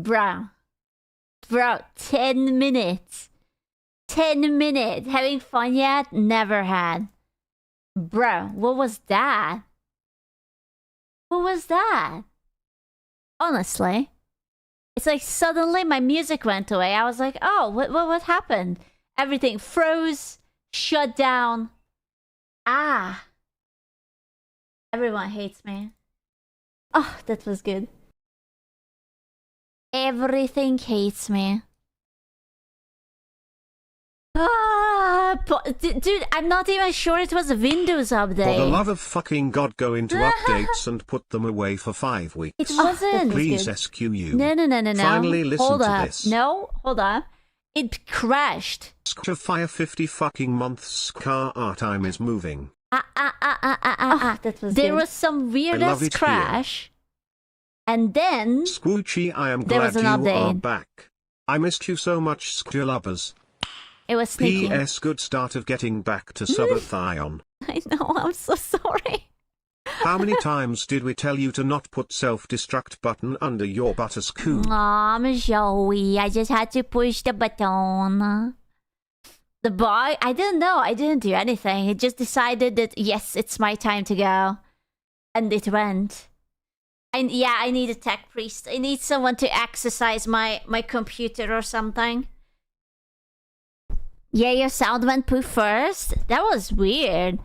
Bro. Bro, 10 minutes. 10 minutes. Having fun yet? Never had. Bro, what was that? What was that? Honestly. It's like suddenly my music went away. I was like, oh, what happened? Everything froze, shut down. Ah. Everyone hates me. Oh, that was good. Everything hates me. Dude, I'm not even sure it was a Windows update. For the love of fucking God, go into updates and put them away for 5 weeks. It wasn't. Please SQU. No. Finally listen hold to up. this. No, hold up. It crashed. To fire 50 fucking months. Car time is moving. That was there was some weird ass crash. And then Squoochie, I am there glad was an you update. are back. I missed you so much, Squoo lovers. It was sneaky. P.S. Good start of getting back to Subathon. I know, I'm so sorry. How many times did we tell you to not put self-destruct button under your butterscotch? I'm Joey. I just had to push the button. The boy, I didn't know. I didn't do anything. It just decided that, yes, it's my time to go. And it went. I need a tech priest. I need someone to exercise my computer or something. Yeah, your sound went poof first. That was weird.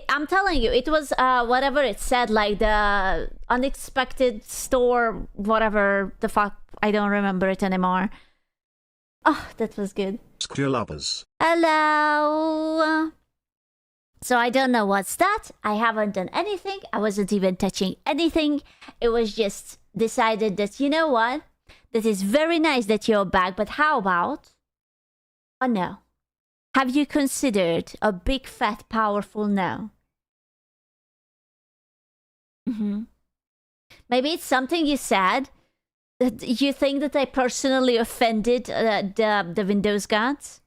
I'm telling you, it was whatever it said, like the unexpected store, whatever the fuck. I don't remember it anymore. Oh, that was good. Lovers. Hello. So I don't know what's that. I haven't done anything. I wasn't even touching anything. It was just decided that, you know what? That is very nice that you're back, but how about... Oh no. Have you considered a big, fat, powerful no? Maybe it's something you said. That you think that I personally offended the Windows gods?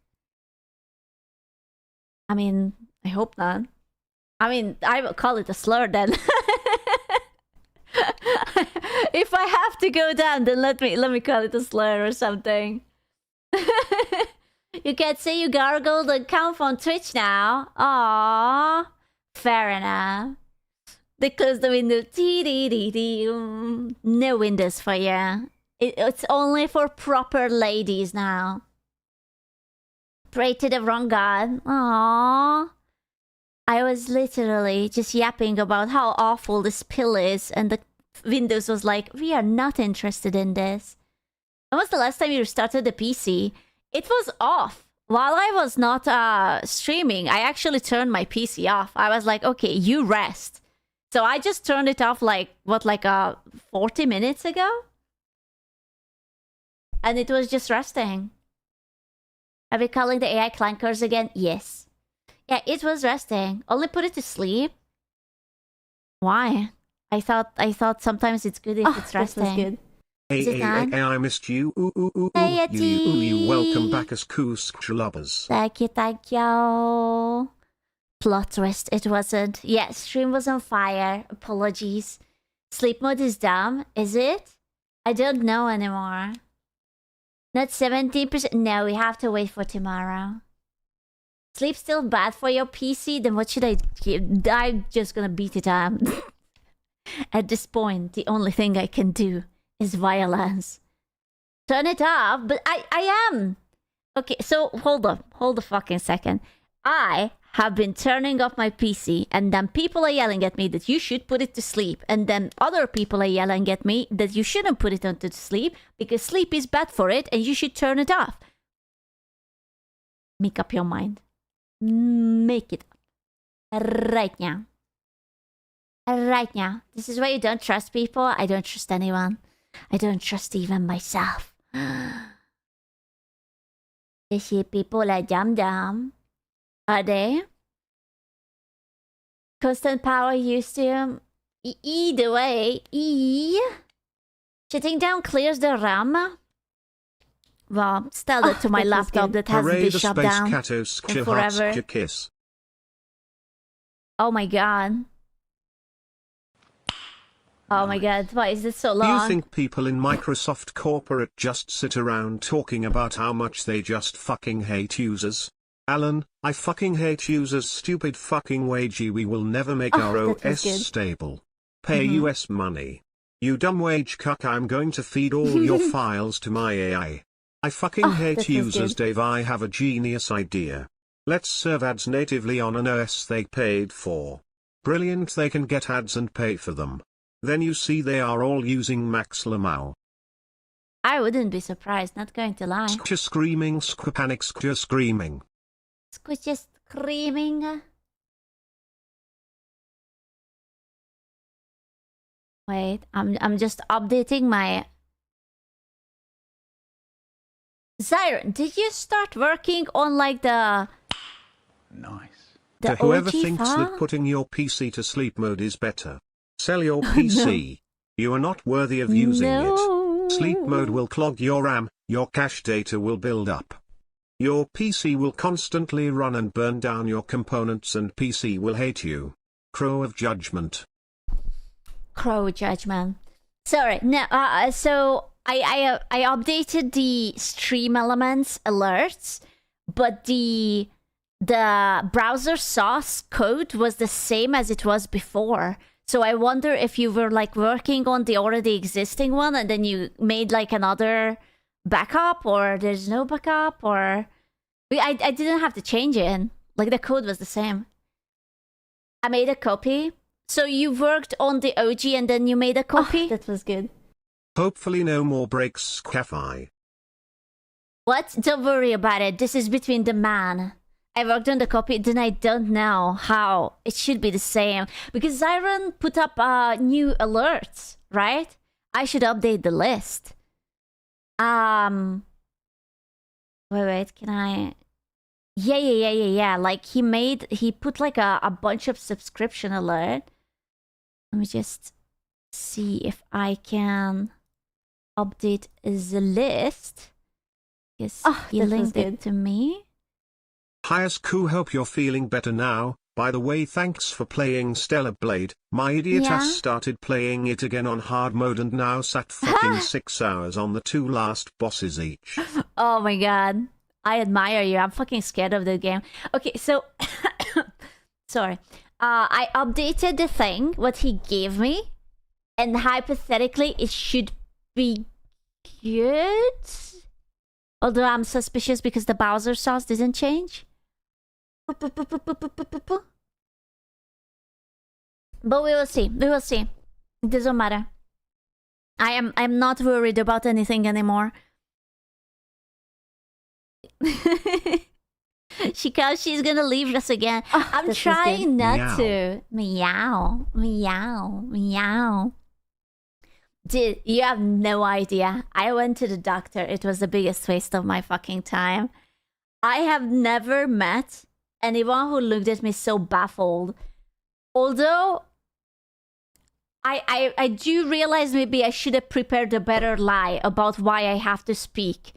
I mean, I hope not. I mean, I will call it a slur then. If I have to go down, then let me call it a slur or something. You can't say you gargled and count on Twitch now. Aww. Fair enough. They close the window. No windows for you. It's only for proper ladies now. Pray to the wrong god. Aww. I was literally just yapping about how awful this pill is, and the Windows was like, we are not interested in this. When was the last time you restarted the PC? It was off. While I was not streaming, I actually turned my PC off. I was like, okay, you rest. So I just turned it off like 40 minutes ago? And it was just resting. Are we calling the AI clankers again? Yes. Yeah, it was resting. Only put it to sleep. Why? I thought sometimes it's good if it's resting. That was good. Hey, I missed you. You. Welcome back as Kusk lovers. Thank you. Plot twist, it wasn't. Yeah, stream was on fire. Apologies. Sleep mode is dumb, is it? I don't know anymore. Not 17%. No, we have to wait for tomorrow. Sleep still bad for your PC? Then what should I do? I'm just gonna beat it up. At this point, the only thing I can do is violence. Turn it off, but I am. Okay, so hold a fucking second. I have been turning off my PC, and then people are yelling at me that you should put it to sleep, and then other people are yelling at me that you shouldn't put it on to sleep because sleep is bad for it and you should turn it off. Make up your mind. Make it up. Right now. Right now. This is why you don't trust people. I don't trust anyone. I don't trust even myself. You see, people are dumb. Are they? Constant power used to... Either way, shutting down clears the RAM. Well, tell that to my laptop that hasn't been shut down in forever. Kiss. Oh my god. Oh my god, why is it so long? Do you think people in Microsoft corporate just sit around talking about how much they just fucking hate users? Alan, I fucking hate users, stupid fucking wagey. We will never make our OS stable. Pay US money. You dumb wage cuck, I'm going to feed all your files to my AI. I fucking hate users, Dave. I have a genius idea. Let's serve ads natively on an OS they paid for. Brilliant, they can get ads and pay for them. Then you see they are all using Max Lamau. I wouldn't be surprised, not going to lie. Squisha screaming, panic, squisha screaming. Squisha screaming. Wait, I'm just updating my... Zyron, did you start working on like the... Nice. To whoever thinks that putting your PC to sleep mode is better, sell your PC. You are not worthy of using it. Sleep mode will clog your RAM, your cache data will build up. Your PC will constantly run and burn down your components, and PC will hate you. Crow of judgment. Crow judgment. Sorry, no, so I updated the stream elements alerts, but the browser source code was the same as it was before. So I wonder if you were like working on the already existing one and then you made like another backup, or there's no backup, or I didn't have to change it. Like the code was the same. I made a copy. So you worked on the OG and then you made a copy? That was good. Hopefully no more breaks, Cafe. What? Don't worry about it. This is between the man. I worked on the copy, then I don't know how. It should be the same. Because Zyron put up new alerts, right? I should update the list. Wait, can I... Yeah. Like he put like a bunch of subscription alert. Let me just see if I can update the list. Yes, he linked it to me. Hi Sku, hope you're feeling better now. By the way, thanks for playing Stellar Blade. My idiot has started playing it again on hard mode and now sat fucking 6 hours on the 2 last bosses each. Oh my god. I admire you. I'm fucking scared of the game. Okay, so... sorry. I updated the thing, what he gave me. And hypothetically, it should be good. Although I'm suspicious because the Bowser sauce didn't change. But we will see. We will see. It doesn't matter. I'm not worried about anything anymore. She's gonna leave us again. I'm trying not to. Meow. Dude, you have no idea. I went to the doctor. It was the biggest waste of my fucking time. I have never met anyone who looked at me so baffled. Although I do realize maybe I should have prepared a better lie about why I have to speak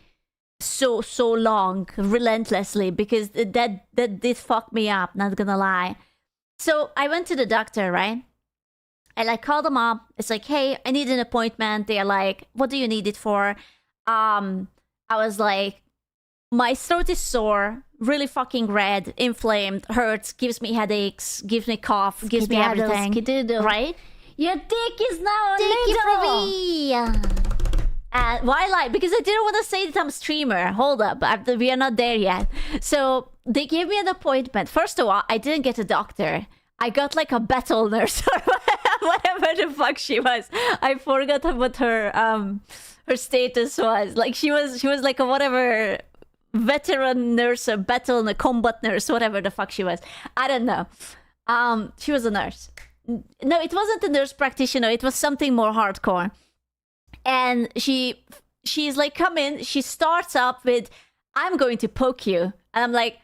so long, relentlessly, because that did fuck me up, not gonna lie. So I went to the doctor, right? I like called them up. It's like, hey, I need an appointment. They're like, what do you need it for? I was like, my throat is sore, really fucking red, inflamed, hurts, gives me headaches, gives me cough, gives me everything. Right? Your dick is now a little. Why lie? Because I didn't want to say that I'm a streamer. Hold up, we are not there yet. So they gave me an appointment. First of all, I didn't get a doctor. I got like a battle nurse or whatever the fuck she was. I forgot what her status was. Like she was like a whatever veteran nurse, a battle, a combat nurse, whatever the fuck she was. I don't know. She was a nurse. No, it wasn't a nurse practitioner. It was something more hardcore. And she's like, come in. She starts up with, I'm going to poke you. And I'm like,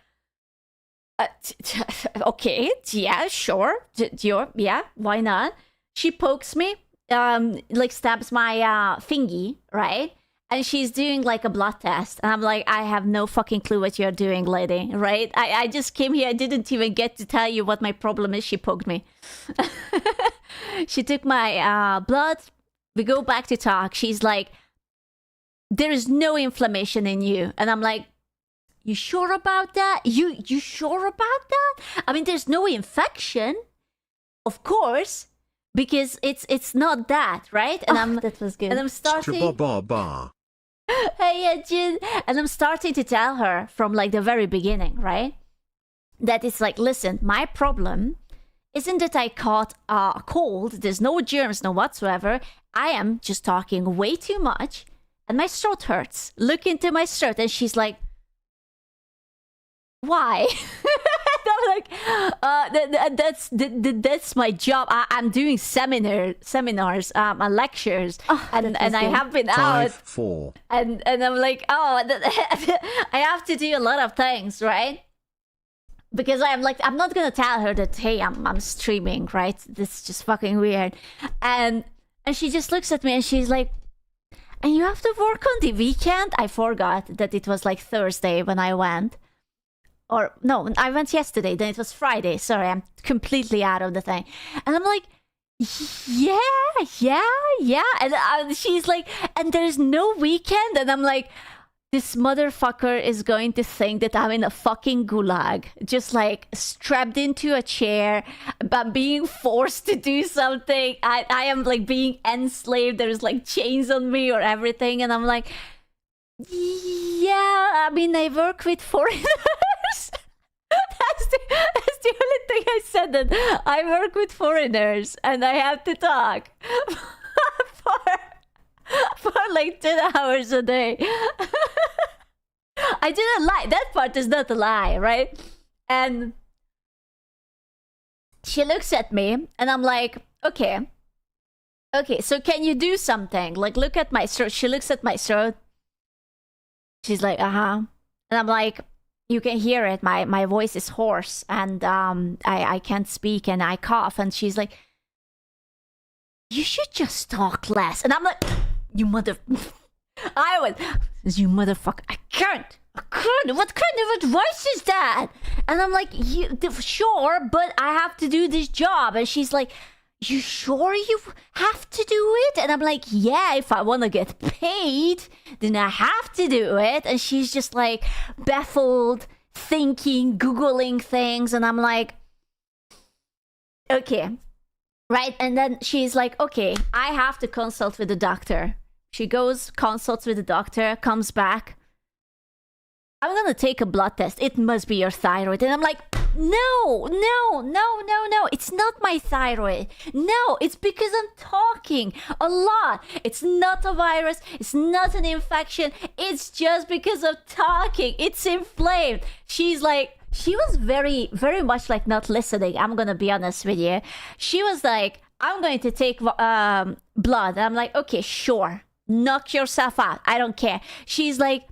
okay, yeah, sure. Yeah, why not? She pokes me, like stabs my thingy, right? and she's doing like a blood test, and I'm like, I have no fucking clue what you're doing, lady, right? I just came here, I didn't even get to tell you what my problem is. She poked me. She took my blood. We go back to talk. She's like, there is no inflammation in you. And I'm like, you sure about that? You sure about that? I mean, there's no infection, of course, because it's not that, right? And that was good. And I'm starting. Hey, Jin. And I'm starting to tell her from like the very beginning, right? That it's like, listen, my problem isn't that I caught a cold. There's no germs, no whatsoever. I am just talking way too much, and my throat hurts. Look into my throat, and she's like, why? I'm like, that's my job. I'm doing seminars, lectures, and I have been out. 4. And I'm like, I have to do a lot of things, right? Because I'm not gonna tell her that, hey, I'm streaming, right? This is just fucking weird. And she just looks at me and she's like, and you have to work on the weekend? I forgot that it was like Thursday when I went. Or no, I went yesterday, then it was Friday. Sorry, I'm completely out of the thing. And I'm like, yeah. And she's like, and there's no weekend? And I'm like, this motherfucker is going to think that I'm in a fucking gulag, just like strapped into a chair, but being forced to do something. I am like being enslaved. There's like chains on me or everything. And I'm like, yeah, I mean, I work with foreigners. That's the only thing I said, that I work with foreigners and I have to talk for like 10 hours a day. I didn't lie. That part is not a lie, right? And she looks at me and I'm like, okay, so can you do something? Like, look at my throat. She looks at my throat. She's like, and I'm like, you can hear it. My voice is hoarse and I can't speak and I cough. And she's like, you should just talk less. And I'm like, you motherfucker. I can't. What kind of advice is that? And I'm like, sure, but I have to do this job. And she's like, you sure you have to do it? And I'm like, yeah, if I want to get paid, then I have to do it. And she's just like baffled, thinking, Googling things. And I'm like, okay. Right? And then she's like, okay, I have to consult with the doctor. She goes, consults with the doctor, comes back. I'm gonna take a blood test. It must be your thyroid. And I'm like, no. It's not my thyroid. No, it's because I'm talking a lot. It's not a virus. It's not an infection. It's just because of talking. It's inflamed. She's like, she was very, very much like not listening. I'm gonna be honest with you. She was like, I'm going to take blood. I'm like, okay, sure. Knock yourself out. I don't care. She's like,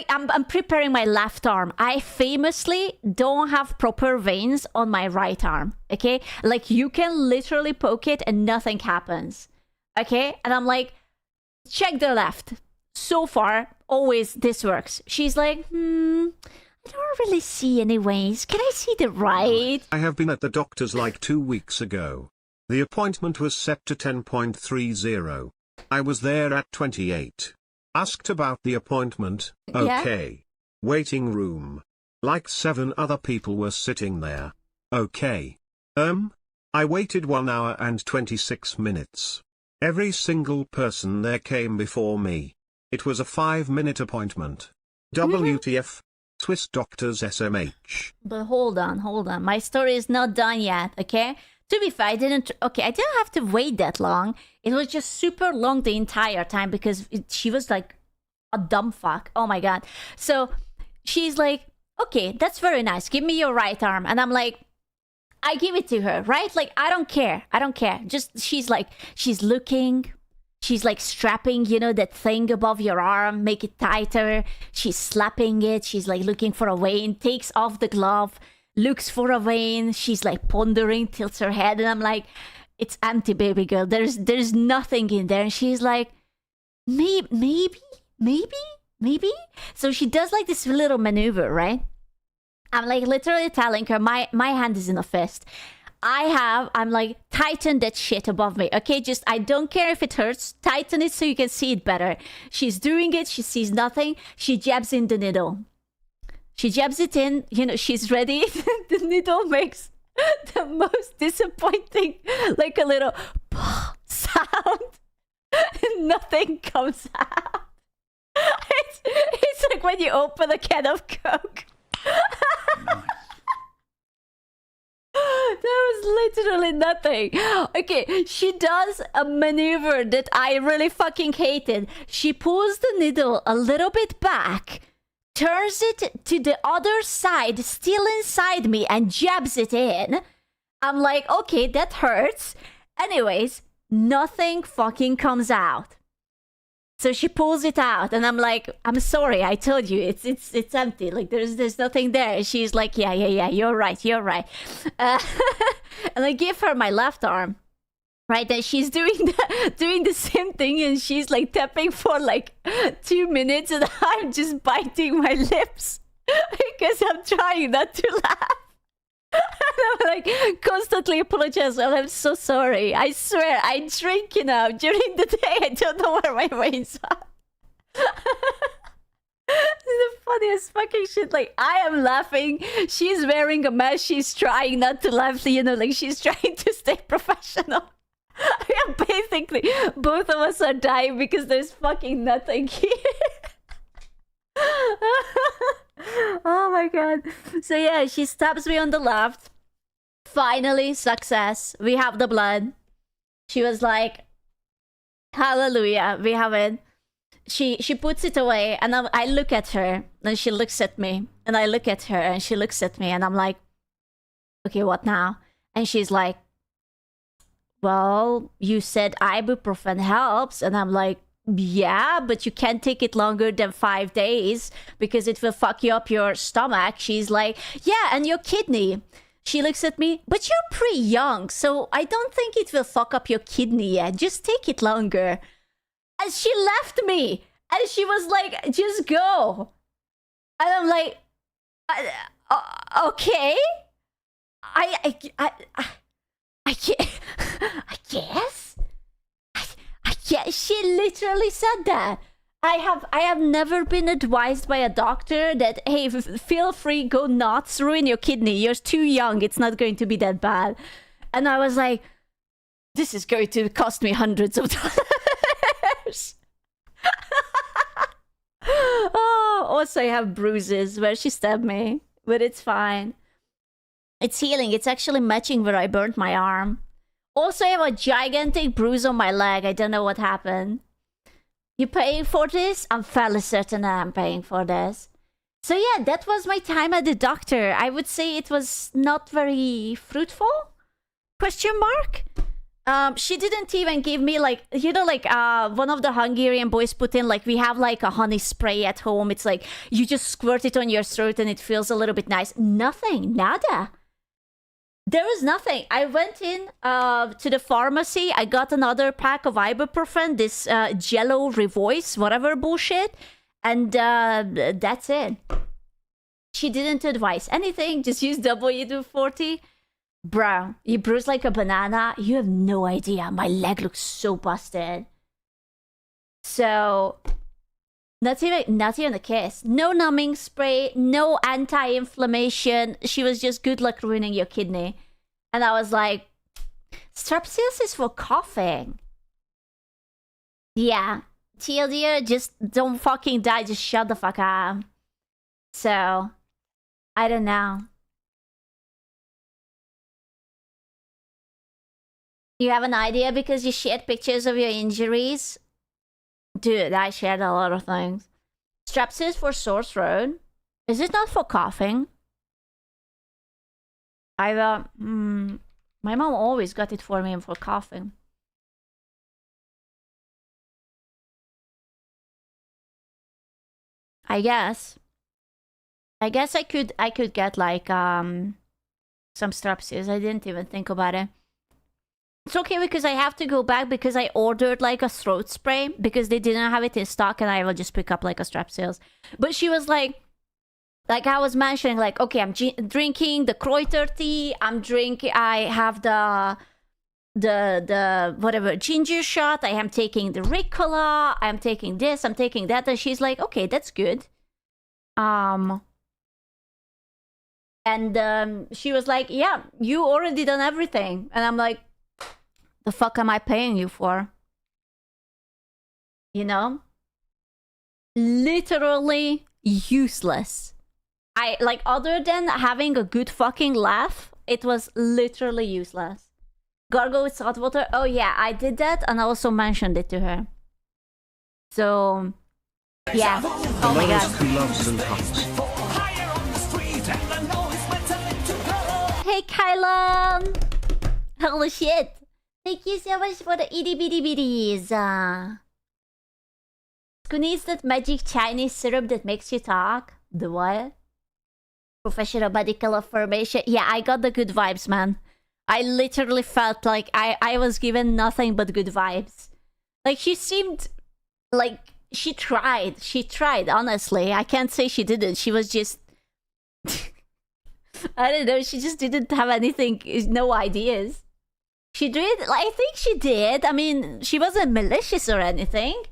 I'm preparing my left arm. I famously don't have proper veins on my right arm. Okay? Like, you can literally poke it and nothing happens. Okay? And I'm like, check the left. So far, always this works. She's like, I don't really see any veins. Can I see the right? I have been at the doctor's like 2 weeks ago. The appointment was set to 10.30. I was there at 28. Asked about the appointment. Okay. Yeah. Waiting room. Like 7 other people were sitting there. Okay. I waited 1 hour and 26 minutes. Every single person there came before me. It was a 5-minute appointment. WTF. Swiss doctors SMH. But hold on. My story is not done yet, okay? To be fair, I didn't have to wait that long. It was just super long the entire time because she was like a dumb fuck. Oh my god. So she's like, okay, that's very nice. Give me your right arm. And I'm like, I give it to her, right? Like, I don't care. Just, she's looking. She's like strapping, that thing above your arm, make it tighter. She's slapping it. She's like looking for a vein, takes off the glove, looks for a vein. She's like pondering, tilts her head. And I'm like, it's empty, baby girl. There's nothing in there. And she's like, Maybe. So she does like this little maneuver, right? I'm like literally telling her my hand is in a fist. I'm like, tighten that shit above me. Okay, just, I don't care if it hurts. Tighten it so you can see it better. She's doing it. She sees nothing. She jabs in the needle. She jabs it in. You know, she's ready. The needle makes the most disappointing, like a little sound. Nothing comes out. It's like when you open a can of Coke. There was literally nothing. Okay, she does a maneuver that I really fucking hated. She pulls the needle a little bit back, turns it to the other side, still inside me, and jabs it in. I'm like, okay, that hurts. Anyways, nothing fucking comes out. So she pulls it out, and I'm like, I'm sorry, I told you, it's empty. Like there's nothing there. And she's like, yeah, you're right. And I give her my left arm, right? And she's doing the same thing, and she's like tapping for like 2 minutes, and I'm just biting my lips because I'm trying not to laugh. And I'm like constantly apologizing. I'm so sorry. I swear, I drink, you know, during the day. I don't know where my veins are. It's the funniest fucking shit. Like, I am laughing. She's wearing a mask. She's trying not to laugh. You know, like she's trying to stay professional. Yeah, basically, both of us are dying because there's fucking nothing here. Oh my god. So yeah, she stabs me on the left. Finally, success. We have the blood. She was like, hallelujah, we have it. She puts it away, and I look at her, and she looks at me, and I look at her, and she looks at me, and I'm like, okay, what now? And she's like, well, you said ibuprofen helps, and I'm like, yeah, but you can't take it longer than 5 days because it will fuck you up your stomach. She's like, yeah, and your kidney. She looks at me, but you're pretty young, so I don't think it will fuck up your kidney yet. Just take it longer. And she left me, and she was like, just go. And I'm like, okay. I can't. I guess. Yeah, she literally said that. I have never been advised by a doctor that, hey, feel free, go nuts, ruin your kidney. You're too young. It's not going to be that bad. And I was like, this is going to cost me hundreds of dollars. Oh, also I have bruises where she stabbed me, but it's fine. It's healing. It's actually matching where I burnt my arm. Also, I have a gigantic bruise on my leg. I don't know what happened. You paying for this? I'm fairly certain that I'm paying for this. So yeah, that was my time at the doctor. I would say it was not very fruitful? Question mark? She didn't even give me like, you know, like one of the Hungarian boys put in, like, we have like a honey spray at home. It's like you just squirt it on your throat and it feels a little bit nice. Nothing, nada. There was nothing. I went in to the pharmacy. I got another pack of ibuprofen, this Jello Revoice, whatever bullshit. And that's it. She didn't advise anything. Just use WD-40. Bro, you bruise like a banana. You have no idea. My leg looks so busted. So, not even a kiss. No numbing spray, no anti-inflammation. She was just, good luck ruining your kidney. And I was like, Strepsils is for coughing. Yeah. TLDR, just don't fucking die. Just shut the fuck up. So, I don't know. You have an idea because you shared pictures of your injuries? Dude, I shared a lot of things. Strepsils for sore throat. Is it not for coughing? My mom always got it for me for coughing. I guess I could get like some Strepsils. I didn't even think about it. It's okay because I have to go back because I ordered like a throat spray because they didn't have it in stock, and I will just pick up like a Strepsils. But she was like I was mentioning, like, okay, I'm drinking the Kreuter tea. I have the whatever ginger shot. I am taking the Ricola. I'm taking this. I'm taking that. And she's like, okay, that's good. And she was like, yeah, you already done everything. And I'm like, the fuck am I paying you for? You know? Literally useless. I, like, other than having a good fucking laugh, it was literally useless. Gargle with salt water. Oh yeah, I did that, and I also mentioned it to her. So, yeah. Oh my god. Who loves and hugs. Hey, Kylan! Holy shit! Thank you so much for the itty bitty bitties. Sikuno is that magic Chinese syrup that makes you talk? The what? Professional medical affirmation. Yeah, I got the good vibes, man. I literally felt like I was given nothing but good vibes. Like, she seemed like she tried. She tried, honestly. I can't say she didn't. She was just... I don't know. She just didn't have anything, no ideas. She did. I think she did. I mean, she wasn't malicious or anything.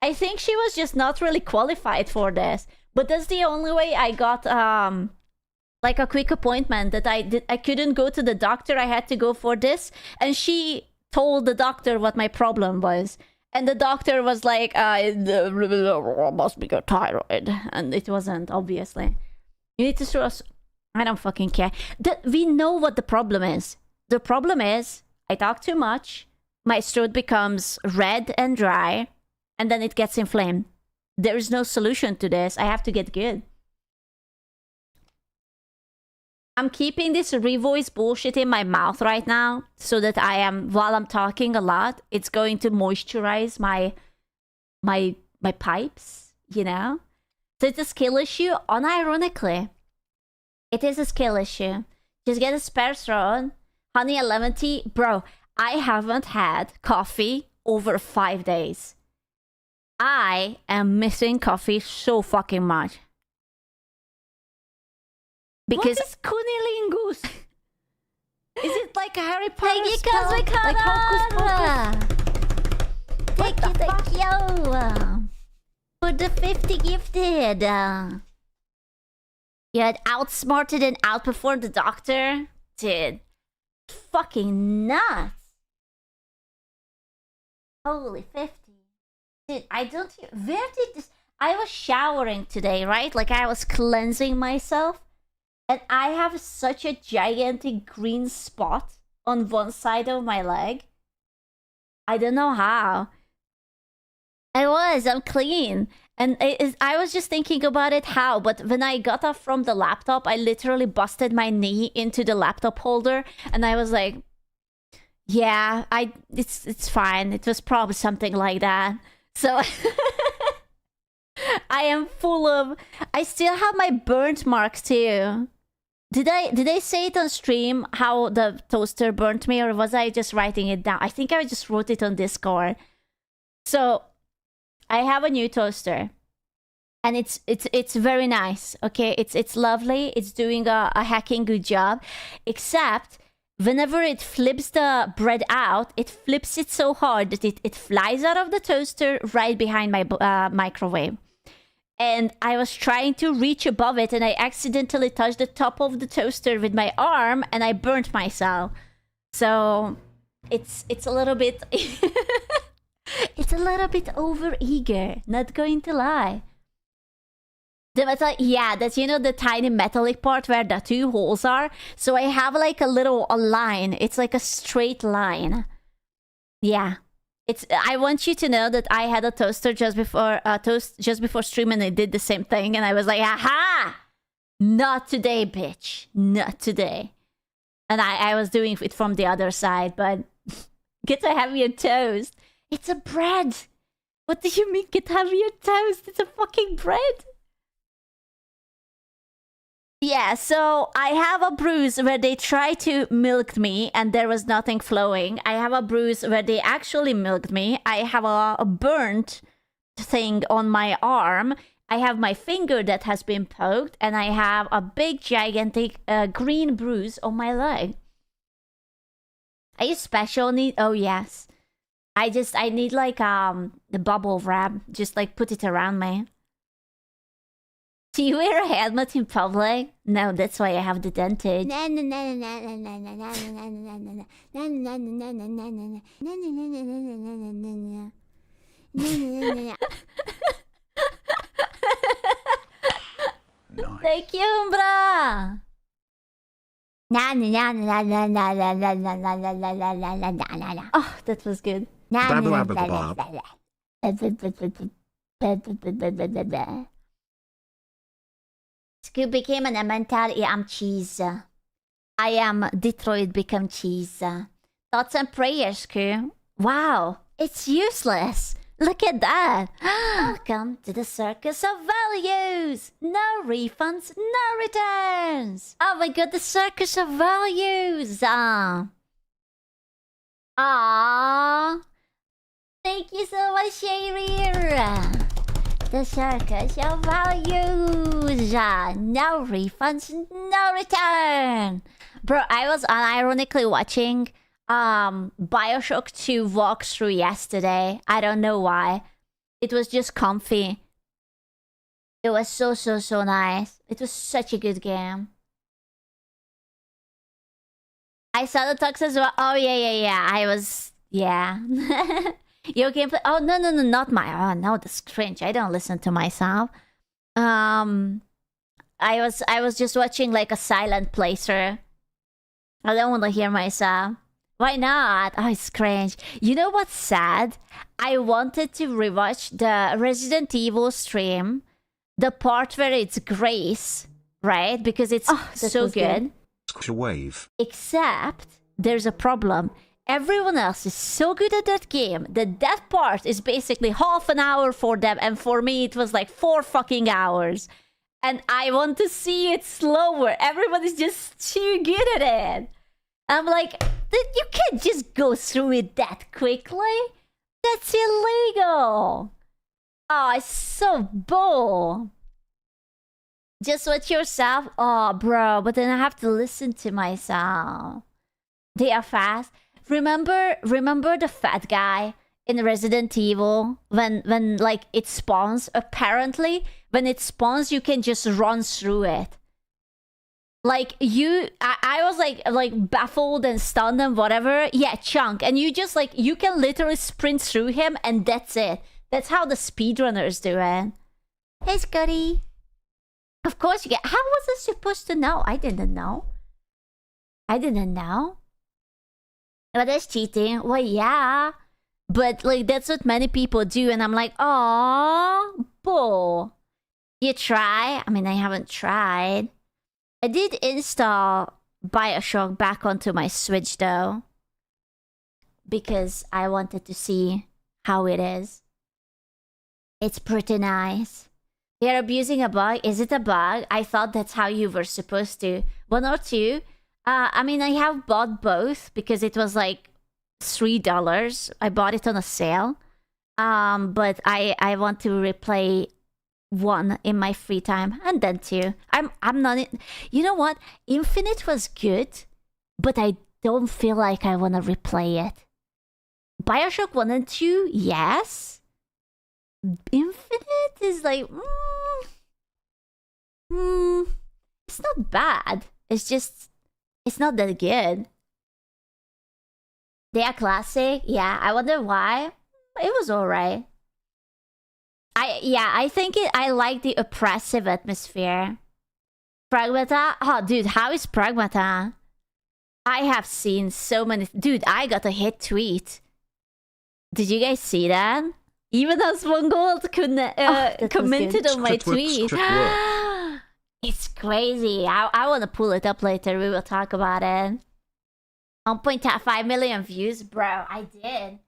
I think she was just not really qualified for this. But that's the only way I got like a quick appointment, that I couldn't go to the doctor. I had to go for this. And she told the doctor what my problem was. And the doctor was like, must be your thyroid. And it wasn't, obviously. You need to show us. I don't fucking care. We know what the problem is. The problem is, I talk too much, my throat becomes red and dry, and then it gets inflamed. There is no solution to this. I have to get good. I'm keeping this revoice bullshit in my mouth right now, so that while I'm talking a lot, it's going to moisturize my pipes, you know? So it's a skill issue, unironically. It is a skill issue. Just get a spare throat, honey and lemon tea. Bro, I haven't had coffee over 5 days. I am missing coffee so fucking much. Because what is cunilingus? Is it like a Harry Potter thank you, spell? Like Hocus Pocus? Thank you. For the 50 gifted. You had outsmarted and outperformed the doctor? Dude. Fucking nuts. Holy 50. Dude, I don't... Where did this... I was showering today, right? Like, I was cleansing myself. And I have such a gigantic green spot on one side of my leg. I don't know how. I'm clean. And I was just thinking about it how, but when I got off from the laptop, I literally busted my knee into the laptop holder, and I was like, yeah, it's fine. It was probably something like that. So I am full of... I still have my burnt marks too. Did I say it on stream how the toaster burnt me, or was I just writing it down? I think I just wrote it on Discord. So I have a new toaster, and it's very nice. Okay, it's lovely. It's doing a hacking good job, except whenever it flips the bread out, it flips it so hard that it flies out of the toaster right behind my microwave. And I was trying to reach above it, and I accidentally touched the top of the toaster with my arm, and I burnt myself. So it's a little bit... It's a little bit over-eager, not going to lie. The metal, yeah, that's, you know, the tiny metallic part where the two holes are. So I have like a line. It's like a straight line. Yeah. I want you to know that I had a toaster just before stream, and I did the same thing, and I was like, aha! Not today, bitch. Not today. And I was doing it from the other side, but get to have your toast. It's a bread. What do you mean get heavier toast? It's a fucking bread. Yeah, so I have a bruise where they tried to milk me and there was nothing flowing. I have a bruise where they actually milked me. I have a burnt thing on my arm. I have my finger that has been poked, and I have a big, gigantic green bruise on my leg. Are you special need? Oh yes. I need like the bubble wrap. Just like put it around me. Do you wear a helmet in public? No, that's why I have the dentage. Thank you, Umbra. Oh, that was good. Scoop became an elemental. Yeah, I'm cheese. I am Detroit become cheese. Thoughts and prayers, Scoop. Wow, it's useless. Look at that. Welcome to the circus of values. No refunds, no returns. Oh my god, the circus of values. Aww. Thank you so much, Sharir. The circus of values. No refunds, no return. Bro, I was unironically watching Bioshock 2 walkthrough yesterday. I don't know why. It was just comfy. It was so nice. It was such a good game. I saw the talks as well. Oh yeah. I was Your gameplay. Oh no, not my. Oh no, that's cringe. I don't listen to myself. I was just watching like a silent playthrough. I don't want to hear myself. Why not? Oh, it's cringe. You know what's sad? I wanted to rewatch the Resident Evil stream, the part where it's Grace, right? Because it's so good. Wave. Except there's a problem. Everyone else is so good at that game that that part is basically half an hour for them, and for me it was like 4 fucking hours. And I want to see it slower. Everybody's just too good at it. I'm like, you can't just go through it that quickly. That's illegal. Oh, it's so bull. Just watch yourself. Oh, bro, but then I have to listen to myself. They are fast. Remember the fat guy in Resident Evil when like it spawns? Apparently, when it spawns, you can just run through it. Like I was like baffled and stunned and whatever. Yeah, Chunk, and you just like you can literally sprint through him, and that's it. That's how the speedrunners do it. Hey, Scotty. Of course you get. How was I supposed to know? I didn't know. But that's cheating. Well, yeah. But like that's what many people do, and I'm like, oh, bull. You try? I mean, I haven't tried. I did install Bioshock back onto my Switch though, because I wanted to see how it is. It's pretty nice. They're abusing a bug. Is it a bug? I thought that's how you were supposed to. 1 or 2. I mean, I have bought both because it was like $3. I bought it on a sale. But I want to replay 1 in my free time, and then 2. I'm not. You know what? Infinite was good, but I don't feel like I want to replay it. Bioshock 1 and 2, yes. Infinite is like, it's not bad. It's just, it's not that good. They are classic. Yeah, I wonder why. It was alright. I think I like the oppressive atmosphere. Pragmata? Oh, dude, how is Pragmata? I have seen so many. Dude, I got a hit tweet. Did you guys see that? Even as Mongold commented on my tweet. It's crazy. I want to pull it up later. We will talk about it. 1.5 million views, bro. I did.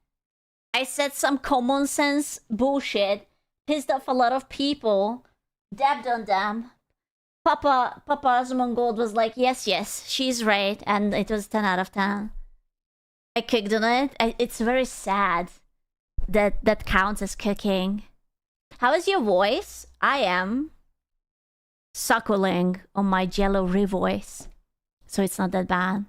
I said some common sense bullshit. Pissed off a lot of people. Dabbed on them. Papa Asmongold was like, yes, she's right, and it was 10 out of 10. I cooked on it. It's very sad that counts as cooking. How is your voice? I am suckling on my jello voice, so it's not that bad.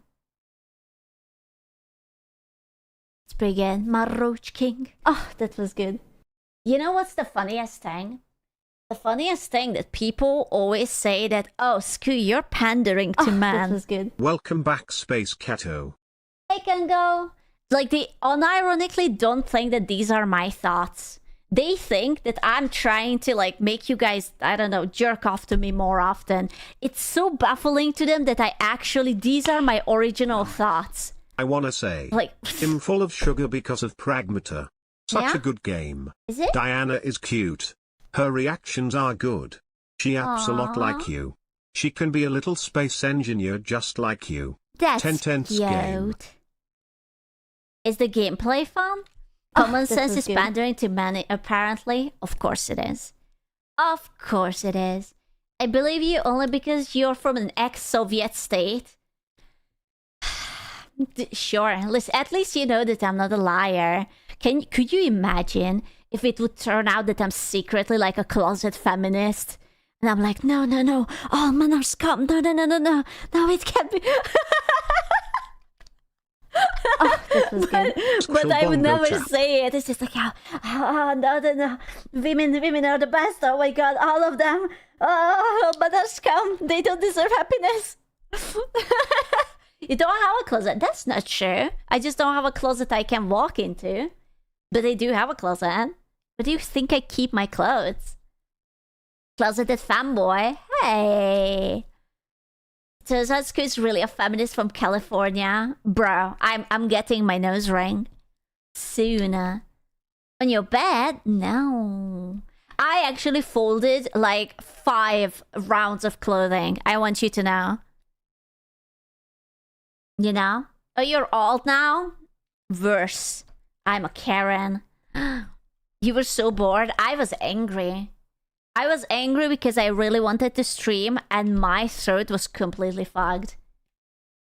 It's pretty good. My Roach King. Oh, that was good. You know what's the funniest thing? The funniest thing that people always say that, oh, Sku, you're pandering to man. That was good. Welcome back, Space Cato. They can go. Like, they unironically don't think that these are my thoughts. They think that I'm trying to, like, make you guys, I don't know, jerk off to me more often. It's so baffling to them that these are my original thoughts. I wanna say, like, I'm full of sugar because of Pragmata. Such a good game. Is it? Diana is cute. Her reactions are good. She acts a lot like you. She can be a little space engineer just like you. That's 10 cute. Game. Is the gameplay fun? Common sense is pandering to many, apparently. Of course it is. Of course it is. I believe you only because you're from an ex-Soviet state. Sure, listen, at least you know that I'm not a liar. Could you imagine if it would turn out that I'm secretly like a closet feminist? And I'm like, no, all men are scum. No, it can't be. Oh, that was good. But I would never say it. It's just like, no. Women are the best. Oh my god, all of them. Oh, but they're scum. They don't deserve happiness. You don't have a closet. That's not true. I just don't have a closet I can walk into. But I do have a closet. But do you think I keep my clothes? Closeted fanboy. Hey. So Satsuko is really a feminist from California. Bro, I'm getting my nose ring. Soon. On your bed? No. I actually folded like 5 rounds of clothing. I want you to know. You know? Oh, you're old now? Worse. I'm a Karen. You were so bored. I was angry. I was angry because I really wanted to stream and my throat was completely fogged.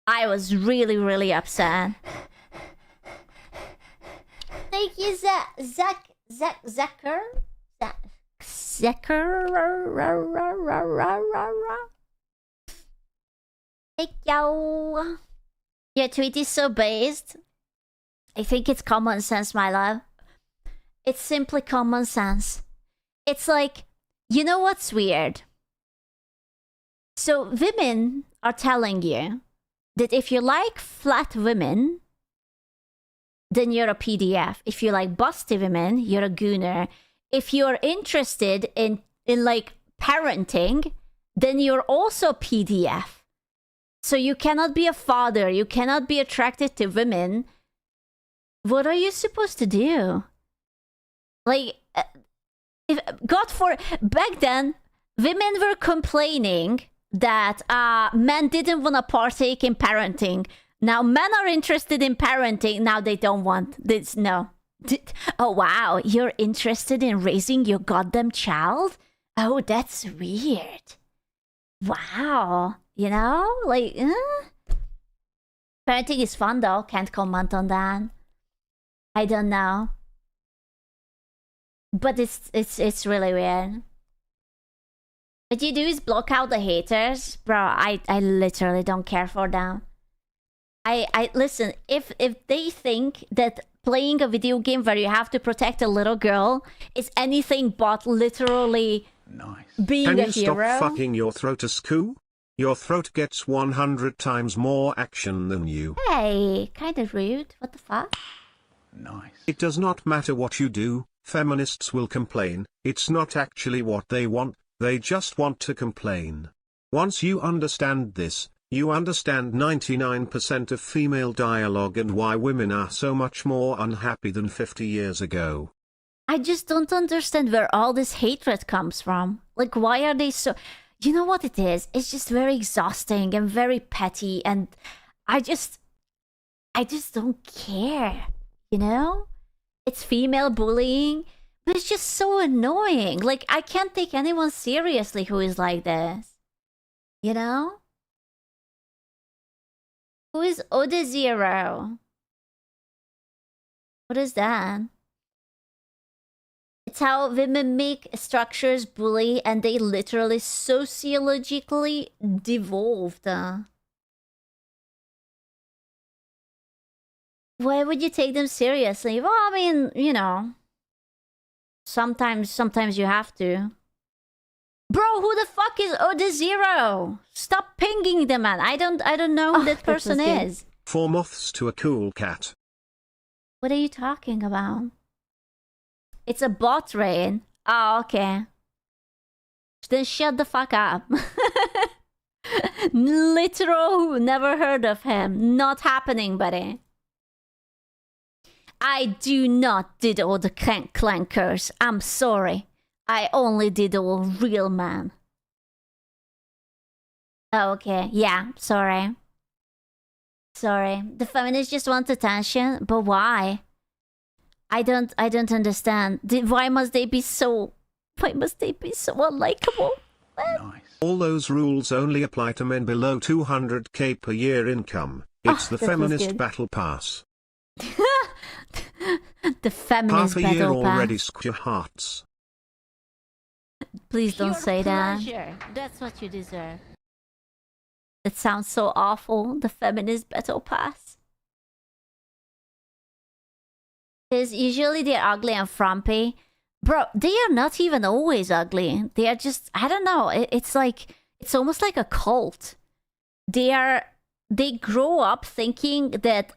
I was really, really upset. Thank you, Zecker. Thank you. Your tweet is so based. I think it's common sense, my love. It's simply common sense. It's like, you know what's weird? So women are telling you that if you like flat women, then you're a PDF. If you like busty women, you're a gooner. If you're interested in like parenting, then you're also PDF. So you cannot be a father. You cannot be attracted to women. What are you supposed to do? Like, back then, women were complaining that men didn't want to partake in parenting. Now men are interested in parenting. Now they don't want this. No. Oh wow, you're interested in raising your goddamn child? Oh, that's weird. Wow. You know, like, parenting is fun though. Can't comment on that. I don't know. But it's really weird. What you do is block out the haters. Bro, I literally don't care for them. I listen, if they think that playing a video game where you have to protect a little girl is anything but literally being Can a you hero. stop fucking your throat, Sku? Your throat gets 100 times more action than you. Hey, kind of rude. What the fuck? It does not matter what you do, feminists will complain. It's not actually what they want, they just want to complain. Once you understand this, you understand 99% of female dialogue and why women are so much more unhappy than 50 years ago. I just don't understand where all this hatred comes from. Like, why are they so... You know what it is? It's just very exhausting and very petty, and I just don't care, you know? It's female bullying, but it's just so annoying. Like, I can't take anyone seriously who is like this. You know? Who is Oda Zero? What is that? It's how women make structures bully and they literally sociologically devolved. Why would you take them seriously? Well, I mean, you know, sometimes you have to. Bro, who the fuck is Oda Zero? Stop pinging the man. I don't know who that person is. 4 moths to a cool cat. What are you talking about? It's a bot raid. Oh, okay. Then shut the fuck up. Literal, never heard of him. Not happening, buddy. I do not diddle the clankers. I'm sorry. I only diddle real man. Oh, okay. Yeah, sorry. Sorry. The feminists just want attention, but why? I don't understand. Why must they be so unlikable? Nice. All those rules only apply to men below 200k per year income. It's the feminist battle pass. The feminist Half a battle year pass. already your hearts. Please don't Pure say that. pleasure. That's what you deserve. It sounds so awful. The feminist battle pass. Because usually they're ugly and frumpy. Bro, they are not even always ugly. They are just, I don't know. It's like, it's almost like a cult. They grow up thinking that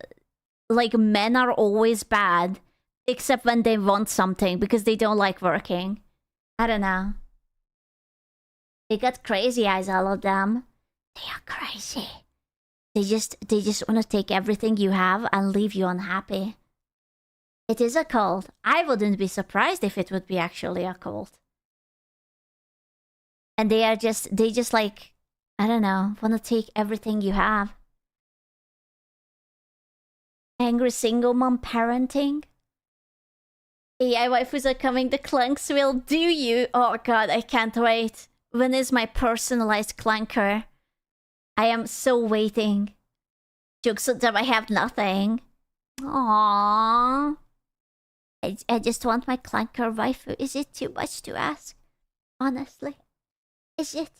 like men are always bad, except when they want something because they don't like working. I don't know. They got crazy eyes, all of them. They are crazy. They just want to take everything you have and leave you unhappy. It is a cult. I wouldn't be surprised if it would be actually a cult. And they just like, I don't know, want to take everything you have. Angry single mom parenting. AI waifus are coming to Clanksville. Do you? Oh god, I can't wait. When is my personalized clanker? I am so waiting. Jokes on them, I have nothing. Aww. I just want my clanker waifu. Is it too much to ask? Honestly. Is it?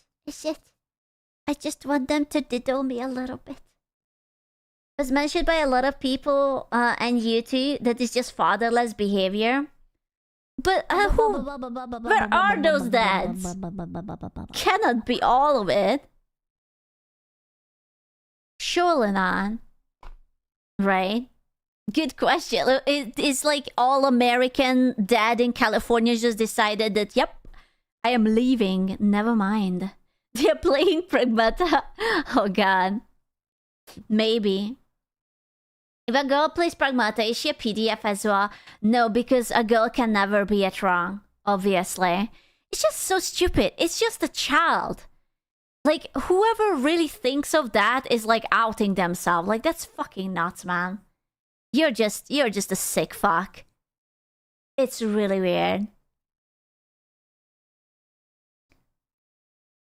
I just want them to diddle me a little bit. It was mentioned by a lot of people and you too that it's just fatherless behavior. But who? Where are those dads? Cannot be all of it. Surely not. Right? Good question. It's like all American dad in California just decided that, yep, I am leaving. Never mind. They're playing Pragmata. Oh god. Maybe. If a girl plays Pragmata, is she a PDF as well? No, because a girl can never be a wrong, obviously. It's just so stupid. It's just a child. Like, whoever really thinks of that is like outing themselves. Like, that's fucking nuts, man. You're just a sick fuck. It's really weird.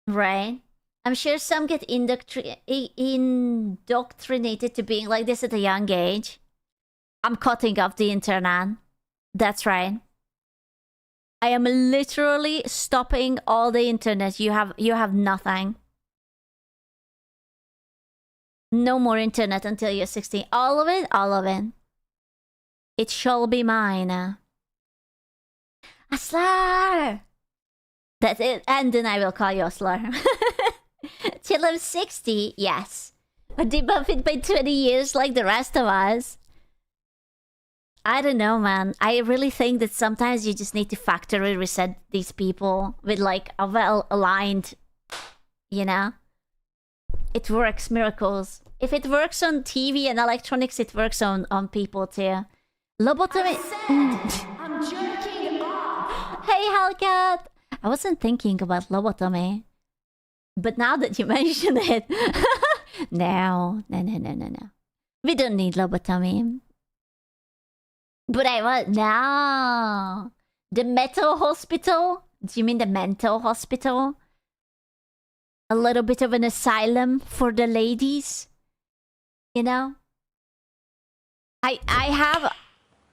Right? I'm sure some get indoctrinated to being like this at a young age. I'm cutting off the internet. That's right. I am literally stopping all the internet. You have nothing. No more internet until you're 16. All of it? All of it. It shall be mine. Aslar! That's it. And then I will call you Aslar. Till I'm 60, yes. But debuff it by 20 years like the rest of us. I don't know, man. I really think that sometimes you just need to factory reset these people with like a well-aligned, you know? It works, miracles. If it works on TV and electronics, it works on people too. Lobotomy. I'm jerking off. Hey, Hellcat. I wasn't thinking about lobotomy. But now that you mention it. No. We don't need lobotomy. But I want. No. The mental hospital? Do you mean the mental hospital? a little bit of an asylum for the ladies. You know? I have...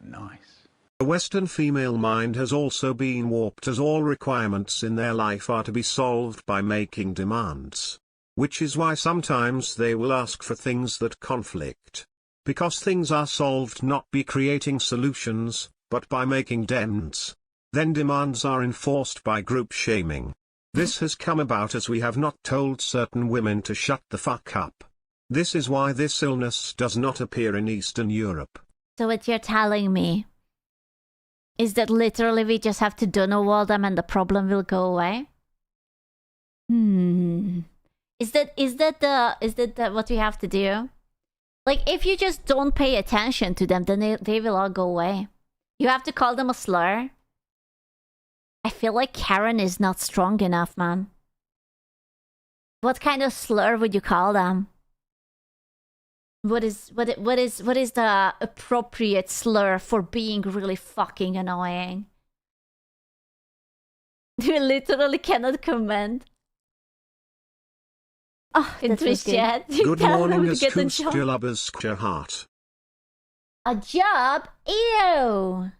Nice. The Western female mind has also been warped, as all requirements in their life are to be solved by making demands. Which is why sometimes they will ask for things that conflict. Because things are solved not by creating solutions, but by making demands. Then demands are enforced by group shaming. This has come about as we have not told certain women to shut the fuck up. This is why this illness does not appear in Eastern Europe. So what you're telling me is that literally we just have to Dunawall them and the problem will go away? Is that what we have to do? Like, if you just don't pay attention to them, then they will all go away. You have to call them a slur? I feel like Karen is not strong enough, man. What kind of slur would you call them? What is the appropriate slur for being really fucking annoying? You literally cannot comment. Oh, in Twitch chat. Good morning, as Kustjalaba's heart. A job? Ew.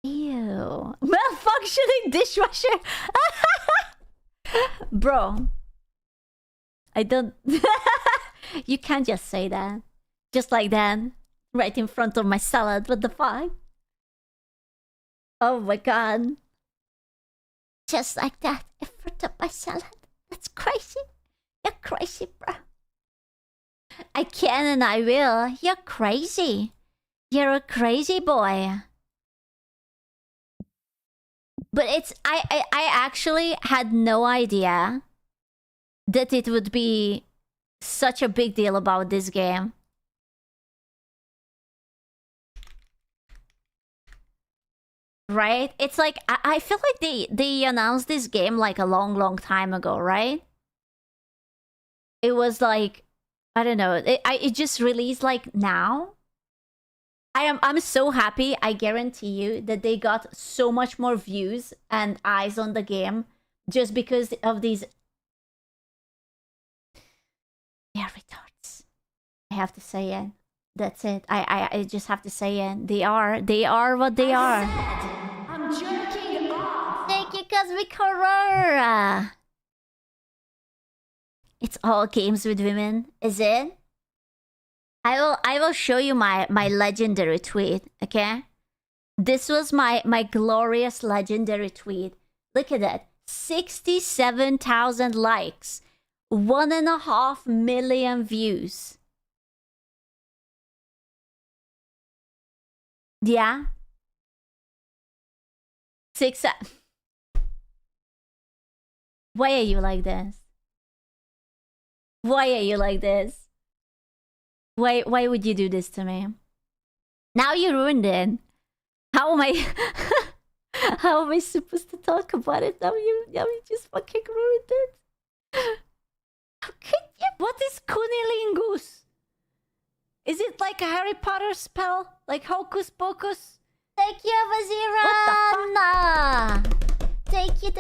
Ew. Malfunctioning dishwasher. Bro. I don't... You can't just say that. Just like that. Right in front of my salad. What the fuck? Oh my god. Just like that. In front of my salad. That's crazy. You're crazy, bro. I can and I will. You're crazy. You're a crazy boy. But it's... I actually had no idea that it would be such a big deal about this game. Right? It's like, I feel like they announced this game like a long time ago, right? It was like, I don't know, it just released like now. I'm so happy. I guarantee you that they got so much more views and eyes on the game just because of these... They're retards. I have to say it. That's it. I just have to say it. They are what they are. I'm jerking off. Thank you, Cosmic Horror. It's all games with women, is it? I will show you my legendary tweet, okay? This was my glorious legendary tweet. Look at that. 67,000 likes. 1.5 million views. Yeah. Why are you like this? Why are you like this? Why would you do this to me? Now you ruined it. How am I how am I supposed to talk about it? Now you just fucking ruined it. How could you? What is cunnilingus? Is it like a Harry Potter spell? Like Hocus Pocus? Thank you, Vazira! What the fuck? Thank you.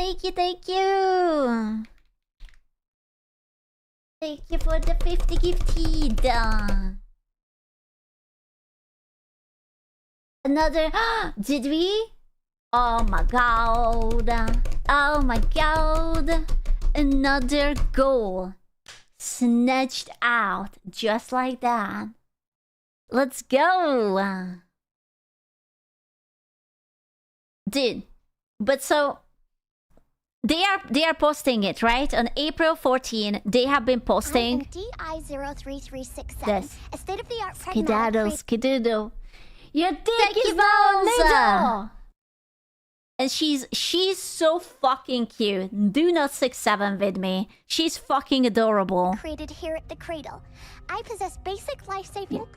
Thank you for the 50 gifted. Another... Did we? Oh my god. Oh my god. Another goal. Snatched out. Just like that. Let's go. Dude. But so... They are posting it, right? On April 14, they have been posting... DI03367. This. A state-of-the-art Skidaddle. Your dick Thank is you, balls! And she's so fucking cute. Do not 6-7 with me. She's fucking adorable. created here at the cradle. I possess basic life-saving...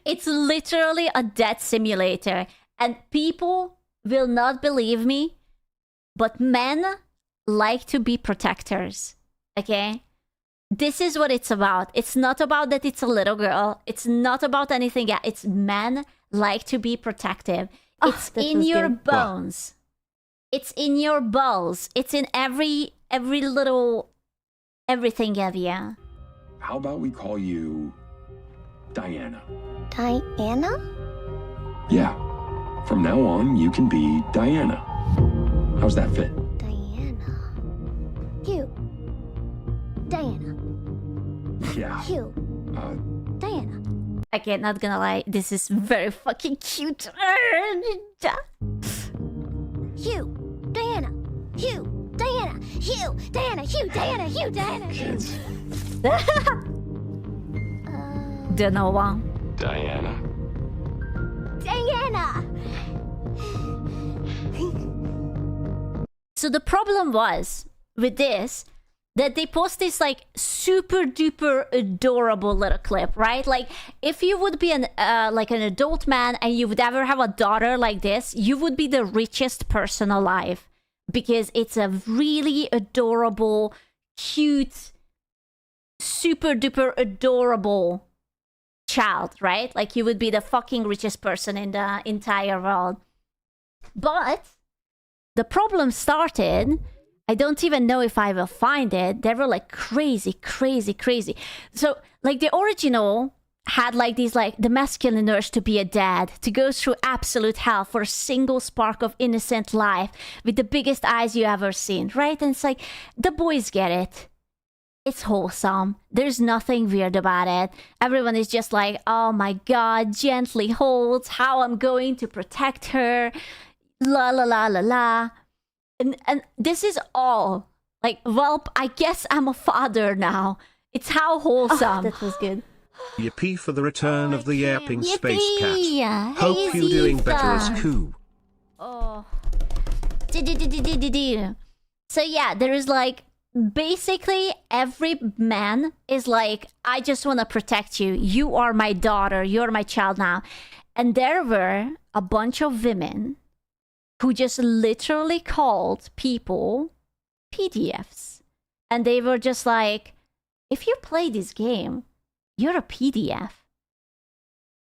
It's literally a death simulator. And people will not believe me, but men like to be protectors. Okay? This is what it's about. It's not about that it's a little girl. It's not about anything else. It's men like to be protective. It's in your bones. It's in your balls. It's in every every little everything of you. How about we call you Diana? Diana? Yeah. From now on, you can be Diana. How's that fit? Diana. Hugh. Diana. Yeah. Hugh. Diana. Okay, not gonna lie, this is very fucking cute. Hugh. Diana. Hugh. Diana. Hugh. Diana. Hugh. Diana. Hugh. Diana. Kids. Don't know why. Diana. Diana. So the problem was with this that they post this like super duper adorable little clip, right? Like if you would be an adult man and you would ever have a daughter like this, you would be the richest person alive because it's a really adorable, cute, super duper adorable child, right? Like you would be the fucking richest person in the entire world. But the problem started, I don't even know if I will find it. They were like crazy. So like the original had like these like the masculine urge to be a dad, to go through absolute hell for a single spark of innocent life with the biggest eyes you ever seen, right? And it's like the boys get it. It's wholesome. There's nothing weird about it. Everyone is just like, oh my god, gently holds how I'm going to protect her. La la la la la. And this is all like, well, I guess I'm a father now. It's how wholesome. That was good. Yippee for the return of the yapping space cat. Yippee! Hope Hey, you doing better as Ziza. Koo. Oh. So yeah, there is like basically every man is like, I just want to protect you. You are my daughter. You're my child now. And there were a bunch of women who just literally called people PDFs. And they were just like, if you play this game, you're a PDF.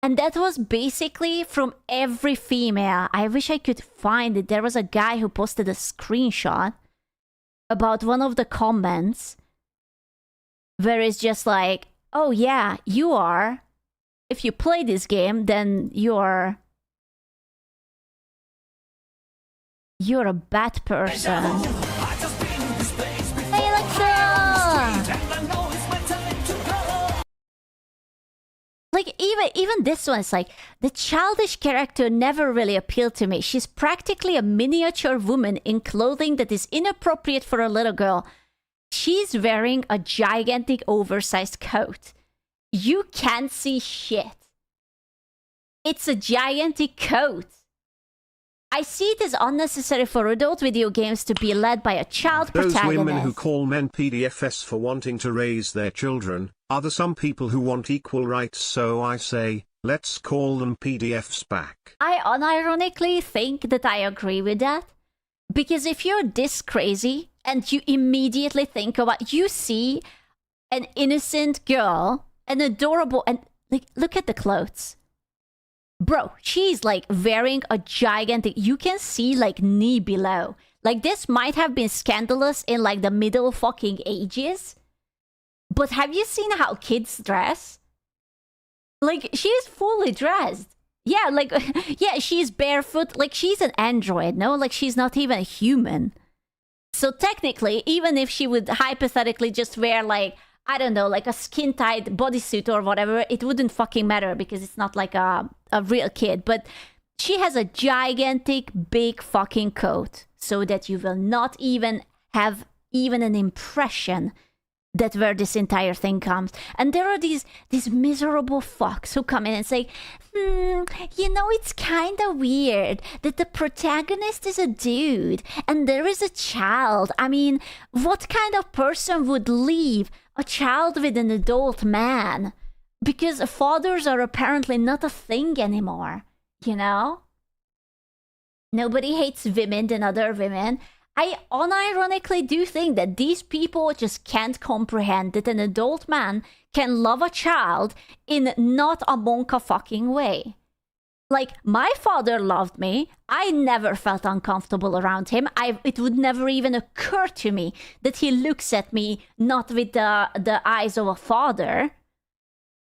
And that was basically from every female. I wish I could find it. There was a guy who posted a screenshot about one of the comments where it's just like, oh yeah, you are. If you play this game, then you're a bad person. Hey Alexa! Like even this one is like, the childish character never really appealed to me. She's practically a miniature woman in clothing that is inappropriate for a little girl. She's wearing a gigantic oversized coat. You can't see shit. It's a gigantic coat. I see it as unnecessary for adult video games to be led by a child Those protagonist. women who call men PDFs for wanting to raise their children are the some people who want equal rights, so I say, let's call them PDFs back. I unironically think that I agree with that. Because if you're this crazy and you immediately think about, you see an innocent girl, an adorable, and like, look at the clothes. Bro, she's like wearing a gigantic, you can see like knee below. Like this might have been scandalous in like the middle fucking ages. But have you seen how kids dress? Like she's fully dressed. Yeah, like, yeah, she's barefoot. Like she's an android, no? Like she's not even a human. So technically, even if she would hypothetically just wear like, I don't know, like a skin-tight bodysuit or whatever, it wouldn't fucking matter because it's not like a real kid. But she has a gigantic, big fucking coat so that you will not even have even an impression that where this entire thing comes. And there are these miserable fucks who come in and say, you know, it's kind of weird that the protagonist is a dude and there is a child. I mean, what kind of person would leave a child with an adult man? Because fathers are apparently not a thing anymore, you know? Nobody hates women than other women. I unironically do think that these people just can't comprehend that an adult man can love a child in not a monka fucking way. Like, my father loved me. I never felt uncomfortable around him. It would never even occur to me that he looks at me not with the eyes of a father.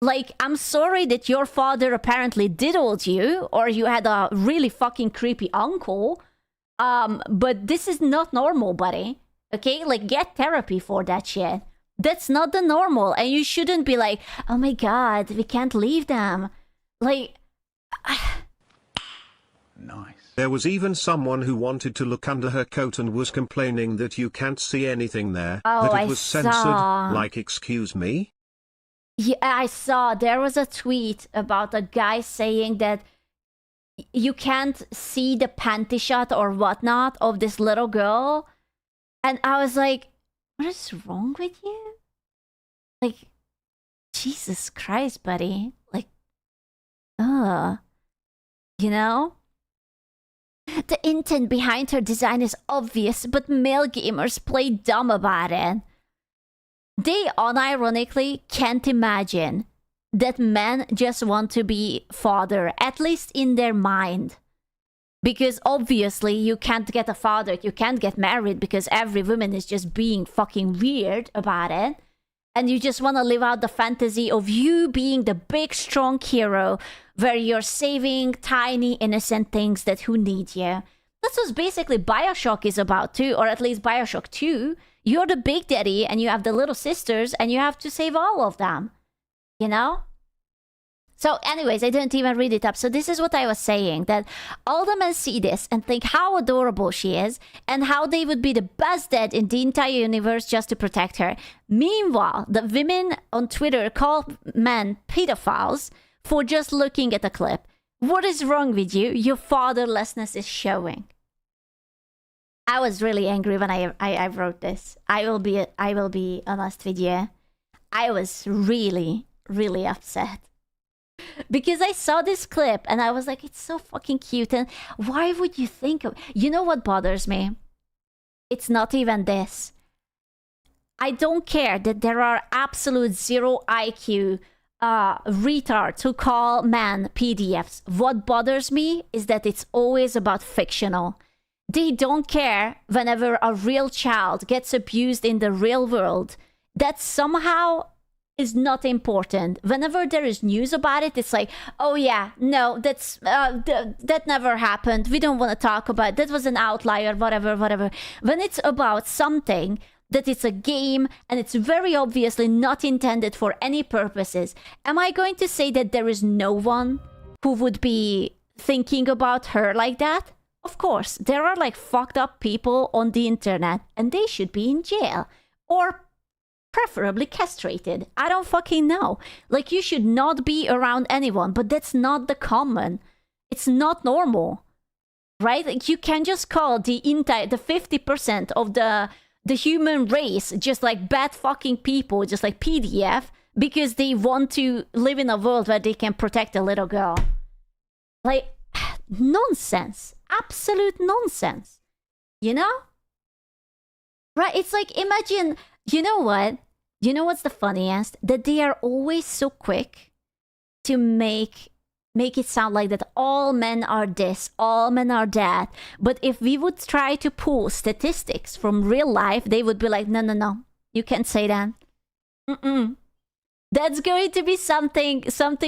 Like, I'm sorry that your father apparently diddled you, or you had a really fucking creepy uncle. But this is not normal, buddy. Okay? Like, get therapy for that shit. That's not the normal. And you shouldn't be like, oh my god, we can't leave them. Like... Nice. There was even someone who wanted to look under her coat and was complaining that you can't see anything there, Oh, that it I was censored. saw. Like, excuse me? Yeah, I saw. There was a tweet about a guy saying that you can't see the panty shot or whatnot of this little girl. And I was like, what is wrong with you? Like, Jesus Christ, buddy. Like, you know? The intent behind her design is obvious, but male gamers play dumb about it. They unironically can't imagine that men just want to be father, at least in their mind. Because obviously you can't get a father, you can't get married because every woman is just being fucking weird about it. And you just want to live out the fantasy of you being the big, strong hero where you're saving tiny, innocent things that who need you. That's what basically Bioshock is about too, or at least Bioshock 2. You're the big daddy and you have the little sisters and you have to save all of them. You know? So anyways, I didn't even read it up. So this is what I was saying, that all the men see this and think how adorable she is and how they would be the best dad in the entire universe just to protect her. Meanwhile, the women on Twitter call men pedophiles for just looking at a clip. What is wrong with you? Your fatherlessness is showing. I was really angry when I wrote this. I will be honest with you. I was really, really upset. Because I saw this clip and I was like, it's so fucking cute. And why would you think of... You know what bothers me? It's not even this. I don't care that there are absolute zero IQ retards who call men PDFs. What bothers me is that it's always about fictional. They don't care whenever a real child gets abused in the real world. That somehow is not important. Whenever there is news about it, it's like, oh yeah, no, that's that never happened. We don't want to talk about it. That was an outlier, whatever. When it's about something that it's a game and it's very obviously not intended for any purposes, am I going to say that there is no one who would be thinking about her like that? Of course, there are like fucked up people on the internet and they should be in jail or preferably castrated. I don't fucking know. Like, you should not be around anyone, but that's not the common. It's not normal, right? Like, you can just call the 50% of the human race just like bad fucking people, just like PDF, because they want to live in a world where they can protect a little girl. Like, nonsense. Absolute nonsense. You know? Right? It's like, imagine, you know what? You know what's the funniest? That they are always so quick to make it sound like that all men are this, all men are that. But if we would try to pull statistics from real life, they would be like, no, you can't say that. That's going to be something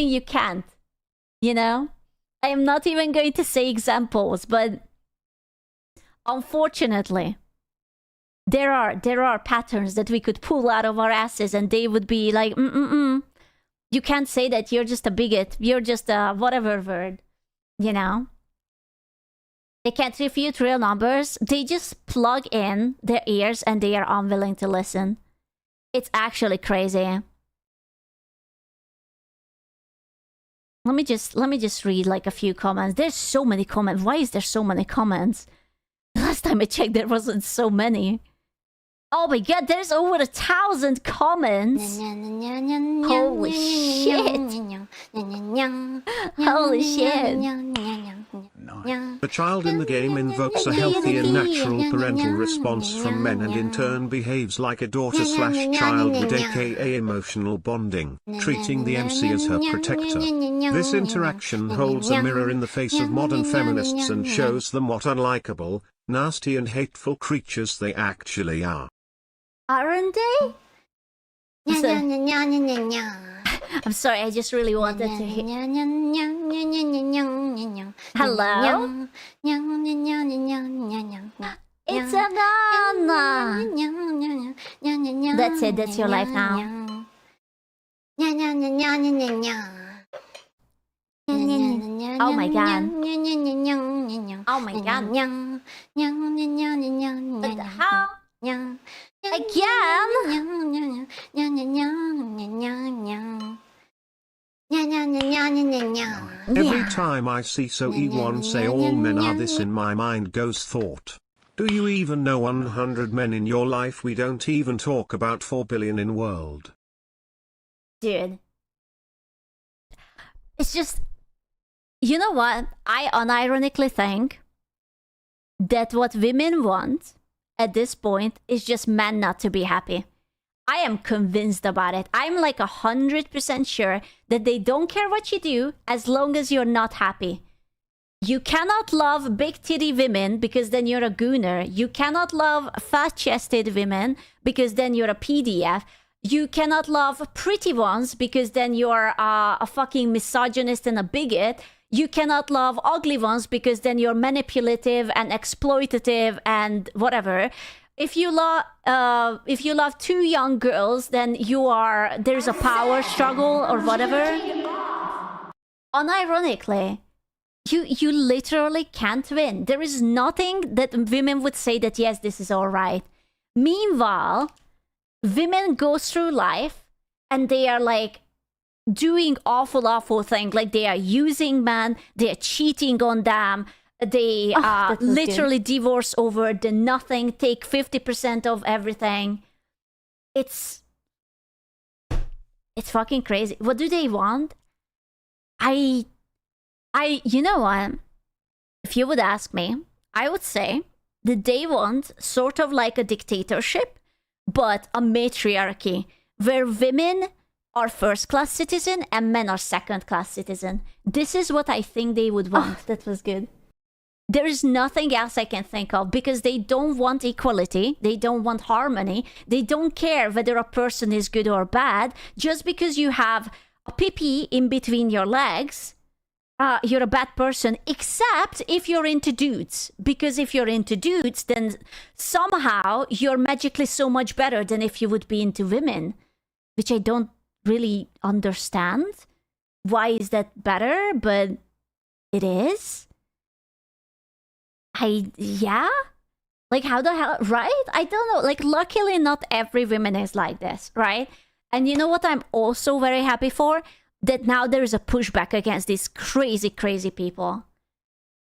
you can't. You know? I am not even going to say examples, but unfortunately, there are patterns that we could pull out of our asses and they would be like, you can't say that, you're just a bigot, you're just a whatever word, you know? They can't refute real numbers, they just plug in their ears and they are unwilling to listen. It's actually crazy. Let me just read like a few comments. There's so many comments. Why is there so many comments? Last time I checked, there wasn't so many. Oh my god, there's over 1,000 comments. Holy shit. Holy shit. The child in the game invokes a healthy and natural parental response from men and in turn behaves like a daughter/child with aka emotional bonding, treating the MC as her protector. This interaction holds a mirror in the face of modern feminists and shows them what unlikable, nasty and hateful creatures they actually are. Aren't they? I'm sorry, I just really wanted to hear. Hello? It's Anna! That's it, that's your life now. Oh my god. Oh my god. What the hell? Again? Every time I see So E1 say all men are this, in my mind goes thought. Do you even know 100 men in your life? We don't even talk about 4 billion in world. Dude. It's just... You know what? I unironically think that what women want at this point is just men not to be happy. I am convinced about it. I'm like 100% sure that they don't care what you do as long as you're not happy. You cannot love big titty women because then you're a gooner. You cannot love fat chested women because then you're a PDF. You cannot love pretty ones because then you're a fucking misogynist and a bigot. You cannot love ugly ones because then you're manipulative and exploitative and whatever. If you love two young girls, then there's a power struggle or whatever. Unironically, you literally can't win. There is nothing that women would say that yes, this is all right. Meanwhile, women go through life and they are like doing awful things. Like they are using men, they are cheating on them. They literally divorce over the nothing, take 50% of everything. It's fucking crazy. What do they want? You know what? If you would ask me, I would say that they want sort of like a dictatorship, but a matriarchy where women are first-class citizen and men are second-class citizen. This is what I think they would want. That was good. There is nothing else I can think of because they don't want equality. They don't want harmony. They don't care whether a person is good or bad. Just because you have a pee-pee in between your legs, you're a bad person, except if you're into dudes. Because if you're into dudes, then somehow you're magically so much better than if you would be into women, which I don't really understand. Why is that better? But it is. Like how the hell, right? I don't know. Like luckily not every woman is like this, right? And you know what I'm also very happy for? That now there is a pushback against these crazy people.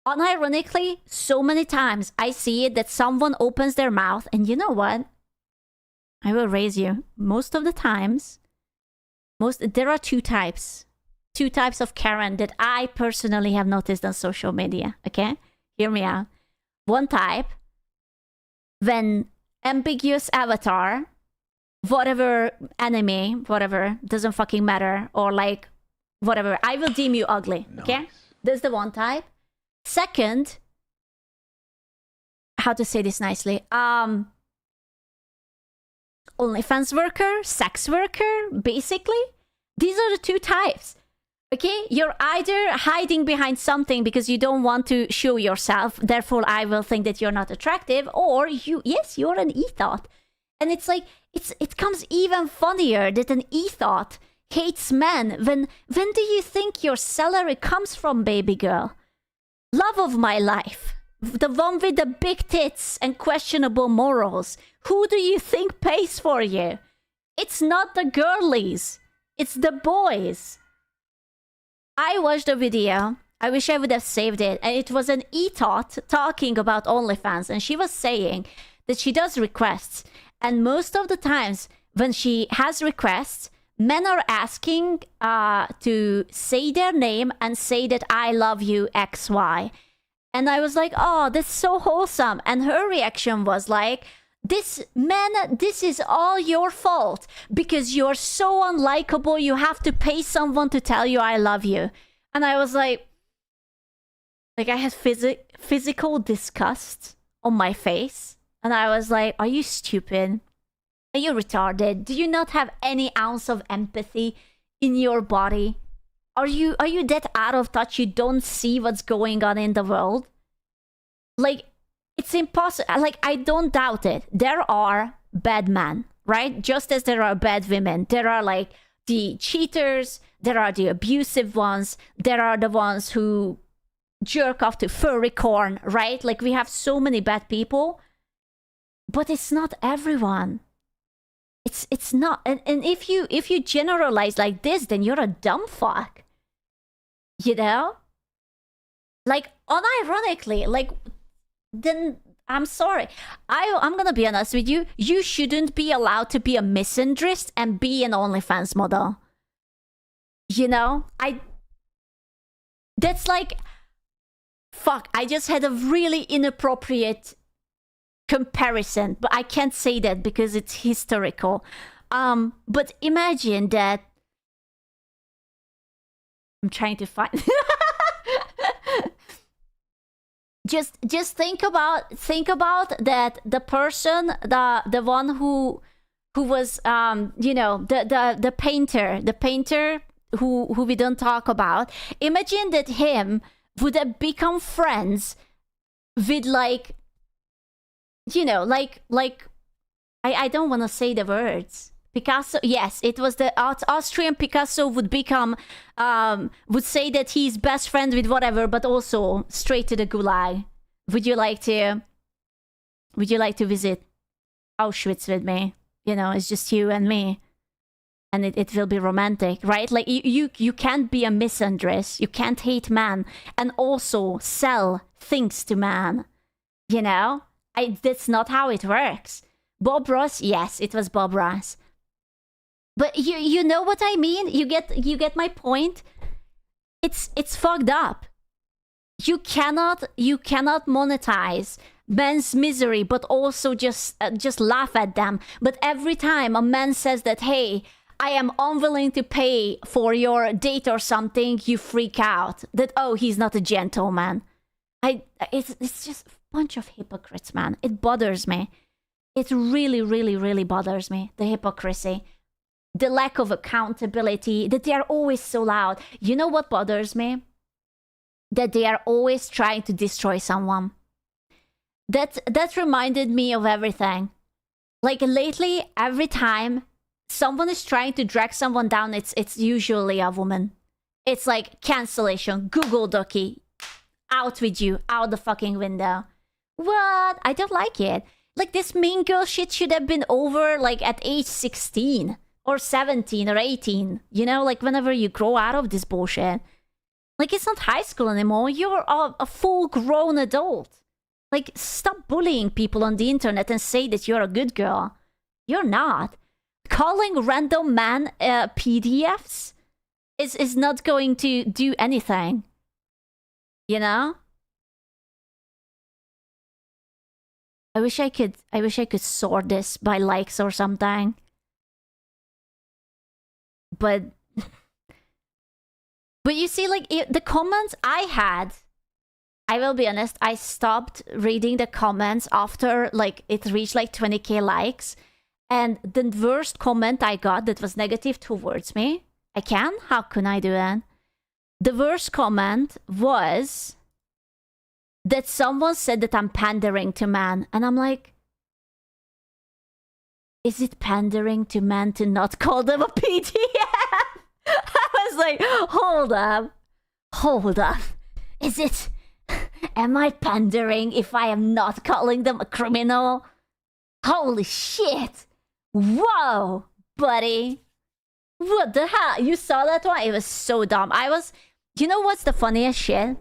Unironically, so many times I see it that someone opens their mouth and you know what? I will raise you. Most of the times, there are two types of Karen that I personally have noticed on social media, okay? Hear me out. One type, when ambiguous avatar, whatever anime, whatever, doesn't fucking matter, or like, whatever, I will deem you ugly, okay? That's the one type. Second, how to say this nicely? OnlyFans worker, sex worker, basically. These are the two types. Okay, you're either hiding behind something because you don't want to show yourself, therefore I will think that you're not attractive, or you're an e-thought. And it's like, it comes even funnier that an e-thought hates men. When do you think your salary comes from, baby girl? Love of my life. The one with the big tits and questionable morals. Who do you think pays for you? It's not the girlies. It's the boys. I watched a video, I wish I would have saved it, and it was an e-thought talking about OnlyFans, and she was saying that she does requests, And most of the times when she has requests, men are asking to say their name and say that I love you XY. And I was like, oh, that's so wholesome. And her reaction was like, this is all your fault because you're so unlikable. You have to pay someone to tell you I love you. And I was like I had physical disgust on my face. And I was like, are you stupid? Are you retarded? Do you not have any ounce of empathy in your body? Are you that out of touch you don't see what's going on in the world? Like, it's impossible. Like, I don't doubt it. There are bad men, right? Just as there are bad women. There are like the cheaters, there are the abusive ones, there are the ones who jerk off to furry corn, right? Like, we have so many bad people. But it's not everyone. It's not. And if you generalize like this, then you're a dumb fuck. You know? Like, unironically, like, then I'm sorry. I'm gonna be honest with you. You shouldn't be allowed to be a misandrist and be an OnlyFans model. You know? That's like, fuck, I just had a really inappropriate comparison, but I can't say that because it's historical. But imagine that. I'm trying to find. just think about that the person, the one who was you know, the painter who we don't talk about. Imagine that him would have become friends with, like, you know, like I don't want to say the words. Picasso, yes, it was the Austrian Picasso would become, would say that he's best friend with whatever, but also straight to the gulag. Would you like to visit Auschwitz with me? You know, it's just you and me. And it will be romantic, right? Like, you can't be a misandrist. You can't hate man and also sell things to man. You know? That's not how it works. Bob Ross, yes, it was Bob Ross. But you know what I mean? You get my point? It's fucked up. You cannot monetize men's misery, but also just laugh at them. But every time a man says that, hey, I am unwilling to pay for your date or something, you freak out. That, oh, he's not a gentleman. It's just a bunch of hypocrites, man. It bothers me. It really, really, really bothers me. The hypocrisy. The lack of accountability. That they are always so loud. You know what bothers me? That they are always trying to destroy someone. That reminded me of everything. Like, lately, every time someone is trying to drag someone down, it's usually a woman. It's like cancellation, Google Ducky, out with you, out the fucking window. What? I don't like it. Like, this mean girl shit should have been over, like, at age 16 or 17 or 18. You know, like, whenever you grow out of this bullshit. Like, it's not high school anymore. You're a full-grown adult. Like, stop bullying people on the internet and say that you're a good girl. You're not. Calling random man PDFs is not going to do anything. You know? I wish I could sort this by likes or something. But you see, like, the comments I had, I will be honest, I stopped reading the comments after, like, it reached like 20k likes. And the worst comment I got that was negative towards me, how can I do that? The worst comment was that someone said that I'm pandering to men. And I'm like, is it pandering to men to not call them a PDF? I was like, hold up. Is it, am I pandering if I am not calling them a criminal? Holy shit. Whoa, buddy. What the hell? You saw that one? It was so dumb. You know what's the funniest shit?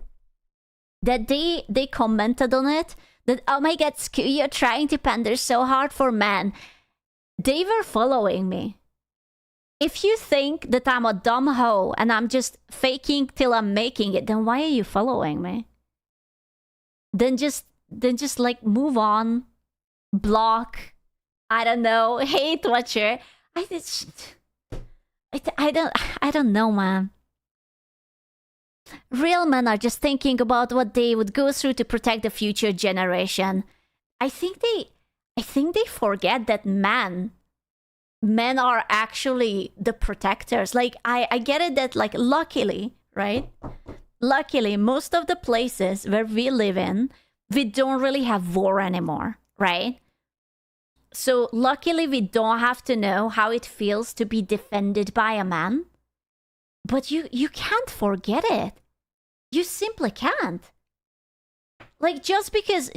That they commented on it. That, oh my god, you're trying to pander so hard for men. They were following me. If you think that I'm a dumb hoe and I'm just faking till I'm making it, then why are you following me? Then just like move on, block, I don't know, hate watcher. I don't know, man. Real men are just thinking about what they would go through to protect the future generation. I think they forget that men are actually the protectors. Like, I get it that, like, luckily, right? Luckily, most of the places where we live in, we don't really have war anymore, right? So luckily, we don't have to know how it feels to be defended by a man. But you can't forget it. You simply can't. Like, just because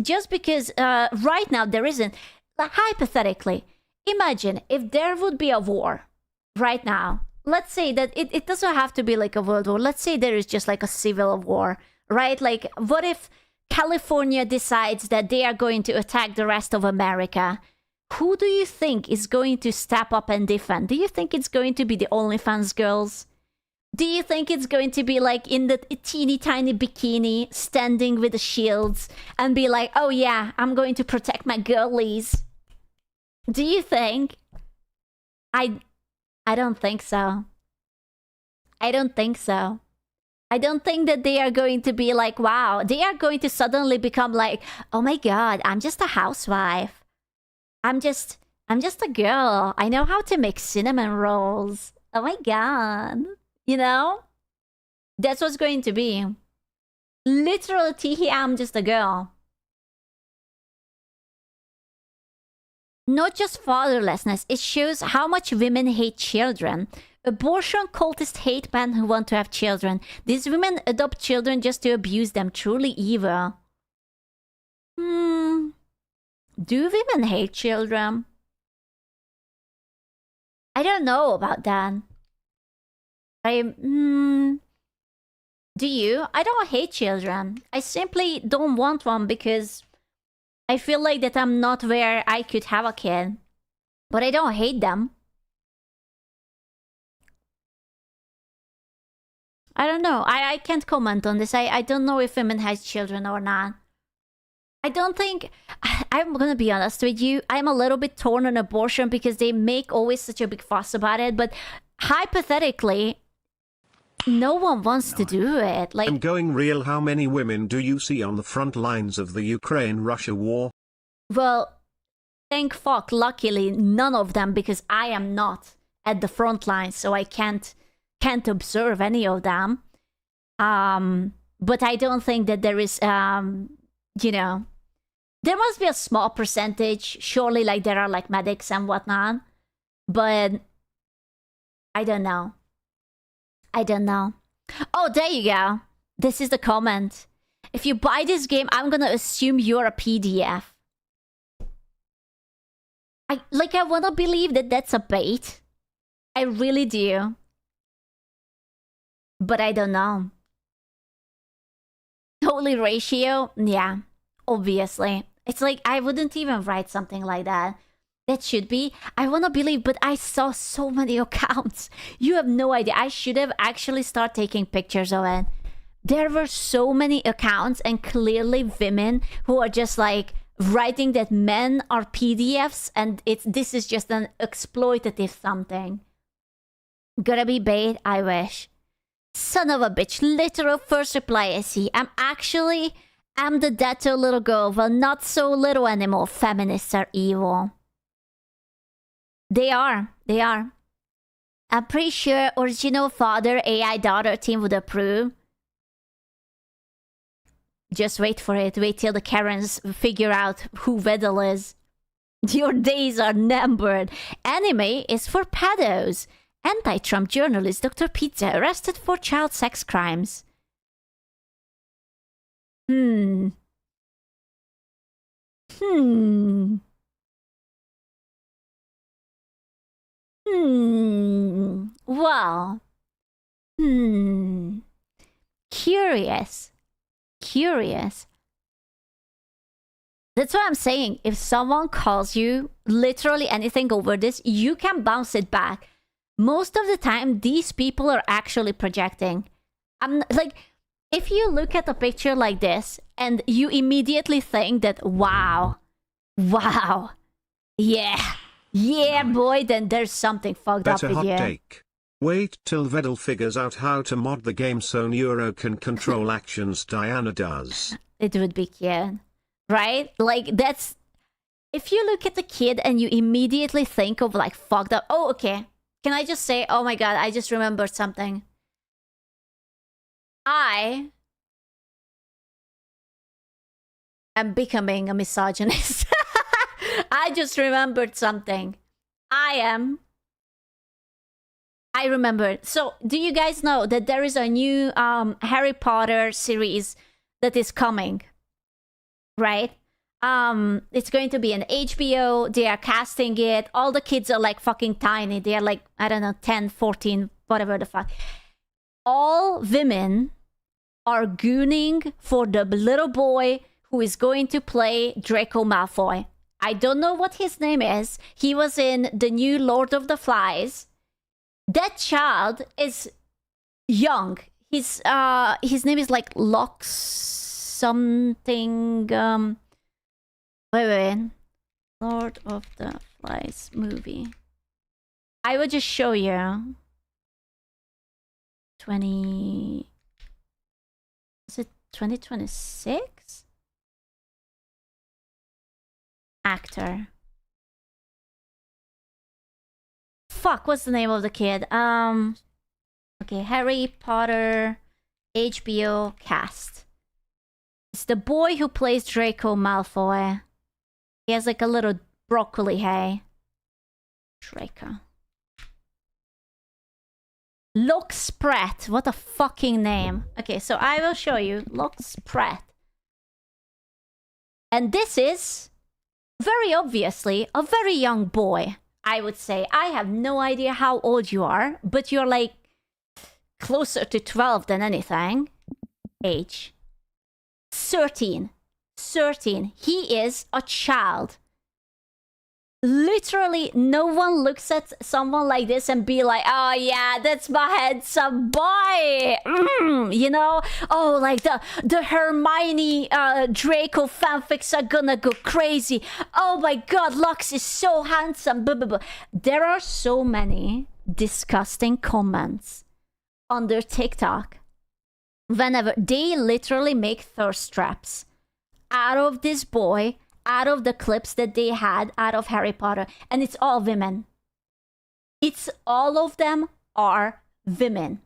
right now there isn't, like, hypothetically, imagine if there would be a war right now. Let's say that it doesn't have to be like a world war. Let's say there is just like a civil war, right? Like, what if California decides that they are going to attack the rest of America? Who do you think is going to step up and defend? Do you think it's going to be the OnlyFans girls? Do you think it's going to be like in the teeny tiny bikini standing with the shields and be like, oh yeah, I'm going to protect my girlies? Do you think? I don't think so. I don't think so. I don't think that they are going to be like, wow, they are going to suddenly become like, oh my god, I'm just a housewife. I'm just a girl. I know how to make cinnamon rolls. Oh my god. You know? That's what's going to be. Literal teehee, I'm just a girl. Not just fatherlessness, it shows how much women hate children. Abortion cultists hate men who want to have children. These women adopt children just to abuse them. Truly evil. Do women hate children? I don't know about that. Do you? I don't hate children. I simply don't want one because I feel like that I'm not where I could have a kid. But I don't hate them. I don't know. I can't comment on this. I don't know if women has children or not. I don't think... I'm gonna be honest with you. I'm a little bit torn on abortion because they make always such a big fuss about it. But hypothetically, no one wants to do it. Like, I'm going real. How many women do you see on the front lines of the Ukraine-Russia war? Well, thank fuck, luckily, none of them, because I am not at the front lines, so I can't observe any of them. But I don't think that there is, you know, there must be a small percentage. Surely, like, there are, like, medics and whatnot. But I don't know. I don't know. Oh, there you go. This is the comment. If you buy this game, I'm gonna assume you're a PDF. I want to believe that that's a bait. I really do. But I don't know. Holy ratio? Yeah, obviously. It's like, I wouldn't even write something like that. That should be. I want to believe, but I saw so many accounts. You have no idea. I should have actually started taking pictures of it. There were so many accounts and clearly women who are just like writing that men are PDFs and this is just an exploitative something. Gotta be bait? I wish. Son of a bitch. Literal first reply I see. I'm the Dato little girl. Well, not so little anymore. Feminists are evil. They are. I'm pretty sure original father AI daughter team would approve. Just wait for it. Wait till the Karens figure out who Vedal is. Your days are numbered. Anime is for pedos. Anti-Trump journalist Dr. Pizza arrested for child sex crimes. Well. Curious. That's what I'm saying. If someone calls you literally anything over this, you can bounce it back. Most of the time, these people are actually projecting. I'm like, if you look at a picture like this and you immediately think that, wow, yeah, boy, then there's something fucked Better up with hot you. take. Wait till Vedal figures out how to mod the game so Neuro can control actions Diana does. It would be cute, right? Like, that's... If you look at the kid and you immediately think of, like, fucked up... Oh, okay. Can I just say, oh my god, I just remembered something. I am becoming a misogynist. I just remembered something. I remembered. So, do you guys know that there is a new Harry Potter series that is coming? Right? It's going to be an HBO. They are casting it. All the kids are like fucking tiny. They are like, I don't know, 10, 14, whatever the fuck. All women are gooning for the little boy who is going to play Draco Malfoy. I don't know what his name is. He was in the new Lord of the Flies. That child is young. His name is like Locke something. Wait. Lord of the Flies movie. I will just show you. 20... Is it 2026? Actor. Fuck, what's the name of the kid? Okay, Harry Potter HBO cast. It's the boy who plays Draco Malfoy. He has like a little broccoli hair. Draco. Locke Spratt. What a fucking name. Okay, so I will show you Locke Spratt. And this is very obviously a very young boy, I would say. I have no idea how old you are, but you're like closer to 12 than anything. Age. 13. He is a child. Literally, no one looks at someone like this and be like, oh yeah, that's my handsome boy. You know? Oh, like the Hermione Draco fanfics are gonna go crazy. Oh my god, Lux is so handsome. Blah, blah, blah. There are so many disgusting comments under TikTok whenever they literally make thirst traps out of this boy, out of the clips that they had out of Harry Potter, and it's all women. It's all of them are women.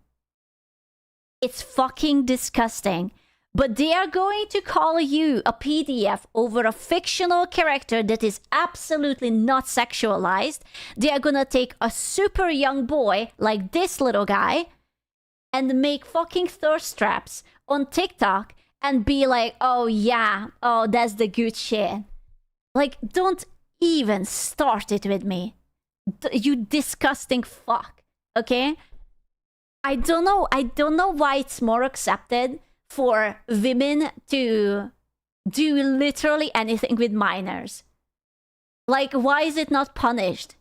It's fucking disgusting. But they are going to call you a PDF over a fictional character that is absolutely not sexualized. They are gonna take a super young boy like this little guy and make fucking thirst traps on TikTok and be like, oh yeah, oh that's the good shit. Like, don't even start it with me. You disgusting fuck, okay? I don't know why it's more accepted for women to do literally anything with minors. Like, why is it not punished?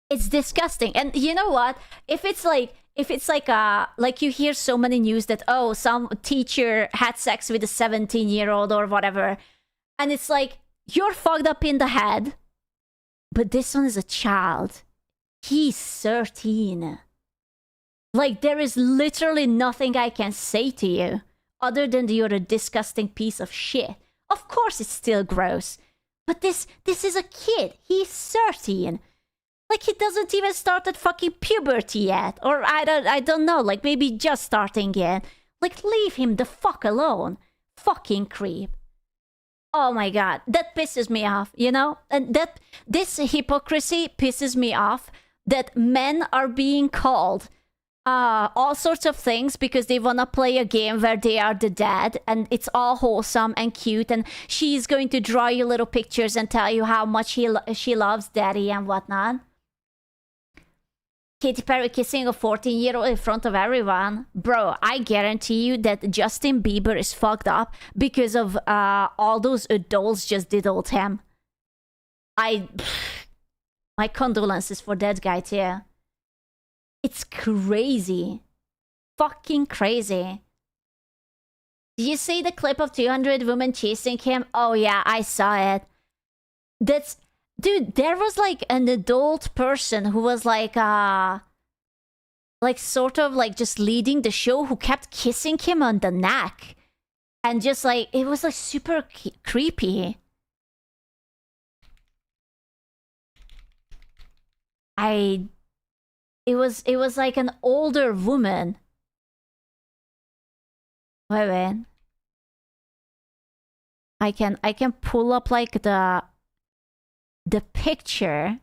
It's disgusting. And you know what? If it's like you hear so many news that, oh, some teacher had sex with a 17-year-old or whatever, and it's like, you're fucked up in the head, but this one is a child. He's 13. Like, there is literally nothing I can say to you other than you're a disgusting piece of shit. Of course it's still gross, but this is a kid. He's 13. Like, he doesn't even start at fucking puberty yet. Or I don't know, like maybe just starting yet. Like, leave him the fuck alone. Fucking creep. Oh my god, that pisses me off, you know? And this hypocrisy pisses me off, that men are being called all sorts of things because they want to play a game where they are the dad and it's all wholesome and cute, and she's going to draw you little pictures and tell you how much she loves daddy and whatnot. Katy Perry kissing a 14-year-old in front of everyone. Bro, I guarantee you that Justin Bieber is fucked up because of all those adults just diddled him. My condolences for that guy too. It's crazy. Fucking crazy. Did you see the clip of 200 women chasing him? Oh yeah, I saw it. That's... Dude, there was like an adult person who was like sort of like just leading the show who kept kissing him on the neck. And just like, it was like super creepy. It was like an older woman. Wait. I can pull up like the picture.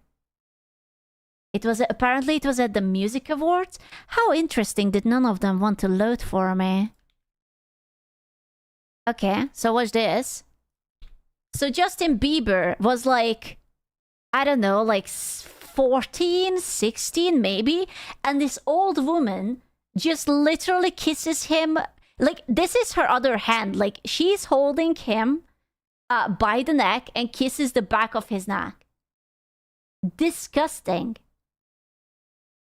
Apparently it was at the Music Awards. How interesting, did none of them want to load for me? Okay, so watch this. So Justin Bieber was like, I don't know, like 14, 16 maybe, and this old woman just literally kisses him. Like, this is her other hand. Like, she's holding him by the neck and kisses the back of his neck. Disgusting.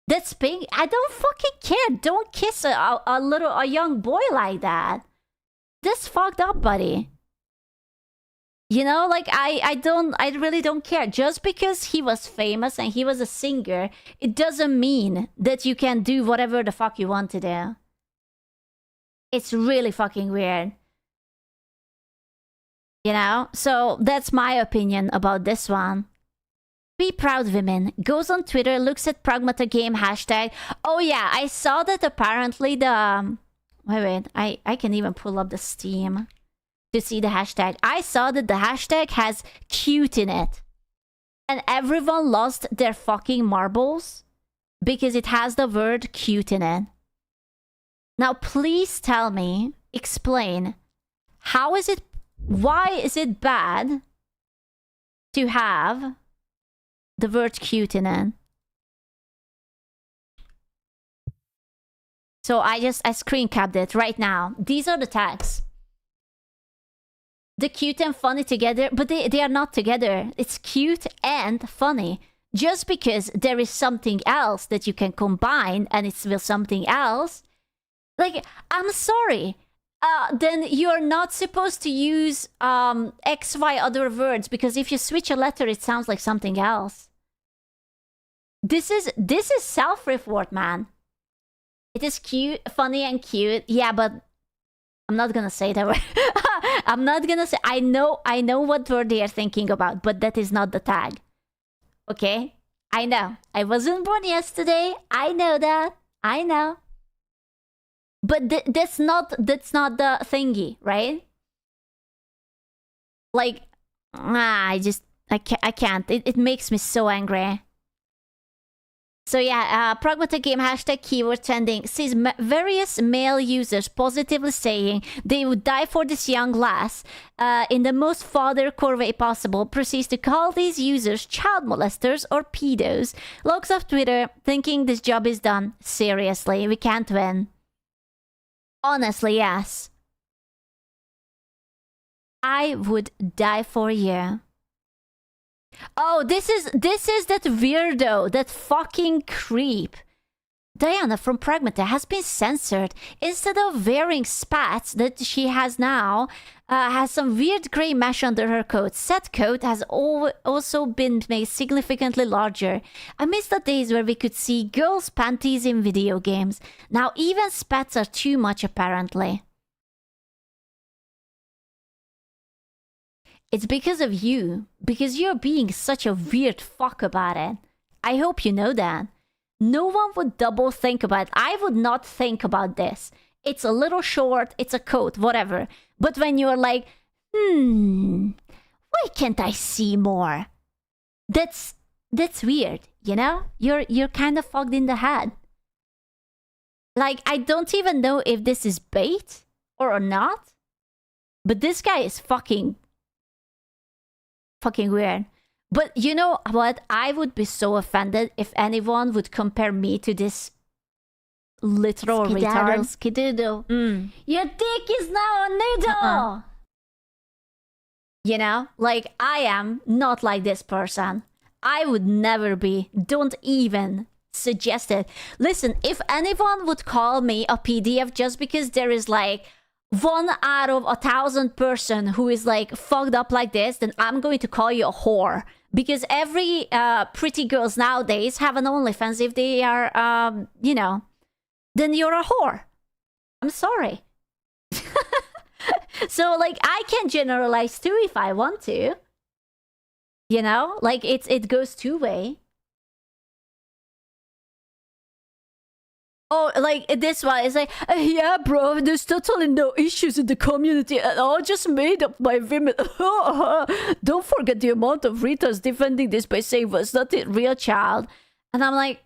That's being... I don't fucking care. Don't kiss a young boy like that. That's fucked up, buddy. You know, like, I really don't care. Just because he was famous and he was a singer, it doesn't mean that you can do whatever the fuck you want to do. It's really fucking weird. You know? So, that's my opinion about this one. Be proud, women. Goes on Twitter, looks at Pragmata game hashtag. Oh yeah, I saw that apparently the... Wait, I can even pull up the Steam to see the hashtag. I saw that the hashtag has cute in it. And everyone lost their fucking marbles because it has the word cute in it. Now, please tell me, explain, why is it bad to have the word cute in it? So I screen capped it right now. These are the tags. The cute and funny together, but they are not together. It's cute and funny. Just because there is something else that you can combine and it's with something else. Like, I'm sorry. Then you're not supposed to use X, Y, other words, because if you switch a letter, it sounds like something else. This is self-report, man. It is cute, funny and cute. Yeah, but I'm not gonna say that word. I'm not gonna say... I know what word they are thinking about, but that is not the tag. Okay? I know. I wasn't born yesterday. I know that. I know. But that's not the thingy, right? Like, I can't. It makes me so angry. So yeah, Pragmata game hashtag keyword trending sees various male users positively saying they would die for this young lass in the most fathercore way possible, proceeds to call these users child molesters or pedos, logs off Twitter thinking this job is done. Seriously, we can't win. Honestly, yes. I would die for you. Oh, this is that weirdo, that fucking creep. Diana from Pragmata has been censored. Instead of wearing spats that she has now, has some weird grey mesh under her coat. Said coat has also been made significantly larger. I miss the days where we could see girls' panties in video games. Now even spats are too much apparently. It's because of you. Because you're being such a weird fuck about it. I hope you know that. No one would double think about it. I would not think about this. It's a little short, it's a coat, whatever. But when you're like, why can't I see more? That's weird, you know? You're kind of fogged in the head. Like, I don't even know if this is bait or not. But this guy is fucking weird. But you know what? I would be so offended if anyone would compare me to this literal retard. Skidoodle. Your dick is now a noodle. You know, like I am not like this person. I would never be. Don't even suggest it. Listen, if anyone would call me a PDF just because there is like 1 out of 1,000 person who is like fucked up like this, then I'm going to call you a whore. Because every pretty girls nowadays have an OnlyFans if they are, you know, then you're a whore. I'm sorry. So like I can generalize too if I want to. You know, like it goes two-way. Oh, like this one is like, yeah, bro, there's totally no issues in the community at all. Just made up by women. Don't forget the amount of retards defending this by saying was not a real child. And I'm like,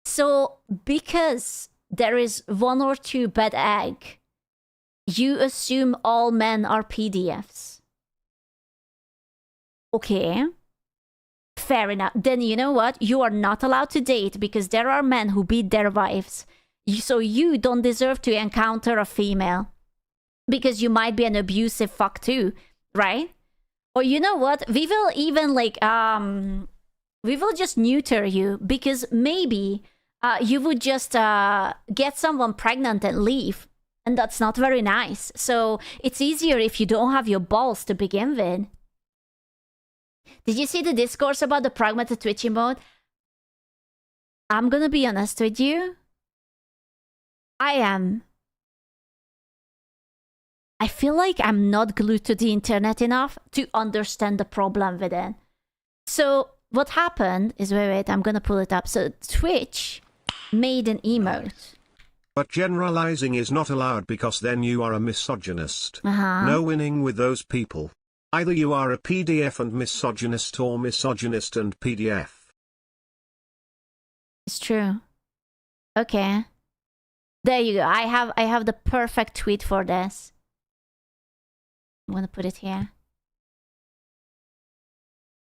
so because there is 1 or 2 bad egg, you assume all men are PDFs. Okay. Fair enough. Then you know what? You are not allowed to date because there are men who beat their wives. So you don't deserve to encounter a female. Because you might be an abusive fuck too, right? Or you know what? We will even like, we will just neuter you because maybe you would just get someone pregnant and leave. And that's not very nice. So it's easier if you don't have your balls to begin with. Did you see the discourse about the Pragmata Twitch emote? I'm gonna be honest with you. I feel like I'm not glued to the internet enough to understand the problem with it. So what happened is, wait, I'm gonna pull it up. So Twitch made an emote. But generalizing is not allowed because then you are a misogynist. No winning with those people. Either you are a PDF and misogynist or misogynist and PDF. It's true. Okay. There you go. I have the perfect tweet for this. I'm gonna put it here.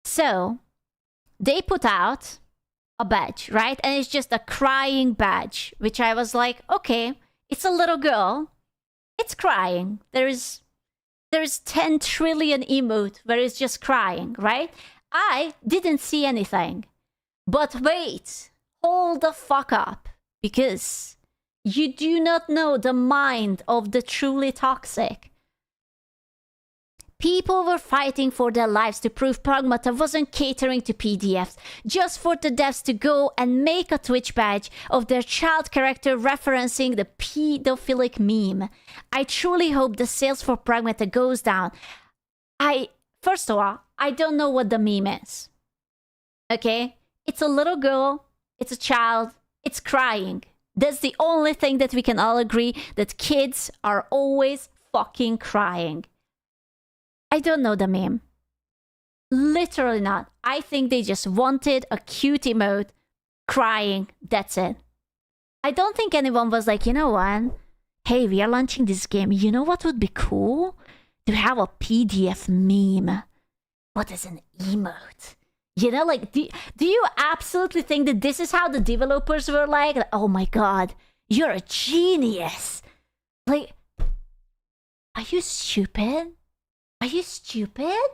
So, they put out a badge, right? And it's just a crying badge, which I was like, okay, it's a little girl. It's crying. There's 10 trillion emote where it's just crying, right? I didn't see anything. But wait, hold the fuck up. Because you do not know the mind of the truly toxic. People were fighting for their lives to prove Pragmata wasn't catering to PDFs, just for the devs to go and make a Twitch badge of their child character referencing the pedophilic meme. I truly hope the sales for Pragmata goes down. First of all, I don't know what the meme is. Okay? It's a little girl, it's a child, it's crying. That's the only thing that we can all agree, that kids are always fucking crying. I don't know the meme. Literally not. I think they just wanted a cute emote, crying, that's it. I don't think anyone was like, you know what? Hey, we are launching this game. You know what would be cool? To have a PDF meme. What is an emote? You know, like, do you absolutely think that this is how the developers were like, oh my god, you're a genius. Like, are you stupid? Are you stupid?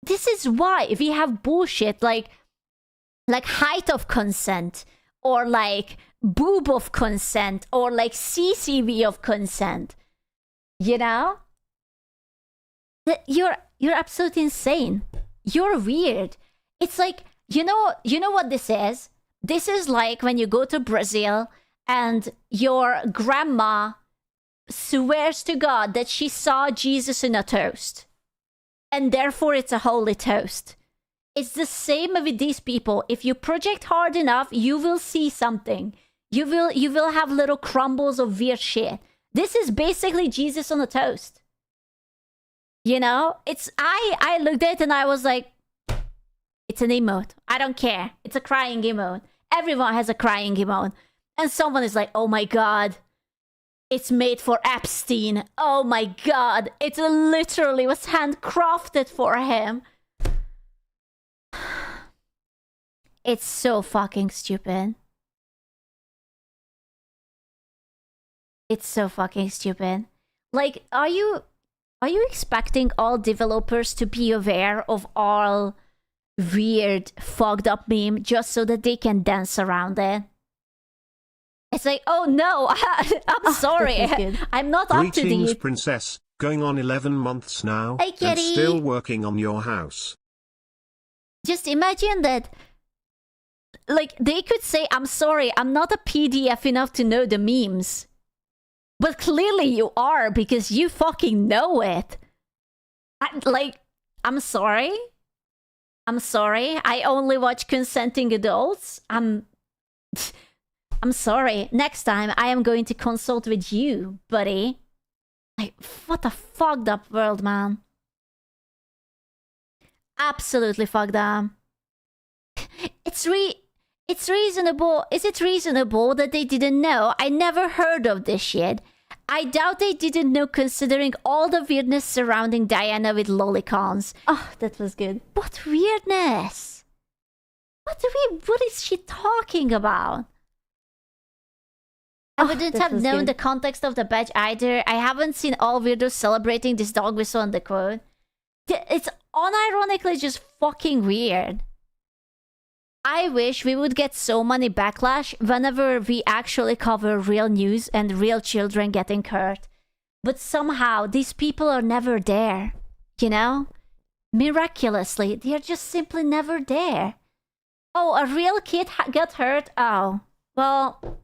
This is why if we have bullshit like height of consent or like boob of consent or like CCV of consent, you know? You're absolutely insane. You're weird. It's like, you know what this is? This is like when you go to Brazil and your grandma swears to God that she saw Jesus in a toast. And therefore it's a holy toast. It's the same with these people. If you project hard enough, you will see something. You will have little crumbles of weird shit. This is basically Jesus on a toast. You know? I looked at it and I was like, it's an emote. I don't care. It's a crying emote. Everyone has a crying emote. And someone is like, oh my god. It's made for Epstein. Oh my god. It literally was handcrafted for him. It's so fucking stupid. It's so fucking stupid. Like, are you expecting all developers to be aware of all weird, fucked up meme just so that they can dance around it? It's like, oh no, I'm sorry. I'm not up to Greetings, date. princess. Going on 11 months now, Hey, and kitty. still working on your house. Just imagine that, like, they could say, I'm sorry, I'm not a PDF enough to know the memes. But clearly you are, because you fucking know it. I'm sorry. I'm sorry. I only watch consenting adults. I'm sorry. Next time I am going to consult with you, buddy. Like, what a fucked up world, man. Absolutely fucked up. It's reasonable. Is it reasonable that they didn't know? I never heard of this shit. I doubt they didn't know, considering all the weirdness surrounding Diana with lolicons. Oh, that was good. What weirdness? What is she talking about? I wouldn't that have was known good. the context of the badge either. I haven't seen all weirdos celebrating this dog whistle on the quote. It's unironically just fucking weird. I wish we would get so many backlash whenever we actually cover real news and real children getting hurt. But somehow these people are never there, you know? Miraculously, they are just simply never there. Oh, a real kid got hurt? Oh, well,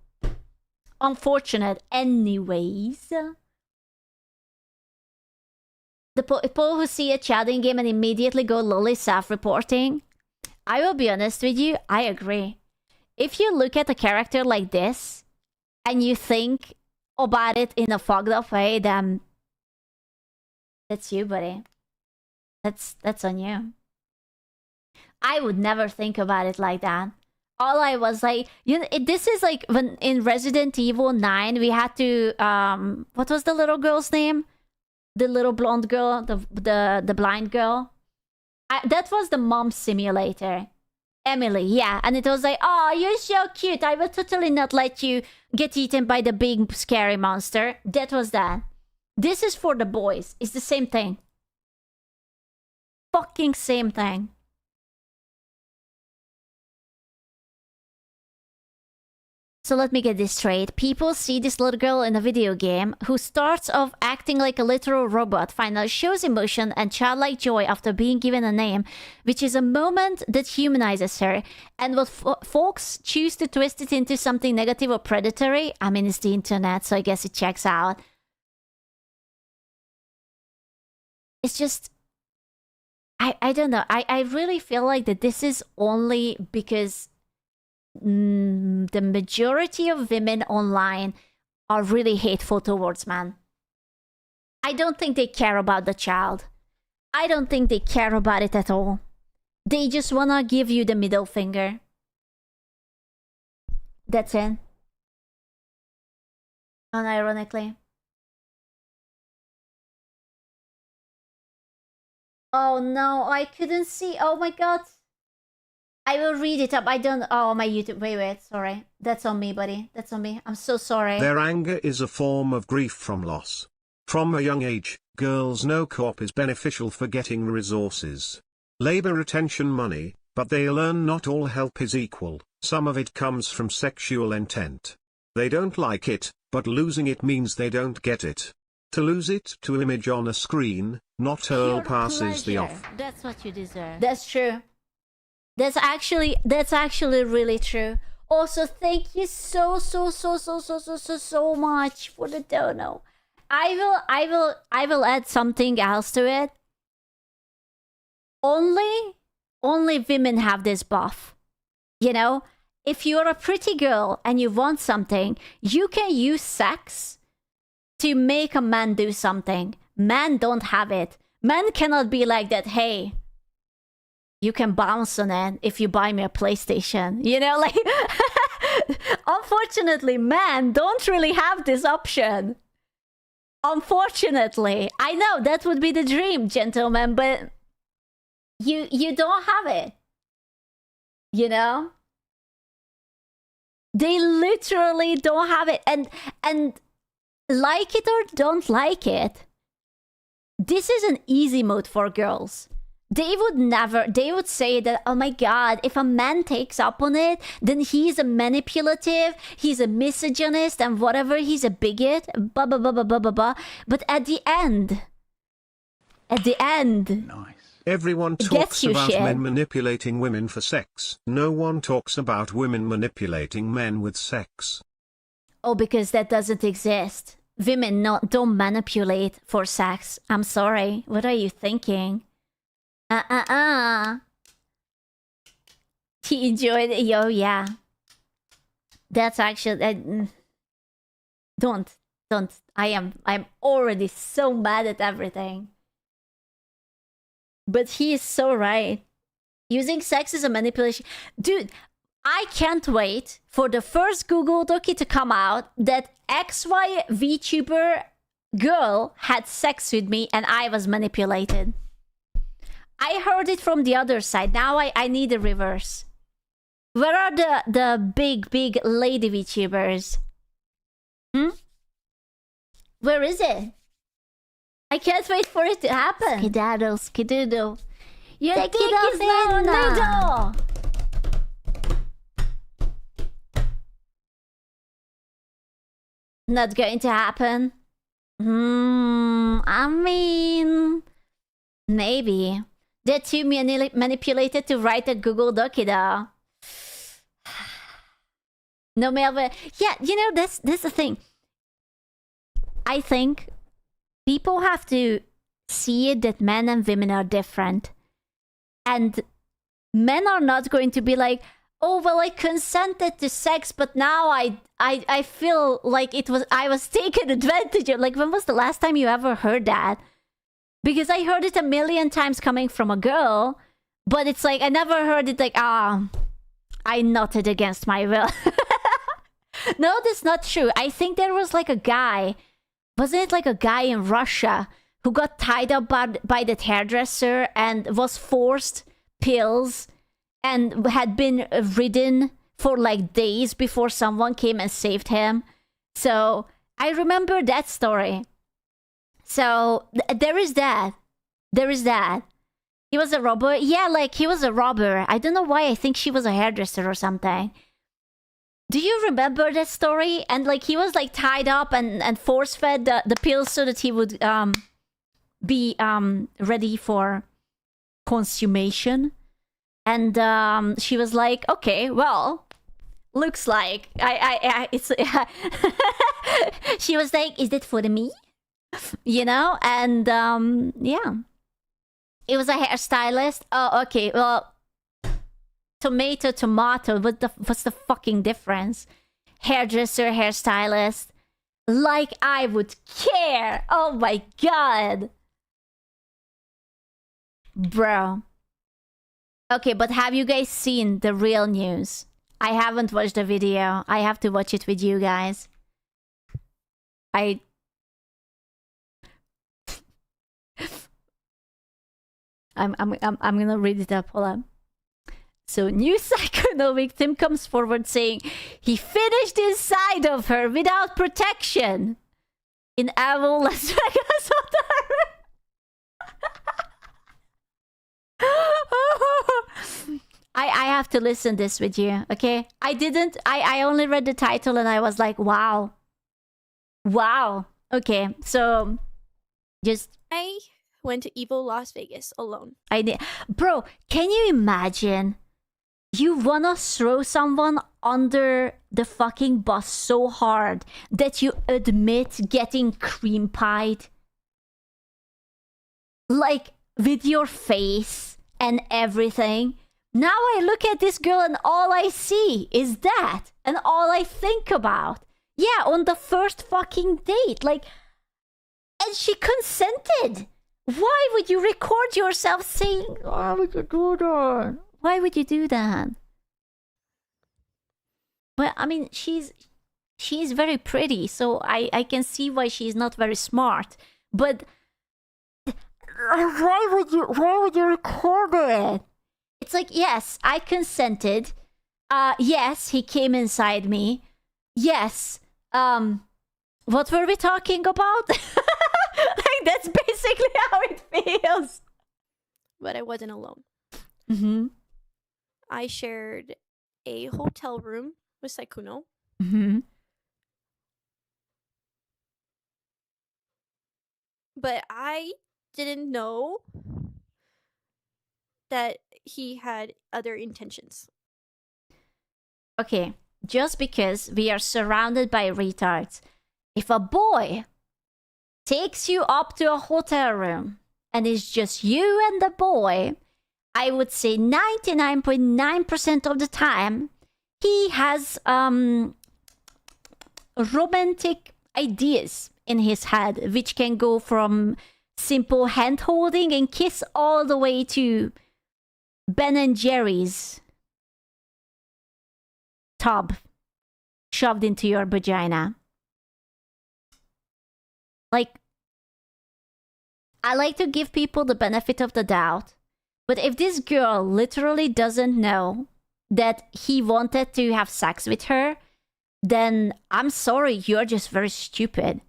unfortunate. Anyways. The people who see a child in game and immediately go lolly self-reporting. I will be honest with you, I agree. If you look at a character like this, and you think about it in a fucked up way, then that's you, buddy. That's on you. I would never think about it like that. All I was like, you know, this is like when in Resident Evil 9 we had to what was the little girl's name? The little blonde girl, the blind girl. That was the mom simulator. Emily, yeah. And it was like, oh, you're so cute. I will totally not let you get eaten by the big scary monster. That was that. This is for the boys. It's the same thing. Fucking same thing. So let me get this straight. People see this little girl in a video game who starts off acting like a literal robot, finally shows emotion and childlike joy after being given a name, which is a moment that humanizes her. And what folks choose to twist it into something negative or predatory, I mean, it's the internet, so I guess it checks out. It's just... I don't know. I really feel like that this is only because... the majority of women online are really hateful towards men. I don't think they care about the child. I don't think they care about it at all. They just wanna give you the middle finger. That's it. Unironically. Oh no, I couldn't see. Oh my god. I will read it up. I don't... Oh, my YouTube... Wait, sorry. That's on me, buddy. That's on me. I'm so sorry. Their anger is a form of grief from loss. From a young age, girls know co-op is beneficial for getting resources. Labor retention money, but they learn not all help is equal. Some of it comes from sexual intent. They don't like it, but losing it means they don't get it. To lose it to image on a screen, not hurl passes the off. That's what you deserve. That's true. That's actually really true. Also, thank you so much for the dono. I will add something else to it. Only women have this buff. You know, if you're a pretty girl and you want something, you can use sex to make a man do something. Men don't have it. Men cannot be like that, hey, you can bounce on it if you buy me a PlayStation. You know, like... Unfortunately, men don't really have this option. Unfortunately. I know, that would be the dream, gentlemen, but... You don't have it. You know? They literally don't have it. And like it or don't like it, this is an easy mode for girls. They would say that, oh my god, if a man takes up on it, then he's a manipulative, he's a misogynist, and whatever, he's a bigot, blah, blah, blah, blah, blah, blah, blah. But at the end, Nice. Everyone Gets talks you about shit. men manipulating women for sex. No one talks about women manipulating men with sex. oh, because that doesn't exist. Women don't manipulate for sex. I'm sorry. What are you thinking? He enjoyed it. Yo, yeah. That's actually... don't. I'm already so mad at everything. But he is so right. Using sex as a manipulation. Dude, I can't wait for the first Google Doki to come out that XY VTuber girl had sex with me and I was manipulated. I heard it from the other side. Now I need a reverse. Where are the big lady VTubers? Where is it? I can't wait for it to happen. Skidaddle. Your Take dick it is off now now. noodle. Not going to happen. I mean, maybe. They're too manipulated to write a Google Doki though. No mail, but yeah, you know, that's the thing. I think people have to see it that men and women are different. And men are not going to be like, oh, well, I consented to sex, but now I feel like I was taken advantage of. Like, when was the last time you ever heard that? Because I heard it a million times coming from a girl, but it's like, I never heard it like, I nutted against my will. No, that's not true. I think there was like a guy, wasn't it like a guy in Russia who got tied up by the hairdresser and was forced pills and had been ridden for like days before someone came and saved him. So I remember that story. So there is that. He was a robber. Yeah, like he was a robber. I don't know why I think she was a hairdresser or something. Do you remember that story? And like he was like tied up and force fed the pills so that he would be ready for consummation. And she was like, okay, well, looks like it's she was like, is that for me? You know? And yeah. It was a hairstylist. Oh, okay. Well, tomato. What's the fucking difference? Hairdresser, hairstylist. Like I would care. Oh my god. Bro. Okay, but have you guys seen the real news? I haven't watched the video. I have to watch it with you guys. I'm gonna read it up. Hold on. So, new Sikuno victim comes forward saying he finished inside of her without protection in Aaaa, Las Vegas. I have to listen this with you, okay? I only read the title and I was like, wow. Okay, so just I went to evil Las Vegas alone. Bro, can you imagine? You wanna throw someone under the fucking bus so hard that you admit getting cream pied? Like, with your face and everything. Now I look at this girl and all I see is that. And all I think about. Yeah, on the first fucking date. Like, and she consented. Why would you record yourself saying, why would you do that? Why would you do that? Well, I mean, she's very pretty, so I can see why she's not very smart. But why would you record it? It's like, yes, I consented. Yes, he came inside me. Yes. What were we talking about? Like, that's basically how it feels. But I wasn't alone. Mm-hmm. I shared a hotel room with Sikuno. Mm-hmm. But I didn't know that he had other intentions. Okay, just because we are surrounded by retards, if a boy takes you up to a hotel room and it's just you and the boy, I would say 99.9% of the time, he has romantic ideas in his head, which can go from simple hand holding and kiss all the way to Ben and Jerry's tub shoved into your vagina. Like, I like to give people the benefit of the doubt, but if this girl literally doesn't know that he wanted to have sex with her, then I'm sorry, you're just very stupid.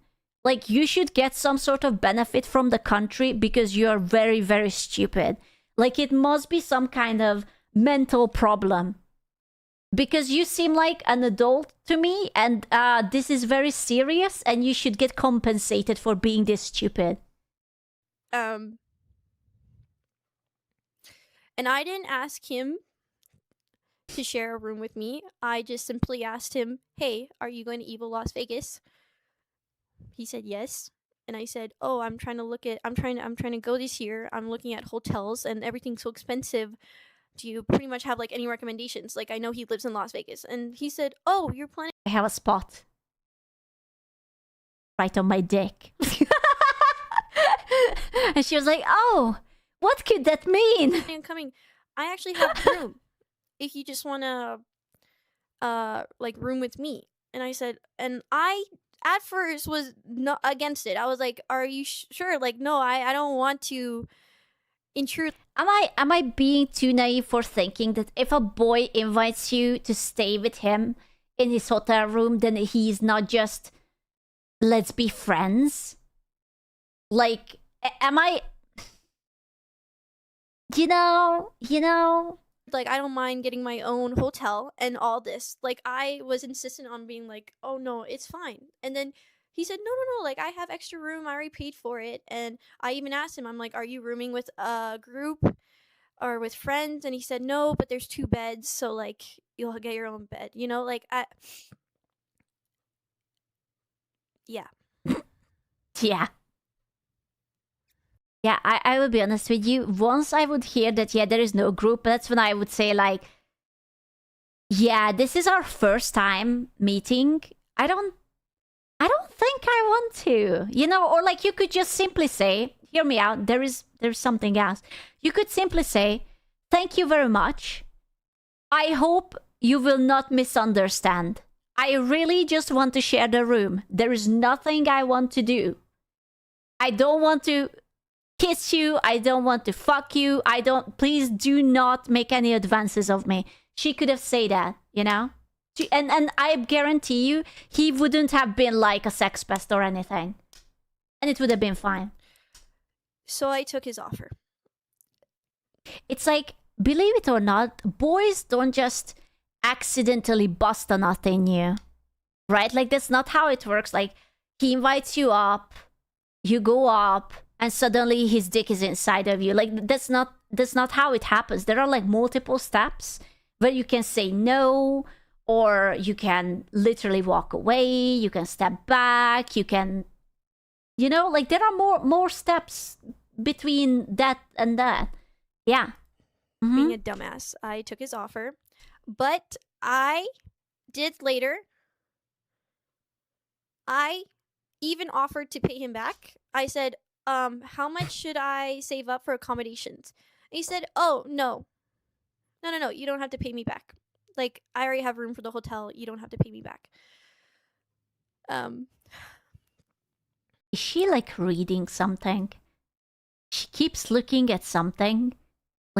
Like, you should get some sort of benefit from the country because you're very, very stupid. Like, it must be some kind of mental problem. Because you seem like an adult to me, and this is very serious, and you should get compensated for being this stupid. And I didn't ask him to share a room with me. I just simply asked him, "Hey, are you going to Evil Las Vegas?" He said yes. And I said, "Oh, I'm trying to go this year. I'm looking at hotels and everything's so expensive. Do you pretty much have like any recommendations? Like, I know he lives in Las Vegas." And he said, "Oh, you're planning I have a spot right on my dick." And she was like, "Oh, what could that mean?" on coming. I actually have room if you just want to like room with me." And I said, and I at first was not against it. I was like, "Are you sure?" Like, "No, I don't want to intrude." Am I being too naive for thinking that if a boy invites you to stay with him in his hotel room, then he's not just let's be friends? Like, am I? You know. Like, I don't mind getting my own hotel and all this. Like, I was insistent on being like, "Oh no, it's fine." And then he said, no, like, I have extra room, I already paid for it. And I even asked him, I'm like, "Are you rooming with a group or with friends?" And he said, "No, but there's 2 beds, so like you'll get your own bed." Like, yeah. Yeah. Yeah, I will be honest with you. Once I would hear that, yeah, there is no group, that's when I would say, like, yeah, this is our first time meeting. I don't think I want to, or like you could just simply say, hear me out, there's something else. You could simply say, "Thank you very much. I hope you will not misunderstand. I really just want to share the room. There is nothing I want to do. I don't want to kiss you. I don't want to fuck you. Please do not make any advances of me." She could have said that, And I guarantee you, he wouldn't have been like a sex pest or anything. And it would have been fine. So I took his offer. It's like, believe it or not, boys don't just accidentally bust a nut in you. Right? Like, that's not how it works. Like, he invites you up, you go up, and suddenly his dick is inside of you. Like, that's not how it happens. There are like multiple steps where you can say no, or you can literally walk away, you can step back, you can, like, there are more steps between that and that. Yeah. Mm-hmm. Being a dumbass, I took his offer, but I did later. I even offered to pay him back. I said, "How much should I save up for accommodations?" And he said, "Oh, no, you don't have to pay me back. Like, I already have room for the hotel. You don't have to pay me back." Is she like reading something? She keeps looking at something.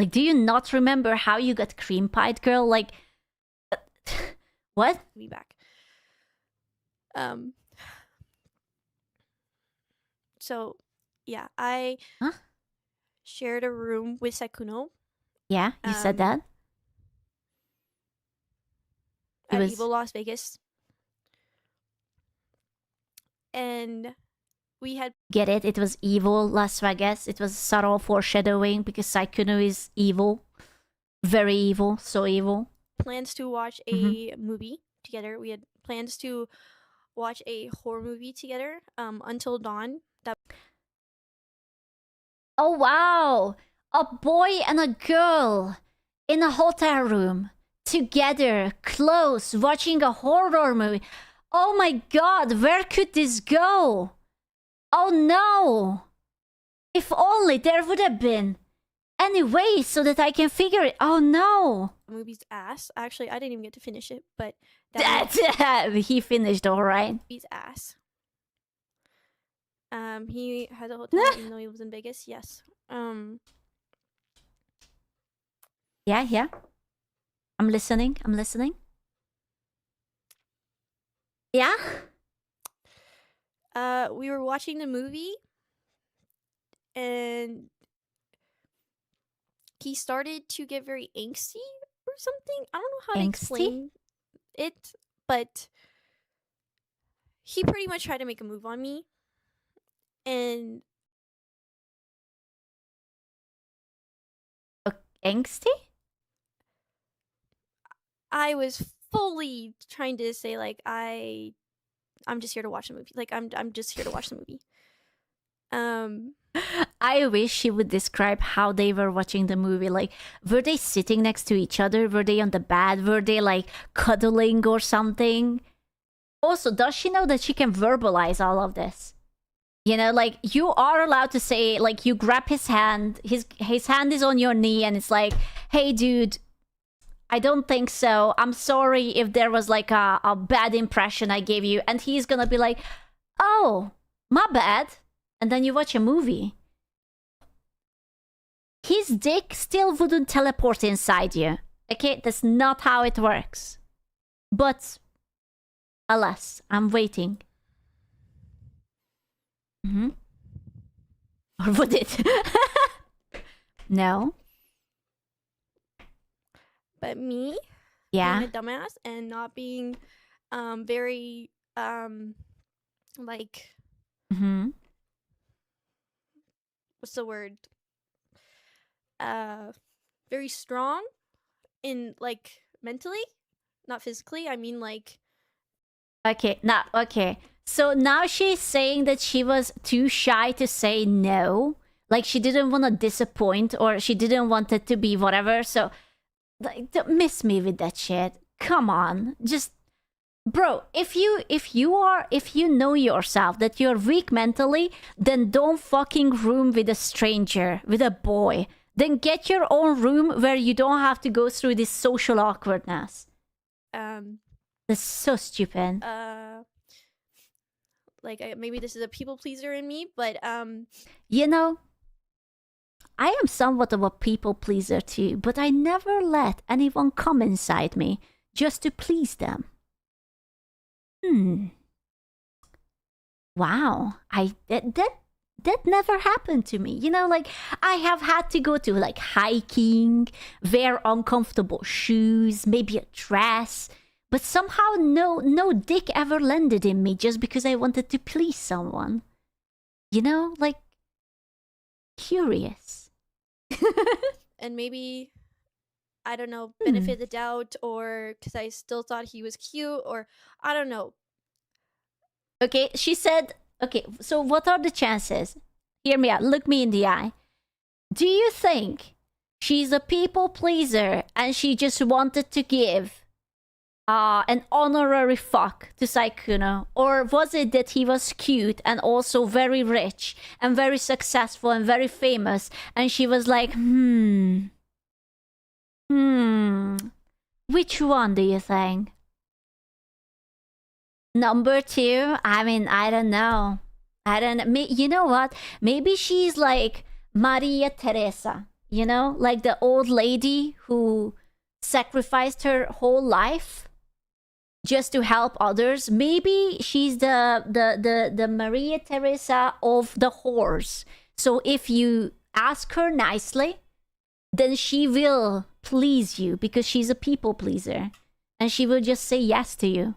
Like, do you not remember how you got cream pied, girl? Like, what? Me back. So, yeah, I Huh? shared a room with Sikuno Yeah, you said Um, that. It at was- Evil Las Vegas. And we had Get it? It was evil, Las Vegas. It was subtle foreshadowing because Sikuno is evil. Very evil. So evil. plans to watch a movie together. We had plans to watch a horror movie together, Until Dawn. That Oh, wow. A boy and a girl in a hotel room. Together. Close. Watching a horror movie. Oh my god. Where could this go? Oh no. If only there would have been any way so that I can figure it. Oh no. movie's ass. Actually, I didn't even get to finish it, but that That he finished all right. movie's ass. He has a hotel even though he lives in Vegas. Yes. Yeah. I'm listening. Yeah? We were watching the movie, and he started to get very angsty or something. I don't know how to Angsty? explain it, but he pretty much tried to make a move on me, and Angsty? I was fully trying to say like I'm just here to watch the movie. Like I'm just here to watch the movie. I wish she would describe how they were watching the movie. Like, were they sitting next to each other? Were they on the bed? Were they like cuddling or something? Also, does she know that she can verbalize all of this? You know, like, you are allowed to say, like, you grab his hand, his hand is on your knee, and it's like, hey, dude, I don't think so. I'm sorry if there was like a bad impression I gave you. And he's gonna be like, oh, my bad. And then you watch a movie. His dick still wouldn't teleport inside you. Okay, that's not how it works. But, alas, I'm waiting. Or would it? No. but me Yeah. being a dumbass and not being very like what's the word? Very strong in like mentally, not physically. I mean like Okay. So now she's saying that she was too shy to say no. Like, she didn't want to disappoint, or she didn't want it to be whatever. So, like, don't miss me with that shit. Come on. Just, bro, if you know yourself that you're weak mentally, then don't fucking room with a stranger, with a boy. Then get your own room where you don't have to go through this social awkwardness. That's so stupid. like maybe this is a people pleaser in me, but You know, I am somewhat of a people pleaser too, but I never let anyone come inside me just to please them. Wow, that never happened to me. You know, like, I have had to go to like hiking, wear uncomfortable shoes, maybe a dress, but somehow no dick ever landed in me just because I wanted to please someone. You know, like, curious. and maybe I don't know, benefit the doubt, or because I still thought he was cute, or I don't know. Okay, she said, okay, so what are the chances? Hear me out, look me in the eye. Do you think she's a people pleaser and she just wanted to give an honorary fuck to Sikuno? Or was it that he was cute and also very rich and very successful and very famous, and she was like, which one do you think? Number two, I mean, I don't know. You know what? Maybe she's like Maria Teresa. you know, like the old lady who sacrificed her whole life just to help others. Maybe she's the Maria Teresa of the whores. So if you ask her nicely, then she will please you because she's a people pleaser. And she will just say yes to you.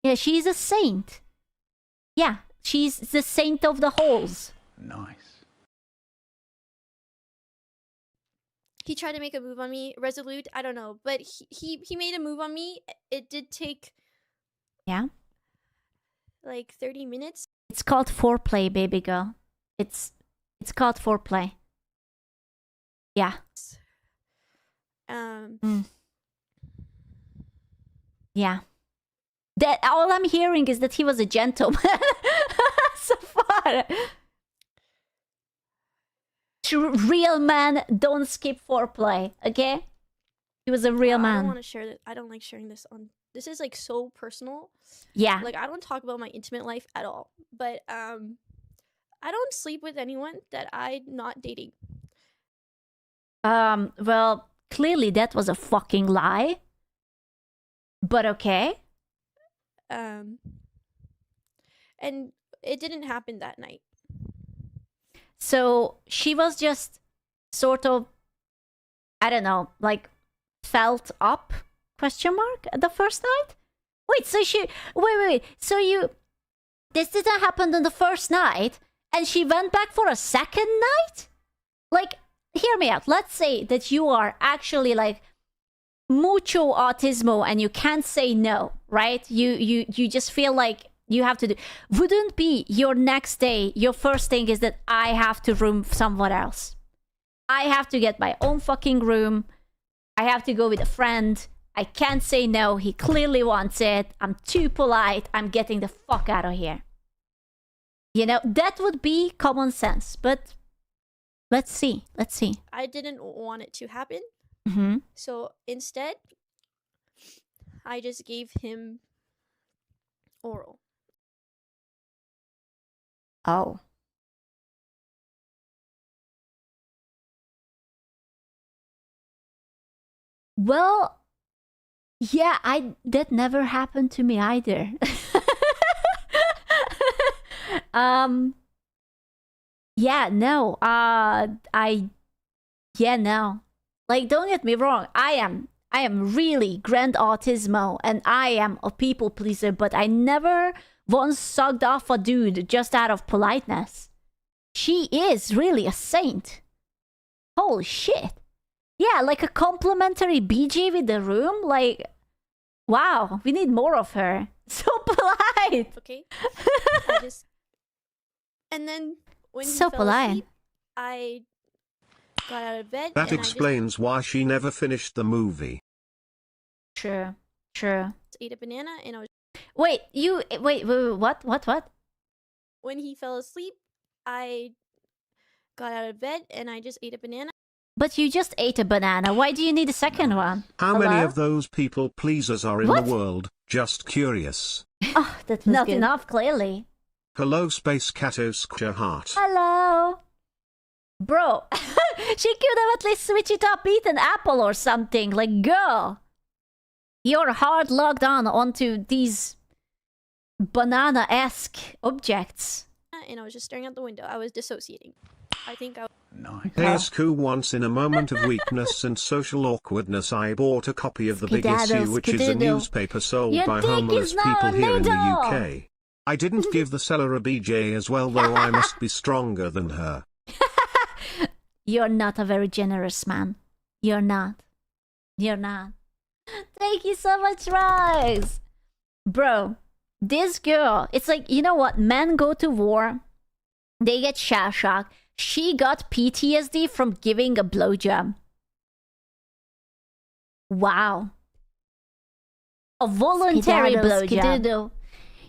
Yeah, she's a saint. Yeah, she's the saint of the holes. Nice. He tried to make a move on me. Resolute, I don't know. But he made a move on me. It did take Yeah. like 30 minutes. It's called foreplay, baby girl. It's called foreplay. Yeah. Yeah. That all I'm hearing is that he was a gentleman so far. Real man don't skip foreplay, okay? He was a real I man. don't want to share that. I don't like sharing this on. This is like so personal. Yeah. Like I don't talk about my intimate life at all. But I don't sleep with anyone that I'm not dating. Well, clearly that was a fucking lie. But okay. And it didn't happen that night. So she was just sort of, I don't know, like felt up, question mark, the first night? Wait, so wait. So this didn't happen on the first night and she went back for a second night? Like, hear me out. Let's say that you are actually like mucho autismo and you can't say no, right? You just feel like you have to do. Wouldn't be your next day, your first thing is that I have to room somewhere else. I have to get my own fucking room. I have to go with a friend. I can't say no. He clearly wants it. I'm too polite. I'm getting the fuck out of here. You know, that would be common sense. But let's see. I didn't want it to happen. Mm-hmm. So instead, I just gave him oral. Oh. Well, yeah, that never happened to me either. Yeah, no. No. Like, don't get me wrong. I am really grand autismo and I am a people pleaser, but I never once sucked off a dude just out of politeness. She is really a saint. Holy shit. Yeah, like a complimentary BG with the room. Like, wow, we need more of her. So polite. Okay. And then when he So fell polite. asleep, I got out of bed. That and explains why she never finished the movie. True. I just ate a banana and I was. Wait, what? When he fell asleep, I got out of bed and I just ate a banana. But you just ate a banana. Why do you need a second one? How many Hello? of those people pleasers are in What? the world? Just curious. Oh, that's was not good. enough, clearly. Hello, Space Cato Square Heart. Hello. Bro, she could have at least switched it up, eat an apple or something. Like, girl, you're hard logged on onto these banana-esque objects. And I was just staring out the window. I was dissociating. I think I. Nice. ASQ once in a moment of weakness and social awkwardness I bought a copy of the Big Skedaddle, Issue, which is a skedaddle. newspaper sold Your by dick homeless is now people a here in the needle. UK. I didn't give the seller a BJ as well, though I must be stronger than her. You're not a very generous man. You're not. Thank you so much, Rise. Bro, this girl, it's like, you know what? Men go to war. They get shell shock. She got PTSD from giving a blowjob. Wow. A voluntary Skedaddle, blowjob. skedaddle.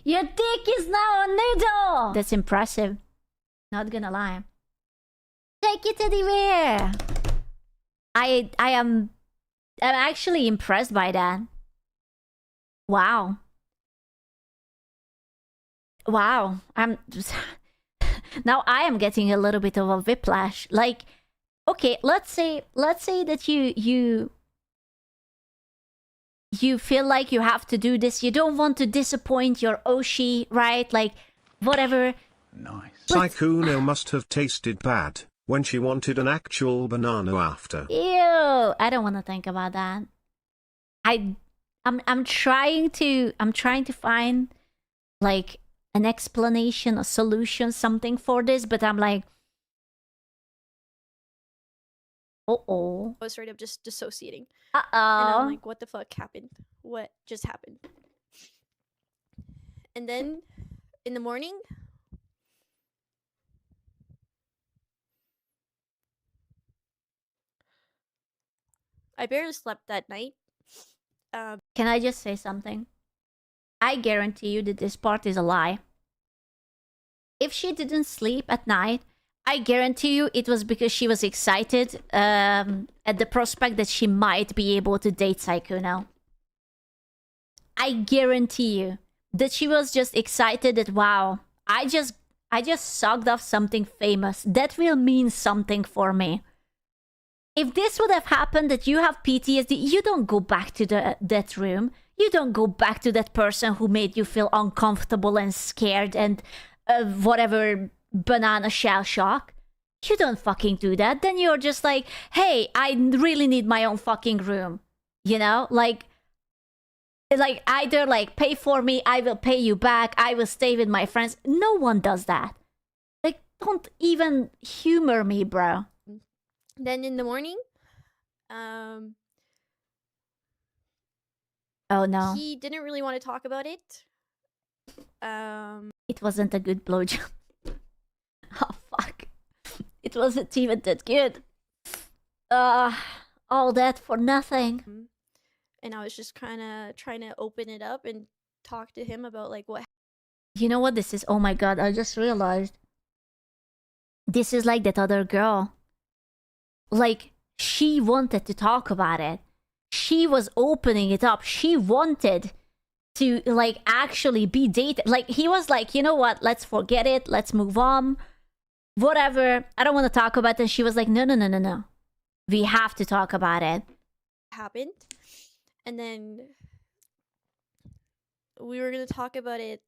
Your dick is now a noodle. That's impressive. Not gonna lie. Take it anywhere. I'm actually impressed by that. Wow. I'm now I am getting a little bit of a whiplash. Like, okay, let's say that you feel like you have to do this. You don't want to disappoint your Oshi, right? Like, whatever. Nice. Sikuno must have tasted bad when she wanted an actual banana after. Ew, I don't want to think about that. I'm trying to find like an explanation, a solution, something for this, but I'm like, uh-oh. I was straight up just dissociating. And I'm Uh-oh. like, what the fuck happened? What just happened? And then in the morning, I barely slept that night. Can I just say something? I guarantee you that this part is a lie. If she didn't sleep at night, I guarantee you it was because she was excited at the prospect that she might be able to date Sikuno. I guarantee you that she was just excited that, wow, I just sucked off something famous. That will mean something for me. If this would have happened that you have PTSD, you don't go back to that room. You don't go back to that person who made you feel uncomfortable and scared and whatever banana shell shock. You don't fucking do that. Then you're just like, hey, I really need my own fucking room. You know? Like either like pay for me, I will pay you back, I will stay with my friends. No one does that. Like, don't even humor me, bro. then in the morning, Oh no. he didn't really want to talk about it. It wasn't a good blowjob. Oh fuck. It wasn't even that good. All that for nothing. And I was just kind of trying to open it up and talk to him about like what. You know what this is? Oh my god, I just realized. This is like that other girl. Like, she wanted to talk about it. She was opening it up. She wanted to, like, actually be dated. Like, he was like, you know what? Let's forget it. Let's move on. Whatever. I don't want to talk about it. And she was like, no. We have to talk about it. happened. And then we were going to talk about it,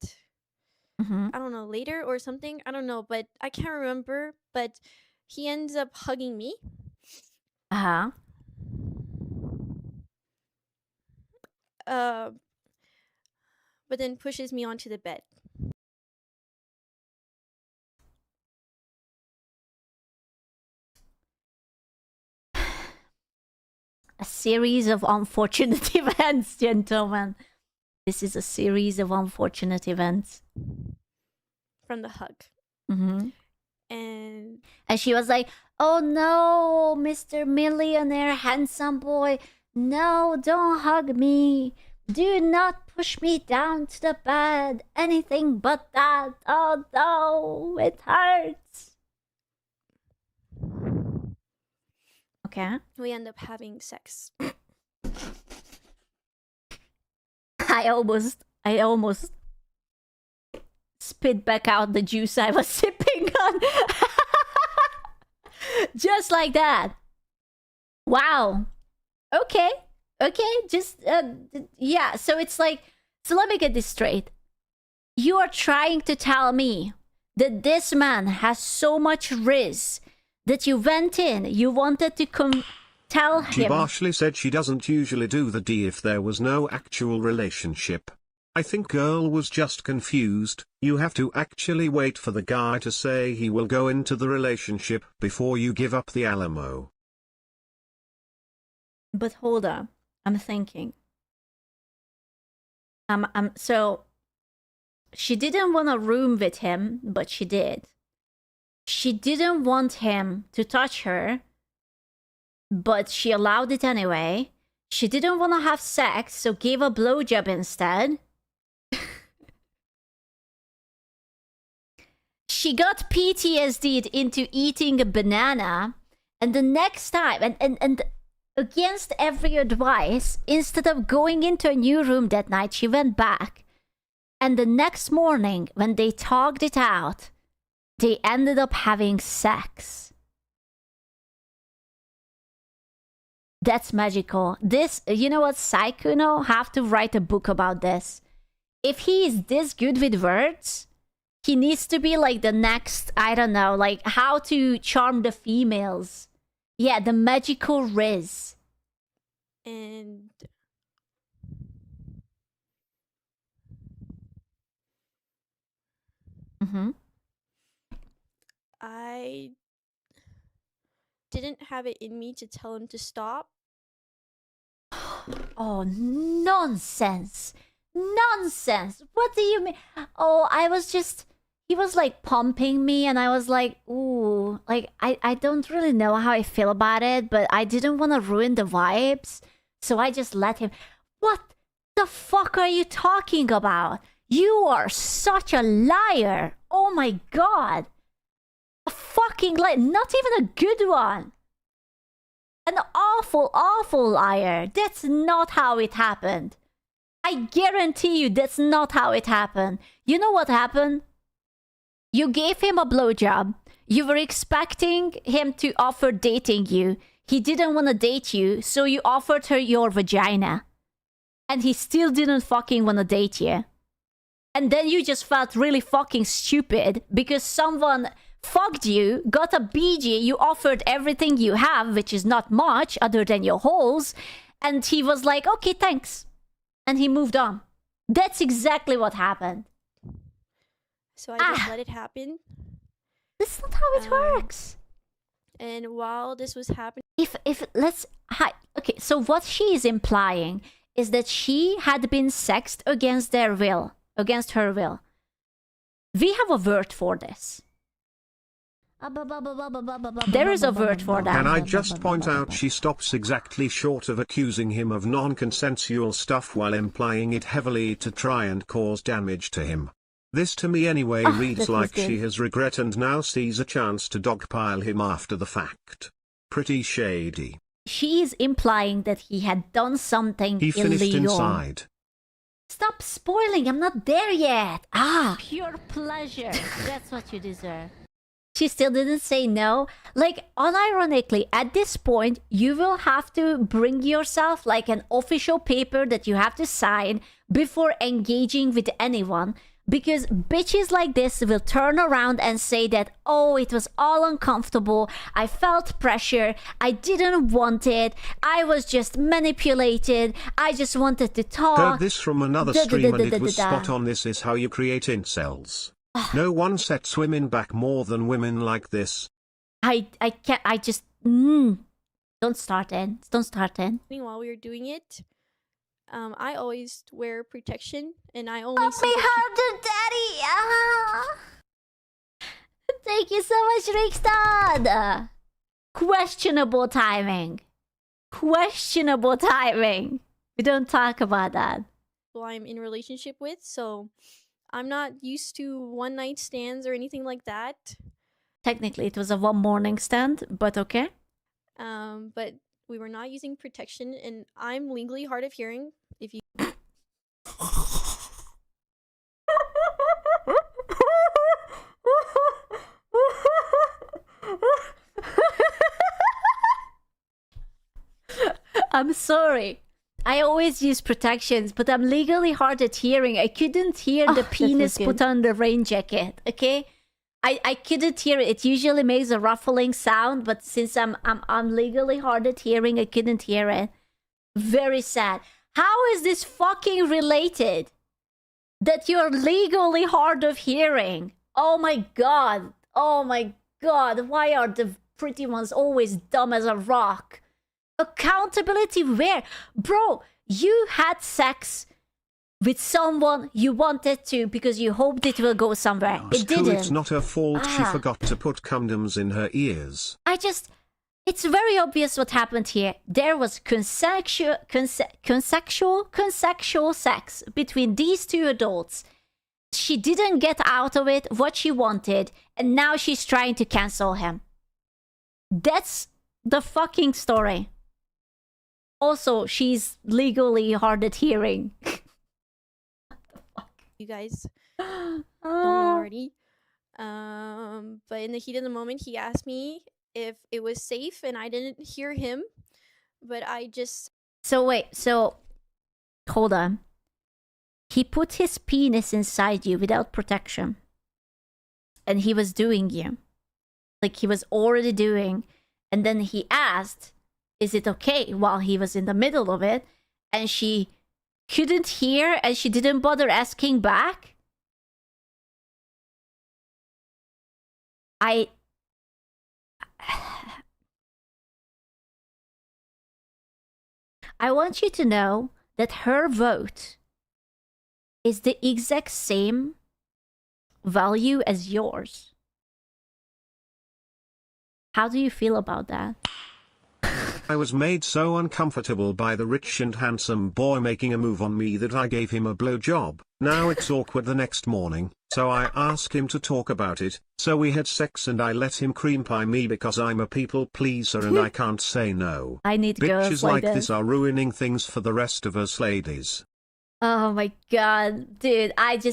Mm-hmm. I don't know, later or something. I don't know, but I can't remember. But he ends up hugging me. Uh-huh. But then pushes me onto the bed. A series of unfortunate events, gentlemen. This is a series of unfortunate events. From the hug. Mm-hmm. And she was like, oh no, Mr. Millionaire Handsome Boy. No, don't hug me. Do not push me down to the bed. Anything but that. Oh no, it hurts. Okay. we end up having sex. I almost spit back out the juice I was sipping on. Just like that. Wow. Okay. Just, yeah. So it's like, so let me get this straight. You are trying to tell me that this man has so much riz that you went in, you wanted to tell She him. harshly said she doesn't usually do the D if there was no actual relationship. I think girl was just confused. You have to actually wait for the guy to say he will go into the relationship before you give up the Alamo. But hold on, I'm thinking. So she didn't want a room with him, but she did. She didn't want him to touch her, but she allowed it anyway. She didn't want to have sex, so gave a blowjob instead. She got PTSD'd into eating a banana, and the next time, and against every advice, instead of going into a new room that night, she went back. And the next morning, when they talked it out, they ended up having sex. That's magical. This, you know what, Sikuno have to write a book about this. If he is this good with words, he needs to be like the next, I don't know, like how to charm the females. Yeah, the magical Riz. And Mm-hmm. I didn't have it in me to tell him to stop. Oh, nonsense. Nonsense. What do you mean? Oh, he was like pumping me and I was like, ooh, like I don't really know how I feel about it, but I didn't want to ruin the vibes. So I just let him. What the fuck are you talking about? You are such a liar. Oh my god. A fucking liar. Not even a good one. An awful, awful liar. That's not how it happened. I guarantee you that's not how it happened. You know what happened? You gave him a blowjob. You were expecting him to offer dating you. He didn't want to date you, so you offered her your vagina. And he still didn't fucking want to date you. And then you just felt really fucking stupid because someone fucked you, got a BG, you offered everything you have, which is not much other than your holes, and he was like, okay, thanks. And he moved on. That's exactly what happened. So I just let it happen. That's not how it works. And while this was happening, Okay, so what she is implying is that she had been sexed against their will, against her will. We have a word for this. There is a word for that. Can I just point out she stops exactly short of accusing him of non-consensual stuff while implying it heavily to try and cause damage to him. This to me anyway reads like she has regret and now sees a chance to dogpile him after the fact. Pretty shady. She is implying that he had done something He finished illegal. inside. Stop spoiling, I'm not there yet. Pure pleasure. That's what you deserve. She still didn't say no. Like, unironically, at this point, you will have to bring yourself like an official paper that you have to sign before engaging with anyone. Because bitches like this will turn around and say that, oh, it was all uncomfortable, I felt pressure, I didn't want it, I was just manipulated, I just wanted to talk. Heard this from another stream and it was spot on. This is how you create incels. No one sets women back more than women like this. I can't, I just, don't start it, don't start it. while we were doing it, I always wear protection, and I only Let see me the hug the daddy. Thank you so much, Rickstad. Questionable timing. Questionable timing. We don't talk about that. people I'm in relationship with, so I'm not used to one night stands or anything like that. Technically, it was a one morning stand, but okay. But we were not using protection, and I'm legally hard of hearing. If you I'm sorry. I always use protections, but I'm legally hard at hearing. I couldn't hear the penis put on the rain jacket, okay? I couldn't hear it. It usually makes a ruffling sound, but since I'm legally hard at hearing, I couldn't hear it. Very sad. How is this fucking related? That you're legally hard of hearing. Oh my god. Oh my god. Why are the pretty ones always dumb as a rock? Accountability where? Bro, you had sex with someone you wanted to because you hoped it will go somewhere. It Cool, didn't. it's not her fault she forgot to put condoms in her ears. It's very obvious what happened here. There was consensual sex between these two adults. She didn't get out of it what she wanted, and now she's trying to cancel him. That's the fucking story. Also, she's legally hard at hearing. you guys don't know already. But in the heat of the moment, he asked me if it was safe, and I didn't hear him. but I just So wait, so hold on. He put his penis inside you without protection. And he was doing you. Like he was already doing. And then he asked, is it okay, while he was in the middle of it? And she couldn't hear and she didn't bother asking back. I want you to know that her vote is the exact same value as yours. How do you feel about that? I was made so uncomfortable by the rich and handsome boy making a move on me that I gave him a blowjob. Now it's awkward the next morning, so I asked him to talk about it. So we had sex and I let him cream pie me because I'm a people pleaser and I can't say no. I need girls Bitches like like this are ruining things for the rest of us ladies. Oh my god, dude, I need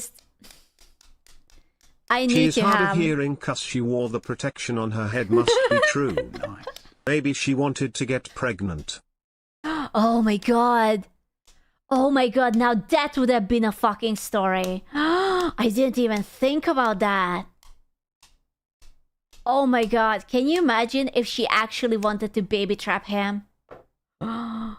She's to hard have... of hearing cause she wore the protection on her head must be true. Maybe she wanted to get pregnant. Oh my god. Oh my god, now that would have been a fucking story. I didn't even think about that. Oh my god, can you imagine if she actually wanted to baby trap him? Oh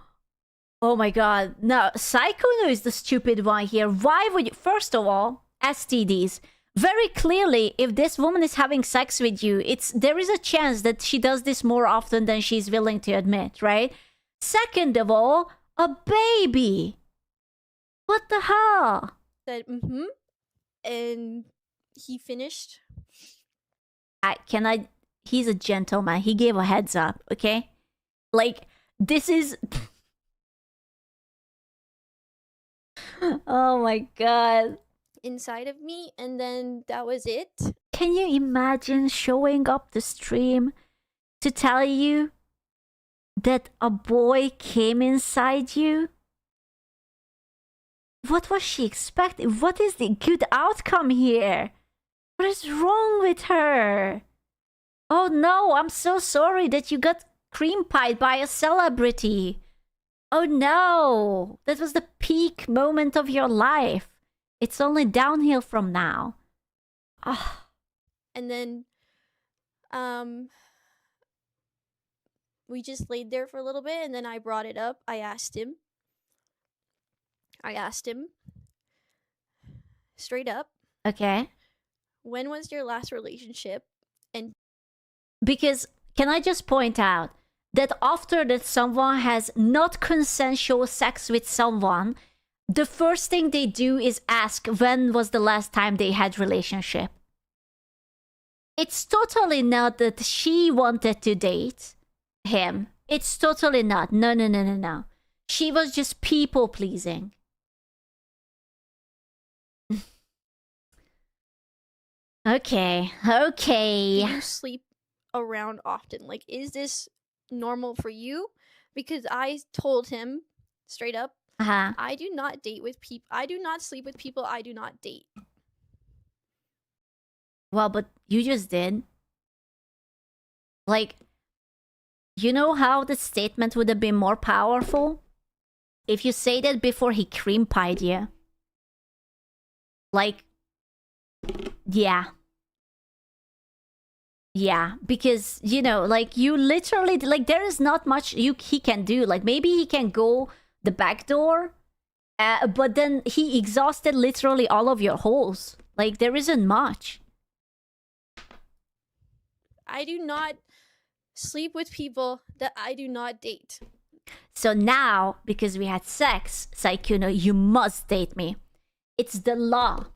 my god. No, Sikuno is the stupid one here. Why would you... First of all, STDs. Very clearly, if this woman is having sex with you, there is a chance that she does this more often than she's willing to admit, right? Second of all, a baby. What the hell? said and he finished. He's a gentleman. He gave a heads up, okay? Like, this is... Oh my god. Inside of me, and then that was it. Can you imagine showing up the stream to tell you that a boy came inside you? What was she expecting? What is the good outcome here? What is wrong with her? Oh no, I'm so sorry that you got cream pied by a celebrity. Oh no, that was the peak moment of your life. It's only downhill from now. Ah. And then we just laid there for a little bit, and then I brought it up. I asked him straight up, Okay. when was your last relationship? And Because, can I just point out that after that someone has not consensual sex with someone, the first thing they do is ask when was the last time they had relationship. It's totally not that she wanted to date him. It's totally not. No. She was just people pleasing. Okay. do you sleep around often? Like, is this normal for you? Because I told him straight up, I do not date with people. I do not sleep with people I do not date. Well, but you just did. Like, you know how the statement would have been more powerful? If you say that before he cream pied you. Like, yeah. Yeah, because, you know, like, you literally, like, there is not much he can do. Like, maybe he can go the back door, but then he exhausted literally all of your holes. Like, there isn't much. I do not sleep with people that I do not date. So now, because we had sex, Sikuno, you must date me. It's the law.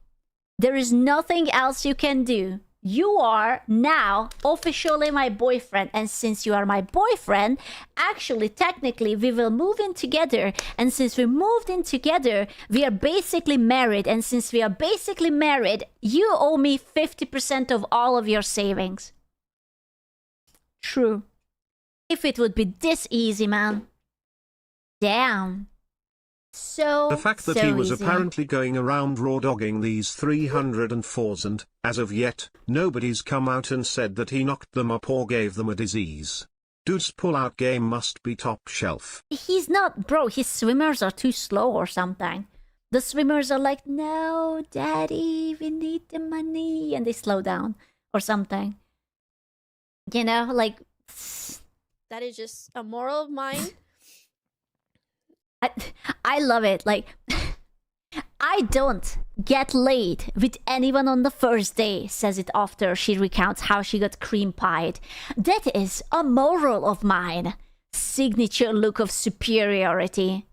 There is nothing else you can do. You are now officially my boyfriend, and since you are my boyfriend, actually, technically, we will move in together, and since we moved in together, we are basically married, and since we are basically married, you owe me 50% of all of your savings. True. If it would be this easy, man. Damn. The fact that he was easy. apparently going around raw dogging these 304s and, as of yet, nobody's come out and said that he knocked them up or gave them a disease. Dude's pull-out game must be top shelf. He's not, bro. His swimmers are too slow or something. The swimmers are like, no, daddy, we need the money. And they slow down or something. You know, like... That is just a moral of mine. I love it. Like, I don't get laid with anyone on the first day, says it after she recounts how she got cream pied. That is a moral of mine. Signature look of superiority.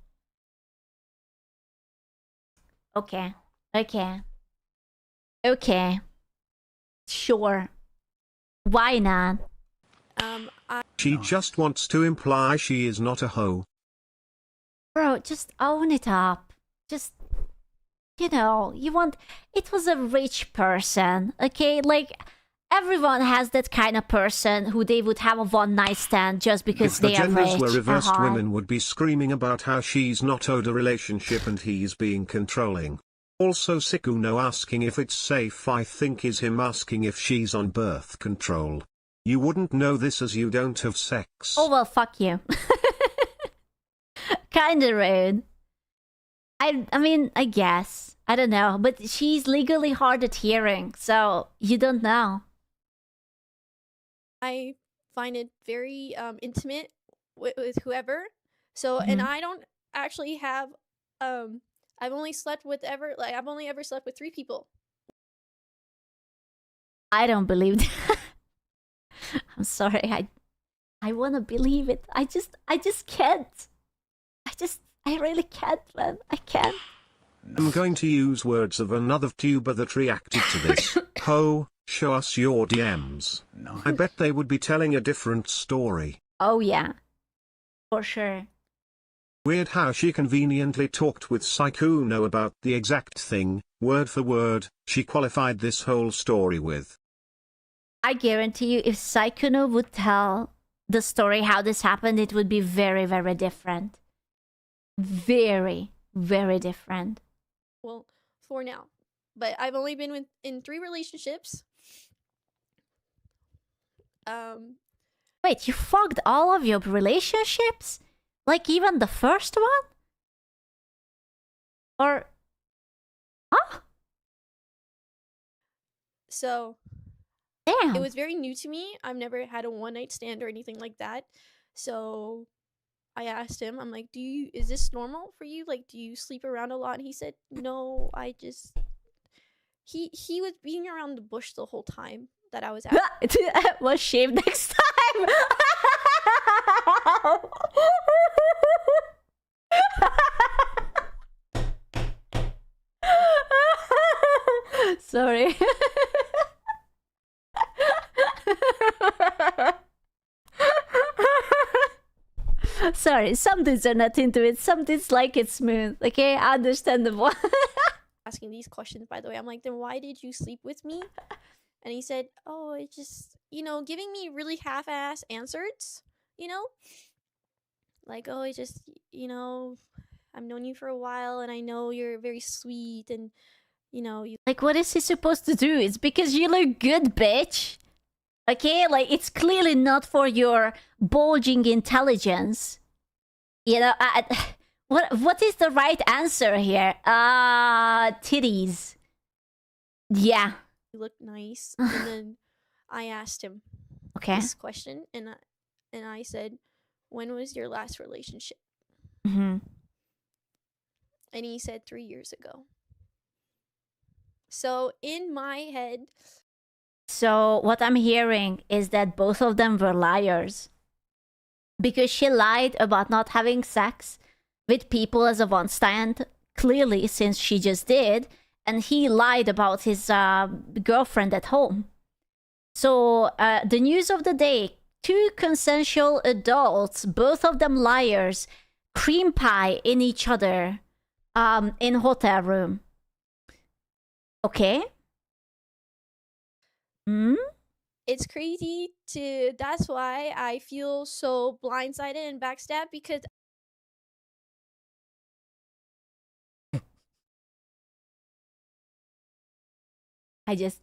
Okay. Sure. Why not? She just wants to imply she is not a hoe. Bro, just own it up. Just, you know, it was a rich person, okay? Like, everyone has that kind of person who they would have a one-night stand just because If the they are genders rich. were reversed, Uh-huh. women would be screaming about how she's not owed a relationship and he's being controlling. Also Sikuno asking if it's safe, I think is him asking if she's on birth control. You wouldn't know this as you don't have sex. Oh, well, fuck you. Kinda rude. I mean, I guess. I don't know. But she's legally hard at hearing, so you don't know. I find it very intimate with whoever. So, and I don't actually have. I've only I've only ever slept with 3 people. I don't believe that. I'm sorry. I want to believe it. I just can't. I really can't, man. I can't. I'm going to use words of another tuber that reacted to this. Ho, show us your DMs. I bet they would be telling a different story. Oh, yeah. For sure. Weird how she conveniently talked with Sikuno about the exact thing, word for word, she qualified this whole story with. I guarantee you, if Sikuno would tell the story how this happened, it would be very, very different. Very, very different. Well, for now, but I've only been in 3 relationships. Wait, you fucked all of your relationships? Like even the first one? Or... Huh? So Damn. it was very new to me. I've never had a one-night stand or anything like that. So I asked him, I'm like, is this normal for you? Like, do you sleep around a lot? And he said, no, I just... He was being around the bush the whole time that I was out. Was shaved next time. Sorry. Sorry, some dudes are not into it. Some dudes like it smooth. Okay, understandable. Asking these questions, by the way. I'm like, then why did you sleep with me? And he said, oh, it just, giving me really half-ass answers, like, oh, it just, I've known you for a while and I know you're very sweet and, you... Like, what is he supposed to do? It's because you look good, bitch. Okay, like, it's clearly not for your bulging intelligence. What is the right answer here? Titties. Yeah. You look nice. And then I asked him this question, and I said, when was your last relationship? Mm-hmm. And he said 3 years ago. So in my head... So what I'm hearing is that both of them were liars. Because she lied about not having sex with people as a one stand, clearly, since she just did, and he lied about his girlfriend at home. So the news of the day, 2 consensual adults, both of them liars, cream pie in each other in hotel room. Okay? It's crazy that's why I feel so blindsided and backstabbed, because I just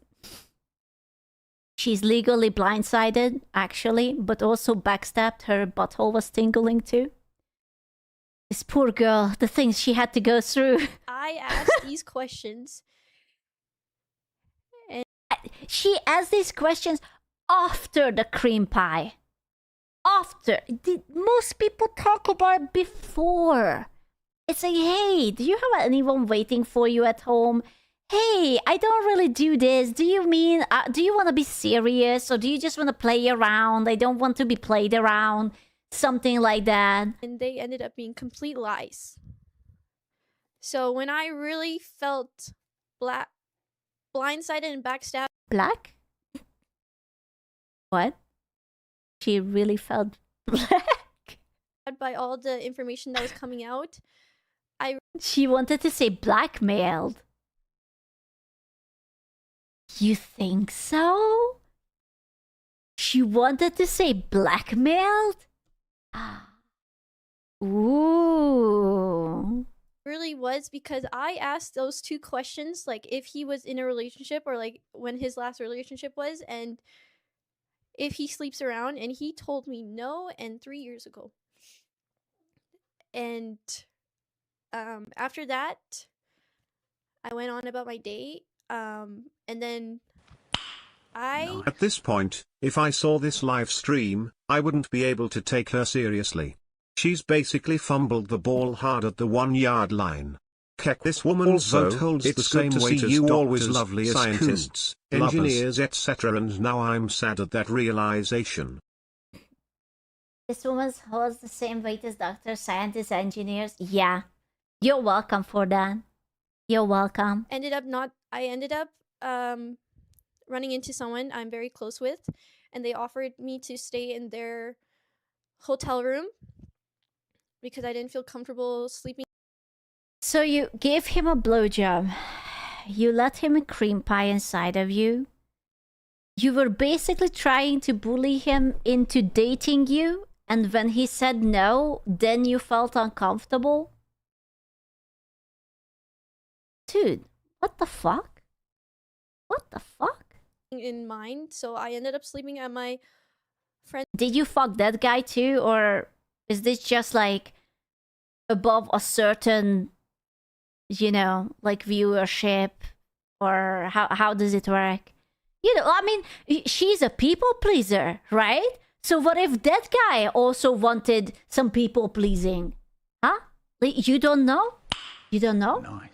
She's legally blindsided, actually, but also backstabbed. Her butthole was tingling too. This poor girl, the things she had to go through. I asked these questions. She asked these questions after the cream pie. After. Most people talk about it before. It's like, hey, do you have anyone waiting for you at home? Hey, I don't really do this. Do you mean, do you want to be serious? Or do you just want to play around? I don't want to be played around. Something like that. And they ended up being complete lies. So when I really felt blindsided and backstabbed Black? What? She really felt black? by all the information that was coming out, She wanted to say blackmailed. You think so? She wanted to say blackmailed? Ooh. really was because I asked those two questions, like if he was in a relationship or like when his last relationship was, and if he sleeps around, and he told me no, and 3 years ago. And after that, I went on about my day, and then At this point, if I saw this live stream, I wouldn't be able to take her seriously. She's basically fumbled the ball hard at the 1-yard line. Keck, this woman's vote holds the same weight as you always lovely as scientists, engineers, etc. And now I'm sad at that realization. This woman holds the same weight as doctors, scientists, engineers. Yeah. You're welcome for that. You're welcome. I ended up running into someone I'm very close with, and they offered me to stay in their hotel room because I didn't feel comfortable sleeping. So you gave him a blowjob. You let him a cream pie inside of you. You were basically trying to bully him into dating you, and when he said no, then you felt uncomfortable? Dude, what the fuck? What the fuck? In mind, so I ended up sleeping at my friend. Did you fuck that guy too, or is this just like above a certain, you know, like viewership, or how does it work? You know, I mean, she's a people pleaser, right? So what if that guy also wanted some people pleasing? Huh? Like, you don't know? You don't know? Nice.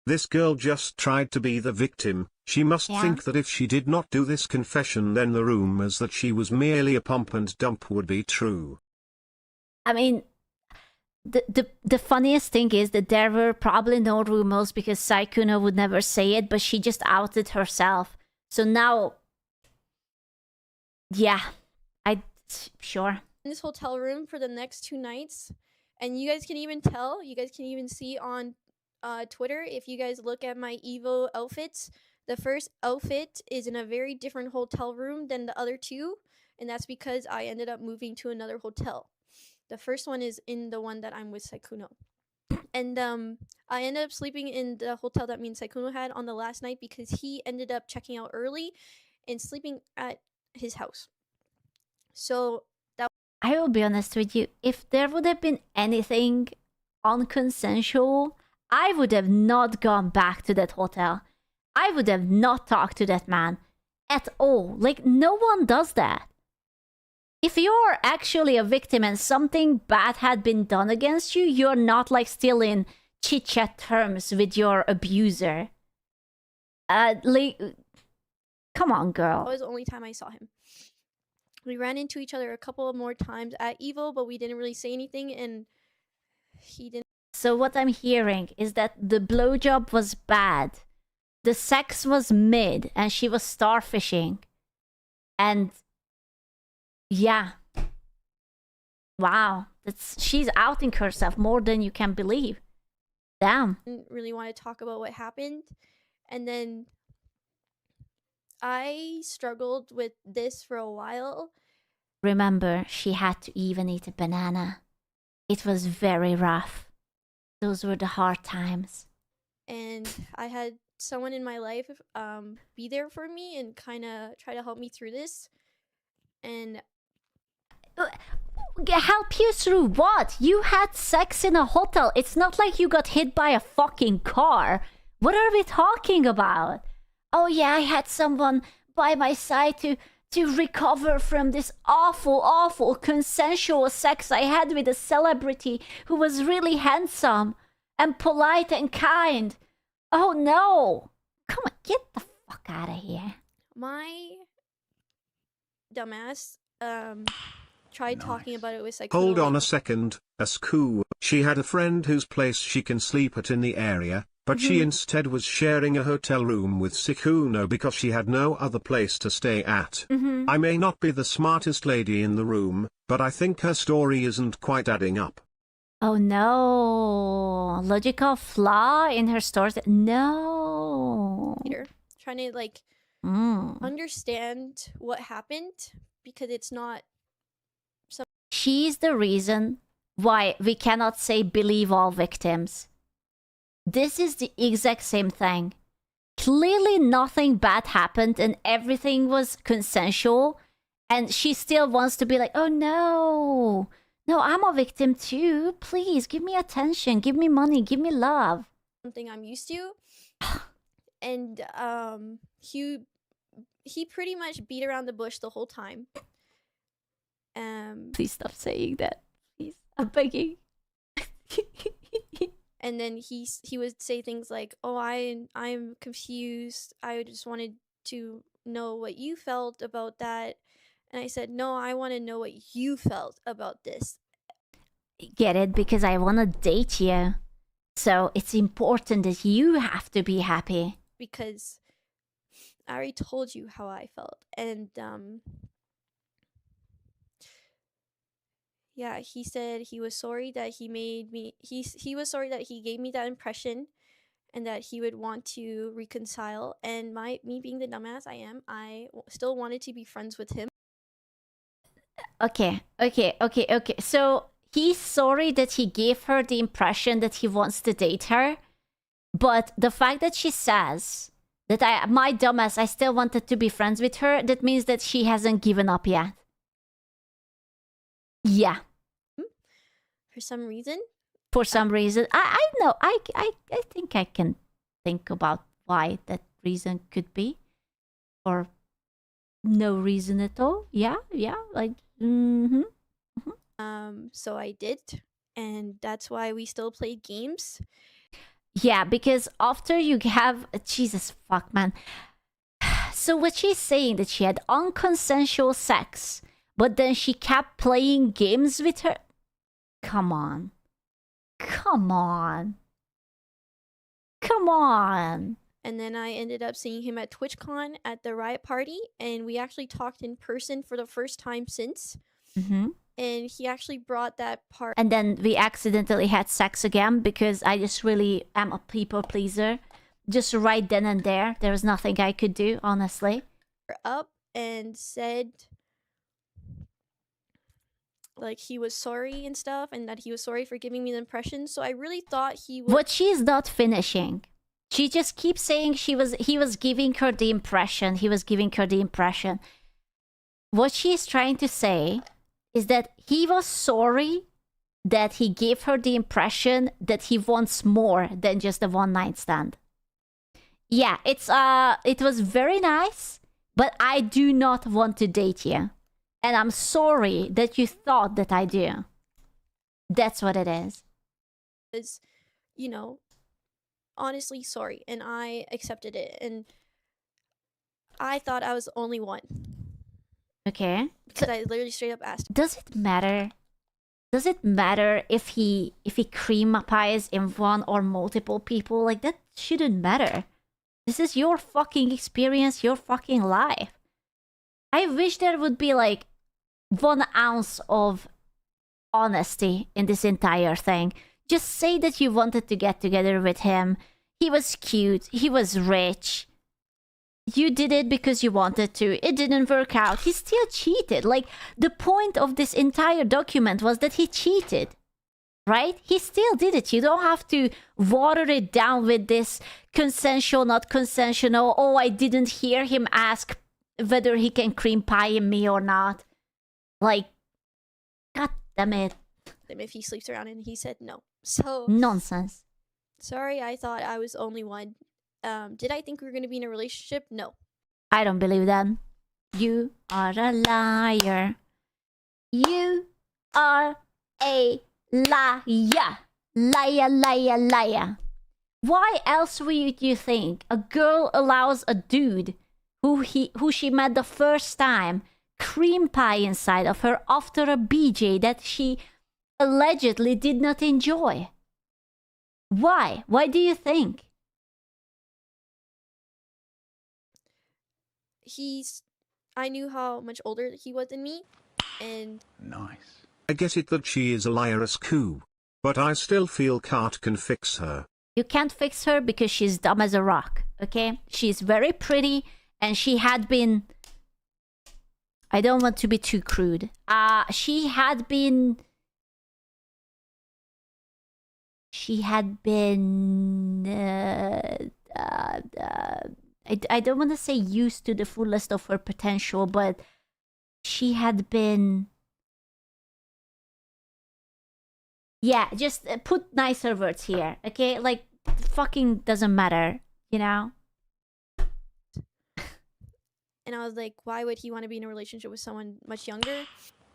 This girl just tried to be the victim. She must think that if she did not do this confession, then the rumors that she was merely a pump and dump would be true. I mean, the funniest thing is that there were probably no rumors because Sikuno would never say it, but she just outed herself. So now, yeah, sure. In this hotel room for the next 2 nights, and you guys can even see on Twitter, if you guys look at my Evo outfits, the first outfit is in a very different hotel room than the other two, and that's because I ended up moving to another hotel. The first one is in the one that I'm with Sikuno. And I ended up sleeping in the hotel that me and Sikuno had on the last night because he ended up checking out early and sleeping at his house. So that I will be honest with you, if there would have been anything unconsensual, I would have not gone back to that hotel. I would have not talked to that man at all. Like, no one does that. If you're actually a victim and something bad had been done against you, you're not like still in chit-chat terms with your abuser. Like, come on, girl. was the only time I saw him. We ran into each other a couple of more times at Evo, but we didn't really say anything, and he didn't. So what I'm hearing is that the blowjob was bad. The sex was mid, and she was starfishing. And yeah. Wow. She's outing herself more than you can believe. Damn. Didn't really want to talk about what happened. And then I struggled with this for a while. Remember, she had to even eat a banana. It was very rough. Those were the hard times. And I had someone in my life be there for me and kind of try to help me through this. And Help you through what? You had sex in a hotel. It's not like you got hit by a fucking car. What are we talking about? Oh yeah, I had someone by my side to recover from this awful consensual sex I had with a celebrity who was really handsome and polite and kind. Oh no. Come on, get the fuck out of here. my dumbass tried talking about it with Sikuno. Hold on a second, Asku. She had a friend whose place she can sleep at in the area, but she instead was sharing a hotel room with Sikuno because she had no other place to stay at. I may not be the smartest lady in the room, but I think her story isn't quite adding up. Oh no. Logical flaw in her story. No. Later, trying to like understand what happened because it's not. She's the reason why we cannot say believe all victims. This is the exact same thing. Clearly nothing bad happened and everything was consensual, and she still wants to be like, oh no, I'm a victim too. Please give me attention, give me money, give me love. Something I'm used to. And he pretty much beat around the bush the whole time. Please stop saying that. Please, I'm begging. And then he would say things like, "Oh, I'm confused. I just wanted to know what you felt about that." And I said, "No, I want to know what you felt about this." Get it? Because I want to date you. So it's important that you have to be happy. Because I already told you how I felt. And yeah, he said he was sorry that he made me he was sorry that he gave me that impression and that he would want to reconcile. And me being the dumbass I am, I still wanted to be friends with him. Okay. So he's sorry that he gave her the impression that he wants to date her. But the fact that she says that my dumbass, I still wanted to be friends with her, that means that she hasn't given up yet. Yeah. For some reason. For some reason. I know. I think I can think about why that reason could be. Or no reason at all. Yeah. Like, So I did. And that's why we still played games. Yeah, because after you have... Jesus, fuck, man. So what she's saying that she had unconsensual sex, but then she kept playing games with her... Come on. And then I ended up seeing him at TwitchCon at the Riot Party, and we actually talked in person for the first time since. And he actually brought that part. And then we accidentally had sex again because I just really am a people pleaser. Just right then and there. There was nothing I could do, honestly. Up and said like he was sorry and stuff, and that he was sorry for giving me the impression. So I really thought he would... What she's not finishing. She just keeps saying he was giving her the impression. He was giving her the impression. What she's trying to say is that he was sorry that he gave her the impression that he wants more than just a one-night stand. Yeah, it was very nice, but I do not want to date you. And I'm sorry that you thought that I do. That's what it is. Is, you know, honestly sorry, and I accepted it, and I thought I was the only one. Okay. Because I literally straight up asked. Does it matter? Does it matter if he cream pies in one or multiple people? Like, that shouldn't matter. This is your fucking experience, your fucking life. I wish there would be like 1 ounce of honesty in this entire thing. Just say that you wanted to get together with him. He was cute. He was rich. You did it because you wanted to. It didn't work out. He still cheated. Like, the point of this entire document was that he cheated. right? He still did it. You don't have to water it down with this consensual, not consensual. Oh, I didn't hear him ask whether he can cream pie me or not. Like, god damn it. If he sleeps around, and he said no. So Nonsense. sorry, I thought I was the only one. Did I think we were gonna be in a relationship? No. I don't believe that. You are a liar. You are a liar. Liar, liar, liar. Why else would you think a girl allows a dude who she met the first time cream pie inside of her after a BJ that she allegedly did not enjoy? Why? Why do you think? I knew how much older he was than me, and Nice. I get it that she is a liaress coup, but I still feel Cart can fix her. You can't fix her because she's dumb as a rock, okay? She's very pretty, and she had been... I don't want to be too crude. She had been... I don't want to say used to the fullest of her potential, but she had been... Yeah, just put nicer words here, okay? Like, fucking doesn't matter, you know? and I was like, why would he want to be in a relationship with someone much younger?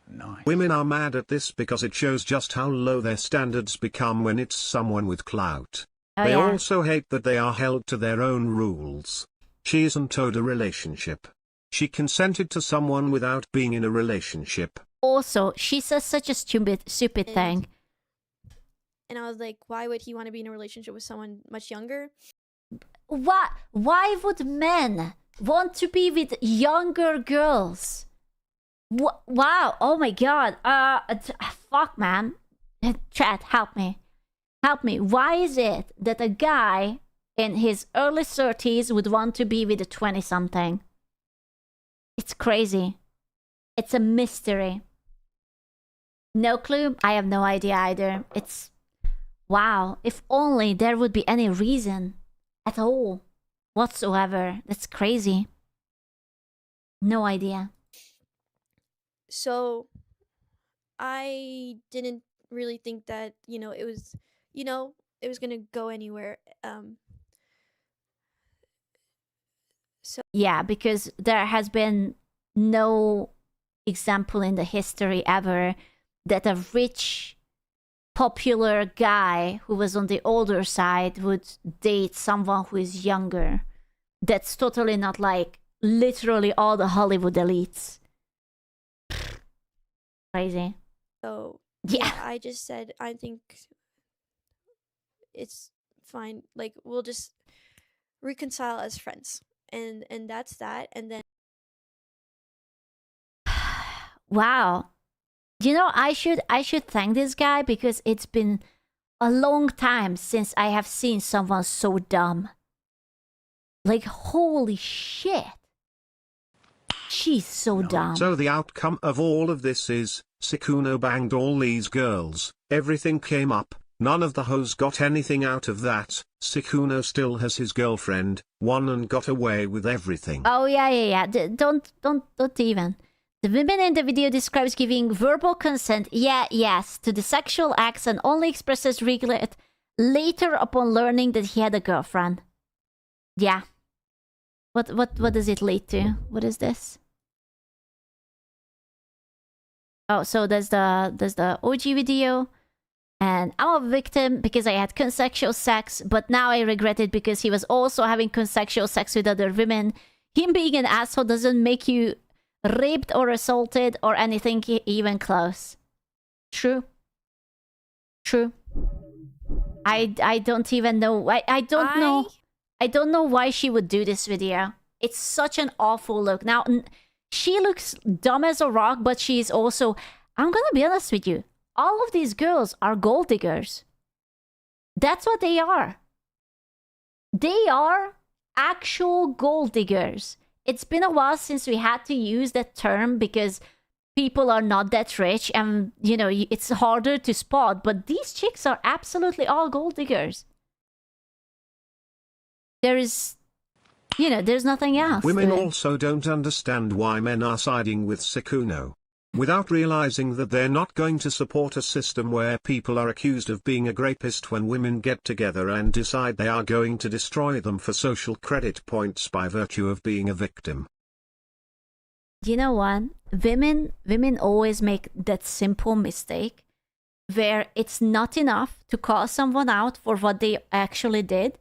Nice. Women are mad at this because it shows just how low their standards become when it's someone with clout. Oh, They yeah. also hate that they are held to their own rules. She isn't owed a relationship. She consented to someone without being in a relationship. Also, she says such a stupid thing. And I was like, why would he want to be in a relationship with someone much younger? Why would men want to be with younger girls? Wow, oh my god. Fuck, man. Chat, help me. Help me. Why is it that a guy in his early 30s would want to be with a 20-something? It's crazy. It's a mystery. No clue? I have no idea either. It's... Wow, if only there would be any reason at all whatsoever. That's crazy. No idea. So I didn't really think that, it was gonna go anywhere. Yeah, because there has been no example in the history ever that a rich, popular guy who was on the older side would date someone who is younger. That's totally not like literally all the Hollywood elites. Crazy. So Yeah. I just said I think it's fine. Like, we'll just reconcile as friends, and that's that. And then Wow. You know, I should thank this guy because it's been a long time since I have seen someone so dumb. Like, holy shit. She's so dumb. So the outcome of all of this is, Sikuno banged all these girls, everything came up, none of the hoes got anything out of that, Sikuno still has his girlfriend, won and got away with everything. Oh, yeah. Don't even. The women in the video describes giving verbal consent, yes, to the sexual acts and only expresses regret later upon learning that he had a girlfriend. Yeah. What does it lead to? What is this? Oh, so there's the OG video. And I'm a victim because I had consensual sex, but now I regret it because he was also having consensual sex with other women. Him being an asshole doesn't make you raped or assaulted or anything even close. True. I don't even know. I don't know. I don't know why she would do this video. It's such an awful look. Now, she looks dumb as a rock, but she's also... I'm gonna be honest with you. All of these girls are gold diggers. That's what they are. They are actual gold diggers. It's been a while since we had to use that term because people are not that rich and, you know, it's harder to spot. But these chicks are absolutely all gold diggers. There is, you know, there's nothing else. Women to it. also don't understand why men are siding with Sikuno, without realizing that they're not going to support a system where people are accused of being a rapist when women get together and decide they are going to destroy them for social credit points by virtue of being a victim. You know what? Women always make that simple mistake where it's not enough to call someone out for what they actually did.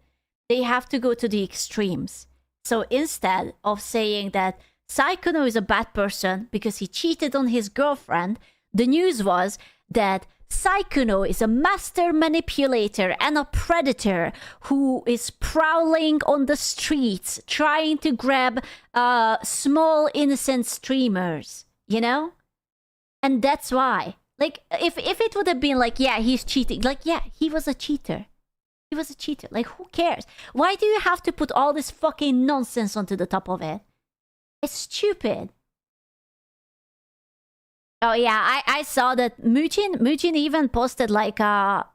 They have to go to the extremes. So instead of saying that Sikuno is a bad person because he cheated on his girlfriend, the news was that Sikuno is a master manipulator and a predator who is prowling on the streets trying to grab small innocent streamers, you know? And that's why. Like, if it would have been like, yeah, he's cheating. Like, yeah, he was a cheater. He was a cheater. Like, who cares? Why do you have to put all this fucking nonsense onto the top of it? It's stupid. Oh yeah, I saw that Mujin even posted like another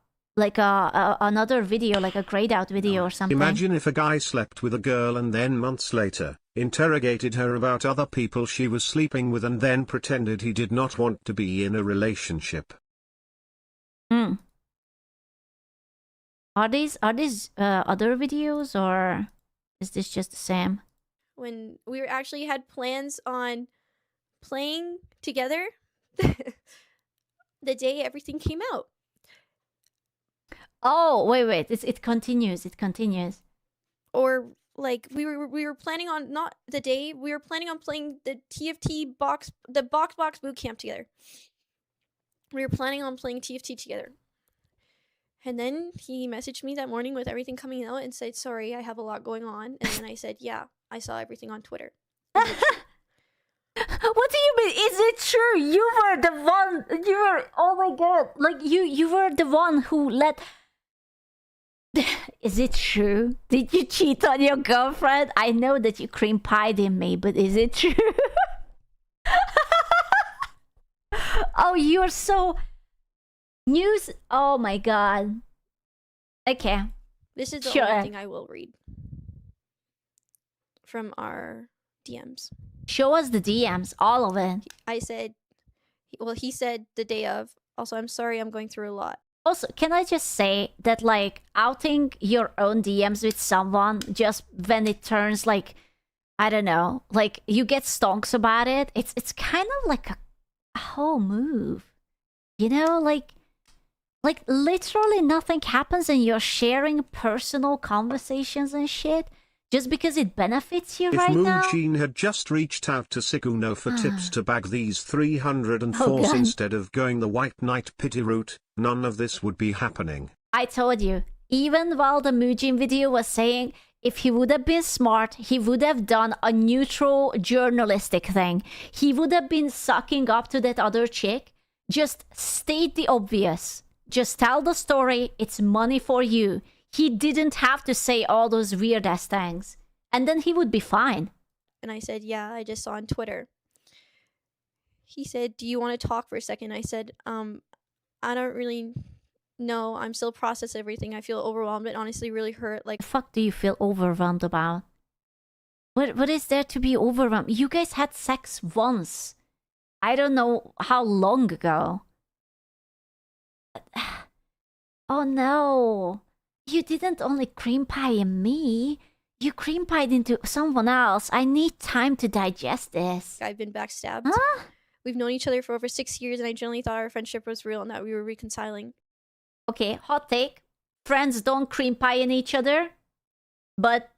video, like a grayed out video or something. Imagine if a guy slept with a girl and then months later, interrogated her about other people she was sleeping with and then pretended he did not want to be in a relationship. Hmm. Are these other videos or is this just the same? When we actually had plans on playing together the day everything came out. Oh, wait. It continues. Or like we were planning on, not the day, we were planning on playing the TFT box boot camp together. We were planning on playing TFT together. And then he messaged me that morning with everything coming out and said, "Sorry, I have a lot going on." And then I said, "Yeah, I saw everything on Twitter." What do you mean? Is it true? You were the one. You were. Oh my god! Like you were the one who let. Is it true? Did you cheat on your girlfriend? I know that you cream pied in me, but is it true? Oh, you're so news. Oh my god. Okay. This is the Sure. only thing I will read from our DMs. Show us the DMs, all of it. I said, well, he said the day of, also, "I'm sorry, I'm going through a lot." Also, can I just say that, like, outing your own DMs with someone just when it turns, like, I don't know, like, you get stonks about it, it's kind of like a whole move. You know, like literally nothing happens and you're sharing personal conversations and shit just because it benefits you If right now? Moonsheen had just reached out to Sikuno for tips to bag these 304s Oh, God. instead of going the White Knight pity route, none of this would be happening. I told you, even while the Mujin video was saying if he would have been smart, he would have done a neutral journalistic thing. He would have been sucking up to that other chick. Just state the obvious. Just tell the story. It's money for you. He didn't have to say all those weird ass things. And then he would be fine. And I said, "Yeah, I just saw on Twitter." He said, "Do you want to talk for a second?" I said, "I don't really know. I'm still processing everything. I feel overwhelmed and honestly really hurt. Like, The fuck do you feel overwhelmed about? What is there to be overwhelmed? You guys had sex once. I don't know how long ago. Oh no. You didn't only cream pie in me. You cream pied into someone else. I need time to digest this. I've been backstabbed. Huh? We've known each other for over 6 years and I genuinely thought our friendship was real and that we were reconciling." Okay, hot take. Friends don't cream pie in each other. But,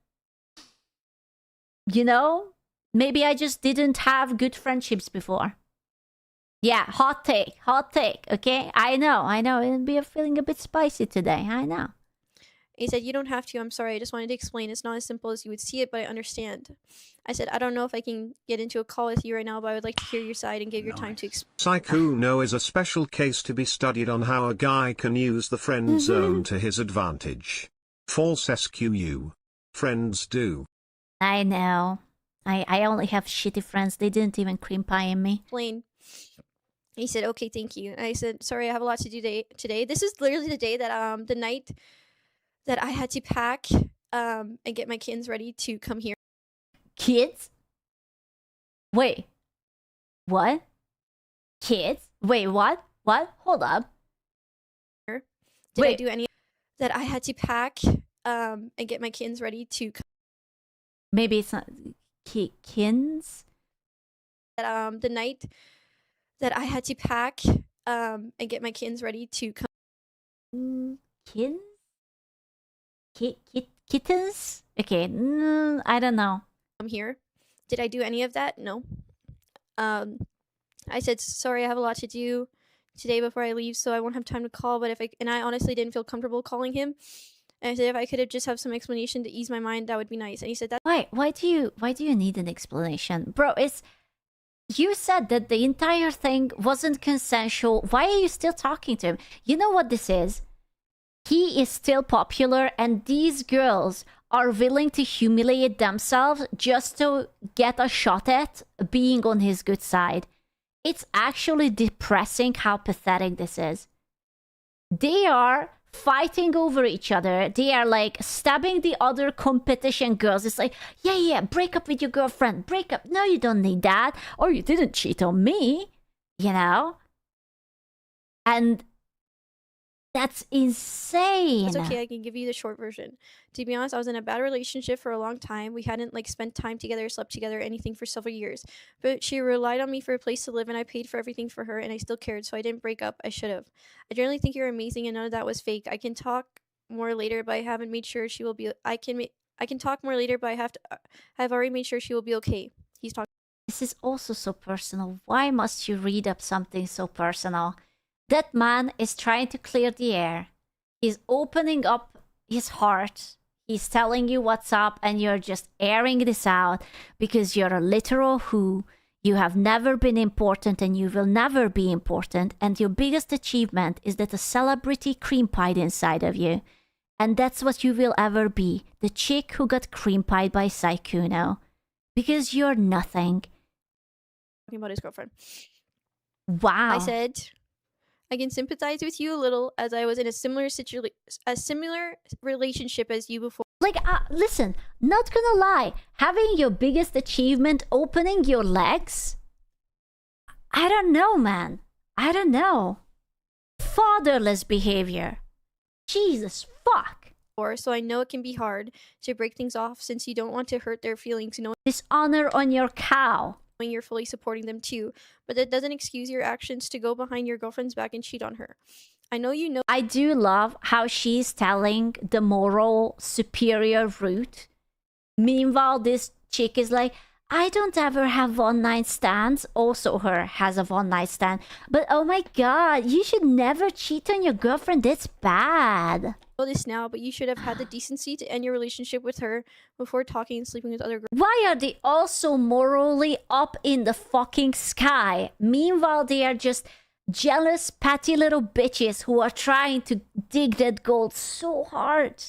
you know, maybe I just didn't have good friendships before. Yeah, hot take, okay? I know, it'll be feeling a bit spicy today, I know. He said, "You don't have to. I'm sorry. I just wanted to explain. It's not as simple as you would see it, but I understand." I said, "I don't know if I can get into a call with you right now, but I would like to hear your side and give your time to explain." Sikuno is a special case to be studied on how a guy can use the friend zone to his advantage. False SQU. Friends do. I know. I only have shitty friends. They didn't even cream pie in me. He said, okay, thank you. And I said, sorry, I have a lot to do today. This is literally the day that, the night that I had to pack and get my kids ready to come here. Kids? Wait. What? Kids? Wait, what? What? Hold up. Did Wait. I do any that I had to pack and get my kids ready to come? Maybe it's not kins? That, the night that I had to pack and get my kids ready to come. Kins? Kittens? Okay, I don't know. Come here. Did I do any of that? No. I said, sorry, I have a lot to do today before I leave, so I won't have time to call. But and I honestly didn't feel comfortable calling him. And I said, if I could have just have some explanation to ease my mind, that would be nice. And he said that. Why do you need an explanation? Bro, you said that the entire thing wasn't consensual. Why are you still talking to him? You know what this is? He is still popular, and these girls are willing to humiliate themselves just to get a shot at being on his good side. It's actually depressing how pathetic this is. They are fighting over each other. They are like stabbing the other competition girls. It's like, yeah, break up with your girlfriend. Break up. No, you don't need that. Or you didn't cheat on me, you know? And that's insane. It's okay, I can give you the short version. To be honest, I was in a bad relationship for a long time. We hadn't spent time together, slept together, anything for several years. But she relied on me for a place to live, and I paid for everything for her, and I still cared, so I didn't break up. I should have. I generally think you're amazing, and none of that was fake. I can talk more later, but I haven't made sure she will be. I can talk more later, but I've already made sure she will be okay. He's talking. This is also so personal. Why must you read up something so personal? That man is trying to clear the air. He's opening up his heart. He's telling you what's up, and you're just airing this out because you're a literal who. You have never been important, and you will never be important. And your biggest achievement is that a celebrity cream pied inside of you. And that's what you will ever be. The chick who got cream pied by Sikuno. Because you're nothing. Talking about his girlfriend. Wow. I said, I can sympathize with you a little, as I was in a similar relationship as you before. Like, listen, not gonna lie, having your biggest achievement opening your legs? I don't know, man. I don't know. Fatherless behavior. Jesus fuck. So I know it can be hard to break things off since you don't want to hurt their feelings, knowing Dishonor on your cow. you're fully supporting them too. But that doesn't excuse your actions to go behind your girlfriend's back and cheat on her. I know you know. I do love how she's telling the moral superior route. Meanwhile, this chick is like, I don't ever have one-night stands. Also, her has a one-night stand. But oh my god, you should never cheat on your girlfriend. That's bad. This now, but you should have had the decency to end your relationship with her before talking and sleeping with other girls. Why are they also morally up in the fucking sky? Meanwhile, they are just jealous, petty little bitches who are trying to dig that gold so hard.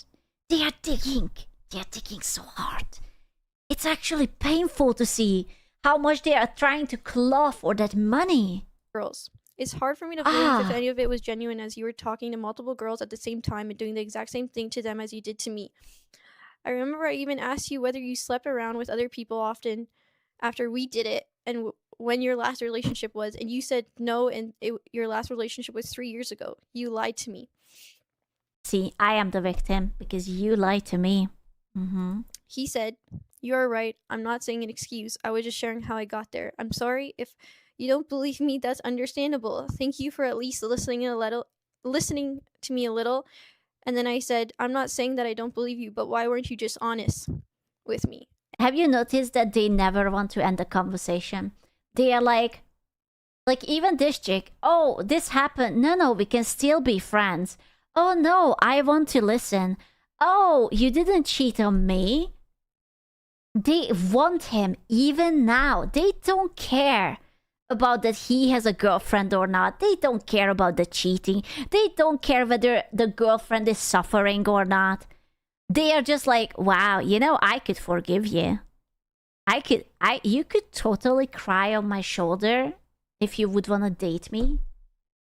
They are digging so hard. It's actually painful to see how much they are trying to claw for that money. Girls. It's hard for me to believe if any of it was genuine, as you were talking to multiple girls at the same time and doing the exact same thing to them as you did to me. I remember I even asked you whether you slept around with other people often after we did it, and when your last relationship was, and you said no, and your last relationship was 3 years ago. You lied to me. See, I am the victim because you lied to me. He said, you are right. I'm not saying an excuse. I was just sharing how I got there. I'm sorry if you don't believe me. That's understandable. Thank you for at least listening to me a little. And then I said, I'm not saying that I don't believe you, but why weren't you just honest with me? Have you noticed that they never want to end the conversation? They are like even this chick, oh, this happened. No, we can still be friends. Oh no, I want to listen. Oh, you didn't cheat on me. They want him even now. They don't care about that he has a girlfriend or not. They don't care about the cheating. They don't care whether the girlfriend is suffering or not. They are just like, wow, you know, I could forgive you. You could totally cry on my shoulder if you would want to date me.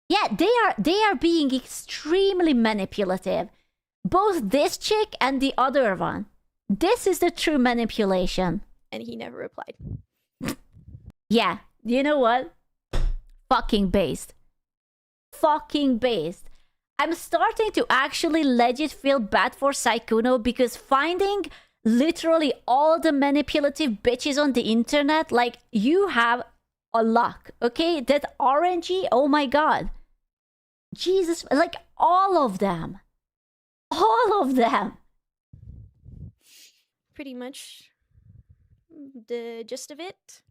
Yeah, they are being extremely manipulative. Both this chick and the other one. This is the true manipulation. And he never replied. Yeah, you know what? Fucking based. Fucking based. I'm starting to actually legit feel bad for Sikuno because finding literally all the manipulative bitches on the internet, like, you have a luck, okay? That RNG, oh my god. Jesus, like, all of them. All of them. Pretty much the gist of it.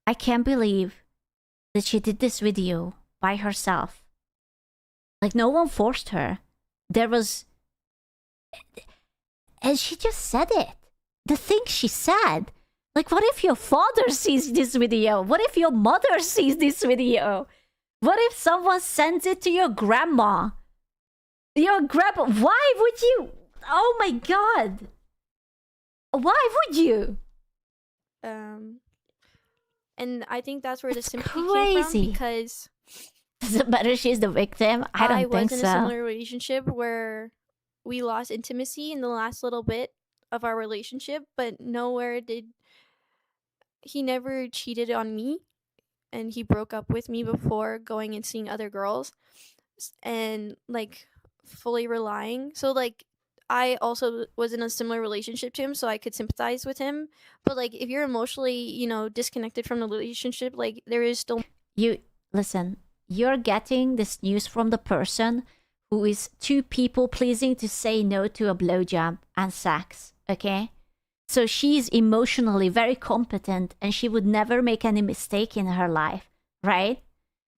I can't believe that she did this video by herself. Like, no one forced her. There was... And she just said it. The things she said. Like, what if your father sees this video? What if your mother sees this video? What if someone sends it to your grandma? Your grandma... Why would you... Oh my god. Why would you? And I think that's where the It's sympathy crazy. came from, because Does it matter she's the victim? I don't think was in so. a similar relationship where we lost intimacy in the last little bit of our relationship, but nowhere did he never cheated on me, and he broke up with me before going and seeing other girls and like fully relying. So like I also was in a similar relationship to him, so I could sympathize with him. But like if you're emotionally, disconnected from the relationship, like there is still You listen, you're getting this news from the person who is too people pleasing to say no to a blowjob and sex, okay? So she's emotionally very competent and she would never make any mistake in her life, right?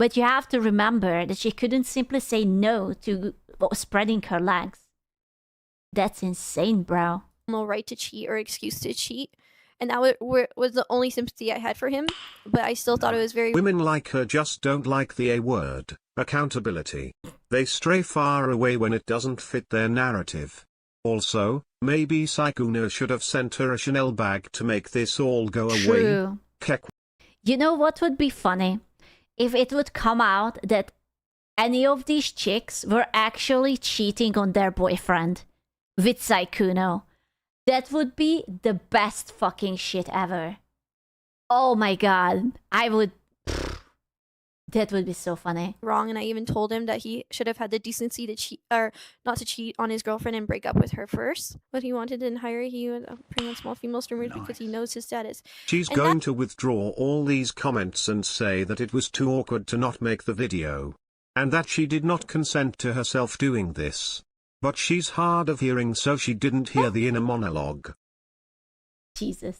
But you have to remember that she couldn't simply say no to spreading her legs. That's insane, bro. no right to cheat or excuse to cheat. And that was the only sympathy I had for him, but I still thought it was very Women like her just don't like the A word, accountability. They stray far away when it doesn't fit their narrative. Also, maybe Sikuno should have sent her a Chanel bag to make this all go away. True. Kek. You know what would be funny? If it would come out that any of these chicks were actually cheating on their boyfriend with Sikuno. That would be the best fucking shit ever. Oh my god. I would... That would be so funny. wrong, and I even told him that he should have had the decency to cheat, or not to cheat on his girlfriend and break up with her first. But he wanted to hire, he would bring on small female streamers because he knows his status. She's And going to withdraw all these comments and say that it was too awkward to not make the video. And that she did not consent to herself doing this. But she's hard of hearing, so she didn't hear the inner monologue. Jesus.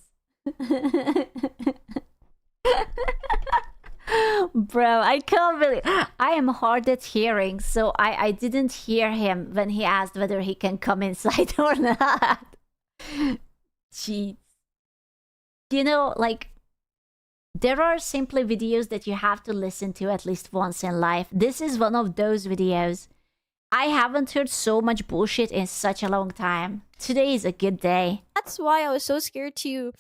Bro, I can't believe... I am hard at hearing, so I didn't hear him when he asked whether he can come inside or not. Jeez. You know, like, there are simply videos that you have to listen to at least once in life. This is one of those videos. I haven't heard so much bullshit in such a long time. Today is a good day. That's why I was so scared to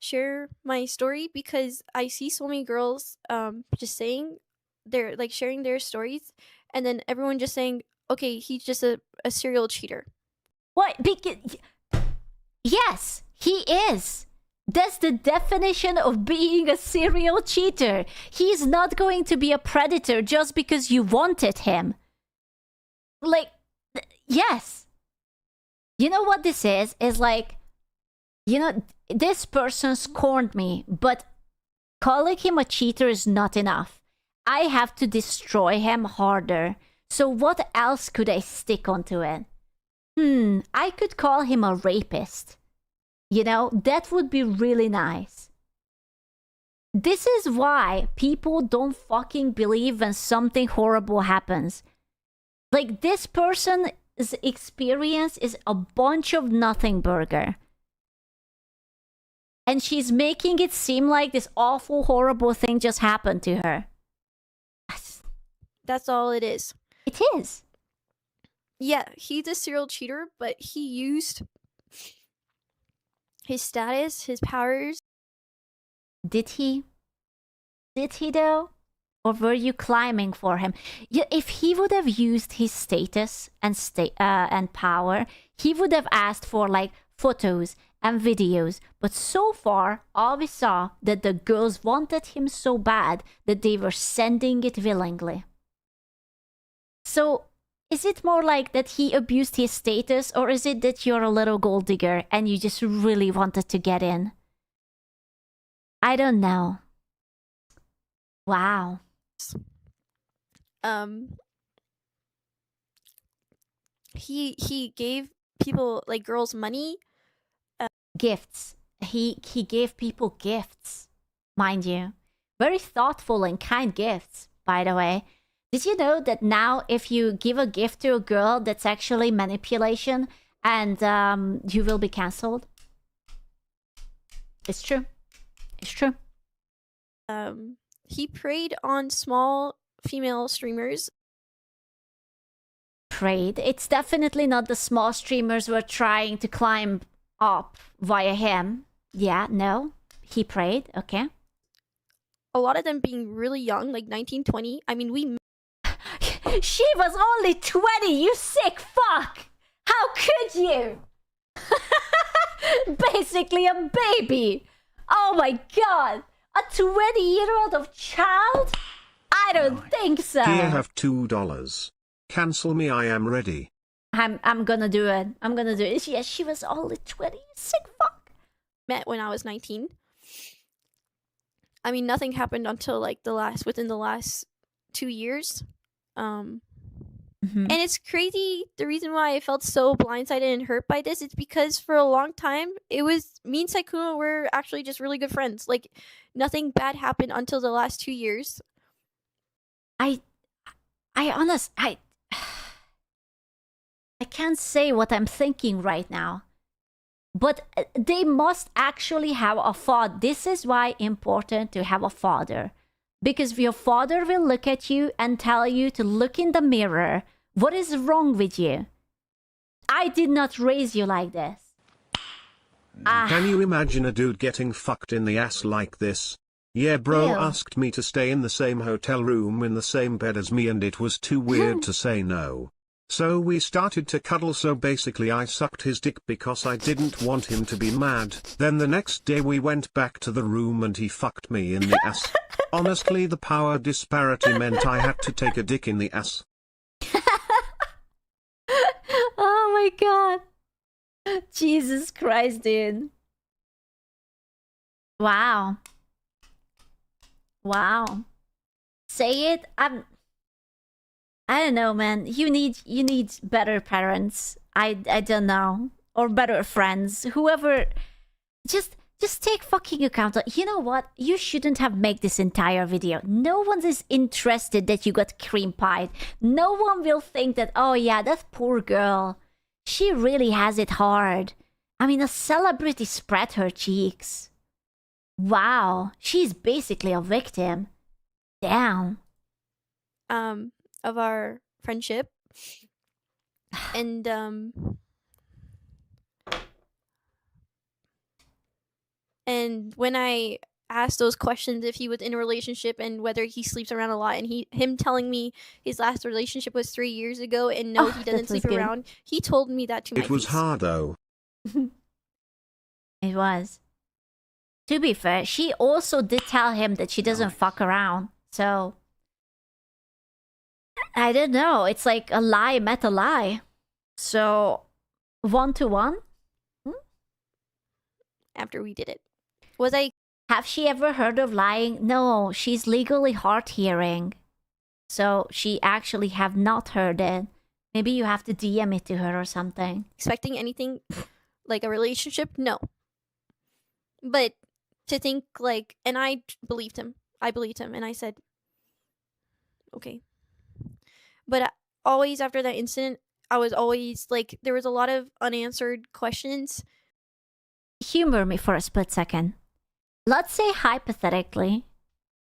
share my story, because I see so many girls just saying they're like sharing their stories, and then everyone just saying, okay, he's just a serial cheater. What? Because... Yes, he is. That's the definition of being a serial cheater. He's not going to be a predator just because you wanted him. Like, yes. You know what this is? Is like, you know, this person scorned me, but calling him a cheater is not enough. I have to destroy him harder. So what else could I stick onto it? I could call him a rapist. You know, that would be really nice. This is why people don't fucking believe when something horrible happens. Like, this person's experience is a bunch of nothing burger. And she's making it seem like this awful, horrible thing just happened to her. That's all it is. It is. Yeah, he's a serial cheater, but he used his status, his powers. Did he? Did he though? Or were you climbing for him? Yeah, if he would have used his status and power, he would have asked for like photos and videos. But so far, all we saw that the girls wanted him so bad that they were sending it willingly. So, is it more like that he abused his status, or is it that you're a little gold digger and you just really wanted to get in? I don't know. Wow. He gave people, like girls, money. Gifts. He gave people gifts, mind you. Very thoughtful and kind gifts, by the way. Did you know that now if you give a gift to a girl, that's actually manipulation and you will be cancelled? It's true. It's true. He preyed on small female streamers. Preyed? It's definitely not the small streamers who are trying to climb up via him. Yeah, no. He preyed, okay. A lot of them being really young, like 19, 20. I mean, we... She was only 20, you sick fuck! How could you? Basically a baby! Oh my god! A 20-year-old of child? I don't think so. Here have $2. Cancel me, I am ready. I'm gonna do it. I'm gonna do it. Yes, she was only 20, you sick fuck. Met when I was 19. I mean, nothing happened until like within the last 2 years. And it's crazy. The reason why I felt so blindsided and hurt by this is because for a long time, it was me and Sikuno were actually just really good friends. Like, nothing bad happened until the last 2 years. I can't say what I'm thinking right now. But they must actually have a father. This is why important to have a father. Because your father will look at you and tell you to look in the mirror. What is wrong with you? I did not raise you like this. Can you imagine a dude getting fucked in the ass like this? Yeah, bro Ew. asked me to stay in the same hotel room in the same bed as me and it was too weird to say no. So we started to cuddle, so basically I sucked his dick because I didn't want him to be mad. Then the next day we went back to the room and he fucked me in the ass. Honestly, the power disparity meant I had to take a dick in the ass. Oh my god. Jesus Christ, dude. Wow. Wow. Say it. I don't know, man. You need better parents. I don't know. Or better friends. Whoever. Just take fucking account. You know what? You shouldn't have made this entire video. No one is interested that you got cream pied. No one will think that, oh yeah, that poor girl. She really has it hard. I mean, a celebrity spread her cheeks. Wow. She's basically a victim. Damn. Of our friendship. And when I asked those questions, if he was in a relationship and whether he sleeps around a lot, and him telling me his last relationship was 3 years ago and no, he doesn't sleep around, he told me that to my face. It was hard though. It was. To be fair, she also did tell him that she doesn't fuck around. So I don't know. It's like a lie met a lie. So 1 to 1? After we did it. Was I... Have she ever heard of lying? No, she's legally hard hearing. So she actually have not heard it. Maybe you have to DM it to her or something. expecting anything like a relationship? No. But to think like... And I believed him. And I said, okay. But always after that incident, I was always like, there was a lot of unanswered questions. Humor me for a split second. Let's say hypothetically,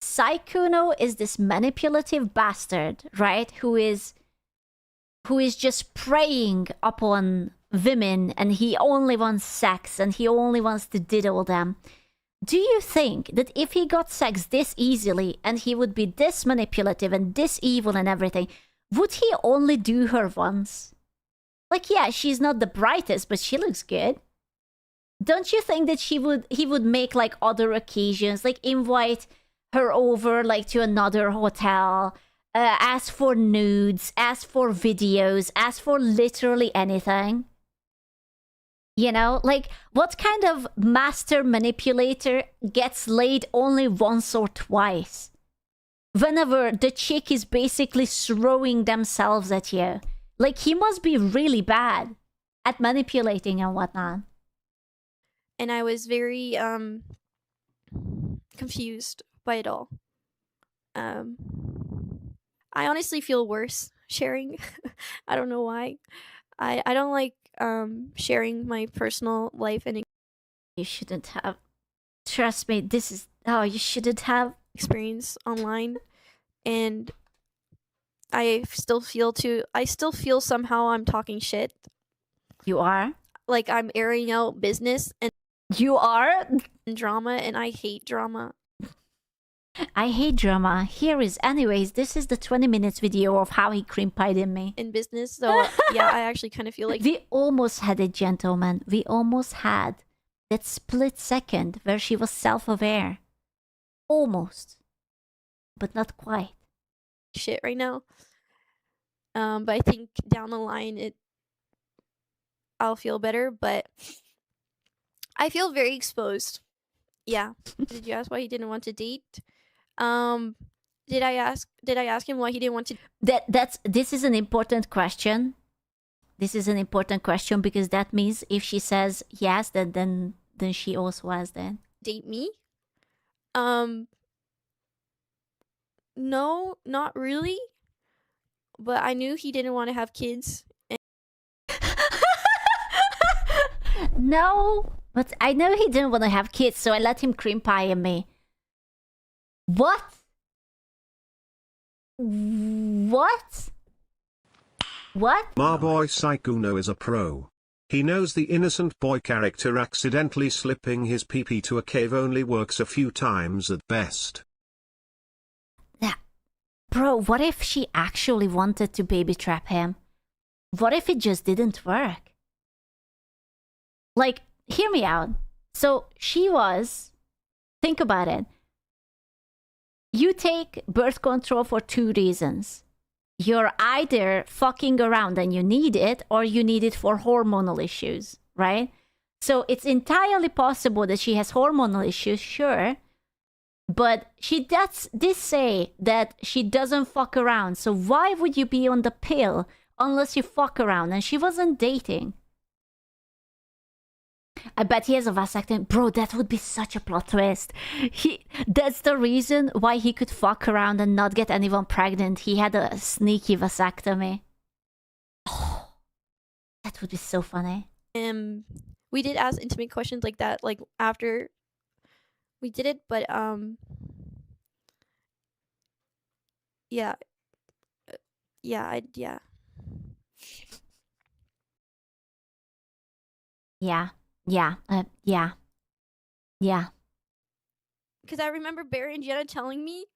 Sikuno is this manipulative bastard, right? Who is just preying upon women, and he only wants sex and he only wants to diddle them. Do you think that if he got sex this easily and he would be this manipulative and this evil and everything, would he only do her once? Like, yeah, she's not the brightest, but she looks good. Don't you think that he would make like other occasions, like invite her over like to another hotel, ask for nudes, ask for videos, ask for literally anything? You know, like what kind of master manipulator gets laid only once or twice? Whenever the chick is basically throwing themselves at you. Like, he must be really bad at manipulating and whatnot. And I was very confused by it all. I honestly feel worse sharing. I don't know why. I don't like sharing my personal life and You shouldn't have. Trust me, this is... Oh, you shouldn't have. experience online, and I still feel somehow I'm talking shit. You are? Like I'm airing out business and You are? drama, and I hate drama. I hate drama. Here is... Anyways, this is the 20 minutes video of how he cream pied in me. In business, so yeah, I actually kind of feel like We almost had it, gentlemen. We almost had that split second where she was self-aware. Almost. But not quite. shit right now. But I think down the line I'll feel better, but I feel very exposed. Yeah. Did you ask why he didn't want to date? Did I ask him why he didn't want to This is an important question. This is an important question because that means if she says yes, then she also has then. date me? No, not really. But I knew he didn't want to have kids. No, but I know he didn't want to have kids, so I let him cream pie in me. What? What? What? My boy Sikuno is a pro. He knows the innocent boy character accidentally slipping his pee-pee to a cave only works a few times at best. Bro, what if she actually wanted to baby trap him? What if it just didn't work? Like, hear me out. So she was... Think about it. You take birth control for two reasons. You're either fucking around and you need it, or you need it for hormonal issues, right? So it's entirely possible that she has hormonal issues, sure. But she did say that she doesn't fuck around. So why would you be on the pill unless you fuck around? And she wasn't dating. I bet he has a vasectomy. Bro, that would be such a plot twist. That's the reason why he could fuck around and not get anyone pregnant. He had a sneaky vasectomy. Oh, that would be so funny. We did ask intimate questions like that, like after we did it, but yeah. Yeah. Yeah. Yeah. Because I remember Barry and Jenna telling me,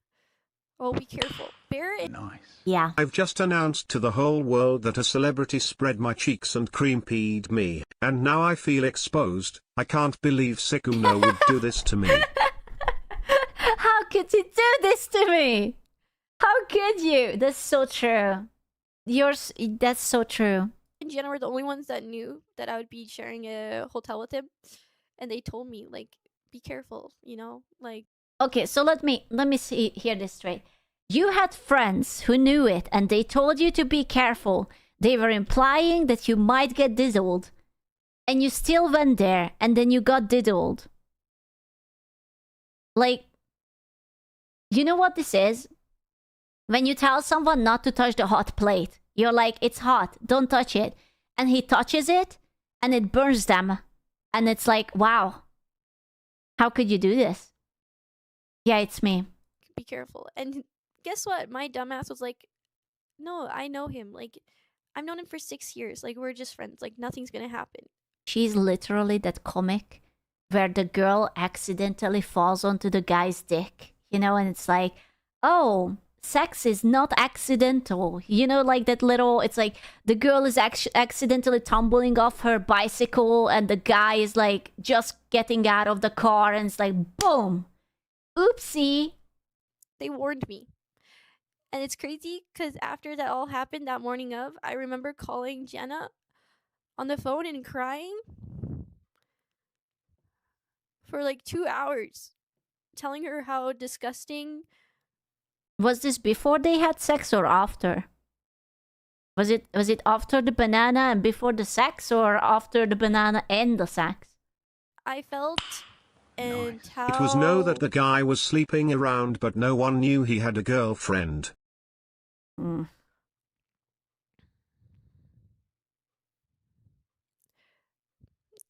"Oh, be careful, Barry." Nice. Yeah. I've just announced to the whole world that a celebrity spread my cheeks and cream-peed me, and now I feel exposed. I can't believe Sikuno would do this to me. How could you do this to me? How could you? That's so true. That's so true. And Jenna were the only ones that knew that I would be sharing a hotel with him, and they told me, like, be careful, you know, like. Okay, so let me hear this straight. You had friends who knew it and they told you to be careful. They were implying that you might get diddled. And you still went there and then you got diddled. Like, you know what this is? When you tell someone not to touch the hot plate, you're like, it's hot, don't touch it. And he touches it and it burns them. And it's like, wow, how could you do this? Yeah, it's me. Be careful. And guess what? My dumbass was like, no, I know him. Like, I've known him for 6 years. Like, we're just friends. Like, nothing's gonna happen. She's literally that comic where the girl accidentally falls onto the guy's dick, you know, and it's like, oh, sex is not accidental, you know, like that little, it's like the girl is accidentally tumbling off her bicycle and the guy is like just getting out of the car and it's like, boom, oopsie. They warned me. And it's crazy because after that all happened that morning of, I remember calling Jenna on the phone and crying for like 2 hours, telling her how disgusting. Was this before they had sex or after? Was it after the banana and before the sex, or after the banana and the sex? I felt and how It was know that the guy was sleeping around, but no one knew he had a girlfriend. Mm.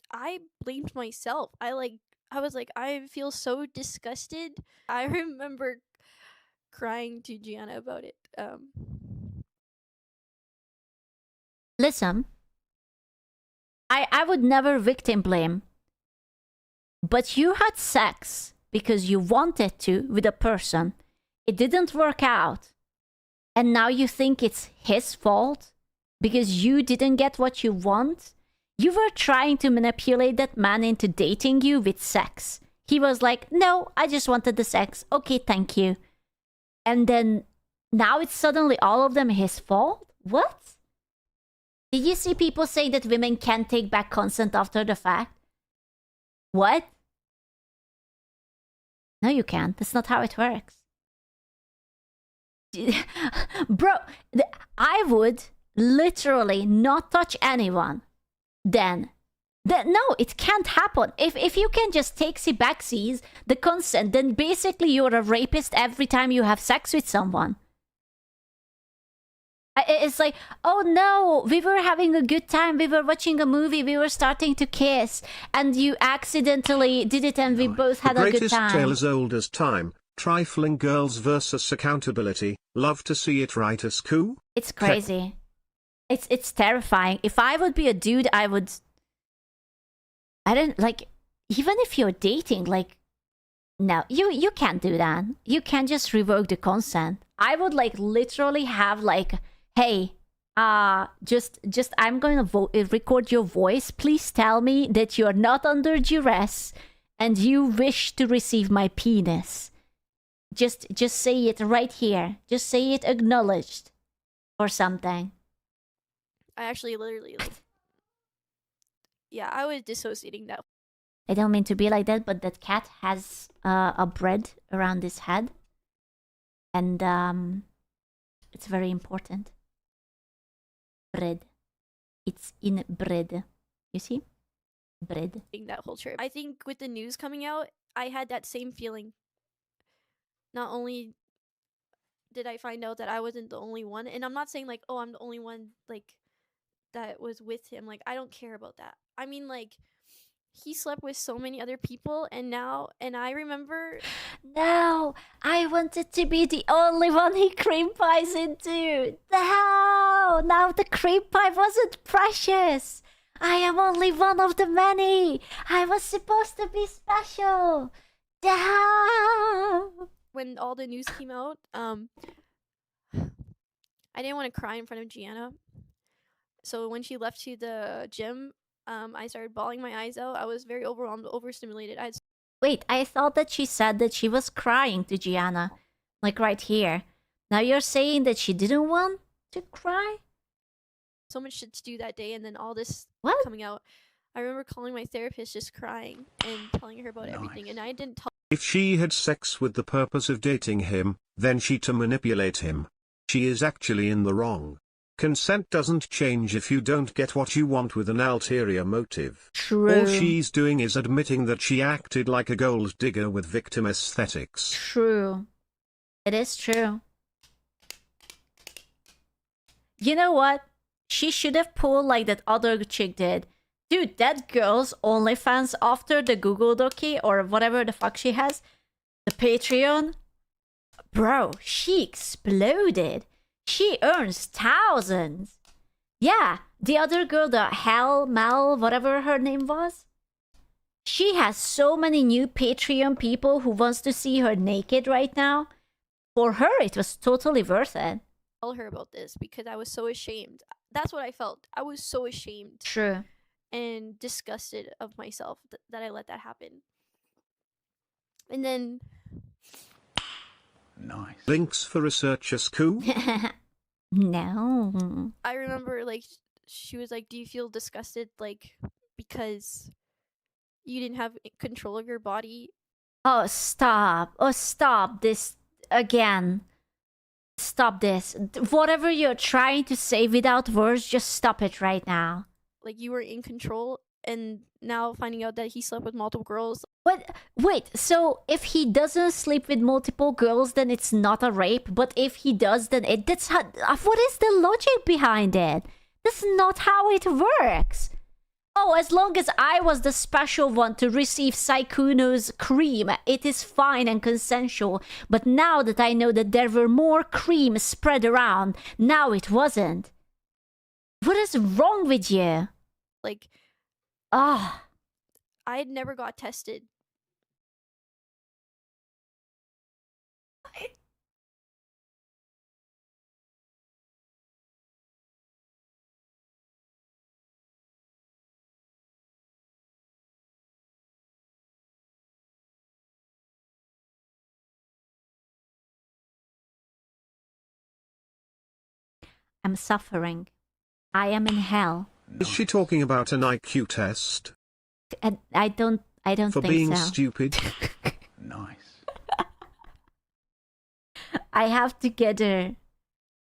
I blamed myself. I was like, I feel so disgusted. I remember crying to Gianna about it. Listen, I would never victim blame, but you had sex because you wanted to with a person. It didn't work out. And now you think it's his fault because you didn't get what you want? You were trying to manipulate that man into dating you with sex. He was like, no, I just wanted the sex. Okay, thank you. And then now it's suddenly all of them his fault? What? Did you see people say that women can't take back consent after the fact? What? No, you can't. That's not how it works. Bro, I would literally not touch anyone. Then no, it can't happen. If you can just takesy backsies the consent, then basically you're a rapist every time you have sex with someone. It's like, oh no, we were having a good time, we were watching a movie, we were starting to kiss, and you accidentally did it and we both had a good Greatest time. tale as old as time. Trifling girls versus accountability. Love to see it, right, Asku? It's crazy. It's terrifying. If I would be a dude, I don't, like, even if you're dating, like, no, you can't do that. You can't just revoke the consent. I would, like, literally have, like, hey, just I'm going to record your voice. Please tell me that you're not under duress and you wish to receive my penis. Just say it right here. Just say it acknowledged or something. I actually literally, like, yeah, I was dissociating that. I don't mean to be like that, but that cat has a bread around his head. And it's very important. Bread. It's in bread. You see? Bread. That whole trip. I think with the news coming out, I had that same feeling. Not only did I find out that I wasn't the only one, and I'm not saying like, oh, I'm the only one like that was with him. Like, I don't care about that. I mean, like, he slept with so many other people, and I remember. No, I wanted to be the only one he cream pies into. No, now the cream pie wasn't precious. I am only one of the many. I was supposed to be special. No. When all the news came out, I didn't want to cry in front of Gianna. So when she left to the gym, I started bawling my eyes out. I was very overwhelmed, overstimulated. Wait, I thought that she said that she was crying to Gianna. Like right here. Now you're saying that she didn't want to cry? So much shit to do that day, and then all this What? coming out. I remember calling my therapist, just crying and telling her about everything, and I didn't tell. If she had sex with the purpose of dating him, then she to manipulate him. She is actually in the wrong. Consent doesn't change if you don't get what you want with an ulterior motive. True. All she's doing is admitting that she acted like a gold digger with victim aesthetics. True. It is true. You know what? She should have pulled like that other chick did. Dude, that girl's OnlyFans after the Google Doki or whatever the fuck she has, the Patreon, bro, she exploded. She earns thousands. Yeah, the other girl, the Mel, whatever her name was, She has so many new Patreon people who wants to see her naked right now. For her, it was totally worth it. Tell her about this because I was so ashamed. That's what I felt. I was so ashamed True. and disgusted of myself that I let that happen. And then Nice. Links for researchers coup? No. I remember, like, she was like, "Do you feel disgusted, like, because you didn't have control of your body?" Oh, stop. Oh, stop this again. Stop this. Whatever you're trying to say without words, just stop it right now. Like, you were in control, and now finding out that he slept with multiple girls. What? Wait, so if he doesn't sleep with multiple girls, then it's not a rape. But if he does, then that's how, what is the logic behind it? That's not how it works. Oh, as long as I was the special one to receive Sikuno's cream, it is fine and consensual. But now that I know that there were more cream spread around, now it wasn't. What is wrong with you? Like, Ah. I had never got tested. I'm suffering. I am in hell. Is she talking about an IQ test? And I don't For think being so. stupid? Nice. I have to gather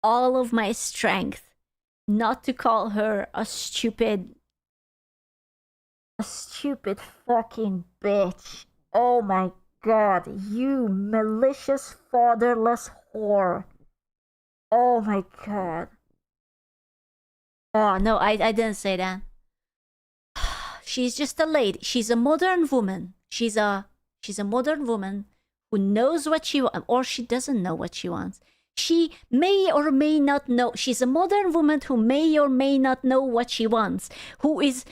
all of my strength not to call her a stupid fucking bitch. Oh my god, you malicious fatherless whore. Oh my god. Oh no, I didn't say that. She's just a lady. She's a modern woman. She's a modern woman who knows what she wants, or she doesn't know what she wants. She may or may not know. She's a modern woman who may or may not know what she wants, who is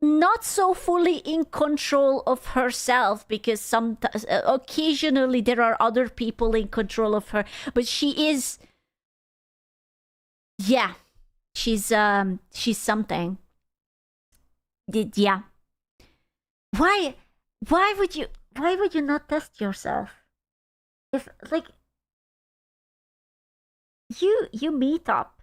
not so fully in control of herself, because occasionally there are other people in control of her, but she is, yeah, she's something. Yeah. Why would you not test yourself? If, like, you meet up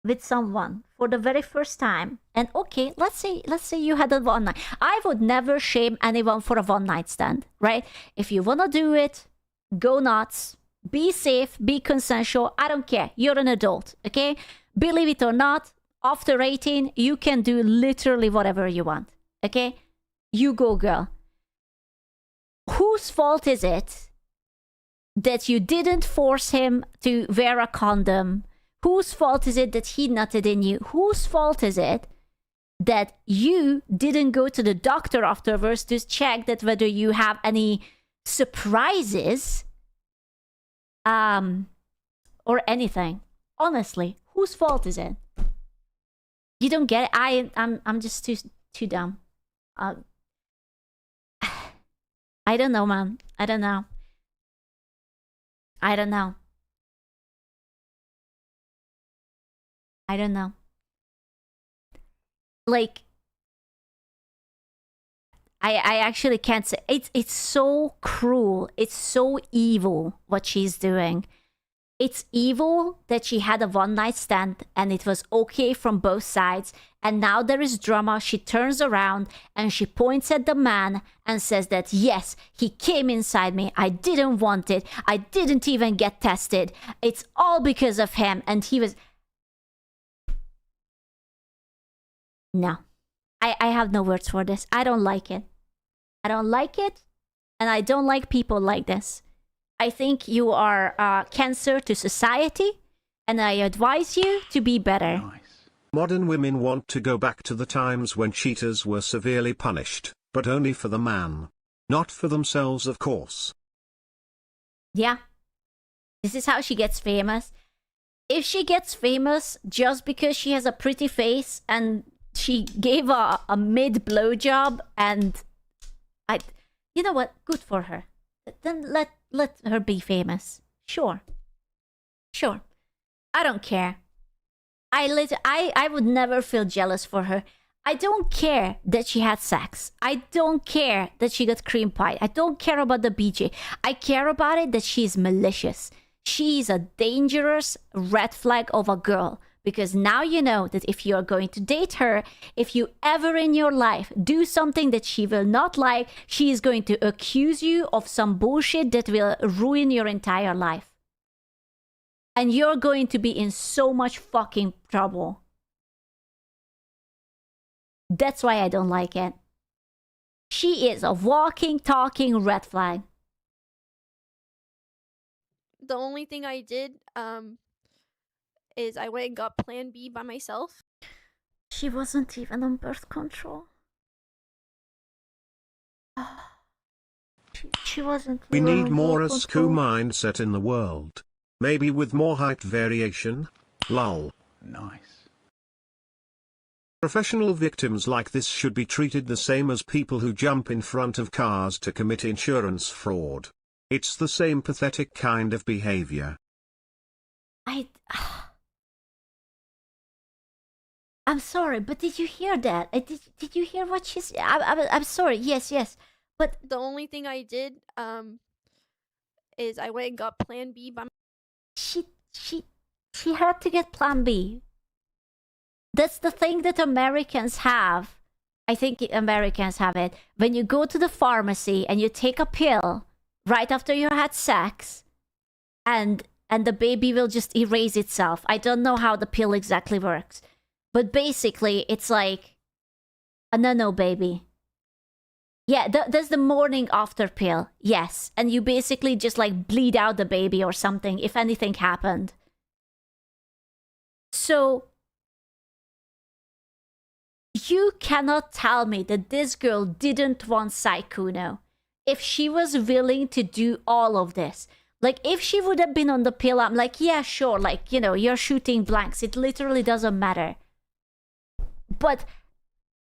with someone for the very first time, and okay, let's say you had a one night. I would never shame anyone for a one night stand, right? If you wanna do it, go nuts. Be safe, be consensual. I don't care. You're an adult, okay? Believe it or not, after 18, you can do literally whatever you want, okay? You go, girl. Whose fault is it that you didn't force him to wear a condom? Whose fault is it that he nutted in you? Whose fault is it that you didn't go to the doctor afterwards to check that whether you have any surprises? Or anything. Honestly, whose fault is it? You don't get it. I'm just too dumb. I don't know, man. I don't know. I don't know. Like, I actually can't say. It's so cruel. It's so evil what she's doing. It's evil that she had a one night stand and it was okay from both sides. And now there is drama. She turns around and she points at the man and says that, yes, he came inside me. I didn't want it. I didn't even get tested. It's all because of him. And he was... No. I have no words for this. I don't like it. I don't like it. And I don't like people like this. I think you are a cancer to society, and I advise you to be better. Nice. Modern women want to go back to the times when cheaters were severely punished, but only for the man. Not for themselves, of course. Yeah. This is how she gets famous. If she gets famous just because she has a pretty face and she gave a mid blowjob, and you know what? Good for her. Then let her be famous. Sure. I don't care. I would never feel jealous for her. I don't care that she had sex. I don't care that she got cream pie. I don't care about the BJ. I care about it that she's malicious. She's a dangerous red flag of a girl. Because now you know that if you're going to date her, if you ever in your life do something that she will not like, she is going to accuse you of some bullshit that will ruin your entire life. And you're going to be in so much fucking trouble. That's why I don't like it. She is a walking, talking red flag. The only thing I did is I went and got Plan B by myself. She wasn't even on birth control. She wasn't. We even need on more birth Sku control. mindset in the world. Maybe with more height variation. Lol. Nice. Professional victims like this should be treated the same as people who jump in front of cars to commit insurance fraud. It's the same pathetic kind of behavior. I'm sorry, but did you hear that? Did you hear what she said? I'm sorry. Yes. But The only thing I did is I went and got Plan B by she had to get Plan B. That's the thing that Americans have. I think Americans have it. When you go to the pharmacy and you take a pill right after you had sex, and the baby will just erase itself. I don't know how the pill exactly works. But basically, it's like a nano baby. Yeah, there's the morning after pill. Yes. And you basically just like bleed out the baby or something if anything happened. So you cannot tell me that this girl didn't want Sikuno if she was willing to do all of this. Like, if she would have been on the pill, I'm like, yeah, sure, like, you know, you're shooting blanks. It literally doesn't matter. But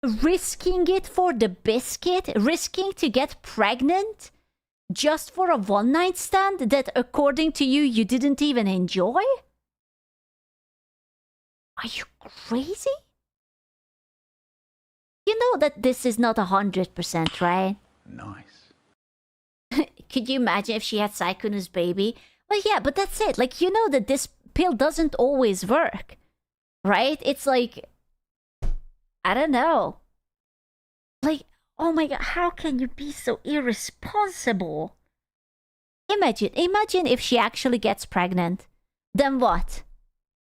risking it for the biscuit, risking to get pregnant just for a one-night stand that, according to you, you didn't even enjoy? Are you crazy? You know that this is not 100%, right? Nice. Could you imagine if she had Sikuno's baby? Well, yeah, but that's it. Like, you know that this pill doesn't always work, right? It's like, I don't know. Like, oh my god, how can you be so irresponsible? Imagine if she actually gets pregnant. Then what?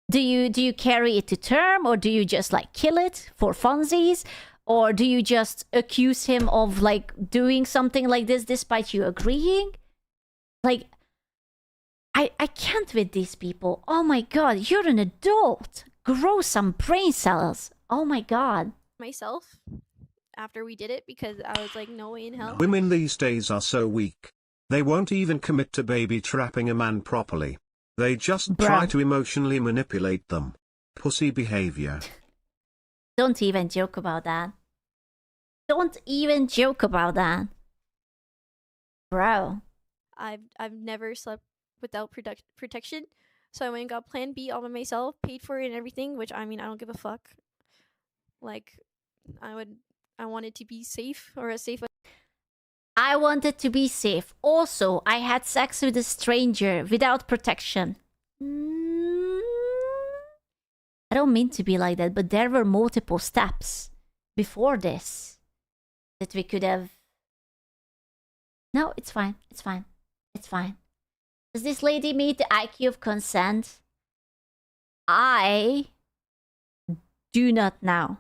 Do you carry it to term, or do you just like kill it for funsies? Or do you just accuse him of like doing something like this despite you agreeing? Like, I can't with these people. Oh my god, you're an adult. Grow some brain cells. Oh my god. myself after we did it because I was like, no way in hell. Women these days are so weak. They won't even commit to baby trapping a man properly. They just try to emotionally manipulate them. Pussy behavior. Don't even joke about that. Don't even joke about that. Bro. I've never slept without protection, so I went and got Plan B all by myself, paid for it and everything, which I mean I don't give a fuck. Like, I wanted to be safe, or as safe as I wanted to be safe. Also, I had sex with a stranger without protection. I don't mean to be like that, but there were multiple steps before this that we could have. No, it's fine. It's fine. It's fine. Does this lady meet the IQ of consent? I do not know.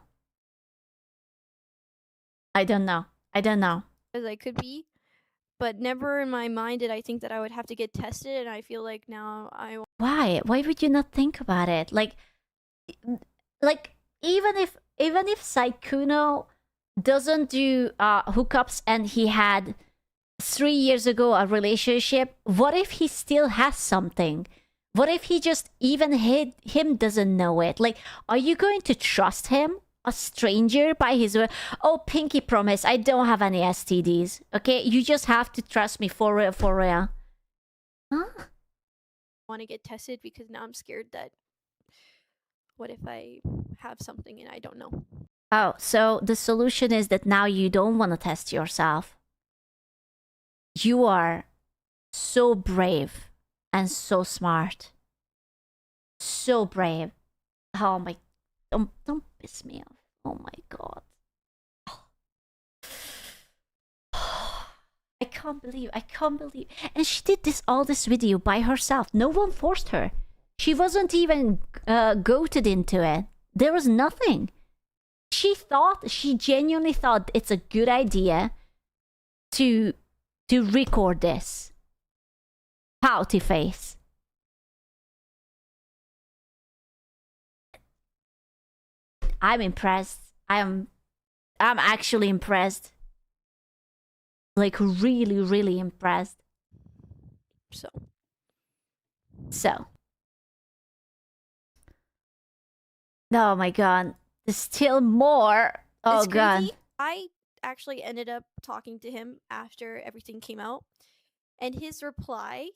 I don't know. I could be, but never in my mind did I think that I would have to get tested, and I feel like now Why? Why would you not think about it? Like even if Sikuno doesn't do hookups and he had 3 years ago a relationship, what if he still has something? What if he just even him doesn't know it? Like, are you going to trust him? a stranger by his word. Oh, pinky promise, I don't have any STDs. Okay, you just have to trust me for real, for real. Huh? Want to get tested because now I'm scared that what if I have something and I don't know? Oh, so the solution is that now you don't want to test yourself. You are so brave and so smart. So brave. Oh my, don't piss me off. Oh my god. I can't believe. And she did all this video by herself. No one forced her. She wasn't even goaded into it. There was nothing. She genuinely thought it's a good idea to record this. Pouty face. I'm impressed. I'm actually impressed. Like really, really impressed. So. Oh my god. There's still more. Oh It's god. crazy. I actually ended up talking to him after everything came out, and his reply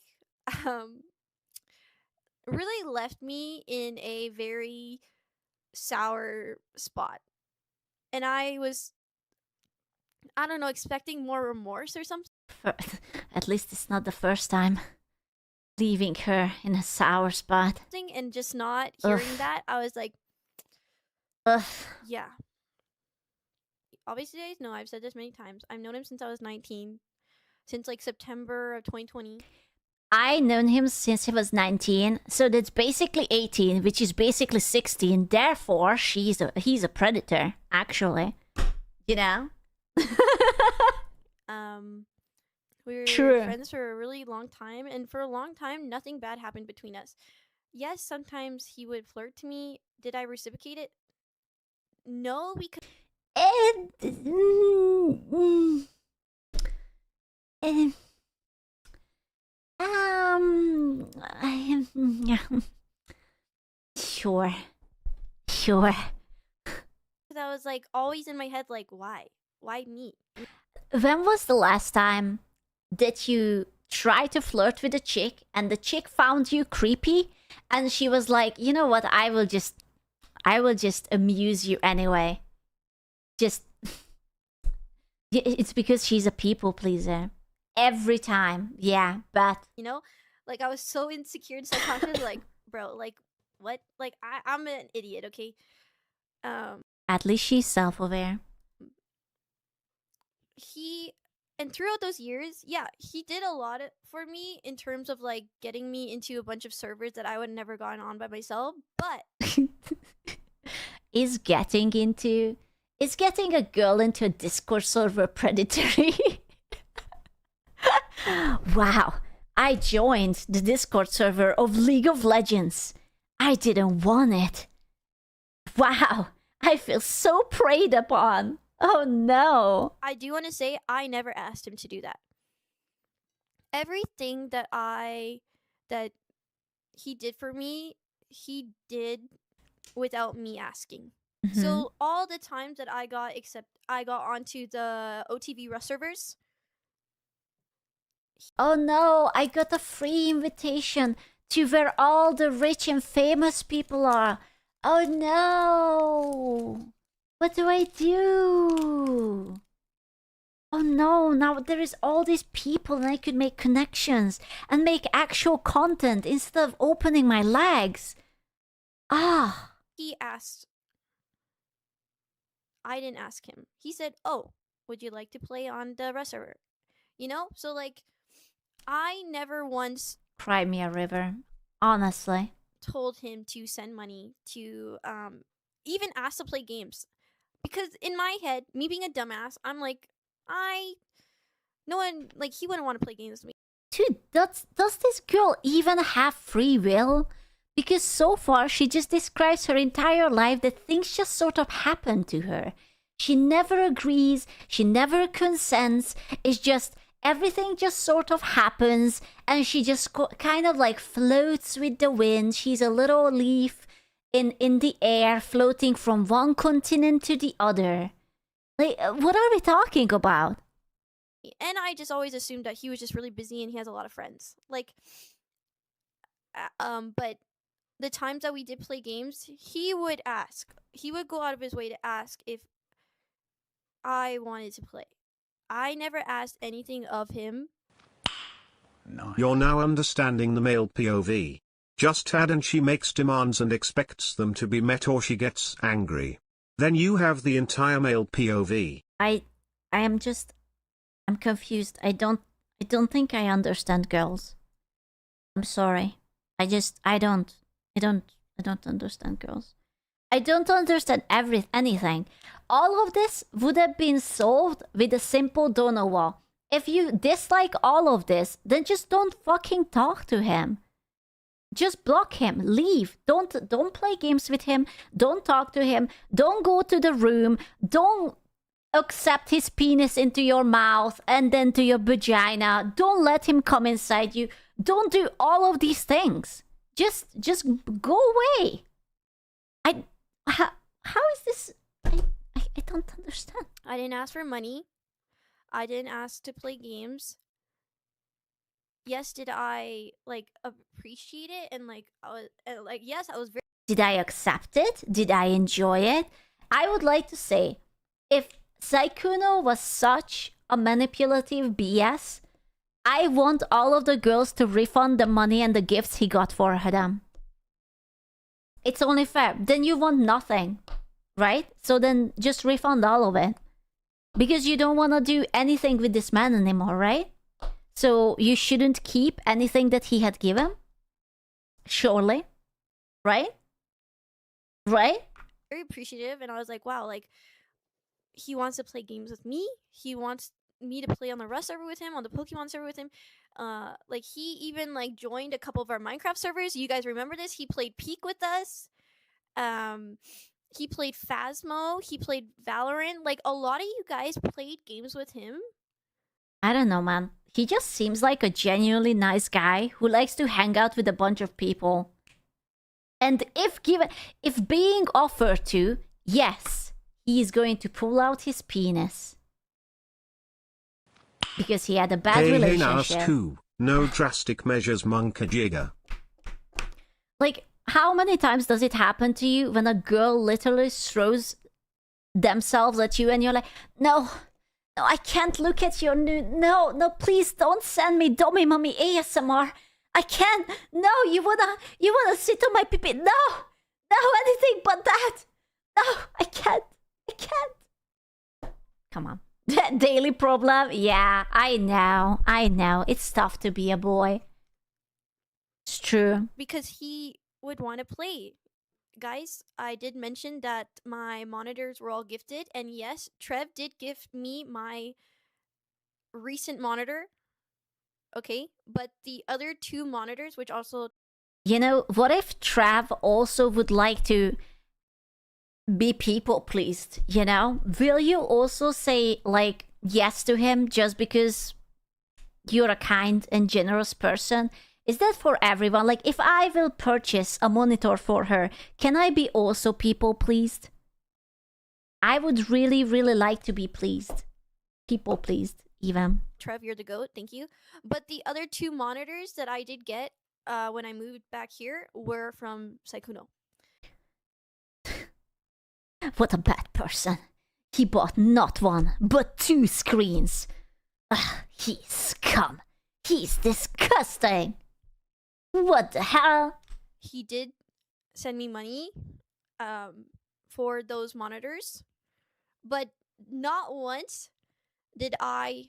really left me in a very sour spot. And I was, I don't know, expecting more remorse or something. At least it's not the first time leaving her in a sour spot. And just not hearing Ugh. that, I was like, Ugh. yeah. Obviously, guys know I've said this many times. I've known him since I was 19, since like September of 2020. I known him since he was 19, so that's basically 18, which is basically 16. Therefore, he's a predator, actually. You know? We were True. friends for a really long time, and for a long time, nothing bad happened between us. Yes, sometimes he would flirt to me. Did I reciprocate it? No, because Sure. I was like always in my head, like, why? Why me? When was the last time that you tried to flirt with a chick and the chick found you creepy and she was like, you know what, I will just amuse you anyway. Just it's because she's a people pleaser. Every time. Yeah, but You know, like I was so insecure and self-conscious, like, bro, like what? Like I'm an idiot, okay? at least she's self-aware. And throughout those years, yeah, he did a lot for me in terms of like getting me into a bunch of servers that I would never gotten on by myself. But Is getting a girl into a Discord server predatory? Wow, I joined the Discord server of League of Legends. I didn't want it. Wow, I feel so preyed upon. Oh no. I do want to say I never asked him to do that. Everything that he did for me, he did without me asking. Mm-hmm. So all the times that I got onto the OTV Rust servers. Oh no, I got a free invitation to where all the rich and famous people are. Oh no. What do I do? Oh no, now there is all these people and I could make connections and make actual content instead of opening my legs. Ah. He asked. I didn't ask him. He said, "Oh, would you like to play on the Rust server?" You know? So like I never once Cry me a river. Honestly. told him to send money to even ask to play games. Because in my head, me being a dumbass, I'm like, no one, like, he wouldn't want to play games with me. Dude, does this girl even have free will? Because so far she just describes her entire life that things just sort of happen to her. She never agrees, she never consents, it's just everything just sort of happens and she just kind of like floats with the wind. She's a little leaf in the air, floating from one continent to the other. Like, what are we talking about? And I just always assumed that he was just really busy and he has a lot of friends. Like, but the times that we did play games, he would ask. He would go out of his way to ask if I wanted to play. I never asked anything of him. Nice. You're now understanding the male POV. Just add and she makes demands and expects them to be met or she gets angry. Then you have the entire male POV. I'm confused. I don't think I understand girls. I'm sorry. I don't understand girls. I don't understand anything. All of this would have been solved with a simple don't know what. If you dislike all of this, then just don't fucking talk to him. Just block him. Leave. Don't play games with him. Don't talk to him. Don't go to the room. Don't accept his penis into your mouth and then to your vagina. Don't let him come inside you. Don't do all of these things. Just go away. How is this? I don't understand. I didn't ask for money. I didn't ask to play games. Yes, did I appreciate it and yes, I was very. Did I accept it? Did I enjoy it? I would like to say, if Sikuno was such a manipulative BS, I want all of the girls to refund the money and the gifts he got for them. It's only fair. Then you want nothing, right? So then just refund all of it. Because you don't want to do anything with this man anymore, right? So you shouldn't keep anything that he had given? Surely. Right? Right? Very appreciative, and I was like, wow, he wants to play games with me. He wants me to play on the Rust server with him, on the Pokemon server with him. He even joined a couple of our Minecraft servers. You guys remember this? He played Peak with us. He played Phasmo. He played Valorant. A lot of you guys played games with him. I don't know, man. He just seems like a genuinely nice guy who likes to hang out with a bunch of people. And if being offered to, yes, he is going to pull out his penis. Because he had a bad relationship. Hey, too. No drastic measures, Monka Jigger. How many times does it happen to you when a girl literally throws themselves at you and you're like, no, I can't look at your nude. No, please don't send me Dummy Mummy ASMR. I can't. No, you wanna sit on my pee. No, anything but that. No, I can't. Come on. Daily problem? Yeah, I know. It's tough to be a boy. It's true. Because he would want to play. Guys, I did mention that my monitors were all gifted, and yes, Trev did gift me my recent monitor. Okay, but the other two monitors, which also... What if Trev also would like to be people pleased, Will you also say, yes to him just because you're a kind and generous person? Is that for everyone? If I will purchase a monitor for her, can I be also people pleased? I would really, really like to be pleased. People pleased, even. Trev, you're the GOAT, thank you. But the other two monitors that I did get when I moved back here were from Sikuno. What a bad person. He bought not one, but 2 screens. He's scum. He's disgusting. What the hell? He did send me money for those monitors, but not once did I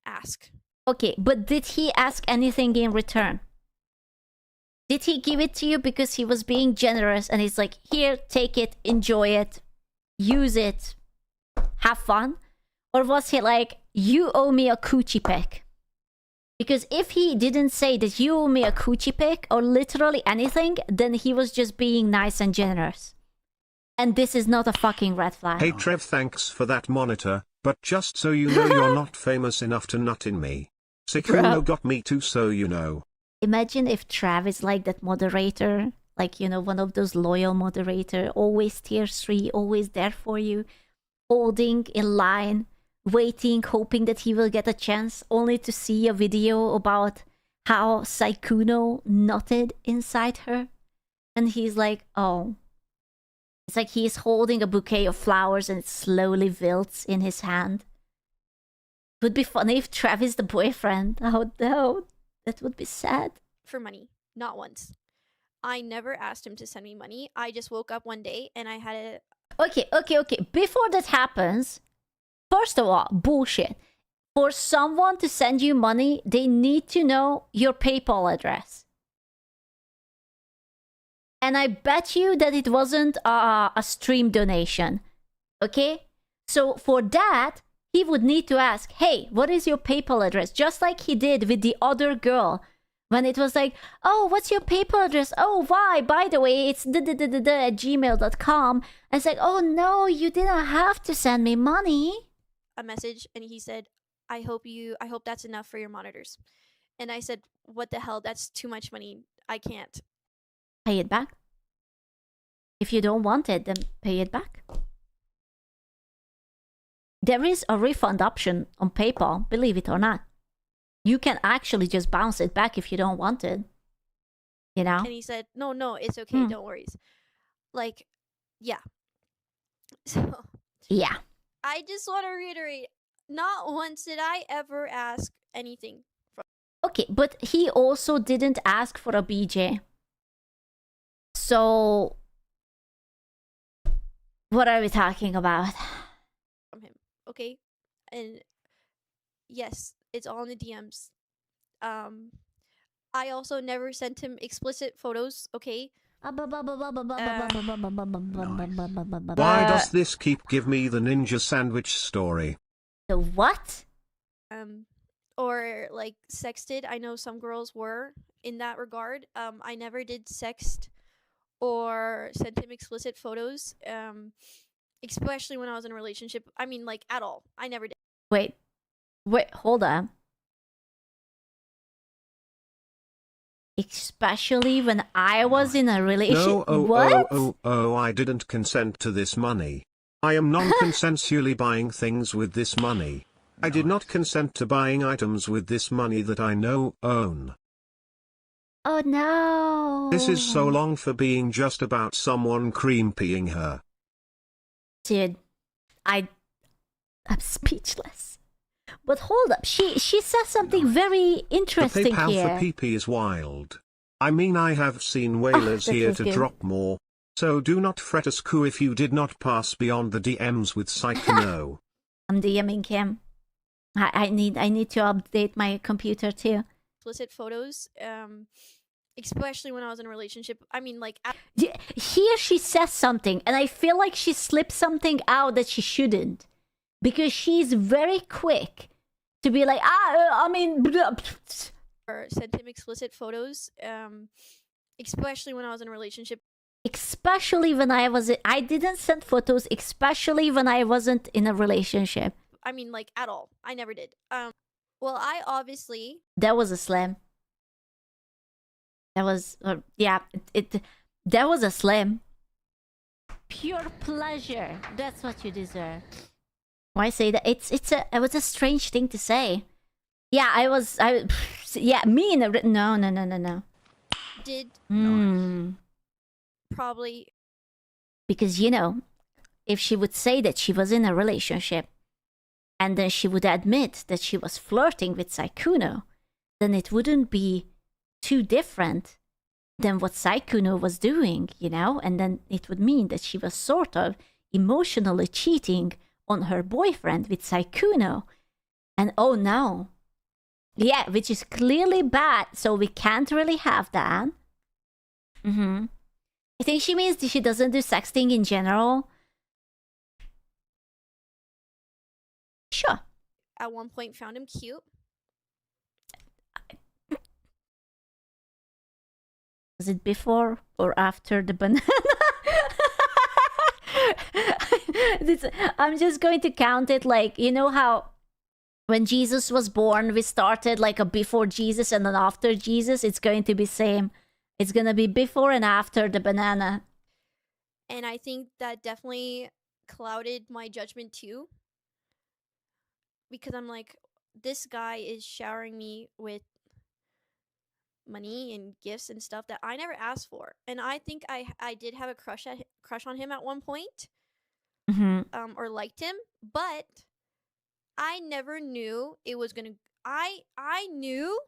ask. Okay, but did he ask anything in return? Did he give it to you because he was being generous and he's like, here, take it, enjoy it, use it, have fun? Or was he like, you owe me a coochie pic? Because if he didn't say that you owe me a coochie pic or literally anything, then he was just being nice and generous. And this is not a fucking red flag. Hey Trev, thanks for that monitor, but just so you know, you're not famous enough to nut in me. Sikuno got me too, so you know. Imagine if Trav is like that moderator Like, you know, one of those loyal moderator, always tier 3, always there for you, holding in line, waiting, hoping that he will get a chance, only to see a video about how Sikuno knotted inside her. And he's like, oh. It's like he's holding a bouquet of flowers and it slowly wilts in his hand. Would be funny if Travis, the boyfriend, oh no, that would be sad. For money, not once. I never asked him to send me money. I just woke up one day and I had a Okay. Before that happens, first of all, bullshit. For someone to send you money, they need to know your PayPal address. And I bet you that it wasn't a stream donation. Okay? So for that, he would need to ask, hey, what is your PayPal address? Just like he did with the other girl. When it was like, oh, what's your PayPal address? Oh, why? By the way, it's at gmail.com. And it's like, oh no, you didn't have to send me money. a message and he said, I hope that's enough for your monitors. And I said, what the hell? That's too much money. I can't. Pay it back. If you don't want it, then pay it back. There is a refund option on PayPal, believe it or not. You can actually just bounce it back if you don't want it. You know? And he said, no, it's okay. Don't worry. Like, yeah. So, yeah. I just want to reiterate, not once did I ever ask anything from. Okay, but he also didn't ask for a BJ. So, what are we talking about? From him, okay? And yes, it's all in the DMs. I also never sent him explicit photos, okay? Why does this keep give me the ninja sandwich story? The what? Or like sexted. I know some girls were in that regard. I never did sext or sent him explicit photos. Especially when I was in a relationship. I mean, like, at all. I never did. Wait, hold on. Especially when I was in a relationship. No, what? I didn't consent to this money. I am non-consensually buying things with this money. I did not consent to buying items with this money that I know own. Oh no. This is so long for being just about someone cream-peeing her. Dude, I'm speechless. But hold up, she says something very interesting the PayPal here. for PP is wild. I mean, I have seen whalers here to drop more. So do not fret us coup if you did not pass beyond the DMs with Sikuno. I'm DMing him. I need to update my computer too. Explicit photos. Especially when I was in a relationship. I mean, like, Here she says something, and I feel like she slipped something out that she shouldn't. Because she's very quick to be like, or sent him explicit photos. Especially when I was in a relationship. Especially when I didn't send photos, especially when I wasn't in a relationship. I mean, like, at all. I never did. Well, I obviously. That was a slam. That was, that was a slam. Pure pleasure. That's what you deserve. Why say that? It was a strange thing to say. Yeah, me in a no. Did probably. Because, you know, if she would say that she was in a relationship and then she would admit that she was flirting with Sikuno, then it wouldn't be too different than what Sikuno was doing, you know? And then it would mean that she was sort of emotionally cheating on her boyfriend with Sikuno. And oh no. Yeah, which is clearly bad, so we can't really have that. I think she means she doesn't do sexting in general. Sure. At one point found him cute. Was it before or after the banana? I'm just going to count it like, you know how when Jesus was born, we started like a before Jesus and an after Jesus. It's going to be same. It's gonna be before and after the banana. And I think that definitely clouded my judgment too. Because I'm like, this guy is showering me with money and gifts and stuff that I never asked for. And I think I did have a crush on him at one point, or liked him, but I never knew it was gonna. I knew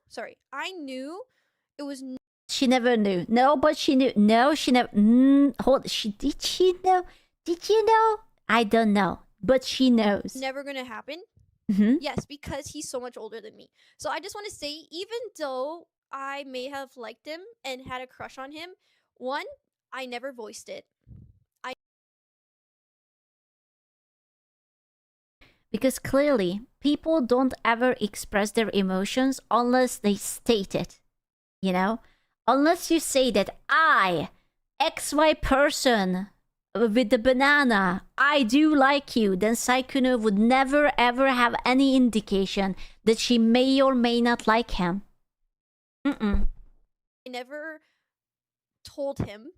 it was. She never knew. No, but she knew. No, she never. Hold. Did she know? Did you know? I don't know, but she knows. Never gonna happen. Yes, because he's so much older than me. So I just want to say, even though I may have liked him and had a crush on him, one, I never voiced it. Because clearly, people don't ever express their emotions unless they state it. You know? Unless you say that I, XY person with the banana, I do like you, then Sikuno would never ever have any indication that she may or may not like him. I never told him.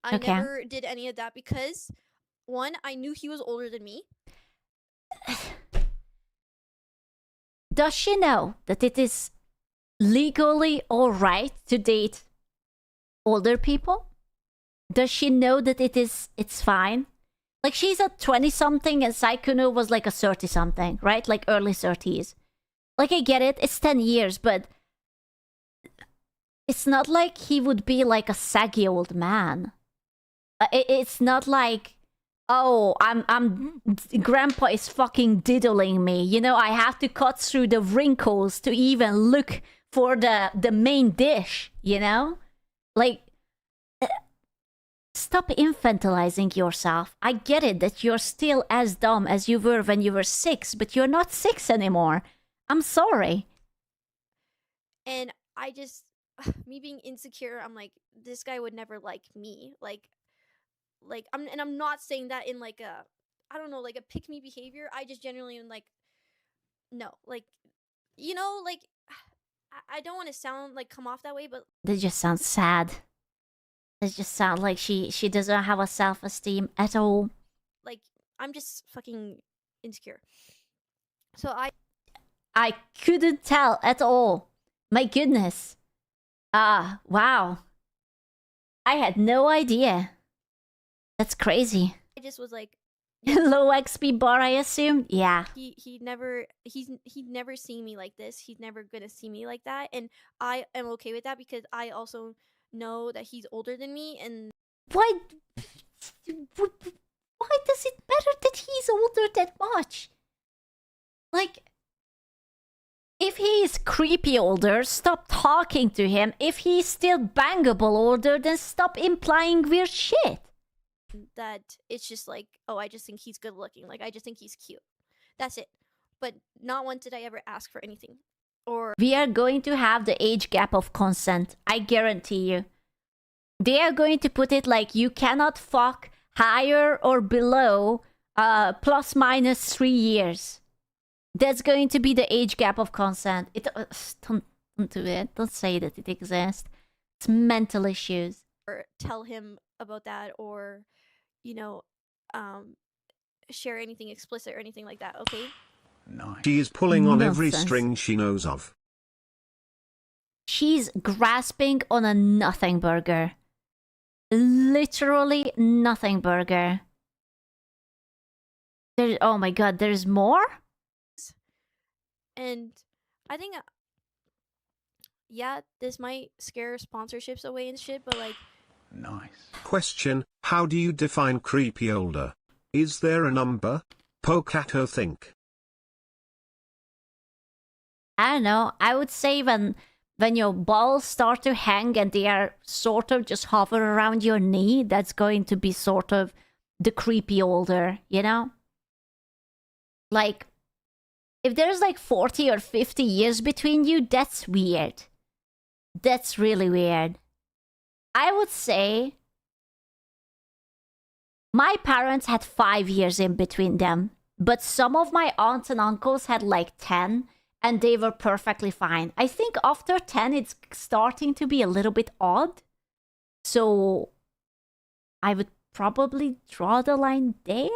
I never did any of that because, one, I knew he was older than me. Does she know that it is legally alright to date older people? Does she know that it's fine? Like, she's a 20-something and Sikuno was like a 30-something, right? Like early 30s. Like, I get it, it's 10 years, but it's not like he would be like a saggy old man. It's not like, oh, grandpa is fucking diddling me. You know, I have to cut through the wrinkles to even look for the main dish, you know? Like, stop infantilizing yourself. I get it that you're still as dumb as you were when you were 6, but you're not 6 anymore. I'm sorry. And I just, me being insecure, I'm like, this guy would never like me. Like I'm not saying that in like a, I don't know, like a pick me behavior. I just generally am like, no, like, you know, like, I don't want to sound like come off that way, but that just sounds sad. It just sounds like she doesn't have a self-esteem at all. Like, I'm just fucking insecure. So I couldn't tell at all. My goodness. Wow. I had no idea. That's crazy. I just was like, low XP bar, I assume. Yeah. He'd never seen me like this. He's never gonna see me like that, and I am okay with that because I also know that he's older than me. And why does it matter that he's older that much? Like, if he is creepy older, stop talking to him. If he's still bangable older, then stop implying weird shit. That it's just like, oh, I just think he's good looking. Like, I just think he's cute. That's it. But not once did I ever ask for anything. Or we are going to have the age gap of consent. I guarantee you. They are going to put it like you cannot fuck higher or below plus minus 3 years. That's going to be the age gap of consent. Don't do it. Don't say that it exists. It's mental issues. Or tell him about that, or, you know, share anything explicit or anything like that, okay? Nice. She is pulling on every Nonsense. string she knows of. She's grasping on a nothing burger. Literally nothing burger. Oh my god, there's more? And I think, yeah, this might scare sponsorships away and shit, but like, Nice. Question, how do you define creepy older? Is there a number? Pokato think. I don't know. I would say when your balls start to hang and they are sort of just hover around your knee, that's going to be sort of the creepy older, you know? Like, if there's like 40 or 50 years between you, that's weird. That's really weird. I would say my parents had 5 years in between them, but some of my aunts and uncles had like 10, and they were perfectly fine. I think after 10, it's starting to be a little bit odd. So I would probably draw the line there.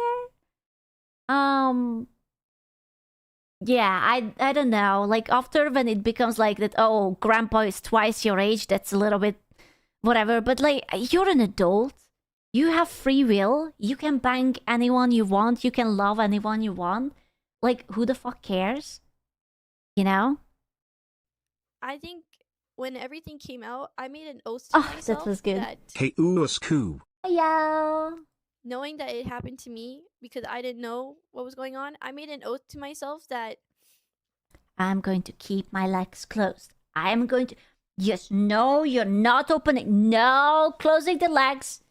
Yeah, I don't know. Like after when it becomes like that, oh, grandpa is twice your age, that's a little bit whatever. But like you're an adult. You have free will. You can bang anyone you want. You can love anyone you want. Like who the fuck cares? You know? I think when everything came out, I made an oath to Oh, that myself was good. that Hey Uusku. Yo. knowing that it happened to me because I didn't know what was going on, I made an oath to myself that I'm going to keep my legs closed. I am going to. Yes, no, you're not opening. No, closing the legs.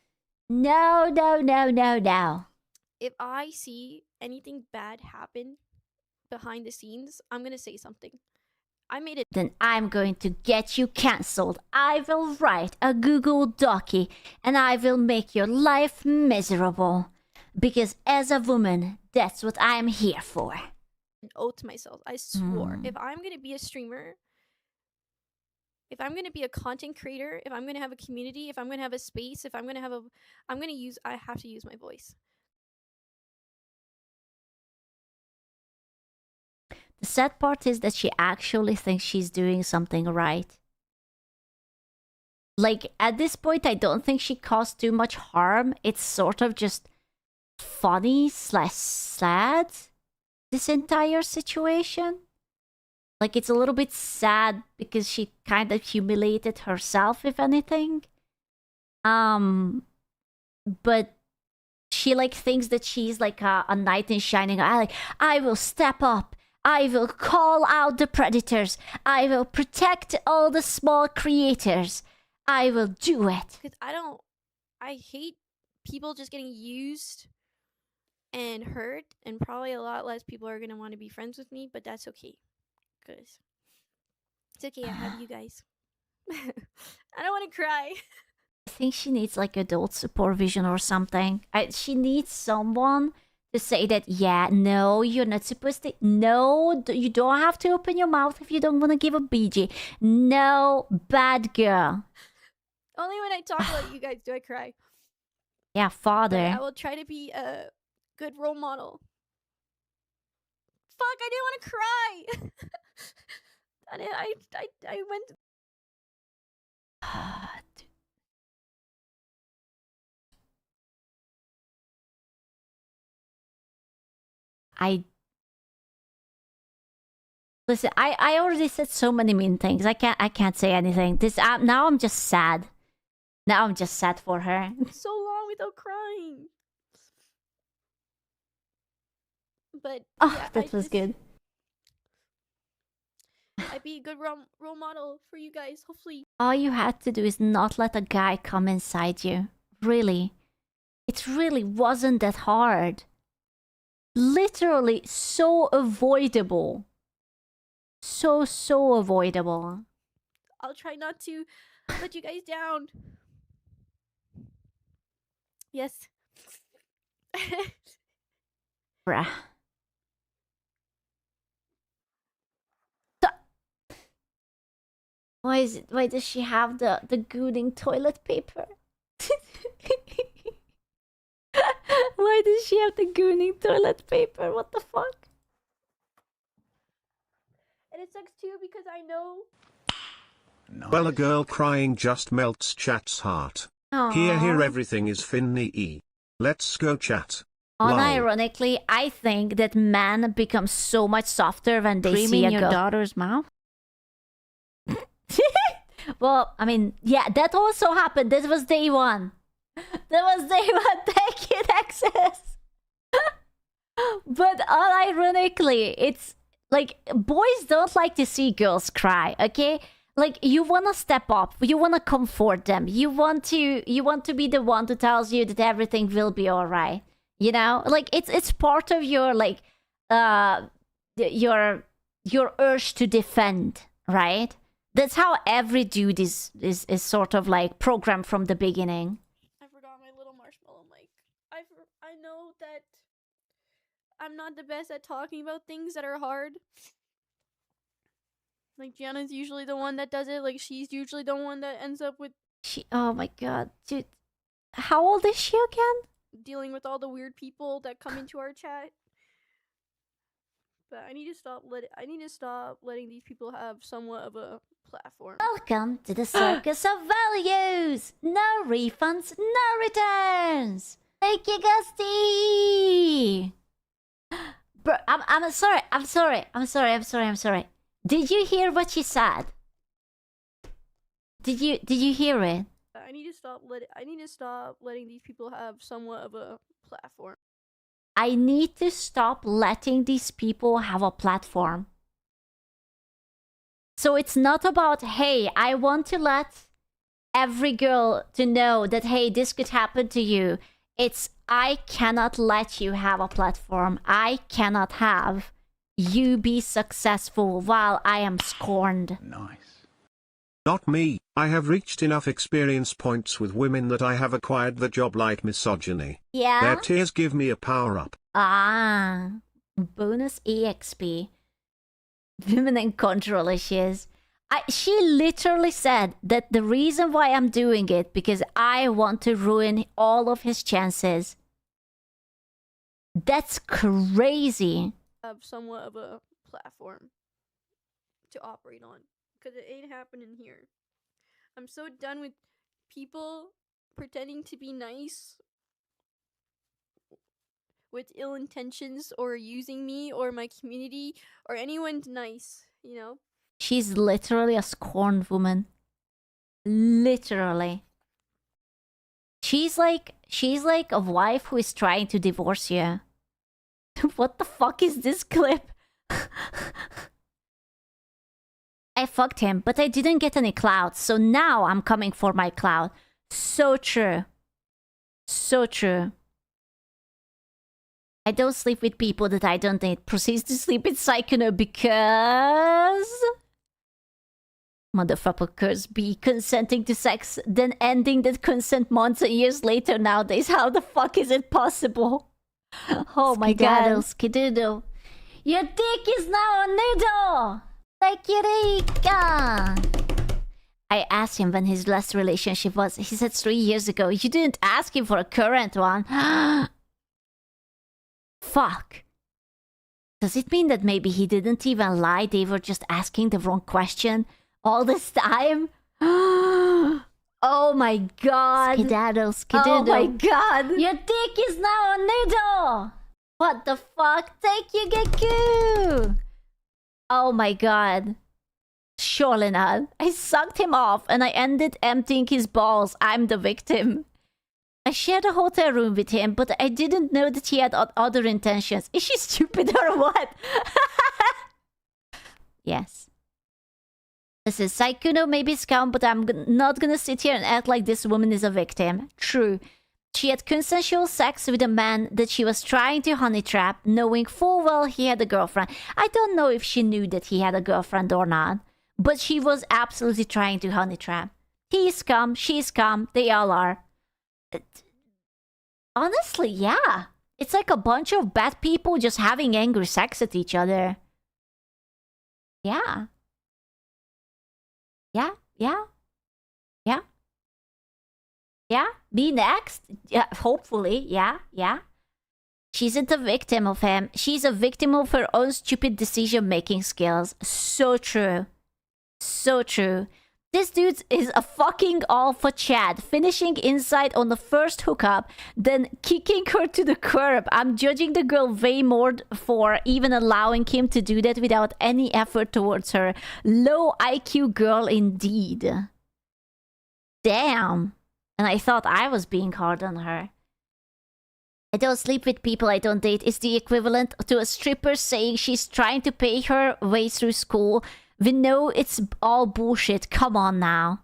No, no, no, no, no. if I see anything bad happen behind the scenes, I'm gonna say something. I made it. Then I'm going to get you cancelled. I will write a Google Docie and I will make your life miserable. Because as a woman, that's what I'm here for. An oath to myself. I swore if I'm gonna be a streamer, if I'm gonna be a content creator, if I'm gonna have a community, if I'm gonna have a space, if I'm gonna have a, I have to use my voice. The sad part is that she actually thinks she's doing something right. Like, at this point, I don't think she caused too much harm. It's sort of just funny / sad, this entire situation. Like, it's a little bit sad because she kind of humiliated herself, if anything. But she, like, thinks that she's like a knight in shining armor. Like, I will step up. I will call out the predators. I will protect all the small creators. I will do it. Because I hate people just getting used and hurt, and probably a lot less people are gonna want to be friends with me, but that's okay. Because it's okay, I have you guys. I don't want to cry. I think she needs like adult supervision or something. She needs someone to say that, yeah, no, you're not supposed to. No, you don't have to open your mouth if you don't want to give a BG. No, bad girl. Only when I talk about you guys do I cry. Yeah, But father. I will try to be a good role model. Fuck, I didn't want to cry. I went. Listen, I already said so many mean things. I can't say anything. This now I'm just sad. Now I'm just sad for her. So long without crying. But Oh, yeah, that was good. I'd be a good role model for you guys, hopefully. All you had to do is not let a guy come inside you. Really. It really wasn't that hard. Literally so avoidable. So avoidable. I'll try not to let you guys down. Yes. Bruh. Why does she have the gooning toilet paper? Why does she have the gooning toilet paper? What the fuck? And it sucks too because I know. Nice. Well, a girl crying just melts chat's heart. Here Aww. everything is finny. Let's go chat. Lol. Unironically, I think that men become so much softer when they see a your daughter's mouth. Well, I mean, yeah, that also happened. This was day one. That was day one. Thank you, Nexus. But unironically, it's like boys don't like to see girls cry. Okay, like you wanna step up, you wanna comfort them, you want to be the one who tells you that everything will be all right. You know, like it's part of your like your urge to defend, right? That's how every dude is sort of like programmed from the beginning. I forgot my little marshmallow mic. I know that I'm not the best at talking about things that are hard. Like, Gianna's usually the one that does it. Like, she's usually the one that ends up with Oh my god, dude. How old is she again? dealing with all the weird people that come into our chat. But I need to stop letting these people have somewhat of a platform. Welcome to the circus of values. No refunds, no returns. Thank you, Gusty. Bro, I'm sorry. Did you hear what she said? Did you hear it? I need to stop letting these people have somewhat of a platform. I need to stop letting these people have a platform. So it's not about, hey, I want to let every girl to know that, hey, this could happen to you. It's, I cannot let you have a platform. I cannot have you be successful while I am scorned. Nice. Not me. I have reached enough experience points with women that I have acquired the job like misogyny. Yeah? Their tears give me a power up. Ah, bonus EXP. Women and control issues. She literally said that the reason why I'm doing it because I want to ruin all of his chances. That's crazy. Have somewhat of a platform to operate on. Because it ain't happening here. I'm so done with people pretending to be nice with ill intentions or using me or my community or anyone nice, you know? She's literally a scorned woman. Literally. She's like a wife who is trying to divorce you. What the fuck is this clip? I fucked him, but I didn't get any clout, so now I'm coming for my clout. So true. So true. I don't sleep with people that I don't date. Proceeds to sleep with Sikuno because... Motherfuckers be consenting to sex, then ending that consent months and years later nowadays. How the fuck is it possible? Oh my god, Skidoodle. Your dick is now a noodle! Like Eureka! I asked him when his last relationship was. He said 3 years ago. You didn't ask him for a current one. Fuck. Does it mean that maybe he didn't even lie? They were just asking the wrong question all this time? Oh my god. Skedaddle. Oh my god. Your dick is now a noodle. What the fuck? Thank you, Geku. Oh my god. Surely not. I sucked him off and I ended emptying his balls. I'm the victim. I shared a hotel room with him, but I didn't know that he had other intentions. Is she stupid or what? Yes. This is Sikuno, maybe scum, but I'm not gonna sit here and act like this woman is a victim. True. She had consensual sex with a man that she was trying to honey trap, knowing full well he had a girlfriend. I don't know if she knew that he had a girlfriend or not, but she was absolutely trying to honey trap. He's scum, she's scum, they all are. Honestly, yeah. It's like a bunch of bad people just having angry sex at each other. Yeah. Yeah. Yeah, be next. Yeah, hopefully. Yeah. She isn't a victim of him. She's a victim of her own stupid decision-making skills. So true. So true. This dude is a fucking alpha Chad, finishing inside on the first hookup, then kicking her to the curb. I'm judging the girl way more for even allowing him to do that without any effort towards her. Low IQ girl indeed. Damn. And I thought I was being hard on her. I don't sleep with people I don't date is the equivalent to a stripper saying she's trying to pay her way through school. We know it's all bullshit. Come on now.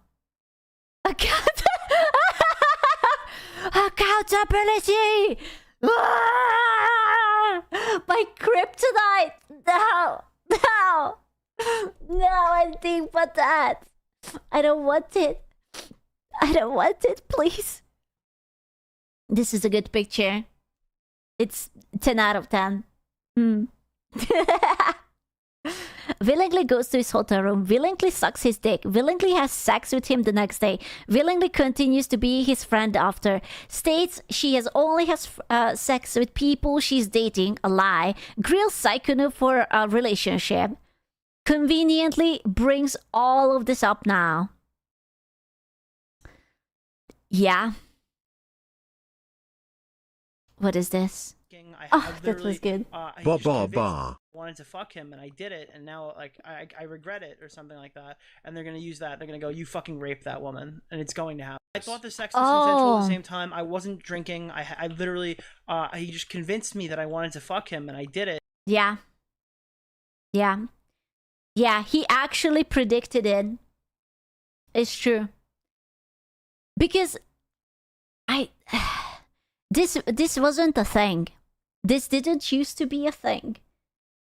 Accountability! My kryptonite! No, anything but that. I don't want it. Please. This is a good picture. It's 10 out of 10. willingly goes to his hotel room, willingly sucks his dick, willingly has sex with him the next day, willingly continues to be his friend after, states she has only has sex with people she's dating, a lie, grills Sikuno for a relationship, conveniently brings all of this up now. Yeah. What is this? Oh, that was good. Wanted to fuck him, and I did it, and now like I regret it or something like that. And they're gonna use that. They're gonna go, "You fucking raped that woman," and it's going to happen. I thought the sex was consensual at the same time. I wasn't drinking. I literally he just convinced me that I wanted to fuck him, and I did it. Yeah. Yeah. Yeah, he actually predicted it. It's true. Because this wasn't a thing. This didn't used to be a thing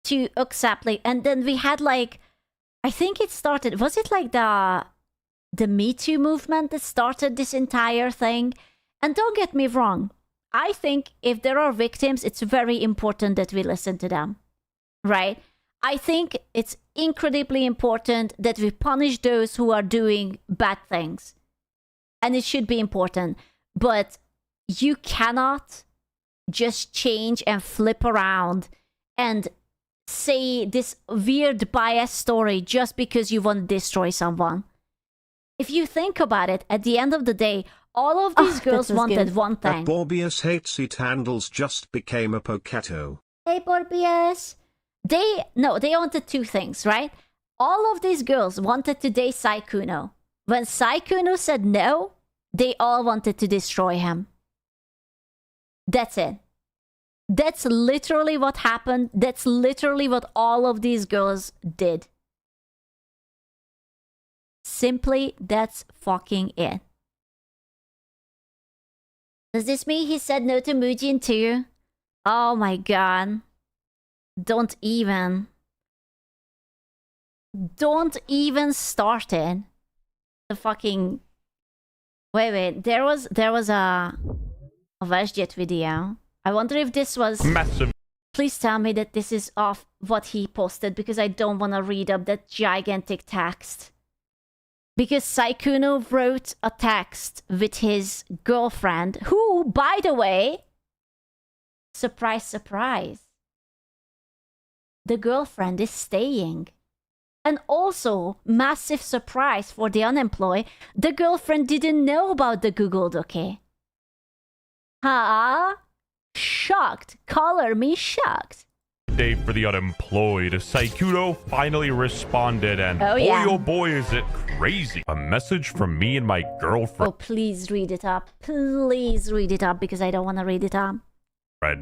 to accept, like, and then we had like, I think it started, was it like the Me Too movement that started this entire thing? And don't get me wrong, I think if there are victims, it's very important that we listen to them, right? I think it's incredibly important that we punish those who are doing bad things. And it should be important. But you cannot just change and flip around and say this weird bias story just because you want to destroy someone. If you think about it, at the end of the day, all of these girls wanted one thing. Borbius hates it handles just became a Poketo. Hey, Borbius. They wanted two things, right? All of these girls wanted to date Sikuno. When Sikuno said no, they all wanted to destroy him. That's it. That's literally what happened. That's literally what all of these girls did. Simply, that's fucking it. Does this mean he said no to Mujin too? Oh my god. Don't even start it. The fucking... Wait. There was a Vashjet video. I wonder if this was... Massive. Please tell me that this is off what he posted, because I don't want to read up that gigantic text. Because Sikuno wrote a text with his girlfriend, who, by the way, surprise, surprise, the girlfriend is staying. And also, massive surprise for the unemployed, the girlfriend didn't know about the Google Doke. Huh? Shocked. Color me shocked. Day for the unemployed. Sikuno finally responded, and oh boy, is it crazy. A message from me and my girlfriend. Oh, please read it up. Please read it up, because I don't want to read it up. I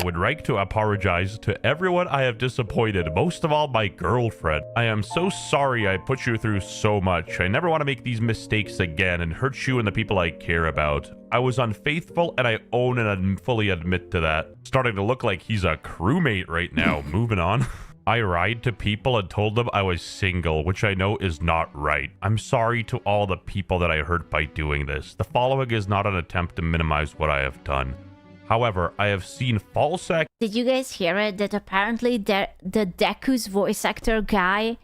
would like to apologize to everyone I have disappointed, most of all my girlfriend. I am so sorry I put you through so much. I never want to make these mistakes again and hurt you and the people I care about. I was unfaithful, and I own and fully admit to that. Starting to look like he's a crewmate right now. Moving on. I lied to people and told them I was single, which I know is not right. I'm sorry to all the people that I hurt by doing this. The following is not an attempt to minimize what I have done. However, I have seen false Did you guys hear it? That apparently the Deku's voice actor guy,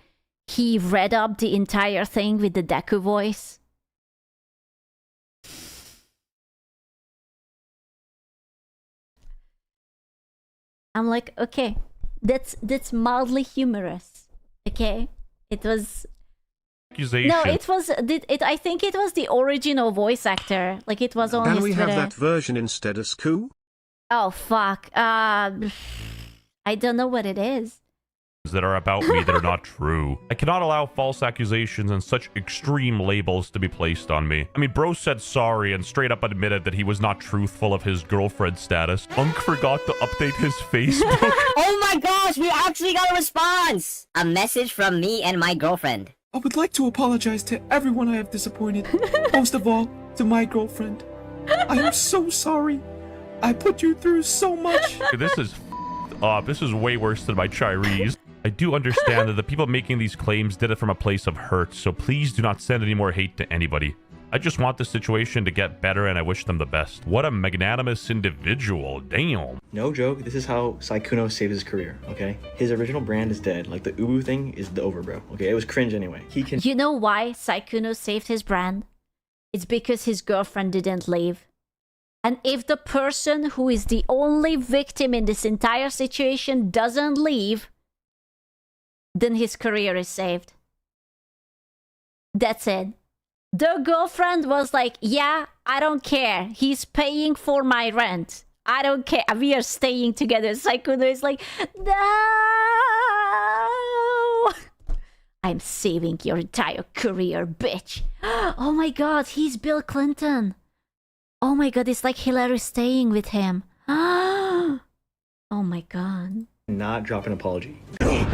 he read up the entire thing with the Deku voice. I'm like, okay. That's mildly humorous. Okay, it was. Accusation. No, it was. I think it was the original voice actor. Like it was on his Twitter. Can we have that version instead of Sku? Oh fuck. I don't know what it is. That are about me that are not true. I cannot allow false accusations and such extreme labels to be placed on me. I mean, bro said sorry and straight up admitted that he was not truthful of his girlfriend status. Unk forgot to update his Facebook. Oh my gosh, we actually got a response! A message from me and my girlfriend. I would like to apologize to everyone I have disappointed. Most of all, to my girlfriend. I am so sorry. I put you through so much. This is up. This is way worse than my Chinese. I do understand that the people making these claims did it from a place of hurt, so please do not send any more hate to anybody. I just want the situation to get better and I wish them the best. What a magnanimous individual. Damn. No joke, this is how Sikuno saved his career, okay? His original brand is dead. Like, the Ubu thing is the over, bro. Okay, it was cringe anyway. He can. You know why Sikuno saved his brand? It's because his girlfriend didn't leave. And if the person who is the only victim in this entire situation doesn't leave, then his career is saved. That's it. The girlfriend was like, yeah, I don't care. He's paying for my rent. I don't care. We are staying together. Sikuno is like, no. I'm saving your entire career, bitch. Oh my god, he's Bill Clinton. Oh my god, it's like Hillary staying with him. Oh my god. Not drop an apology. No.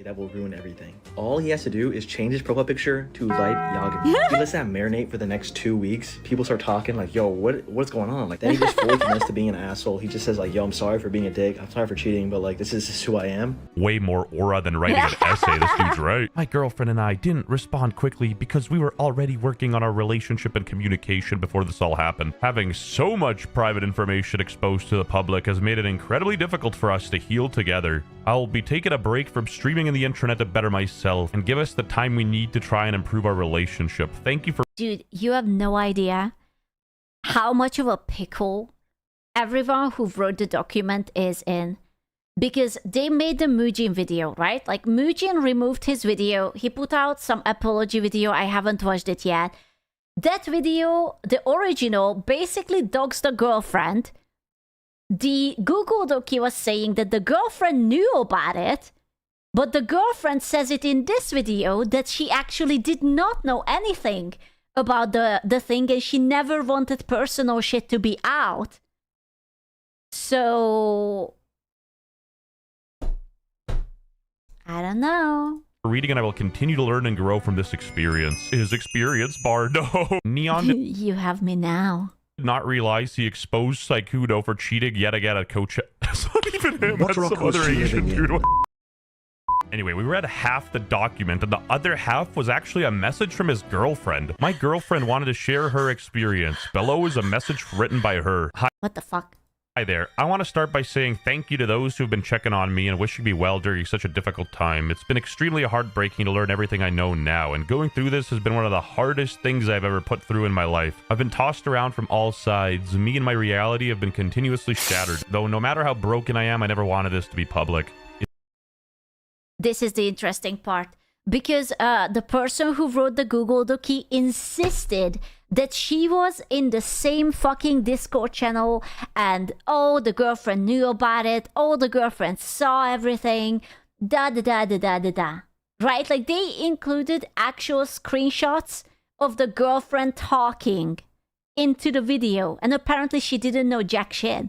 That will ruin everything. All he has to do is change his profile picture to light yagami. He lets that marinate for the next 2 weeks. People start talking like, yo, what's going on? Like, then he just fully commits to being an asshole. He just says like, yo, I'm sorry for being a dick. I'm sorry for cheating, but like, this is who I am. Way more aura than writing an essay. This dude's right. My girlfriend and I didn't respond quickly because we were already working on our relationship and communication before this all happened. Having so much private information exposed to the public has made it incredibly difficult for us to heal together. I'll be taking a break from streaming in the internet to better myself and give us the time we need to try and improve our relationship. Thank you for— Dude, you have no idea how much of a pickle everyone who wrote the document is in. Because they made the Muujin video, right? Like, Muujin removed his video. He put out some apology video. I haven't watched it yet. That video, the original, basically dogs the girlfriend. The Google Doki was saying that the girlfriend knew about it, but the girlfriend says it in this video that she actually did not know anything about the thing and she never wanted personal shit to be out. So I don't know. reading, and I will continue to learn and grow from this experience. His experience bar. No. Neon did You have me now. not realize he exposed Sikuno for cheating yet again at Coach. It's not even him. What That's rock some was other she Asian living in? dude. Anyway, we read half the document, and the other half was actually a message from his girlfriend. My girlfriend wanted to share her experience. Below is a message written by her. What the fuck? Hi there. I want to start by saying thank you to those who've been checking on me and wishing me well during such a difficult time. It's been extremely heartbreaking to learn everything I know now, and going through this has been one of the hardest things I've ever put through in my life. I've been tossed around from all sides. Me and my reality have been continuously shattered, though no matter how broken I am, I never wanted this to be public. This is the interesting part, because the person who wrote the Google Doki insisted that she was in the same fucking Discord channel, and oh, the girlfriend knew about it, oh, the girlfriend saw everything, da da da da da da da. Right? Like, they included actual screenshots of the girlfriend talking into the video, and apparently she didn't know jack shit.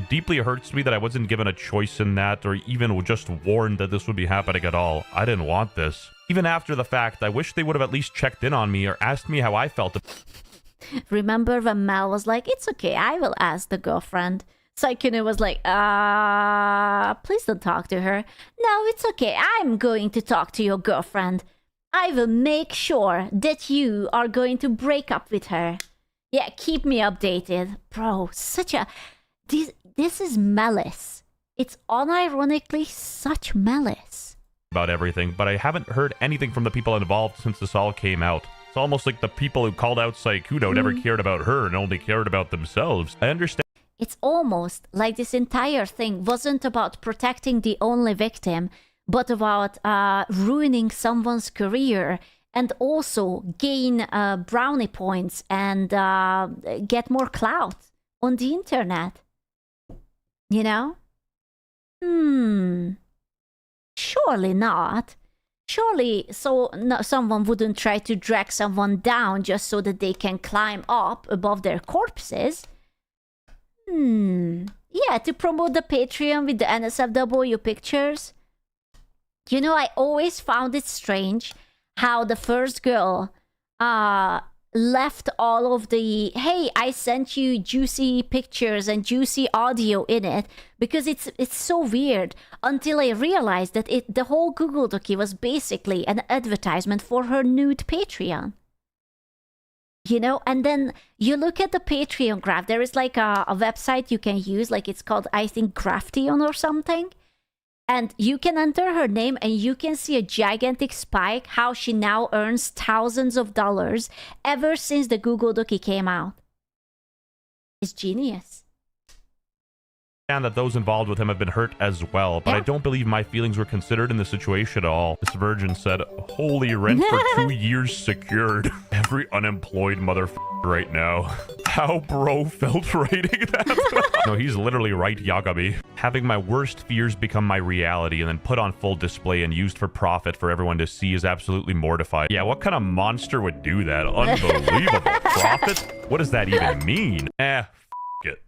Deeply hurts me that I wasn't given a choice in that, or even just warned that this would be happening at all. I didn't want this. Even after the fact, I wish they would have at least checked in on me or asked me how I felt. Remember when Mel was like, it's okay, I will ask the girlfriend. Sikuno was like, please don't talk to her. No, it's okay, I'm going to talk to your girlfriend. I will make sure that you are going to break up with her. Yeah, keep me updated. Bro, such a... This is malice. It's unironically such malice. About everything, but I haven't heard anything from the people involved since this all came out. It's almost like the people who called out Sikuno never cared about her and only cared about themselves. I understand. It's almost like this entire thing wasn't about protecting the only victim, but about ruining someone's career and also gain brownie points and get more clout on the internet. You know? Surely not. Surely someone wouldn't try to drag someone down just so that they can climb up above their corpses. Yeah, to promote the Patreon with the NSFW pictures. You know, I always found it strange how the first girl left all of the, hey, I sent you juicy pictures and juicy audio in it, because it's so weird, until I realized that the whole Google Doki was basically an advertisement for her nude Patreon. You know, and then you look at the Patreon graph. There is like a website you can use, like it's called, I think, Graftion or something. And you can enter her name and you can see a gigantic spike, how she now earns thousands of dollars ever since the Google Doki came out. It's genius. And that those involved with him have been hurt as well, but I don't believe my feelings were considered in the situation at all. This virgin said, holy rent for 2 years secured. Every unemployed motherfucker right now. How bro felt writing that? No, he's literally right, Yagami. Having my worst fears become my reality and then put on full display and used for profit for everyone to see is absolutely mortifying. Yeah, what kind of monster would do that? Unbelievable. Profit? What does that even mean? It.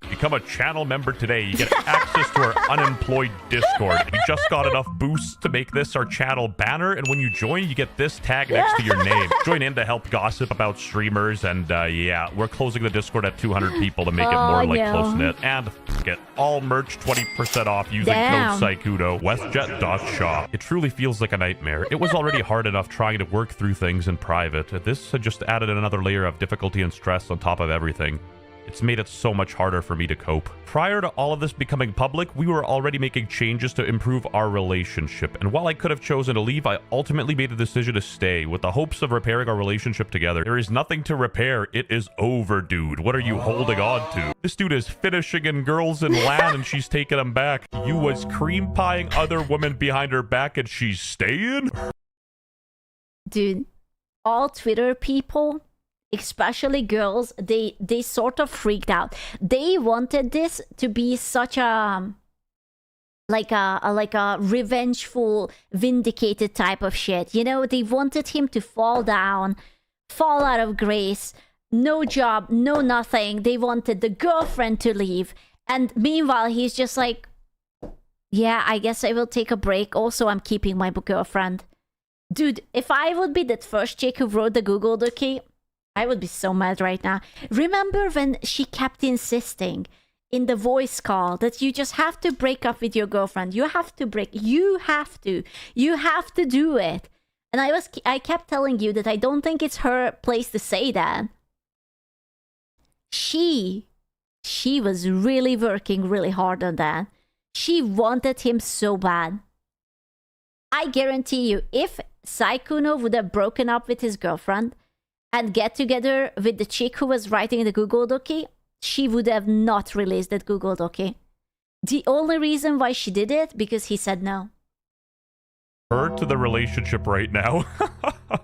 Become a channel member today. You get access to our unemployed Discord. We just got enough boosts to make this our channel banner, and when you join, you get this tag next to your name. Join in to help gossip about streamers, and yeah, we're closing the Discord at 200 people to make it more like close-knit. And get all merch 20% off using code Sikuno, westjet.shop. It truly feels like a nightmare. It was already hard enough trying to work through things in private. This had just added another layer of difficulty and stress on top of everything. It's made it so much harder for me to cope. Prior to all of this becoming public, we were already making changes to improve our relationship. And while I could have chosen to leave, I ultimately made the decision to stay with the hopes of repairing our relationship together. There is nothing to repair. It is over, dude. What are you holding on to? This dude is finishing in girls in LAN and she's taking him back. You was cream pieing other women behind her back and she's staying? Dude, all Twitter people, especially girls, they sort of freaked out. They wanted this to be such a like a revengeful, vindicated type of shit. You know, they wanted him to fall down, fall out of grace, no job, no nothing. They wanted the girlfriend to leave. And meanwhile, he's just like, yeah, I guess I will take a break. Also, I'm keeping my girlfriend. Dude, if I would be that first chick who wrote the Google Doki, I would be so mad right now. Remember when she kept insisting in the voice call that you just have to break up with your girlfriend? You have to break. You have to do it. And I kept telling you that I don't think it's her place to say that. She was really working really hard on that. She wanted him so bad. I guarantee you, if Sikuno would have broken up with his girlfriend and get together with the chick who was writing the Google Doki, she would have not released that Google Doki. The only reason why she did it, because he said no. Her to the relationship right now.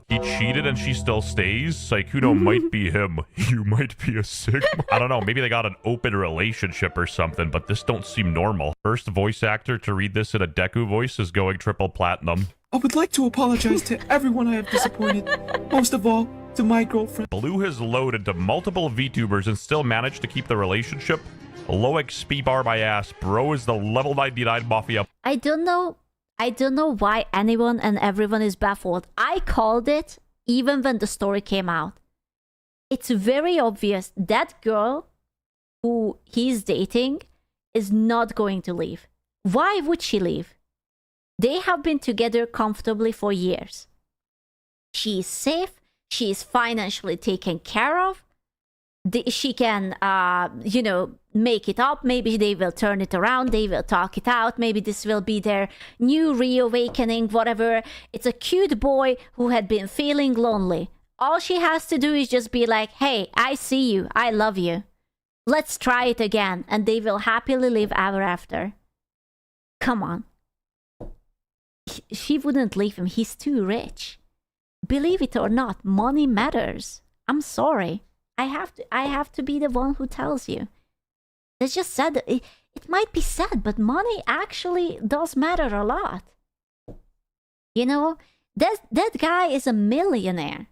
He cheated and she still stays. Sikuno might be him. You might be a Sigma. I don't know. Maybe they got an open relationship or something, but this don't seem normal. First voice actor to read this in a Deku voice is going triple platinum. I would like to apologize to everyone I have disappointed. Most of all, to my girlfriend. Blew his load into multiple VTubers and still managed to keep the relationship. Low XP bar my ass. Bro is the level 99 mafia. I don't know why anyone and everyone is baffled. I called it even when the story came out. It's very obvious that girl who he's dating is not going to leave. Why would she leave? They have been together comfortably for years. She is safe. She is financially taken care of. She can, make it up. Maybe they will turn it around. They will talk it out. Maybe this will be their new reawakening, whatever. It's a cute boy who had been feeling lonely. All she has to do is just be like, hey, I see you. I love you. Let's try it again. And they will happily live ever after. Come on. She wouldn't leave him. He's too rich. Believe it or not, money matters. I'm sorry. I have to be the one who tells you. It's just sad. It might be sad, but money actually does matter a lot. You know, that guy is a millionaire.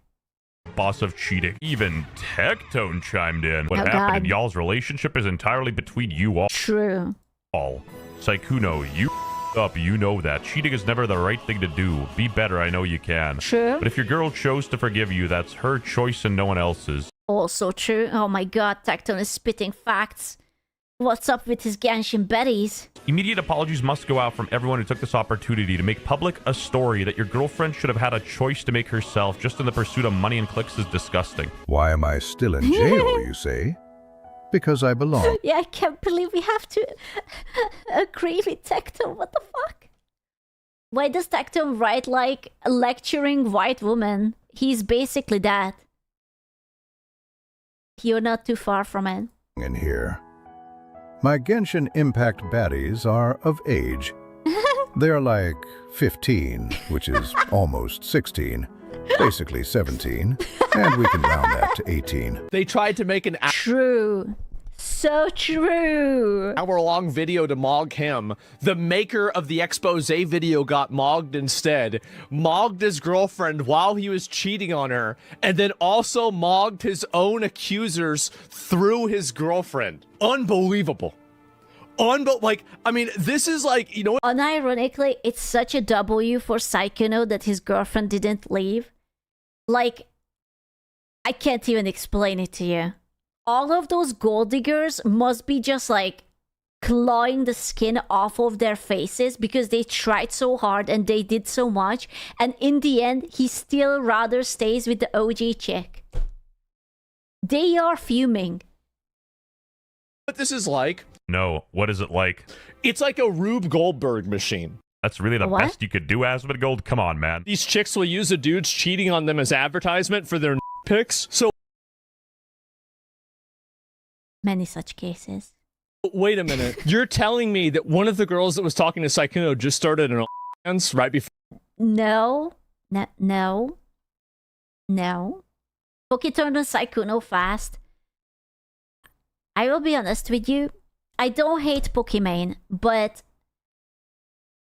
Boss of cheating. Even Tectone chimed in. What Oh, happened God. in y'all's relationship is entirely between you all. True. Sikuno, you up, you know that. Cheating is never the right thing to do. Be better, I know you can. True. But if your girl chose to forgive you, that's her choice and no one else's. Also true. Oh my god, Tecton is spitting facts. what's up with his Genshin Betties. Immediate apologies must go out from everyone who took this opportunity to make public a story that your girlfriend should have had a choice to make herself just in the pursuit of money and clicks is disgusting. Why am I still in jail, you say? Because I belong. Yeah, I can't believe we have to agree with Tectum. What the fuck? Why does Tectum write like a lecturing white woman? He's basically that. You're not too far from it. In here. My Genshin Impact baddies are of age. They're like 15, which is almost 16. Basically 17. And we can round that to 18. They tried to make an true. So true. Hour-long video to mog him. The maker of the expose video got mogged instead. Mogged his girlfriend while he was cheating on her. And then also mogged his own accusers through his girlfriend. Unbelievable. Like, I mean, this is like, you know... Unironically, it's such a W for Sikuno that his girlfriend didn't leave. Like, I can't even explain it to you. All of those gold diggers must be just like clawing the skin off of their faces because they tried so hard and they did so much. And in the end, he still rather stays with the OG chick. They are fuming. What this is like? No, what is it like? It's like a Rube Goldberg machine. That's really the best you could do, Asmongold? Come on, man. These chicks will use a dude's cheating on them as advertisement for their pics. So many such cases. Wait a minute. You're telling me that one of the girls that was talking to Sikuno just started an OnlyFans right before? No. Poke turned on Sikuno fast. I will be honest with you. I don't hate Pokimane, but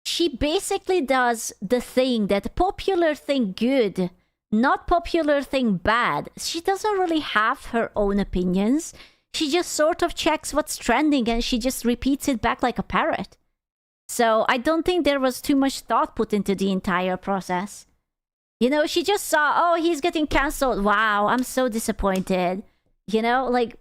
she basically does the thing that popular thing good, not popular thing bad. She doesn't really have her own opinions. She just sort of checks what's trending and she just repeats it back like a parrot. So I don't think there was too much thought put into the entire process. You know, she just saw, oh, he's getting cancelled. Wow, I'm so disappointed. You know, like,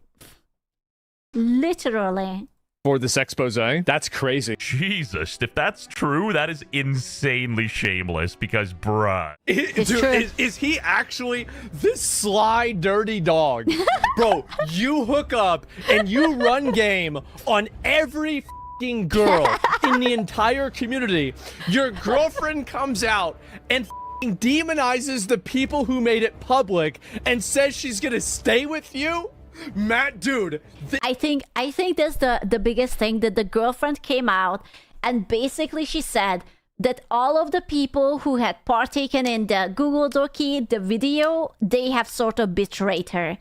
literally. For this expose? That's crazy. Jesus, if that's true, that is insanely shameless because, bruh. Is he actually this sly, dirty dog? Bro, you hook up and you run game on every f***ing girl in the entire community. Your girlfriend comes out and f***ing demonizes the people who made it public and says she's gonna stay with you? Matt, dude. I think that's the biggest thing, that the girlfriend came out and basically she said that all of the people who had partaken in the Google Doki, the video, they have sort of betrayed her.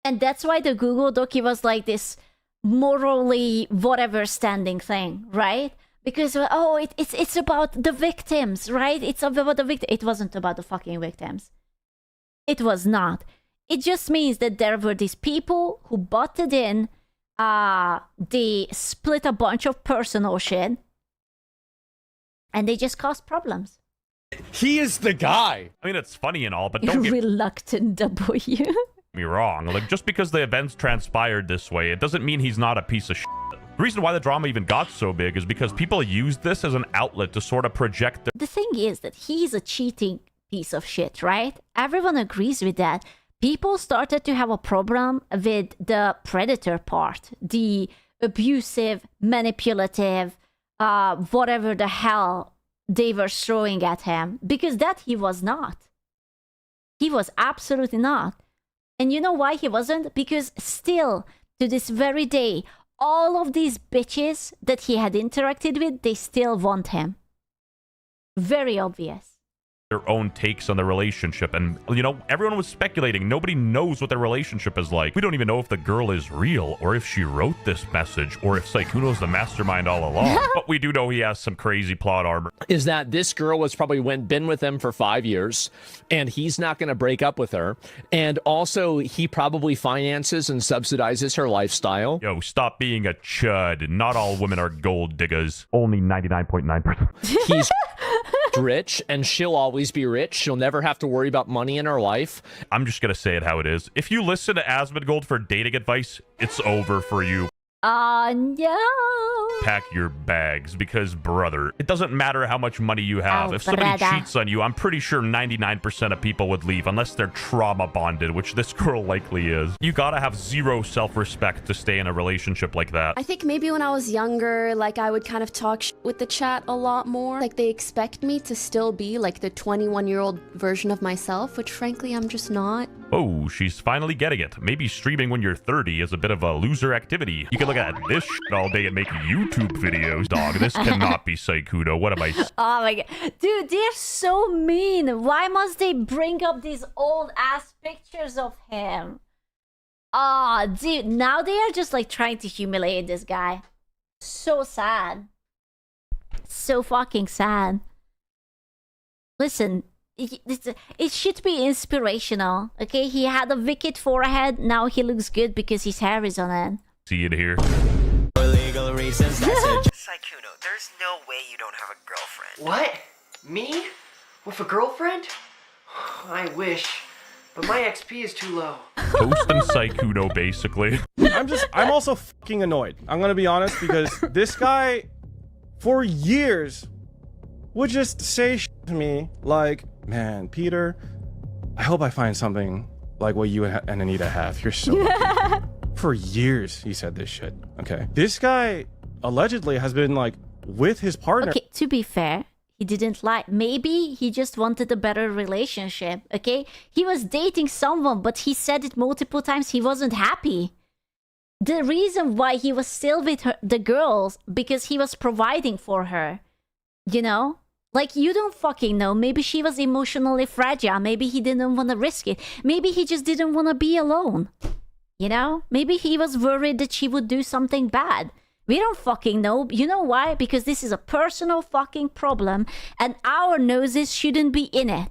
And that's why the Google Doki was like this morally whatever standing thing, right? Because, oh, it's about the victims, right? It's about the victims. It wasn't about the fucking victims. It was not. It just means that there were these people who butted in, they split a bunch of personal shit, and they just caused problems. He is the guy. I mean, it's funny and all, but don't get reluctant W. me wrong. Like, just because the events transpired this way, it doesn't mean he's not a piece of shit. The reason why the drama even got so big is because people used this as an outlet to sort of project their... The thing is that he's a cheating piece of shit, right? Everyone agrees with that. People started to have a problem with the predator part, the abusive, manipulative, whatever the hell they were throwing at him, because that he was not. He was absolutely not. And you know why he wasn't? Because still, to this very day, all of these bitches that he had interacted with, they still want him. Very obvious. Their own takes on the relationship, and you know, everyone was speculating. Nobody knows what their relationship is like. We don't even know if the girl is real, or if she wrote this message, or if Sikuno's the mastermind all along. But we do know he has some crazy plot armor. Is that this girl was probably been with him for 5 years, and he's not going to break up with her, and also he probably finances and subsidizes her lifestyle. Yo, stop being a chud. Not all women are gold diggers. Only 99.9%. He's rich, and she'll always be rich. She'll never have to worry about money in her life. I'm just gonna say it how it is. If you listen to Asmongold for dating advice, it's over for you. Oh no. Pack your bags because, brother, it doesn't matter how much money you have. Oh, If somebody brother. cheats on you, I'm pretty sure 99% of people would leave unless they're trauma bonded, which this girl likely is. You gotta have zero self-respect to stay in a relationship like that. I think maybe when I was younger, like I would kind of talk with the chat a lot more. Like they expect me to still be like the 21-year-old version of myself, which frankly I'm just not. Oh, she's finally getting it. Maybe streaming when you're 30 is a bit of a loser activity. You can look at this shit all day and make YouTube videos, dog. This cannot be Sikuno. What am I... Oh my god. Dude, they're so mean. Why must they bring up these old ass pictures of him? Oh, dude, now they are just like trying to humiliate this guy. So sad. So fucking sad. Listen, it should be inspirational, okay? He had a wicked forehead, now he looks good because his hair is on it. See it here. For legal reasons, Sikuno, there's no way you don't have a girlfriend. What? Me? With a girlfriend? I wish, but my XP is too low. Toast and Sikuno, basically. I'm also fucking annoyed. I'm gonna be honest, because this guy, for years, would just say shit to me like, man, Peter, I hope I find something like what you and Anita have. You're so lucky. For years, he said this shit, okay? This guy allegedly has been like with his partner. Okay, to be fair, he didn't lie. Maybe he just wanted a better relationship, okay? He was dating someone, but he said it multiple times. He wasn't happy. The reason why he was still with the girls, because he was providing for her. You know? Like, you don't fucking know. Maybe she was emotionally fragile. Maybe he didn't want to risk it. Maybe he just didn't want to be alone. You know? Maybe he was worried that she would do something bad. We don't fucking know. You know why? Because this is a personal fucking problem, and our noses shouldn't be in it.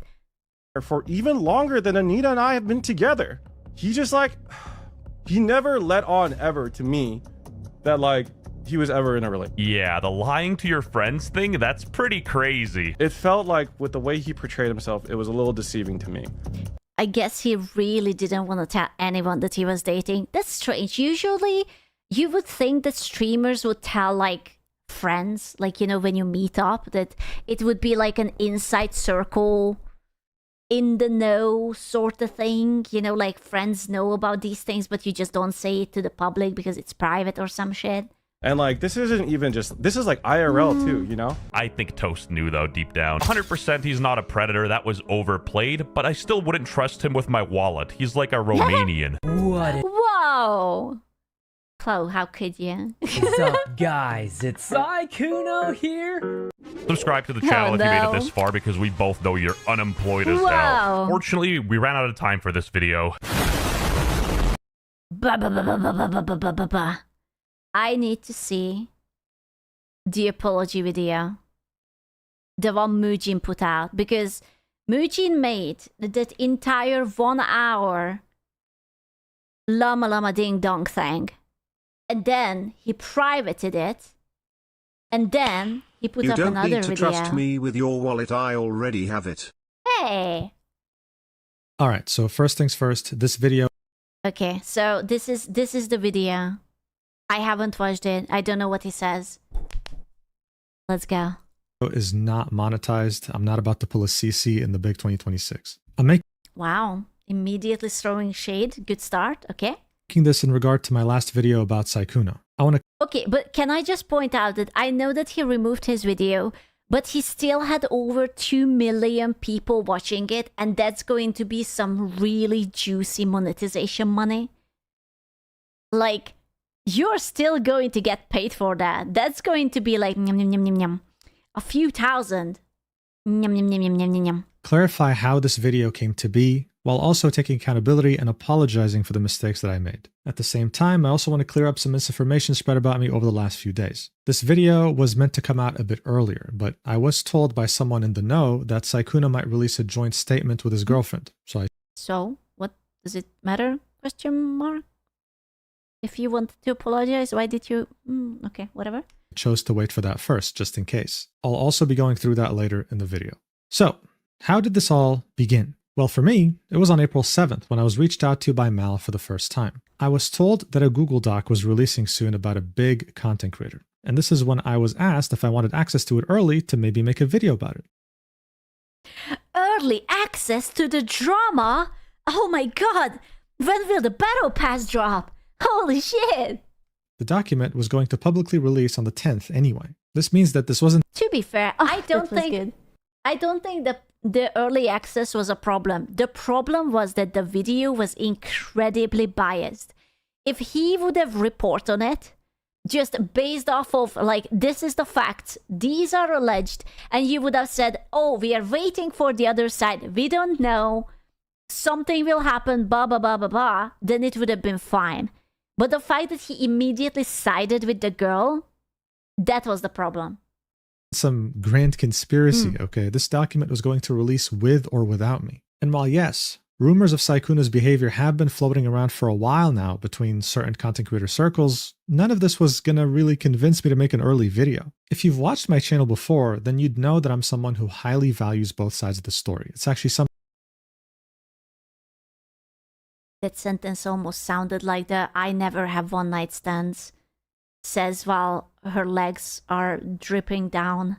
For even longer than Anita and I have been together. He just like, he never let on ever to me that like, he was ever in a relationship. Yeah, the lying to your friends thing, that's pretty crazy. It felt like with the way he portrayed himself, it was a little deceiving to me. I guess he really didn't want to tell anyone that he was dating. That's strange. Usually, you would think that streamers would tell, like, friends, like, you know, when you meet up, that it would be like an inside circle, in the know sort of thing. You know, like, friends know about these things, but you just don't say it to the public because it's private or some shit. And like, this isn't even just, this is like IRL too, you know? I think Toast knew though, deep down. 100% he's not a predator, that was overplayed, but I still wouldn't trust him with my wallet. He's like a Romanian. What? Whoa! Chloe, how could you? What's up, guys? It's Sikuno here. Subscribe to the channel if you made it this far, because we both know you're unemployed as hell. Fortunately, we ran out of time for this video. I need to see the apology video. The one Mujin put out. Because Mujin made that entire 1 hour Llama Llama Ding Dong thing. And then he privated it. And then he put up another video. You don't need to trust me with your wallet, I already have it. Hey! Alright, so first things first, this video... Okay, so this is the video. I haven't watched it. I don't know what he says. Let's go. ...is not monetized. I'm not about to pull a CC in the big 2026. Wow. Immediately throwing shade. Good start. Okay. Making this in regard to my last video about Sikuno. I want to... Okay, but can I just point out that I know that he removed his video, but he still had over 2 million people watching it, and that's going to be some really juicy monetization money. Like, you're still going to get paid for that. That's going to be like a few thousand. Clarify how this video came to be, while also taking accountability and apologizing for the mistakes that I made. At the same time, I also want to clear up some misinformation spread about me over the last few days. This video was meant to come out a bit earlier, but I was told by someone in the know that Sikuno might release a joint statement with his girlfriend, So, what does it matter? Question mark? If you wanted to apologize, why did you... okay, whatever. I chose to wait for that first, just in case. I'll also be going through that later in the video. So, how did this all begin? Well, for me, it was on April 7th when I was reached out to by Mal for the first time. I was told that a Google Doc was releasing soon about a big content creator. And this is when I was asked if I wanted access to it early to maybe make a video about it. Early access to the drama? Oh my god! When will the battle pass drop? Holy shit! The document was going to publicly release on the 10th anyway. This means that this wasn't... To be fair, I don't think the early access was a problem. The problem was that the video was incredibly biased. If he would have reported on it, just based off of, like, this is the facts, these are alleged, and you would have said, oh, we are waiting for the other side, we don't know, something will happen, blah, blah, blah, blah, blah, then it would have been fine. But the fact that he immediately sided with the girl, that was the problem. Some grand conspiracy, okay? This document was going to release with or without me. And while yes, rumors of Sikuno's behavior have been floating around for a while now between certain content creator circles, none of this was gonna really convince me to make an early video. If you've watched my channel before, then you'd know that I'm someone who highly values both sides of the story. It's actually something... That sentence almost sounded like the I never have one night stands says while her legs are dripping down.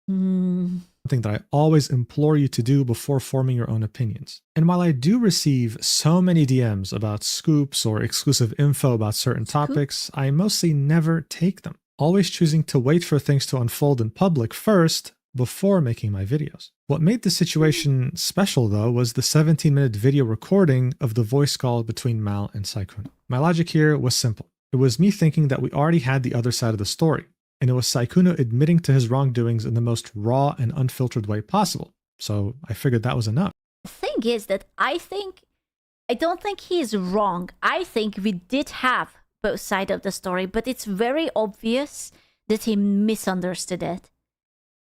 Something that I always implore you to do before forming your own opinions. And while I do receive so many DMs about scoops or exclusive info about certain topics, I mostly never take them, always choosing to wait for things to unfold in public first before making my videos. What made the situation special though was the 17-minute video recording of the voice call between Mal and Sikuno. My logic here was simple. It was me thinking that we already had the other side of the story, and it was Sikuno admitting to his wrongdoings in the most raw and unfiltered way possible. So I figured that was enough. The thing is that I don't think he is wrong. I think we did have both sides of the story, but it's very obvious that he misunderstood it.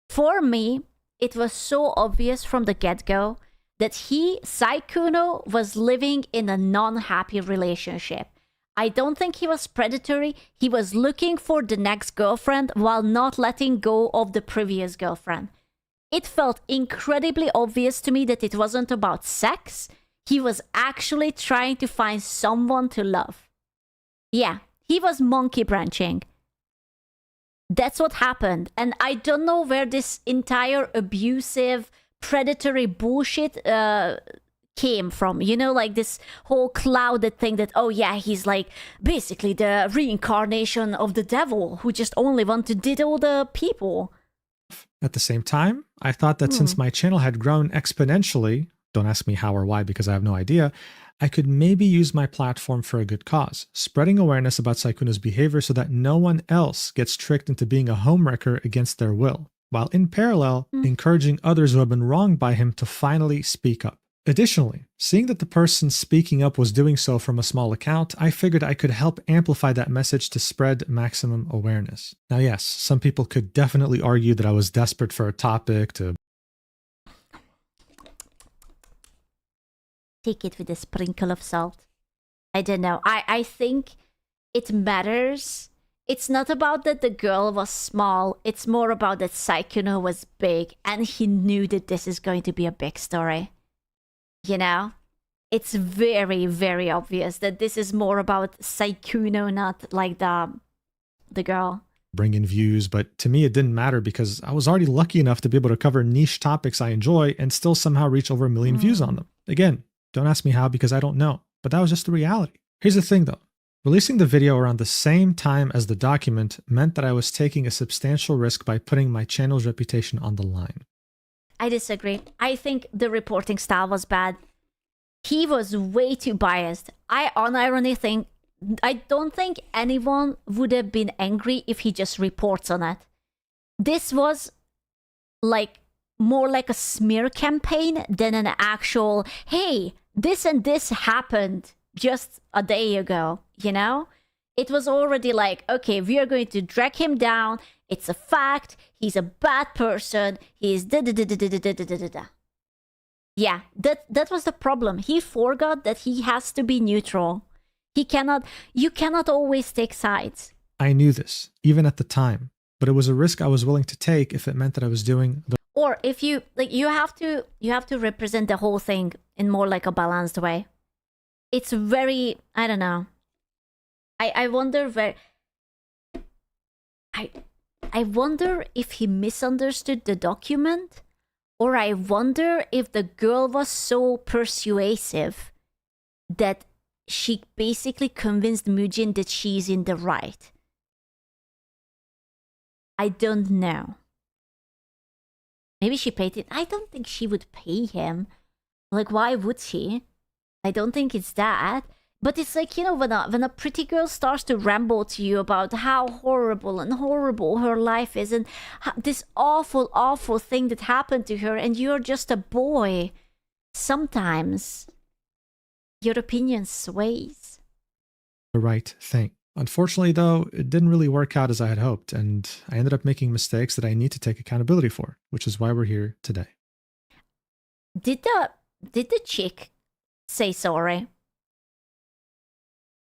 For me, it was so obvious from the get-go that Sikuno, was living in a non-happy relationship. I don't think he was predatory. He was looking for the next girlfriend while not letting go of the previous girlfriend. It felt incredibly obvious to me that it wasn't about sex. He was actually trying to find someone to love. Yeah, he was monkey branching. That's what happened. And I don't know where this entire abusive, predatory bullshit came from. You know, like this whole clouded thing that, oh yeah, he's like basically the reincarnation of the devil who just only want to diddle the people. At the same time, I thought that since my channel had grown exponentially, don't ask me how or why because I have no idea, I could maybe use my platform for a good cause, spreading awareness about Sikuno's behavior so that no one else gets tricked into being a homewrecker against their will, while in parallel, encouraging others who have been wronged by him to finally speak up. Additionally, seeing that the person speaking up was doing so from a small account, I figured I could help amplify that message to spread maximum awareness. Now yes, some people could definitely argue that I was desperate for a topic to... Take it with a sprinkle of salt. I don't know. I think it matters. It's not about that the girl was small. It's more about that Sikuno was big and he knew that this is going to be a big story. You know? It's very, very obvious that this is more about Sikuno, not like the girl. Bring in views, but to me it didn't matter because I was already lucky enough to be able to cover niche topics I enjoy and still somehow reach over 1 million views on them. Again, don't ask me how because I don't know, but that was just the reality. Here's the thing though. Releasing the video around the same time as the document meant that I was taking a substantial risk by putting my channel's reputation on the line. I disagree. I think the reporting style was bad. He was way too biased. I don't think anyone would have been angry if he just reports on it. This was like more like a smear campaign than an actual, hey, this and this happened just a day ago, you know? It was already like, okay, we are going to drag him down. It's a fact. He's a bad person. He's da-da-da-da-da-da-da-da-da. Yeah, that was the problem. He forgot that he has to be neutral. You cannot always take sides. I knew this, even at the time, but it was a risk I was willing to take if it meant that I was doing the... Or if you like, you have to represent the whole thing in more like a balanced way. It's very, I don't know. I wonder where. I wonder if he misunderstood the document, or I wonder if the girl was so persuasive that she basically convinced Mujin that she's in the right. I don't know. Maybe she paid it. I don't think she would pay him. Like, why would she? I don't think it's that. But it's like, you know, when a pretty girl starts to ramble to you about how horrible and horrible her life is and this awful, awful thing that happened to her, and you're just a boy, sometimes your opinion sways. The right thing. Unfortunately, though, it didn't really work out as I had hoped, and I ended up making mistakes that I need to take accountability for, which is why we're here today. Did the chick say sorry?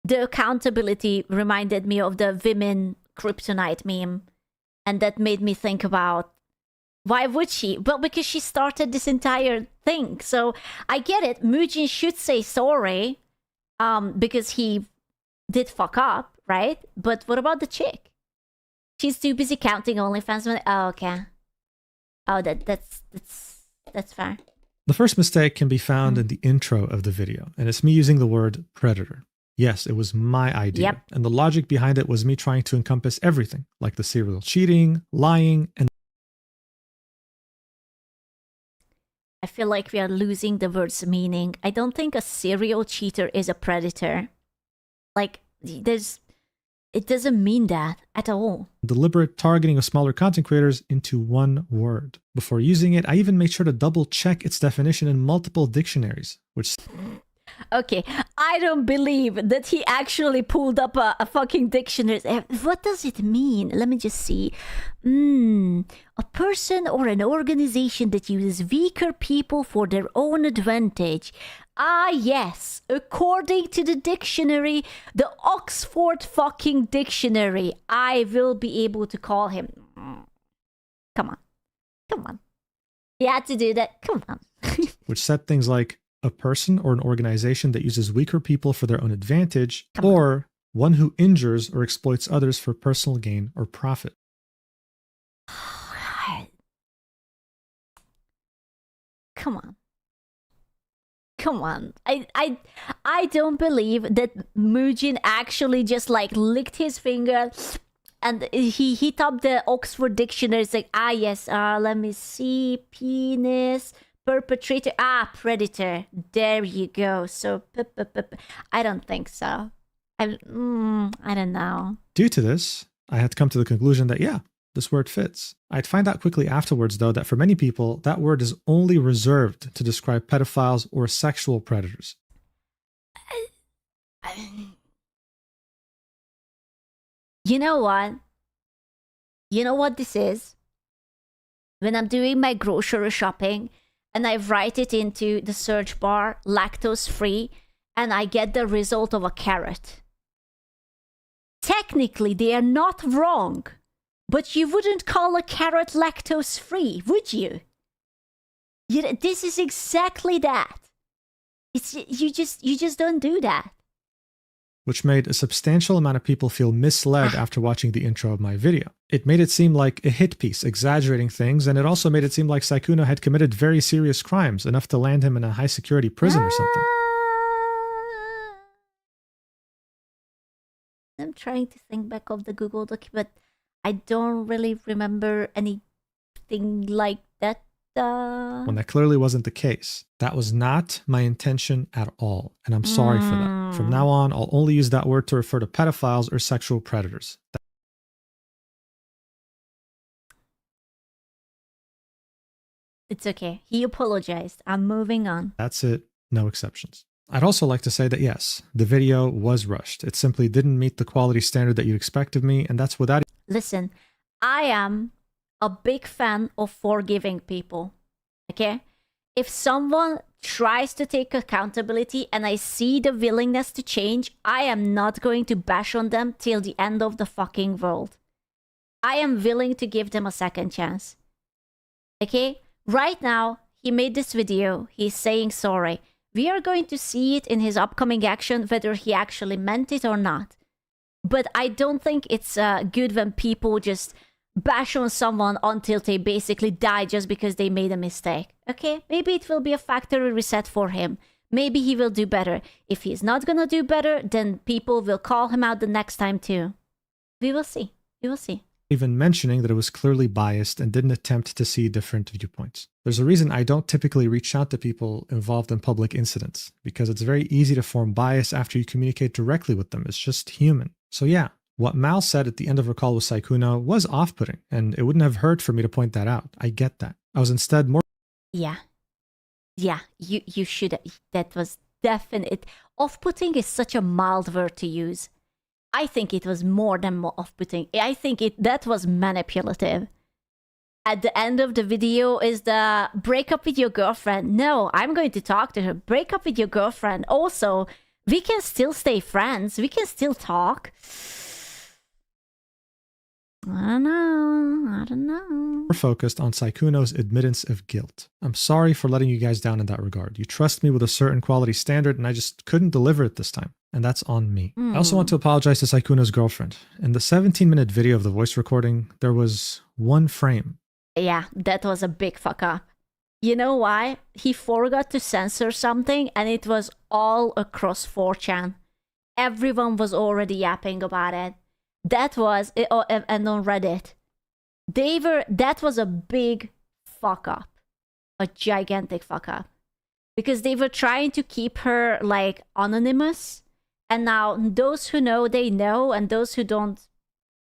The accountability reminded me of the women kryptonite meme, and that made me think about, why would she? Well, because she started this entire thing. So I get it. Mujin should say sorry, because he did fuck up, right? But what about the chick? She's too busy counting OnlyFans money. Oh, okay. Oh, that's fair. The first mistake can be found in the intro of the video, and it's me using the word predator. Yes, it was my idea. Yep. And the logic behind it was me trying to encompass everything, like the serial cheating, lying, and... I feel like we are losing the word's meaning. I don't think a serial cheater is a predator. Like, it doesn't mean that at all. deliberate targeting of smaller content creators into one word. Before using it, I even made sure to double check its definition in multiple dictionaries, which... Okay, I don't believe that he actually pulled up a fucking dictionary. What does it mean? Let me just see. A person or an organization that uses weaker people for their own advantage. Ah, yes. According to the dictionary, the Oxford fucking dictionary, I will be able to call him. Come on. Come on. You had to do that. Come on. which said things like a person or an organization that uses weaker people for their own advantage, or one who injures or exploits others for personal gain or profit. Come on. Come on. I don't believe that Mujin actually just like licked his finger and he hit up the Oxford dictionary. It's like, ah yes, let me see, penis, perpetrator, predator. There you go. So I don't think so. I don't know. Due to this, I had to come to the conclusion that yeah, this word fits. I'd find out quickly afterwards, though, that for many people, that word is only reserved to describe pedophiles or sexual predators. You know what? You know what this is? When I'm doing my grocery shopping and I write it into the search bar, lactose free, and I get the result of a carrot. Technically, they are not wrong. But you wouldn't call a carrot lactose free, would you? This is exactly that. You just don't do that. Which made a substantial amount of people feel misled after watching the intro of my video. It made it seem like a hit piece, exaggerating things, and it also made it seem like Sikuno had committed very serious crimes, enough to land him in a high-security prison or something. I'm trying to think back of the Google document. I don't really remember anything like that. When that clearly wasn't the case. That was not my intention at all, and I'm sorry for that. From now on, I'll only use that word to refer to pedophiles or sexual predators. It's okay. He apologized. I'm moving on. That's it. No exceptions. I'd also like to say that yes, the video was rushed. It simply didn't meet the quality standard that you'd expect of me, and that's without... Listen, I am a big fan of forgiving people, okay? If someone tries to take accountability and I see the willingness to change, I am not going to bash on them till the end of the fucking world. I am willing to give them a second chance. Okay? Right now, he made this video. He's saying sorry. We are going to see it in his upcoming action, whether he actually meant it or not. But I don't think it's good when people just bash on someone until they basically die just because they made a mistake. Okay? Maybe it will be a factory reset for him. Maybe he will do better. If he's not gonna do better, then people will call him out the next time too. We will see. We will see. Even mentioning that it was clearly biased and didn't attempt to see different viewpoints. There's a reason I don't typically reach out to people involved in public incidents, because it's very easy to form bias after you communicate directly with them. It's just human. So yeah, what Mal said at the end of her call with Sikuno was off-putting, and it wouldn't have hurt for me to point that out. I get that. I was instead more... Yeah. Yeah, you should. That was definite. Off-putting is such a mild word to use. I think it was more than off-putting. I think that was manipulative. At the end of the video is the break up with your girlfriend. No, I'm going to talk to her. Break up with your girlfriend. Also, we can still stay friends. We can still talk. I don't know. More focused on Sikuno's admittance of guilt. I'm sorry for letting you guys down in that regard. You trust me with a certain quality standard, and I just couldn't deliver it this time. And that's on me. I also want to apologize to Sikuno's girlfriend. In the 17-minute video of the voice recording, there was one frame. Yeah, that was a big fuck up. You know why? He forgot to censor something, and it was all across 4chan. Everyone was already yapping about it. That was, and on Reddit. That was a big fuck up. A gigantic fuck up. Because they were trying to keep her, like, anonymous. And now those who know, they know. And those who don't,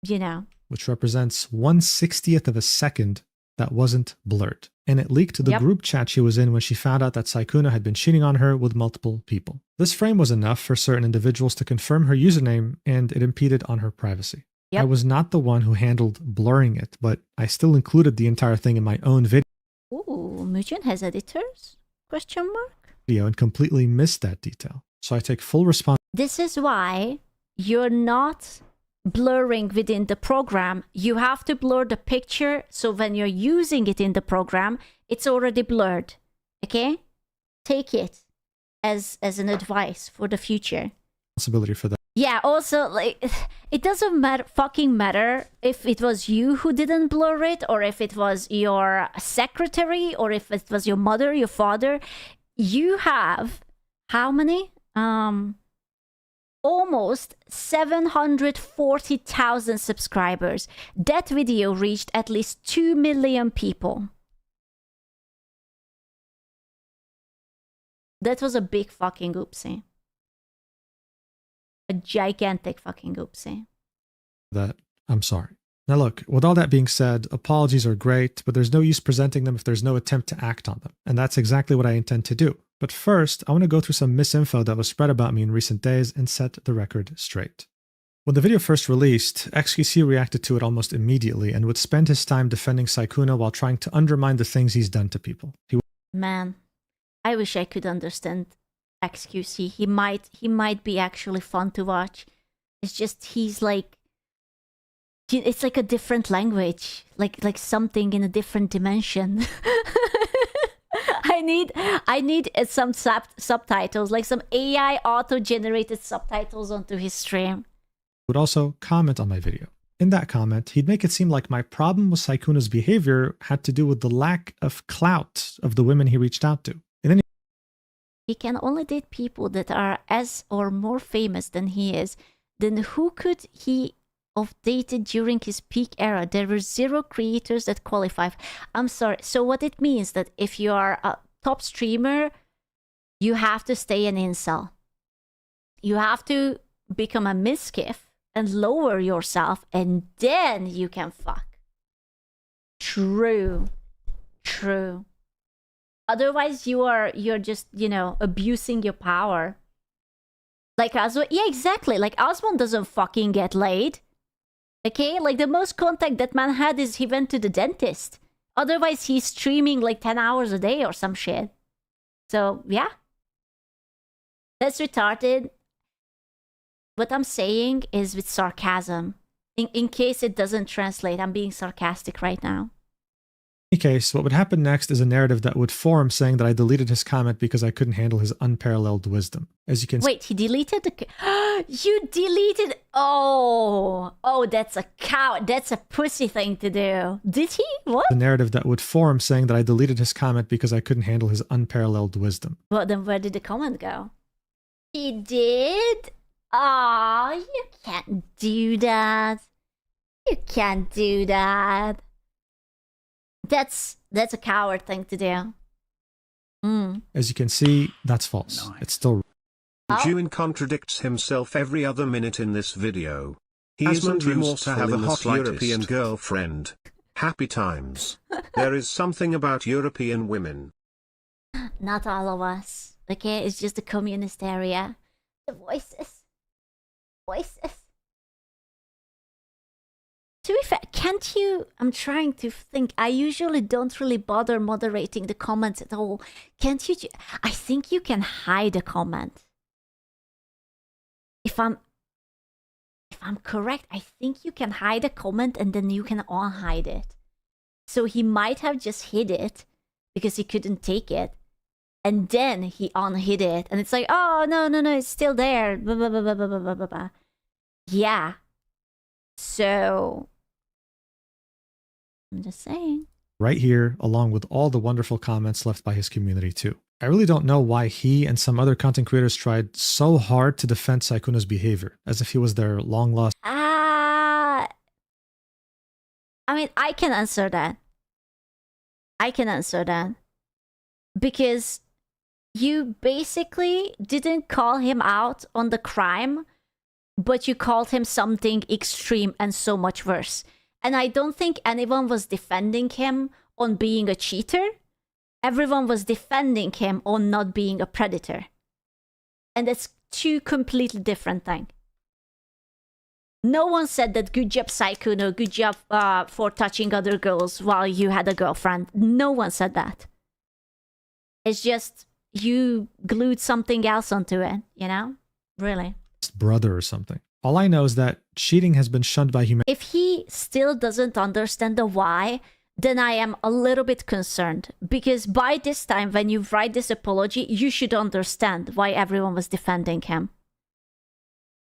you know. Which represents 1/60th of a second that wasn't blurred. And it leaked to the group chat she was in when she found out that Sikuno had been cheating on her with multiple people. This frame was enough for certain individuals to confirm her username, and it impeded on her privacy. I was not the one who handled blurring it, but I still included the entire thing in my own video. Ooh, Mujin has editors? Question mark? And completely missed that detail. So I take full responsibility. This is why you're not blurring within the program. You have to blur the picture, so when you're using it in the program, it's already blurred. Okay? Take it as an advice for the future. Responsibility for that. Yeah, also, like, it doesn't fucking matter if it was you who didn't blur it, or if it was your secretary, or if it was your mother, your father. You have how many? Almost 740,000 subscribers. That video reached at least 2 million people. That was a big fucking oopsie. A gigantic fucking oopsie. That I'm sorry. Now look, with all that being said, apologies are great, but there's no use presenting them if there's no attempt to act on them. And that's exactly what I intend to do. But first, I want to go through some misinfo that was spread about me in recent days and set the record straight. When the video first released, XQC reacted to it almost immediately and would spend his time defending Sikuno while trying to undermine the things he's done to people. Man, I wish I could understand XQC. He might be actually fun to watch. It's just he's like, it's like a different language, like something in a different dimension. I need some subtitles, like some AI auto-generated subtitles onto his stream. Would also comment on my video. In that comment, he'd make it seem like my problem with Sikuno's behavior had to do with the lack of clout of the women he reached out to. He can only date people that are as or more famous than he is. Then who could he have dated during his peak era? There were 0 creators that qualify. I'm sorry. So what it means that if you are a top streamer, you have to stay an incel. You have to become a Mizkif and lower yourself, and then you can fuck. True. Otherwise, you're just, you know, abusing your power. Like Osmond, yeah, exactly. Like Osmond doesn't fucking get laid. Okay, like the most contact that man had is he went to the dentist. Otherwise, he's streaming like 10 hours a day or some shit. So yeah, that's retarded. What I'm saying is with sarcasm. In case it doesn't translate, I'm being sarcastic right now. In any case, what would happen next is a narrative that would form saying that I deleted his comment because I couldn't handle his unparalleled wisdom. As you can Wait, he deleted the... You deleted... Oh, that's a cow. That's a pussy thing to do. Did he? What? The narrative that would form saying that I deleted his comment because I couldn't handle his unparalleled wisdom. Well, then where did the comment go? He did? Aw, you can't do that. You can't do that. That's a coward thing to do. As you can see, that's false. It's still... June contradicts himself every other minute in this video. He isn't used to have a hot European girlfriend. Happy times. There is something about European women. Not all of us. Okay, it's just the communist area. The voices. To be fair, can't you... I'm trying to think. I usually don't really bother moderating the comments at all. Can't you... I think you can hide a comment. If I'm correct, I think you can hide a comment and then you can unhide it. So he might have just hid it because he couldn't take it. And then he unhid it. And it's like, oh, no, it's still there. Blah, blah, blah, blah, blah, blah, blah, blah. Yeah. So... I'm just saying. Right here, along with all the wonderful comments left by his community too. I really don't know why he and some other content creators tried so hard to defend Sikuno's behavior, as if he was their long-lost... I mean, I can answer that. Because you basically didn't call him out on the crime, but you called him something extreme and so much worse. And I don't think anyone was defending him on being a cheater. Everyone was defending him on not being a predator. And that's two completely different things. No one said that good job, Sikuno, good job for touching other girls while you had a girlfriend. No one said that. It's just you glued something else onto it, you know? Really. Brother or something. All I know is that cheating has been shunned by humanity. If he still doesn't understand the why, then I am a little bit concerned. Because by this time, when you write this apology, you should understand why everyone was defending him.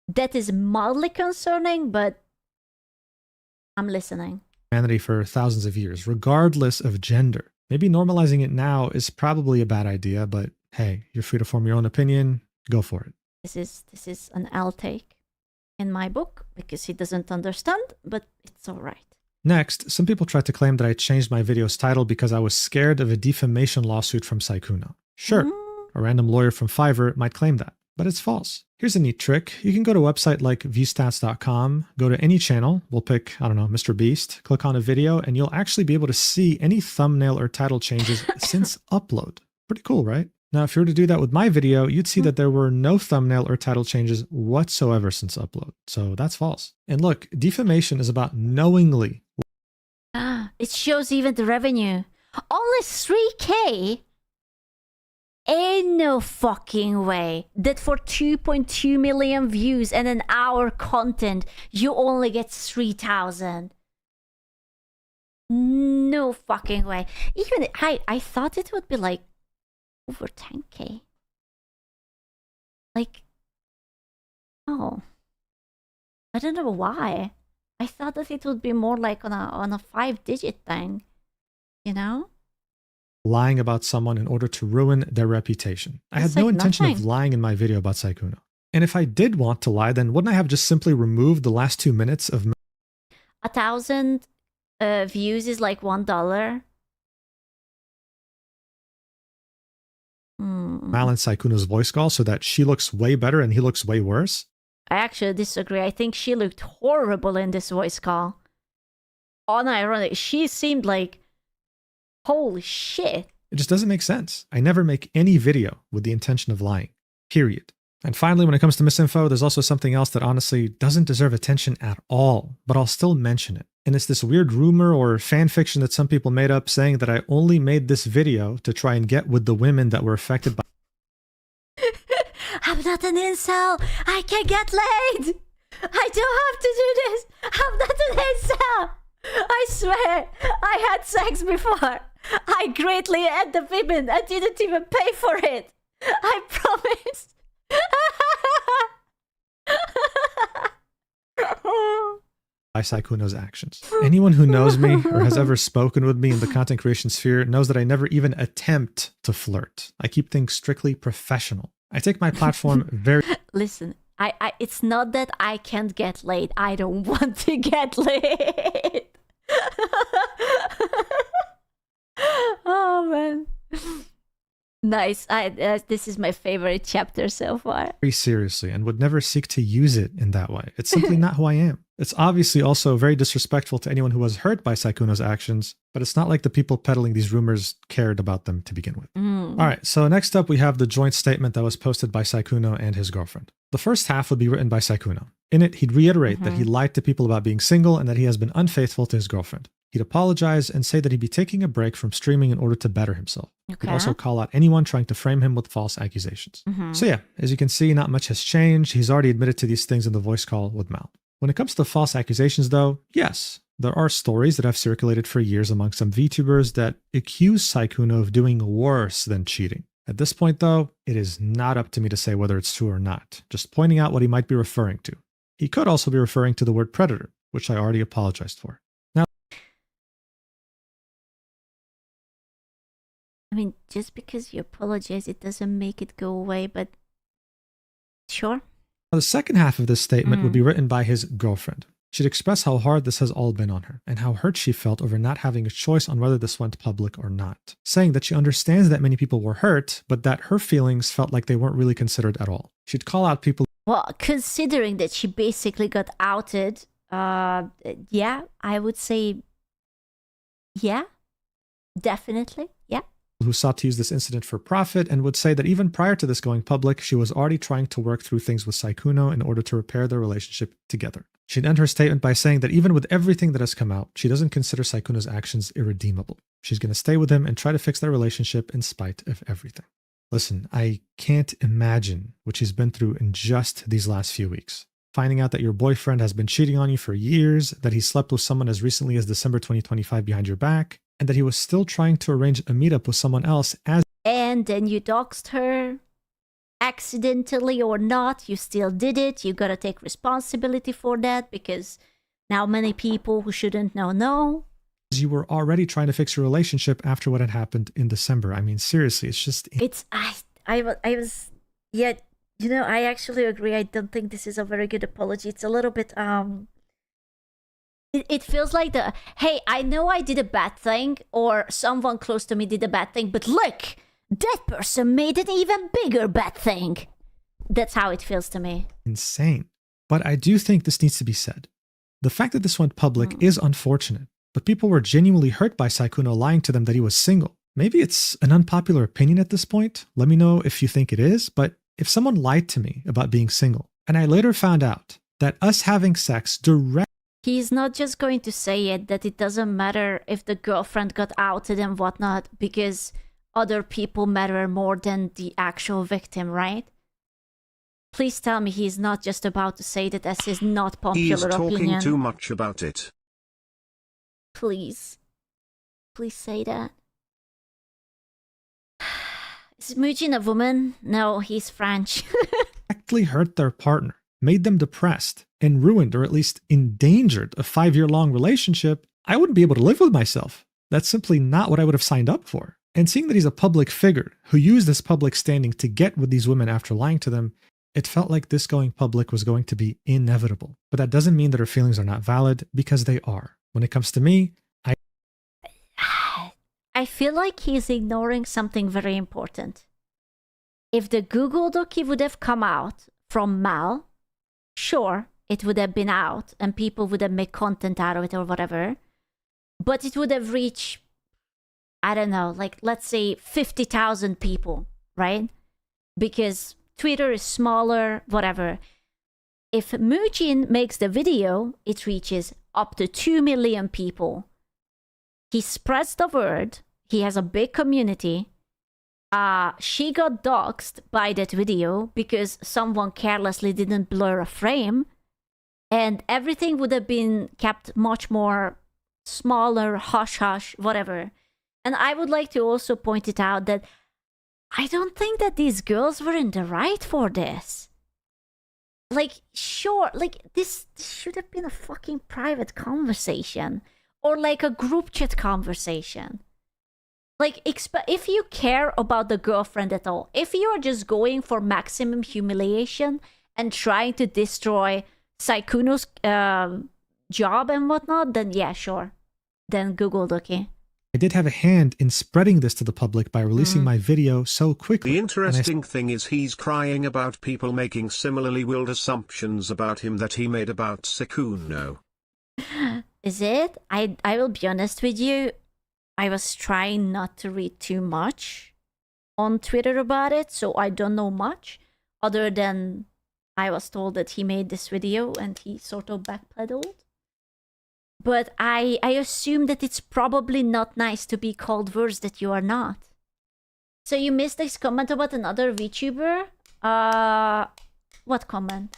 That is mildly concerning, but I'm listening. Humanity for thousands of years, regardless of gender. Maybe normalizing it now is probably a bad idea, but hey, you're free to form your own opinion. Go for it. This is an L take in my book because he doesn't understand, but it's all right. Next, some people tried to claim that I changed my video's title because I was scared of a defamation lawsuit from Sikuno. Sure, a random lawyer from Fiverr might claim that, but it's false. Here's a neat trick. You can go to a website like viewstats.com, go to any channel, we'll pick, I don't know, Mr. Beast, click on a video, and you'll actually be able to see any thumbnail or title changes since upload. Pretty cool, right? Now, if you were to do that with my video, you'd see that there were no thumbnail or title changes whatsoever since upload. So that's false. And look, defamation is about knowingly. It shows even the revenue. Only 3K? Ain't no fucking way that for 2.2 million views and an hour content, you only get 3,000. No fucking way. Even I thought it would be like over 10K. Like, oh, I don't know why. I thought that it would be more like on a 5-digit thing, you know? Lying about someone in order to ruin their reputation. I had no intention of lying in my video about Sikuno. And if I did want to lie, then wouldn't I have just simply removed the last 2 minutes of... 1,000 views is like $1. Malin Sikuno's voice call so that she looks way better and he looks way worse? I actually disagree. I think she looked horrible in this voice call. Unironic. She seemed like, holy shit. It just doesn't make sense. I never make any video with the intention of lying. Period. And finally, when it comes to misinfo, there's also something else that honestly doesn't deserve attention at all, but I'll still mention it. And it's this weird rumor or fan fiction that some people made up saying that I only made this video to try and get with the women that were affected by... I'm not an incel. I can get laid. I don't have to do this. I'm not an incel. I swear, I had sex before. I greatly ate the women. I didn't even pay for it. I promise. By Sikuno's actions. Anyone who knows me or has ever spoken with me in the content creation sphere knows that I never even attempt to flirt. I keep things strictly professional. I take my platform very... Listen, it's not that I can't get laid. I don't want to get laid. Oh, man. Nice. This is my favorite chapter so far. Very seriously and would never seek to use it in that way. It's simply not who I am. It's obviously also very disrespectful to anyone who was hurt by Sikuno's actions, but it's not like the people peddling these rumors cared about them to begin with. All right, so next up we have the joint statement that was posted by Sikuno and his girlfriend. The first half would be written by Sikuno. In it, he'd reiterate that he lied to people about being single and that he has been unfaithful to his girlfriend. He'd apologize and say that he'd be taking a break from streaming in order to better himself. Okay. He'd also call out anyone trying to frame him with false accusations. So yeah, as you can see, not much has changed. He's already admitted to these things in the voice call with Mal. When it comes to false accusations though, yes, there are stories that have circulated for years among some VTubers that accuse Sikuno of doing worse than cheating. At this point though, it is not up to me to say whether it's true or not, just pointing out what he might be referring to. He could also be referring to the word predator, which I already apologized for. I mean, just because you apologize, it doesn't make it go away, but sure. The second half of this statement would be written by his girlfriend. She'd express how hard this has all been on her, and how hurt she felt over not having a choice on whether this went public or not, saying that she understands that many people were hurt, but that her feelings felt like they weren't really considered at all. She'd call out people... Well, considering that she basically got outed, yeah, I would say, yeah, definitely, yeah. Who sought to use this incident for profit, and would say that even prior to this going public, she was already trying to work through things with Sikuno in order to repair their relationship together. She'd end her statement by saying that even with everything that has come out, she doesn't consider Sikuno's actions irredeemable. She's going to stay with him and try to fix their relationship in spite of everything. Listen, I can't imagine what she's been through in just these last few weeks. Finding out that your boyfriend has been cheating on you for years, that he slept with someone as recently as December 2025 behind your back, and that he was still trying to arrange a meetup with someone else as... And then you doxed her, accidentally or not, you still did it. You gotta take responsibility for that, because now many people who shouldn't know. You were already trying to fix your relationship after what had happened in December. I mean, seriously, it's just... I was... Yeah, you know, I actually agree. I don't think this is a very good apology. It's a little bit, It feels like hey, I know I did a bad thing, or someone close to me did a bad thing, but look, that person made an even bigger bad thing. That's how it feels to me. Insane. But I do think this needs to be said. The fact that this went public is unfortunate, but people were genuinely hurt by Sikuno lying to them that he was single. Maybe it's an unpopular opinion at this point. Let me know if you think it is, but if someone lied to me about being single, and I later found out that us having sex directly... He's not just going to say it, that it doesn't matter if the girlfriend got outed and whatnot, because other people matter more than the actual victim, right? Please tell me he's not just about to say that as his not popular opinion. He's talking too much about it. Please. Please say that. Is Mujin a woman? No, he's French. Directly hurt their partner, made them depressed, and ruined or at least endangered a 5-year-long relationship, I wouldn't be able to live with myself. That's simply not what I would have signed up for. And seeing that he's a public figure who used this public standing to get with these women after lying to them, it felt like this going public was going to be inevitable. But that doesn't mean that her feelings are not valid, because they are. When it comes to me, I feel like he's ignoring something very important. If the Google Doc would have come out from Mal, sure, it would have been out and people would have made content out of it or whatever. But it would have reached, I don't know, like let's say 50,000 people, right? Because Twitter is smaller, whatever. If Mujin makes the video, it reaches up to 2 million people. He spreads the word. He has a big community. She got doxxed by that video because someone carelessly didn't blur a frame. And everything would have been kept much more smaller, hush hush, whatever. And I would like to also point it out that I don't think that these girls were in the right for this. Like, sure, like, this should have been a fucking private conversation. Or like a group chat conversation. Like, if you care about the girlfriend at all, if you're just going for maximum humiliation and trying to destroy Sikuno's job and whatnot, then yeah, sure. Then Google Doki. I did have a hand in spreading this to the public by releasing my video so quickly. The interesting thing is he's crying about people making similarly willed assumptions about him that he made about Sikuno. Is it? I will be honest with you. I was trying not to read too much on Twitter about it, so I don't know much other than I was told that he made this video and he sort of backpedaled. But I assume that it's probably not nice to be called words that you are not. So you missed this comment about another VTuber? What comment?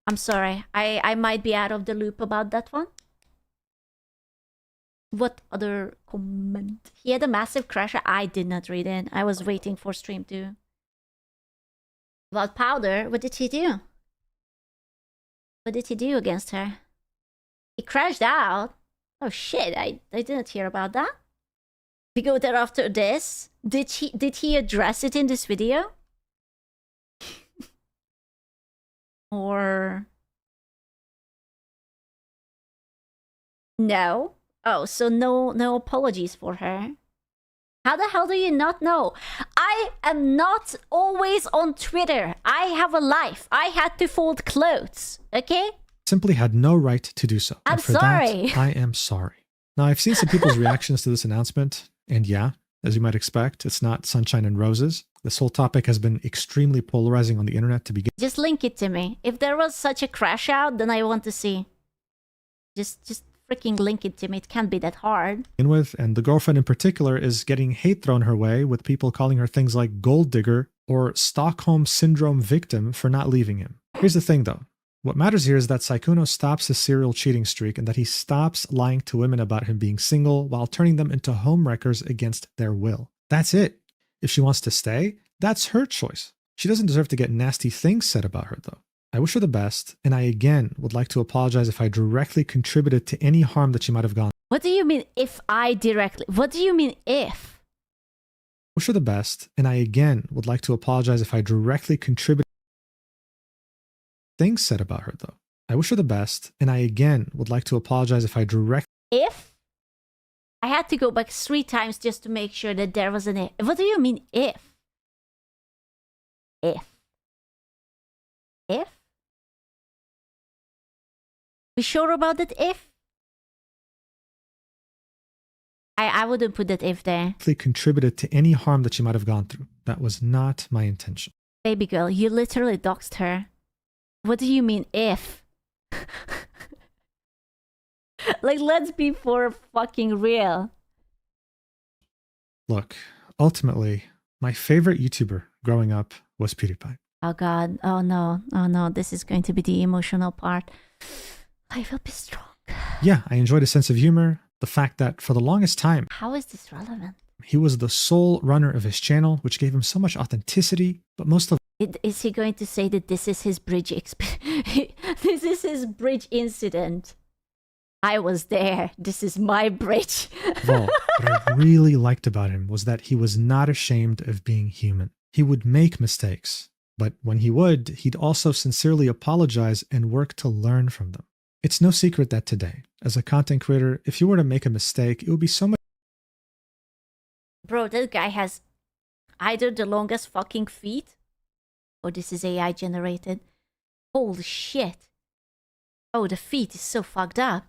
I'm sorry. I might be out of the loop about that one. What other comment? He had a massive crash. I did not read it. I was waiting for stream 2. About Powder, what did he do? What did he do against her? He crashed out. Oh shit, I didn't hear about that. We go there after this. Did he address it in this video? Or no? Oh, so no apologies for her. How the hell do you not know? I am not always on Twitter. I have a life. I had to fold clothes, okay? Simply had no right to do so. I'm And for sorry. that, I am sorry. Now, I've seen some people's reactions to this announcement, and yeah, as you might expect, it's not sunshine and roses. This whole topic has been extremely polarizing on the internet to begin. Just link it to me. If there was such a crash out, then I want to see. Just freaking link it to me. It can't be that hard. With, and the girlfriend in particular is getting hate thrown her way with people calling her things like gold digger or Stockholm Syndrome victim for not leaving him. Here's the thing though. What matters here is that Sikuno stops his serial cheating streak and that he stops lying to women about him being single while turning them into homewreckers against their will. That's it. If she wants to stay, that's her choice. She doesn't deserve to get nasty things said about her though. I wish her the best, and I again would like to apologize if I directly contributed to any harm that she might have gone. What do you mean if I directly? What do you mean if? Wish her the best, and I again would like to apologize if I directly contributed things said about her though. I wish her the best, and I again would like to apologize if I directly. If? I had to go back 3 times just to make sure that there was an if. What do you mean if? If? If? We sure about that if? I wouldn't put that if there. Contributed to any harm that she might have gone through. That was not my intention. Baby girl, you literally doxed her. What do you mean if? Like, let's be for fucking real. Look, ultimately, my favorite YouTuber growing up was PewDiePie. Oh god, oh no, this is going to be the emotional part. I will be strong. Yeah, I enjoyed his sense of humor, the fact that for the longest time, How is this relevant? he was the sole runner of his channel, which gave him so much authenticity, but most of Is he going to say that this is his bridge this is his bridge incident? I was there. This is my bridge. all, what I really liked about him was that he was not ashamed of being human. He would make mistakes, but when he would, he'd also sincerely apologize and work to learn from them. It's no secret that today, as a content creator, if you were to make a mistake, it would be so much. Bro, that guy has either the longest fucking feet, or this is AI generated. Holy shit. Oh, the feet is so fucked up.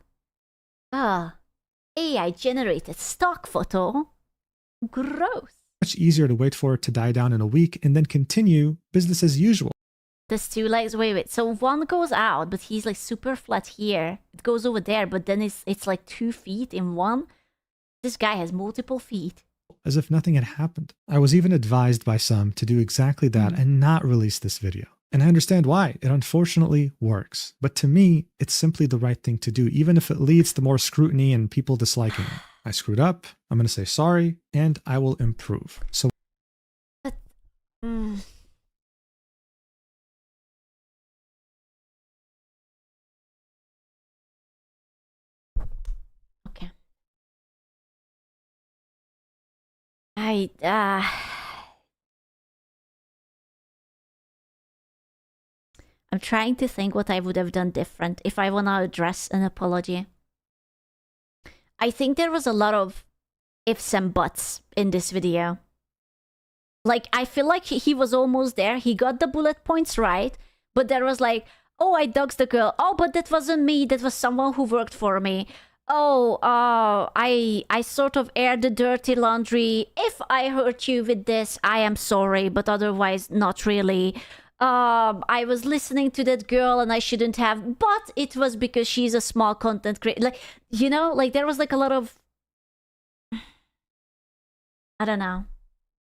AI generated stock photo. Gross. Much easier to wait for it to die down in a week and then continue business as usual. There's 2 legs. Wait. So one goes out, but he's like super flat here. It goes over there, but then it's like 2 feet in one. This guy has multiple feet. As if nothing had happened. I was even advised by some to do exactly that and not release this video. And I understand why. It unfortunately works. But to me, it's simply the right thing to do, even if it leads to more scrutiny and people disliking me. I screwed up, I'm going to say sorry, and I will improve. So Okay. I'm trying to think what I would have done different if I want to address an apology. I think there was a lot of ifs and buts in this video. Like, I feel like he was almost there. He got the bullet points right, but there was like, oh, I doxed the girl. Oh, but that wasn't me. That was someone who worked for me. Oh, I sort of aired the dirty laundry. If I hurt you with this, I am sorry, but otherwise, not really. I was listening to that girl and I shouldn't have, but it was because she's a small content creator. Like, you know, like there was like a lot of, I don't know.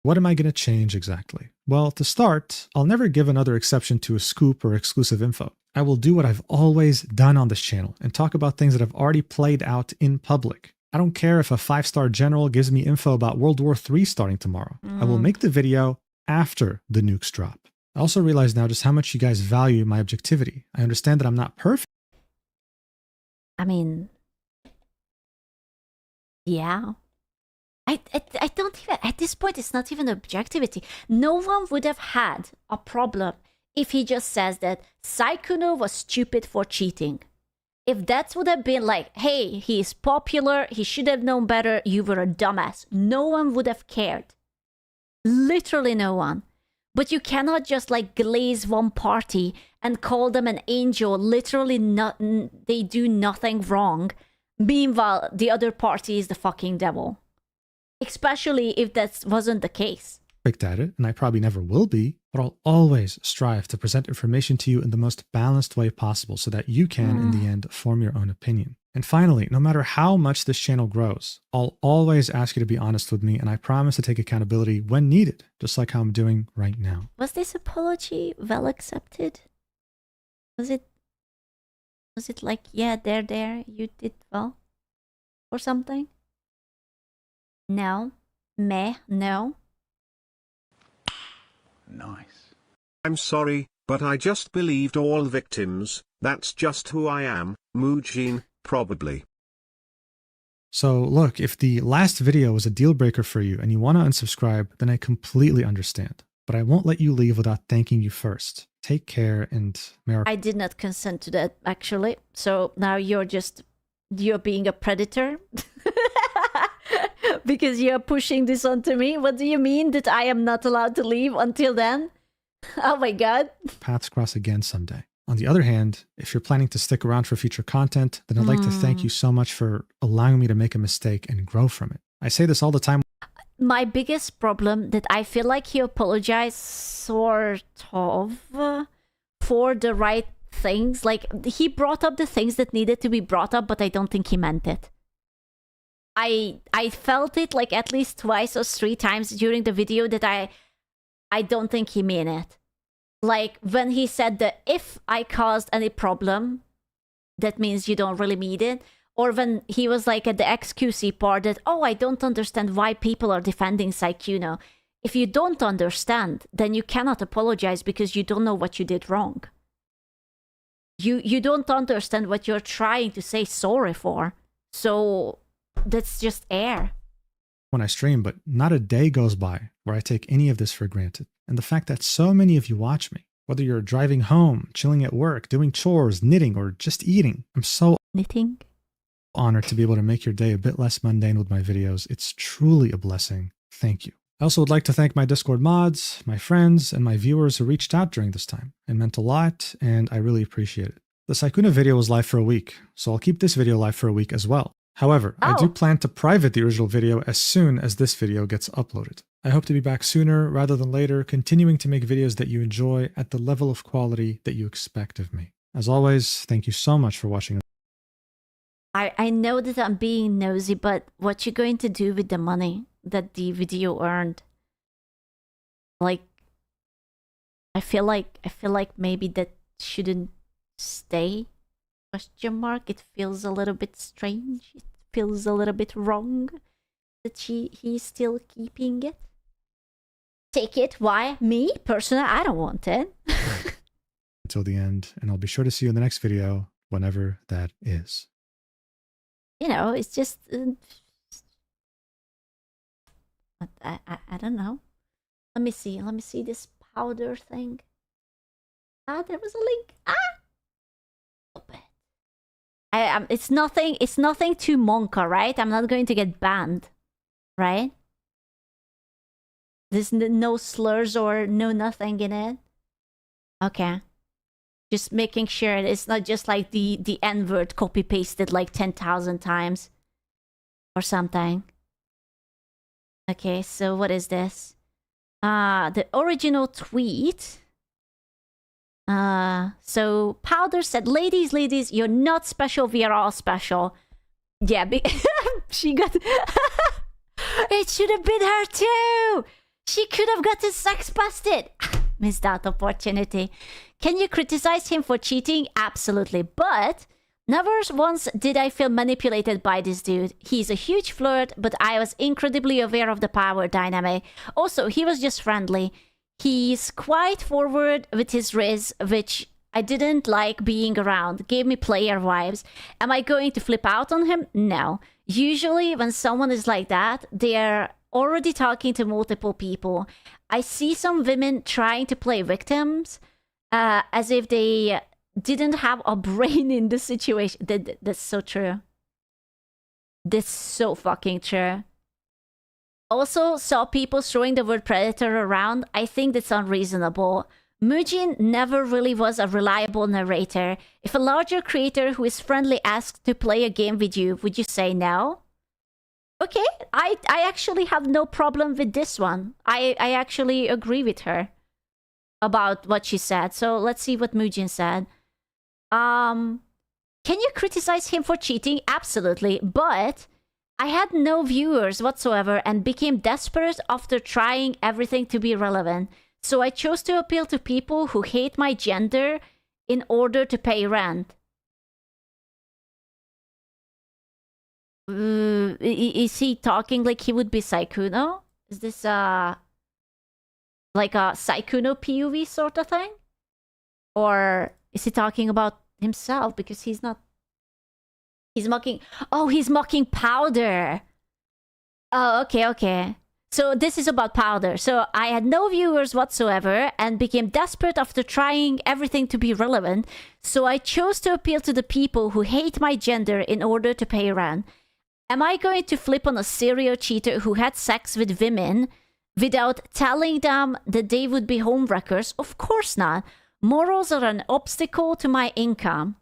what am I going to change exactly? Well, to start, I'll never give another exception to a scoop or exclusive info. I will do what I've always done on this channel and talk about things that have already played out in public. I don't care if a 5-star general gives me info about World War III starting tomorrow. I will make the video after the nukes drop. I also realize now just how much you guys value my objectivity. I understand that I'm not perfect. I mean, yeah. I don't even, at this point, it's not even objectivity. No one would have had a problem if he just says that Sikuno was stupid for cheating. If that would have been like, hey, he is popular, he should have known better, you were a dumbass, no one would have cared. Literally no one. But you cannot just like glaze one party and call them an angel. Literally not, they do nothing wrong. Meanwhile, the other party is the fucking devil. Especially if that wasn't the case. At it, and I probably never will be, but I'll always strive to present information to you in the most balanced way possible so that you can, in the end, form your own opinion. And finally, no matter how much this channel grows, I'll always ask you to be honest with me, and I promise to take accountability when needed, just like how I'm doing right now. Was this apology well accepted? Was it like, yeah, there, you did well? Or something? No. Meh, no. Nice. I'm sorry, but I just believed all victims. That's just who I am, Mujin, probably. So look, if the last video was a deal breaker for you and you want to unsubscribe, then I completely understand. But I won't let you leave without thanking you first. Take care and may our— I did not consent to that, actually. So now you're being a predator? Because you're pushing this onto me? What do you mean that I am not allowed to leave until then? Oh my god. Paths cross again someday. On the other hand, if you're planning to stick around for future content, then I'd like to thank you so much for allowing me to make a mistake and grow from it. I say this all the time. My biggest problem that I feel like he apologized sort of for the right things. Like, he brought up the things that needed to be brought up, but I don't think he meant it. I felt it like at least twice or 3 times during the video that I don't think he meant it. Like when he said that if I caused any problem, that means you don't really mean it. Or when he was like at the XQC part that, oh, I don't understand why people are defending Sikuno. If you don't understand, then you cannot apologize because you don't know what you did wrong. You don't understand what you're trying to say sorry for. So that's just air. When I stream, but not a day goes by where I take any of this for granted. And the fact that so many of you watch me, whether you're driving home, chilling at work, doing chores, knitting, or just eating, I'm so honored to be able to make your day a bit less mundane with my videos. It's truly a blessing. Thank you. I also would like to thank my Discord mods, my friends, and my viewers who reached out during this time. It meant a lot, and I really appreciate it. The Sikuno video was live for a week, so I'll keep this video live for a week as well. However, I do plan to private the original video as soon as this video gets uploaded. I hope to be back sooner rather than later, continuing to make videos that you enjoy at the level of quality that you expect of me. As always, thank you so much for watching. I know that I'm being nosy, but what you going to do with the money that the video earned? Like, I feel like maybe that shouldn't stay. Question mark. It feels a little bit strange. It feels a little bit wrong that he's still keeping it. Take it. Why? Me? Personally, I don't want it. Until the end, and I'll be sure to see you in the next video, whenever that is. You know, it's just... I don't know. Let me see this powder thing. There was a link. It's nothing too monka, right? I'm not going to get banned, right? There's no slurs or no nothing in it. Okay. Just making sure it's not just like the N-word copy-pasted like 10,000 times. Or something. Okay, so what is this? The original tweet. So Powder said, ladies, you're not special, we are all special. Yeah, she got... It should have been her too! She could have gotten sex busted! Missed that opportunity. Can you criticize him for cheating? Absolutely, but... Never once did I feel manipulated by this dude. He's a huge flirt, but I was incredibly aware of the power dynamic. Also, he was just friendly. He's quite forward with his riz, which I didn't like being around. Gave me player vibes. Am I going to flip out on him? No. Usually, when someone is like that, they're already talking to multiple people. I see some women trying to play victims, as if they... didn't have a brain in the situation. That's so true. That's so fucking true. Also, saw people throwing the word predator around. I think that's unreasonable. Mujin never really was a reliable narrator. If a larger creator who is friendly asked to play a game with you, would you say no? Okay, I actually have no problem with this one. I actually agree with her about what she said. So let's see what Mujin said. Can you criticize him for cheating? Absolutely, but I had no viewers whatsoever and became desperate after trying everything to be relevant. So I chose to appeal to people who hate my gender in order to pay rent. Is he talking like he would be Sikuno? Is this like a Sikuno POV sort of thing? Or is he talking about himself? Because he's not... He's mocking... Oh, he's mocking Powder! Oh, okay. So this is about Powder. So I had no viewers whatsoever and became desperate after trying everything to be relevant. So I chose to appeal to the people who hate my gender in order to pay rent. Am I going to flip on a serial cheater who had sex with women without telling them that they would be homewreckers? Of course not. Morals are an obstacle to my income.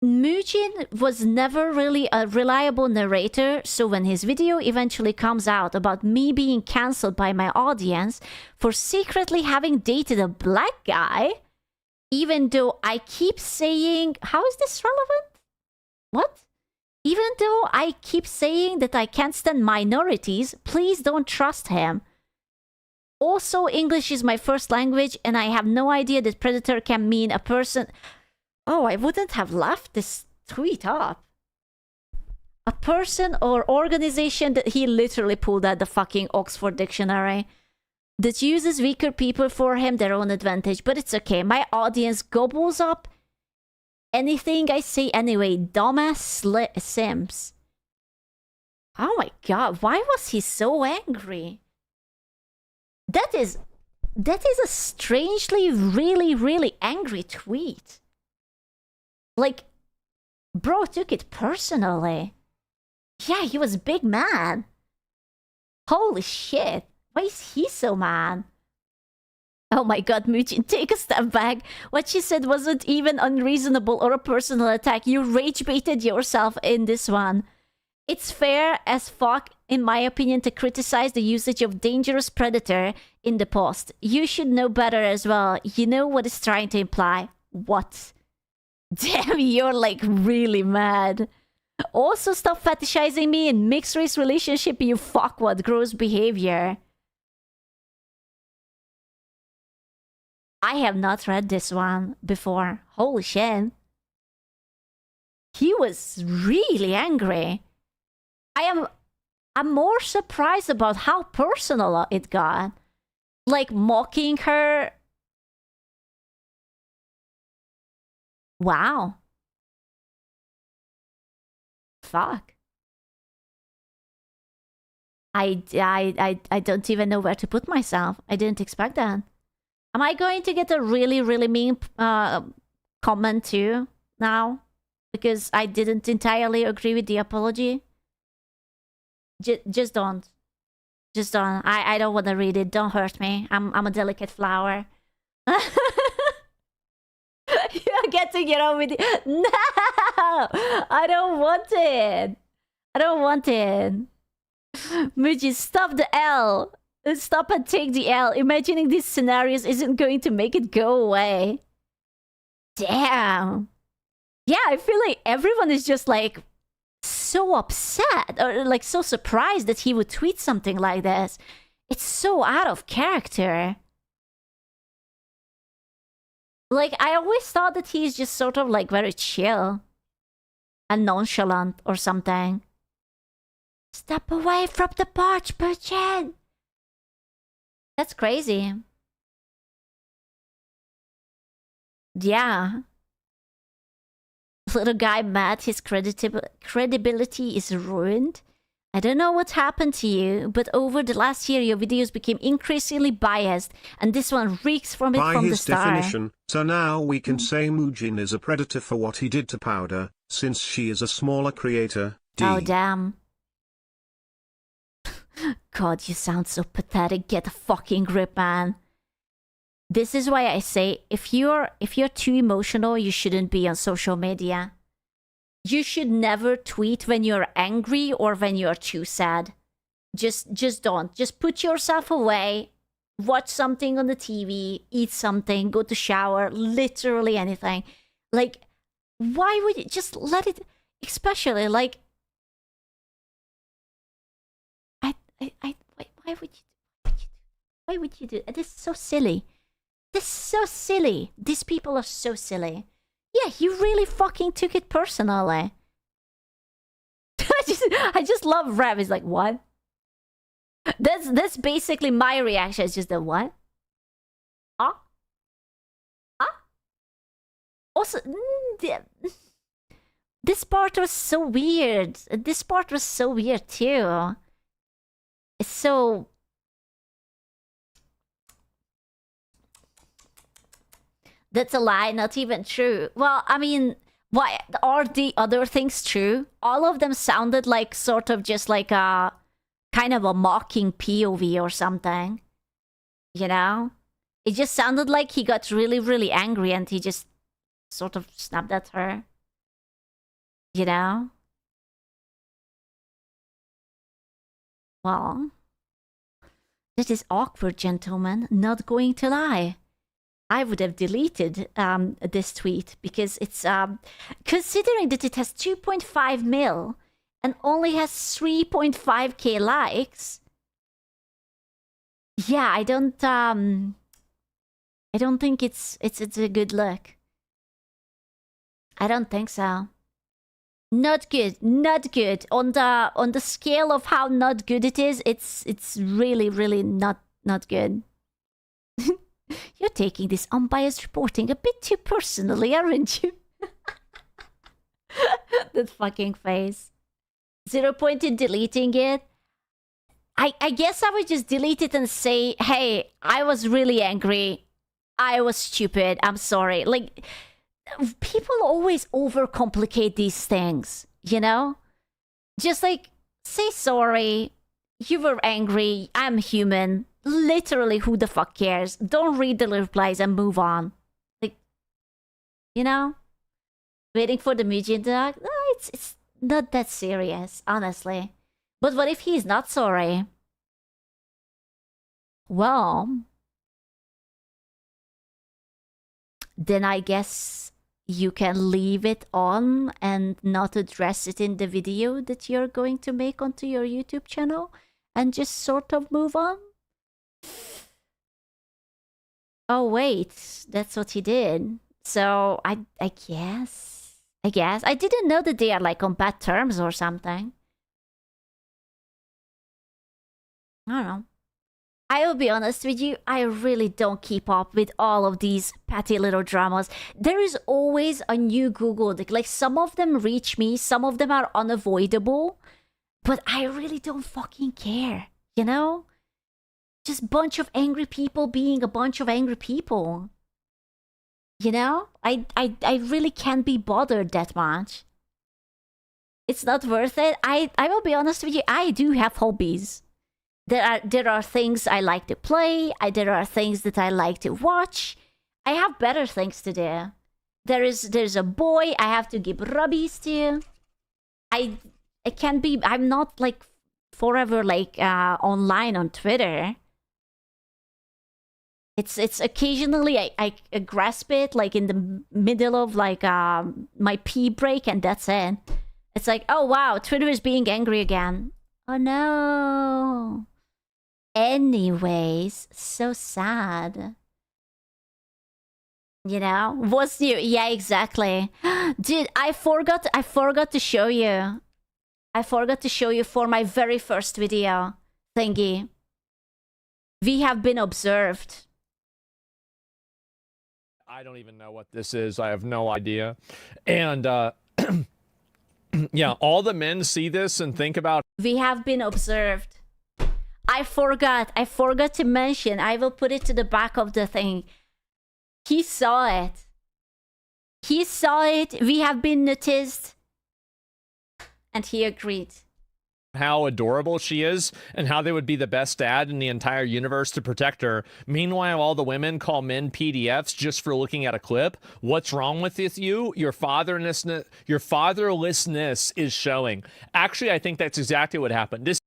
Mujin was never really a reliable narrator, so when his video eventually comes out about me being cancelled by my audience for secretly having dated a black guy, even though I keep saying... How is this relevant? What? Even though I keep saying that I can't stand minorities, please don't trust him. Also, English is my first language, and I have no idea that predator can mean a person... Oh, I wouldn't have left this tweet up. A person or organization that he literally pulled out the fucking Oxford Dictionary that uses weaker people for him their own advantage. But it's okay. My audience gobbles up anything I say anyway. Dumbass Sims. Oh my god, why was he so angry? That is a strangely really angry tweet. Like, bro took it personally. Yeah, he was big mad. Holy shit. Why is he so mad? Oh my god, Mujin, take a step back. What she said wasn't even unreasonable or a personal attack. You rage baited yourself in this one. It's fair as fuck, in my opinion, to criticize the usage of dangerous predator in the post. You should know better as well. You know what it's trying to imply. What? Damn, you're like really mad. Also, stop fetishizing me in mixed race relationship, you fuckwad. Gross behavior. I have not read this one before. Holy shit. He was really angry. I'm more surprised about how personal it got. Like mocking her. Wow. Fuck. I don't even know where to put myself. I didn't expect that. Am I going to get a really, really mean comment too now? Because I didn't entirely agree with the apology? Just don't. Just don't. I don't want to read it. Don't hurt me. I'm a delicate flower. You're getting it on with it. No! I don't want it. I don't want it. Muji, stop the L. Stop and take the L. Imagining these scenarios isn't going to make it go away. Damn. Yeah, I feel like everyone is just like so upset or like so surprised that he would tweet something like this. It's so out of character. Like, I always thought that he's just sort of like very chill and nonchalant or something. Step away from the porch, Puchin! That's crazy. Yeah. Little guy mad, his credibility is ruined. I don't know what happened to you, but over the last year your videos became increasingly biased, and this one reeks from it from the start. By his definition, so now we can say Mujin is a predator for what he did to Powder, since she is a smaller creator. Oh, damn. God, you sound so pathetic. Get a fucking grip, man. This is why I say, if you're too emotional, you shouldn't be on social media. You should never tweet when you're angry or when you're too sad. Just don't. Just put yourself away. Watch something on the TV. Eat something. Go to shower. Literally anything. Like, why would you just let it? Especially like, why would you do? This is so silly. This is so silly. These people are so silly. Yeah, he really fucking took it personally. I just love Rev. He's like, what? That's basically my reaction. It's just the what? Huh? Huh? Also, this part was so weird. This part was so weird too. It's so... That's a lie, not even true. Well, I mean, why are the other things true? All of them sounded like sort of just like a kind of a mocking POV or something. You know? It just sounded like he got really, really angry and he just sort of snapped at her. You know? Well, that is awkward, gentlemen. Not going to lie. I would have deleted this tweet because it's considering that it has 2.5 mil and only has 3.5k likes. Yeah, I don't think it's a good look. I don't think so. Not good, not good. On the scale of how not good it is, it's really, really not good. You're taking this unbiased reporting a bit too personally, aren't you? That fucking face. 0 point in deleting it. I guess I would just delete it and say, hey, I was really angry. I was stupid. I'm sorry. Like, people always overcomplicate these things, you know? Just like, say sorry. You were angry. I'm human. Literally, who the fuck cares? Don't read the replies and move on. Like, you know? Waiting for the Mujian dog? No, it's not that serious, honestly. But what if he's not sorry? Well, then I guess you can leave it on and not address it in the video that you're going to make onto your YouTube channel and just sort of move on. Oh wait, that's what he did. So I guess I didn't know that they are like on bad terms or something. I don't know. I will be honest with you, I really don't keep up with all of these petty little dramas. There is always a new Google. Like some of them reach me, some of them are unavoidable, but I really don't fucking care, you know? Just bunch of angry people being a bunch of angry people. You know? I really can't be bothered that much. It's not worth it. I will be honest with you, I do have hobbies. There are things I like to play. There are things that I like to watch. I have better things to do. There's a boy I have to give rubbies to. I can't be. I'm not like forever like online on Twitter. It's occasionally I grasp it like in the middle of like my pee break, and that's it. It's like, oh wow, Twitter is being angry again. Oh no. Anyways, so sad. You know? What's new? Yeah, exactly. Dude, I forgot to show you. I forgot to show you for my very first video thingy. We have been observed. I don't even know what this is. I have no idea. And yeah, all the men see this and think about. We have been observed. I forgot to mention. I will put it to the back of the thing. He saw it. He saw it. We have been noticed. And he agreed. How adorable she is and how they would be the best dad in the entire universe to protect her. Meanwhile, all the women call men PDFs just for looking at a clip. What's wrong with you? Your fatherlessness is showing. Actually, I think that's exactly what happened.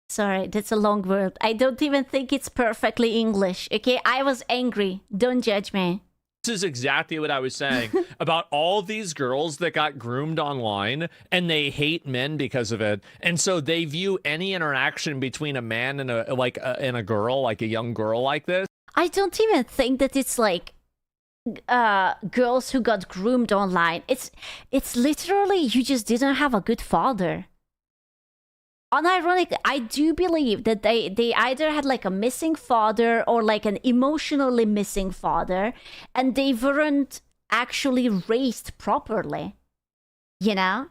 Sorry, that's a long word. I don't even think it's perfectly English, okay? I was angry. Don't judge me. This is exactly what I was saying about all these girls that got groomed online and they hate men because of it. And so they view any interaction between a man and a girl, like a young girl like this. I don't even think that it's like girls who got groomed online. It's literally you just didn't have a good father. Unironically, I do believe that they either had like a missing father or like an emotionally missing father, and they weren't actually raised properly, you know?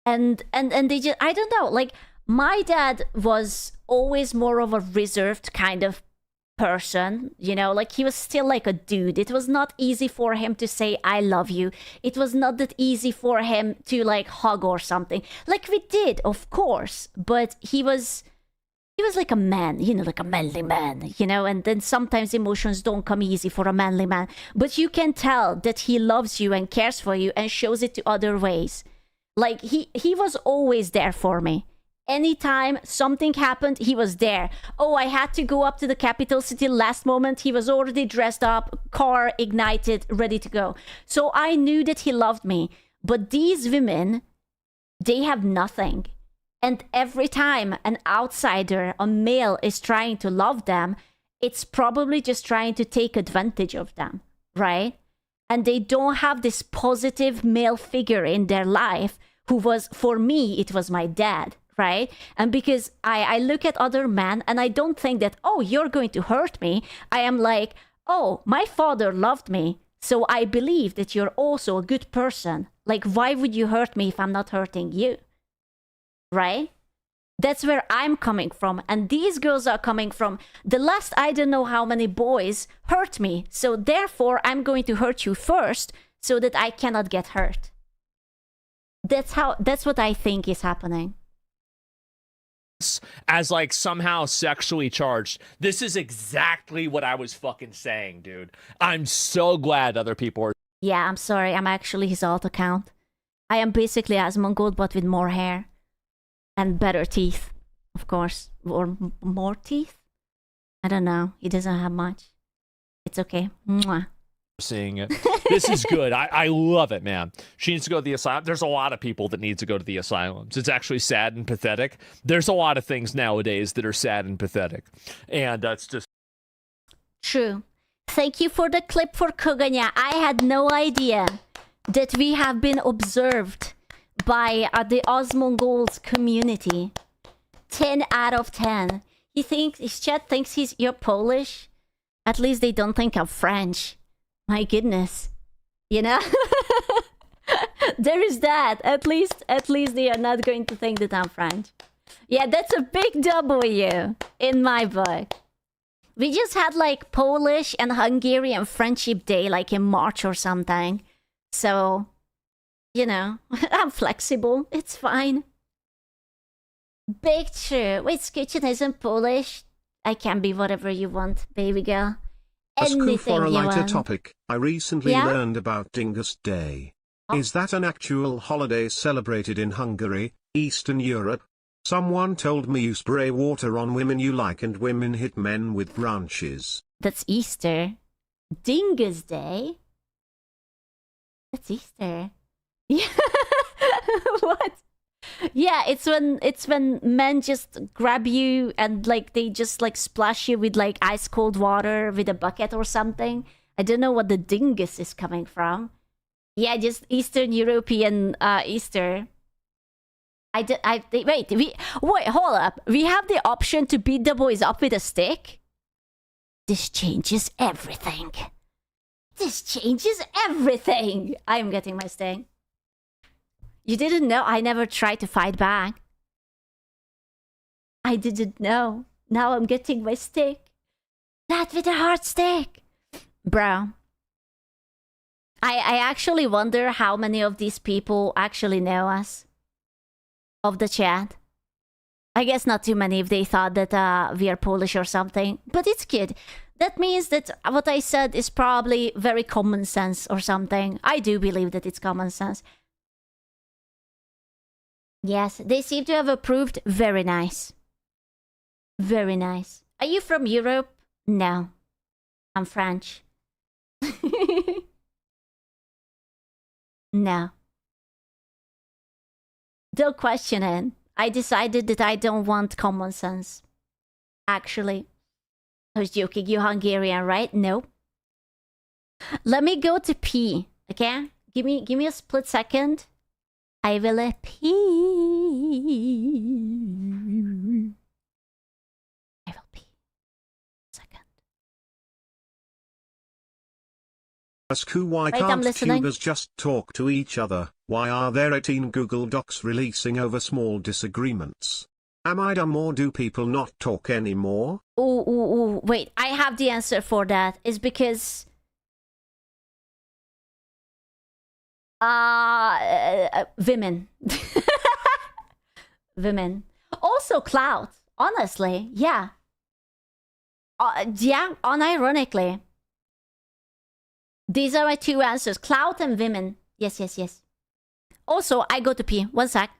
And they just, I don't know, like my dad was always more of a reserved kind of person, you know, like he was still like a dude. It was not easy for him to say I love you. It was not that easy for him to like hug or something. Like we did, of course, but he was like a man, you know, like a manly man, you know, and then sometimes emotions don't come easy for a manly man, but you can tell that he loves you and cares for you and shows it to other ways. Like he was always there for me. Anytime something happened, he was there. Oh, I had to go up to the capital city last moment. He was already dressed up, car ignited, ready to go. So I knew that he loved me. But these women, they have nothing. And every time an outsider, a male, is trying to love them, it's probably just trying to take advantage of them, right? And they don't have this positive male figure in their life who was, for me, it was my dad. Right? And because I look at other men and I don't think that, oh, you're going to hurt me. I am like, oh, my father loved me. So I believe that you're also a good person. Like, why would you hurt me if I'm not hurting you? Right? That's where I'm coming from. And these girls are coming from the last I don't know how many boys hurt me. So therefore, I'm going to hurt you first so that I cannot get hurt. That's what I think is happening. As like somehow sexually charged. This is exactly what I was fucking saying, dude. I'm so glad other people are. Yeah, I'm sorry. I'm actually his alt account. I am basically Asmongold, but with more hair. And better teeth, of course. Or more teeth? I don't know. He doesn't have much. It's okay. Mwah. Seeing it. This is good. I love it, man. She needs to go to the asylum. There's a lot of people that need to go to the asylums. It's actually sad and pathetic. There's a lot of things nowadays that are sad and pathetic. And it's just True. Thank you for the clip for Koganya. I had no idea that we have been observed by the Osmongols community. 10 out of 10. His chat thinks you're Polish. At least they don't think I'm French. My goodness. You know? There is that. At least they are not going to think that I'm French. Yeah, that's a big W in my book. We just had like Polish and Hungarian Friendship Day like in March or something. So, you know, I'm flexible. It's fine. Big true. Wait, Scoochen isn't Polish? I can be whatever you want, baby girl. Anything for a you lighter want. topic, I recently learned about Dingus Day. Is that an actual holiday celebrated in Hungary, Eastern Europe? Someone told me you spray water on women you like and women hit men with branches. That's Easter. Dingus Day? That's Easter. Yeah. What? Yeah, it's when men just grab you and like they just like splash you with like ice cold water with a bucket or something. I don't know what the dingus is coming from. Yeah, just Eastern European Easter. Wait, hold up. We have the option to beat the boys up with a stick? This changes everything. This changes everything. I am getting my sting. You didn't know I never tried to fight back. I didn't know. Now I'm getting my stick. That with a hard stick. Bro. I actually wonder how many of these people actually know us. Of the chat. I guess not too many if they thought that we are Polish or something. But it's good. That means that what I said is probably very common sense or something. I do believe that it's common sense. Yes, they seem to have approved. Very nice. Very nice. Are you from Europe? No. I'm French. No. Don't question it. I decided that I don't want common sense. Actually. I was joking. You Hungarian, right? No. Let me go to P. Okay? Give me a split second. I will pee. I will pee. Second. Ask who why Wait, I'm can't listening. tubers just talk to each other? Why are there 18 Google Docs releasing over small disagreements? Am I dumb or do people not talk anymore? Ooh. Wait, I have the answer for that. It's because... women. Women. Also clout. Honestly, yeah. Yeah, unironically. These are my two answers. Clout and women. Yes. Also, I go to pee. 1 sec.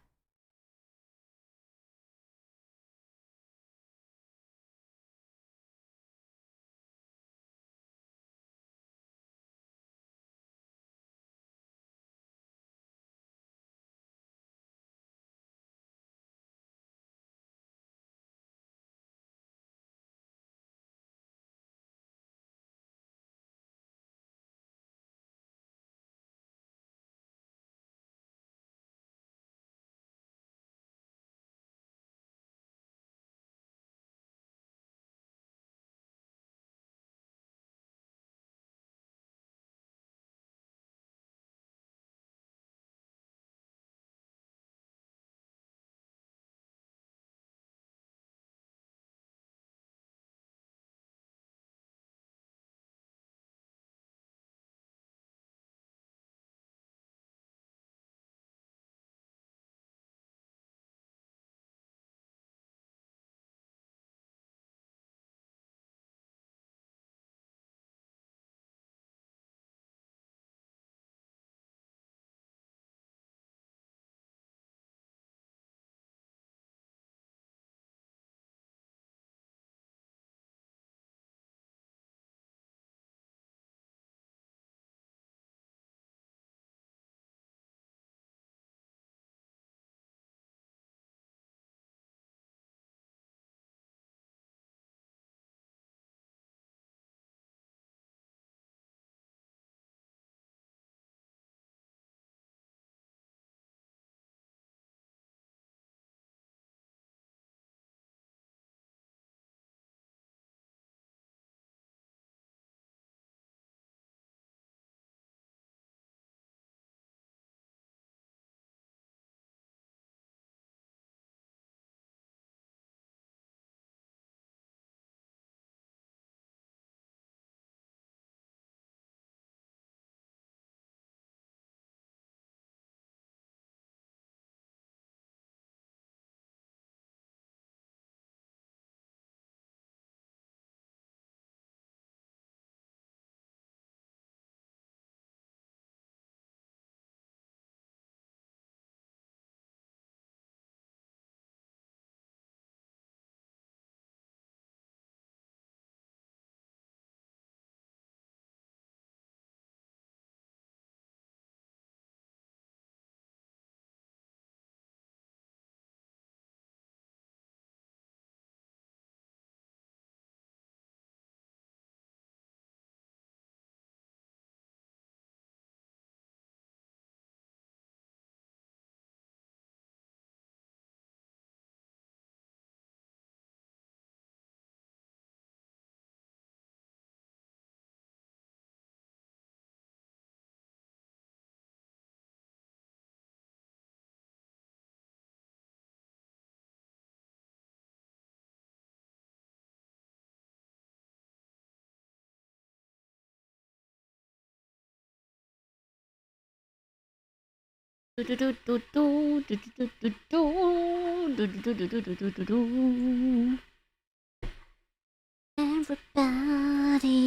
Everybody,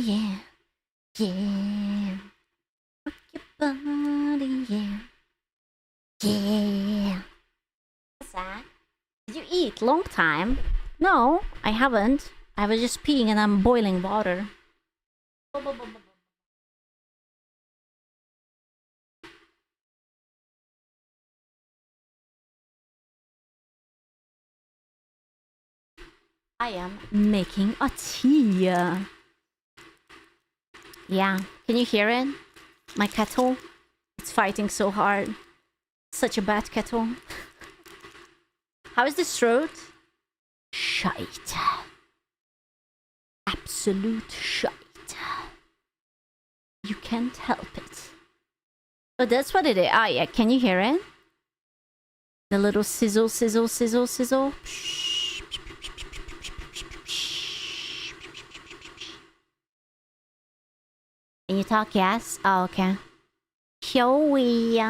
yeah, yeah. Rock your body, yeah, yeah. What's that? Did you eat? Long time? No, I haven't. I was just peeing and I'm boiling water. I am making a tea. Yeah, can you hear it? My kettle? It's fighting so hard. Such a bad kettle. How is this throat? Shite. Absolute shite. You can't help it. Oh, that's what it is. Ah, yeah, can you hear it? The little sizzle, sizzle, sizzle, sizzle. Can you talk? Yes? Oh, okay. Shall we?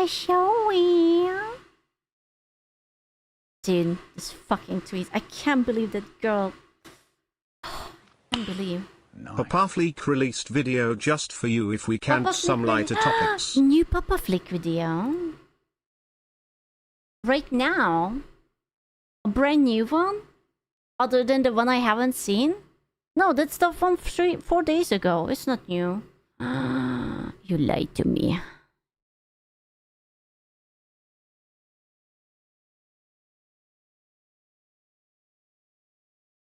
Shall we? Dude, this fucking tweet. I can't believe that girl. I can't believe. Papa Fleek released video just for you if we can't some lighter topics. New Papa Fleek video. Right now? A brand new one? Other than the one I haven't seen? No, that's the one 4 days ago. It's not new. You lied to me.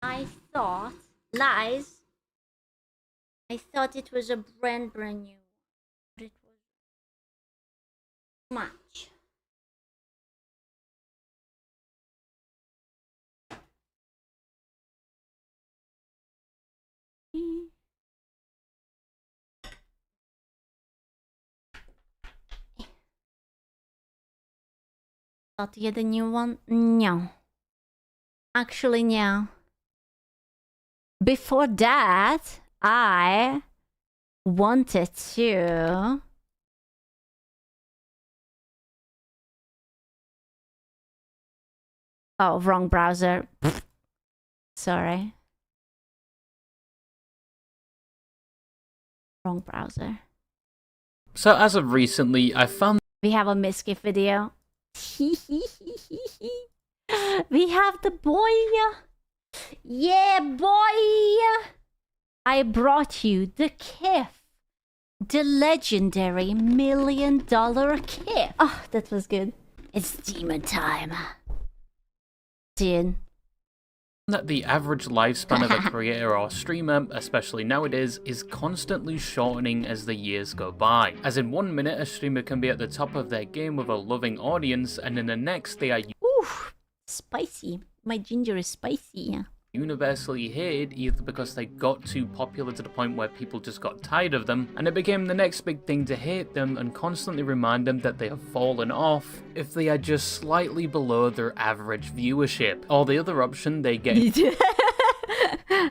I thought... Lies. I thought it was a brand new. But it was... much. Thought you had a new one? No. Actually, no. Before that, I wanted to... Oh, wrong browser. Sorry. Wrong browser. So as of recently, I found we have a Mizkif video. We have the boy. Yeah, boy. I brought you the Kif. The legendary $1 million Kif. Oh, that was good. It's demon time. Dude. that the average lifespan of a creator or streamer, especially nowadays, is constantly shortening as the years go by. As in 1 minute a streamer can be at the top of their game with a loving audience, and in the next they are spicy. My ginger is spicy. Universally hated either because they got too popular to the point where people just got tired of them, and it became the next big thing to hate them and constantly remind them that they have fallen off if they are just slightly below their average viewership. Or the other option, they get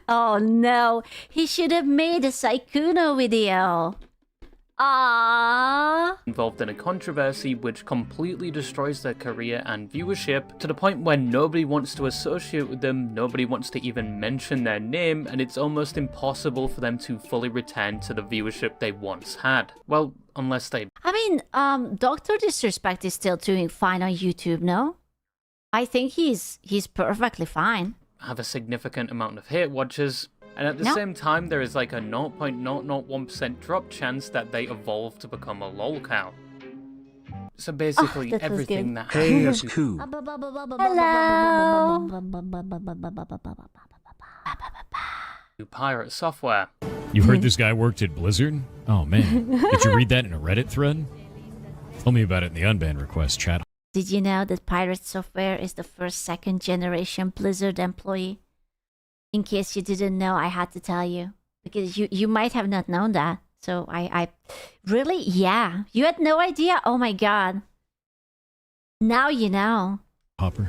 oh no, he should have made a Sikuno video. Aww. Involved in a controversy which completely destroys their career and viewership to the point where nobody wants to associate with them, nobody wants to even mention their name, and it's almost impossible for them to fully return to the viewership they once had. Well, unless they... I mean, Dr. Disrespect is still doing fine on YouTube, no? I think he's perfectly fine. Have a significant amount of hate watchers. And at the same time, there is like a 0.001% drop chance that they evolve to become a lolcow. So basically, everything that happens to pirate software. You heard this guy worked at Blizzard? Oh man, did you read that in a Reddit thread? Tell me about it in the unbanned request chat. Did you know that Pirate Software is the first second-generation Blizzard employee? In case you didn't know, I had to tell you. Because you might have not known that. So I... Really? Yeah. You had no idea? Oh my god. Now you know. Hopper,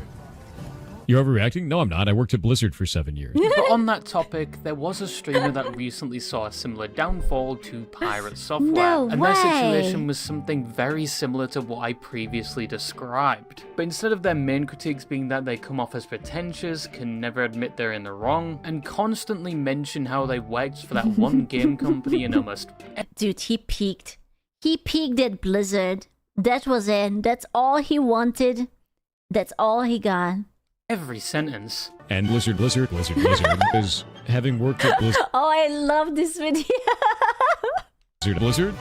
You're overreacting? No, I'm not. I worked at Blizzard for 7 years. But on that topic, there was a streamer that recently saw a similar downfall to Pirate Software. No and way. their situation was something very similar to what I previously described. But instead of their main critiques being that they come off as pretentious, can never admit they're in the wrong, and constantly mention how they worked for that one game company and almost... Dude, he peaked. He peaked at Blizzard. That was it. That's all he wanted. That's all he got. every sentence. And Blizzard is having worked at Blizzard. Oh, I love this video. Blizzard.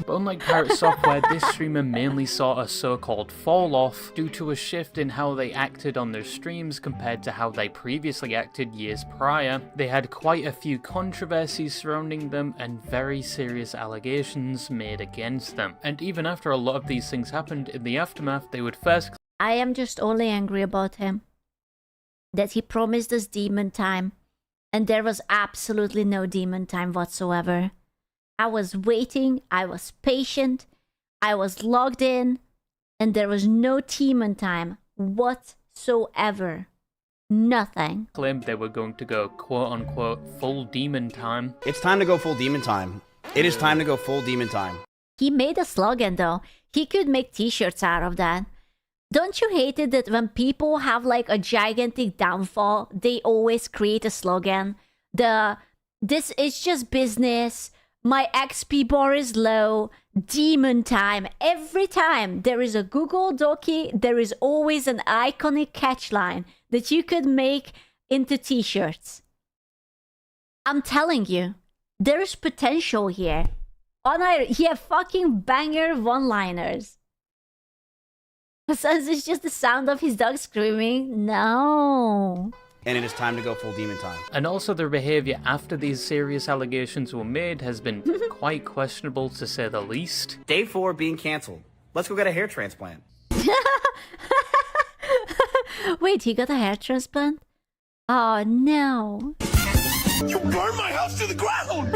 But unlike Pirate Software, this streamer mainly saw a so-called fall-off due to a shift in how they acted on their streams compared to how they previously acted years prior. They had quite a few controversies surrounding them and very serious allegations made against them. And even after a lot of these things happened, in the aftermath, they would first... I am just only angry about him. That he promised us demon time, and there was absolutely no demon time whatsoever. I was waiting, I was patient, I was logged in, and there was no demon time whatsoever. Nothing. Claimed they were going to go quote-unquote full demon time. It's time to go full demon time. It is time to go full demon time. He made a slogan though. He could make t-shirts out of that. Don't you hate it that when people have like a gigantic downfall, they always create a slogan? This is just business. My XP bar is low. Demon time. Every time there is a Google Docie, there is always an iconic catchline that you could make into t-shirts. I'm telling you, there is potential here. Yeah, fucking banger one-liners. Since it's just the sound of his dog screaming, no. And it is time to go full demon time. And also their behaviour after these serious allegations were made has been quite questionable to say the least. Day 4 being cancelled. Let's go get a hair transplant. Wait, he got a hair transplant? Oh no. You burned my house to the ground!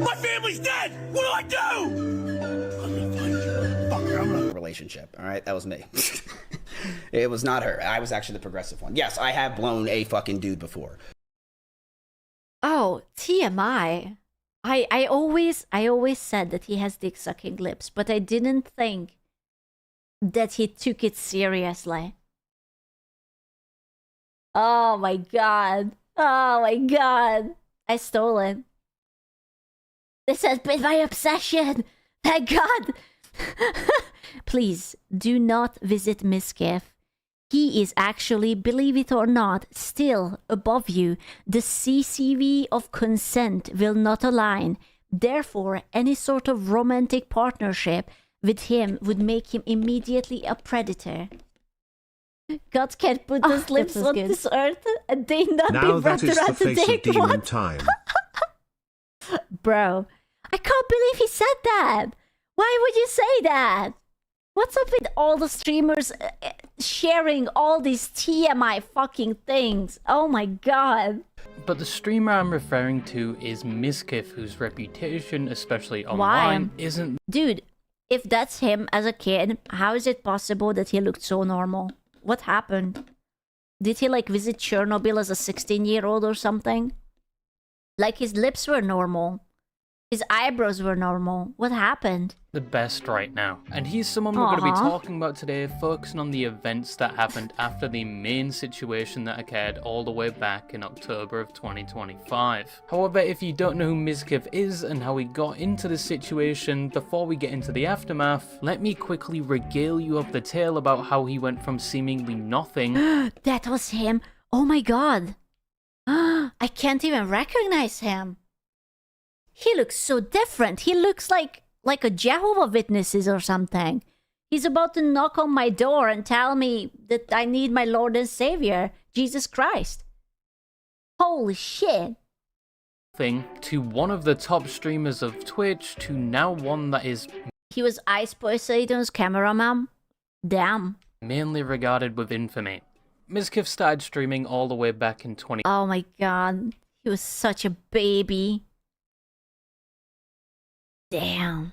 My family's dead! What do I do? Relationship, all right? That was me. It was not her. I was actually the progressive one. Yes, I have blown a fucking dude before. Oh, TMI. I always said that he has dick sucking lips, but I didn't think that he took it seriously. Oh my god. Oh my god. I stole it. This has been my obsession. Thank God. Please do not visit Mizkif. He is actually, believe it or not, still above you. The CCV of consent will not align. Therefore, any sort of romantic partnership with him would make him immediately a predator. God can't put his lips on this earth and they not now be wrapped that is around the the face dick. of demon What? time. Bro, I can't believe he said that. Why would you say that? What's up with all the streamers sharing all these TMI fucking things? Oh my god. But the streamer I'm referring to is Mizkif, whose reputation, especially online, isn't... Dude, if that's him as a kid, how is it possible that he looked so normal? What happened? Did he like visit Chernobyl as a 16-year-old or something? Like his lips were normal. His eyebrows were normal. What happened? the best right now. And he's someone we're going to be talking about today, focusing on the events that happened after the main situation that occurred all the way back in October of 2025. However, if you don't know who Mizkif is and how he got into this situation, before we get into the aftermath, let me quickly regale you of the tale about how he went from seemingly nothing. That was him. Oh my god. I can't even recognize him. He looks so different. He looks like a Jehovah's Witnesses or something. He's about to knock on my door and tell me that I need my Lord and Savior, Jesus Christ. Holy shit. To one of the top streamers of Twitch to now one that is... He was Ice Poseidon's cameraman? Damn. Mainly regarded with infamy. Mizkif started streaming all the way back in 20... Oh my god. He was such a baby. Damn.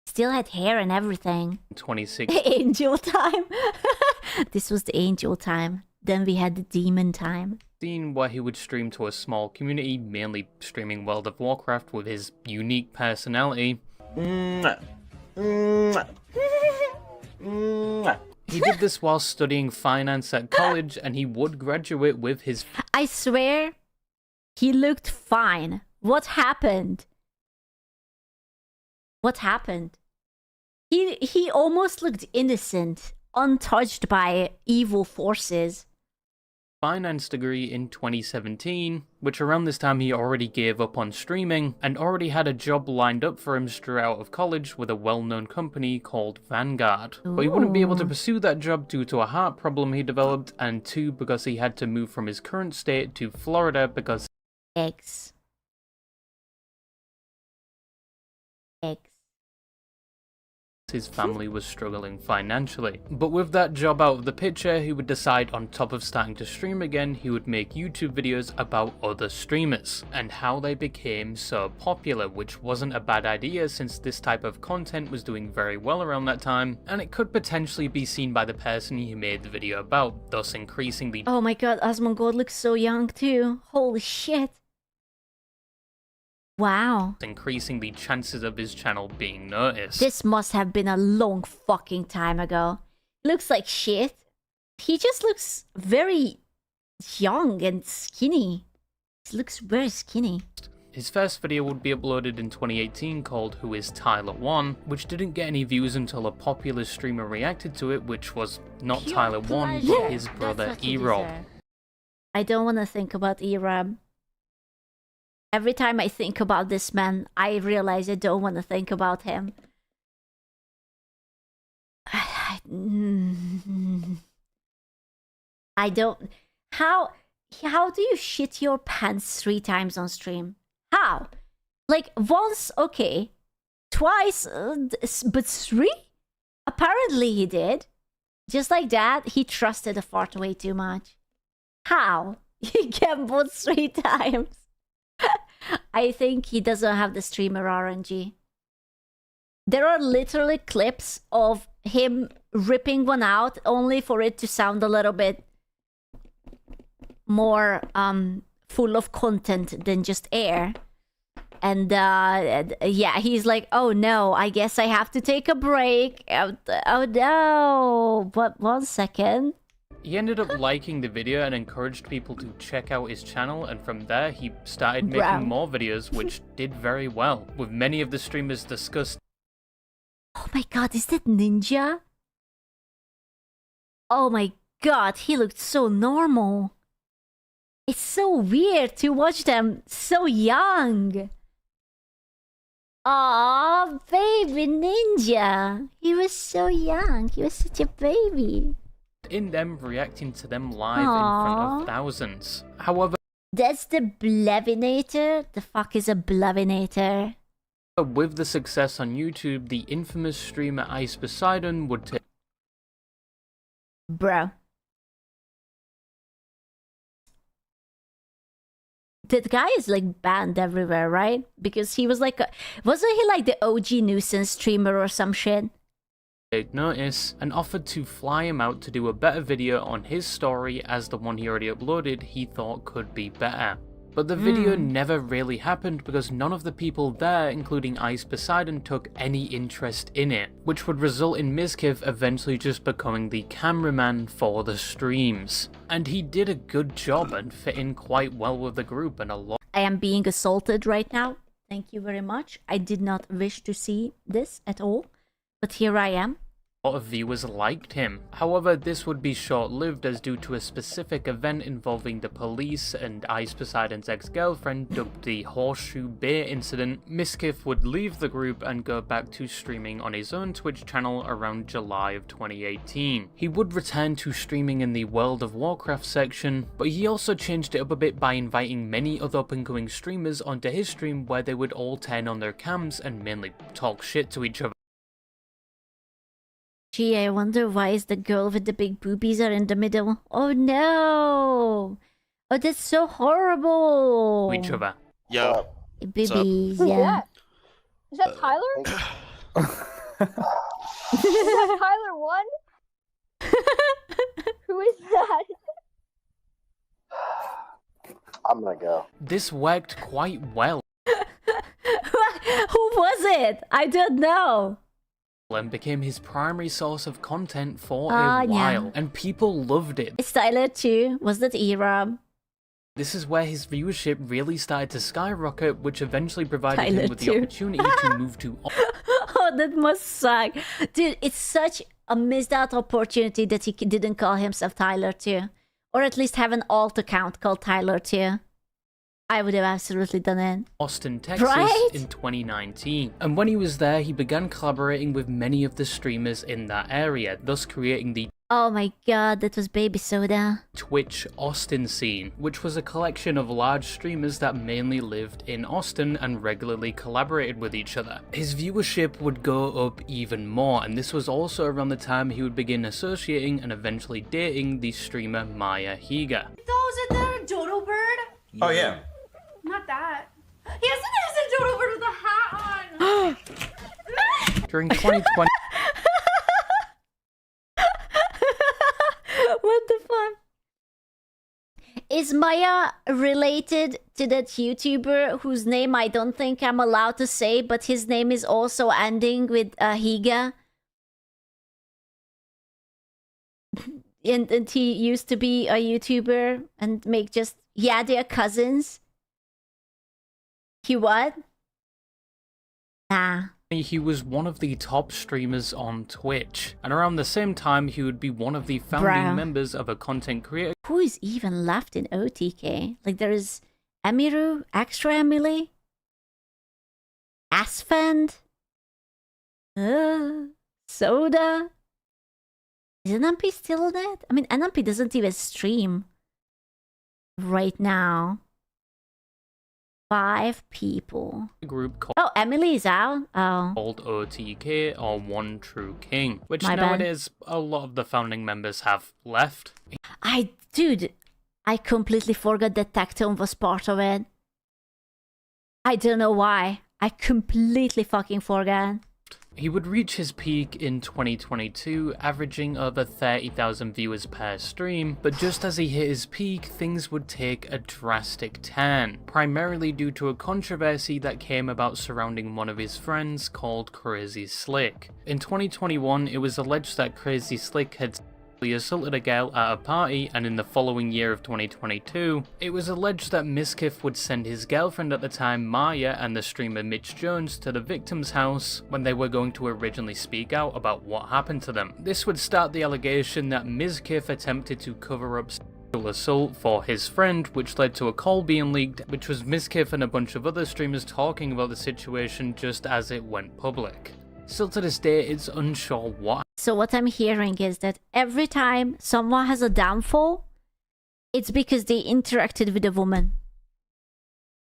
Still had hair and everything. 26. Angel time. This was the angel time. Then we had the demon time. Scene where he would stream to a small community, mainly streaming World of Warcraft with his unique personality. He did this while studying finance at college, and he would graduate with his... I swear, he looked fine. What happened? What happened? He almost looked innocent, untouched by evil forces. Finance degree in 2017, which around this time he already gave up on streaming and already had a job lined up for him straight out of college with a well-known company called Vanguard. But he wouldn't be able to pursue that job due to a heart problem he developed, and 2, because he had to move from his current state to Florida because... Eggs. His family was struggling financially. But with that job out of the picture, he would decide on top of starting to stream again, he would make YouTube videos about other streamers and how they became so popular, which wasn't a bad idea since this type of content was doing very well around that time, and it could potentially be seen by the person he made the video about, thus increasing the... Oh my god, Asmongold looks so young too. Holy shit. Wow. Increasing the chances of his channel being noticed. This must have been a long fucking time ago. Looks like shit. He just looks very young and skinny. He looks very skinny. His first video would be uploaded in 2018 called Who is Tyler 1, which didn't get any views until a popular streamer reacted to it, which was not Pure Tyler 1, but his brother Aaaa. I don't want to think about Aaaa. Every time I think about this man, I realize I don't want to think about him. I don't... How do you shit your pants 3 times on stream? How? Like, once, okay. Twice, but 3? Apparently he did. Just like that, he trusted the fart way too much. How? You gambled 3 times. I think he doesn't have the streamer RNG. There are literally clips of him ripping one out only for it to sound a little bit more full of content than just air. And yeah, he's like, oh no, I guess I have to take a break. Oh no, but 1 second. He ended up liking the video and encouraged people to check out his channel, and from there he started making more videos, which did very well, with many of the streamers discussed. Oh my god, is that Ninja? Oh my god, he looked so normal. It's so weird to watch them so young. Aw, baby Ninja. He was so young. He was such a baby. In them reacting to them live in front of thousands. However, that's the Blevinator? The fuck is a Blevinator? with the success on YouTube, the infamous streamer Ice Poseidon would take... Bro. That guy is like banned everywhere, right? Because he was like wasn't he like the OG nuisance streamer or some shit? Notice and offered to fly him out to do a better video on his story, as the one he already uploaded he thought could be better. But the video never really happened because none of the people there, including Ice Poseidon, took any interest in it, which would result in Mizkif eventually just becoming the cameraman for the streams. And he did a good job and fit in quite well with the group, and a lot... I am being assaulted right now. Thank you very much. I did not wish to see this at all, but here I am. A lot of viewers liked him. However, this would be short-lived, as due to a specific event involving the police and Ice Poseidon's ex-girlfriend, dubbed the Horseshoe Bear Incident, Mizkif would leave the group and go back to streaming on his own Twitch channel around July of 2018. He would return to streaming in the World of Warcraft section, but he also changed it up a bit by inviting many other up-and-coming streamers onto his stream, where they would all turn on their cams and mainly talk shit to each other. Gee, I wonder why is the girl with the big boobies are in the middle. Oh no! Oh, that's so horrible! Each other. Yo. Boobies, Who's yeah. that? Is that Tyler? Is that Tyler 1? Who is that? I'm gonna go. This worked quite well. Who was it? I don't know. And became his primary source of content for Ah, a while, yeah. and people loved it. It's Tyler too. Was that era? This is where his viewership really started to skyrocket, which eventually provided Tyler him with the too. opportunity to move to Oh, that must suck. Dude, it's such a missed out opportunity that he didn't call himself Tyler too. Or at least have an alt account called Tyler too. I would have absolutely done it. Austin, Texas Right? in 2019. And when he was there, he began collaborating with many of the streamers in that area, thus creating the Oh my god, that was Baby Soda. Twitch Austin scene, which was a collection of large streamers that mainly lived in Austin and regularly collaborated with each other. His viewership would go up even more, and this was also around the time he would begin associating and eventually dating the streamer Maya Higa. Those are the dodo bird? Oh yeah. Not that. He has a dodo bird with a hat on. During 2020, What the fuck? Is Maya related to that YouTuber whose name I don't think I'm allowed to say, but his name is also ending with Higa? And he used to be a YouTuber and make just... Yeah, they're cousins. He what? Nah. he was one of the top streamers on Twitch, and around the same time he would be one of the founding Bruh. members of a content creator Who is even left in OTK? Like thereis Emiru, Extra Emily, Asfand, Soda. Is NMP still on it? I mean, NMP doesn't even stream right now. 5 people. group called Oh, Emily's out. Oh. OTK, or One True King, which My bad. nowadays a lot of the founding members have left. Dude, I completely forgot that Tectone was part of it. I don't know why. I completely fucking forgot. He would reach his peak in 2022, averaging over 30,000 viewers per stream, but just as he hit his peak, things would take a drastic turn, primarily due to a controversy that came about surrounding one of his friends called Crazy Slick. In 2021, it was alleged that Crazy Slick had sexually assaulted a girl at a party, and in the following year of 2022, it was alleged that Mizkif would send his girlfriend at the time, Maya, and the streamer Mitch Jones to the victim's house when they were going to originally speak out about what happened to them. This would start the allegation that Mizkif attempted to cover up sexual assault for his friend, which led to a call being leaked, which was Mizkif and a bunch of other streamers talking about the situation just as it went public. Still to this day, it's unsure what. So what I'm hearing is that every time someone has a downfall, it's because they interacted with a woman.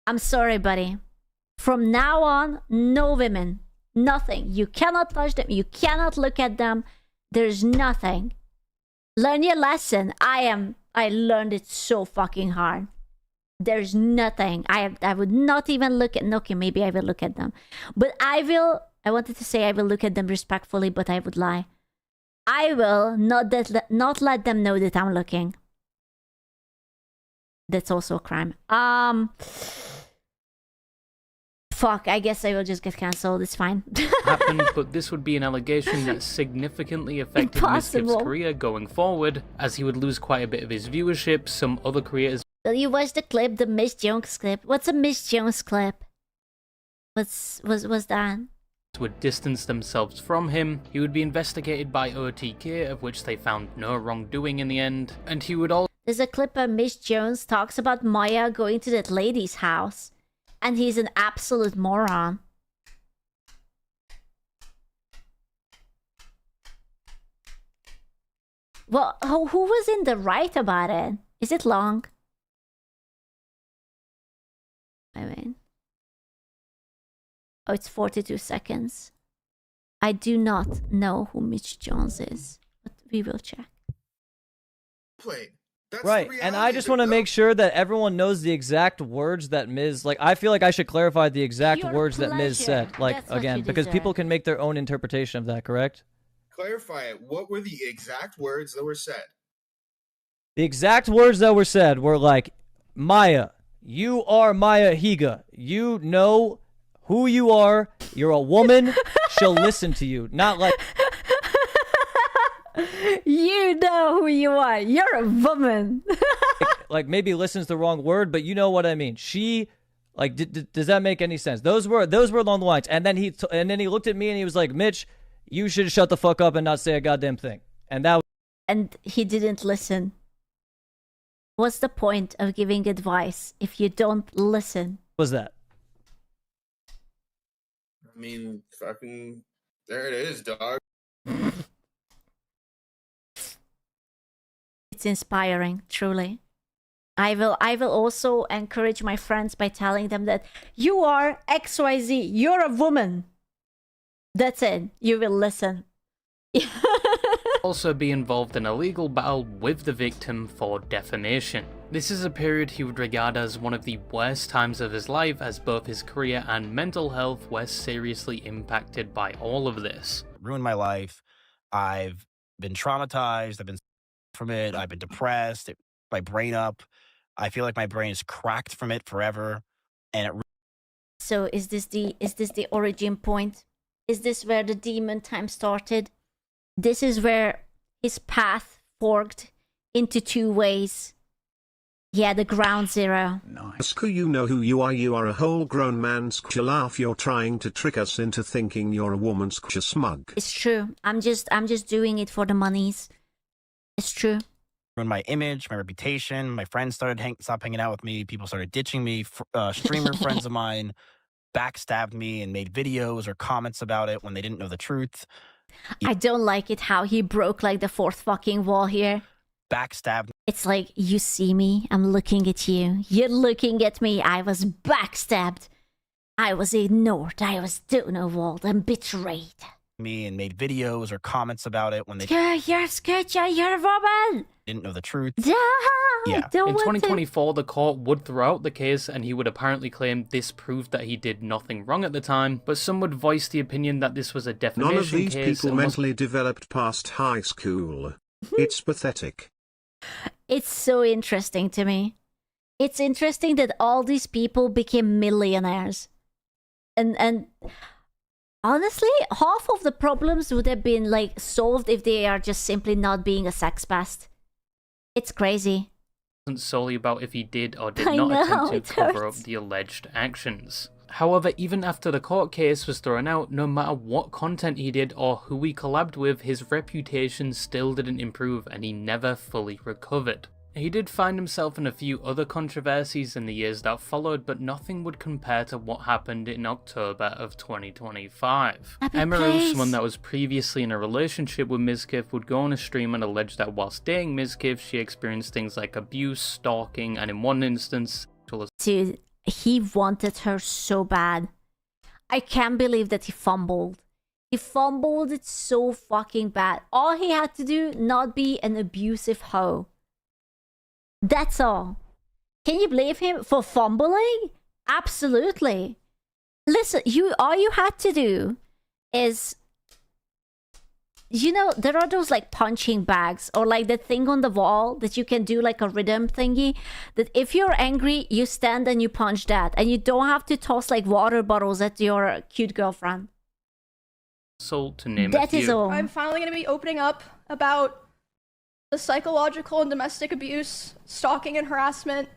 I'm sorry, buddy. From now on, no women. Nothing. You cannot touch them. You cannot look at them. There's nothing. Learn your lesson. I learned it so fucking hard. There's nothing. I would not even look at... Okay, maybe I will look at them. But I wanted to say I will look at them respectfully, but I would lie. I will not let them know that I'm looking. That's also a crime. Fuck, I guess I will just get cancelled. It's fine. Happened, but this would be an allegation that significantly affected Mizkif's Impossible. career going forward, as he would lose quite a bit of his viewership. Some other creators Will you watch the clip, the Miss Jones clip? What's a Miss Jones clip? Was that? would distance themselves from him. He would be investigated by OTK, of which they found no wrongdoing in the end, and he would also... There's a clip where Miss Jones talks about Maya going to that lady's house, and he's an absolute moron. Well, who was in the right about it? Is it long? I mean... Oh, it's 42 seconds. I do not know who Mitch Jones is, but we will check. Right, and I just want to make sure that everyone knows the exact words that Ms. Like, I feel like I should clarify the exact words that Ms. said. Like, That's what again, you because deserve. people can make their own interpretation of that, correct? Clarify it. What were the exact words that were said? The exact words that were said were like, Maya, You are Maya Higa. You know who you are. You're a woman. She'll listen to you. Not like... You know who you are. You're a woman. like maybe listen's the wrong word, but you know what I mean. She... Like, does that make any sense? Those were along the lines. And then he looked at me and he was like, Mitch, you should shut the fuck up and not say a goddamn thing. And that was... And he didn't listen. What's the point of giving advice if you don't listen? What was that? I mean, fucking, there it is, dog. It's inspiring, truly. I will also encourage my friends by telling them that you are XYZ, you're a woman. That's it. You will listen. Also be involved in a legal battle with the victim for defamation. This is a period he would regard as one of the worst times of his life, as both his career and mental health were seriously impacted by all of this. Ruined my life. I've been traumatized. I've been from it. I've been depressed. My brain up. I feel like my brain is cracked from it forever. And it... So is this the origin point? Is this where the demon time started? This is where his path forked into two ways. Yeah, the ground zero. Nice. You know who you are. You are a whole grown man's laugh. You're trying to trick us into thinking you're a woman's smug. It's true. I'm just doing it for the monies. It's true. Ruined my image, my reputation. My friends stopped hanging out with me. People started ditching me. Streamer friends of mine backstabbed me and made videos or comments about it when they didn't know the truth. I don't like it how he broke like the fourth fucking wall here. Backstabbed. It's like, you see me, I'm looking at you. You're looking at me. I was backstabbed. I was ignored. I was stonewalled and betrayed. Me and made videos or comments about it when they you're scared, you're a woman. Didn't know the truth. Yeah. Yeah. In 2024, the court would throw out the case, and he would apparently claim this proved that he did nothing wrong at the time, but some would voice the opinion that this was a defamation case. None of these people mentally developed past high school. It's pathetic. It's so interesting to me. It's interesting that all these people became millionaires. And honestly, half of the problems would have been like solved if they are just simply not being a sex pest. It's crazy. It wasn't solely about if he did or did not attempt to cover up the alleged actions. However, even after the court case was thrown out, no matter what content he did or who he collabed with, his reputation still didn't improve and he never fully recovered. He did find himself in a few other controversies in the years that followed, but nothing would compare to what happened in October of 2025. Aaaa, someone that was previously in a relationship with Mizkif, would go on a stream and allege that whilst dating Mizkif, she experienced things like abuse, stalking, and in one instance... Dude, he wanted her so bad. I can't believe that he fumbled. He fumbled it so fucking bad. All he had to do, not be an abusive hoe. That's all. Can you blame him for fumbling? Absolutely. Listen, all you had to do is, you know, there are those like punching bags or like the thing on the wall that you can do like a rhythm thingy, that if you're angry, you stand and you punch that, and you don't have to toss like water bottles at your cute girlfriend. To name that is all. I'm finally going to be opening up about the psychological and domestic abuse, stalking and harassment,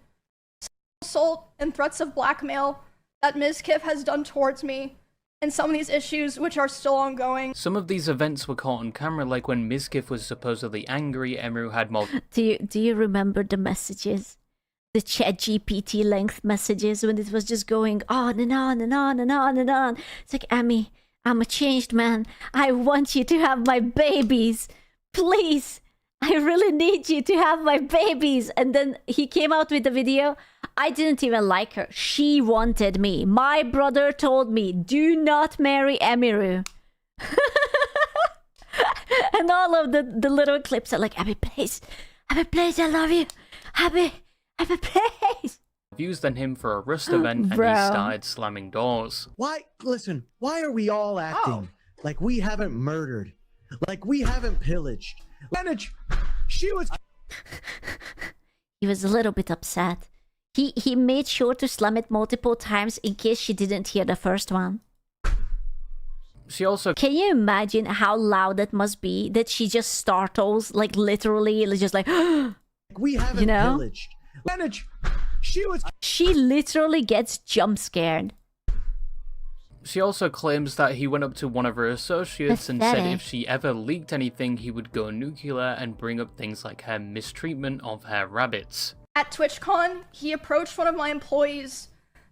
assault, and threats of blackmail that Mizkif has done towards me, and some of these issues which are still ongoing. Some of these events were caught on camera, like when Mizkif was supposedly angry, Aaaa had Do you remember the messages? The ChatGPT length messages when it was just going on and on and on and on and on. It's like, Amy, I'm a changed man. I want you to have my babies. Please. I really need you to have my babies. And then he came out with the video. I didn't even like her. She wanted me. My brother told me, do not marry Emiru. And all of the little clips are like, Abby, please. Abby, please, I love you. Abby, please. Views than him for a Rust event, and he started slamming doors. Why are we all acting like we haven't murdered? Like we haven't pillaged? She was... He was a little bit upset. He made sure to slam it multiple times in case she didn't hear the first one. She also... Can you imagine how loud that must be? That she just startles, like literally, just like... We haven't you know? pillaged. She literally gets jump scared. She also claims that he went up to one of her associates and said if she ever leaked anything, he would go nuclear and bring up things like her mistreatment of her rabbits. At TwitchCon, he approached one of my employees,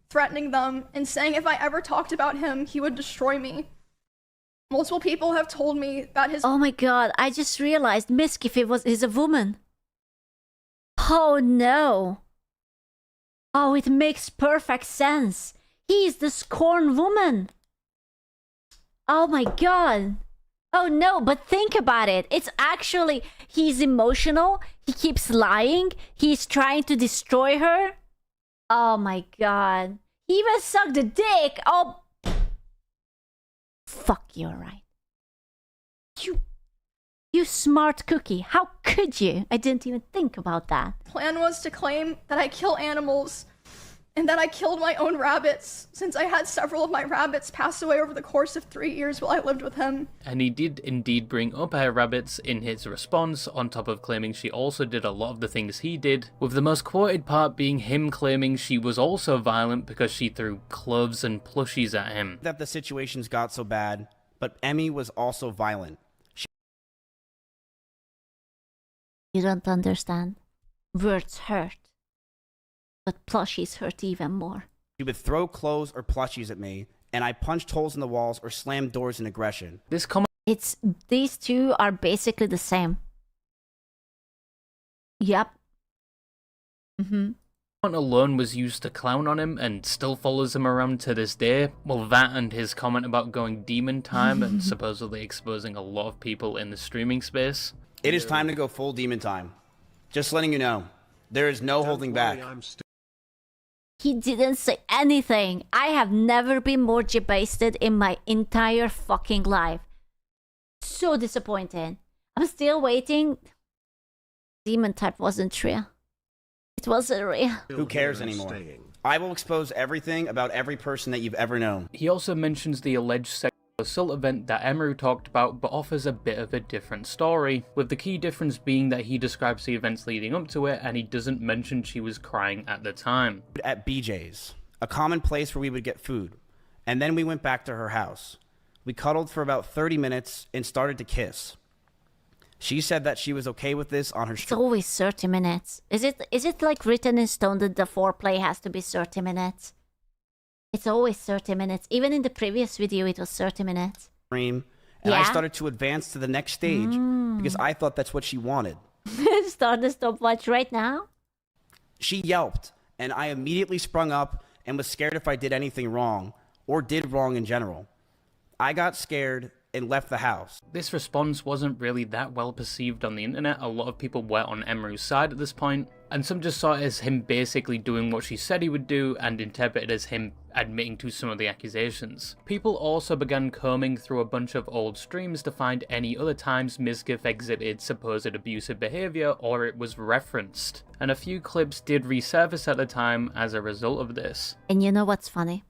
threatening them and saying if I ever talked about him, he would destroy me. Multiple people have told me that his— Oh my god, I just realized Mizkif is a woman. Oh no. Oh, it makes perfect sense. He is the scorned woman. Oh my god. Oh no, but think about it. It's actually, he's emotional. He keeps lying. He's trying to destroy her. Oh my god. He even sucked a dick. Oh. Fuck, you're right. You smart cookie. How could you? I didn't even think about that. plan was to claim that I kill animals and that I killed my own rabbits, since I had several of my rabbits pass away over the course of 3 years while I lived with him. And he did indeed bring up her rabbits in his response, on top of claiming she also did a lot of the things he did, with the most quoted part being him claiming she was also violent because she threw clothes and plushies at him. That the situations got so bad, but Emmy was also violent. You don't understand. Words hurt. But plushies hurt even more. She would throw clothes or plushies at me, and I punched holes in the walls or slammed doors in aggression. These two are basically the same. Yep. Comment alone was used to clown on him and still follows him around to this day. Well, that and his comment about going demon time and supposedly exposing a lot of people in the streaming space. It is time to go full demon time. Just letting you know, there is no holding back. He didn't say anything. I have never been more debased in my entire fucking life. So disappointed. I'm still waiting. Demon type wasn't real. It wasn't real. Who cares anymore? I will expose everything about every person that you've ever known. He also mentions the alleged sexual assault event that Emaru talked about, but offers a bit of a different story, with the key difference being that he describes the events leading up to it and he doesn't mention she was crying at the time. At BJ's, a common place where we would get food, and then we went back to her house. We cuddled for about 30 minutes and started to kiss. She said that she was okay with this on her It's always 30 minutes. Is it like written in stone that the foreplay has to be 30 minutes? It's always 30 minutes. Even in the previous video, it was 30 minutes. And I started to advance to the next stage because I thought that's what she wanted. Start the stopwatch right now? She yelped, and I immediately sprung up and was scared if I did anything wrong, or did wrong in general. I got scared and left the house. This response wasn't really that well perceived on the internet. A lot of people were on Emaru's side at this point, and some just saw it as him basically doing what she said he would do and interpreted as him admitting to some of the accusations. People also began combing through a bunch of old streams to find any other times Mizkif exhibited supposed abusive behavior or it was referenced, and a few clips did resurface at the time as a result of this. And you know what's funny?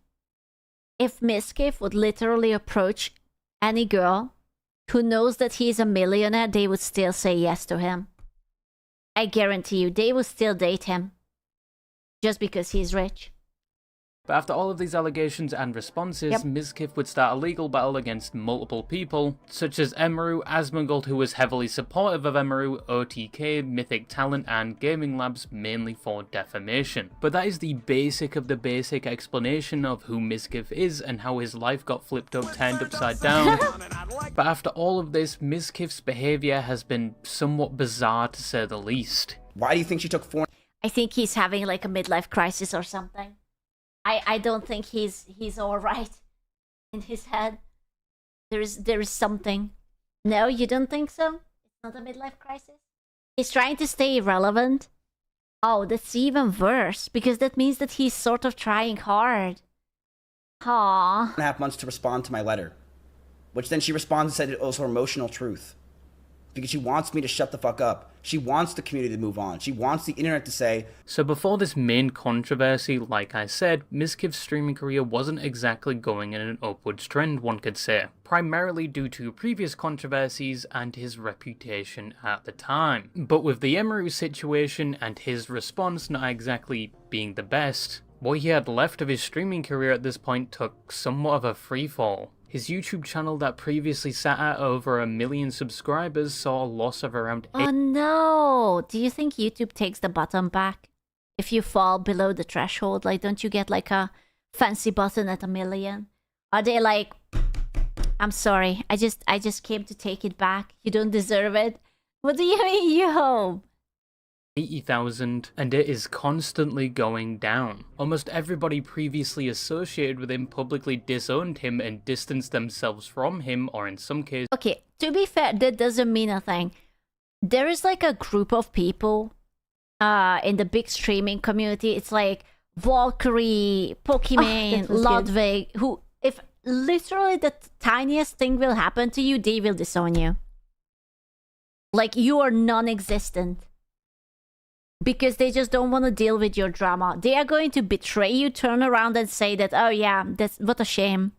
If Mizkif would literally approach any girl who knows that he's a millionaire, they would still say yes to him. I guarantee you, they would still date him. Just because he's rich. But after all of these allegations and responses, Mizkif would start a legal battle against multiple people, such as Emaru, Asmongold, who was heavily supportive of Emaru, OTK, Mythic Talent, and Gaming Labs, mainly for defamation. But that is the basic of the basic explanation of who Mizkif is and how his life got flipped up, turned upside down. But after all of this, Mizkif's behavior has been somewhat bizarre to say the least. Why do you think she took 4? I think he's having like a midlife crisis or something. I don't think he's all right in his head. There is something. No, you don't think so? It's not a midlife crisis? He's trying to stay irrelevant? Oh, that's even worse, because that means that he's sort of trying hard. Aww. 1.5 months to respond to my letter, which then she responded and said it was her emotional truth. because she wants me to shut the fuck up. She wants the community to move on. She wants the internet to say... So before this main controversy, like I said, Mizkif's streaming career wasn't exactly going in an upwards trend, one could say, primarily due to previous controversies and his reputation at the time. But with the Emery situation and his response not exactly being the best, what he had left of his streaming career at this point took somewhat of a freefall. His YouTube channel that previously sat at over 1 million subscribers saw a loss of around Oh no! Do you think YouTube takes the button back? If you fall below the threshold, like, don't you get like a fancy button at 1 million? Are they like, I'm sorry, I just came to take it back. You don't deserve it. What do you mean, you hope? 80,000, and it is constantly going down. Almost everybody previously associated with him publicly disowned him and distanced themselves from him, or in some cases... Okay, to be fair, that doesn't mean a thing. There is like a group of people in the big streaming community. It's like Valkyrie, Pokimane, Ludwig, who, if literally the tiniest thing will happen to you, they will disown you. Like, you are non-existent. Because they just don't want to deal with your drama. They are going to betray you, turn around and say that, oh yeah, that's what a shame.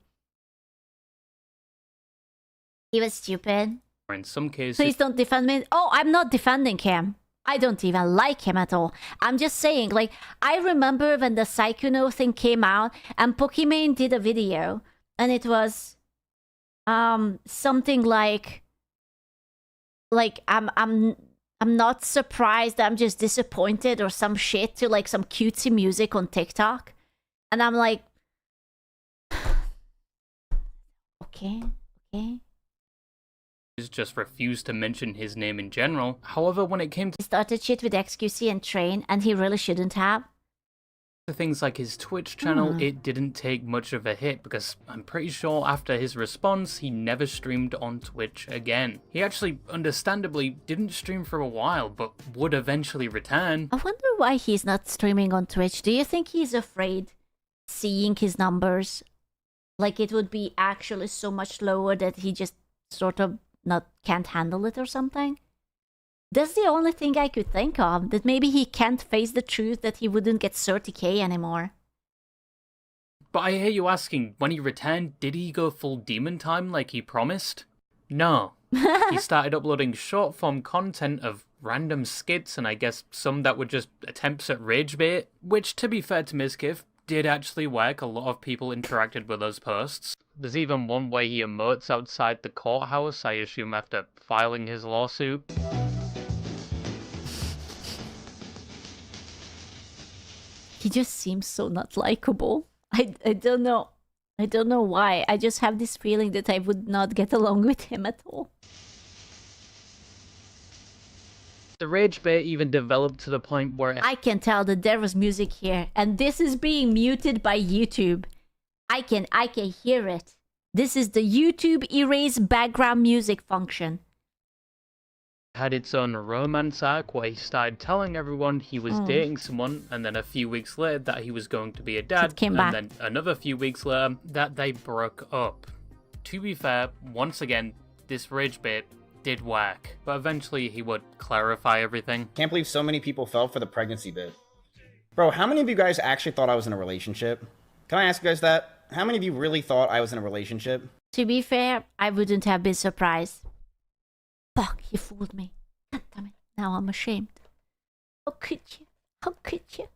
He was stupid. Or in some cases... Please don't defend me. Oh, I'm not defending him. I don't even like him at all. I'm just saying, like, I remember when the Sikuno thing came out and Pokimane did a video and it was something like I'm not surprised, I'm just disappointed or some shit to like some cutesy music on TikTok. And I'm like, okay. just refused to mention his name in general. However, when it came to... He started shit with XQC and Train, and he really shouldn't have. Things like his Twitch channel, it didn't take much of a hit because I'm pretty sure after his response, he never streamed on Twitch again. He actually, understandably, didn't stream for a while, but would eventually return. I wonder why he's not streaming on Twitch. Do you think he's afraid seeing his numbers? Like it would be actually so much lower that he just sort of can't handle it or something? That's the only thing I could think of, that maybe he can't face the truth that he wouldn't get 30k anymore. But I hear you asking, when he returned, did he go full demon time like he promised? No. He started uploading short form content of random skits and I guess some that were just attempts at rage bait, which to be fair to Mizkif, did actually work. A lot of people interacted with those posts. There's even one where he emotes outside the courthouse, I assume after filing his lawsuit. He just seems so not likable. I don't know. I don't know why. I just have this feeling that I would not get along with him at all. The rage bait even developed to the point where... I can tell that there was music here, and this is being muted by YouTube. I can hear it. This is the YouTube erase background music function. Had its own romance arc where he started telling everyone he was dating someone, and then a few weeks later that he was going to be a dad, and then another few weeks later that they broke up. To be fair, once again, this rage bait did work, but eventually he would clarify everything. Can't believe so many people fell for the pregnancy bit. Bro, how many of you guys actually thought I was in a relationship? Can I ask you guys that? How many of you really thought I was in a relationship? To be fair, I wouldn't have been surprised. Fuck, he fooled me. God damn it. Now I'm ashamed. How could you? How could you?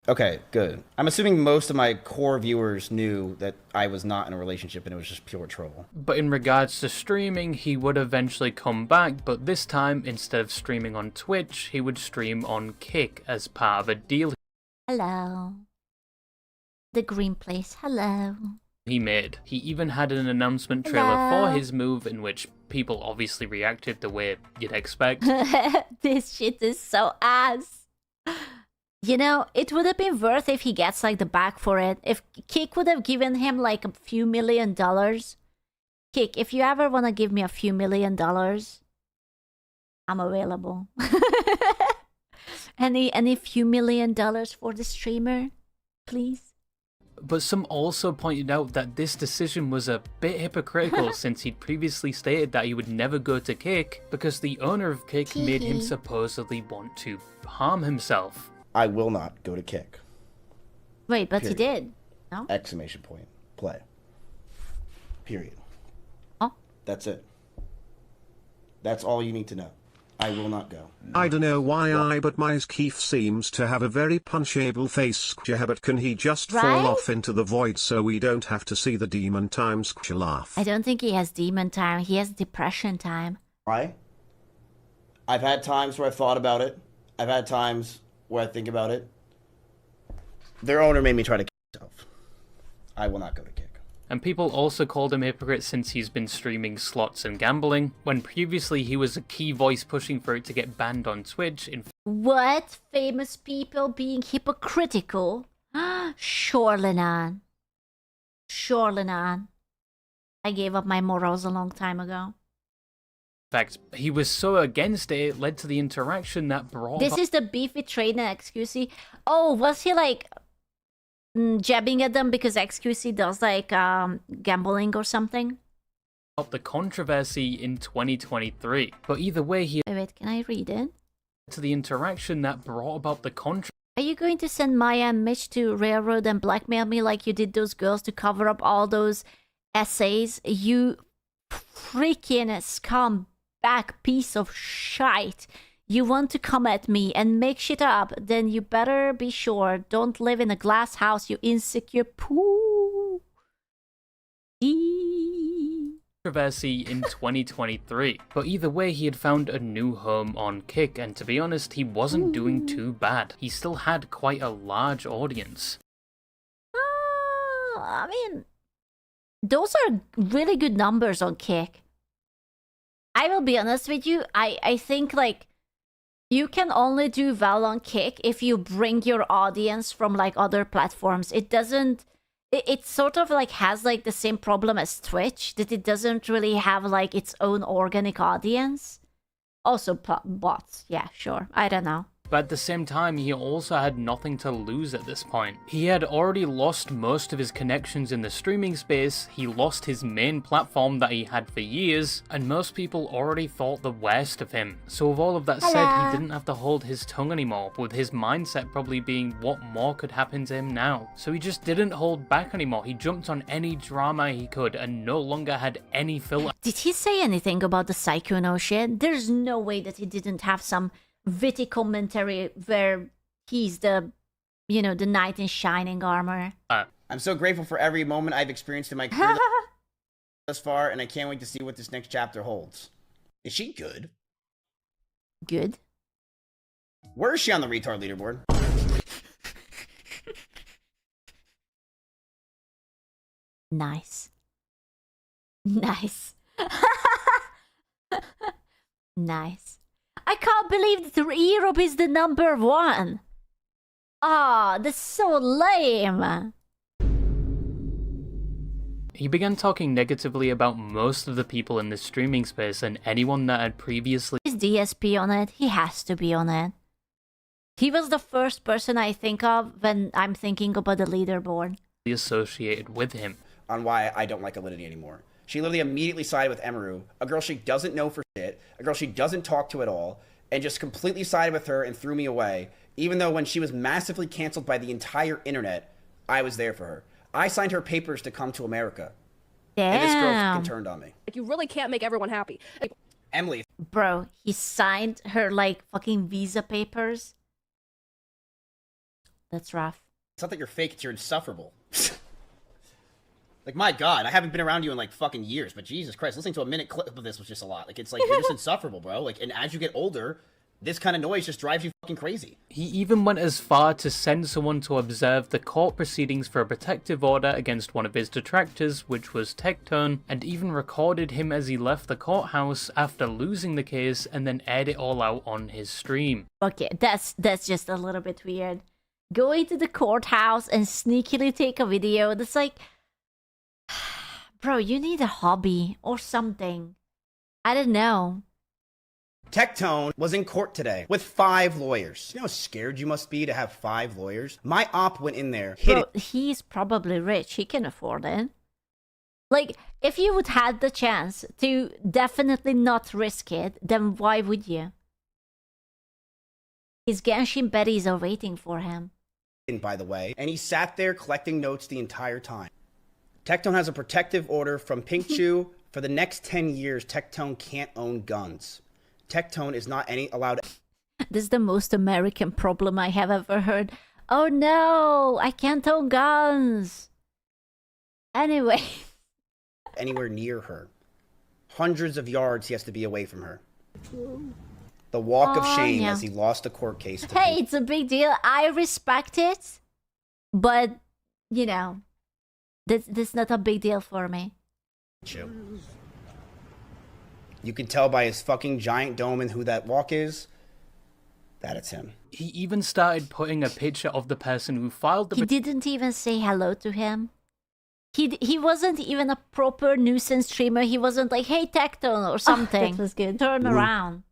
Okay, good. I'm assuming most of my core viewers knew that I was not in a relationship and it was just pure troll. But in regards to streaming, he would eventually come back, but this time, instead of streaming on Twitch, he would stream on Kick as part of a deal. Hello. The green place, hello. He made. He even had an announcement trailer for his move in which people obviously reacted the way you'd expect. This shit is so ass. You know, it would have been worth if he gets like the bag for it. If Kick would have given him like a few $1 million. Kick, if you ever want to give me a few $1 million, I'm available. Any few $1 million for the streamer, please? But some also pointed out that this decision was a bit hypocritical since he'd previously stated that he would never go to Kick because the owner of Kick made him supposedly want to harm himself. I will not go to Kick. Wait, but he Period. did. No? Exclamation point. Play. Period. Oh. That's it. That's all you need to know. I will not go. I don't know why but Mizkif seems to have a very punchable face. But can he just Right? fall off into the void so we don't have to see the demon time laugh? I don't think he has demon time. He has depression time. Why? I've had times where I've thought about it. I've had times where I think about it. Their owner made me try to kill myself. I will not go to Kick. And people also called him a hypocrite since he's been streaming slots and gambling, when previously he was a key voice pushing for it to get banned on Twitch. What? Famous people being hypocritical? Sure, Lenan. Sure, Lenan. I gave up my morals a long time ago. In fact, he was so against it, it led to the interaction that brought This is the beefy trainer XQC. Oh, was he like jabbing at them because XQC does like gambling or something? up the controversy in 2023. But either way, he Wait, can I read it? to the interaction that brought about the controversy. Are you going to send Maya and Mitch to railroad and blackmail me like you did those girls to cover up all those essays? You freaking scumbag piece of shite. You want to come at me and make shit up, then you better be sure. Don't live in a glass house, you insecure poo. Controversy in 2023. But either way, he had found a new home on Kick, and to be honest, he wasn't doing too bad. He still had quite a large audience. I mean, those are really good numbers on Kick. I will be honest with you, I think like you can only do well on Kick if you bring your audience from like other platforms. It doesn't, it sort of like has like the same problem as Twitch, that it doesn't really have like its own organic audience. Also bots, yeah, sure, I don't know. But at the same time, he also had nothing to lose at this point. He had already lost most of his connections in the streaming space, he lost his main platform that he had for years, and most people already thought the worst of him. So with all of that said, he didn't have to hold his tongue anymore, with his mindset probably being what more could happen to him now. So he just didn't hold back anymore, he jumped on any drama he could and no longer had any filler. Did he say anything about the Sikuno shit? There's no way that he didn't have some witty commentary where he's the, you know, the knight in shining armor. I'm so grateful for every moment I've experienced in my career thus far, and I can't wait to see what this next chapter holds. Is she good? Good? Where is she on the retard leaderboard? Nice. Nice. Nice. I can't believe that Europe is the number one. Ah, that's so lame. He began talking negatively about most of the people in the streaming space and anyone that had previously Is DSP on it? He has to be on it. He was the first person I think of when I'm thinking about the leaderboard. associated with him. On why I don't like Alinity anymore. She literally immediately sided with Emaru, a girl she doesn't know for shit, a girl she doesn't talk to at all, and just completely sided with her and threw me away, even though when she was massively canceled by the entire internet, I was there for her. I signed her papers to come to America. And this girl fucking turned on me. Like, you really can't make everyone happy. Emily. Bro, he signed her like fucking visa papers. That's rough. It's not that you're fake, it's you're insufferable. Like, my God, I haven't been around you in like fucking years, but Jesus Christ, listening to a minute clip of this was just a lot. Like, it's like, you're just insufferable, bro. Like, and as you get older, this kind of noise just drives you fucking crazy. He even went as far to send someone to observe the court proceedings for a protective order against one of his detractors, which was Tectone, and even recorded him as he left the courthouse after losing the case and then aired it all out on his stream. Okay, that's just a little bit weird. Going to the courthouse and sneakily take a video, that's like... Bro, you need a hobby or something. I don't know. Tectone was in court today with 5 lawyers. You know how scared you must be to have 5 lawyers? My op went in there, hit Bro, he's probably rich. He can afford it. Like, if you would had the chance to definitely not risk it, then why would you? His Genshin buddies are waiting for him. by the way, and he sat there collecting notes the entire time. Tectone has a protective order from Pinkchu. For the next 10 years, Tectone can't own guns. Tectone is not allowed. This is the most American problem I have ever heard. Oh no, I can't own guns. Anyway. Anywhere near her. Hundreds of yards he has to be away from her. The walk of shame yeah. as he lost a court case. To Hey, it's a big deal. I respect it. But, you know, this is not a big deal for me. You can tell by his fucking giant dome and who that walk is. That it's him. He even started putting a picture of the person who filed the... He didn't even say hello to him. He wasn't even a proper nuisance streamer. He wasn't like, hey, Tectone or something. That was good. Turn around.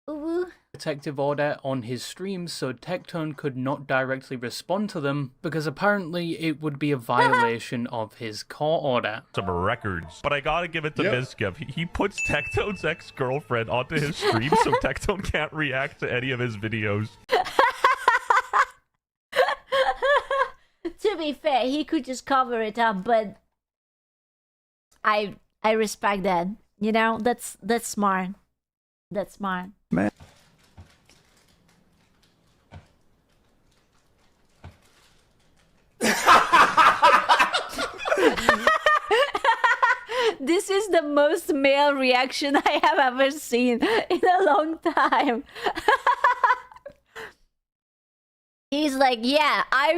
Ooh. Protective order on his streams so Tectone could not directly respond to them because apparently it would be a violation of his court order. Some records, but I gotta give it to Mizkif. He puts Tectone's ex-girlfriend onto his stream so Tectone can't react to any of his videos. To be fair, he could just cover it up, but I respect that. You know, that's smart. That's smart. Man. This is the most male reaction I have ever seen in a long time. He's like, yeah, I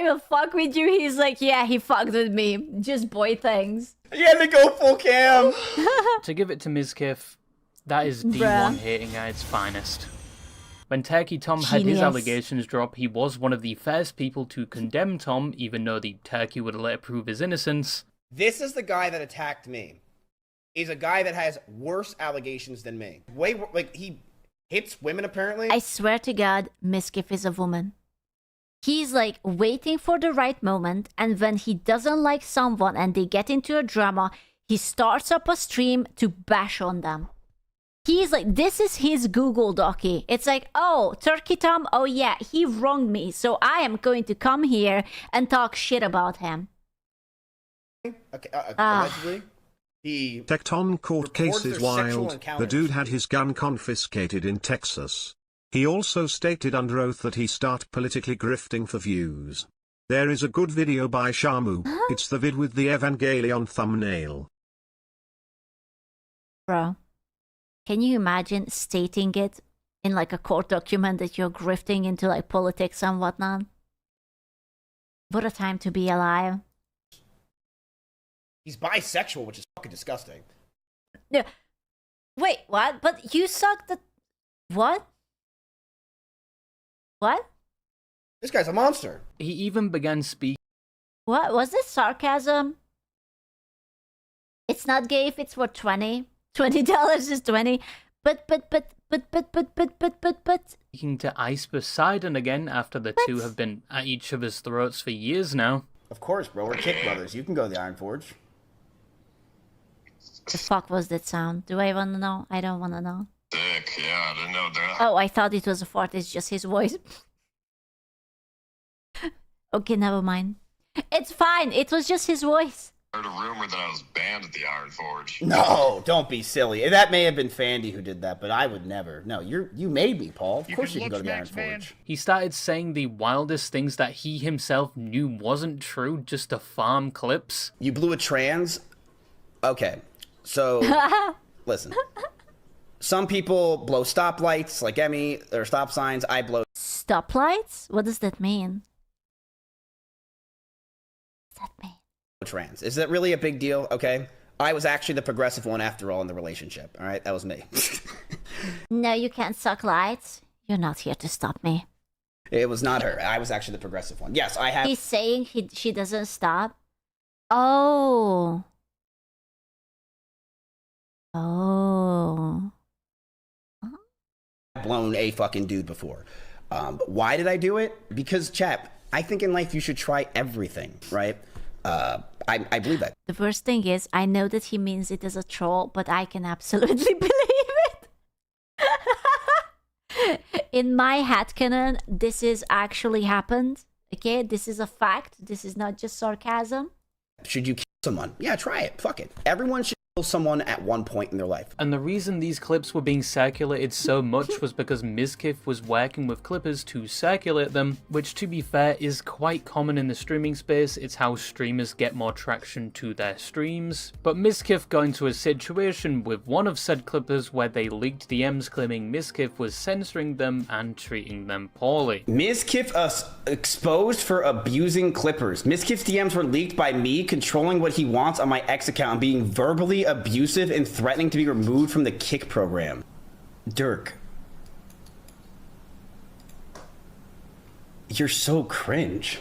will fuck with you. He's like, yeah, he fucked with me. Just boy things. He had to go full cam. To give it to Mizkif, that is D1 hating at its finest. When Turkey Tom had his allegations drop, he was one of the first people to condemn Tom, even though the Turkey would let it prove his innocence. This is the guy that attacked me. He's a guy that has worse allegations than me. Like, he hits women, apparently. I swear to God, Mizkif is a woman. He's like waiting for the right moment, and when he doesn't like someone and they get into a drama, he starts up a stream to bash on them. He's like, this is his Google docie. It's like, oh, Turkey Tom, oh yeah, he wronged me, so I am going to come here and talk shit about him. Okay, allegedly. Tecton court case is wild. The encounters. dude had his gun confiscated in Texas. He also stated under oath that he start politically grifting for views. There is a good video by Shamu. It's the vid with the Evangelion thumbnail. Bro, can you imagine stating it in like a court document that you're grifting into like politics and whatnot? What a time to be alive. He's bisexual, which is fucking disgusting. No. Wait, what? But you suck the... What? What? This guy's a monster. He even began speaking. What? Was this sarcasm? It's not gay if it's for 20. $20 is 20. But. Speaking to Ice Poseidon again after the two have been at each other's throats for years now. Of course, bro. We're kick brothers. You can go to the Iron Forge. The fuck was that sound? Do I want to know? I don't want to know. Sick, yeah, I didn't know that. Oh, I thought it was a fart. It's just his voice. Okay, never mind. It's fine. It was just his voice. I heard a rumor that I was banned at the Iron Forge. No, don't be silly. That may have been Fandy who did that, but I would never. No, you made me, Paul. Of course you can go to the Iron Forge. He started saying the wildest things that he himself knew wasn't true just to farm clips. You blew a trans? Okay, so listen. Some people blow stoplights, like Emmy, or stop signs. I blow stoplights? What does that mean? What does that mean? Trans. Is that really a big deal? Okay. I was actually the progressive one after all in the relationship. All right, that was me. No, you can't suck lights. You're not here to stop me. It was not her. I was actually the progressive one. Yes, I have. He's saying she doesn't stop. Oh. Oh. blown a fucking dude before. Why did I do it? Because, chap, I think in life you should try everything, right? I believe that. The first thing is, I know that he means it as a troll, but I can absolutely believe it. In my headcanon, this is actually happened. Okay, this is a fact. This is not just sarcasm. Should you kill someone? Yeah, try it. Fuck it. Everyone should kill someone at one point in their life. And the reason these clips were being circulated so much was because Mizkif was working with clippers to circulate them, which to be fair is quite common in the streaming space. It's how streamers get more traction to their streams. But Mizkif got into a situation with one of said clippers where they leaked DMs claiming Mizkif was censoring them and treating them poorly. Mizkif exposed for abusing clippers. Mizkif's DMs were leaked by me controlling what he wants on my X account and being verbally abusive and threatening to be removed from the Kick program. Dirk. You're so cringe.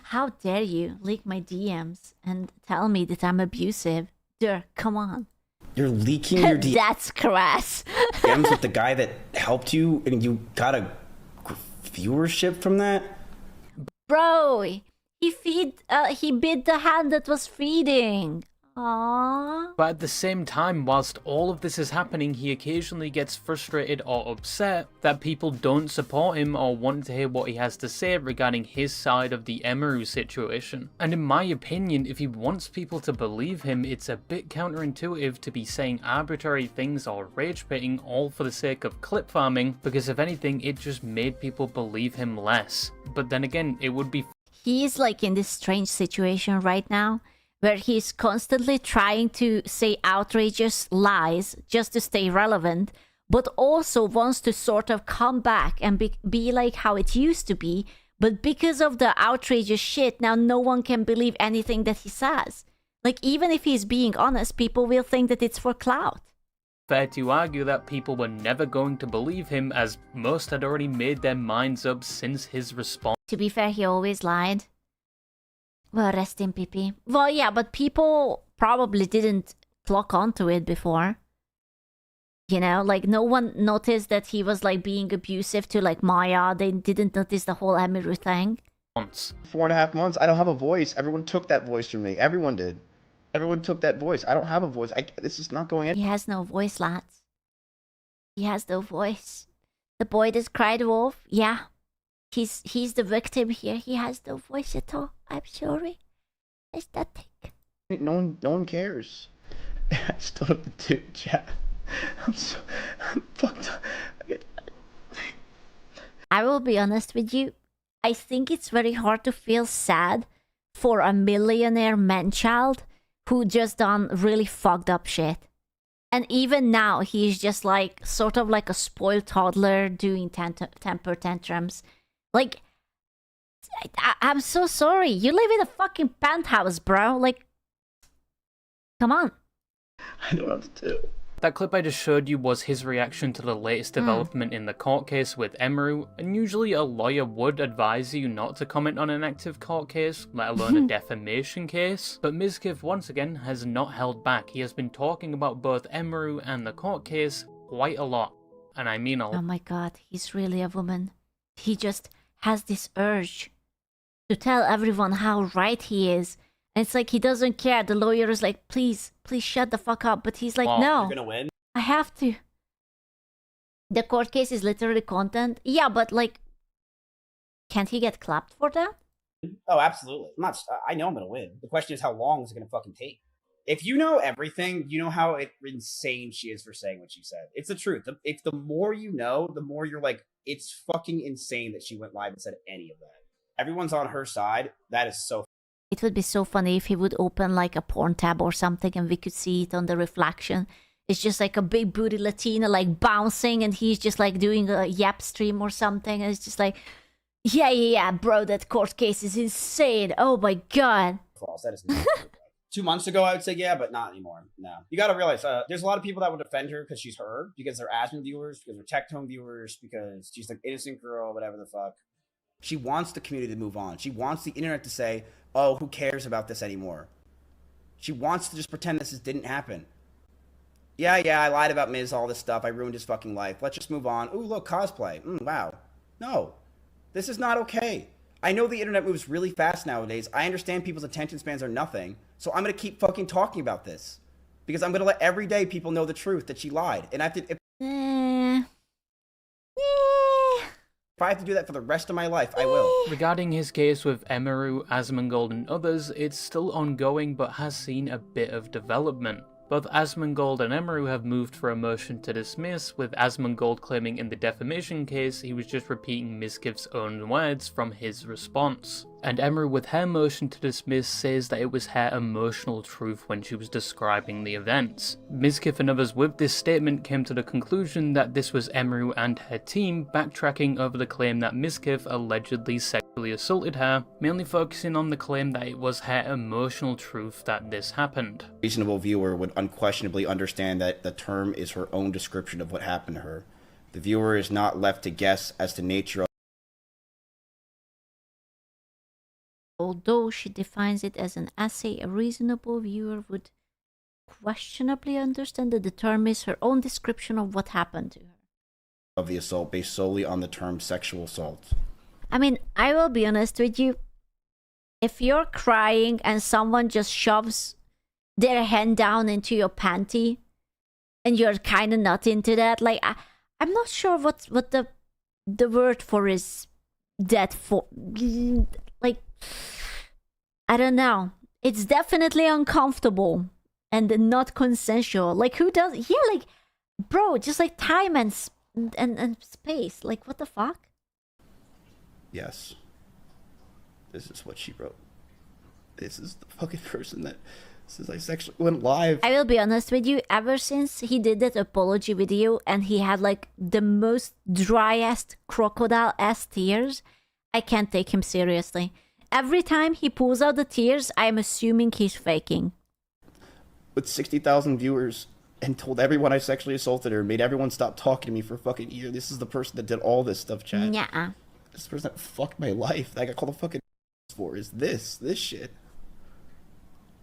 How dare you leak my DMs and tell me that I'm abusive? Dirk, come on. You're leaking your DMs. That's crass. DMs with the guy that helped you and you got a viewership from that? Bro, he bit the hand that was feeding. Aww. But at the same time, whilst all of this is happening, he occasionally gets frustrated or upset that people don't support him or want to hear what he has to say regarding his side of the Emaru situation. And in my opinion, if he wants people to believe him, it's a bit counterintuitive to be saying arbitrary things or rage baiting all for the sake of clip farming, because if anything, it just made people believe him less. But then again, it would be... He's like in this strange situation right now, where he's constantly trying to say outrageous lies just to stay relevant, but also wants to sort of come back and be like how it used to be. But because of the outrageous shit, now no one can believe anything that he says. Like, even if he's being honest, people will think that it's for clout. Fair to argue that people were never going to believe him, as most had already made their minds up since his response. To be fair, he always lied. Well, rest in PP. Well, yeah, but people probably didn't clock onto it before. You know, like, no one noticed that he was, like, being abusive to, like, Maya. They didn't notice the whole Emiru thing. 4.5 months, I don't have a voice. Everyone took that voice from me. Everyone did. Everyone took that voice. I don't have a voice. This is not going in. He has no voice, lads. He has no voice. The boy that cried wolf, yeah. He's the victim here. He has no voice at all. I'm sorry. It's nothing. No one cares. I still have to do chat. I'm fucked up. I will be honest with you. I think it's very hard to feel sad for a millionaire man-child who just done really fucked up shit. And even now, he's just like, sort of like a spoiled toddler doing temper tantrums. Like, I'm so sorry. You live in a fucking penthouse, bro. Like, come on. I don't know what to do. That clip I just showed you was his reaction to the latest development in the court case with Emaru, and usually a lawyer would advise you not to comment on an active court case, let alone a defamation case. But Mizkif once again has not held back. He has been talking about both Emaru and the court case quite a lot. And I mean a lot. Oh my god, he's really a woman. He just has this urge to tell everyone how right he is. And it's like he doesn't care. The lawyer is like, please shut the fuck up. But he's like, no, you're gonna win. I have to. The court case is literally content. Yeah, but like, can't he get clapped for that? Oh, absolutely. I know I'm gonna win. The question is, how long is it gonna fucking take? If you know everything, you know how insane she is for saying what she said. It's the truth. If the more you know, the more you're like, it's fucking insane that she went live and said any of that. Everyone's on her side. That is so. It would be so funny if he would open like a porn tab or something and we could see it on the reflection. It's just like a big booty Latina like bouncing and he's just like doing a yap stream or something. And it's just like, yeah, bro, that court case is insane. Oh my god. False. That is not true. 2 months ago, I would say yeah, but not anymore. No. You gotta realize, there's a lot of people that would defend her because she's her, because they're admin viewers, because they're Tectone viewers, because she's like innocent girl, whatever the fuck. She wants the community to move on. She wants the internet to say, oh, who cares about this anymore? She wants to just pretend this didn't happen. Yeah, I lied about Miz, all this stuff. I ruined his fucking life. Let's just move on. Ooh, look, cosplay. Wow. No, this is not okay. I know the internet moves really fast nowadays. I understand people's attention spans are nothing. So I'm going to keep fucking talking about this. Because I'm going to let everyday people know the truth that she lied. And I have to... If I have to do that for the rest of my life, I will. Regarding his case with Emaru, Asmongold and others, it's still ongoing but has seen a bit of development. Both Asmongold and Emaru have moved for a motion to dismiss, with Asmongold claiming in the defamation case he was just repeating Mizkif's own words from his response. And Emaru, with her motion to dismiss, says that it was her emotional truth when she was describing the events. Mizkif and others with this statement came to the conclusion that this was Emaru and her team backtracking over the claim that Mizkif allegedly sexually assaulted her, mainly focusing on the claim that it was her emotional truth that this happened. A reasonable viewer would unquestionably understand that the term is her own description of what happened to her. The viewer is not left to guess as to nature of... Although she defines it as an essay, a reasonable viewer would questionably understand that the term is her own description of what happened to her. of the assault based solely on the term sexual assault. I mean, I will be honest with you. If you're crying and someone just shoves their hand down into your panty and you're kind of not into that, like, I'm not sure what the word for is that for. Like, I don't know. It's definitely uncomfortable and not consensual. Like, who does? Yeah, like, bro, just like time and space. Like, what the fuck? Yes. This is what she wrote. This is the fucking person that says I sexually went live. I will be honest with you, ever since he did that apology video and he had like the most driest crocodile-ass tears, I can't take him seriously. Every time he pulls out the tears, I'm assuming he's faking. With 60,000 viewers and told everyone I sexually assaulted her, made everyone stop talking to me for a fucking year. This is the person that did all this stuff, Chad. Yeah. This person that fucked my life that I got called a fucking for is this shit.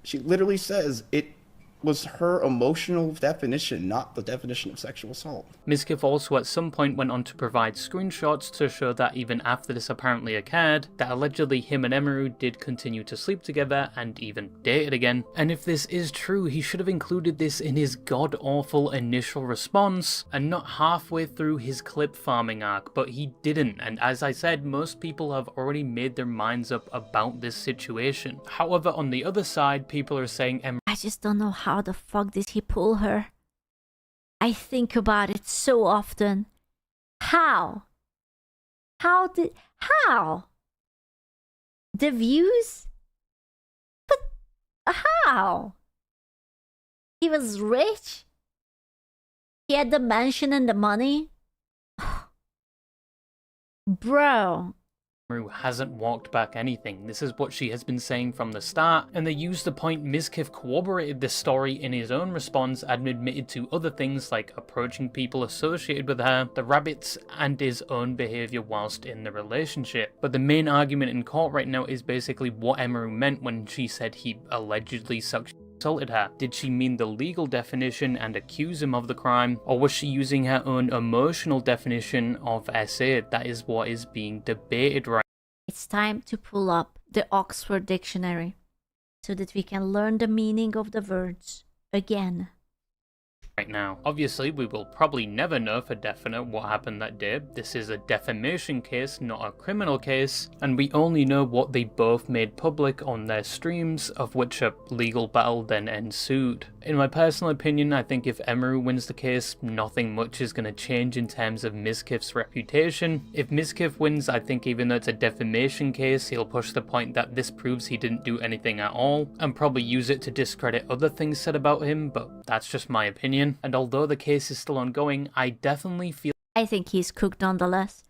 She literally says it was her emotional definition, not the definition of sexual assault. Mizkif also at some point went on to provide screenshots to show that even after this apparently occurred, that allegedly him and Emaru did continue to sleep together and even dated again. And if this is true, he should have included this in his god-awful initial response and not halfway through his clip farming arc, but he didn't. And as I said, most people have already made their minds up about this situation. However, on the other side, people are saying Emaru... I just don't know how the fuck did he pull her? I think about it so often. How? How? The views? But how? He was rich? He had the mansion and the money? Bro. Hasn't walked back anything. This is what she has been saying from the start, and they used the point Mizkif corroborated this story in his own response and admitted to other things like approaching people associated with her, the rabbits, and his own behaviour whilst in the relationship. But the main argument in court right now is basically what Emaru meant when she said he allegedly sexually assaulted her. Did she mean the legal definition and accuse him of the crime, or was she using her own emotional definition of SA? That is what is being debated right now. It's time to pull up the Oxford Dictionary so that we can learn the meaning of the words again. Now. Obviously, we will probably never know for definite what happened that day. This is a defamation case, not a criminal case, and we only know what they both made public on their streams, of which a legal battle then ensued. In my personal opinion, I think if Emaru wins the case, nothing much is going to change in terms of Mizkif's reputation. If Mizkif wins, I think even though it's a defamation case, he'll push the point that this proves he didn't do anything at all, and probably use it to discredit other things said about him, but that's just my opinion. And although the case is still ongoing, I definitely feel... I think he's cooked nonetheless.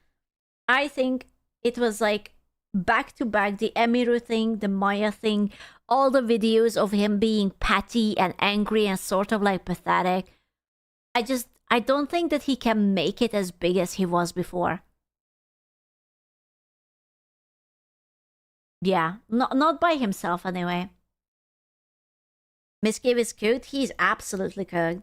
I think it was like back to back, the Emiru thing, the Maya thing, all the videos of him being petty and angry and sort of like pathetic. I don't think that he can make it as big as he was before. Yeah, not by himself anyway. Mizkif is cooked. He's absolutely cooked.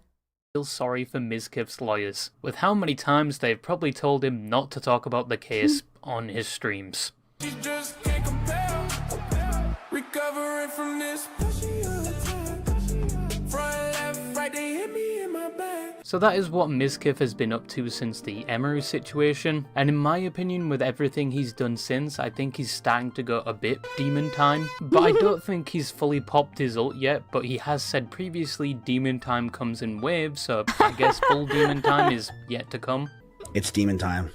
feel sorry for Mizkif's lawyers, with how many times they've probably told him not to talk about the case on his streams. Recovering from this So that is what Mizkif has been up to since the Emaru situation, and in my opinion, with everything he's done since, I think he's starting to go a bit demon time. But I don't think he's fully popped his ult yet, but he has said previously demon time comes in waves, so I guess full demon time is yet to come. It's demon time.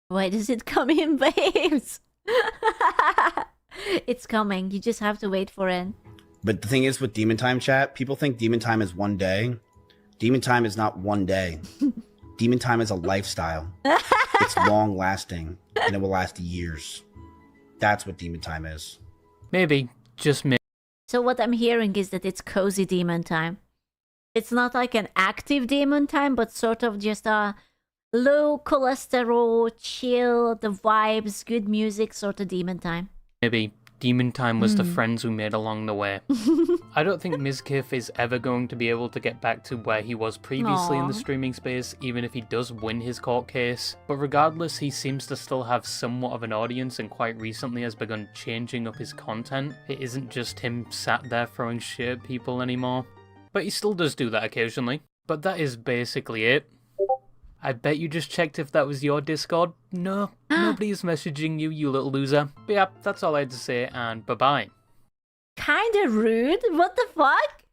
Why does it come in waves? It's coming. You just have to wait for it. But the thing is with demon time, chat, people think demon time is one day. Demon time is not one day. Demon time is a lifestyle. It's long lasting, and it will last years. That's what demon time is. Maybe, just maybe. So what I'm hearing is that it's cozy demon time. It's not like an active demon time, but sort of just a low cholesterol, chill, the vibes, good music sort of demon time. Maybe demon time was the friends we made along the way. I don't think Mizkif is ever going to be able to get back to where he was previously in the streaming space, even if he does win his court case. But regardless, he seems to still have somewhat of an audience and quite recently has begun changing up his content. It isn't just him sat there throwing shit at people anymore. But he still does do that occasionally. But that is basically it. I bet you just checked if that was your Discord. No, nobody's messaging you, you little loser. But yeah, that's all I had to say, and bye-bye. Kinda rude? What the fuck?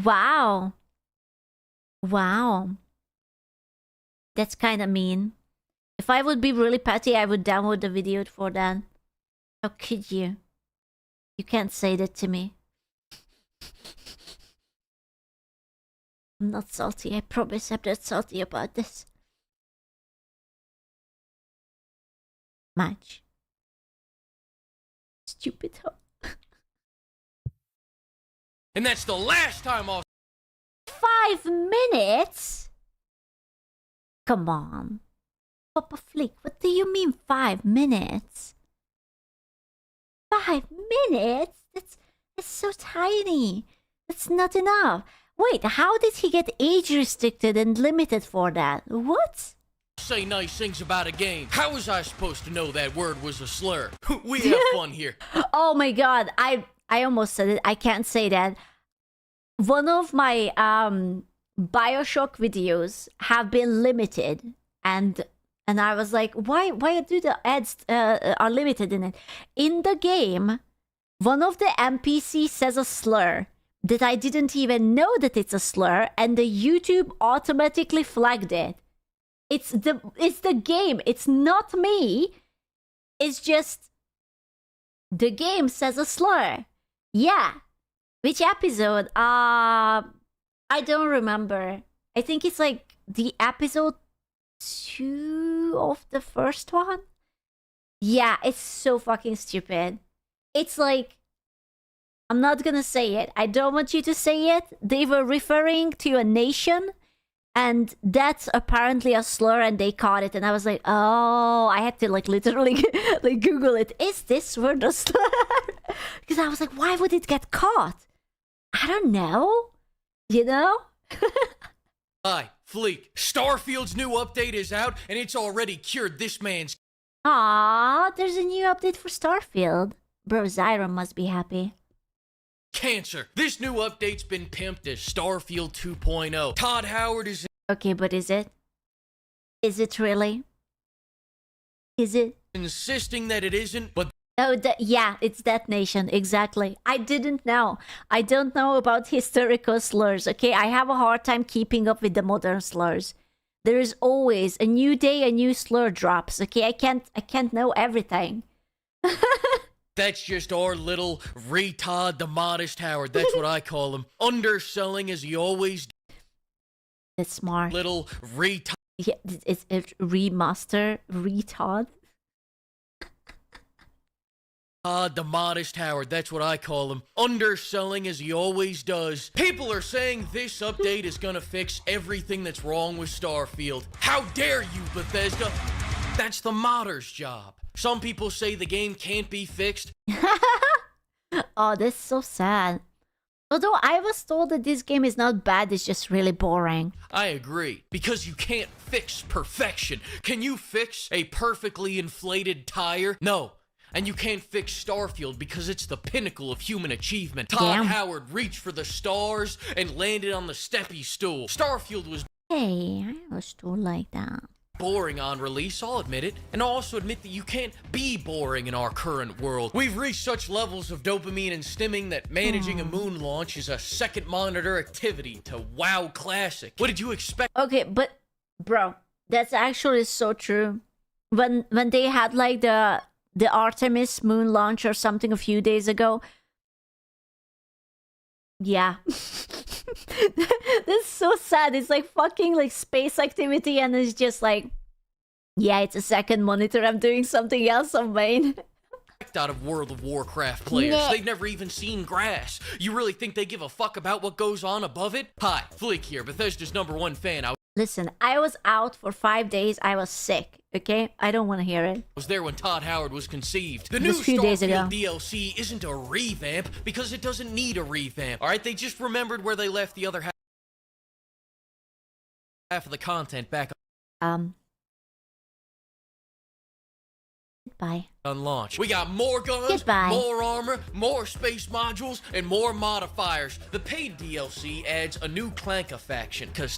Wow. Wow. That's kinda mean. If I would be really petty, I would download the video for that. How could you? You can't say that to me. I'm not salty, I promise I'm not salty about this. Much. Stupid hoe. And that's the last time I'll... 5 minutes? Come on. Papa Flick, what do you mean 5 minutes? 5 minutes? That's so tiny. That's not enough. Wait, how did he get age restricted and limited for that? What? Say nice things about a game. How was I supposed to know that word was a slur? We have fun here. Oh my god, I almost said it. I can't say that. One of my BioShock videos have been limited, and I was like, why do the ads are limited in it? In the game, one of the NPCs says a slur that I didn't even know that it's a slur, and the YouTube automatically flagged it. It's the game. It's not me. It's just the game says a slur. Yeah. Which episode? I don't remember. I think it's like the episode 2 of the first one. Yeah, it's so fucking stupid. It's like, I'm not gonna say it. I don't want you to say it. They were referring to a nation, and that's apparently a slur, and they caught it. And I was like, oh, I had to like literally like Google it. Is this word a slur? Because I was like, why would it get caught? I don't know. You know? Hi, Fleek. Starfield's new update is out, and it's already cured this man's... Aww, there's a new update for Starfield. Bro, Zyra must be happy. Cancer. This new update's been pimped as Starfield 2.0. Todd Howard is... Okay, but is it? Is it really? Is it? insisting that it isn't, but... Oh, yeah, it's that nation, exactly. I didn't know. I don't know about historical slurs, okay? I have a hard time keeping up with the modern slurs. There is always a new day, a new slur drops, okay? I can't know everything. That's just our little retard, the modest Howard. That's what I call him. Underselling as he always... That's smart. Little retard. Yeah, it's remaster, retard. The modest Howard, that's what I call him. Underselling as he always does. People are saying this update is gonna fix everything that's wrong with Starfield. How dare you, Bethesda? That's the modder's job. Some people say the game can't be fixed. Oh, that's so sad. Although I was told that this game is not bad, it's just really boring. I agree, because you can't fix perfection. Can you fix a perfectly inflated tire? No. And you can't fix Starfield because it's the pinnacle of human achievement. Todd Howard reached for the stars and landed on the steppy stool. Starfield was Hey, I was told like that. boring on release, I'll admit it. And I'll also admit that you can't be boring in our current world. We've reached such levels of dopamine and stimming that managing a moon launch is a second monitor activity to WoW Classic. What did you expect? Okay, but bro, that's actually so true. When they had like the Artemis moon launch or something a few days ago. Yeah. That's so sad. It's like fucking like space activity and it's just like, yeah, it's a second monitor. I'm doing something else on main. Out of World of Warcraft players. They've never even seen grass. You really think they give a fuck about what goes on above it? Hi, Fleek here, Bethesda's #1 fan. Listen, I was out for 5 days. I was sick, okay? I don't want to hear it. Was there when Todd Howard was conceived. The new Just a few days ago. Starfield DLC isn't a revamp because it doesn't need a revamp. Alright, they just remembered where they left the other half of the content back Goodbye. on launch. We got more guns, Goodbye. more armor, more space modules, and more modifiers. The paid DLC adds a new Clanka faction, cause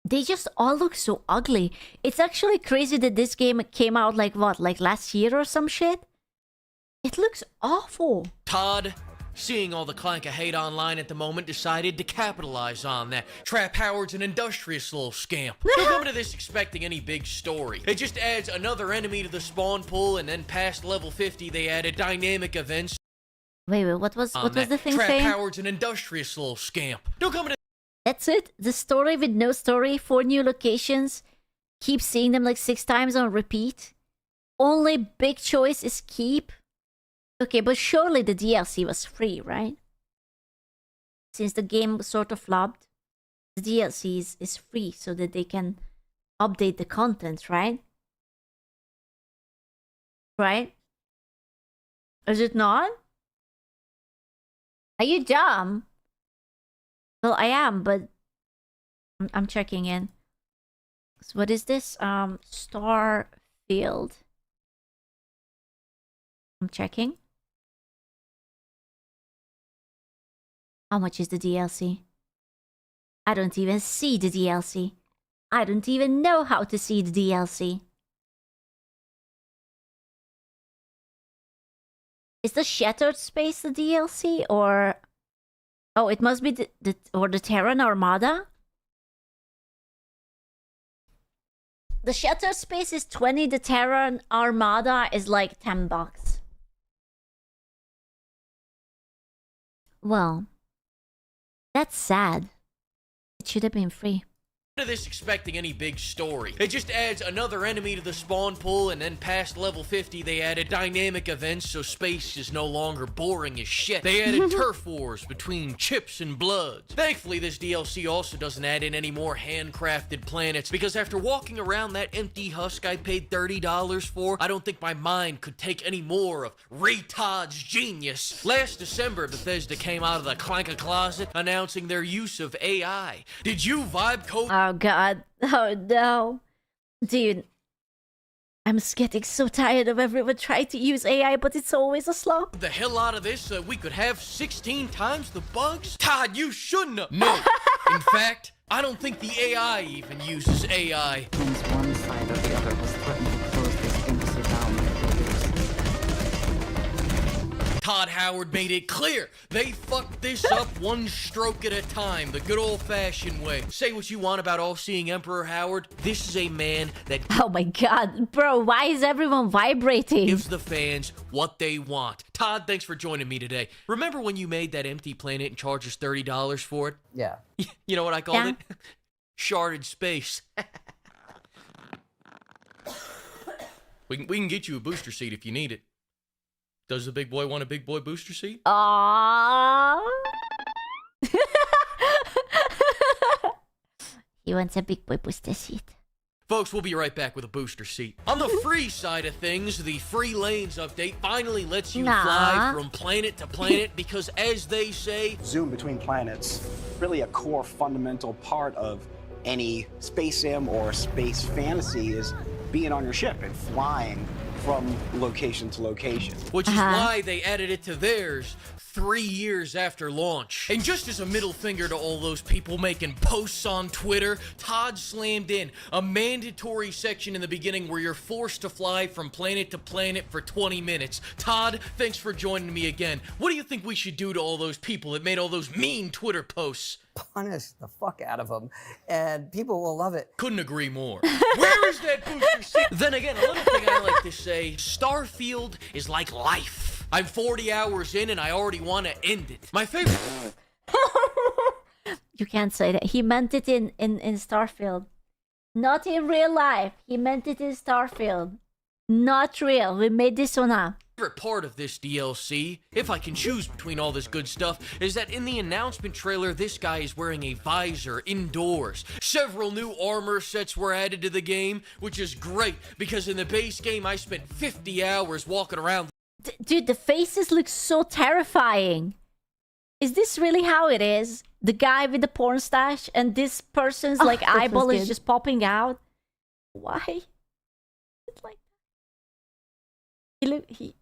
They just all look so ugly. It's actually crazy that this game came out like what, like last year or some shit? It looks awful. Todd, seeing all the Clanka hate online at the moment, decided to capitalize on that. Trap Howard's an industrious little scamp. Don't come to this expecting any big story. It just adds another enemy to the spawn pool, and then past level 50 they added dynamic events. Wait, what was the thing Trap saying? Howard's an industrious little scamp. Don't come to That's it? The story with no story, 4 new locations. Keep seeing them like 6 times on repeat. Only big choice is keep. Okay, but surely the DLC was free, right? Since the game sort of flopped, the DLC is free so that they can update the content, right? Right? Is it not? Are you dumb? Well, I am, but I'm checking in. So what is this? Starfield. I'm checking. How much is the DLC? I don't even see the DLC. I don't even know how to see the DLC. Is the Shattered Space the DLC or... Oh, it must be the Terran Armada? The Shattered Space is 20, the Terran Armada is like $10. Well, that's sad. It should have been free. to this expecting any big story. It just adds another enemy to the spawn pool, and then past level 50 they added dynamic events so space is no longer boring as shit. They added turf wars between chips and bloods. Thankfully this DLC also doesn't add in any more handcrafted planets, because after walking around that empty husk I paid $30 for, I don't think my mind could take any more of Ray Todd's genius. Last December Bethesda came out of the clanker closet announcing their use of AI. Did you vibe code? Oh god. Oh no. Dude. I'm getting so tired of everyone trying to use AI, but it's always a slop. The hell out of this so we could have 16 times the bugs? Todd, you shouldn't have. No. In fact, I don't think the AI even uses AI. One side or the other was threatening to close this embassy down. Todd Howard made it clear they fucked this up one stroke at a time, the good old-fashioned way. Say what you want about all-seeing Emperor Howard, this is a man that... Oh my god, bro, why is everyone vibrating? Gives the fans what they want. Todd, thanks for joining me today. Remember when you made that empty planet and charged us $30 for it? Yeah. You know what I called it? Sharded space. we can get you a booster seat if you need it. Does the big boy want a big boy booster seat? Aww. He wants a big boy booster seat. Folks, we'll be right back with a booster seat. On the free side of things, the Free Lanes update finally lets you fly from planet to planet because, as they say, zoom between planets, really a core fundamental part of any space sim or space fantasy is being on your ship and flying from location to location. Which is why they added it to theirs 3 years after launch. And just as a middle finger to all those people making posts on Twitter, Todd slammed in a mandatory section in the beginning where you're forced to fly from planet to planet for 20 minutes. Todd, thanks for joining me again. What do you think we should do to all those people that made all those mean Twitter posts? Punish the fuck out of them, and people will love it. Couldn't agree more. Where is that booster seat? Then again, a little thing I like to say, Starfield is like life. I'm 40 hours in and I already want to end it. My favorite... You can't say that. He meant it in Starfield. Not in real life. He meant it in Starfield. Not real. We made this one up. Favorite part of this DLC, if I can choose between all this good stuff, is that in the announcement trailer, this guy is wearing a visor indoors. Several new armor sets were added to the game, which is great, because in the base game, I spent 50 hours walking around. Dude, the faces look so terrifying. Is this really how it is? The guy with the porn stash and this person's like eyeball is just popping out? Why? It's like...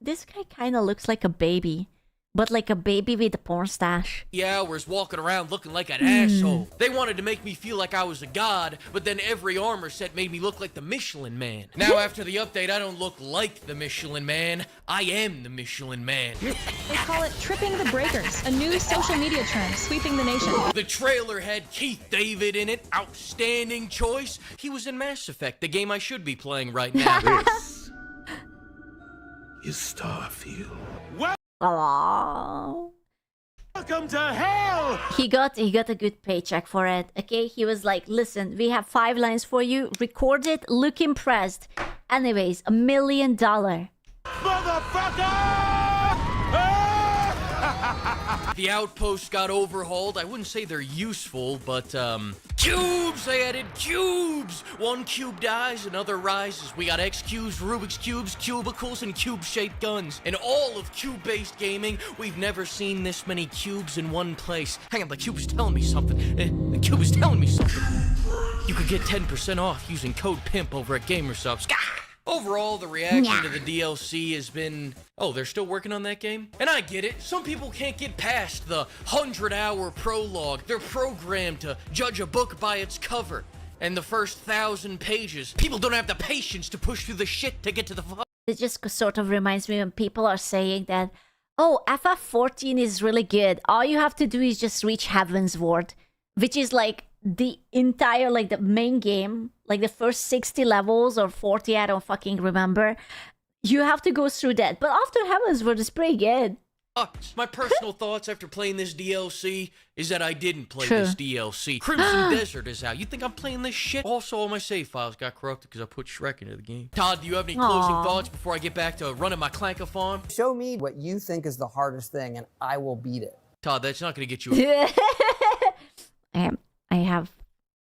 This guy kind of looks like a baby, but like a baby with a porn stash. Hours walking around looking like an asshole. They wanted to make me feel like I was a god, but then every armor set made me look like the Michelin Man. Now after the update, I don't look like the Michelin Man. I am the Michelin Man. They call it tripping the breakers, a new social media trend sweeping the nation. The trailer had Keith David in it. Outstanding choice. He was in Mass Effect, the game I should be playing right now. Is Starfield. Aww. Welcome to hell! He got a good paycheck for it, okay? He was like, listen, we have 5 lines for you. Record it, look impressed. Anyways, $1 million. The outposts got overhauled. I wouldn't say they're useful, but, cubes! They added cubes! One cube dies, another rises. We got X cubes, Rubik's cubes, cubicles, and cube-shaped guns. In all of cube-based gaming, we've never seen this many cubes in one place. Hang on, the cube is telling me something. The cube is telling me something. You could get 10% off using code PIMP over at GamerSubs. Overall, the reaction to the DLC has been, oh, they're still working on that game? And I get it. Some people can't get past the 100-hour prologue. They're programmed to judge a book by its cover. And the first 1,000 pages, people don't have the patience to push through the shit to get to the... It just sort of reminds me when people are saying that, oh, FF14 is really good. All you have to do is just reach Heaven's Ward, which is like the entire, like the main game, like the first 60 levels or 40, I don't fucking remember. You have to go through that. But after Heaven's Ward is pretty good. My personal thoughts after playing this DLC is that I didn't play this DLC. Crimson Desert is out. You think I'm playing this shit? Also, all my save files got corrupted because I put Shrek into the game. Todd, do you have any closing thoughts before I get back to running my Clankathon? Show me what you think is the hardest thing, and I will beat it. Todd, that's not going to get you...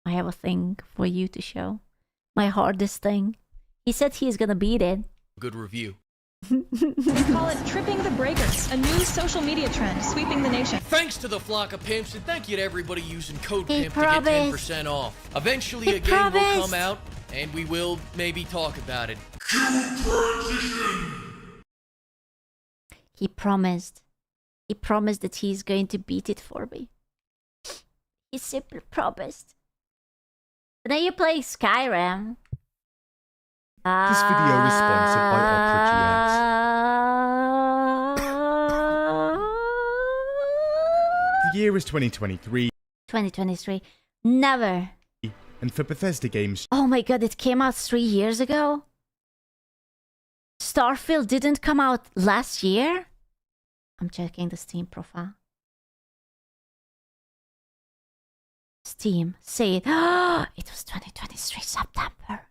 I have a thing for you to show. My hardest thing. He said he's gonna beat it. Good review. They call it tripping the breakers, a new social media trend sweeping the nation. Thanks to the flock of pimps, and thank you to everybody using code PIMP to get 10% off. Eventually a game will come out, and we will maybe talk about it. He promised. He promised that he's going to beat it for me. He simply promised. And then you play Skyrim. This video is sponsored by Opera GX. The year is 2023. 2023. Never. And for Bethesda games... Oh my god, it came out 3 years ago? Starfield didn't come out last year? I'm checking the Steam profile. Steam, say it. It was 2023 September.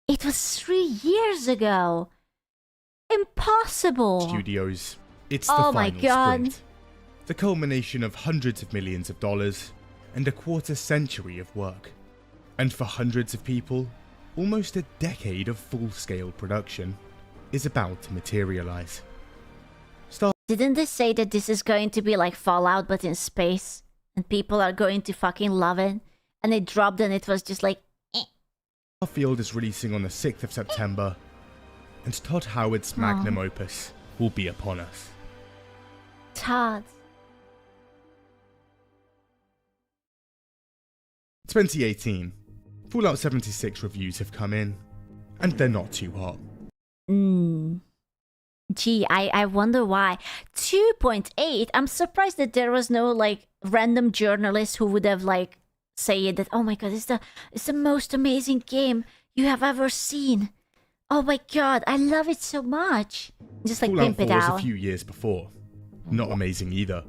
It was 3 years ago. Impossible. Studios. It's the final sprint. The culmination of hundreds of millions of dollars and a quarter century of work. And for hundreds of people, almost a decade of full-scale production is about to materialize. Didn't they say that this is going to be like Fallout but in space? And people are going to fucking love it? And it dropped and it was just like... Starfield is releasing on the 6th of September, and Todd Howard's magnum opus will be upon us. Todd. 2018. Fallout 76 reviews have come in, and they're not too hot. Gee, I wonder why. 2.8? I'm surprised that there was no, like, random journalist who would have, like, say that, oh my god, it's the most amazing game you have ever seen. Oh my god, I love it so much. Just, like, Fallout pimp it 4 was out. a few years before. Not amazing either.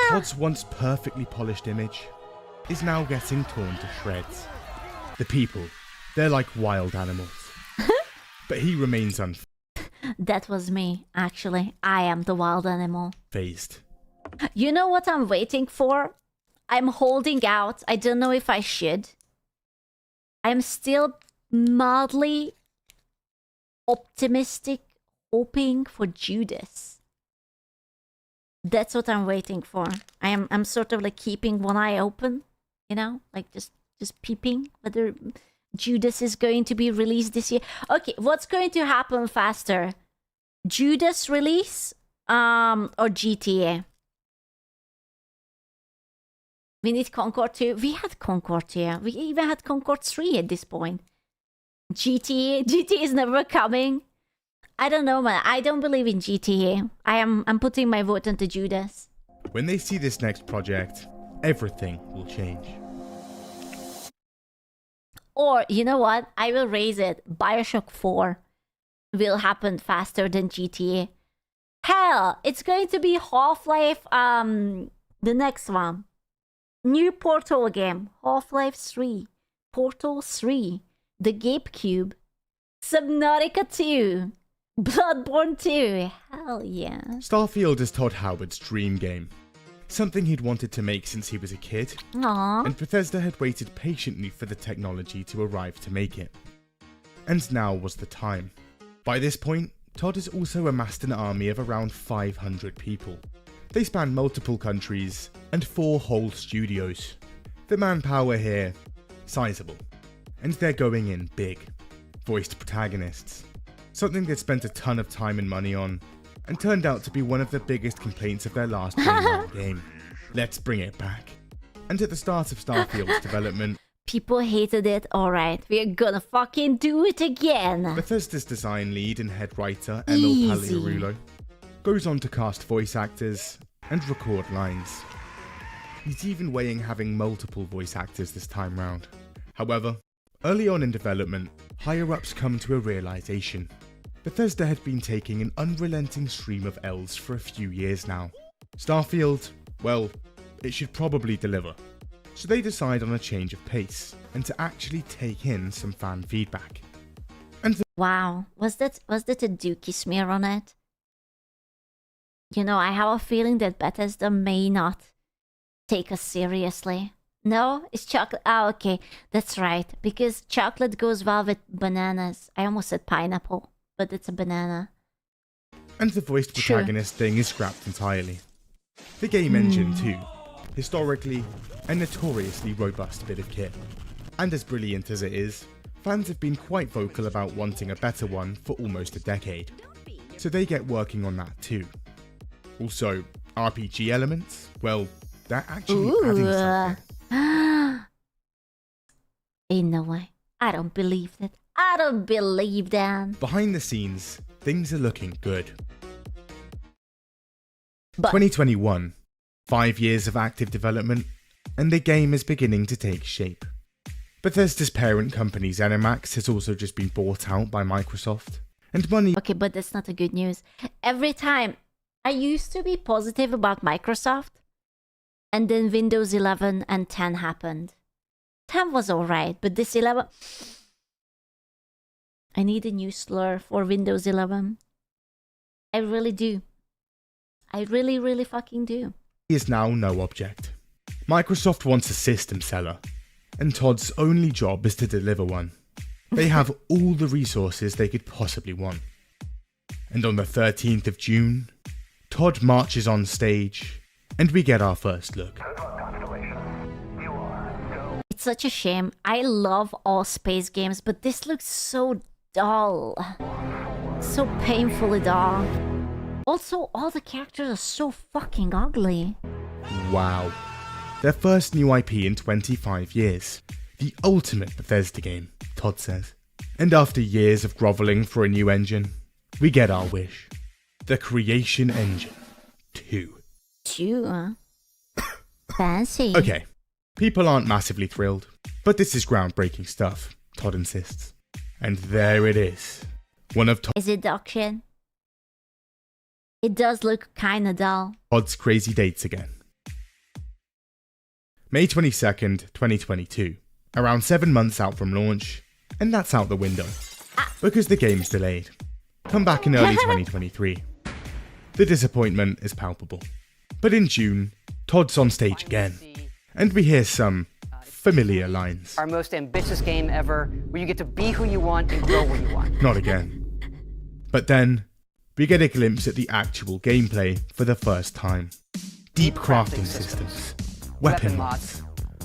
Todd's once perfectly polished image is now getting torn to shreds. The people, they're like wild animals. But he remains unfazed. That was me, actually. I am the wild animal. Phased. You know what I'm waiting for? I'm holding out. I don't know if I should. I'm still mildly optimistic, hoping for Judas. That's what I'm waiting for. I'm sort of like keeping one eye open, you know, like just peeping whether Judas is going to be released this year. Okay, what's going to happen faster? Judas release or GTA? We need Concord 2. We had Concord 2. We even had Concord 3 at this point. GTA is never coming. I don't know, man. I don't believe in GTA. I'm putting my vote into Judas. When they see this next project, everything will change. Or, you know what? I will raise it. Bioshock 4 will happen faster than GTA. Hell, it's going to be Half-Life, the next one. New Portal game. Half-Life 3. Portal 3. The Gape Cube. Subnautica 2. Bloodborne 2. Hell yeah. Starfield is Todd Howard's dream game. Something he'd wanted to make since he was a kid. Aww. And Bethesda had waited patiently for the technology to arrive to make it. And now was the time. By this point, Todd has also amassed an army of around 500 people. They span multiple countries and 4 whole studios. The manpower here, sizable. And they're going in big. Voiced protagonists. Something they'd spent a ton of time and money on, and turned out to be one of the biggest complaints of their last game. Let's bring it back. And at the start of Starfield's development, people hated it. Alright, we're gonna fucking do it again. Bethesda's design lead and head writer, Emil Paliarulo, goes on to cast voice actors and record lines. He's even weighing having multiple voice actors this time round. However, early on in development, higher-ups come to a realization. Bethesda had been taking an unrelenting stream of L's for a few years now. Starfield, well, it should probably deliver. So they decide on a change of pace, and to actually take in some fan feedback. And wow, was that a dookie smear on it? You know, I have a feeling that Bethesda may not take us seriously. No? It's chocolate. Ah, okay. That's right. Because chocolate goes well with bananas. I almost said pineapple, but it's a banana. And the voiced protagonist thing is scrapped entirely. The game engine too. Historically, a notoriously robust bit of kit. And as brilliant as it is, fans have been quite vocal about wanting a better one for almost a decade. So they get working on that too. Also, RPG elements, well, they're actually adding something. Ain't no way. I don't believe that. I don't believe that. Behind the scenes, things are looking good. 2021, 5 years of active development, and the game is beginning to take shape. Bethesda's parent company ZeniMax has also just been bought out by Microsoft, and money... Okay, but that's not the good news. Every time, I used to be positive about Microsoft, and then Windows 11 and 10 happened. 10 was alright, but this 11... I need a new slur for Windows 11. I really do. I really fucking do. Is now no object. Microsoft wants a system seller, and Todd's only job is to deliver one. They have all the resources they could possibly want. And on the 13th of June, Todd marches on stage, and we get our first look. It's such a shame. I love all space games, but this looks so dull. So painfully dull. Also, all the characters are so fucking ugly. Wow. Their first new IP in 25 years. The ultimate Bethesda game, Todd says. And after years of grovelling for a new engine, we get our wish. The Creation Engine 2. 2? Fancy. Okay, people aren't massively thrilled, but this is groundbreaking stuff, Todd insists. And there it is. One of Is it auction? It does look kinda dull. Todd's crazy dates again. May 22nd, 2022. Around 7 months out from launch, and that's out the window. Because the game's delayed. Come back in early 2023. The disappointment is palpable. But in June, Todd's on stage again, and we hear some familiar lines. Our most ambitious game ever, where you get to be who you want and grow where you want. Not again. But then, we get a glimpse at the actual gameplay for the first time. Deep crafting systems, weapon mods,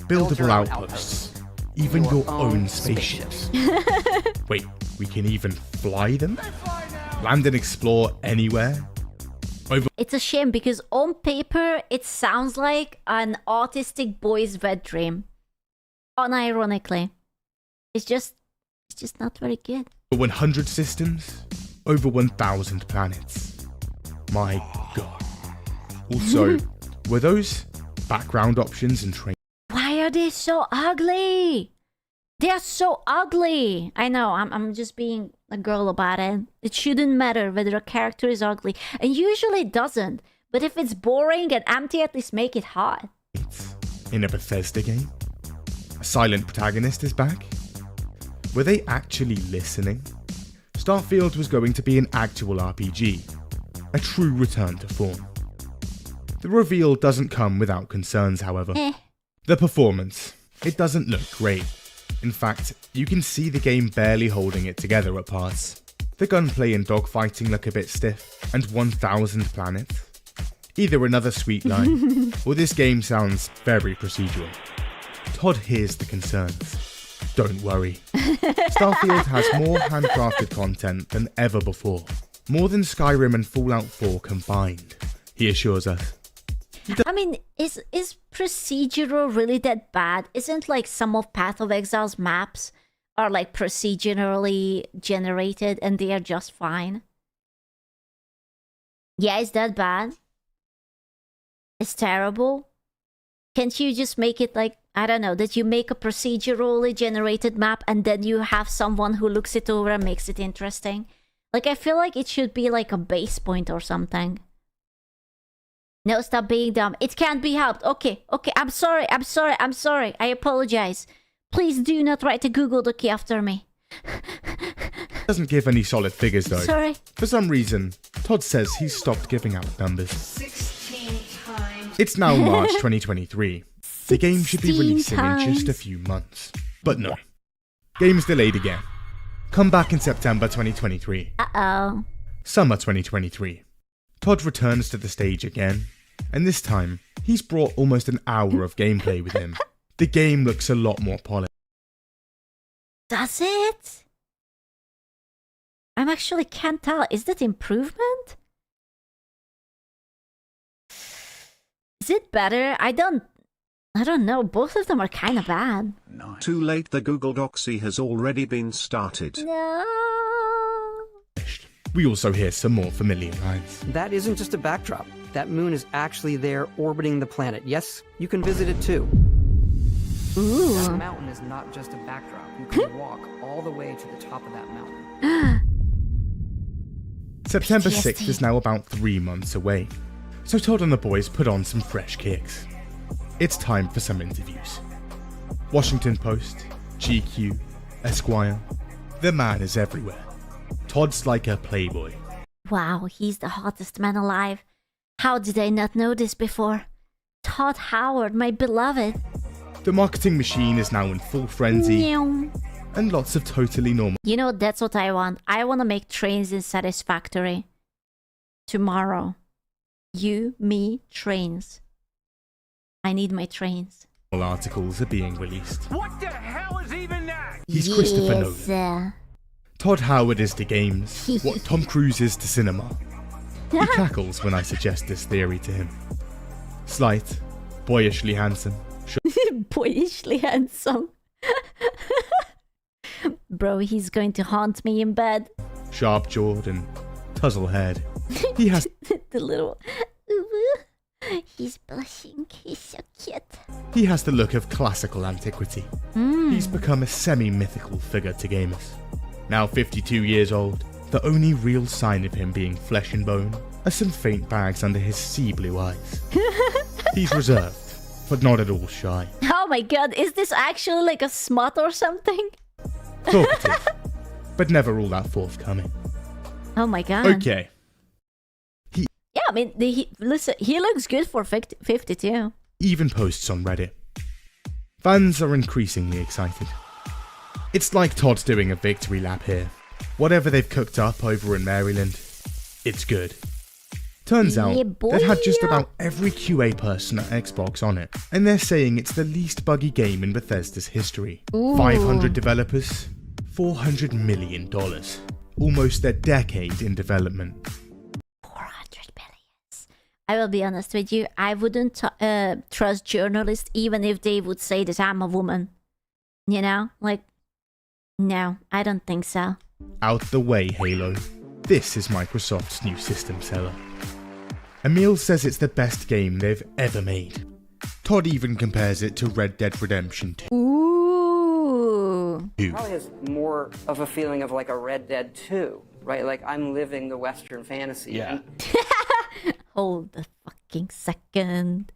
buildable outposts, even your own spaceships. Wait, we can even fly them? Land and explore anywhere? It's a shame because on paper it sounds like an autistic boy's wet dream. Unironically. It's just not very good. 100 systems, over 1,000 planets. My god. Also, were those background options and train? Why are they so ugly? They are so ugly. I know, I'm just being a girl about it. It shouldn't matter whether a character is ugly. And usually it doesn't. But if it's boring and empty, at least make it hot. In a Bethesda game? A silent protagonist is back? Were they actually listening? Starfield was going to be an actual RPG. A true return to form. The reveal doesn't come without concerns, however. The performance. It doesn't look great. In fact, you can see the game barely holding it together at parts. The gunplay and dogfighting look a bit stiff, and 1,000 planets. Either another sweet line, or this game sounds very procedural. Todd hears the concerns. Don't worry. Starfield has more handcrafted content than ever before. More than Skyrim and Fallout 4 combined, he assures us. I mean, is procedural really that bad? Isn't like some of Path of Exile's maps are like procedurally generated and they are just fine? Yeah, is that bad? It's terrible? Can't you just make it like, I don't know, that you make a procedurally generated map and then you have someone who looks it over and makes it interesting? Like, I feel like it should be like a base point or something. No, stop being dumb. It can't be helped. Okay, I'm sorry. I apologize. Please do not write a Google Doc after me. Doesn't give any solid figures though. Sorry. For some reason, Todd says he's stopped giving out numbers. 16 times. It's now March 2023. The game should be releasing in just a few months. But no. Game's delayed again. Come back in September 2023. Uh-oh. Summer 2023. Todd returns to the stage again. And this time, he's brought almost an hour of gameplay with him. The game looks a lot more polished. Does it? I'm actually can't tell. Is that improvement? Is it better? I don't know. Both of them are kind of bad. Too late, the Google Doxy has already been started. No. We also hear some more familiar lines. That isn't just a backdrop. That moon is actually there orbiting the planet. Yes, you can visit it too. Ooh. That mountain is not just a backdrop. You can walk all the way to the top of that mountain. September 6th is now about 3 months away. So Todd and the boys put on some fresh kicks. It's time for some interviews. Washington Post, GQ, Esquire. The man is everywhere. Todd's like a playboy. Wow, he's the hottest man alive. How did I not know this before? Todd Howard, my beloved. The marketing machine is now in full frenzy. and lots of totally normal. You know, that's what I want. I want to make trains in Satisfactory. Tomorrow. You, me, trains. I need my trains. Articles are being released. What the hell is even that? He's Christopher Nolan. Todd Howard is to games what Tom Cruise is to cinema. He cackles when I suggest this theory to him. Slight, boyishly handsome. Boyishly handsome. Bro, he's going to haunt me in bed. Sharp-jawed and tousled-haired. He has the little... He's blushing. He's so cute. He has the look of classical antiquity. He's become a semi-mythical figure to gamers. Now 52 years old, the only real sign of him being flesh and bone are some faint bags under his sea blue eyes. He's reserved, but not at all shy. Oh my god, is this actually like a smut or something? Talkative, but never all that forthcoming. Oh my god. Okay. Yeah, I mean, listen, he looks good for 52. Even posts on Reddit. Fans are increasingly excited. It's like Todd's doing a victory lap here. Whatever they've cooked up over in Maryland, it's good. Turns out, they've had just about every QA person at Xbox on it, and they're saying it's the least buggy game in Bethesda's history. Ooh. 500 developers, $400 million. Almost a decade in development. 400 billions. I will be honest with you, I wouldn't trust journalists even if they would say that I'm a woman. You know? Like, no, I don't think so. Out the way, Halo. This is Microsoft's new system seller. Emil says it's the best game they've ever made. Todd even compares it to Red Dead Redemption 2. Ooh. Probably has more of a feeling of like a Red Dead 2, right? Like I'm living the Western fantasy. Yeah. Hold a fucking second.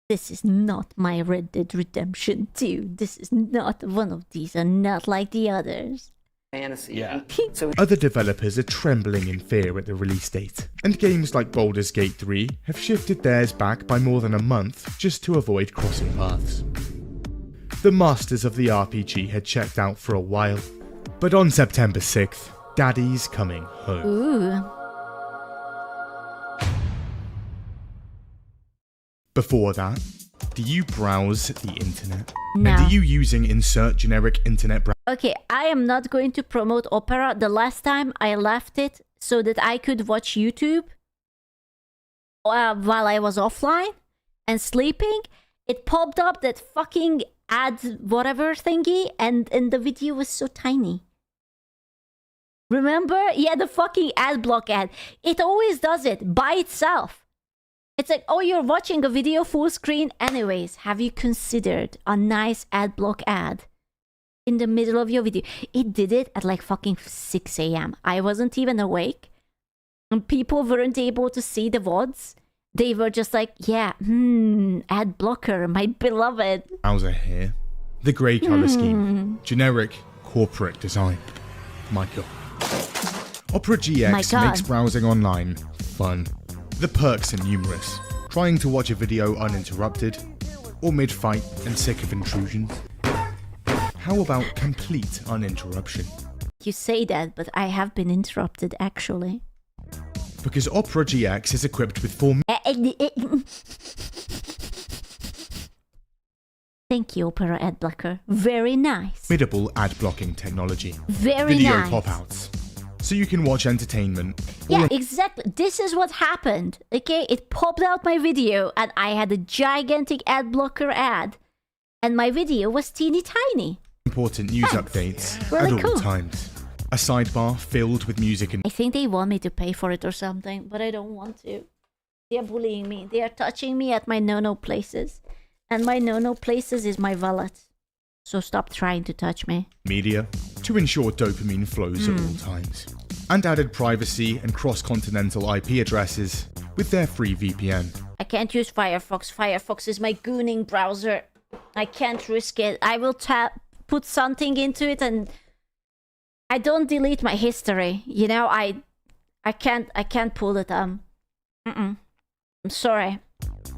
This is not my Red Dead Redemption 2. This is not one of these and not like the others. Fantasy. Yeah. So Other developers are trembling in fear at the release date, and games like Baldur's Gate 3 have shifted theirs back by more than a month just to avoid crossing paths. The masters of the RPG had checked out for a while, but on September 6th, Daddy's coming home. Ooh. Before that, do you browse the internet? No. And are you using insert generic internet browser? Okay, I am not going to promote Opera. The last time I left it so that I could watch YouTube while I was offline and sleeping, it popped up that fucking ad whatever thingy and the video was so tiny. Remember? Yeah, the fucking ad block ad. It always does it by itself. It's like, oh, you're watching a video full screen. Anyways, have you considered a nice ad block ad in the middle of your video? It did it at like fucking 6 a.m. I wasn't even awake. And people weren't able to see the VODs. They were just like, yeah, ad blocker, my beloved. Browser here. The grey colour scheme. Generic corporate design. My god. Opera GX makes browsing online fun. The perks are numerous. Trying to watch a video uninterrupted, or mid-fight and sick of intrusions. How about complete uninterruption? You say that, but I have been interrupted actually. Because Opera GX is equipped with 4 Thank you, Opera ad blocker. Very nice. formidable ad blocking technology. Very Video nice. pop-outs. So you can watch entertainment. Yeah, exactly. This is what happened. Okay, it popped out my video and I had a gigantic ad blocker ad. And my video was teeny tiny. Important news updates Really at all cool. times. A sidebar filled with music and I think they want me to pay for it or something, but I don't want to. They are bullying me. They are touching me at my no-no places. And my no-no places is my wallet. So stop trying to touch me. media to ensure dopamine flows at all times. And added privacy and cross-continental IP addresses with their free VPN. I can't use Firefox. Firefox is my gooning browser. I can't risk it. I will put something into it and I don't delete my history. You know, I can't pull it. I'm sorry.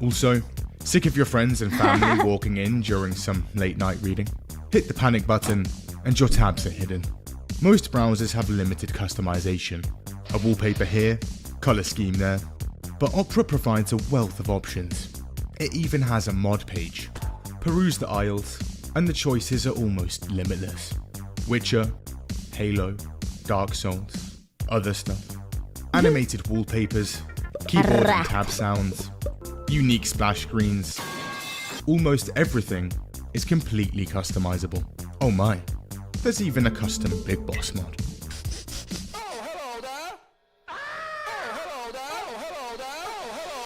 Also, sick of your friends and family walking in during some late night reading? Hit the panic button and your tabs are hidden. Most browsers have limited customization, a wallpaper here, color scheme there, but Opera provides a wealth of options. It even has a mod page. Peruse the aisles, and the choices are almost limitless. Witcher, Halo, Dark Souls, other stuff. Animated wallpapers, keyboard and tab sounds, unique splash screens. Almost everything is completely customizable. Oh my, there's even a custom Big Boss mod.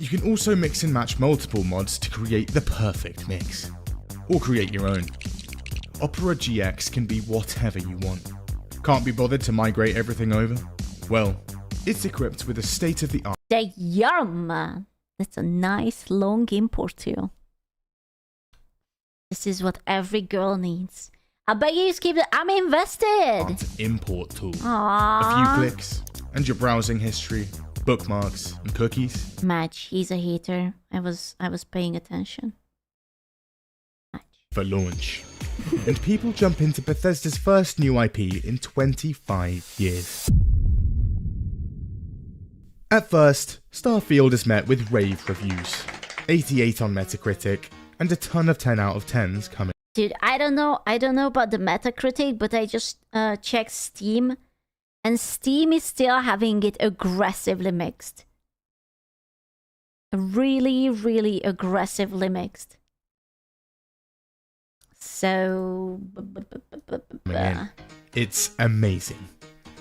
You can also mix and match multiple mods to create the perfect mix. Or create your own. Opera GX can be whatever you want. Can't be bothered to migrate everything over? Well, it's equipped with a state-of-the-art. Damn! That's a nice long import tool. This is what every girl needs. I beg you, keep it. I'm invested. Import tool. Aww. A few clicks, and your browsing history, bookmarks, and cookies. Match. He's a hater. I was paying attention. For launch. And people jump into Bethesda's first new IP in 25 years. At first, Starfield is met with rave reviews, 88 on Metacritic, and a ton of 10 out of 10s coming. Dude, I don't know about the Metacritic, but I just checked Steam, and Steam is still having it aggressively mixed. Really, really aggressively mixed. So... It's amazing.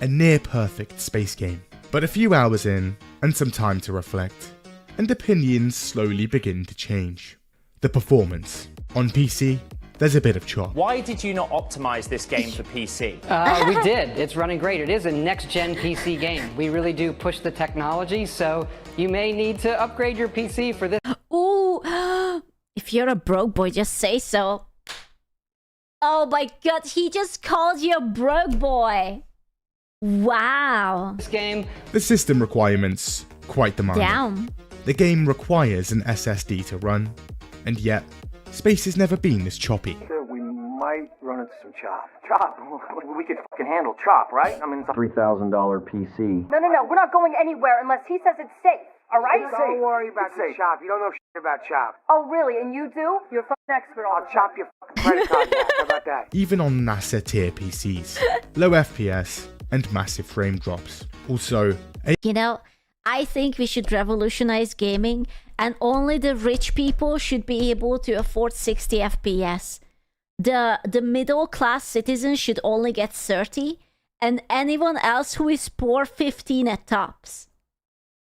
A near perfect space game. But a few hours in, and some time to reflect, and opinions slowly begin to change. The performance. On PC, there's a bit of chop. Why did you not optimize this game for PC? We did. It's running great. It is a next-gen PC game. We really do push the technology, so you may need to upgrade your PC for this. Ooh, if you're a broke boy, just say so. Oh my god, he just called you a broke boy. Wow. This game. The system requirements, quite demanding. Damn. The game requires an SSD to run, and yet, space has never been this choppy. We might run into some chop. Chop? We could fucking handle chop, right? I mean, it's a $3,000 PC. No, we're not going anywhere unless he says it's safe, alright? Don't worry about the chop. You don't know shit about chop. Oh, really? And you do? You're a fucking expert on I'll chop your fucking credit card back. How about that? Even on NASA tier PCs, low FPS and massive frame drops. Also, you know, I think we should revolutionize gaming, and only the rich people should be able to afford 60 FPS. The middle class citizens should only get 30, and anyone else who is poor 15 at tops.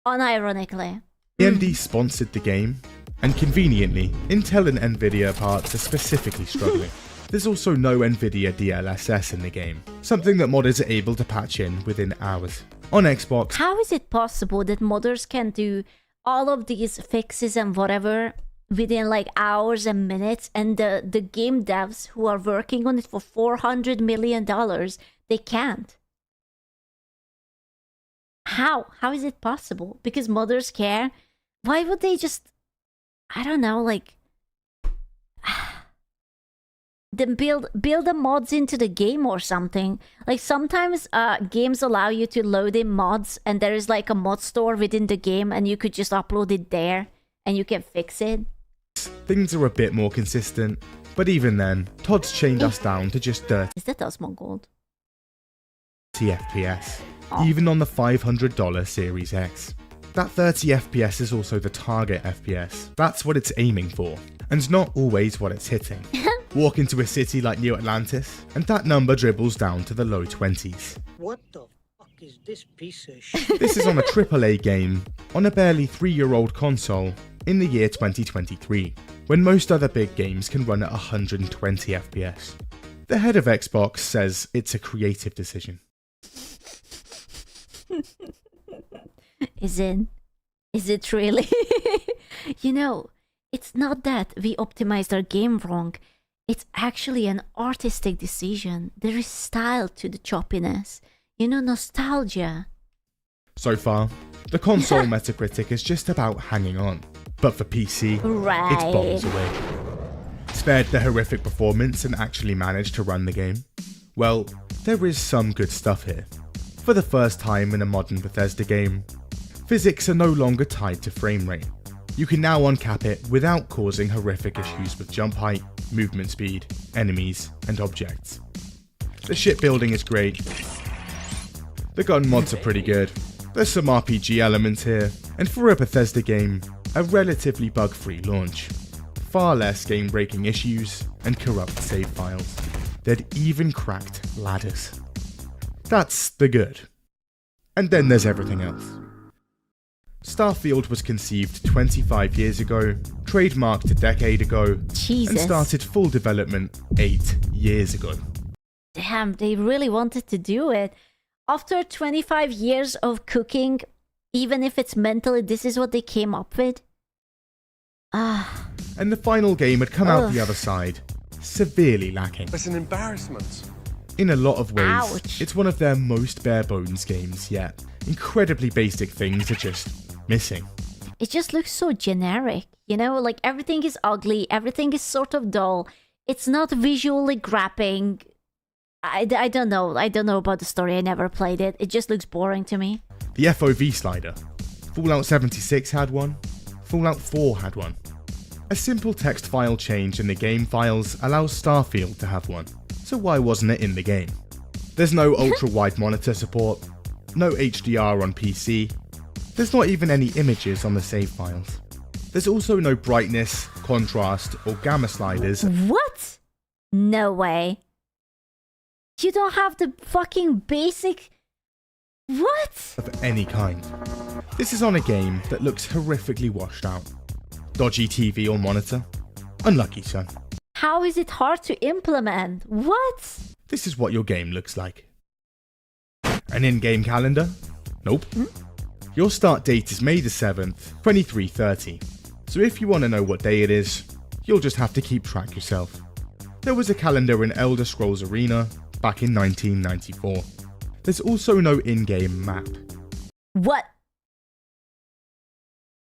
Unironically. AMD sponsored the game, and conveniently, Intel and Nvidia parts are specifically struggling. There's also no Nvidia DLSS in the game, something that modders are able to patch in within hours. On Xbox, how is it possible that modders can do all of these fixes and whatever within like hours and minutes, and the game devs who are working on it for $400 million, they can't? How is it possible? Because modders care? Why would they just, I don't know, like, then build the mods into the game or something? Like sometimes games allow you to load in mods, and there is like a mod store within the game, and you could just upload it there and you can fix it. Things are a bit more consistent, but even then, Todd's chained us down to just 30 Is that Osmond Gold? FPS, even on the $500 Series X. That 30 FPS is also the target FPS. That's what it's aiming for, and not always what it's hitting. Walk into a city like New Atlantis, and that number dribbles down to the low 20s. What the fuck is this piece of shit? This is on a AAA game, on a barely 3-year-old console, in the year 2023, when most other big games can run at 120 FPS. The head of Xbox says it's a creative decision. Is it really? You know, it's not that we optimized our game wrong. It's actually an artistic decision. There is style to the choppiness. You know, nostalgia. So far, the console Metacritic is just about hanging on. But for PC, it's bombs away. Spared the horrific performance and actually managed to run the game. Well, there is some good stuff here. For the first time in a modern Bethesda game, physics are no longer tied to frame rate. You can now uncap it without causing horrific issues with jump height, movement speed, enemies, and objects. The shipbuilding is great. The gun mods are pretty good. There's some RPG elements here, and for a Bethesda game, a relatively bug-free launch. Far less game-breaking issues and corrupt save files. They'd even cracked ladders. That's the good. And then there's everything else. Starfield was conceived 25 years ago, trademarked a decade ago, and started full development 8 years ago. Damn, they really wanted to do it. After 25 years of cooking, even if it's mentally, this is what they came up with. And the final game had come out the other side, severely lacking. It's an embarrassment. In a lot of ways, Ouch. It's one of their most bare-bones games yet. Incredibly basic things are just missing. It just looks so generic, you know? Like, everything is ugly, everything is sort of dull. It's not visually grabbing. I don't know. I don't know about the story. I never played it. It just looks boring to me. The FOV slider. Fallout 76 had one. Fallout 4 had one. A simple text file change in the game files allows Starfield to have one. So why wasn't it in the game? There's no ultra-wide monitor support. No HDR on PC. There's not even any images on the save files. There's also no brightness, contrast, or gamma sliders. What? No way. You don't have the fucking basic... What? Of any kind. This is on a game that looks horrifically washed out. Dodgy TV or monitor? Unlucky, son. How is it hard to implement? What? This is what your game looks like. An in-game calendar? Nope. Your start date is May the 7th, 2330. So if you want to know what day it is, you'll just have to keep track yourself. There was a calendar in Elder Scrolls Arena back in 1994. There's also no in-game map. What?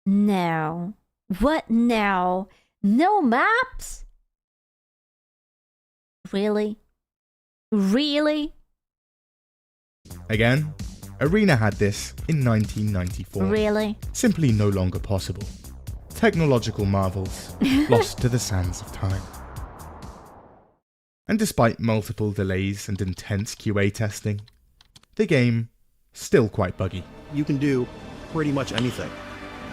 No. What now? No maps? Really? Really? Again, Arena had this in 1994. Really? Simply no longer possible. Technological marvels lost to the sands of time. And despite multiple delays and intense QA testing, the game still quite buggy. You can do pretty much anything.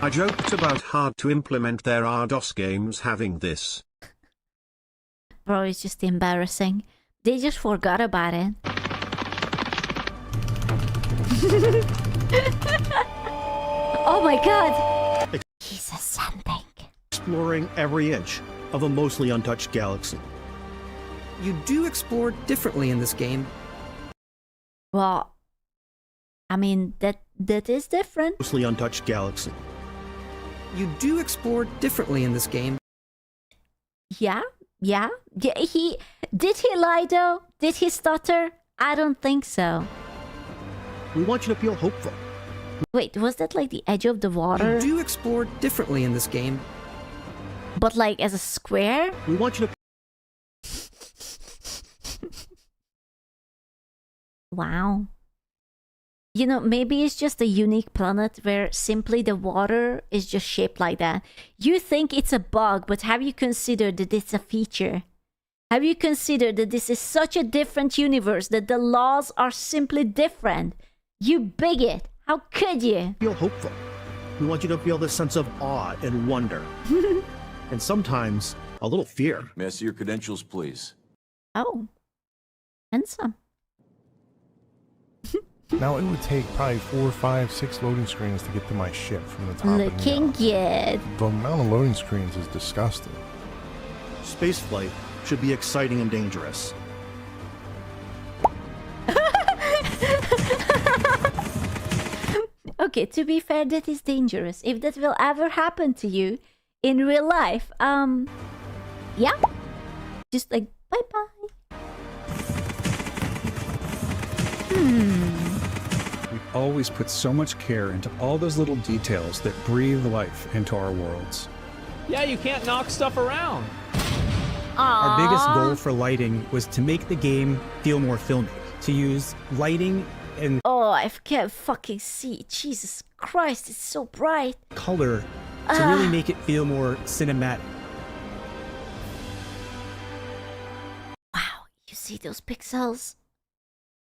I joked about hard to implement their RDOS games having this. Bro, it's just embarrassing. They just forgot about it. Oh my god! He says something. Exploring every inch of a mostly untouched galaxy. You do explore differently in this game. Well, I mean, that is different. Mostly untouched galaxy. You do explore differently in this game. Yeah. He did he lie though? Did he stutter? I don't think so. We want you to feel hopeful. Wait, was that like the edge of the water? You do explore differently in this game. But like as a square? We want you to... Wow. You know, maybe it's just a unique planet where simply the water is just shaped like that. You think it's a bug, but have you considered that it's a feature? Have you considered that this is such a different universe that the laws are simply different? You bigot! How could you? Feel hopeful. We want you to feel this sense of awe and wonder. And sometimes a little fear. May I see your credentials, please? Oh. Handsome. Now, it would take probably 4, 5, 6 loading screens to get to my ship from the top. Looking good. The amount of loading screens is disgusting. Spaceflight should be exciting and dangerous. Okay, to be fair, that is dangerous. If that will ever happen to you in real life, yeah. Just like, bye-bye. We've always put so much care into all those little details that breathe life into our worlds. Yeah, you can't knock stuff around. Our biggest goal for lighting was to make the game feel more filmy, to use lighting and I can't fucking see. Jesus Christ, it's so bright. color to really make it feel more cinematic. Wow, you see those pixels?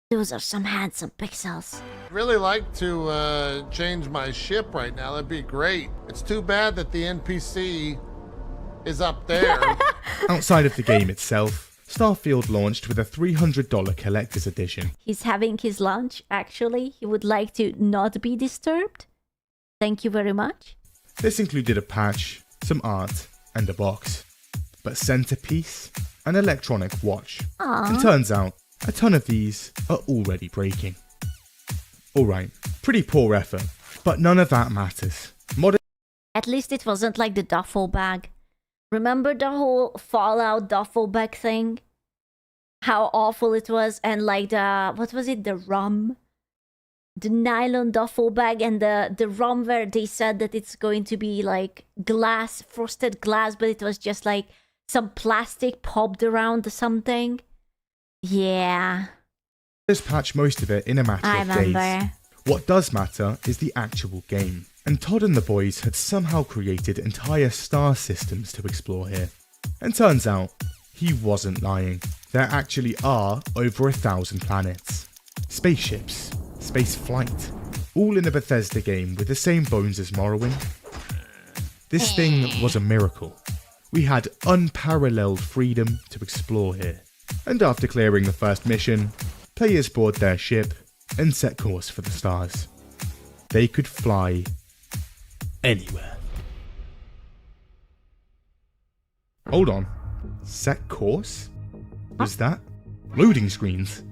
Those are some handsome pixels. Really like to change my ship right now. That'd be great. It's too bad that the NPC is up there. Outside of the game itself, Starfield launched with a $300 collector's edition. He's having his lunch, actually. He would like to not be disturbed. Thank you very much. This included a patch, some art, and a box. But centerpiece, an electronic watch. Aww. And turns out, a ton of these are already breaking. Alright, pretty poor effort, but none of that matters. At least it wasn't like the duffel bag. Remember the whole Fallout duffel bag thing? How awful it was, and like what was it, the rum? The nylon duffel bag and the rum where they said that it's going to be like glass, frosted glass, but it was just like some plastic popped around or something. Yeah. Just patch most of it in a matter of days. What does matter is the actual game. And Todd and the boys had somehow created entire star systems to explore here. And turns out, he wasn't lying. There actually are over 1,000 planets. Spaceships, space flight, all in a Bethesda game with the same bones as Morrowind. This thing was a miracle. We had unparalleled freedom to explore here. And after clearing the first mission, players board their ship and set course for the stars. They could fly anywhere. Hold on. Set course? Was that? Loading screens?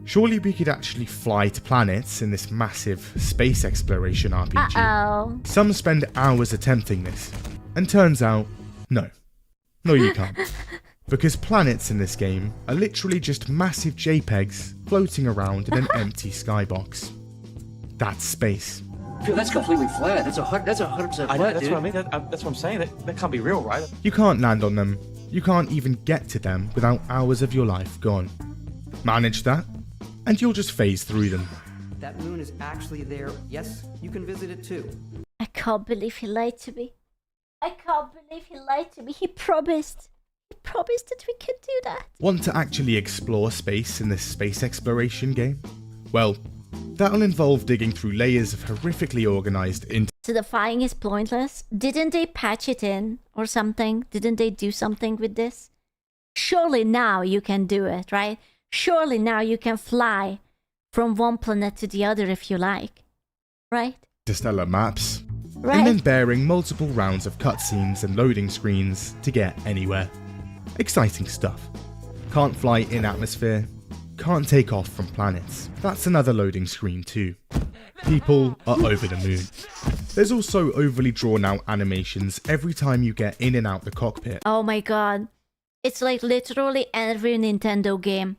Surely we could actually fly to planets in this massive space exploration RPG. Uh-oh. Some spend hours attempting this, and turns out, no. No, you can't. Because planets in this game are literally just massive JPEGs floating around in an empty skybox. That's space. Dude, that's completely flat. That's 100% flat, I know, that's dude. what I mean. That's what I'm saying. That can't be real, right? You can't land on them. You can't even get to them without hours of your life gone. Manage that, and you'll just phase through them. That moon is actually there. Yes, you can visit it too. I can't believe he lied to me. I can't believe he lied to me. He promised. He promised that we could do that. Want to actually explore space in this space exploration game? Well, that'll involve digging through layers of horrifically organized So the flying is pointless? Didn't they patch it in or something? Didn't they do something with this? Surely now you can do it, right? Surely now you can fly from one planet to the other if you like, right? interstellar maps, Right. and then bearing multiple rounds of cutscenes and loading screens to get anywhere. Exciting stuff. Can't fly in atmosphere, can't take off from planets. That's another loading screen too. People are over the moon. There's also overly drawn out animations every time you get in and out the cockpit. Oh my god. It's like literally every Nintendo game.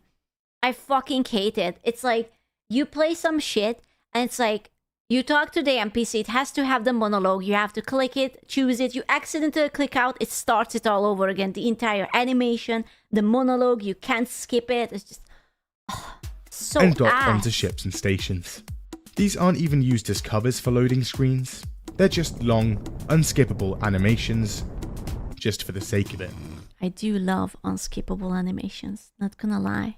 I fucking hate it. It's like you play some shit and it's like you talk to the NPC, it has to have the monologue, you have to click it, choose it, you accidentally click out, it starts it all over again. The entire animation, the monologue, you can't skip it. It's just so and dock ass. onto ships and stations. These aren't even used as covers for loading screens. They're just long, unskippable animations, just for the sake of it. I do love unskippable animations, not gonna lie.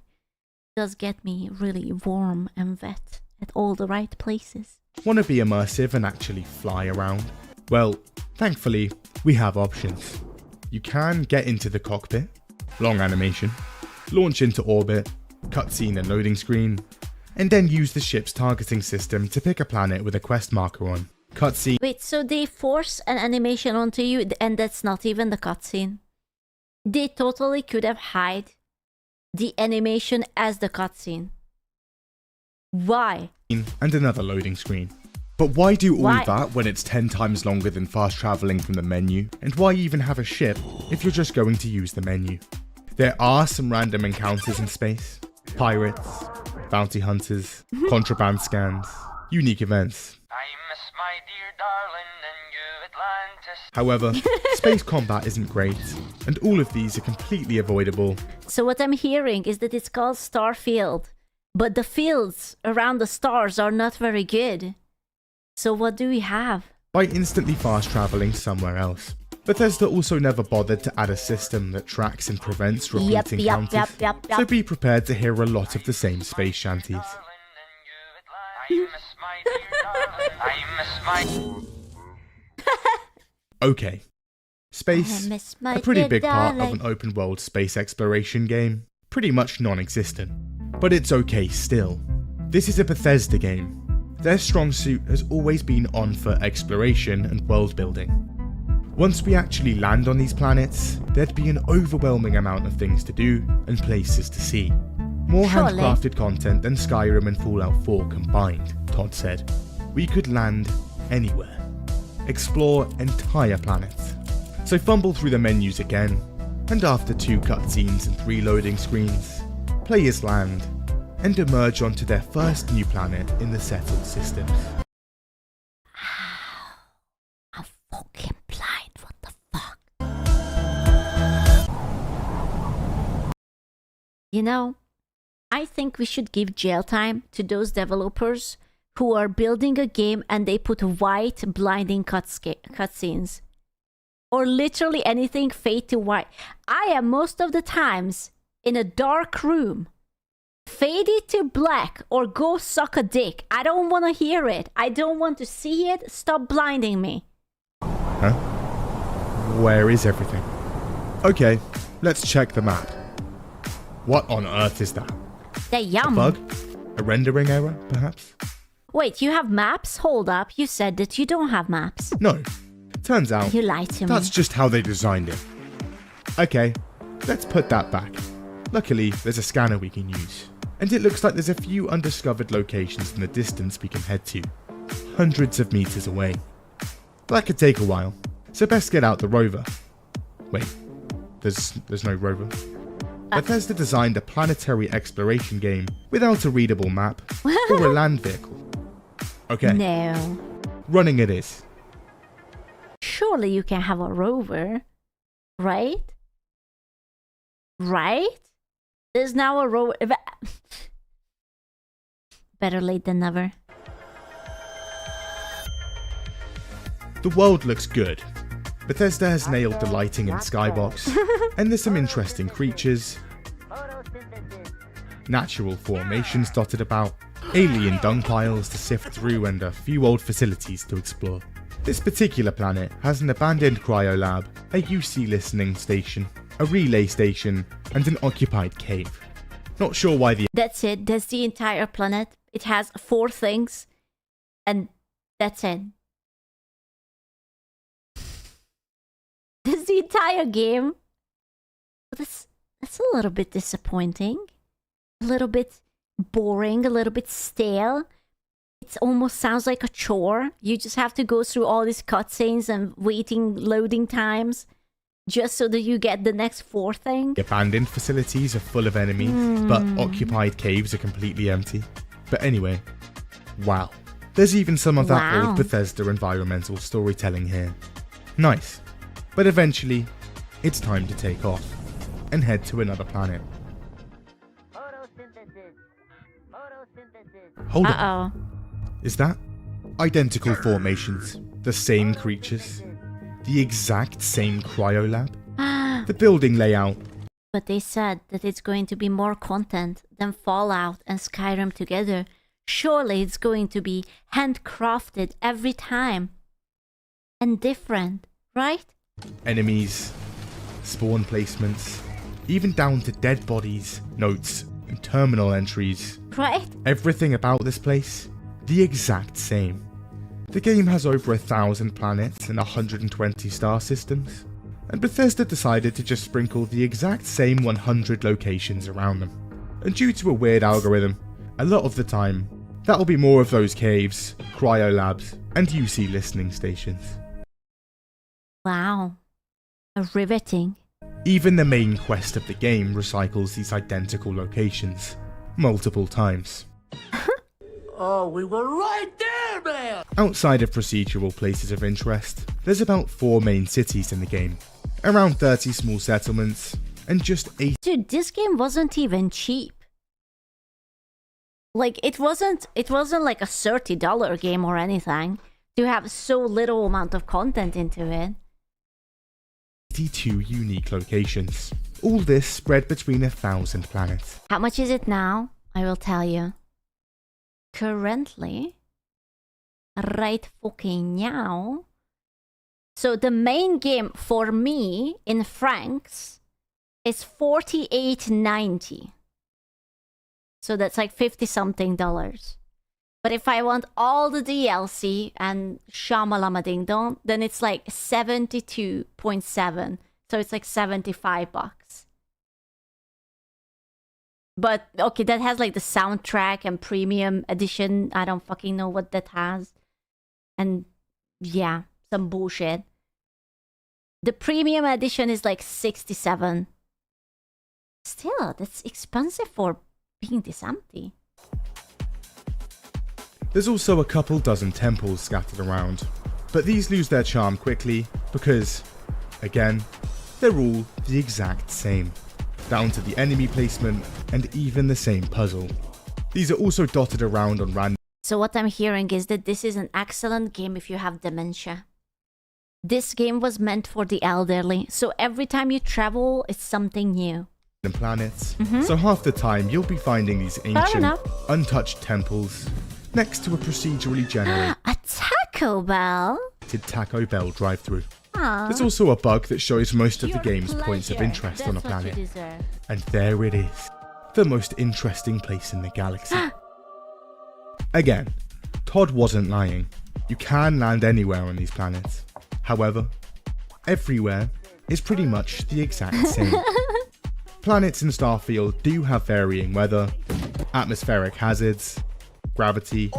It does get me really warm and wet at all the right places. Want to be immersive and actually fly around? Well, thankfully, we have options. You can get into the cockpit, long animation, launch into orbit, cutscene and loading screen, and then use the ship's targeting system to pick a planet with a quest marker on. Cutscene. Wait, so they force an animation onto you and that's not even the cutscene? They totally could have hide the animation as the cutscene. Why? And another loading screen. But why do all Why? that when it's 10 times longer than fast traveling from the menu? And why even have a ship if you're just going to use the menu? There are some random encounters in space. Pirates, bounty hunters, contraband scans, unique events. However, space combat isn't great, and all of these are completely avoidable. So what I'm hearing is that it's called Starfield, but the fields around the stars are not very good. So what do we have? By instantly fast traveling somewhere else. Bethesda also never bothered to add a system that tracks and prevents repeat encounters, so be prepared to hear a lot of the same space shanties. Okay, space, a pretty big part of an open world space exploration game, pretty much non-existent. But it's okay still. This is a Bethesda game. Their strong suit has always been on for exploration and world building. Once we actually land on these planets, there'd be an overwhelming amount of things to do and places to see. More handcrafted content than Skyrim and Fallout 4 combined, Todd said. We could land anywhere. Explore entire planets. So fumble through the menus again, and after 2 cutscenes and 3 loading screens, players land and emerge onto their first new planet in the settled systems. I'm fucking blind, what the fuck? You know, I think we should give jail time to those developers who are building a game and they put white blinding cutscenes. Or literally anything fade to white. I am most of the times in a dark room. Fade it to black or go suck a dick. I don't want to hear it. I don't want to see it. Stop blinding me. Huh? Where is everything? Okay, let's check the map. What on earth is that? The yum. A bug? A rendering error, perhaps? Wait, you have maps? Hold up. You said that you don't have maps. No. Turns out, you lied to me. That's just how they designed it. Okay, let's put that back. Luckily, there's a scanner we can use. And it looks like there's a few undiscovered locations in the distance we can head to. Hundreds of meters away. That could take a while, so best get out the rover. Wait, there's no rover. Bethesda designed a planetary exploration game without a readable map or a land vehicle. Okay. No. Running it is. Surely you can have a rover, right? Right? There's now a rover. Better late than never. The world looks good. Bethesda has nailed the lighting and skybox, and there's some interesting creatures, natural formations dotted about, alien dung piles to sift through, and a few old facilities to explore. This particular planet has an abandoned cryolab, a UC listening station, a relay station, and an occupied cave. Not sure why the... That's it. That's the entire planet. It has 4 things, and that's it. That's the entire game. That's a little bit disappointing. A little bit boring, a little bit stale. It almost sounds like a chore. You just have to go through all these cutscenes and waiting loading times just so that you get the next 4 thing. Abandoned facilities are full of enemies, but occupied caves are completely empty. But anyway, wow. There's even some of that old Bethesda environmental storytelling here. Nice. But eventually, it's time to take off and head to another planet. Hold on. Is that identical formations, the same creatures, the exact same cryolab, the building layout? But they said that it's going to be more content than Fallout and Skyrim together. Surely it's going to be handcrafted every time. And different, right? Enemies, spawn placements, even down to dead bodies, notes, and terminal entries. Right? Everything about this place, the exact same. The game has over 1,000 planets and 120 star systems, and Bethesda decided to just sprinkle the exact same 100 locations around them. And due to a weird algorithm, a lot of the time, that'll be more of those caves, cryolabs, and UC listening stations. Wow. Riveting. Even the main quest of the game recycles these identical locations multiple times. Oh, we were right there, man! Outside of procedural places of interest, there's about 4 main cities in the game, around 30 small settlements, and just 8. Dude, this game wasn't even cheap. Like, it wasn't like a $30 game or anything to have so little amount of content into it. 82 unique locations. All this spread between 1,000 planets. How much is it now? I will tell you. Currently, right fucking now. So the main game for me in francs is $48.90. So that's like 50 something dollars. But if I want all the DLC and shamalama ding dong, then it's like 72.7. So it's like $75. But okay, that has like the soundtrack and premium edition. I don't fucking know what that has. And yeah, some bullshit. The premium edition is like 67. Still, that's expensive for being this empty. There's also a couple dozen temples scattered around, but these lose their charm quickly because, again, they're all the exact same, down to the enemy placement and even the same puzzle. These are also dotted around on random. So what I'm hearing is that this is an excellent game if you have dementia. This game was meant for the elderly, so every time you travel, it's something new. Planets. So half the time you'll be finding these ancient, untouched temples next to a procedurally generated A Taco Bell? Taco Bell drive-thru. Aww. There's also a bug that shows most of the game's points of interest on a planet. And there it is. The most interesting place in the galaxy. Again, Todd wasn't lying. You can land anywhere on these planets. However, everywhere is pretty much the exact same. Planets in Starfield do have varying weather, atmospheric hazards, gravity,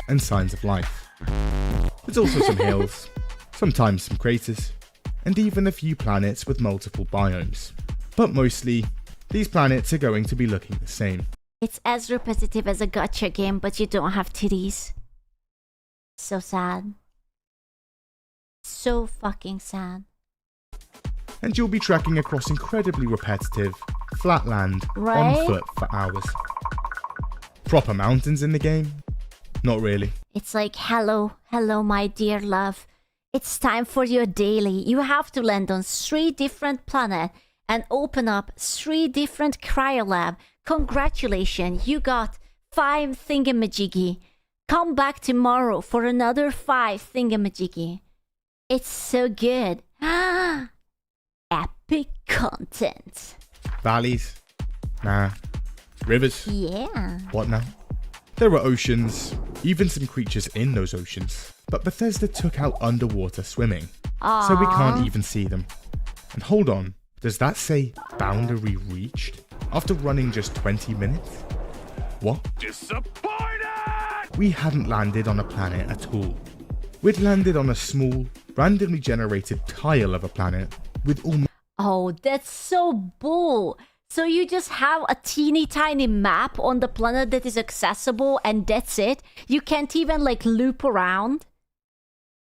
and signs of life. There's also some hills, sometimes some craters, and even a few planets with multiple biomes. But mostly, these planets are going to be looking the same. It's as repetitive as a gacha game, but you don't have titties. So sad. So fucking sad. And you'll be trekking across incredibly repetitive, flat land on foot for hours. Proper mountains in the game? Not really. It's like, hello, my dear love. It's time for your daily. You have to land on 3 different planets and open up 3 different cryolab. Congratulations, you got 5 thingamajiggy. Come back tomorrow for another 5 thingamajiggy. It's so good. Epic content. Valleys? Nah. Rivers? Yeah. What now? There are oceans, even some creatures in those oceans. But Bethesda took out underwater swimming, so we can't even see them. And hold on, does that say boundary reached? After running just 20 minutes? What? Disappointed! We hadn't landed on a planet at all. We'd landed on a small, randomly generated tile of a planet with almost... Oh, that's so bull. So you just have a teeny tiny map on the planet that is accessible and that's it? You can't even like loop around?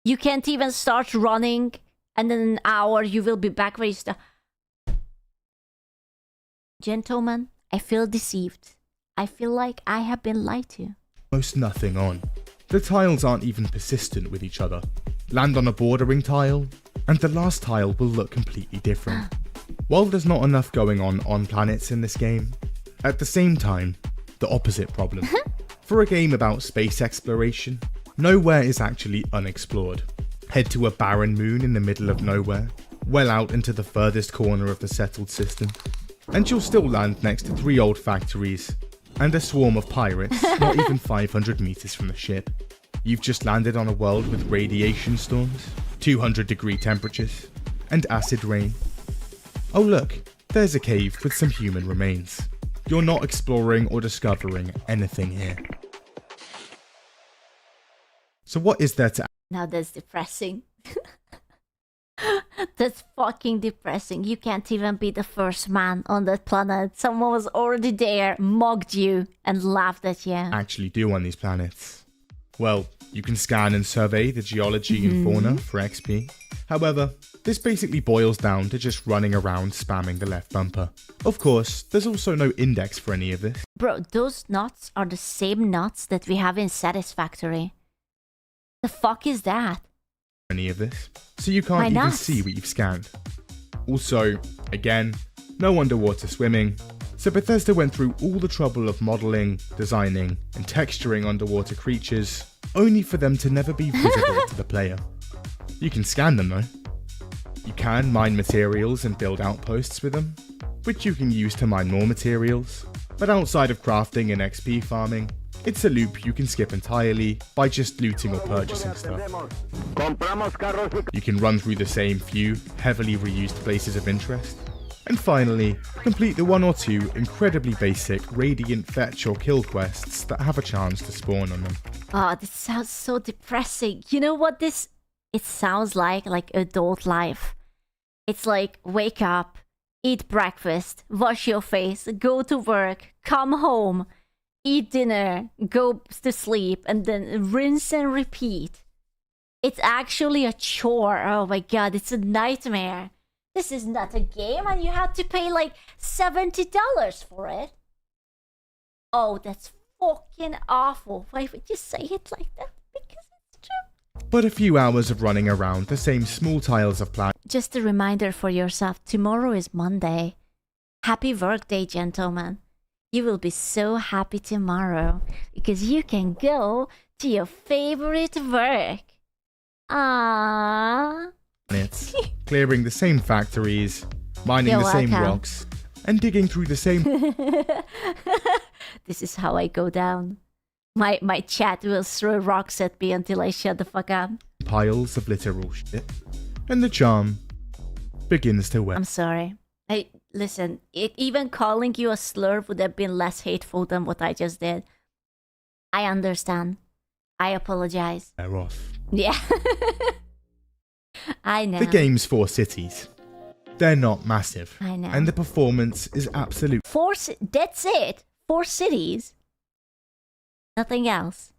You can't even start running and in an hour you will be back where you start. Gentlemen, I feel deceived. I feel like I have been lied to. Almost nothing on. The tiles aren't even persistent with each other. Land on a bordering tile, and the last tile will look completely different. While there's not enough going on planets in this game, at the same time, the opposite problem. For a game about space exploration, nowhere is actually unexplored. Head to a barren moon in the middle of nowhere, well out into the furthest corner of the settled system, and you'll still land next to 3 old factories and a swarm of pirates not even 500 meters from the ship. You've just landed on a world with radiation storms, 200-degree temperatures, and acid rain. Oh look, there's a cave with some human remains. You're not exploring or discovering anything here. So what is there to... Now that's depressing. That's fucking depressing. You can't even be the first man on that planet. Someone was already there, mocked you, and laughed at you. Actually do on these planets? Well, you can scan and survey the geology and fauna for XP. However, this basically boils down to just running around spamming the left bumper. Of course, there's also no index for any of this. Bro, those nuts are the same nuts that we have in Satisfactory. The fuck is that? Any of this, so you can't even see what you've scanned. Also, again, no underwater swimming, so Bethesda went through all the trouble of modeling, designing, and texturing underwater creatures, only for them to never be visible to the player. You can scan them though. You can mine materials and build outposts with them, which you can use to mine more materials, but outside of crafting and XP farming, it's a loop you can skip entirely by just looting or purchasing stuff. You can run through the same few heavily reused places of interest, and finally, complete the one or two incredibly basic Radiant fetch or kill quests that have a chance to spawn on them. Oh, this sounds so depressing. You know what this... It sounds like adult life. It's like, wake up, eat breakfast, wash your face, go to work, come home, eat dinner, go to sleep, and then rinse and repeat. It's actually a chore. Oh my god, it's a nightmare. This is not a game and you have to pay like $70 for it. Oh, that's fucking awful. Why would you say it like that? Because it's true. But a few hours of running around the same small tiles of planet. Just a reminder for yourself, tomorrow is Monday. Happy workday, gentlemen. You will be so happy tomorrow because you can go to your favorite work. Aww. Clearing the same factories, mining the same rocks, and digging through the same... This is how I go down. My chat will throw rocks at me until I shut the fuck up. piles of literal shit. And the charm begins to wear. I'm sorry. Listen, even calling you a slur would have been less hateful than what I just did. I understand. I apologize. They're off. Yeah. I know. The game's 4 cities. They're not massive. I know. And the performance is absolute. That's it. 4 cities. Nothing else.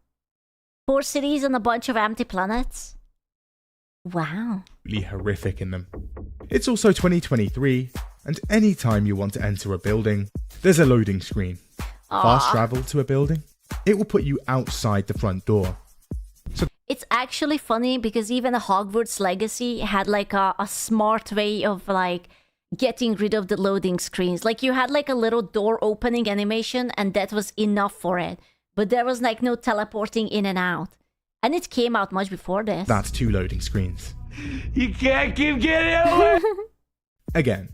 4 cities and a bunch of empty planets. Wow. Horrific in them. It's also 2023, and anytime you want to enter a building, there's a loading screen. Fast travel to a building, it will put you outside the front door. So it's actually funny because even Hogwarts Legacy had like a smart way of like getting rid of the loading screens. Like you had like a little door opening animation and that was enough for it. But there was like no teleporting in and out. And it came out much before this. That's 2 loading screens. You can't keep getting away. Again,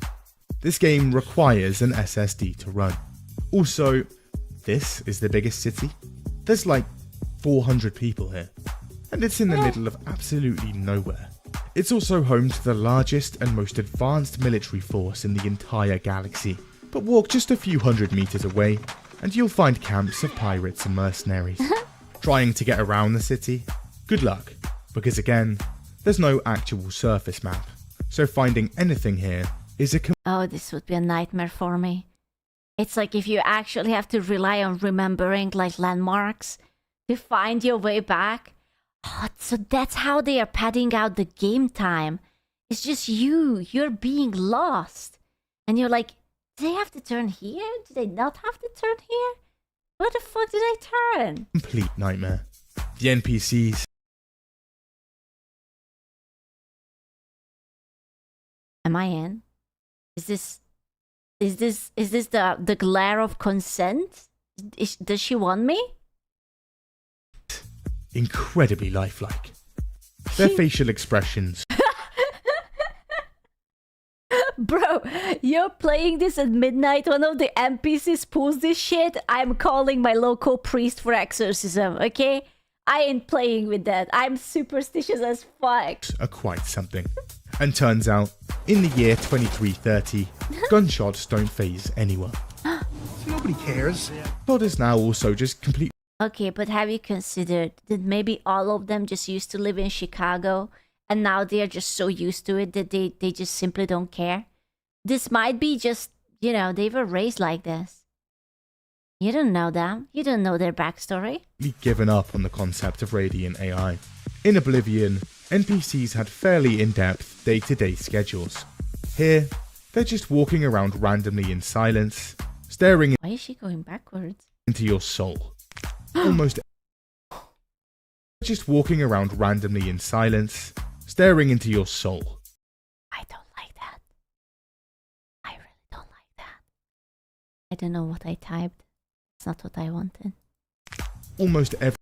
this game requires an SSD to run. Also, this is the biggest city. There's like 400 people here. And it's in the middle of absolutely nowhere. It's also home to the largest and most advanced military force in the entire galaxy. But walk just a few hundred meters away, and you'll find camps of pirates and mercenaries. Trying to get around the city? Good luck, because again, there's no actual surface map. So finding anything here is a... Oh, this would be a nightmare for me. It's like if you actually have to rely on remembering like landmarks to find your way back. Oh, so that's how they are padding out the game time. It's just you're being lost. And you're like, do they have to turn here? Do they not have to turn here? Where the fuck did I turn? Complete nightmare. The NPCs. Am I in? Is this the glare of consent? Does she want me? Incredibly lifelike. Their facial expressions. Bro, you're playing this at midnight. One of the NPCs pulls this shit. I'm calling my local priest for exorcism, okay? I ain't playing with that. I'm superstitious as fuck. Are quite something. And turns out, in the year 2330, gunshots don't faze anyone. Nobody cares. Todd is now also just complete. Okay, but have you considered that maybe all of them just used to live in Chicago and now they're just so used to it that they just simply don't care? This might be just, you know, they were raised like this. You don't know them. You don't know their backstory. Given up on the concept of radiant AI. In Oblivion, NPCs had fairly in-depth day-to-day schedules. Here, they're just walking around randomly in silence, staring Why is she going backwards? into your soul. Almost just walking around randomly in silence, staring into your soul. I don't like that. I really don't like that. I don't know what I typed. It's not what I wanted. Almost every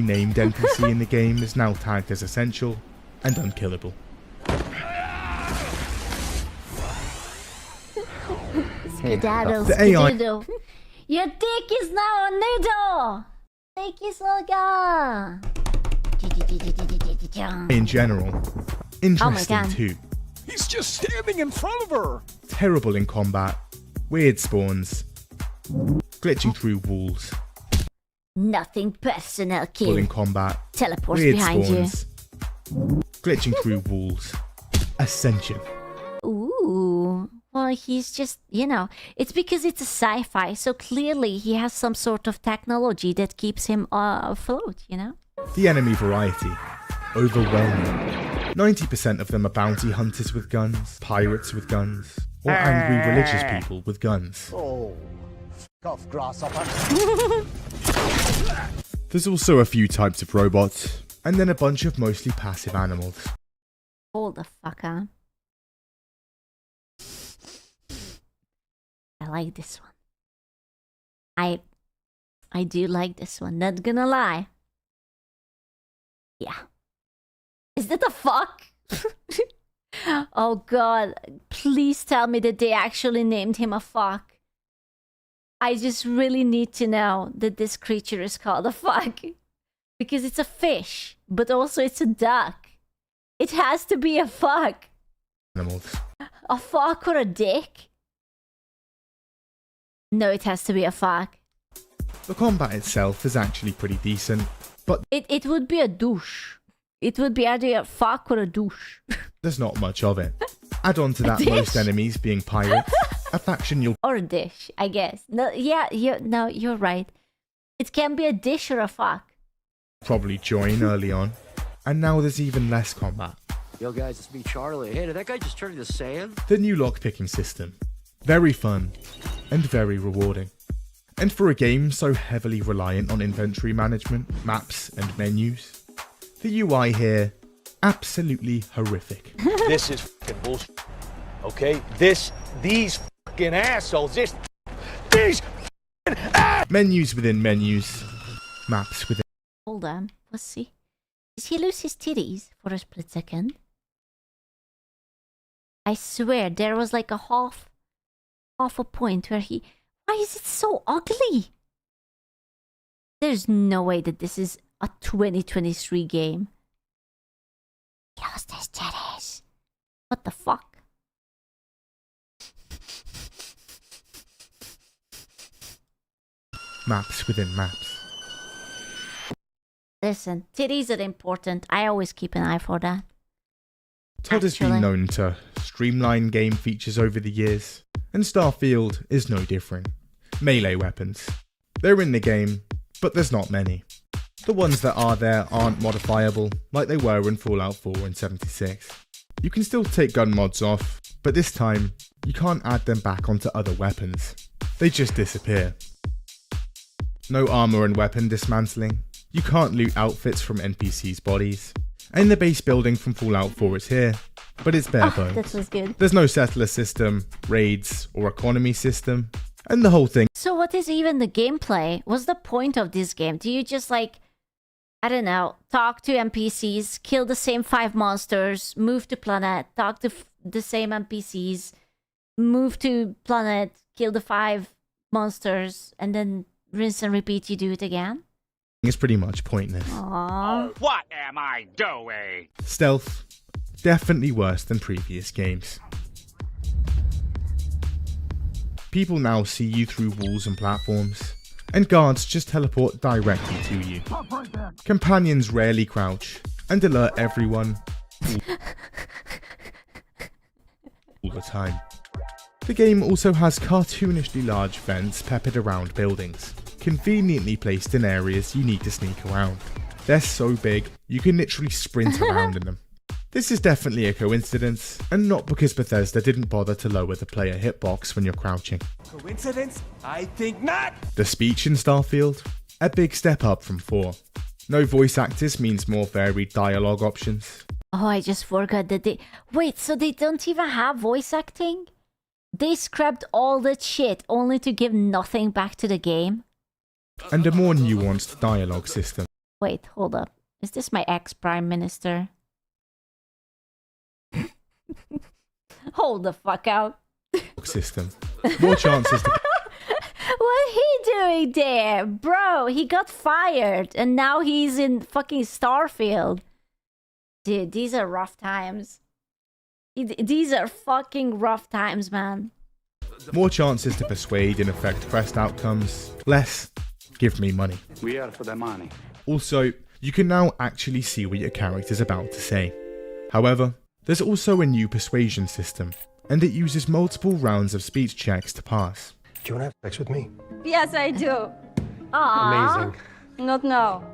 named NPC in the game is now tagged as essential and unkillable. Skedaddle, The AI skedaddle. Your dick is now a noodle! Dick is Olga! in general, interesting God. too. He's just standing in front of her. Terrible in combat, weird spawns, glitching through walls, Nothing personal, full in kid. combat, Teleports weird behind spawns, glitching through walls, ascension. you. Ooh. Well, he's just, it's because it's a sci-fi, so clearly he has some sort of technology that keeps him afloat, The enemy variety, overwhelming. 90% of them are bounty hunters with guns, pirates with guns, or angry religious people with guns. Oh, f off, grasshopper. There's also a few types of robots, and then a bunch of mostly passive animals. Hold the fuck on. I like this one. I do like this one, not gonna lie. Yeah. Is that a fuck? Oh god, please tell me that they actually named him a fuck. I just really need to know that this creature is called a fuck. Because it's a fish, but also it's a duck. It has to be a fuck. Animals. A fuck or a dick? No, it has to be a fuck. The combat itself is actually pretty decent, but It would be a douche. It would be either a fuck or a douche. there's not much of it. Add on to A that dish? most enemies being pirates, a faction you'll Or a dish, I guess. No, yeah, you're right. It can be a dish or a fuck. probably join early on, and now there's even less combat. Yo, guys, it's me, Charlie. Hey, did that guy just turn into sand? The new lockpicking system. Very fun, and very rewarding. And for a game so heavily reliant on inventory management, maps, and menus, the UI here, absolutely horrific. This is fucking bullshit. Okay? These fucking assholes, these Menus within menus, maps within... Hold on, let's see. Did he lose his titties for a split second? I swear, there was like a half a point where he... Why is it so ugly? There's no way that this is a 2023 game. He lost his titties. What the fuck? Maps within maps. Listen, titties are important. I always keep an eye for that. Todd has been known to streamline game features over the years, and Starfield is no different. Melee weapons. They're in the game, but there's not many. The ones that are there aren't modifiable, like they were in Fallout 4 and 76. You can still take gun mods off, but this time, you can't add them back onto other weapons. They just disappear. No armor and weapon dismantling. You can't loot outfits from NPCs' bodies. And the base building from Fallout 4 is here, but it's bare bones. That was good. There's no settler system, raids, or economy system, and the whole thing. So what is even the gameplay? What's the point of this game? Do you just like, I don't know, talk to NPCs, kill the same 5 monsters, move to planet, talk to the same NPCs, move to planet, kill the 5 monsters, and then rinse and repeat, you do it again? It's pretty much pointless. Aww. What am I doing? Stealth, definitely worse than previous games. People now see you through walls and platforms, and guards just teleport directly to you. Companions rarely crouch, and alert everyone all the time. The game also has cartoonishly large vents peppered around buildings, conveniently placed in areas you need to sneak around. They're so big, you can literally sprint around in them. This is definitely a coincidence, and not because Bethesda didn't bother to lower the player hitbox when you're crouching. Coincidence? I think not. The speech in Starfield? A big step up from 4. No voice actors means more varied dialogue options. Oh, I just forgot that they... Wait, so they don't even have voice acting? They scrapped all that shit only to give nothing back to the game? And a more nuanced dialogue system. Wait, hold up. Is this my ex-prime minister? Hold the fuck out. System. More chances to... What he doing there? Bro, he got fired and now he's in fucking Starfield. Dude, these are rough times. These are fucking rough times, man. More chances to persuade and affect quest outcomes. Less, give me money. We are for the money. Also, you can now actually see what your character's about to say. However, there's also a new persuasion system, and it uses multiple rounds of speech checks to pass. Do you want to have sex with me? Yes, I do. Aww. Amazing. Not now.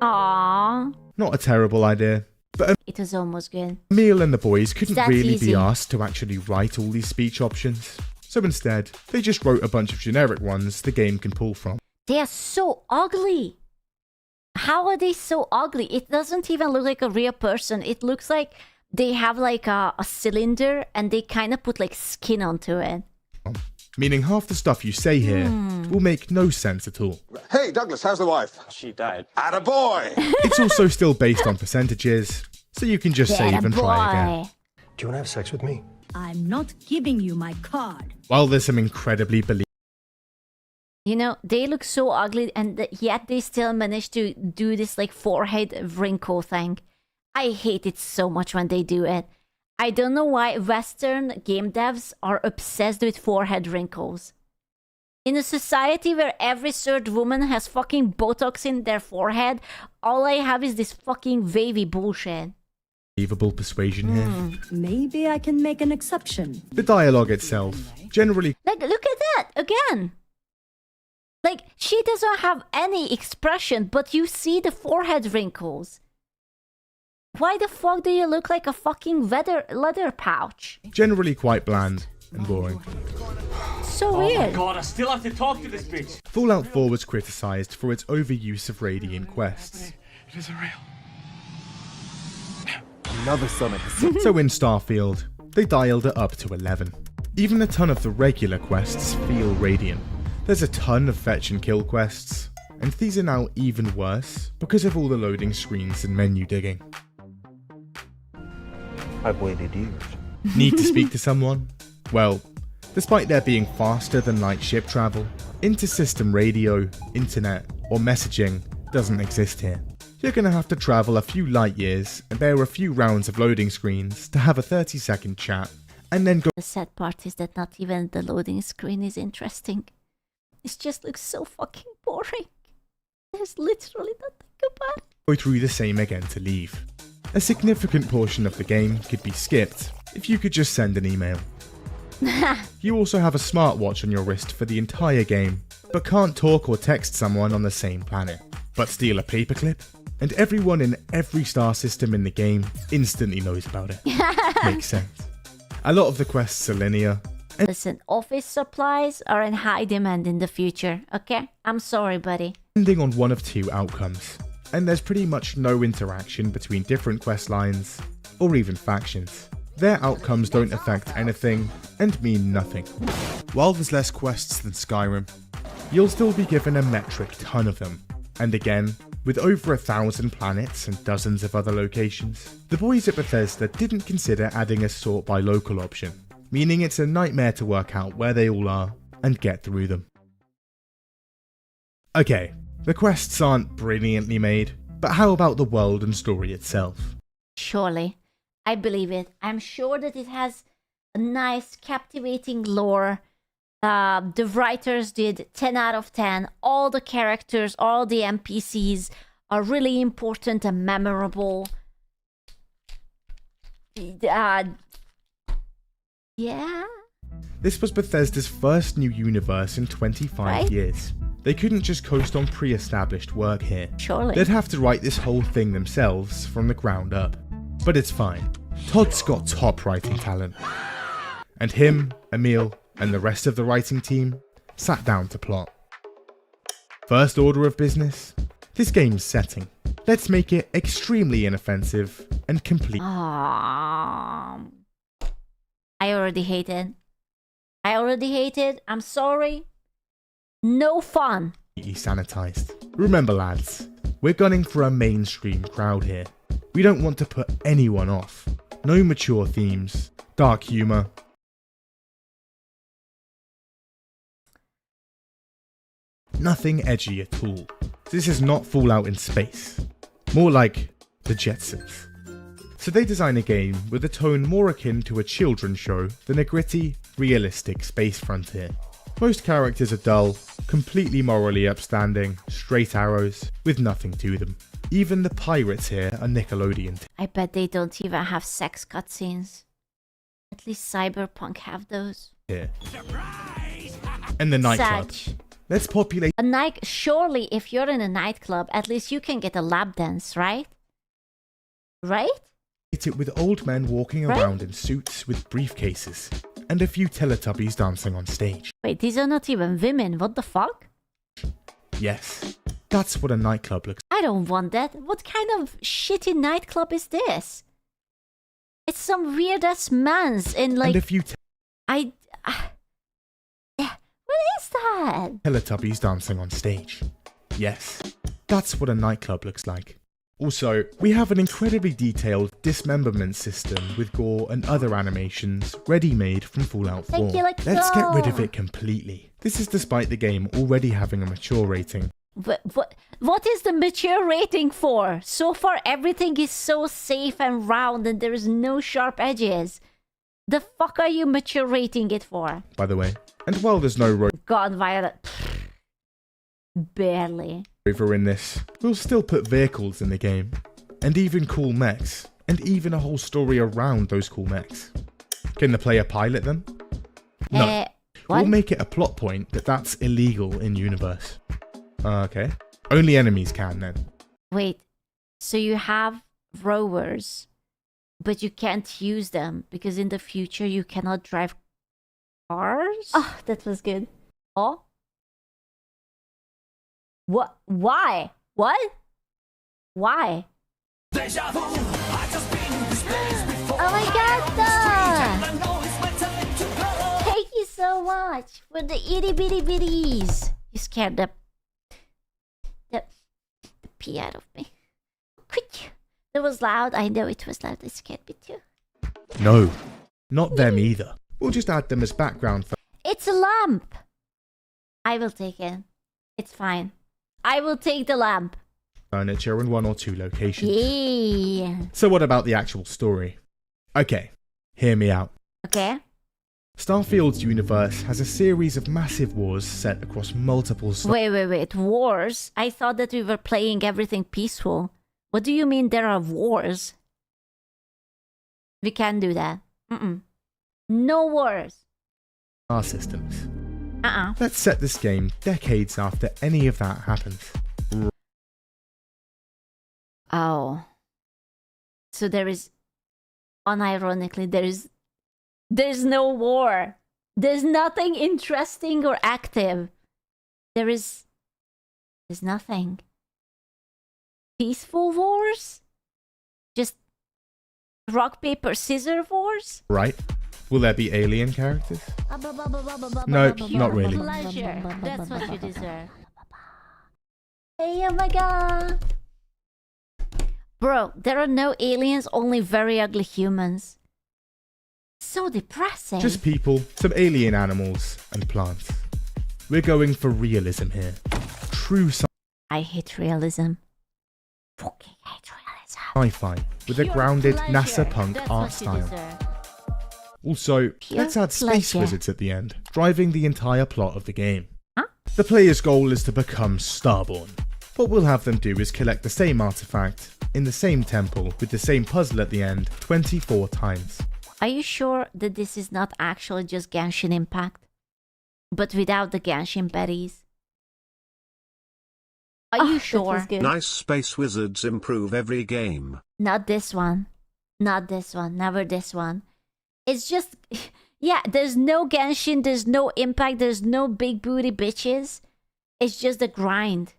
Aww. Not a terrible idea, but it was almost good. Emil and the boys couldn't That's really easy. be asked to actually write all these speech options, so instead, they just wrote a bunch of generic ones the game can pull from. They are so ugly. How are they so ugly? It doesn't even look like a real person. It looks like they have like a cylinder and they kind of put like skin onto it. Meaning half the stuff you say here will make no sense at all. Hey, Douglas, how's the wife? She died. Attaboy! It's also still based on percentages, so you can just save and try again. Do you want to have sex with me? I'm not giving you my card. While there's some incredibly You know, they look so ugly and yet they still manage to do this like forehead wrinkle thing. I hate it so much when they do it. I don't know why Western game devs are obsessed with forehead wrinkles. In a society where every third woman has fucking Botox in their forehead, all I have is this fucking wavy bullshit. believable persuasion here. Maybe I can make an exception. The dialogue itself, generally... Like, look at that, again! Like, she doesn't have any expression, but you see the forehead wrinkles. Why the fuck do you look like a fucking leather pouch? Generally quite bland and boring. So weird. Oh my god, I still have to talk to this bitch. Fallout 4 was criticised for its overuse of radiant quests. It isn't real. Another summit. So in Starfield, they dialed it up to 11. Even a ton of the regular quests feel radiant. There's a ton of fetch and kill quests, and these are now even worse because of all the loading screens and menu digging. I've waited years. Need to speak to someone? Well, despite there being faster than light ship travel, inter-system radio, internet, or messaging doesn't exist here. You're gonna have to travel a few light years and bear a few rounds of loading screens to have a 30-second chat, and then go. The sad part is that not even the loading screen is interesting. It just looks so fucking boring. There's literally nothing about it. Go through the same again to leave. A significant portion of the game could be skipped if you could just send an email. You also have a smartwatch on your wrist for the entire game, but can't talk or text someone on the same planet. But steal a paperclip, and everyone in every star system in the game instantly knows about it. Makes sense. A lot of the quests are linear. Listen, office supplies are in high demand in the future, okay? I'm sorry, buddy. Ending on one of two outcomes, and there's pretty much no interaction between different quest lines, or even factions. Their outcomes don't affect anything, and mean nothing. While there's less quests than Skyrim, you'll still be given a metric ton of them. And again, with over 1,000 planets and dozens of other locations, the boys at Bethesda didn't consider adding a sort by local option, meaning it's a nightmare to work out where they all are and get through them. Okay, the quests aren't brilliantly made, but how about the world and story itself? Surely. I believe it. I'm sure that it has a nice, captivating lore. The writers did 10 out of 10. All the characters, all the NPCs are really important and memorable. Yeah. This was Bethesda's first new universe in 25 years. They couldn't just coast on pre-established work here. Surely. They'd have to write this whole thing themselves from the ground up. But it's fine. Todd's got top writing talent. And him, Emil, and the rest of the writing team sat down to plot. First order of business, this game's setting. Let's make it extremely inoffensive and complete. I already hate it. I'm sorry. No fun. Sanitized. Remember lads, we're gunning for a mainstream crowd here. We don't want to put anyone off. No mature themes, dark humor. Nothing edgy at all. This is not Fallout in space. More like the Jetsons. So they design a game with a tone more akin to a children's show than a gritty, realistic space frontier. Most characters are dull, completely morally upstanding, straight arrows, with nothing to them. Even the pirates here are Nickelodeon. I bet they don't even have sex cutscenes. At least Cyberpunk have those. Here. And the nightclubs. Let's populate a night. Surely, if you're in a nightclub, at least you can get a lap dance, right? Right? It with old men walking around in suits with briefcases, and a few Teletubbies dancing on stage. Wait, these are not even women. What the fuck? Yes, that's what a nightclub looks like. I don't want that. What kind of shitty nightclub is this? It's some weird ass man's in like. And a few. What is that? Teletubbies dancing on stage. Yes, that's what a nightclub looks like. Also, we have an incredibly detailed dismemberment system with gore and other animations ready-made from Fallout 4. Let's get rid of it completely. This is despite the game already having a mature rating. What is the mature rating for? So far everything is so safe and round and there is no sharp edges. The fuck are you mature rating it for? By the way. And while there's no God, Violet. Barely. Rover in this, we'll still put vehicles in the game. And even cool mechs. And even a whole story around those cool mechs. Can the player pilot them? No. We'll make it a plot point that that's illegal in universe. Okay. Only enemies can then. Wait. So you have rovers, but you can't use them because in the future you cannot drive cars? Oh, that was good. Oh? What? Why? What? Why? Oh my god, thank you so much for the itty bitty bitties. You scared the pee out of me. Quick. It was loud. I know it was loud. It scared me too. No, not them either. We'll just add them as background for. It's a lamp. I will take it. It's fine. I will take the lamp. Furniture in 1 or 2 locations. Yeah. So what about the actual story? Okay, hear me out. Okay. Starfield's universe has a series of massive wars set across multiple. Wait. Wars? I thought that we were playing everything peaceful. What do you mean there are wars? We can't do that. No wars. Our systems. Let's set this game decades after any of that happens. Oh. So there is, unironically, there's no war. There's nothing interesting or active. There's nothing. Peaceful wars? Just rock, paper, scissors wars? Right. Will there be alien characters? No, not really. Pleasure. That's what you deserve. Hey, oh my god. Bro, there are no aliens, only very ugly humans. So depressing. Just people, some alien animals, and plants. We're going for realism here. True I hate realism. Fucking hate realism. Sci-fi, with a grounded NASA punk art style. Also, let's add space wizards at the end, driving the entire plot of the game. The player's goal is to become Starborn. What we'll have them do is collect the same artifact, in the same temple, with the same puzzle at the end, 24 times. Are you sure that this is not actually just Genshin Impact? But without the Genshin berries? Are you sure? Nice space wizards improve every game. Not this one. Not this one. Never this one. It's just... Yeah, there's no Genshin, there's no Impact, there's no big booty bitches. It's just a grind.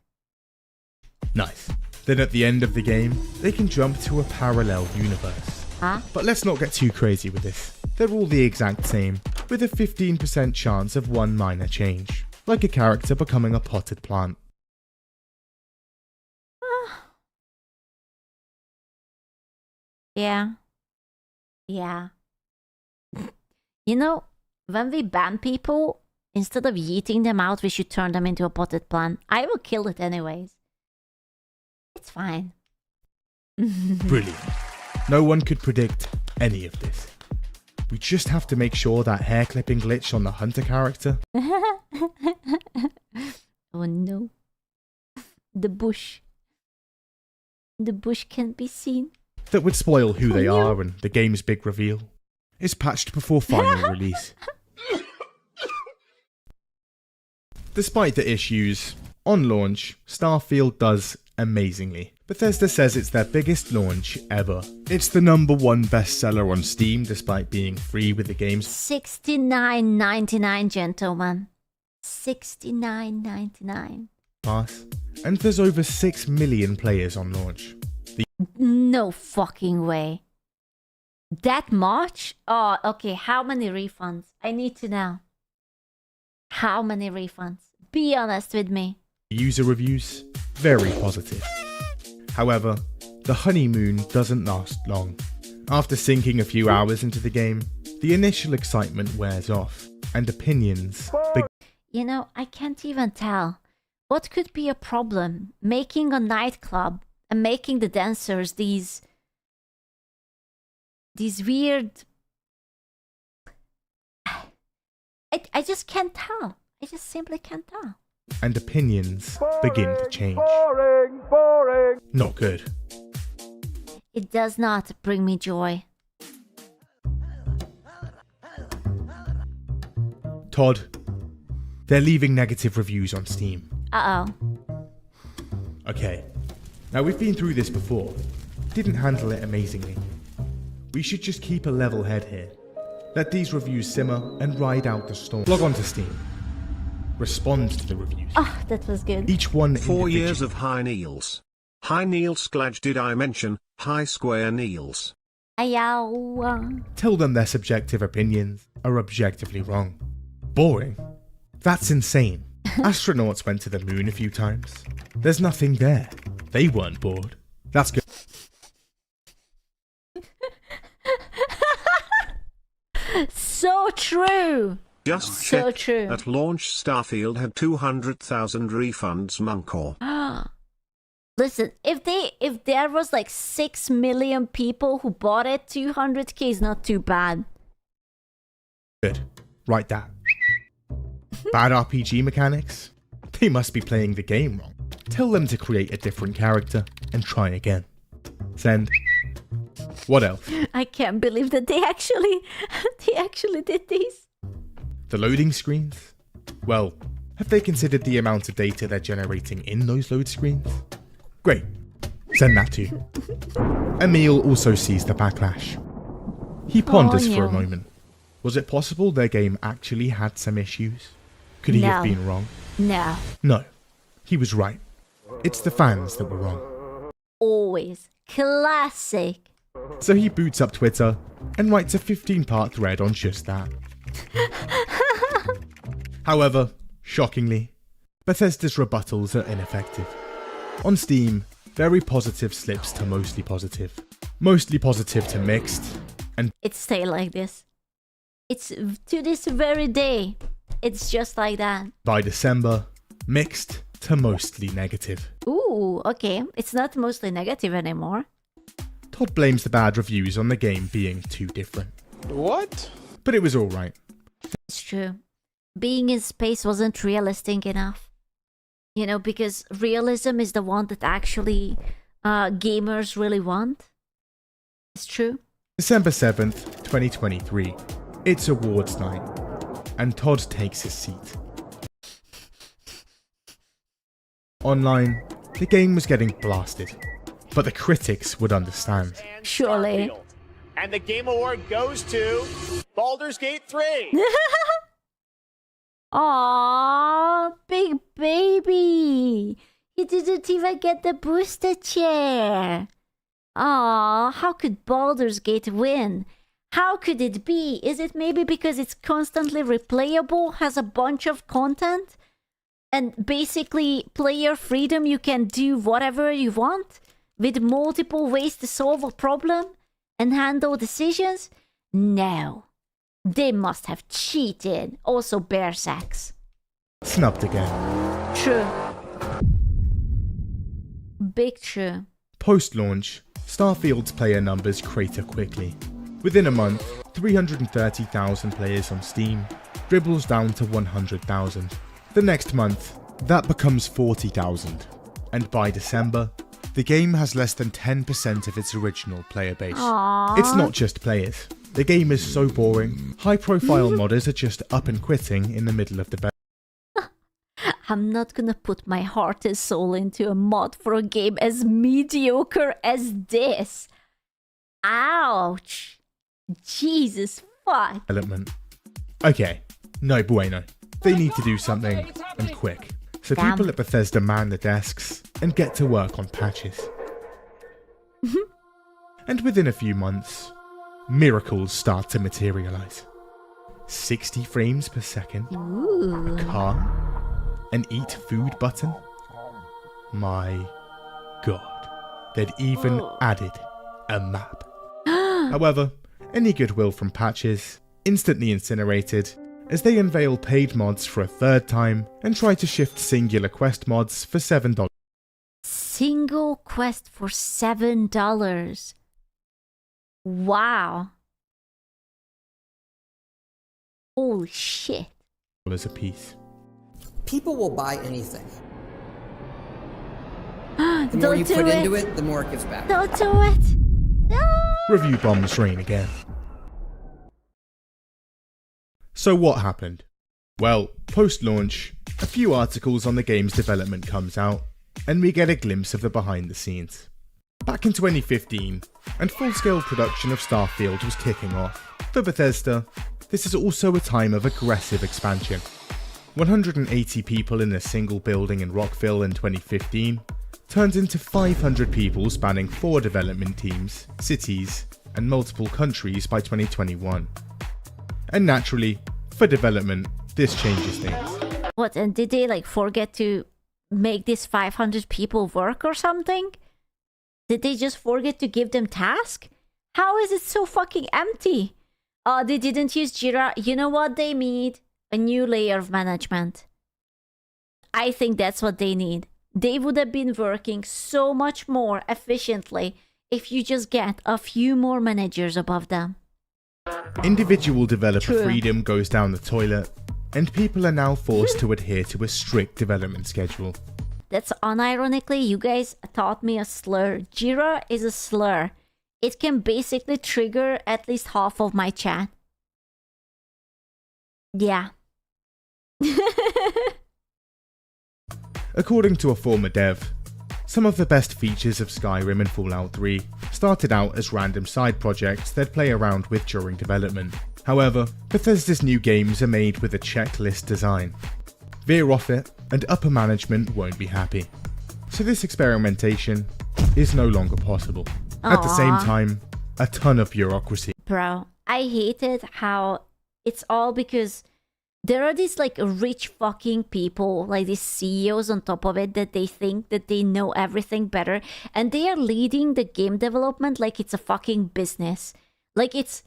Nice. Then at the end of the game, they can jump to a parallel universe. Huh? But let's not get too crazy with this. They're all the exact same, with a 15% chance of one minor change, like a character becoming a potted plant. Yeah. Yeah. You know, when we ban people, instead of yeeting them out, we should turn them into a potted plant. I will kill it anyways. It's fine. Brilliant. No one could predict any of this. We just have to make sure that hair clipping glitch on the hunter character. Oh no. The bush. The bush can be seen. That would spoil who they are and the game's big reveal. Is patched before final release. Despite the issues, on launch, Starfield does amazingly. Bethesda says it's their biggest launch ever. It's the #1 bestseller on Steam despite being free with the game's $69.99, gentlemen. $69.99. pass, and there's over 6 million players on launch. No fucking way. That much? Oh, okay. How many refunds? I need to know. How many refunds? Be honest with me. User reviews, very positive. However, the honeymoon doesn't last long. After sinking a few hours into the game, the initial excitement wears off, and opinions You know, I can't even tell. What could be a problem making a nightclub and making the dancers these weird... I just can't tell. I just simply can't tell. and opinions begin to change. Not good. It does not bring me joy. Todd, they're leaving negative reviews on Steam. Uh-oh. Okay. Now we've been through this before. Didn't handle it amazingly. We should just keep a level head here. Let these reviews simmer and ride out the storm. Log on to Steam. Respond to the reviews. Oh, that was good. Each one 4 years of high Niels. High Niels Sklaj did I mention, high square Niels. Ayaw. Tell them their subjective opinions are objectively wrong. Boring? That's insane. Astronauts went to the moon a few times. There's nothing there. They weren't bored. That's good. So true. Just so check. true. At launch, Starfield had 200,000 refunds, Munkor. Listen, if there was like 6 million people who bought it, 200k is not too bad. Good. Write that. Bad RPG mechanics? They must be playing the game wrong. Tell them to create a different character and try again. Send. What else? I can't believe that they actually did this. The loading screens? Well, have they considered the amount of data they're generating in those load screens? Great. Send that too. Emil also sees the backlash. He ponders for a moment. Was it possible their game actually had some issues? Could he have been wrong? No. No. He was right. It's the fans that were wrong. Always. Classic. So he boots up Twitter and writes a 15-part thread on just that. However, shockingly, Bethesda's rebuttals are ineffective. On Steam, very positive slips to mostly positive. Mostly positive to mixed, and It's stay like this. It's to this very day. It's just like that. by December, mixed to mostly negative. Ooh, okay. It's not mostly negative anymore. Todd blames the bad reviews on the game being too different. What? But it was alright. It's true. Being in space wasn't realistic enough. You know, because realism is the one that actually gamers really want. It's true. December 7th, 2023. It's awards night, and Todd takes his seat. Online, the game was getting blasted, but the critics would understand. Surely. And the Game Award goes to Baldur's Gate 3. Aww, big baby. He didn't even get the booster chair. Aww, how could Baldur's Gate win? How could it be? Is it maybe because it's constantly replayable, has a bunch of content? And basically, player freedom, you can do whatever you want? With multiple ways to solve a problem? And handle decisions? No. They must have cheated. Also bear sex. Snubbed again. True. Big true. Post-launch, Starfield's player numbers crater quickly. Within a month, 330,000 players on Steam dribbles down to 100,000. The next month, that becomes 40,000. And by December, the game has less than 10% of its original player base. Aww. It's not just players. The game is so boring, high-profile modders are just up and quitting in the middle of the beta. I'm not gonna put my heart and soul into a mod for a game as mediocre as this. Ouch. Jesus fuck. Development. Okay, no bueno. They need to do something, and quick. So Damn. people at Bethesda man the desks and get to work on patches. And within a few months, miracles start to materialize. 60 frames per second, Ooh. a car, an eat food button. My god, they'd even added a map. However, any goodwill from patches instantly incinerated as they unveil paid mods for a third time and try to shift singular quest mods for $7. Single quest for $7. Wow. Holy shit. A piece. People will buy anything. The more Don't you do put it. into it, the more it gives back. Don't do it. No. Review bombs rain again. So what happened? Well, post-launch, a few articles on the game's development comes out, and we get a glimpse of the behind the scenes. Back in 2015, and full-scale production of Starfield was kicking off. For Bethesda, this is also a time of aggressive expansion. 180 people in a single building in Rockville in 2015 turns into 500 people spanning 4 development teams, cities, and multiple countries by 2021. And naturally, for development, this changes things. What, and did they like forget to make these 500 people work or something? Did they just forget to give them tasks? How is it so fucking empty? Oh, they didn't use Jira. You know what they need? A new layer of management. I think that's what they need. They would have been working so much more efficiently if you just get a few more managers above them. Individual developer True. freedom goes down the toilet, and people are now forced to adhere to a strict development schedule. That's unironically, you guys taught me a slur. Jira is a slur. It can basically trigger at least half of my chat. Yeah. According to a former dev, some of the best features of Skyrim and Fallout 3 started out as random side projects they'd play around with during development. However, Bethesda's new games are made with a checklist design. Veer off it, and upper management won't be happy. So this experimentation is no longer possible. At the same time, a ton of bureaucracy. Bro, I hated how it's all because there are these like rich fucking people, like these CEOs on top of it, that they think that they know everything better, and they are leading the game development like it's a fucking business. Like it's,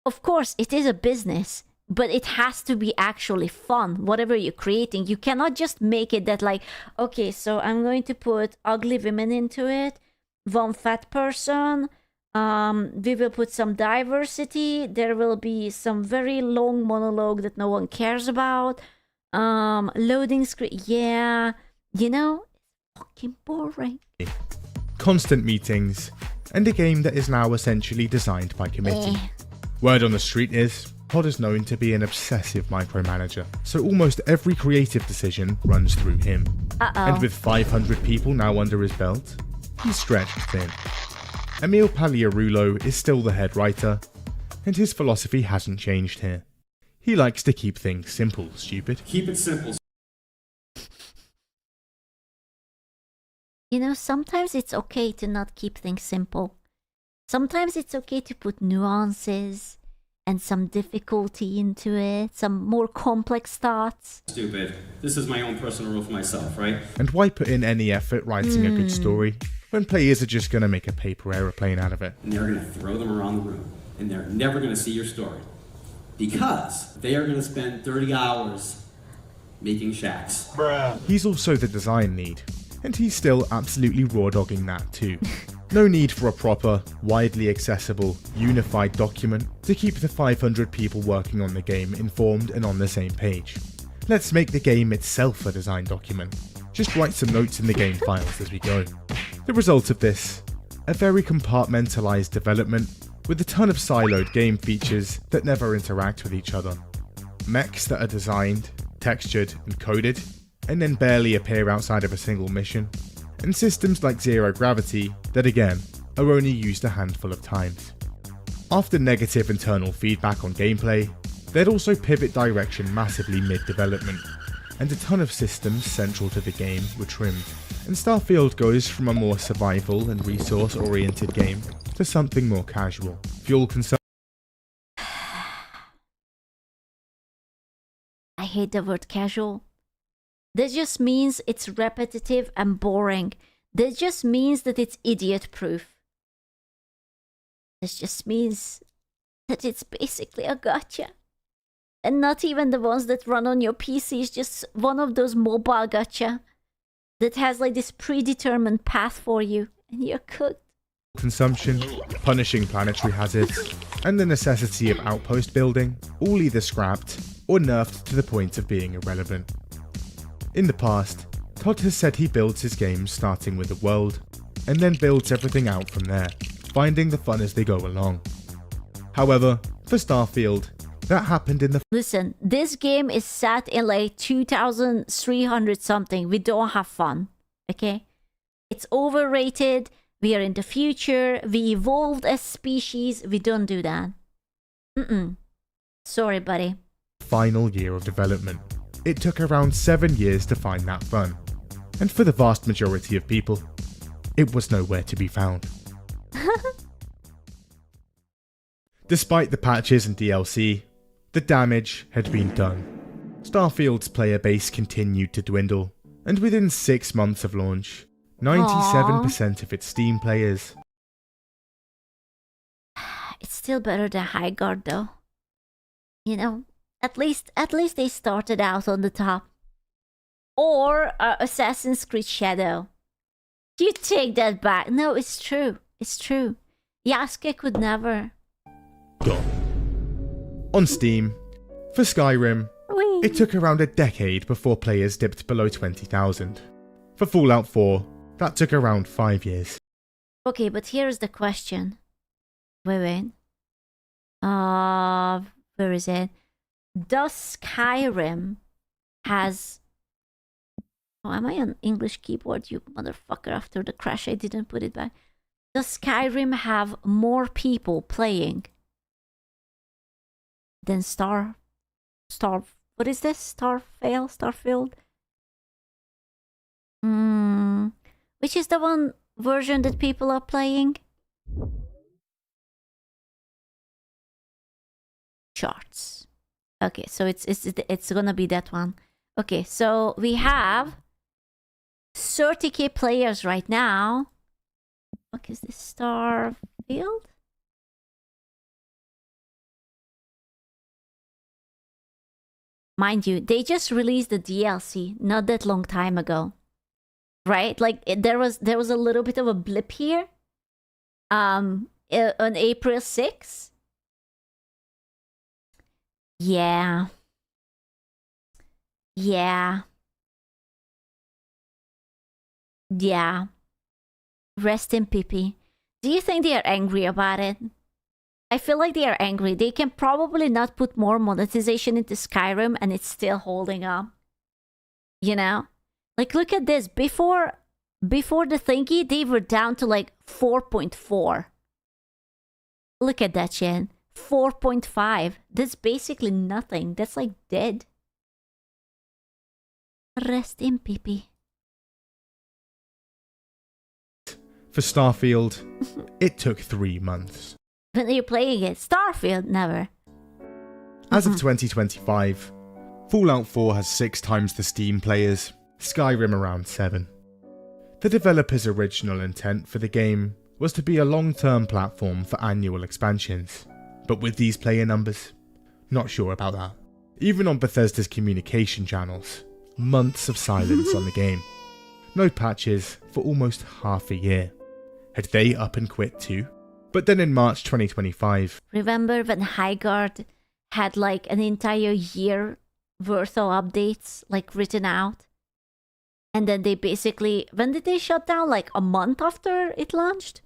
of course it is a business, but it has to be actually fun, whatever you're creating. You cannot just make it that like, okay, so I'm going to put ugly women into it, one fat person, we will put some diversity, there will be some very long monologue that no one cares about, loading screen, yeah, you know, fucking boring. Constant meetings, and a game that is now essentially designed by committee. Word on the street is, Todd is known to be an obsessive micromanager, so almost every creative decision runs through him. And with 500 people now under his belt, he's stretched thin. Emil Paliarulo is still the head writer, and his philosophy hasn't changed here. He likes to keep things simple, stupid. Keep it simple. You know, sometimes it's okay to not keep things simple. Sometimes it's okay to put nuances and some difficulty into it, some more complex thoughts. Stupid. This is my own personal rule for myself, right? And why put in any effort writing a good story when players are just gonna make a paper aeroplane out of it? And they're gonna throw them around the room, and they're never gonna see your story. Because they are gonna spend 30 hours making shacks. Bruh. He's also the design lead, and he's still absolutely raw-dogging that too. No need for a proper, widely accessible, unified document to keep the 500 people working on the game informed and on the same page. Let's make the game itself a design document. Just write some notes in the game files as we go. The result of this, a very compartmentalized development with a ton of siloed game features that never interact with each other. Mechs that are designed, textured, and coded, and then barely appear outside of a single mission. And systems like zero gravity that again are only used a handful of times. After negative internal feedback on gameplay, they'd also pivot direction massively mid-development, and a ton of systems central to the game were trimmed, and Starfield goes from a more survival and resource-oriented game to something more casual. Fuel consumption. I hate the word casual. That just means it's repetitive and boring. That just means that it's idiot-proof. This just means that it's basically a gacha. And not even the ones that run on your PC, is just one of those mobile gacha that has like this predetermined path for you, and you're cooked. Consumption, punishing planetary hazards, and the necessity of outpost building, all either scrapped or nerfed to the point of being irrelevant. In the past, Todd has said he builds his games starting with a world, and then builds everything out from there, finding the fun as they go along. However, for Starfield, that happened in the... Listen, this game is set in like 2300 something. We don't have fun, okay? It's overrated. We are in the future. We evolved as species. We don't do that. Sorry, buddy. Final year of development. It took around 7 years to find that fun. And for the vast majority of people, it was nowhere to be found. Despite the patches and DLC, the damage had been done. Starfield's player base continued to dwindle, and within 6 months of launch, 97% of its Steam players... It's still better than High Guard though. You know, at least they started out on the top. Or Assassin's Creed Shadow. You take that back. No, it's true. It's true. Yasuke could never. On Steam, for Skyrim, it took around a decade before players dipped below 20,000. For Fallout 4, that took around 5 years. Okay, but here's the question. Wait. Where is it? Does Skyrim has... Oh, am I on English keyboard, you motherfucker? After the crash, I didn't put it back. Does Skyrim have more people playing than what is this? Starfield? Which is the one version that people are playing? Charts. Okay, so it's gonna be that one. Okay, so we have 30k players right now. What is this? Starfield? Mind you, they just released the DLC not that long time ago, right? Like there was a little bit of a blip here, on April 6th. Yeah. Rest in Pippi. Do you think they are angry about it? I feel like they are angry. They can probably not put more monetization into Skyrim and it's still holding up. You know? Like, look at this. Before the thingy, they were down to like 4.4. Look at that shit. 4.5. That's basically nothing. That's like dead. Rest in pee-pee. For Starfield, it took 3 months. When are you playing it? Starfield? Never. As of 2025, Fallout 4 has 6 times the Steam players, Skyrim around 7. The developer's original intent for the game was to be a long-term platform for annual expansions, but with these player numbers, not sure about that. Even on Bethesda's communication channels, months of silence on the game. No patches for almost half a year. Had they up and quit too? But then in March 2025... Remember when Highguard had like an entire year worth of updates like written out? And then they basically... When did they shut down? Like a month after it launched?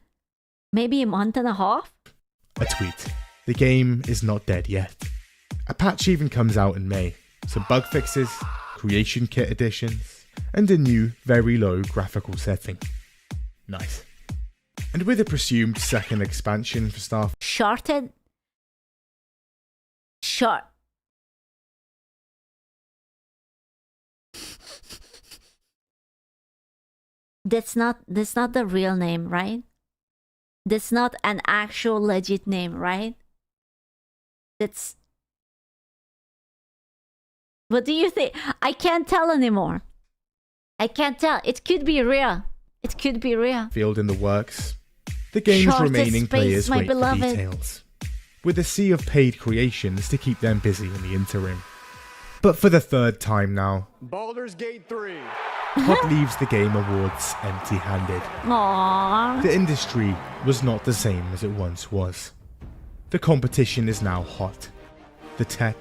Maybe a month and a half? A tweet. The game is not dead yet. A patch even comes out in May. Some bug fixes, creation kit additions, and a new, very low graphical setting. Nice. And with a presumed second expansion for Starfield... Shorted? Short. That's not the real name, right? That's not an actual legit name, right? That's... What do you think? I can't tell anymore. I can't tell. It could be real. It could be real. Field in the works. The game's Shortest remaining space, players my wait beloved. for details, with a sea of paid creations to keep them busy in the interim. But for the 3rd time now, Baldur's Gate 3. Todd leaves the Game Awards empty-handed. Aww. The industry was not the same as it once was. The competition is now hot. The tech,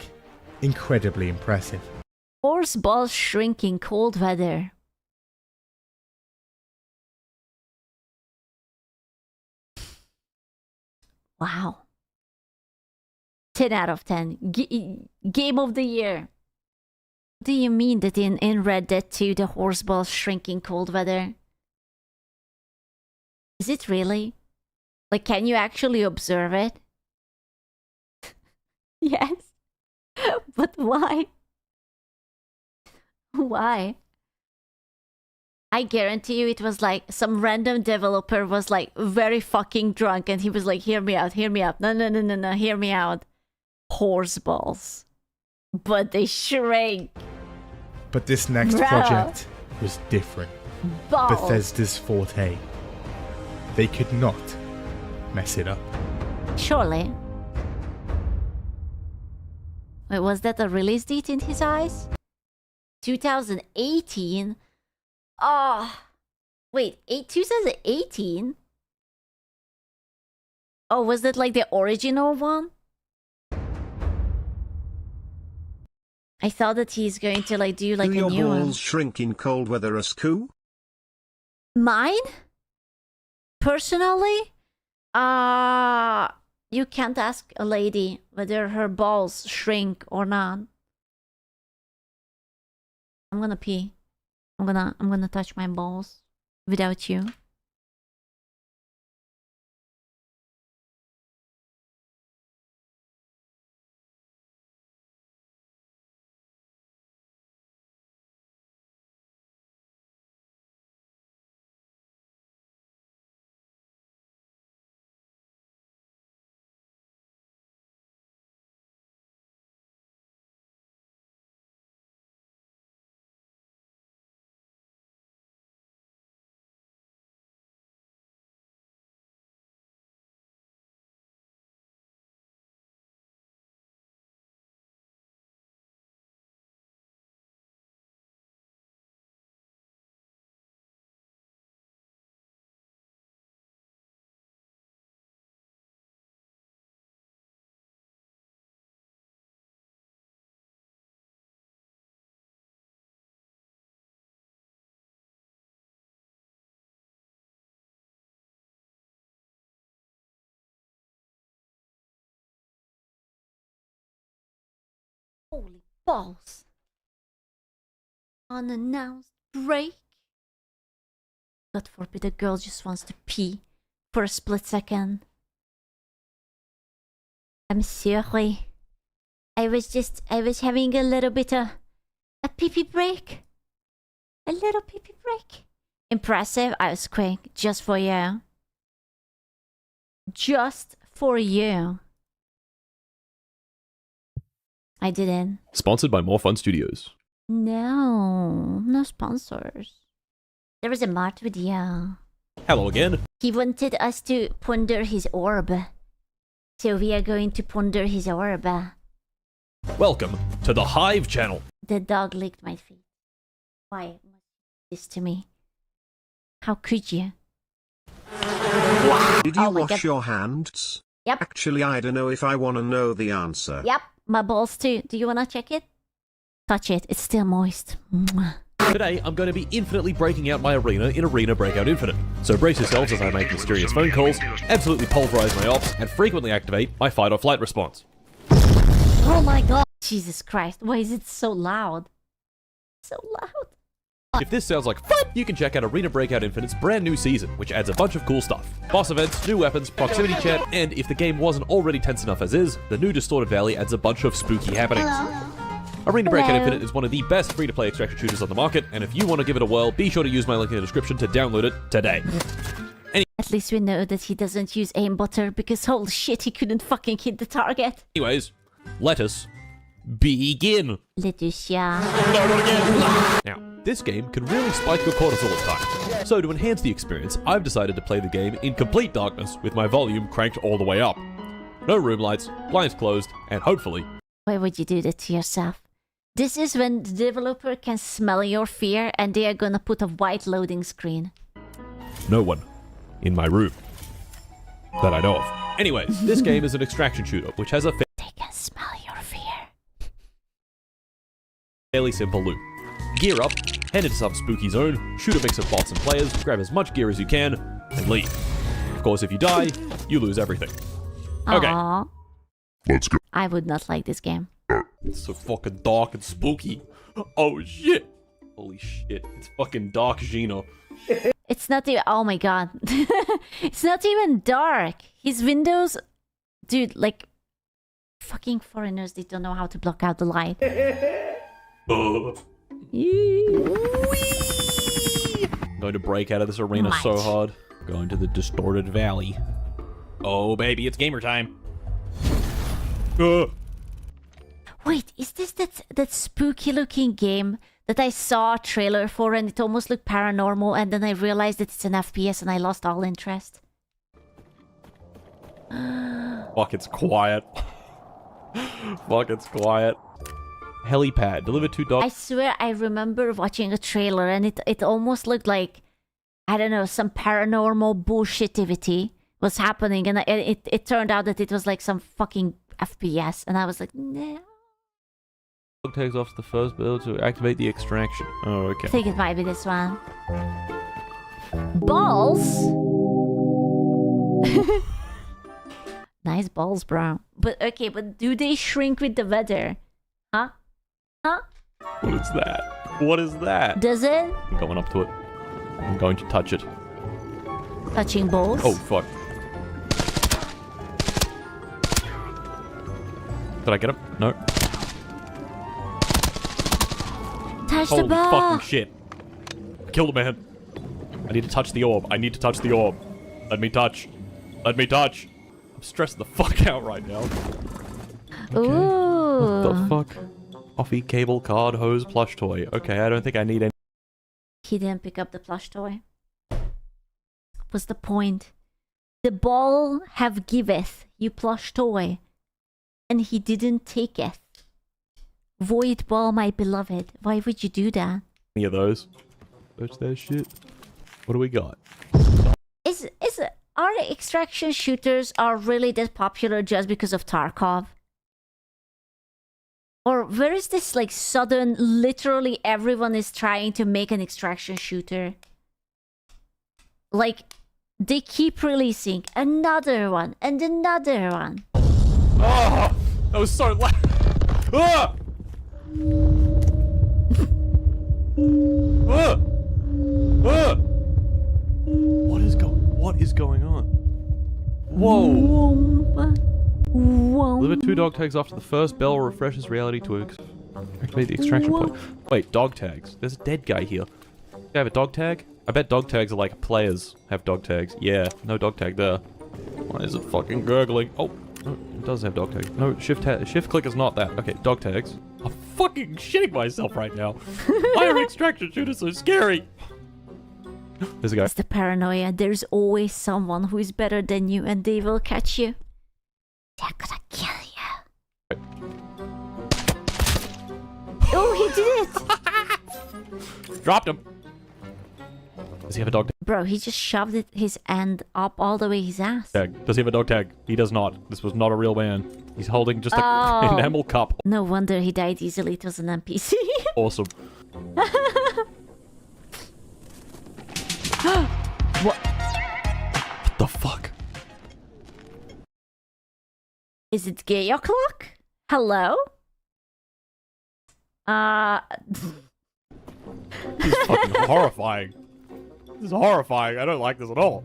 incredibly impressive. Horse balls shrink in cold weather. Wow. 10 out of 10. Game of the year. What do you mean that in Red Dead 2 the horse balls shrink in cold weather? Is it really? Like, can you actually observe it? Yes. But why? Why? I guarantee you it was like some random developer was like very fucking drunk and he was like, hear me out. No, hear me out. Horse balls. But they shrank. But this next Bro. project was different. Balls. Bethesda's forte. They could not mess it up. Surely. Wait, was that a release date in his eyes? 2018? Oh, wait, 2018? Oh, was that like the original one? I thought that he's going to like do like Do a your new balls one. shrink in cold weather as Koo? Mine? Personally? You can't ask a lady whether her balls shrink or not. I'm gonna pee. I'm gonna touch my balls without you. Balls. Unannounced break. God forbid a girl just wants to pee for a split second. I'm sorry. I was having a little bit of a pee-pee break. A little pee-pee break. Impressive. I was quick. Just for you. Just for you. I didn't. Sponsored by More Fun Studios. No sponsors. There was a Mart video. Hello again. He wanted us to ponder his orb. So we are going to ponder his orb. Welcome to the Hive channel. The dog licked my feet. Why must you do this to me? How could you? Did you wash your hands? Yep. Actually, I don't know if I want to know the answer. Yep, my balls too. Do you want to check it? Touch it. It's still moist. Mwah. Today, I'm going to be infinitely breaking out my arena in Arena Breakout Infinite. So brace yourselves as I make mysterious phone calls, absolutely pulverize my ops, and frequently activate my fight or flight response. Oh my god. Jesus Christ. Why is it so loud? So loud. If this sounds like fun, you can check out Arena Breakout Infinite's brand new season, which adds a bunch of cool stuff. Boss events, new weapons, proximity chat, and if the game wasn't already tense enough as is, the new Distorted Valley adds a bunch of spooky happenings. Arena Breakout Infinite is one of the best free-to-play extraction shooters on the market, and if you want to give it a whirl, be sure to use my link in the description to download it today. At least we know that he doesn't use aimbutter, because holy shit, he couldn't fucking hit the target. Anyways, let us begin. Letitia. Now, this game can really spike your cortisol at times. So to enhance the experience, I've decided to play the game in complete darkness with my volume cranked all the way up. No room lights, blinds closed, and hopefully... Why would you do that to yourself? This is when the developer can smell your fear and they are gonna put a white loading screen. No one in my room that I know of. Anyways, this game is an extraction shooter, which has a They can smell your fear. fairly simple loop. Gear up, head into some spooky zone, shoot a mix of bots and players, grab as much gear as you can, and leave. Of course, if you die, you lose everything. Okay. Aww. Let's go. I would not like this game. It's so fucking dark and spooky. Oh shit. Holy shit. It's fucking dark, Gino. It's not even... Oh my god. It's not even dark. His windows... Dude, like... Fucking foreigners, they don't know how to block out the light. I'm going to break out of this arena so hard. Going to the Distorted Valley. Oh baby, it's gamer time. Wait, is this that spooky looking game that I saw a trailer for and it almost looked paranormal and then I realized that it's an FPS and I lost all interest? Fuck, it's quiet. Fuck, it's quiet. Helipad, delivered to dog. I swear I remember watching a trailer and it almost looked like, I don't know, some paranormal bullshitivity was happening and it turned out that it was like some fucking FPS and I was like, no. Dog takes off the first build to activate the extraction. Oh, okay. I think it might be this one. Balls? Nice balls, bro. But okay, but do they shrink with the weather? Huh? Huh? What is that? What is that? Does it? I'm going up to it. I'm going to touch it. Touching balls? Oh, fuck. Did I get him? No. Touch Holy the ball! fucking shit. I killed a man. I need to touch the orb. I need to touch the orb. Let me touch. Let me touch. I'm stressed the fuck out right now. Okay. Ooh. What the fuck? Coffee, cable, card, hose, plush toy. Okay, I don't think I need any. He didn't pick up the plush toy. What's the point? The ball have giveth you plush toy, and he didn't take it. Void ball, my beloved. Why would you do that? Any of those? Touch that shit. What do we got? Are extraction shooters really that popular just because of Tarkov? Or where is this like sudden, literally everyone is trying to make an extraction shooter? Like, they keep releasing another one and another one. Oh, that was so loud. Ah! What is going on? Whoa! Deliver 2 dog tags after the first bell refreshes reality to activate the extraction point. Wait, dog tags. There's a dead guy here. Do I have a dog tag? I bet dog tags are like players have dog tags. Yeah, no dog tag there. Why is it fucking gurgling? Oh, it does have dog tags. No, shift click is not that. Okay, dog tags. I'm fucking shitting myself right now. Why are extraction shooters so scary? There's a guy. It's the paranoia. There's always someone who is better than you and they will catch you. They're gonna kill you. Oh, he did it! Dropped him. Does he have a dog tag? Bro, he just shoved his hand up all the way his ass. Does he have a dog tag? He does not. This was not a real man. He's holding just an enamel cup. No wonder he died easily. It was an NPC. Awesome. What the fuck? Is it gay o'clock? Hello? This is fucking horrifying. This is horrifying. I don't like this at all.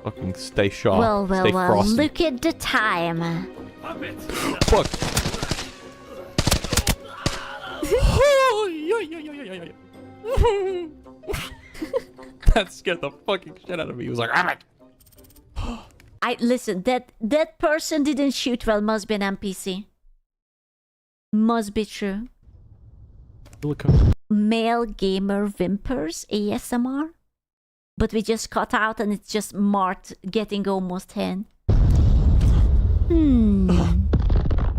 Fucking stay sharp. Well, stay frosty. look at the time. Fuck. That scared the fucking shit out of me. He was like, Listen, that person didn't shoot well, must be an NPC. Must be true. Male gamer whimpers ASMR. But we just cut out and it's just marked getting almost 10.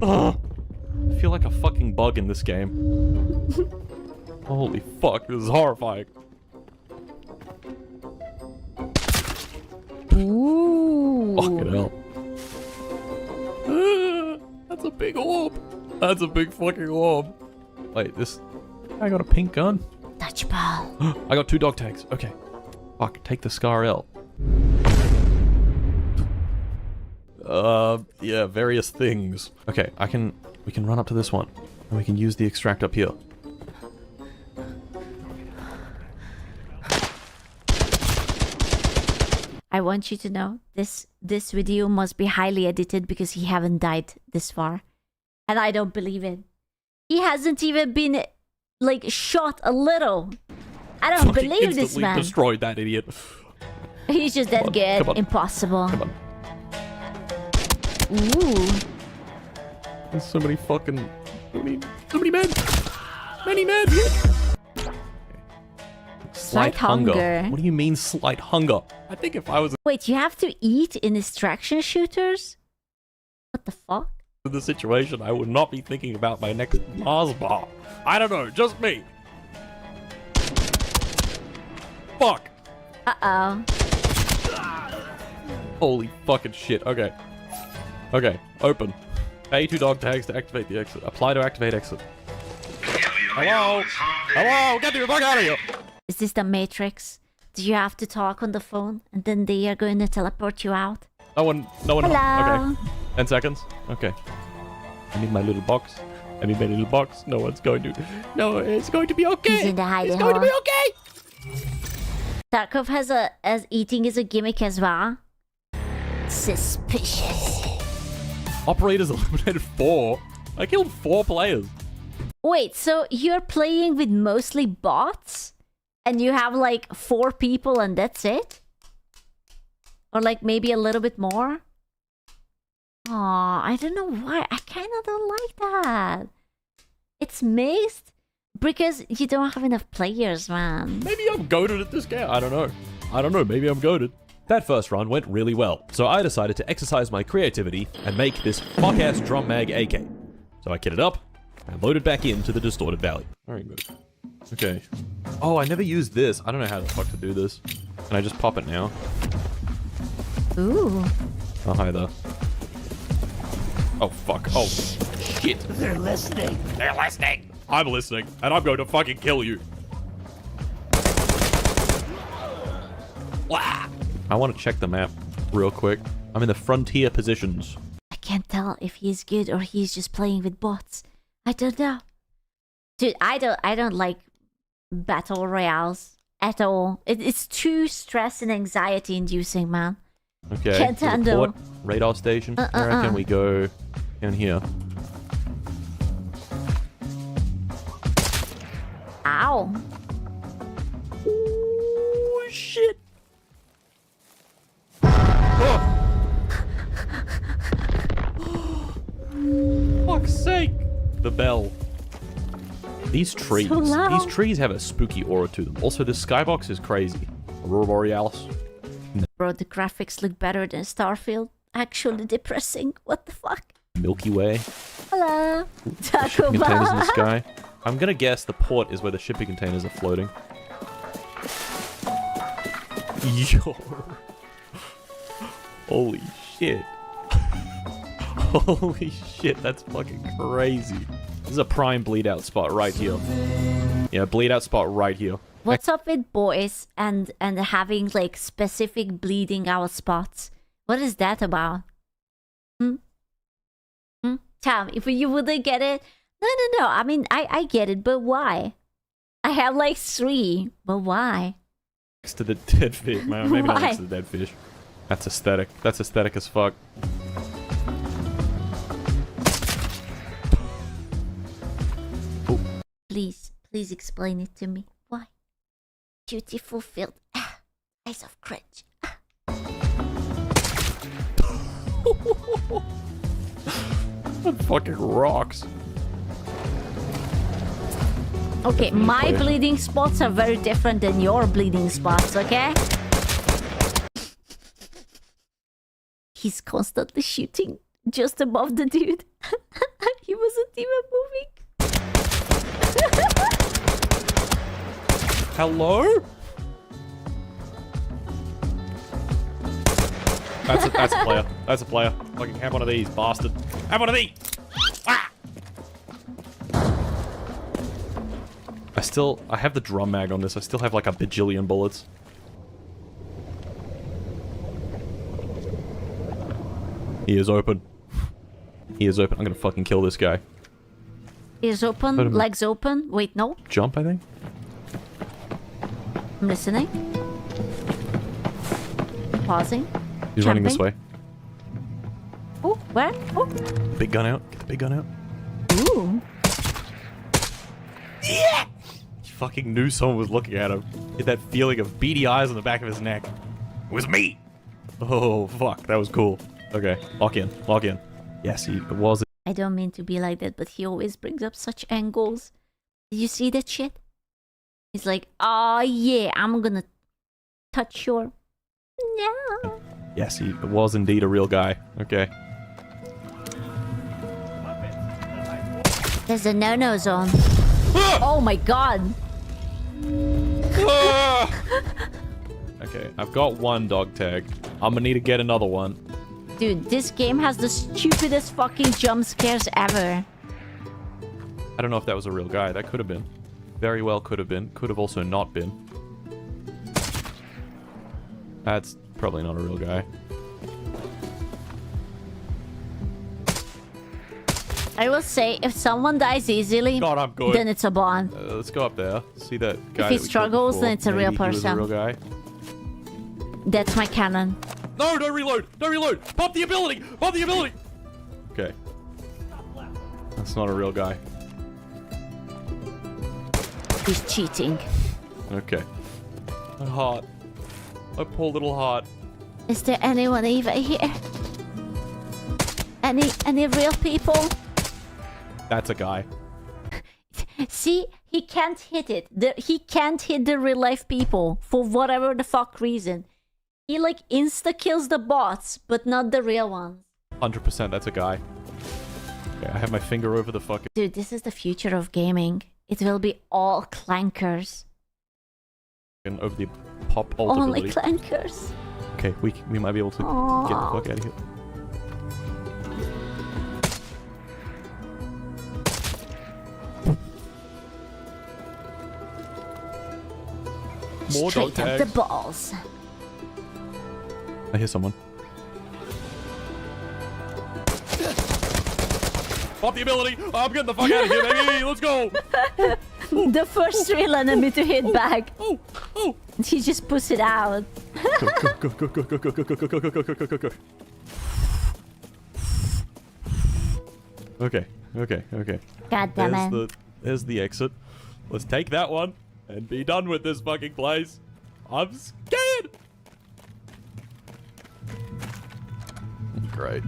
I feel like a fucking bug in this game. Holy fuck, this is horrifying. Ooh. Fucking hell. That's a big orb. That's a big fucking orb. Wait, I got a pink gun. Touch ball. I got 2 dog tags. Okay. Fuck, take the Scar L. Yeah, various things. Okay, we can run up to this one. And we can use the extract up here. I want you to know, this video must be highly edited because he haven't died this far. And I don't believe it. He hasn't even been, like, shot a little. I don't believe this man. Destroyed that idiot. He's just that good. Impossible. Come on. Ooh. There's so many fucking... So many men! Many men! Slight hunger. What do you mean slight hunger? I think if I was Wait, you have to eat in extraction shooters? What the fuck? in the situation, I would not be thinking about my next Mars bar. I don't know, just me. Fuck. Uh-oh. Holy fucking shit. Okay. Okay, open. Pay 2 dog tags to activate the exit. Apply to activate exit. Hello? Hello? Get the fuck out of here! Is this the Matrix? Do you have to talk on the phone and then they are going to teleport you out? No one. Hello? Okay. 10 seconds? Okay. I need my little box. I need my little box. No one's going to. No, it's going to be okay. He's in the hidey It's going to be hole. okay! Tarkov has eating is a gimmick as well. Suspicious. Operators eliminated 4. I killed 4 players. Wait, so you're playing with mostly bots? And you have like 4 people and that's it? Or like maybe a little bit more? Aw, I don't know why. I kind of don't like that. It's mixed because you don't have enough players, man. Maybe I'm goated at this game. I don't know. I don't know. Maybe I'm goated. That first run went really well, so I decided to exercise my creativity and make this fuck-ass drum mag AK. So I kitted up and loaded back into the distorted valley. Very good. Okay. Oh, I never used this. I don't know how the fuck to do this. Can I just pop it now? Ooh. Oh, hi there. Oh, fuck. Oh, shit. They're listening. They're listening. I'm listening, and I'm going to fucking kill you. Wah! I want to check the map real quick. I'm in the frontier positions. I can't tell if he's good or he's just playing with bots. I don't know. Dude, I don't like battle royales at all. It's too stress and anxiety inducing, man. Okay. Can't to the handle. port radar station. I reckon we go down here. Ow. Oh, shit. Oh. Fuck's sake. The bell. These trees. So loud. These trees have a spooky aura to them. Also, the skybox is crazy. Aurora Borealis. Bro, the graphics look better than Starfield. Actually depressing. What the fuck? Milky Way. Hello. Taco Shipping containers in the Bell. sky. I'm gonna guess the port is where the shipping containers are floating. Yo. Holy shit. Holy shit, that's fucking crazy. This is a prime bleed out spot right here. Yeah, bleed out spot right here. What's up with boys and having like specific bleeding out spots? What is that about? Tam, if you wouldn't get it, no. I mean, I get it, but why? I have like 3, but why? Next to the dead fish, man. Maybe not Why? next to the dead fish. That's aesthetic. That's aesthetic as fuck. Please explain it to me. Why? Duty fulfilled. Eyes of cringe. That fucking rocks. Okay, my Play. bleeding spots are very different than your bleeding spots, okay? He's constantly shooting just above the dude. He wasn't even moving. Hello? That's a player. That's a player. Fucking have one of these, bastard. Have one of these! Ah! I have the drum mag on this. I still have like a bajillion bullets. He is open. He is open. I'm gonna fucking kill this guy. Ears open, legs open. Wait, no. Jump, I think? I'm listening. Pausing. He's running this way. Oh, where? Oh. Big gun out. Get the big gun out. Ooh. Yeah! He fucking knew someone was looking at him. He had that feeling of beady eyes on the back of his neck. It was me! Oh, fuck. That was cool. Okay. Lock in. Lock in. Yes, it was. I don't mean to be like that, but he always brings up such angles. Did you see that shit? He's like, oh yeah, I'm gonna touch your... No. Yes, he was indeed a real guy. Okay. There's a no-no zone. Oh my god. Okay, I've got one dog tag. I'm gonna need to get another one. Dude, this game has the stupidest fucking jump scares ever. I don't know if that was a real guy. That could have been. Very well could have been. Could have also not been. That's probably not a real guy. I will say, if someone dies easily, God, I'm good. then it's a bond. Let's go up there. See that guy. If he that we killed struggles, before? then it's a Maybe real he was person. a real guy. That's my canon. No, don't reload! Don't reload! Pop the ability! Pop the ability! Okay. That's not a real guy. He's cheating. Okay. My heart. My poor little heart. Is there anyone even here? Any real people? That's a guy. See, he can't hit it. He can't hit the real life people for whatever the fuck reason. He like insta kills the bots, but not the real ones. 100% that's a guy. Okay, I have my finger over the fucking... Dude, this is the future of gaming. It will be all clankers. over the pop ult Only ability. clankers. Okay, we might be able to get the fuck out of here. More dog Straight up tags. the balls. I hear someone. Pop the ability. I'm getting the fuck out of here, baby. Let's go. The first real enemy to hit back. He just puts it out. Go. Okay. God damn it. There's the exit. Let's take that one and be done with this fucking place. I'm scared. Great.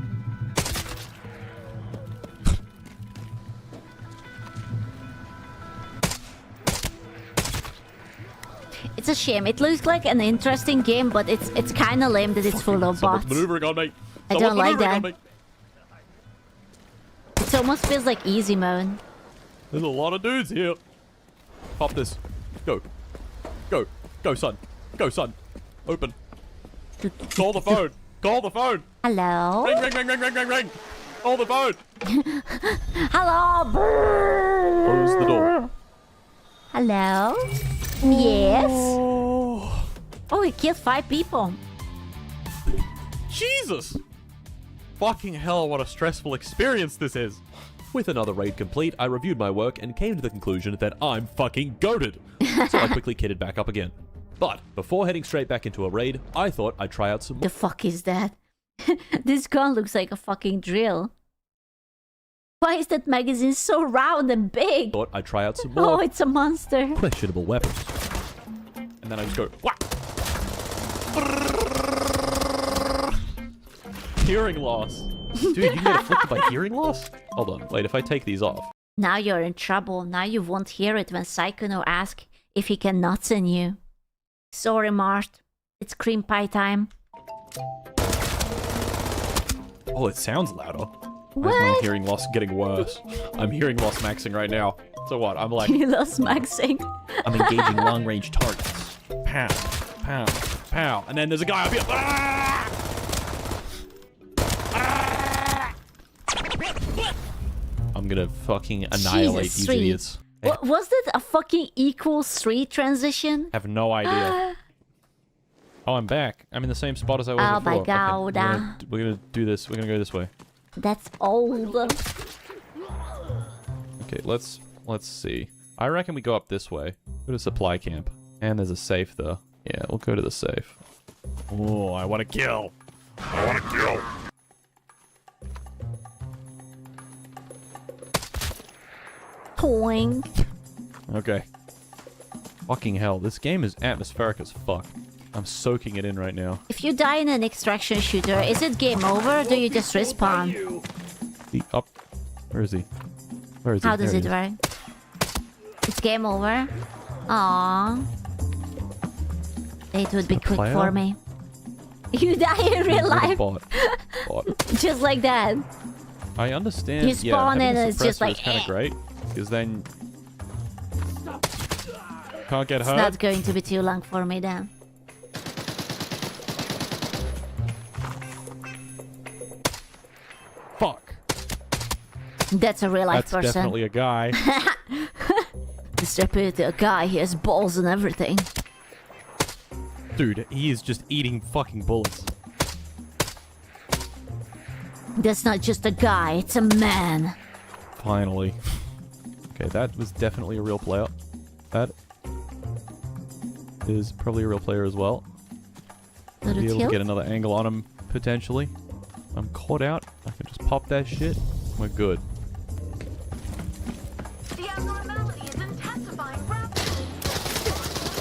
It's a shame. It looks like an interesting game, but it's kind of lame that it's full of Someone's bots. maneuvering on me. I don't like that. It almost feels like easy mode. There's a lot of dudes here. Pop this. Go. Go, son. Go, son. Open. Call the phone. Call the phone. Hello? Ring. Call the phone. Hello? Close the door. Hello? Yes? Oh, he killed 5 people. Jesus! Fucking hell, what a stressful experience this is. With another raid complete, I reviewed my work and came to the conclusion that I'm fucking goated. So I quickly kitted back up again. But before heading straight back into a raid, I thought I'd try out some more. The fuck is that? This gun looks like a fucking drill. Why is that magazine so round and big? Thought I'd try out some more. Oh, it's a monster. Questionable weapons. And then I just go, whack! Hearing loss. Dude, you can get afflicted by hearing loss? Hold on, wait, if I take these off. Now you're in trouble. Now you won't hear it when Sikuno asks if he can nuts in you. Sorry, Mart. It's cream pie time. Oh, it sounds louder. Why is my hearing loss getting worse? I'm hearing loss maxing right now. So what? I'm like... You lost maxing. I'm engaging long-range targets. Pow, pow, pow. And then there's a guy up here. Ah! Ah! I'm gonna fucking annihilate Jesus, these 3. idiots. Was that a fucking equal 3 transition? I have no idea. Oh, I'm back. I'm in the same spot as I was Oh before. my god. Okay, we're gonna do this. We're gonna go this way. That's old. Okay, let's see. I reckon we go up this way. Go to supply camp. And there's a safe though. Yeah, we'll go to the safe. Oh, I want to kill. I want to kill. Toing. Okay. Fucking hell, this game is atmospheric as fuck. I'm soaking it in right now. If you die in an extraction shooter, is it game over or do you just respawn? The up. Where is he? Where is he? How does it work? It's game over? Aww. It would be quick player? for me. You die in real life. Bot. Just like that. I understand. You spawn yeah, in and it's just like, kind of great. Because then... Can't get hurt. It's not going to be too long for me then. Fuck. That's a real life person. That's definitely a guy. It's definitely a guy. He has balls and everything. Dude, he is just eating fucking bullets. That's not just a guy. It's a man. Finally. Okay, that was definitely a real player. That is probably a real player as well. I'll be able to get another angle on him, potentially. I'm caught out. I can just pop that shit. We're good. The abnormality is intensifying rapidly.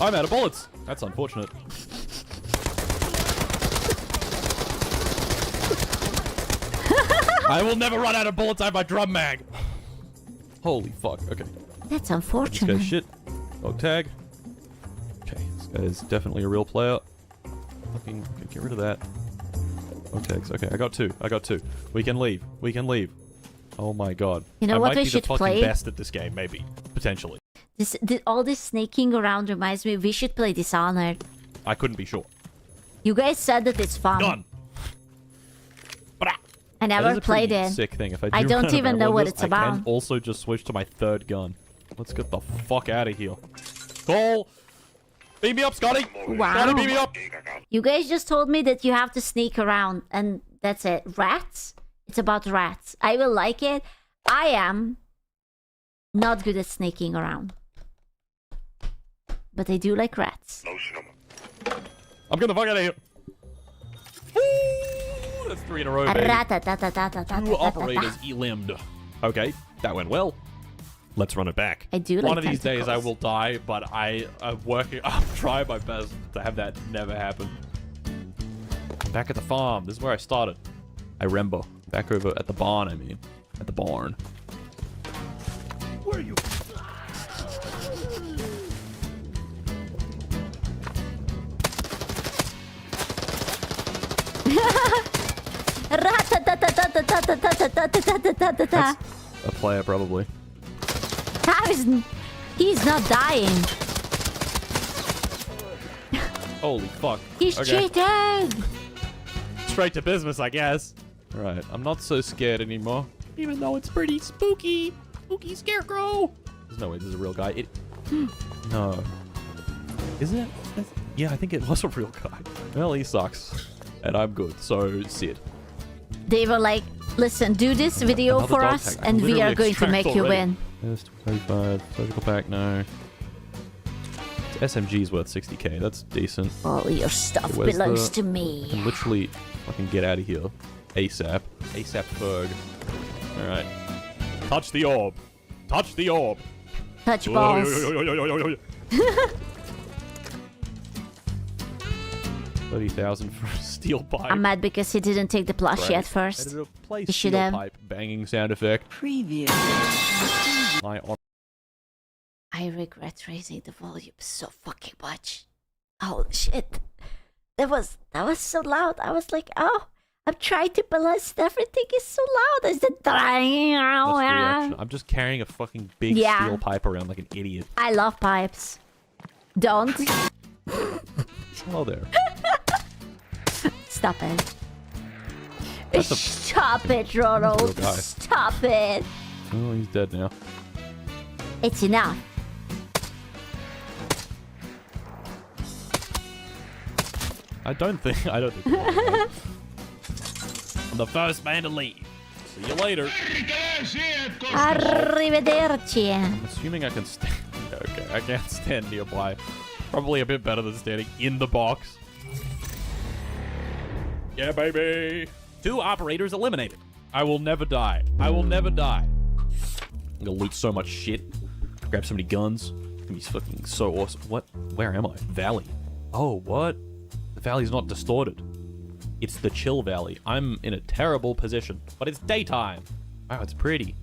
I'm out of bullets. That's unfortunate. I will never run out of bullets. I have my drum mag. Holy fuck. Okay. That's unfortunate. This guy's shit. Dog tag. Okay, this guy is definitely a real player. Fucking get rid of that. Dog tags. Okay, I got 2. I got 2. We can leave. We can leave. Oh my god. You know I what might we be should the fucking play? best at this game, maybe. Potentially. All this sneaking around reminds me we should play Dishonored. I couldn't be sure. You guys said that it's fun. Done. I That is never a played pretty it. sick thing. If I don't even know what it's I about. can also just switch to my 3rd gun. Let's get the fuck out of here. Cole! Beam me up, Scotty! Wow. Scotty, beam me up! You guys just told me that you have to sneak around and that's it. Rats? It's about rats. I will like it. I am not good at sneaking around. But I do like rats. I'm gonna fuck out of here. Ooh, that's 3 in a row, baby. Two operators elimed. Okay, that went well. Let's run it back. I do like One of these days I tentacles. will die, but I'm trying my best to have that never happen. Back at the farm. This is where I started. I remember. Back over at the barn, I mean. At the barn. Where are you? That's a player, probably. How is... He's not dying. Holy fuck. He's cheating! Straight to business, I guess. Alright, I'm not so scared anymore. Even though it's pretty spooky. Spooky scarecrow. There's no way this is a real guy. No. Is it? Yeah, I think it was a real guy. Well, he sucks. And I'm good, so Sid. They were like, listen, do this video Another for dog us tag. I and we literally are going to extract make you already. win. Yes, 35. Surgical pack, no. SMG's worth 60k. That's decent. All your stuff Where's belongs the- to I me. can literally fucking get out of here. ASAP. ASAP Ferg. Alright. Touch the orb. Touch the orb. Touch balls. 30,000 for a steel pipe. I'm mad because he didn't take the plushie at first. Edited a play He should steel have. pipe banging sound effect. Preview. I regret raising the volume so fucking much. Holy shit. That was so loud. I was like, oh, I'm trying to balance. Everything is so loud. I said, Reaction. I'm just carrying a fucking big Yeah. steel pipe around like an idiot. I love pipes. Don't. Hello there. Stop it. That's a- Stop it, That's a real Ronald. guy. Stop it. Oh, he's dead now. It's enough. I don't think. I'm the first man to leave. See you later. Arrivederci. I'm assuming I can stand. Okay, I can't stand nearby. Probably a bit better than standing in the box. Yeah, baby. 2 operators eliminated. I will never die. I will never die. I'm gonna loot so much shit. Grab so many guns. It's gonna be fucking so awesome. What? Where am I? Valley. Oh, what? The valley's not distorted. It's the chill valley. I'm in a terrible position, but it's daytime. Wow, it's pretty.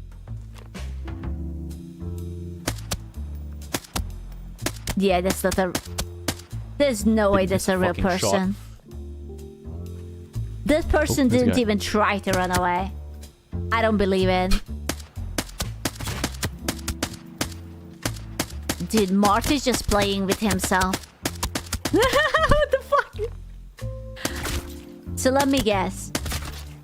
Yeah, that's not a... There's no way that's a real fucking shot. person. This person this didn't guy. even try to run away. I don't believe it. Dude, Marty's just playing with himself. What the fuck? So let me guess.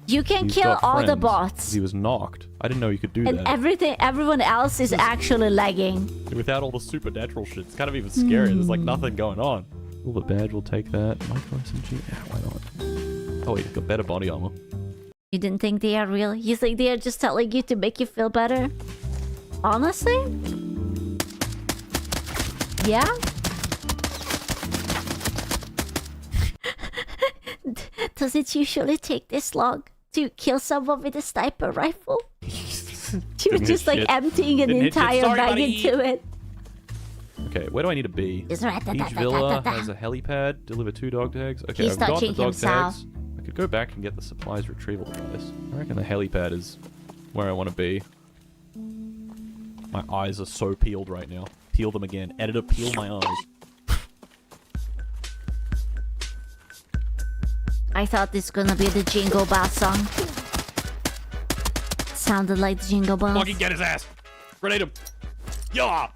You can He's kill got all the friends, 'cause bots. He was knocked. I didn't know you could do And that. everyone else is actually lagging. Without all the supernatural shit, it's kind of even scary. There's like nothing going on. Well, the badge will take that. Micro SMG. Yeah, why not? Oh wait, he's got better body armor. You didn't think they are real? You think they are just telling you to make you feel better? Honestly? Yeah? Does it usually take this long to kill someone with a sniper rifle? You're Didn't just hit like shit. emptying an Didn't hit shit. entire Sorry, bag buddy. into it. Okay, where do I need to be? It's right, Each villa has a helipad. Deliver 2 dog tags. Okay, He's I've got the touching dog himself. tags. I could go back and get the supplies retrieval device. I reckon the helipad is where I want to be. My eyes are so peeled right now. Peel them again. Editor, peel my eyes. I thought this was gonna be the Jingle Bell song. Sounded like the Jingle Bells. Fucking get his ass! Grenade him! Yeah!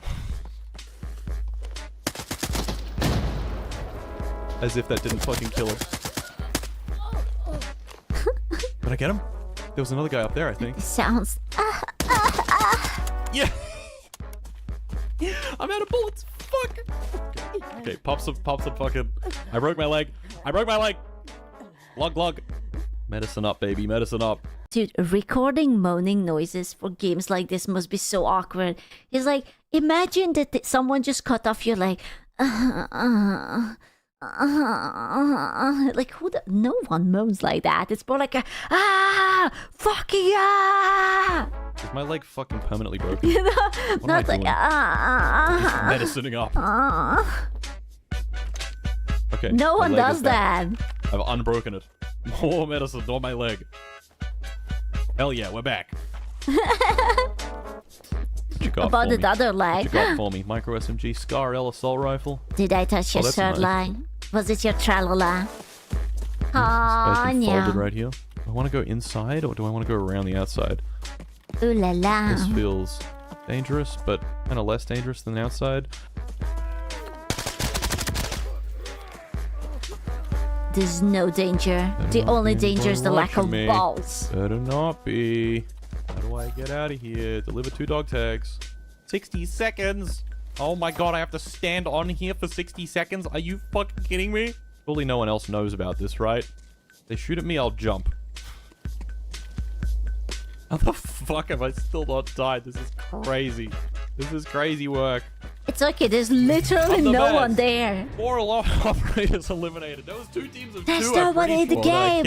As if that didn't fucking kill him. Did I get him? There was another guy up there, I think. Sounds... Yeah! I'm out of bullets! Fuck! Okay, pop some fucking... I broke my leg! I broke my leg! Lug. Medicine up, baby. Medicine up. Dude, recording moaning noises for games like this must be so awkward. It's like, imagine that someone just cut off your leg. Like, no one moans like that. It's more like a, fucking Is my leg fucking permanently broken? Not like, medicining up. Okay. No one does that. I've unbroken it. More medicine on my leg. Hell yeah, we're back. About the other leg. What you got for me? Micro SMG, Scar L assault rifle. Did I touch your third line? Was it your tralala? Oh, yeah. Folded right here. Do I want to go inside or do I want to go around the outside? Ooh la la. This feels dangerous, but kind of less dangerous than the outside. There's no danger. The only danger is the lack of balls. Better not be. How do I get out of here? Deliver 2 dog tags. 60 seconds. Oh my god, I have to stand on here for 60 seconds? Are you fucking kidding me? Surely no one else knows about this, right? They shoot at me, I'll jump. How the fuck have I still not died? This is crazy. This is crazy work. It's okay, there's literally no one there. 4 alarm operators eliminated. There was 2 teams of 2. There's nobody in the game.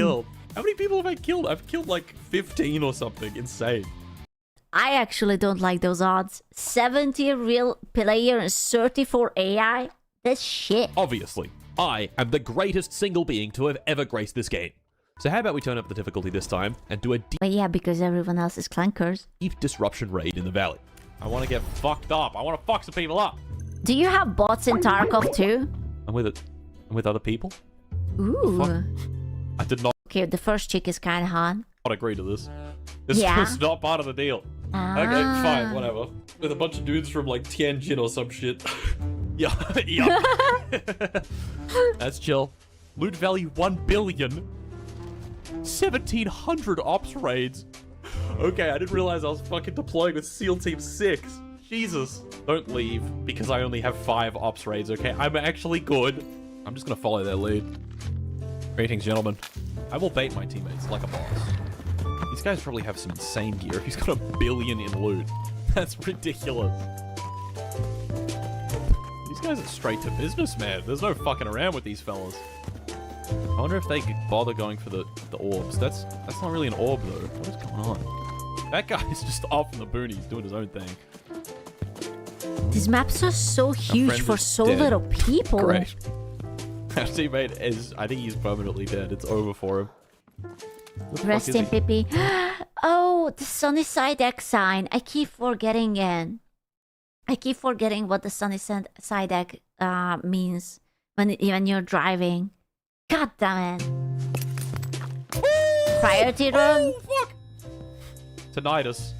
How many people have I killed? I've killed like 15 or something. Insane. I actually don't like those odds. 70 real players, 34 AI. That's shit. Obviously, I am the greatest single being to have ever graced this game. So how about we turn up the difficulty this time and do a But yeah, because everyone else is clunkers. deep disruption raid in the valley. I want to get fucked up. I want to fuck some people up. Do you have bots in Tarkov too? I'm with it. I'm with other people. Ooh. I did not Okay, the first chick is kind of hot. agree to this. This Yeah? was not part of the deal. Okay, fine, whatever. With a bunch of dudes from like Tianjin or some shit. Yeah, yeah. That's chill. Loot value 1 billion. 1,700 ops raids. Okay, I didn't realize I was fucking deploying with SEAL Team 6. Jesus. Don't leave, because I only have 5 ops raids, okay? I'm actually good. I'm just gonna follow their lead. Greetings, gentlemen. I will bait my teammates like a boss. These guys probably have some insane gear if he's got 1 billion in loot. That's ridiculous. These guys are straight to business, man. There's no fucking around with these fellas. I wonder if they could bother going for the orbs. That's not really an orb, though. What is going on? That guy's just off in the boonies doing his own thing. These maps are so huge for so little people. Great. Our teammate is, I think he's permanently dead. It's over for him. Rest in Pippi. Oh, the sunny side X sign. I keep forgetting it. I keep forgetting what the sunny side X means when you're driving. God damn it. Priority room. Fuck. Tinnitus.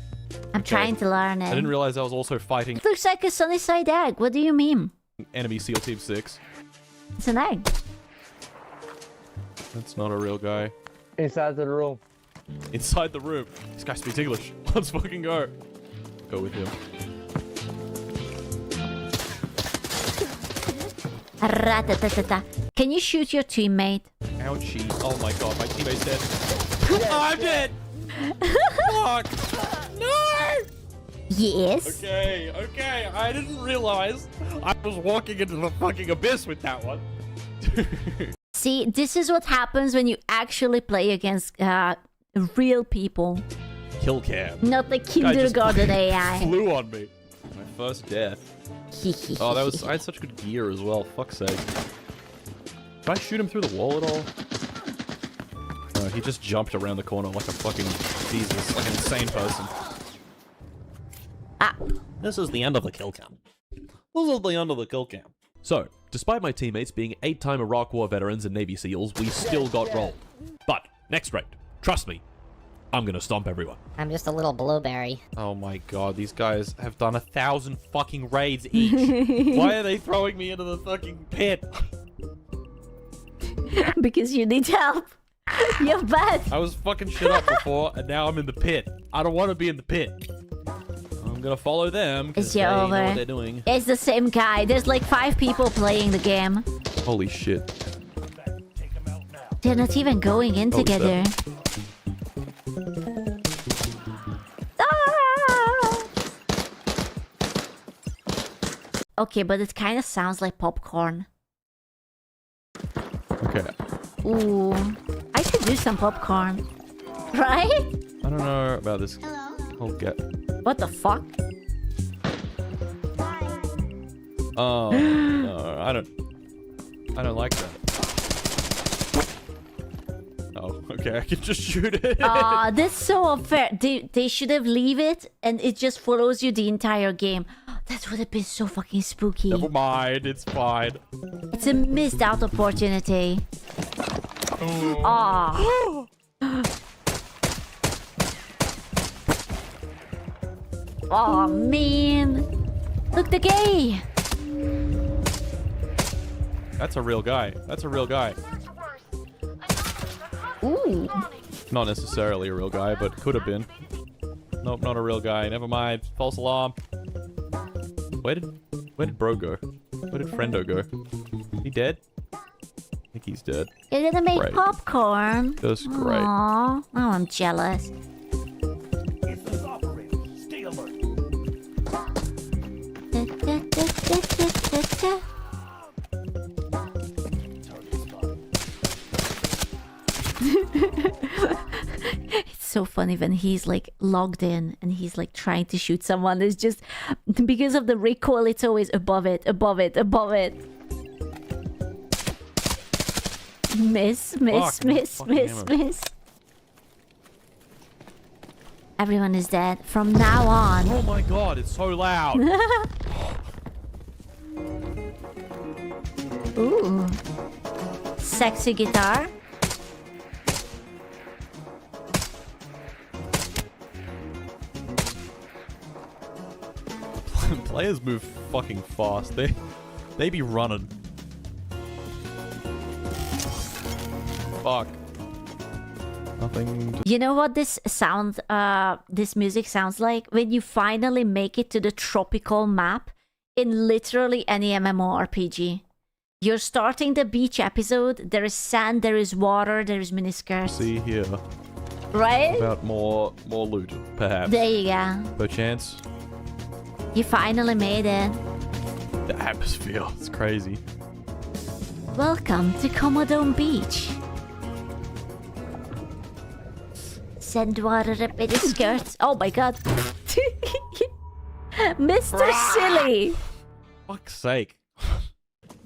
I'm trying to learn it. I didn't realize I was also fighting. It looks like a sunny side egg. What do you mean? Enemy SEAL Team 6. It's an egg. That's not a real guy. Inside the room. Inside the room. This guy speaks English. Let's fucking go. Go with him. Can you shoot your teammate? Ouchie. Oh my god, my teammate's dead. Oh, I'm dead! Fuck! No! Yes. Okay, okay. I didn't realize I was walking into the fucking abyss with that one. See, this is what happens when you actually play against real people. Kill cam. Not the kindergarten AI. Flew on me. My first death. Oh, that was. I had such good gear as well. Fuck's sake. Did I shoot him through the wall at all? No, he just jumped around the corner like a fucking Jesus, like an insane person. Ah. This is the end of the kill cam. This is the end of the kill cam. So, despite my teammates being 8-time Iraq War veterans and Navy SEALs, we still got rolled. But, next raid, trust me, I'm gonna stomp everyone. I'm just a little blueberry. Oh my god, these guys have done 1,000 fucking raids each. Why are they throwing me into the fucking pit? Because you need help. You're bad. I was fucking shit up before, and now I'm in the pit. I don't want to be in the pit. I'm gonna follow them because they know what they're doing. It's the same guy. There's like 5 people playing the game. Holy shit. They're not even going in together. Okay, but it kind of sounds like popcorn. Okay. Ooh, I could do some popcorn, right? I don't know about this. I'll get. What the fuck? Oh no, I don't like that. Oh, okay, I can just shoot it. Ah, that's so unfair. They should have leave it and it just follows you the entire game. That would have been so fucking spooky. Never mind, it's fine. It's a missed out opportunity. Ah. Oh man. Look, the gay. That's a real guy. That's a real guy. Ooh. Not necessarily a real guy, but could have been. Nope, not a real guy. Never mind. False alarm. Where did bro go? Where did friendo go? He dead? I think he's dead. You're gonna make Great. popcorn. That's great. Aww. Oh, I'm jealous. Stay alert. It's so funny when he's like logged in and he's like trying to shoot someone. It's just because of the recoil, it's always above it, above it, above it. Miss. Everyone is dead from now on. Oh my god, it's so loud. Ooh. Sexy guitar. Players move fucking fast. They be running. Fuck. Nothing. You know what this music sounds like? When you finally make it to the tropical map in literally any MMORPG. You're starting the beach episode, there is sand, there is water, there is miniskirts. See here. Right? About more loot, perhaps. There you go. Perchance. You finally made it. The atmosphere, it's crazy. Welcome to Comodone Beach. Sand water up in his skirts. Oh my god. Mr. Silly. Fuck's sake.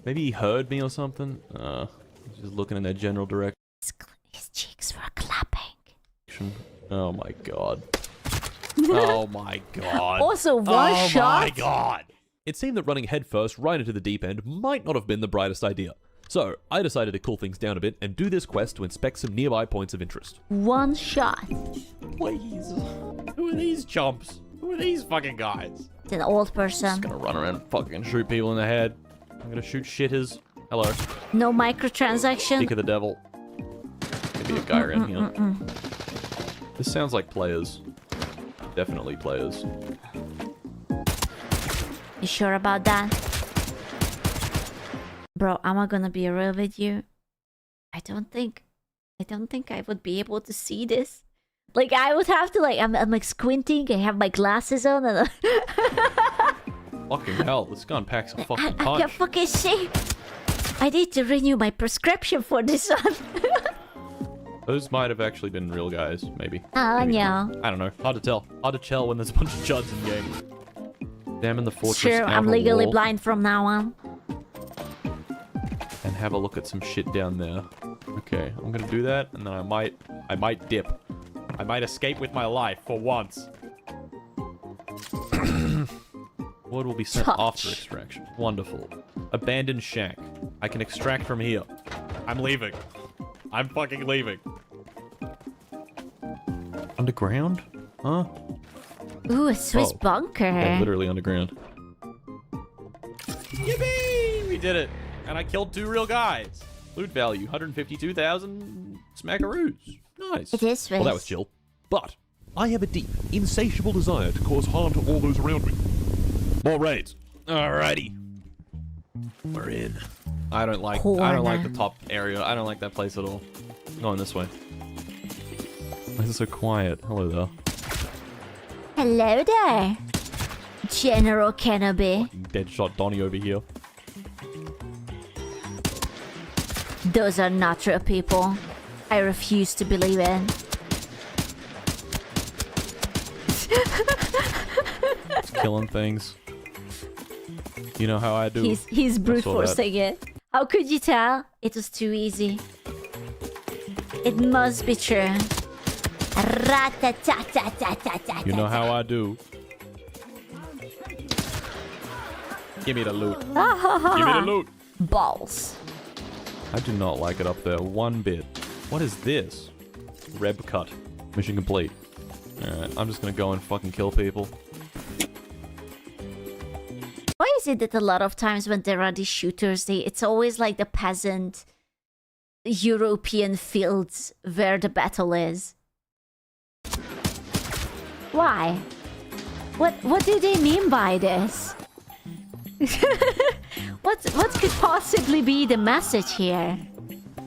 Maybe he heard me or something? He's just looking in that general direction. His cheeks were clapping. Oh my god. Oh my god. Also, one shot? Oh my god. It seemed that running headfirst right into the deep end might not have been the brightest idea. So, I decided to cool things down a bit and do this quest to inspect some nearby points of interest. One shot. Please. Who are these chumps? Who are these fucking guys? It's an old person. Just gonna run around and fucking shoot people in the head. I'm gonna shoot shitters. Hello. No microtransaction. Dick of the devil. Could be a guy around here. This sounds like players. Definitely players. You sure about that? Bro, am I gonna be real with you? I don't think I would be able to see this. Like, I would have to, like, I'm like squinting, I have my glasses on, and Fucking hell, this gun packs a fucking I punch. can't fucking see. I need to renew my prescription for this one. Those might have actually been real guys, maybe. Oh, Maybe no. not. I don't know. Hard to tell. Hard to tell when there's a bunch of chuds in game. Examine the fortress. Sure, I'm outer legally wall blind from now on. and have a look at some shit down there. Okay, I'm gonna do that, and then I might dip. I might escape with my life for once. Wood will be sent after extraction. Wonderful. Abandoned shack. I can extract from here. I'm leaving. I'm fucking leaving. Underground? Huh? Ooh, a Swiss bunker. Yeah, literally underground. Yippee! We did it! And I killed 2 real guys. Loot value, 152,000 smackaroos. Nice. It is Swiss. Well, that was chill. But I have a deep, insatiable desire to cause harm to all those around me. More raids. Alrighty. We're in. I don't like the top area. I don't like that place at all. Going this way. Why is it so quiet? Hello there. Hello there. General Kenobi. Deadshot Donnie over here. Those are not real people. I refuse to believe it. It's killing things. You know how I do. He's brute forcing it. How could you tell? It was too easy. It must be true. You know how I do. Give me the loot. Give me the loot. Balls. I do not like it up there one bit. What is this? Reb cut. Mission complete. Alright, I'm just gonna go and fucking kill people. Why is it that a lot of times when there are these shooters, it's always like the peasant European fields where the battle is? Why? What do they mean by this? What could possibly be the message here?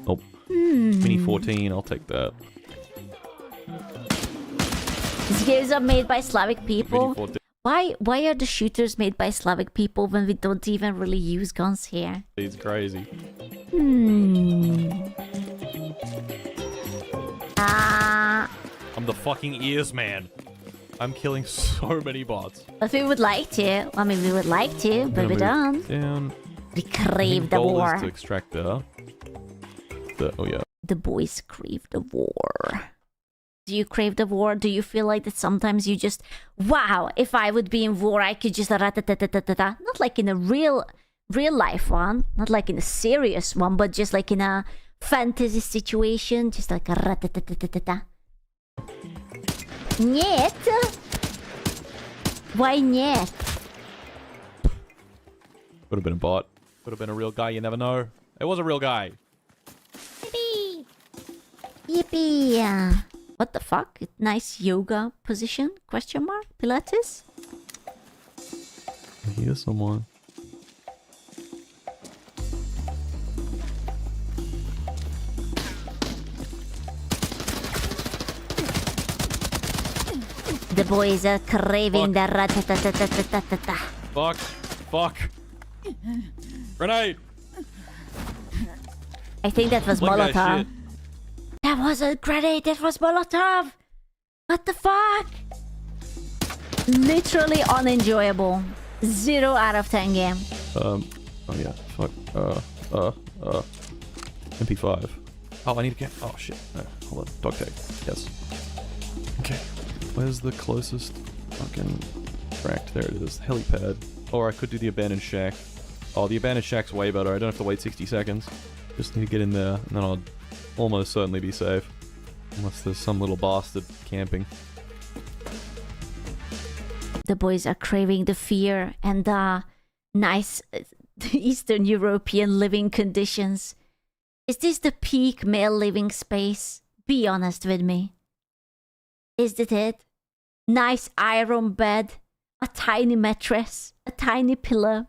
Oh, Mini 14, I'll take that. These games are made by Slavic people. Why are the shooters made by Slavic people when we don't even really use guns here? It's crazy. I'm the fucking ears man. I'm killing so many bots. But we would like to. I mean, we would like to, but we don't. Down. We crave the goal war. Is to extract the oh yeah. The boys crave the war. Do you crave the war? Do you feel like that sometimes you just, wow, if I would be in war, I could just ra-ta-ta-ta-ta-ta. Not like in a real life one, not like in a serious one, but just like in a fantasy situation, just like a ra-ta-ta-ta-ta-ta. Niet? Why niet? Could have been a bot. Could have been a real guy, you never know. It was a real guy. Yippee! Yippee! What the fuck? Nice yoga position? Question mark? Pilates? I hear someone. The boys are craving the rat-ta-ta-ta-ta-ta-ta. Fuck. Grenade! I think that was Look at that Molotov. shit. That wasn't grenade, that was Molotov! What the fuck? Literally unenjoyable. 0 out of 10 game. Oh yeah, fuck. MP5. Oh, I need to get. Oh shit. Hold on. Dog tag. Yes. Okay. Where's the closest fucking tract? There it is. Helipad. Or I could do the abandoned shack. Oh, the abandoned shack's way better. I don't have to wait 60 seconds. Just need to get in there, and then I'll almost certainly be safe. Unless there's some little bastard camping. The boys are craving the fear and the nice Eastern European living conditions. Is this the peak male living space? Be honest with me. Is that it? Nice iron bed, a tiny mattress, a tiny pillow.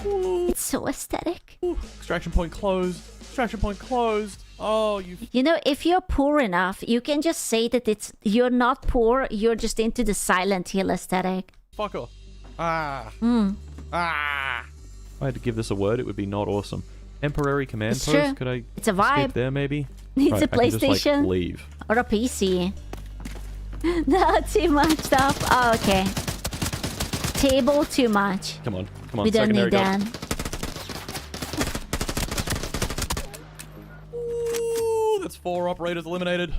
It's so aesthetic. Extraction point closed. Extraction point closed. Oh, you... You know, if you're poor enough, you can just say that you're not poor, you're just into the Silent Hill aesthetic. Fucker. Ah. Ah. If I had to give this a word, it would be not awesome. Temporary command It's post? true. Could I It's a escape vibe. there maybe? It's Right, a I can just, like, PlayStation. leave. Or a PC. Not too much stuff. Oh, okay. Table, too much. Come on. Come on. We don't Secondary need go. that. Ooh, that's 4 operators eliminated.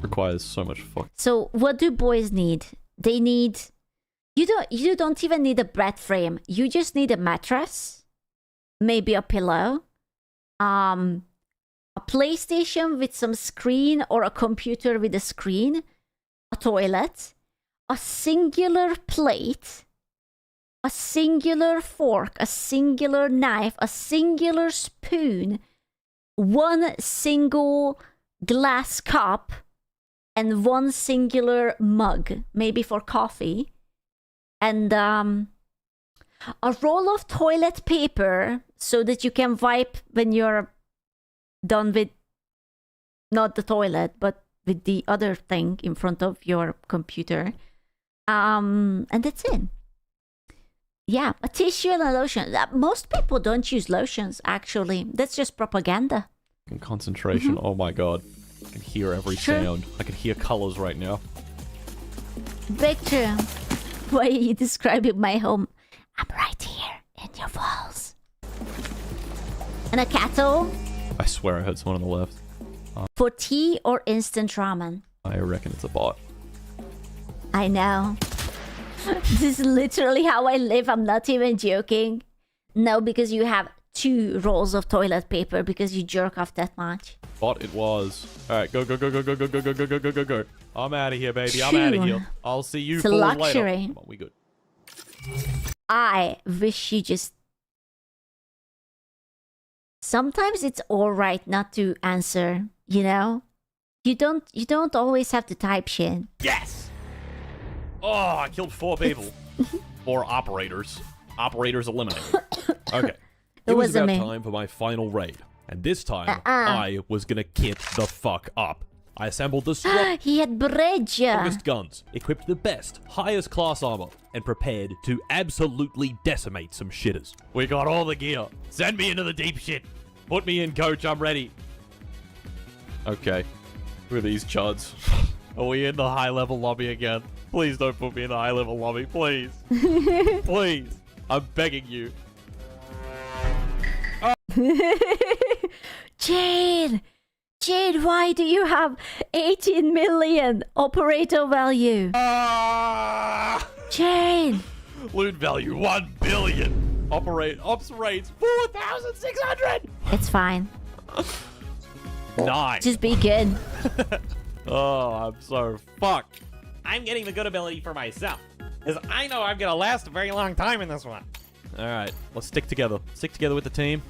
Requires so much fuck. So what do boys need? They need... You don't even need a bed frame. You just need a mattress. Maybe a pillow. A PlayStation with some screen or a computer with a screen. A toilet. A singular plate. A singular fork. A singular knife. A singular spoon. One single glass cup. And one singular mug. Maybe for coffee. And a roll of toilet paper so that you can wipe when you're done with not the toilet, but with the other thing in front of your computer. And that's it. Yeah, a tissue and a lotion. Most people don't use lotions, actually. That's just propaganda. And concentration. Oh my god. I can hear every sound. I can hear colors right now. Victor, why are you describing my home? I'm right here in your walls. And a kettle? I swear I heard someone on the left. For tea or instant ramen? I reckon it's a bot. I know. This is literally how I live. I'm not even joking. No, because you have 2 rolls of toilet paper because you jerk off that much. Bot it was. Alright, go. I'm out of here, baby. I'm out of here. I'll see you fools later. Come on, we good. I wish you just... Sometimes it's alright not to answer, you know? You don't always have to type shit. Yes! Oh, I killed 4 people. 4 operators. Operators eliminated. Okay. It was about time for my final raid. And this time, I was gonna kit the fuck up. I assembled the He had strongest guns, equipped the best, highest class armor, and prepared to absolutely decimate some shitters. We got all the gear. Send me into the deep shit. Put me in, coach. I'm ready. Okay. Who are these chuds? Are we in the high-level lobby again? Please don't put me in the high-level lobby. Please. Please. I'm begging you. Jade! Jade, why do you have 18 million operator value? Jade! Loot value 1 billion. Ops rates 4,600. It's fine. 9. Just be good. Oh, I'm so fucked. I'm getting the good ability for myself, because I know I'm gonna last a very long time in this one. Alright, let's stick together. Stick together with the team.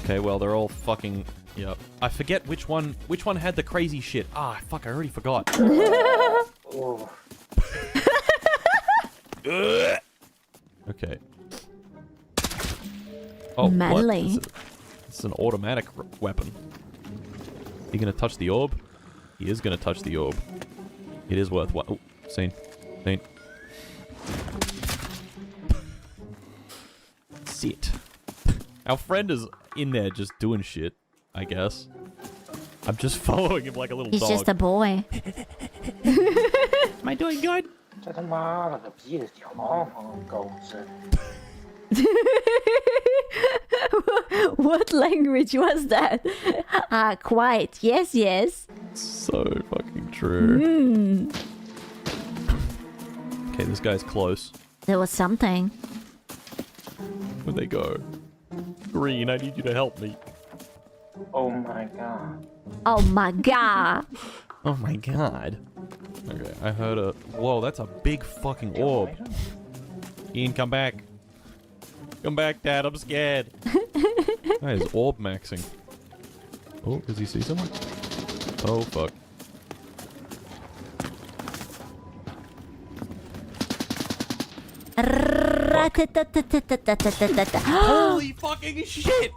Okay, well, they're all fucking... Yep. I forget which one had the crazy shit. Ah, fuck, I already forgot. Okay. Oh, Manly. what? It's an automatic weapon. He gonna touch the orb? He is gonna touch the orb. It is worthwhile. Oh, scene. Sit. Our friend is in there just doing shit, I guess. I'm just following him like a little dog. He's just a boy. Am I doing good? What language was that? Quite. Yes, yes. So fucking true. Okay, this guy's close. There was something. Where'd they go? Green, I need you to help me. Oh my god. Oh my god. Oh my god. Okay, I heard a... Whoa, that's a big fucking orb. Ian, come back. Come back, Dad, I'm scared. That is orb maxing. Oh, does he see someone? Oh, fuck. Holy fucking shit!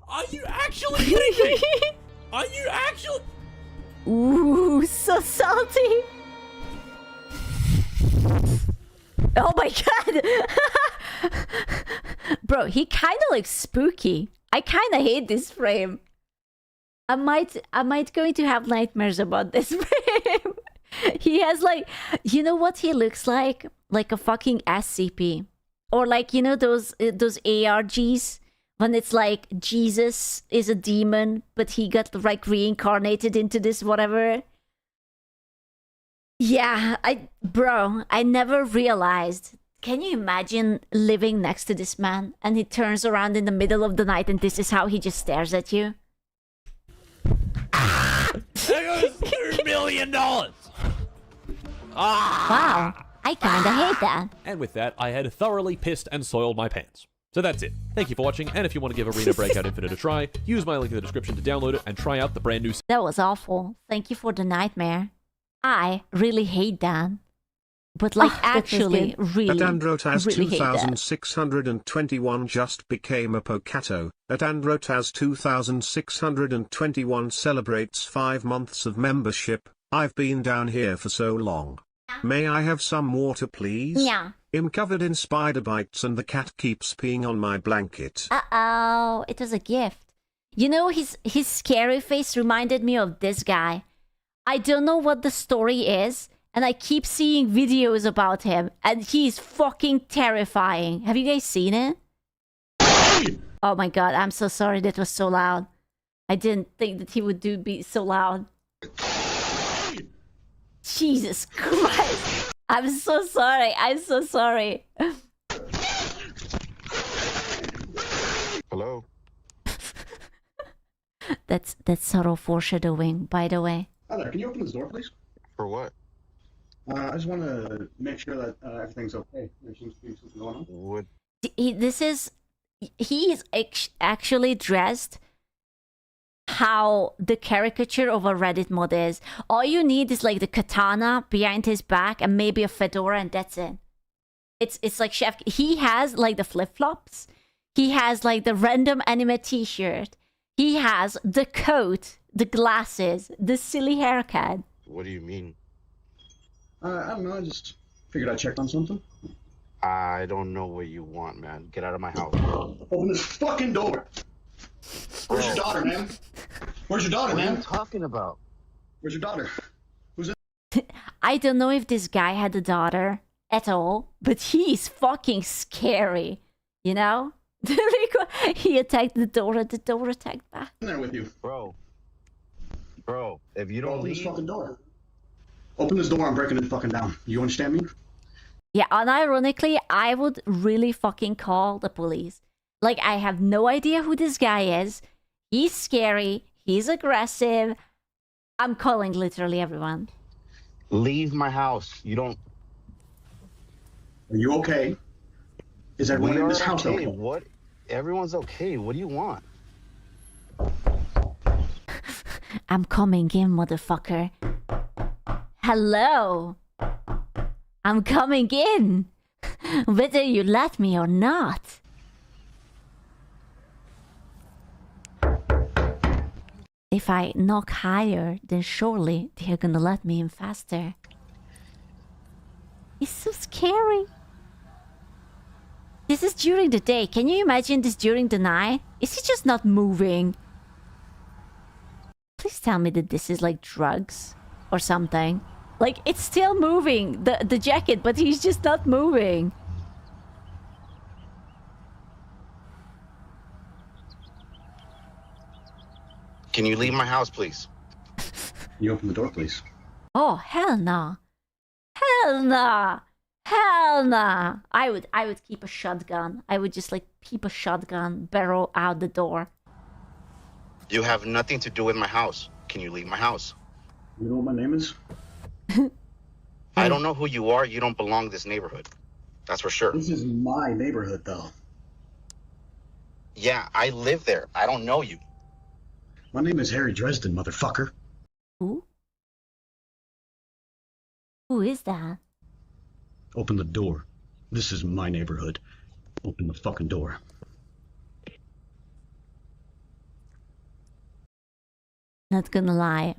Are you actually kidding me? Are you actually... Ooh, so salty. Oh my god. Bro, he kind of looks spooky. I kind of hate this frame. I might going to have nightmares about this frame. He has like, you know what he looks like? Like a fucking SCP. Or like, you know those ARGs? When it's like Jesus is a demon, but he got like reincarnated into this whatever. Yeah, bro, I never realized. Can you imagine living next to this man and he turns around in the middle of the night and this is how he just stares at you? That goes $2 million! Wow, I kinda hate that. And with that, I had thoroughly pissed and soiled my pants. So that's it. Thank you for watching, and if you want to give Arena Breakout Infinite a try, use my link in the description to download it and try out the brand new... That was awful. Thank you for the nightmare. I really hate that. But like That was actually, really, Androtaz really hate that. 2621 just became a Pocato. Androtaz 2621 celebrates 5 months of membership. I've been down here for so long. May I have some water, please? Yeah. I'm covered in spider bites and the cat keeps peeing on my blanket. Uh-oh, it was a gift. You know, his scary face reminded me of this guy. I don't know what the story is, and I keep seeing videos about him, and he's fucking terrifying. Have you guys seen it? Oh my god, I'm so sorry that was so loud. I didn't think that he would be so loud. Jesus Christ. I'm so sorry. I'm so sorry. Hello? That's subtle foreshadowing, by the way. Hi there, can you open this door, please? For what? I just want to make sure that everything's okay. There seems to be something going on. What? He is actually dressed how the caricature of a Reddit mod is. All you need is like the katana behind his back and maybe a fedora, and that's it. It's like Chef. He has like the flip-flops. He has like the random anime t-shirt. He has the coat, the glasses, the silly haircut. What do you mean? I don't know, I just figured I'd check on something. I don't know what you want, man. Get out of my house. Open this fucking door! Where's your daughter, man? Where's your daughter, man? What are you talking about? Where's your daughter? Who's it? I don't know if this guy had a daughter at all, but he's fucking scary, you know? He attacked the door and the door attacked back. In there with you. Bro, if you don't leave... Open this fucking door. Open this door, I'm breaking it fucking down. You understand me? Yeah, unironically, I would really fucking call the police. Like, I have no idea who this guy is. He's scary. He's aggressive. I'm calling literally everyone. Leave my house. You don't... Are you okay? Is everyone in this house okay? What? Everyone's okay. What do you want? I'm coming in, motherfucker. Hello. I'm coming in. Whether you let me or not. If I knock higher, then surely they're gonna let me in faster. It's so scary. This is during the day. Can you imagine this during the night? Is he just not moving? Please tell me that this is like drugs or something. Like, it's still moving, the jacket, but he's just not moving. Can you leave my house, please? You open the door, please. Oh, hell no. Hell no. Hell nah. I would keep a shotgun. I would just like keep a shotgun barrel out the door. You have nothing to do with my house. Can you leave my house? You know what my name is? I don't know who you are. You don't belong to this neighborhood. That's for sure. This is my neighborhood, though. Yeah, I live there. I don't know you. My name is Harry Dresden, motherfucker. Who? Who is that? Open the door. This is my neighborhood. Open the fucking door. Not gonna lie.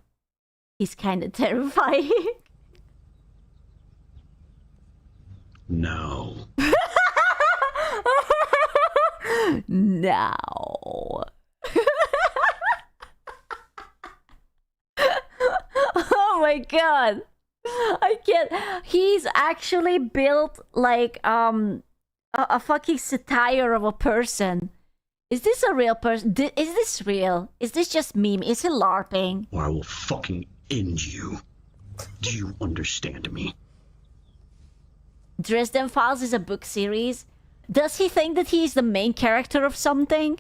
He's kind of terrifying. No. No. Oh my god. I can't. He's actually built like a fucking satire of a person. Is this a real person? Is this real? Is this just meme? Is he LARPing? Or I will fucking end you. Do you understand me? Dresden Files is a book series. Does he think that he is the main character of something?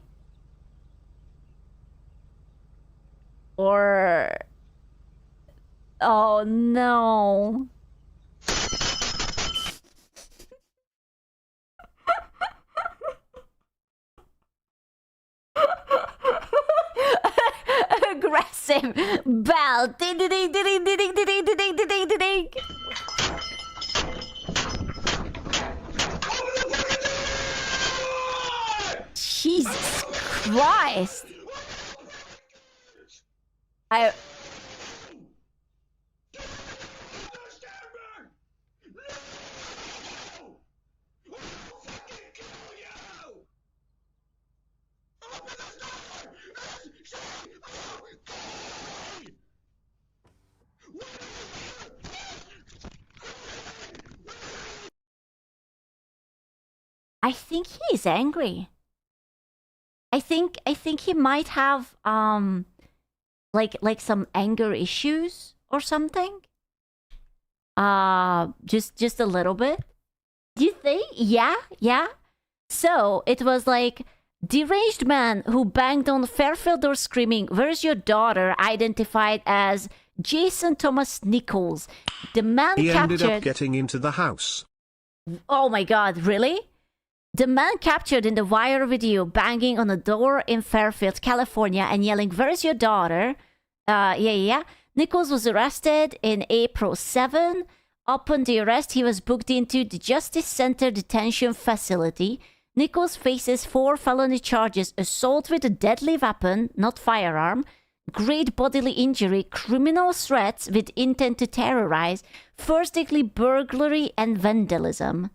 Or... Oh no. Aggressive bell. Ding ding ding ding ding ding ding ding ding ding ding. Christ! I think he's angry. I think he might have like some anger issues or something. Just a little bit. Do you think? Yeah. So it was like deranged man who banged on Fairfield door screaming, "Where's your daughter?" Identified as Jason Thomas Nichols. The man He captured. ended up getting into the house. Oh my God! Really? The man captured in the Wire video banging on a door in Fairfield, California and yelling, "Where's your daughter?" Yeah. Nichols was arrested in April 7. Upon the arrest, he was booked into the Justice Center Detention Facility. Nichols faces 4 felony charges: assault with a deadly weapon, not firearm, great bodily injury, criminal threats with intent to terrorize, first-degree burglary, and vandalism.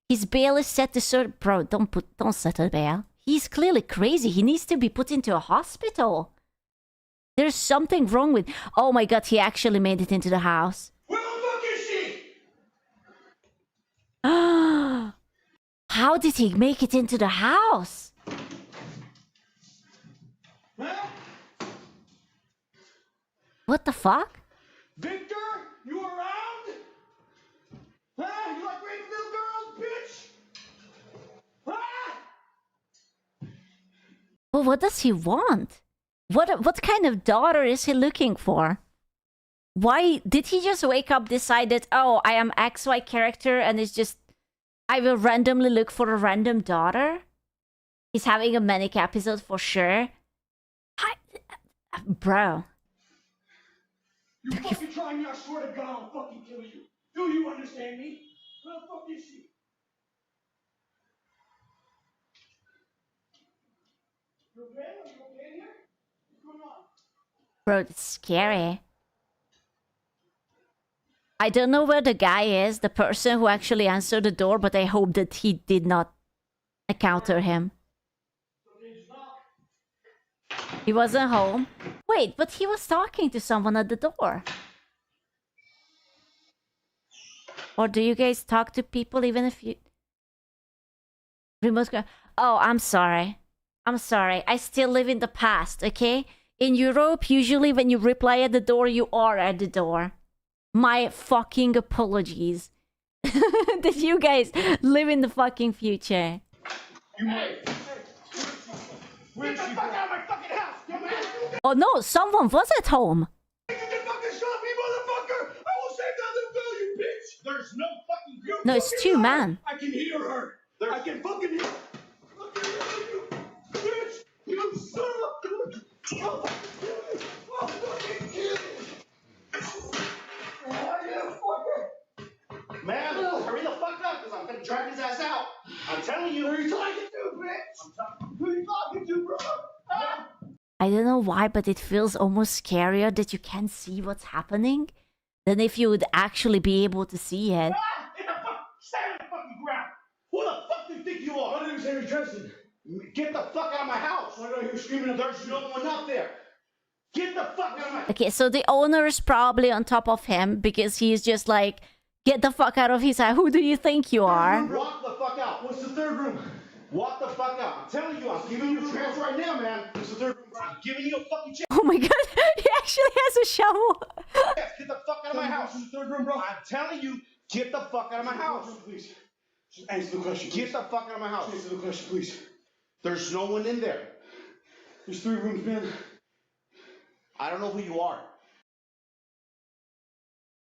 His bail is set to Bro, don't set a bail. He's clearly crazy. He needs to be put into a hospital. There's something wrong with... Oh my God, he actually made it into the house. Where the fuck is she? How did he make it into the house? Huh? What the fuck? Victor, you around? Huh? You like raping little girls, bitch? Huh? Well, what does he want? What kind of daughter is he looking for? Why did he just wake up, decided, oh, I am XY character, and it's just, I will randomly look for a random daughter? He's having a manic episode for sure. Bro. You fucking try me, I swear to God, I'll fucking kill you. Do you understand me? Where the fuck is she? You okay? Are you okay here? What's going on? Bro, it's scary. I don't know where the guy is, the person who actually answered the door, but I hope that he did not encounter him. He wasn't home. Wait, but he was talking to someone at the door. Or do you guys talk to people even if you... Remote... Oh, I'm sorry. I still live in the past, okay? In Europe, usually when you reply at the door, you are at the door. My fucking apologies. That you guys live in the fucking future. Get the fuck out of my fucking house, dumbass! Oh no, someone was at home. You can fucking shot me, motherfucker! I will save that little girl, you bitch! There's no fucking girl. No, it's 2 men. I can hear her. I can fucking hear her. Fucking hear you, bitch! You son of a... I'll fucking kill you! I'll fucking kill you! Man, hurry the fuck up, because I'm gonna drag his ass out. I'm telling you. Who are you talking to, bitch? Who are you talking to, bro? Ah! I don't know why, but it feels almost scarier that you can't see what's happening than if you would actually be able to see it. Ah! Stand on the fucking ground! Who the fuck do you think you are? My name is Henry Dresden. Get the fuck out of my house! Why do I hear screaming? There's no one up there. Get the fuck out of my... Okay, so the owner is probably on top of him because he's just like, get the fuck out of his house. Who do you think you are? Walk the fuck out. What's the third room? Walk the fuck out. I'm telling you, I'm giving you a chance right now, man. What's the third room? I'm giving you a fucking chance. Oh my God, he actually has a shovel. Get the fuck out of my house. What's the third room, bro? I'm telling you, get the fuck out of my house. Please. Just answer the question. Get the fuck out of my house. Answer the question, please. There's no one in there. There's 3 rooms, man. I don't know who you are.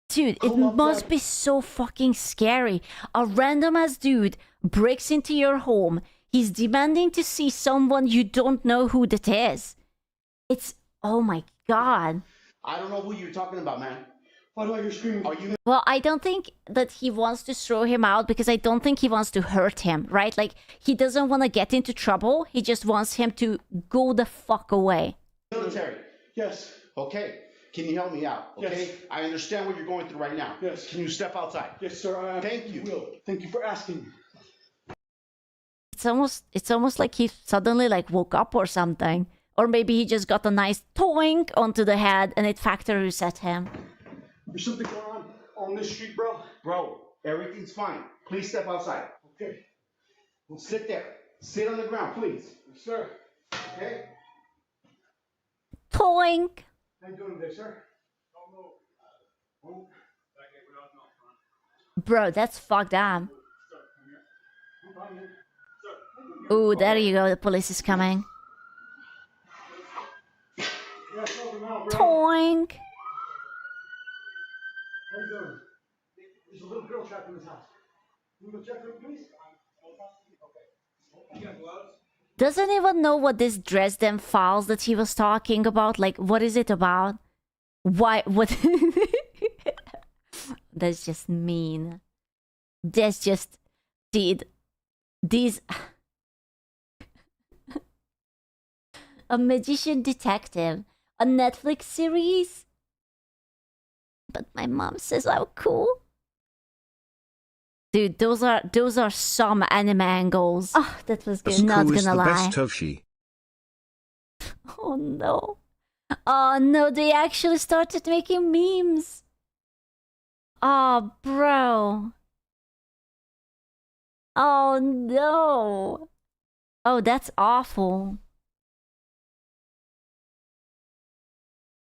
Dude, it must be so fucking scary. A random ass dude breaks into your home. He's demanding to see someone you don't know who that is. It's... Oh my God. I don't know who you're talking about, man. Why do I hear screaming? Are you? Well, I don't think that he wants to throw him out because I don't think he wants to hurt him, right? Like, he doesn't want to get into trouble. He just wants him to go the fuck away. Military. Yes. Okay. Can you help me out? Okay. Yes. I understand what you're going through right now. Yes. Can you step outside? Yes, sir. Thank you. Will. Thank you for asking. It's almost like he suddenly like woke up or something. Or maybe he just got a nice toink onto the head and it factory reset him. There's something going on this street, bro. Bro, everything's fine. Please step outside. Okay. Well, sit there. Sit on the ground, please. Yes, sir. Okay. Toink. How you doing today, sir? Bro, that's fucked up. Ooh, there you go. The police is coming. Toink. How you doing? There's a little girl trapped in this house. Can you go check her, please? Okay. You got gloves? Does anyone know what this Dresden Files that he was talking about? Like, what is it about? Why? What? That's just mean. That's just... Dude. These... A magician detective. A Netflix series? But my mom says I'm cool. Dude, those are some anime angles. Oh, that was good. Not gonna lie. Best Toshi. Oh no. Oh no, they actually started making memes. Oh, bro. Oh no. Oh, that's awful.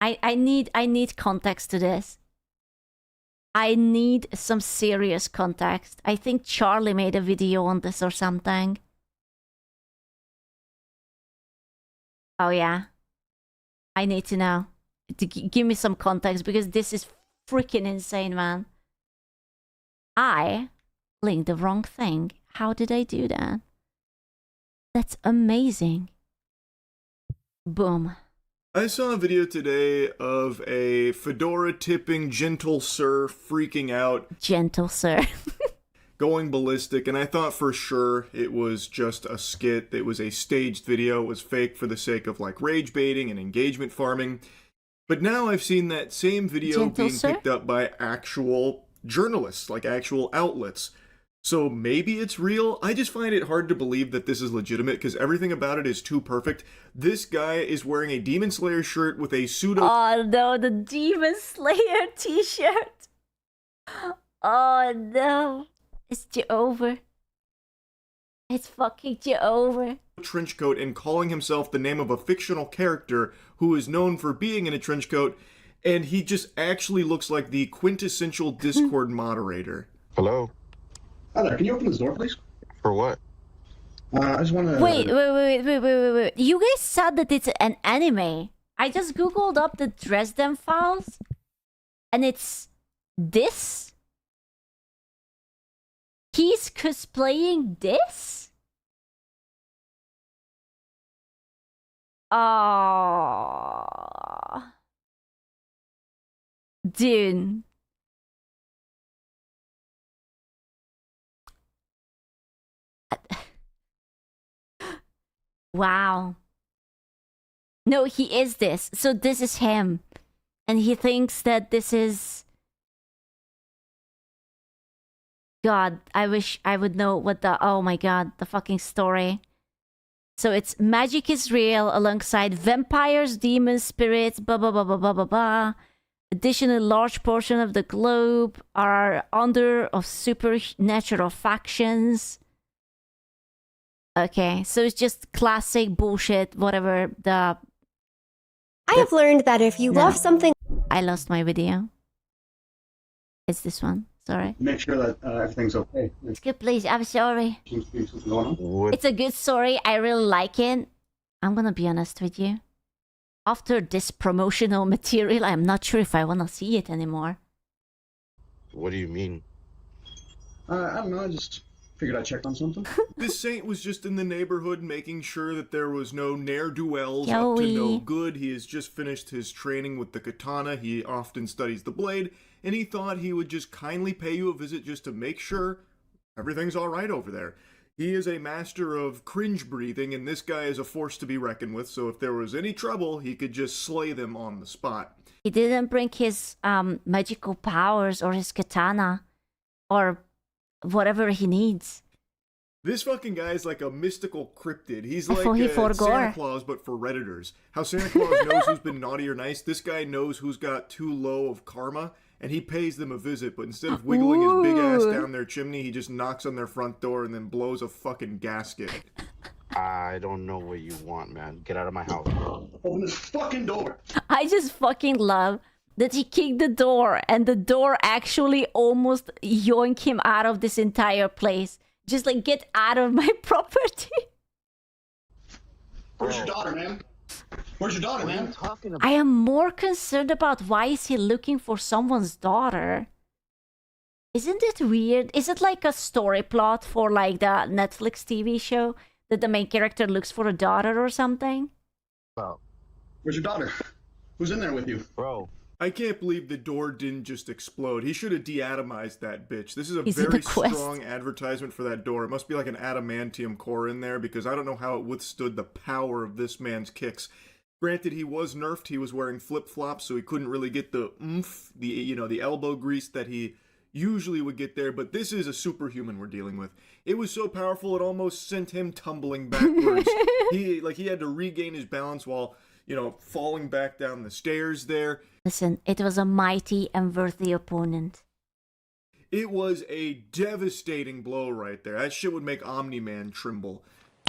I need context to this. I need some serious context. I think Charlie made a video on this or something. Oh yeah. I need to know. Give me some context because this is freaking insane, man. I linked the wrong thing. How did I do that? That's amazing. Boom. I saw a video today of a fedora tipping gentle sir freaking out. Gentle sir. Going ballistic, and I thought for sure it was just a skit. It was a staged video. It was fake for the sake of like rage baiting and engagement farming. But now I've seen that same video Gentle being sir? picked up by actual journalists, like actual outlets. So maybe it's real. I just find it hard to believe that this is legitimate because everything about it is too perfect. This guy is wearing a Demon Slayer shirt with a pseudo... Oh no, the Demon Slayer t-shirt. Oh no. It's over. It's fucking over. trench coat and calling himself the name of a fictional character who is known for being in a trench coat, and he just actually looks like the quintessential Discord moderator. Hello? Hi there, can you open this door, please? For what? I just want to... Wait. You guys said that it's an anime. I just googled up the Dresden Files, and it's this? He's cosplaying this? Oh, dude. Wow. No, he is this. So this is him. And he thinks that this is... God, I wish I would know what the... Oh my god, the fucking story. So it's magic is real alongside vampires, demons, spirits, blah blah blah blah blah blah blah. Additionally, large portion of the globe are under of supernatural factions. Okay, so it's just classic bullshit, whatever the... I have learned that if you love something... I lost my video. It's this one, sorry. Make sure that everything's okay. Skip, please, I'm sorry. Seems to be something going on. It's a good story, I really like it. I'm gonna be honest with you. After this promotional material, I'm not sure if I wanna see it anymore. What do you mean? I don't know, I just Figured I checked on something. This saint was just in the neighborhood making sure that there was no ne'er-do-wells up to no good. He has just finished his training with the katana. He often studies the blade, and he thought he would just kindly pay you a visit just to make sure everything's all right over there. He is a master of cringe breathing, and this guy is a force to be reckoned with, so if there was any trouble, he could just slay them on the spot. He didn't bring his magical powers or his katana or whatever he needs. This fucking guy is like a mystical cryptid. He's I like thought he Santa forgot. Claus, but for Redditors. How Santa Claus knows who's been naughty or nice, this guy knows who's got too low of karma, and he pays them a visit, but instead of wiggling his big ass down their chimney, he just knocks on their front door and then blows a fucking gasket. I don't know what you want, man. Get out of my house. Open this fucking door. I just fucking love that he kicked the door and the door actually almost yoinked him out of this entire place. Just like, get out of my property. Where's your daughter, man? Where's your daughter, man? I am more concerned about why is he looking for someone's daughter. Isn't it weird? Is it like a story plot for like the Netflix TV show that the main character looks for a daughter or something? Bro. Where's your daughter? Who's in there with you? Bro. I can't believe the door didn't just explode. He should have deatomized that bitch. This is a He's in very the quest. strong advertisement for that door. It must be like an adamantium core in there, because I don't know how it withstood the power of this man's kicks. Granted, he was nerfed. He was wearing flip-flops, so he couldn't really get the oomph, the elbow grease that he usually would get there, but this is a superhuman we're dealing with. It was so powerful it almost sent him tumbling backwards. He had to regain his balance while, falling back down the stairs there. Listen, it was a mighty and worthy opponent. It was a devastating blow right there. That shit would make Omni-Man tremble.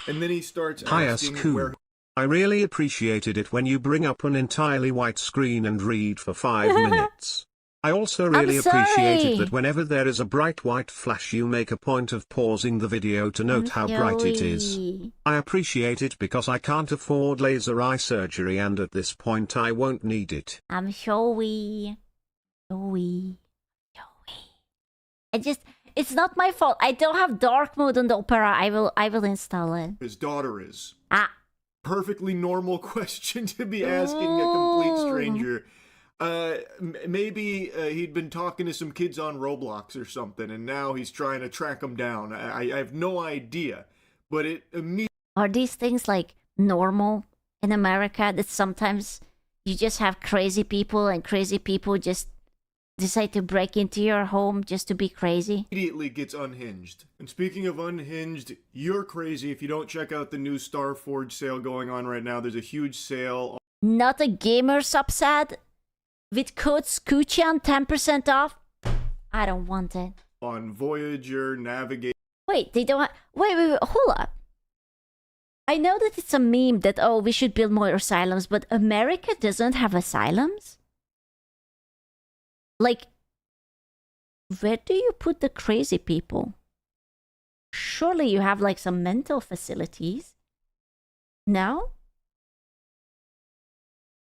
And then he starts asking where... I really appreciated it when you bring up an entirely white screen and read for 5 minutes. I also really appreciated that whenever there is a bright white flash you make a point of pausing the video to note how bright it is. I appreciate it because I can't afford laser eye surgery and at this point I won't need it. I'm showy. It's not my fault. I don't have dark mode on the Opera. I will install it. His daughter is. Perfectly normal question to be asking a complete stranger. Maybe he'd been talking to some kids on Roblox or something, and now he's trying to track them down. I have no idea, but it immediately... Are these things like normal in America, that sometimes you just have crazy people and crazy people just decide to break into your home just to be crazy? Immediately gets unhinged. And speaking of unhinged, you're crazy if you don't check out the new Starforge sale going on right now. There's a huge sale. Not a gamer subset? With code Scoochian 10% off? I don't want it. On Voyager, Navigate. Wait, they don't wait, hold up. I know that it's a meme that, we should build more asylums, but America doesn't have asylums? Like, where do you put the crazy people? Surely you have like some mental facilities. No?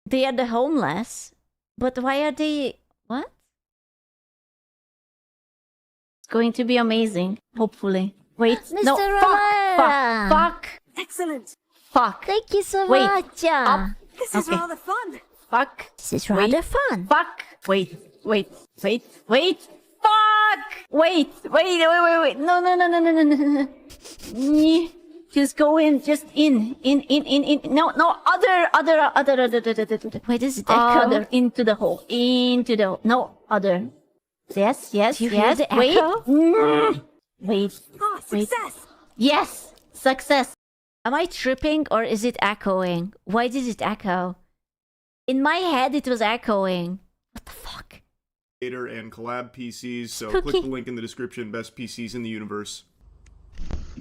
They are the homeless. But why are they... What? It's going to be amazing. Hopefully. Wait, Mr. no, Romero. fuck. Excellent. Fuck. Thank you so Wait. much. This is Okay. rather fun. Fuck. This is rather fun. Fuck. Wait. Wait. No. Just go in, just in. No, other. Wait, is it echo? Into the hole. No, other. Yes. You hear the echo? Wait. Oh, success. Yes, success. Am I tripping or is it echoing? Why did it echo? In my head, it was echoing. What the fuck? And collab PCs, so Spooky. click the link in the description. Best PCs in the universe.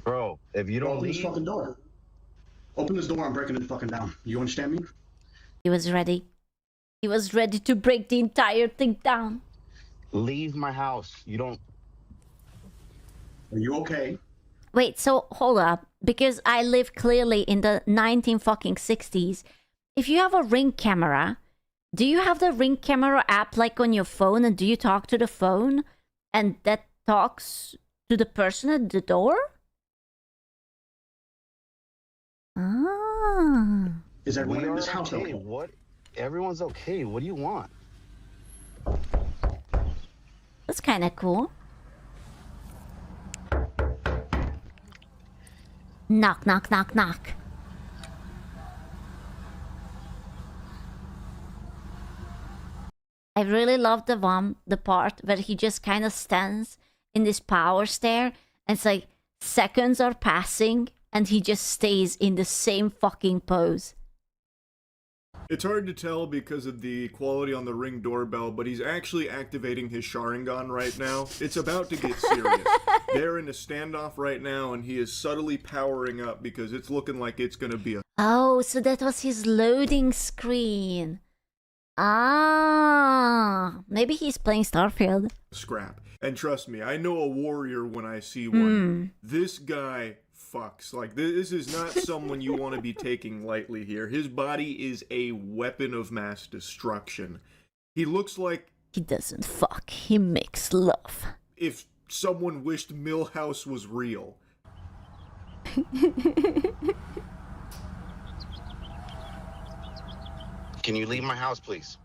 Bro, if you don't Open this leave... fucking door. Open this door, I'm breaking it fucking down. You understand me? He was ready. He was ready to break the entire thing down. Leave my house. You don't... Are you okay? Wait, so hold up. Because I live clearly in the 1960s. If you have a Ring camera, do you have the Ring camera app like on your phone and do you talk to the phone? And that talks To the person at the door? Ah. Is everyone in this house okay. okay? What? Everyone's okay. What do you want? That's kind of cool. Knock, knock, knock, knock. I really love the part where he just kind of stands in this power stare, and it's like seconds are passing and he just stays in the same fucking pose. It's hard to tell because of the quality on the Ring doorbell, but he's actually activating his Sharingan right now. It's about to get serious. They're in a standoff right now, and he is subtly powering up because it's looking like it's gonna be a... Oh, so that was his loading screen. Ah, maybe he's playing Starfield. scrap. And trust me, I know a warrior when I see one. This guy fucks. Like, this is not someone you want to be taking lightly here. His body is a weapon of mass destruction. He looks like... He doesn't fuck, he makes love. If someone wished Millhouse was real. Can you leave my house, please?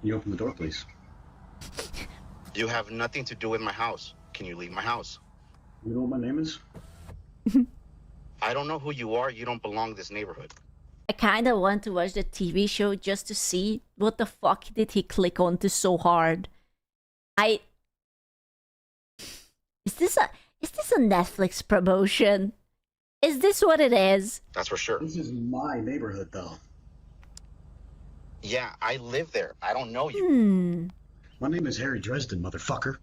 Can you open the door, please? You have nothing to do with my house. Can you leave my house? You know what my name is? I don't know who you are. You don't belong to this neighborhood. I kinda want to watch the TV show just to see what the fuck did he click onto so hard. Is this a Netflix promotion? Is this what it is? That's for sure. This is my neighborhood, though. Yeah, I live there. I don't know you. My name is Harry Dresden, motherfucker.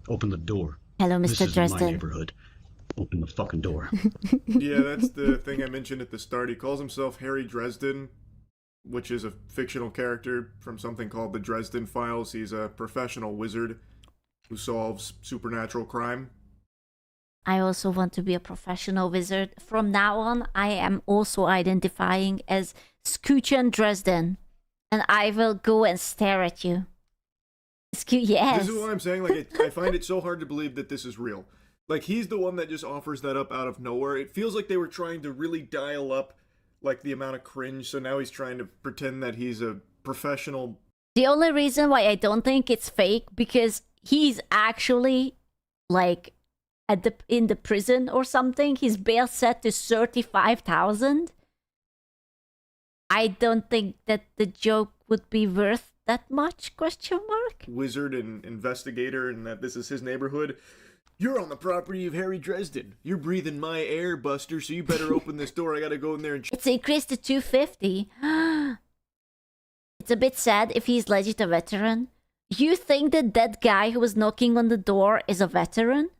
Open the door. Hello, Mr. This is Dresden. my neighborhood. Open the fucking door. Yeah, that's the thing I mentioned at the start. He calls himself Harry Dresden, which is a fictional character from something called the Dresden Files. He's a professional wizard who solves supernatural crime. I also want to be a professional wizard. From now on, I am also identifying as Skuchen Dresden. And I will go and stare at you. Yes. This is what I'm saying. Like, I find it so hard to believe that this is real. Like, he's the one that just offers that up out of nowhere. It feels like they were trying to really dial up, like, the amount of cringe. So now he's trying to pretend that he's a professional. The only reason why I don't think it's fake, because he's actually, like, in the prison or something. His bail set to 35,000. I don't think that the joke would be worth that much, question mark? Wizard and investigator, and that this is his neighborhood. You're on the property of Harry Dresden. You're breathing my air, Buster, so you better open this door. I gotta go in there and... It's increased to 250. It's a bit sad if he's legit a veteran. You think that that guy who was knocking on the door is a veteran?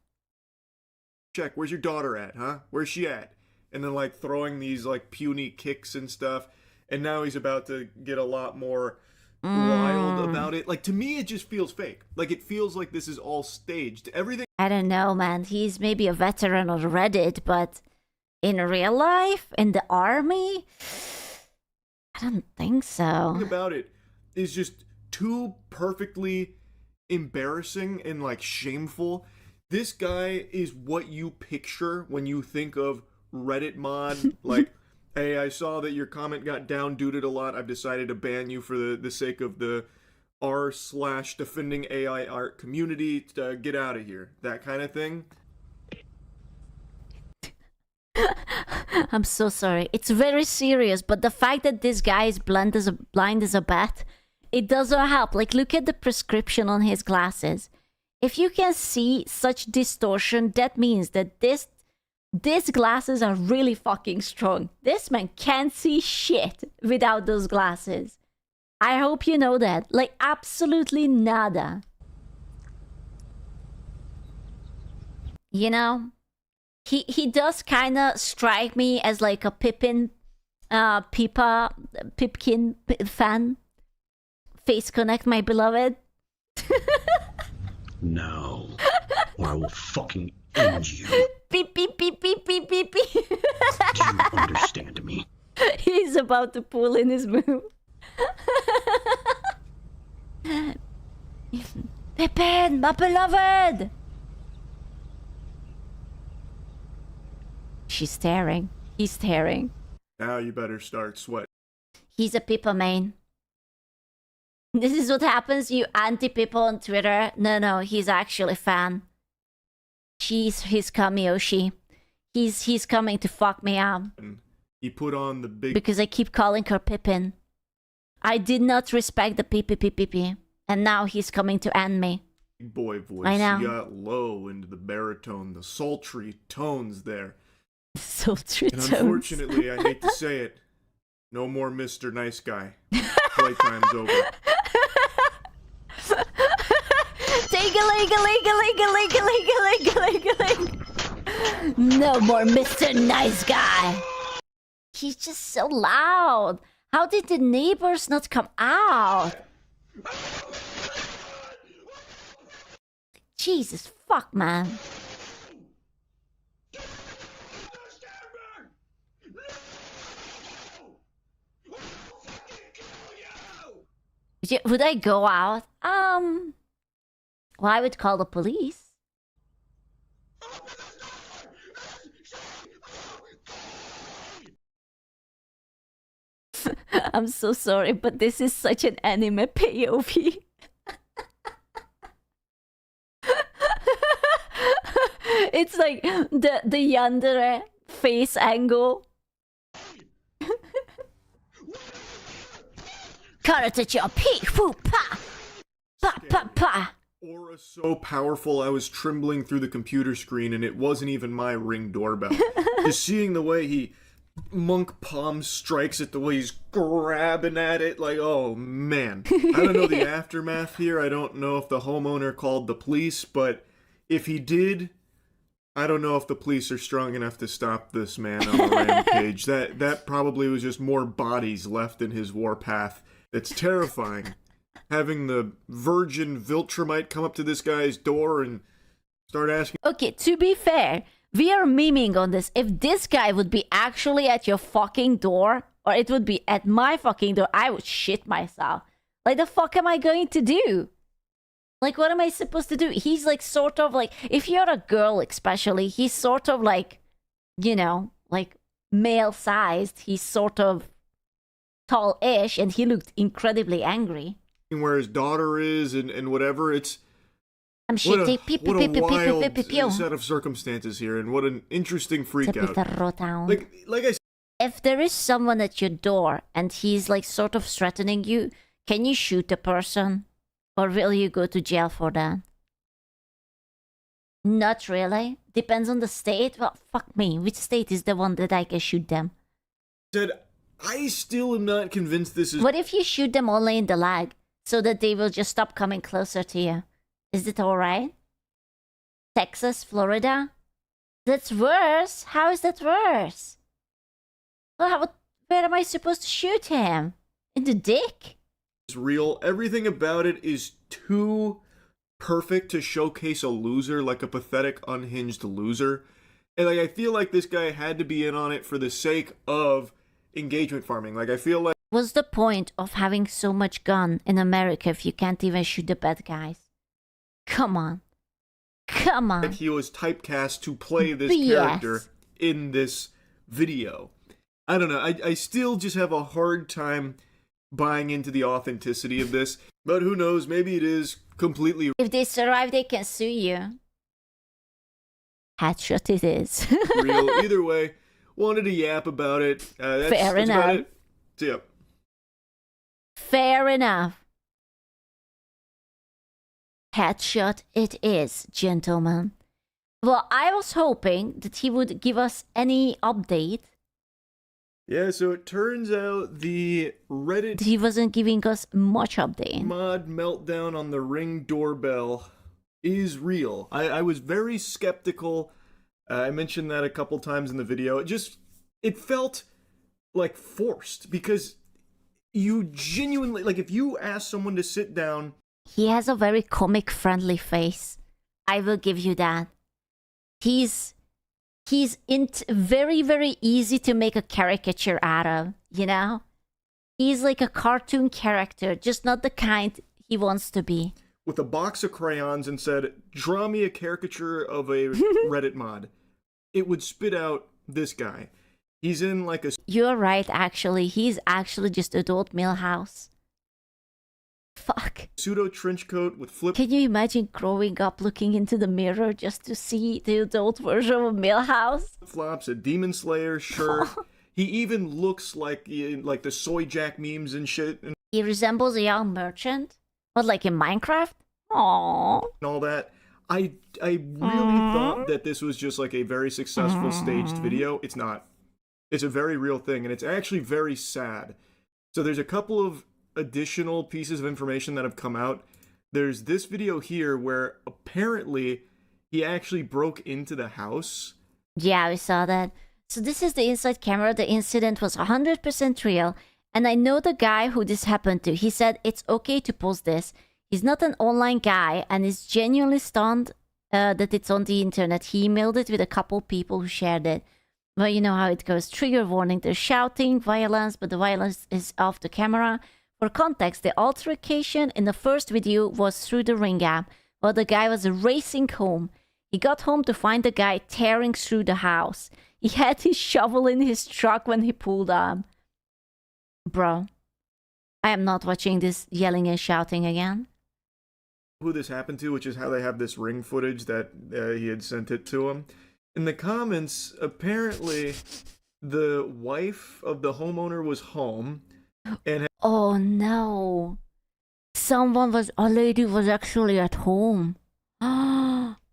Check, where's your daughter at, huh? Where's she at? And then, like, throwing these, like, puny kicks and stuff. And now he's about to get a lot more wild about it. Like, to me, it just feels fake. Like, it feels like this is all staged. Everything... I don't know, man. He's maybe a veteran on Reddit, but in real life, in the army, I don't think so. About it is just too perfectly embarrassing and, like, shameful. This guy is what you picture when you think of Reddit mod. Like, hey, I saw that your comment got down-duded a lot. I've decided to ban you for the sake of the r/defending AI art community. To get out of here. That kind of thing. I'm so sorry. It's very serious, but the fact that this guy is blind as a bat, it doesn't help. Like, look at the prescription on his glasses. If you can see such distortion, that means that these glasses are really fucking strong. This man can't see shit without those glasses. I hope you know that. Like, absolutely nada. You know? He does kind of strike me as like a Pipkin fan. Face connect, my beloved. No. Or I will fucking end you. Beep, beep, beep, beep, beep, beep, beep. Do you understand me? He's about to pull in his move. Pippin, my beloved! she's staring. He's staring. Now you better start sweating. He's a people main. This is what happens, you anti-people on Twitter. No, he's actually a fan. She's his Kamiyoshi. He's coming to fuck me up. He put on the big... Because I keep calling her Pippin. I did not respect the pee. And now he's coming to end me. boy voice. I know. He got low into the baritone, the sultry tones there. Sultry and tones. Unfortunately, I hate to say it, no more Mr. Nice Guy. Playtime's over. No more Mr. Nice Guy. He's just so loud. How did the neighbors not come out? Jesus fuck, man. Would I go out? Well, I would call the police. I'm so sorry, but this is such an anime POV. It's like the yandere face angle. Karate-cho, pee, whoo, pa! Pa, pa, pa! Aura so powerful, I was trembling through the computer screen, and it wasn't even my Ring doorbell. Just seeing the way he monk palm strikes it, the way he's grabbing at it, like, oh man. I don't know the aftermath here. I don't know if the homeowner called the police, but if he did, I don't know if the police are strong enough to stop this man on a rampage. That probably was just more bodies left in his warpath. It's terrifying. Having the virgin Viltrumite come up to this guy's door and start asking... Okay, to be fair, we are memeing on this. If this guy would be actually at your fucking door, or it would be at my fucking door, I would shit myself. Like, the fuck am I going to do? Like, what am I supposed to do? He's like, sort of like, if you're a girl especially, he's sort of like, you know, like male-sized. He's sort of tall-ish, and he looked incredibly angry. Where his daughter is and whatever, it's... I'm what a wild set of circumstances here, and what an interesting freak out. Like I said, if there is someone at your door and he's like sort of threatening you, can you shoot the person? Or will you go to jail for that? Not really. Depends on the state. Well, fuck me. Which state is the one that I can shoot them? I still am not convinced this is... What if you shoot them only in the leg, so that they will just stop coming closer to you? Is it alright? Texas, Florida? That's worse. How is that worse? Well, where am I supposed to shoot him? In the dick? It's real. Everything about it is too perfect to showcase a loser, like a pathetic, unhinged loser. And like, I feel like this guy had to be in on it for the sake of engagement farming. Like, I feel like... What's the point of having so much gun in America if you can't even shoot the bad guys? Come on. Come on. Like he was typecast to play this character in this video. I don't know. I still just have a hard time buying into the authenticity of this. But who knows? Maybe it is completely... If they survive, they can sue you. Headshot it is. real. Either way, wanted to yap about it. Fair enough. About it. So, yep. Fair enough. Headshot it is, gentlemen. Well, I was hoping that he would give us any update. Yeah, so it turns out the Reddit... He wasn't giving us much update. Mod meltdown on the Ring doorbell is real. I was very skeptical. I mentioned that a couple times in the video. It felt like forced, because you genuinely... Like, if you ask someone to sit down... He has a very comic-friendly face. I will give you that. He's very, very easy to make a caricature out of, you know? He's like a cartoon character, just not the kind he wants to be. With a box of crayons and said, draw me a caricature of a Reddit mod. It would spit out this guy. He's in like a You're right, actually. He's actually just adult Millhouse. Fuck. pseudo trench coat with flip. Can you imagine growing up looking into the mirror just to see the adult version of Millhouse? Flops, a Demon Slayer shirt. He even looks like the Soy Jack memes and shit. And He resembles a young merchant. What, like in Minecraft? Aww. all that. I really thought that this was just like a very successful staged video. It's not. It's a very real thing, and it's actually very sad. So there's a couple of additional pieces of information that have come out. There's this video here where apparently he actually broke into the house. Yeah, we saw that. So this is the inside camera. The incident was 100% real. And I know the guy who this happened to. He said it's okay to post this. He's not an online guy and is genuinely stunned that it's on the internet. He emailed it with a couple people who shared it. Well, you know how it goes. Trigger warning. There's shouting, violence, but the violence is off the camera. For context, the altercation in the first video was through the Ring app, while the guy was racing home. He got home to find the guy tearing through the house. He had his shovel in his truck when he pulled up. Bro, I am not watching this yelling and shouting again. Who this happened to, which is how they have this Ring footage that he had sent it to him. In the comments, apparently the wife of the homeowner was home and oh no. A lady was actually at home.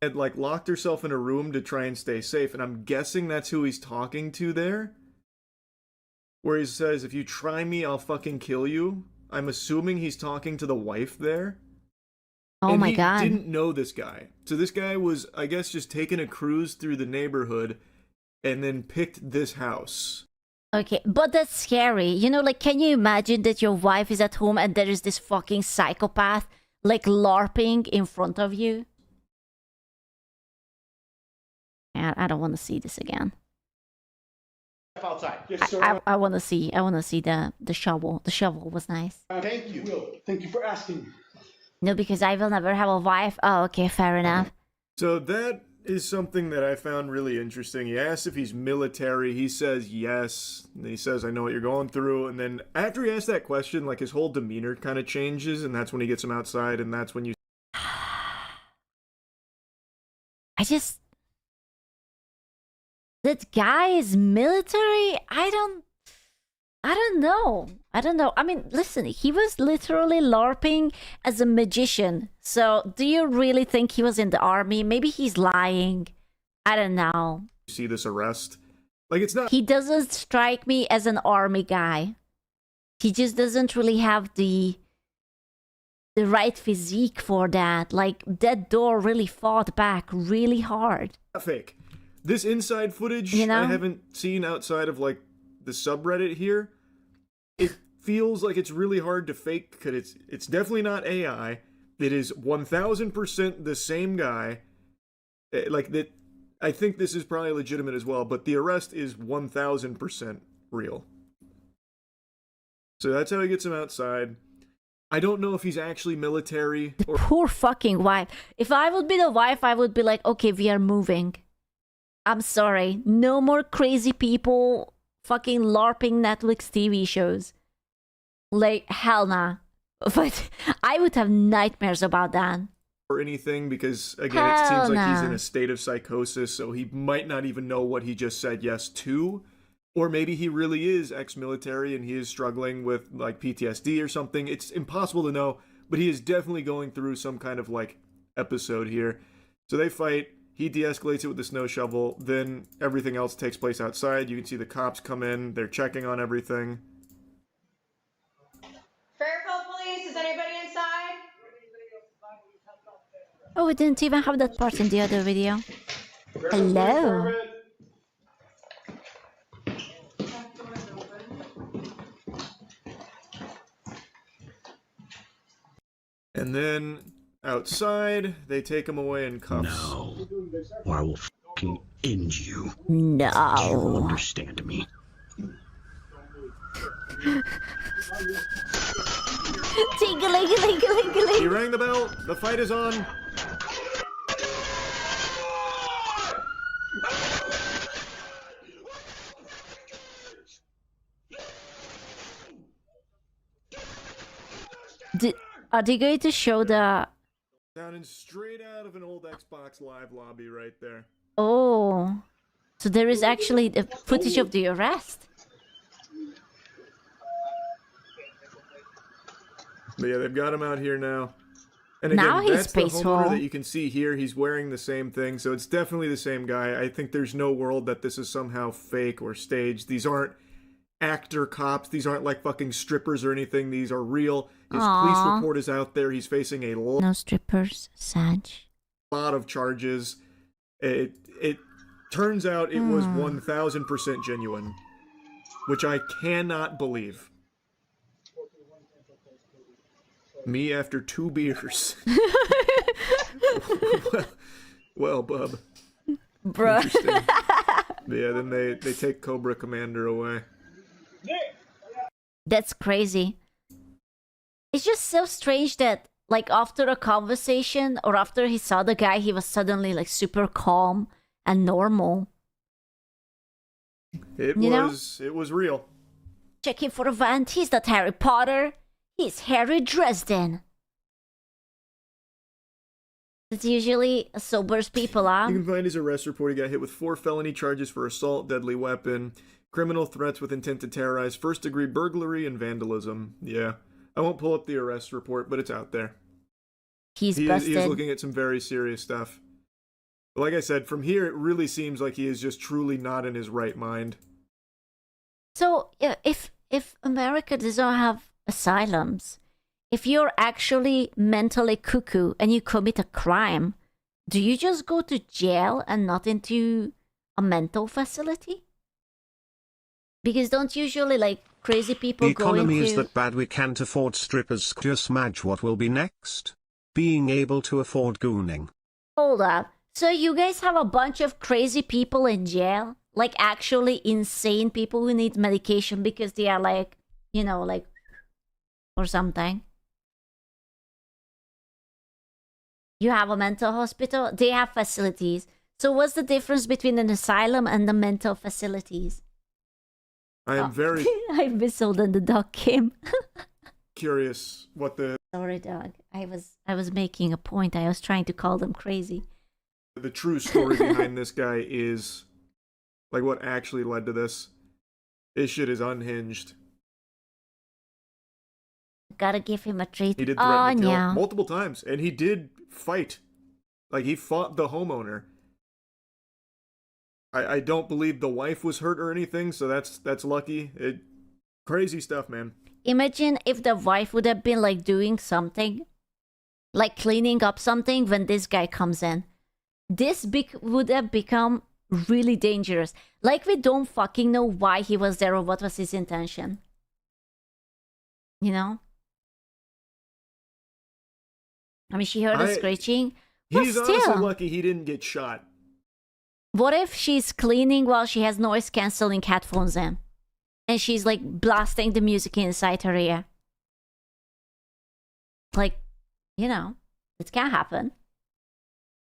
had like locked herself in a room to try and stay safe, and I'm guessing that's who he's talking to there. Where he says, if you try me, I'll fucking kill you. I'm assuming he's talking to the wife there. Oh and my god. He didn't know this guy. So this guy was, I guess, just taking a cruise through the neighborhood and then picked this house. Okay, but that's scary. You know, like, can you imagine that your wife is at home and there is this fucking psychopath, like, LARPing in front of you? I don't want to see this again. Outside. Yes, sir. I want to see the shovel. The shovel was nice. Thank you. Thank you for asking. No, because I will never have a wife. Oh, okay, fair enough. So that is something that I found really interesting. He asks if he's military. He says yes. And he says, I know what you're going through. And then after he asks that question, like his whole demeanor kind of changes. And that's when he gets him outside. And that's when you... That guy is military? I don't know. I mean, listen, he was literally LARPing as a magician. So, do you really think he was in the army? Maybe he's lying. I don't know. see this arrest. Like, it's not... He doesn't strike me as an army guy. He just doesn't really have the right physique for that. Like, that door really fought back really hard. Fake. This inside footage, you know? I haven't seen outside of, like, the subreddit here. It feels like it's really hard to fake, because it's definitely not AI. It is 1000% the same guy. Like, that. I think this is probably legitimate as well, but the arrest is 1000% real. So that's how he gets him outside. I don't know if he's actually military. The poor fucking wife. If I would be the wife, I would be like, okay, we are moving. I'm sorry. No more crazy people fucking LARPing Netflix TV shows. Like, hell nah. But I would have nightmares about that. Or anything, because, again, it seems like he's in a state of psychosis, so he might not even know what he just said yes to. Or maybe he really is ex-military and he is struggling with, like, PTSD or something. It's impossible to know, but he is definitely going through some kind of, like, episode here. So they fight. He de-escalates it with the snow shovel. Then everything else takes place outside. You can see the cops come in. They're checking on everything. Fairfield Police, is anybody inside? Oh, we didn't even have that part in the other video. Hello. And then outside, they take him away in cuffs. No, or I will fucking end you. No. Do you understand me? Ting-a-ling-a-ling-a-ling-a-ling. He rang the bell. The fight is on. Are they going to show the... Sounding straight out of an old Xbox Live lobby right there. Oh. So there is actually the footage of the arrest. But yeah, they've got him out here now. And again, Now he's that's the peaceful. homeowner that you can see here. He's wearing the same thing, so it's definitely the same guy. I think there's no world that this is somehow fake or staged. These aren't actor cops. These aren't like fucking strippers or anything. These are real. His police Aww. report is out there. He's facing a No strippers, Sag. lot of charges. It turns out it was 1000% genuine, which I cannot believe. Me after 2 beers. well, bub. Bruh. Interesting. Yeah, then they take Cobra Commander away. That's crazy. It's just so strange that, like, after a conversation or after he saw the guy, he was suddenly, like, super calm and normal. It was real. Checking for a vent. He's not Harry Potter. He's Harry Dresden. It's usually sobers people out. You can find his arrest report. He got hit with 4 felony charges for assault, deadly weapon, criminal threats with intent to terrorize, first-degree burglary, and vandalism. Yeah. I won't pull up the arrest report, but it's out there. He's busted. He is looking at some very serious stuff. But like I said, from here, it really seems like he is just truly not in his right mind. So, if America doesn't have asylums, if you're actually mentally cuckoo and you commit a crime, do you just go to jail and not into a mental facility? Because don't usually, like, crazy people The go economy into... is that bad we can't afford strippers. Just imagine what will be next. Being able to afford gooning. Hold up. So you guys have a bunch of crazy people in jail? Like, actually insane people who need medication because they are, like, you know, like... or something. You have a mental hospital? They have facilities. So what's the difference between an asylum and the mental facilities? I am very I whistled and the dog came. curious what the Sorry, dog. I was making a point. I was trying to call them crazy. true story behind this guy is. Like, what actually led to this. This shit is unhinged. Gotta give him a treat. He did threaten to kill multiple times, and he did fight. Like, he fought the homeowner. I don't believe the wife was hurt or anything, so that's lucky. Crazy stuff, man. Imagine if the wife would have been, like, doing something, like cleaning up something when this guy comes in. This would have become really dangerous. Like, we don't fucking know why he was there or what was his intention. You know? I mean, she heard a screeching. He's honestly lucky he didn't get shot. What if she's cleaning while she has noise-canceling headphones in? And she's, like, blasting the music inside her ear. Like, you know, it can happen.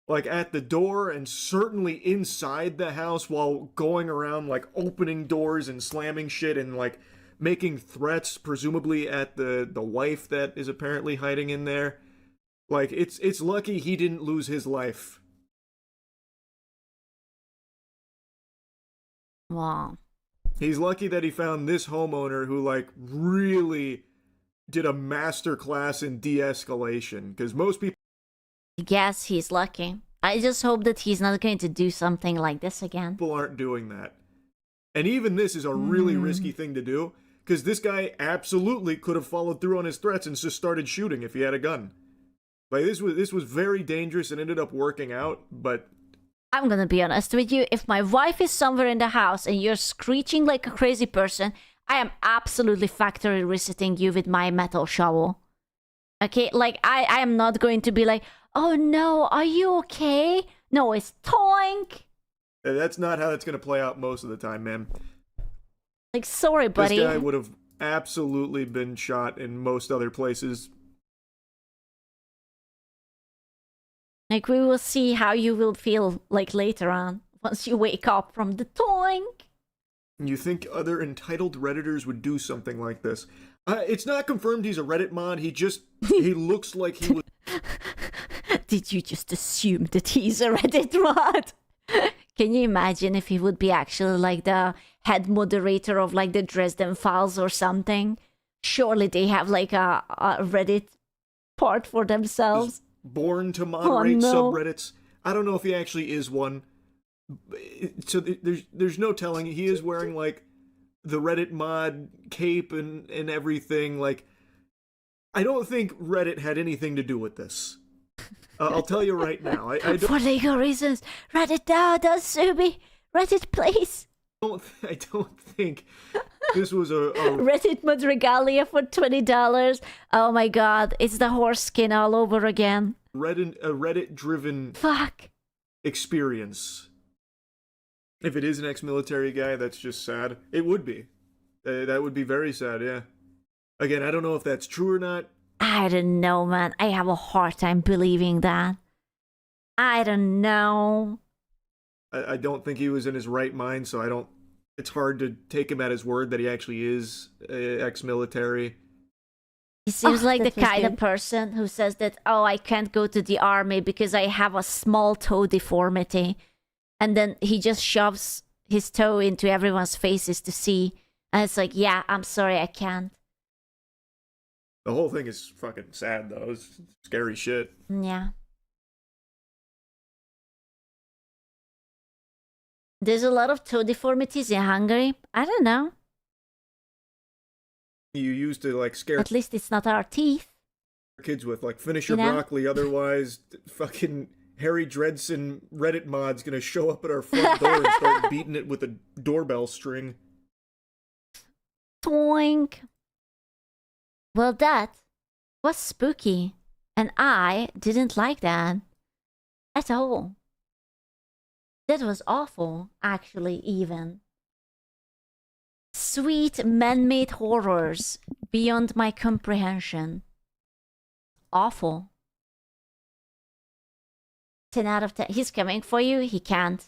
Like, at the door and certainly inside the house while going around, like, opening doors and slamming shit and, like, making threats, presumably at the wife that is apparently hiding in there. Like, it's lucky he didn't lose his life. Wow. He's lucky that he found this homeowner who, like, really did a master class in de-escalation. Because most people... Yes, he's lucky. I just hope that he's not going to do something like this again. People aren't doing that. And even this is a really risky thing to do. Because this guy absolutely could have followed through on his threats and just started shooting if he had a gun. Like, this was very dangerous and ended up working out, but... I'm gonna be honest with you. If my wife is somewhere in the house and you're screeching like a crazy person, I am absolutely factory resetting you with my metal shovel. Okay? Like, I am not going to be like, oh no, are you okay? No, it's toink! That's not how it's gonna play out most of the time, man. Like, sorry, buddy. This guy would have absolutely been shot in most other places. Like, we will see how you will feel, like, later on, once you wake up from the toink. You think other entitled Redditors would do something like this? It's not confirmed he's a Reddit mod. He looks like he was. Did you just assume that he's a Reddit mod? Can you imagine if he would be actually like the head moderator of like the Dresden Files or something? Surely they have like a Reddit part for themselves. Born to moderate no. subreddits. I don't know if he actually is one. So there's no telling. He is wearing like the Reddit mod cape and everything. Like, I don't think Reddit had anything to do with this. I'll tell you right now. I don't, for legal reasons, Reddit now does Subi. Reddit, please. I don't think this was a Reddit mod regalia for $20. Oh my god, it's the horse skin all over again. a Reddit-driven experience. If it is an ex-military guy, that's just sad. It would be. That would be very sad, yeah. Again, I don't know if that's true or not. I don't know, man. I have a hard time believing that. I don't know. I don't think he was in his right mind, so I don't... It's hard to take him at his word that he actually is ex-military. He seems like the kind of person who says that, oh, I can't go to the army because I have a small toe deformity. And then he just shoves his toe into everyone's faces to see. And it's like, yeah, I'm sorry, I can't. The whole thing is fucking sad, though. It's scary shit. Yeah. There's a lot of toe deformities in Hungary. I don't know. You used to, like, scare... At least it's not our teeth. ...kids with, like, finish your broccoli, otherwise fucking Harry Dredson Reddit mod's gonna show up at our front door and start beating it with a doorbell string. Toink. Well, that was spooky, and I didn't like that at all. That was awful, actually, even. Sweet man-made horrors beyond my comprehension. Awful. 10 out of 10. He's coming for you. He can't.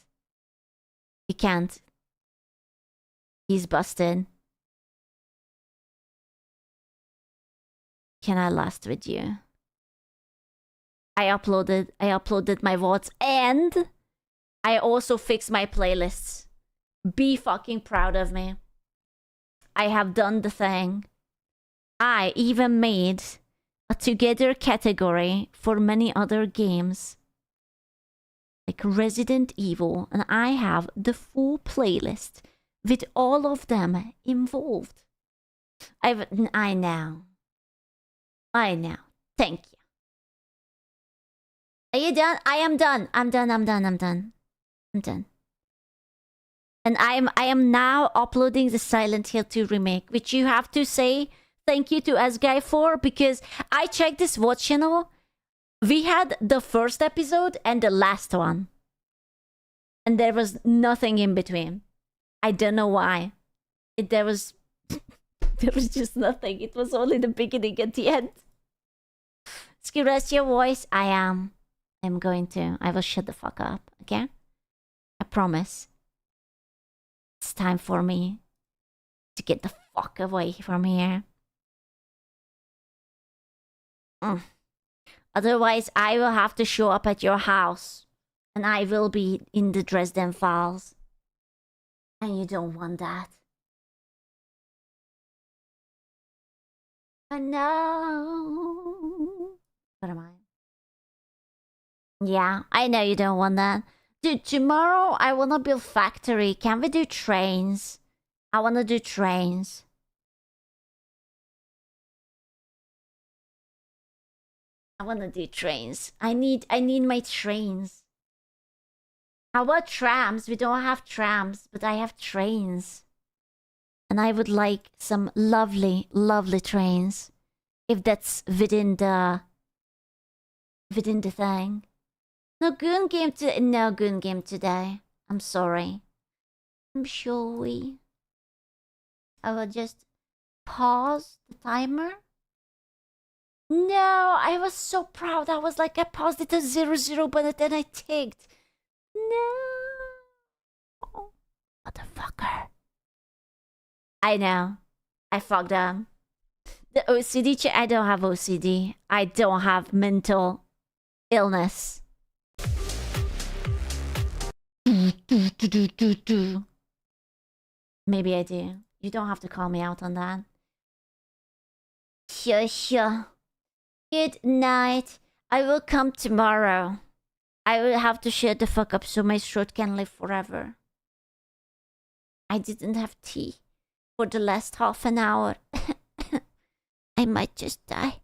He can't. He's busted. Can I last with you? I uploaded my VODs and I also fixed my playlists. Be fucking proud of me. I have done the thing. I even made a together category for many other games. Like Resident Evil, and I have the full playlist with all of them involved. I know. I know. Thank you. Are you done? I am done. I'm done. And I am now uploading the Silent Hill 2 remake, which you have to say thank you to Asguy for, because I checked this watch channel. We had the first episode and the last one. And there was nothing in between. I don't know why. There was just nothing. It was only the beginning and the end. Skip rest your voice. I'm going to. I will shut the fuck up, okay? I promise. It's time for me to get the fuck away from here. Otherwise, I will have to show up at your house. And I will be in the Dresden Files. And you don't want that. I know. What am I? Yeah, I know you don't want that. Dude, tomorrow I wanna build factory. Can we do trains? I wanna do trains. I wanna do trains. I need my trains. How about trams? We don't have trams, but I have trains. And I would like some lovely, lovely trains. If that's within the thing. No Goon Game today. I'm sorry. I'm sorry. I will just pause the timer. No, I was so proud. I was like, I paused it to 00, but then I ticked. No. Motherfucker. I know. I fucked up. The OCD I don't have OCD. I don't have mental illness. Maybe I do. You don't have to call me out on that. Sure. Good night. I will come tomorrow. I will have to shut the fuck up so my throat can live forever. I didn't have tea for the last half an hour. I might just die.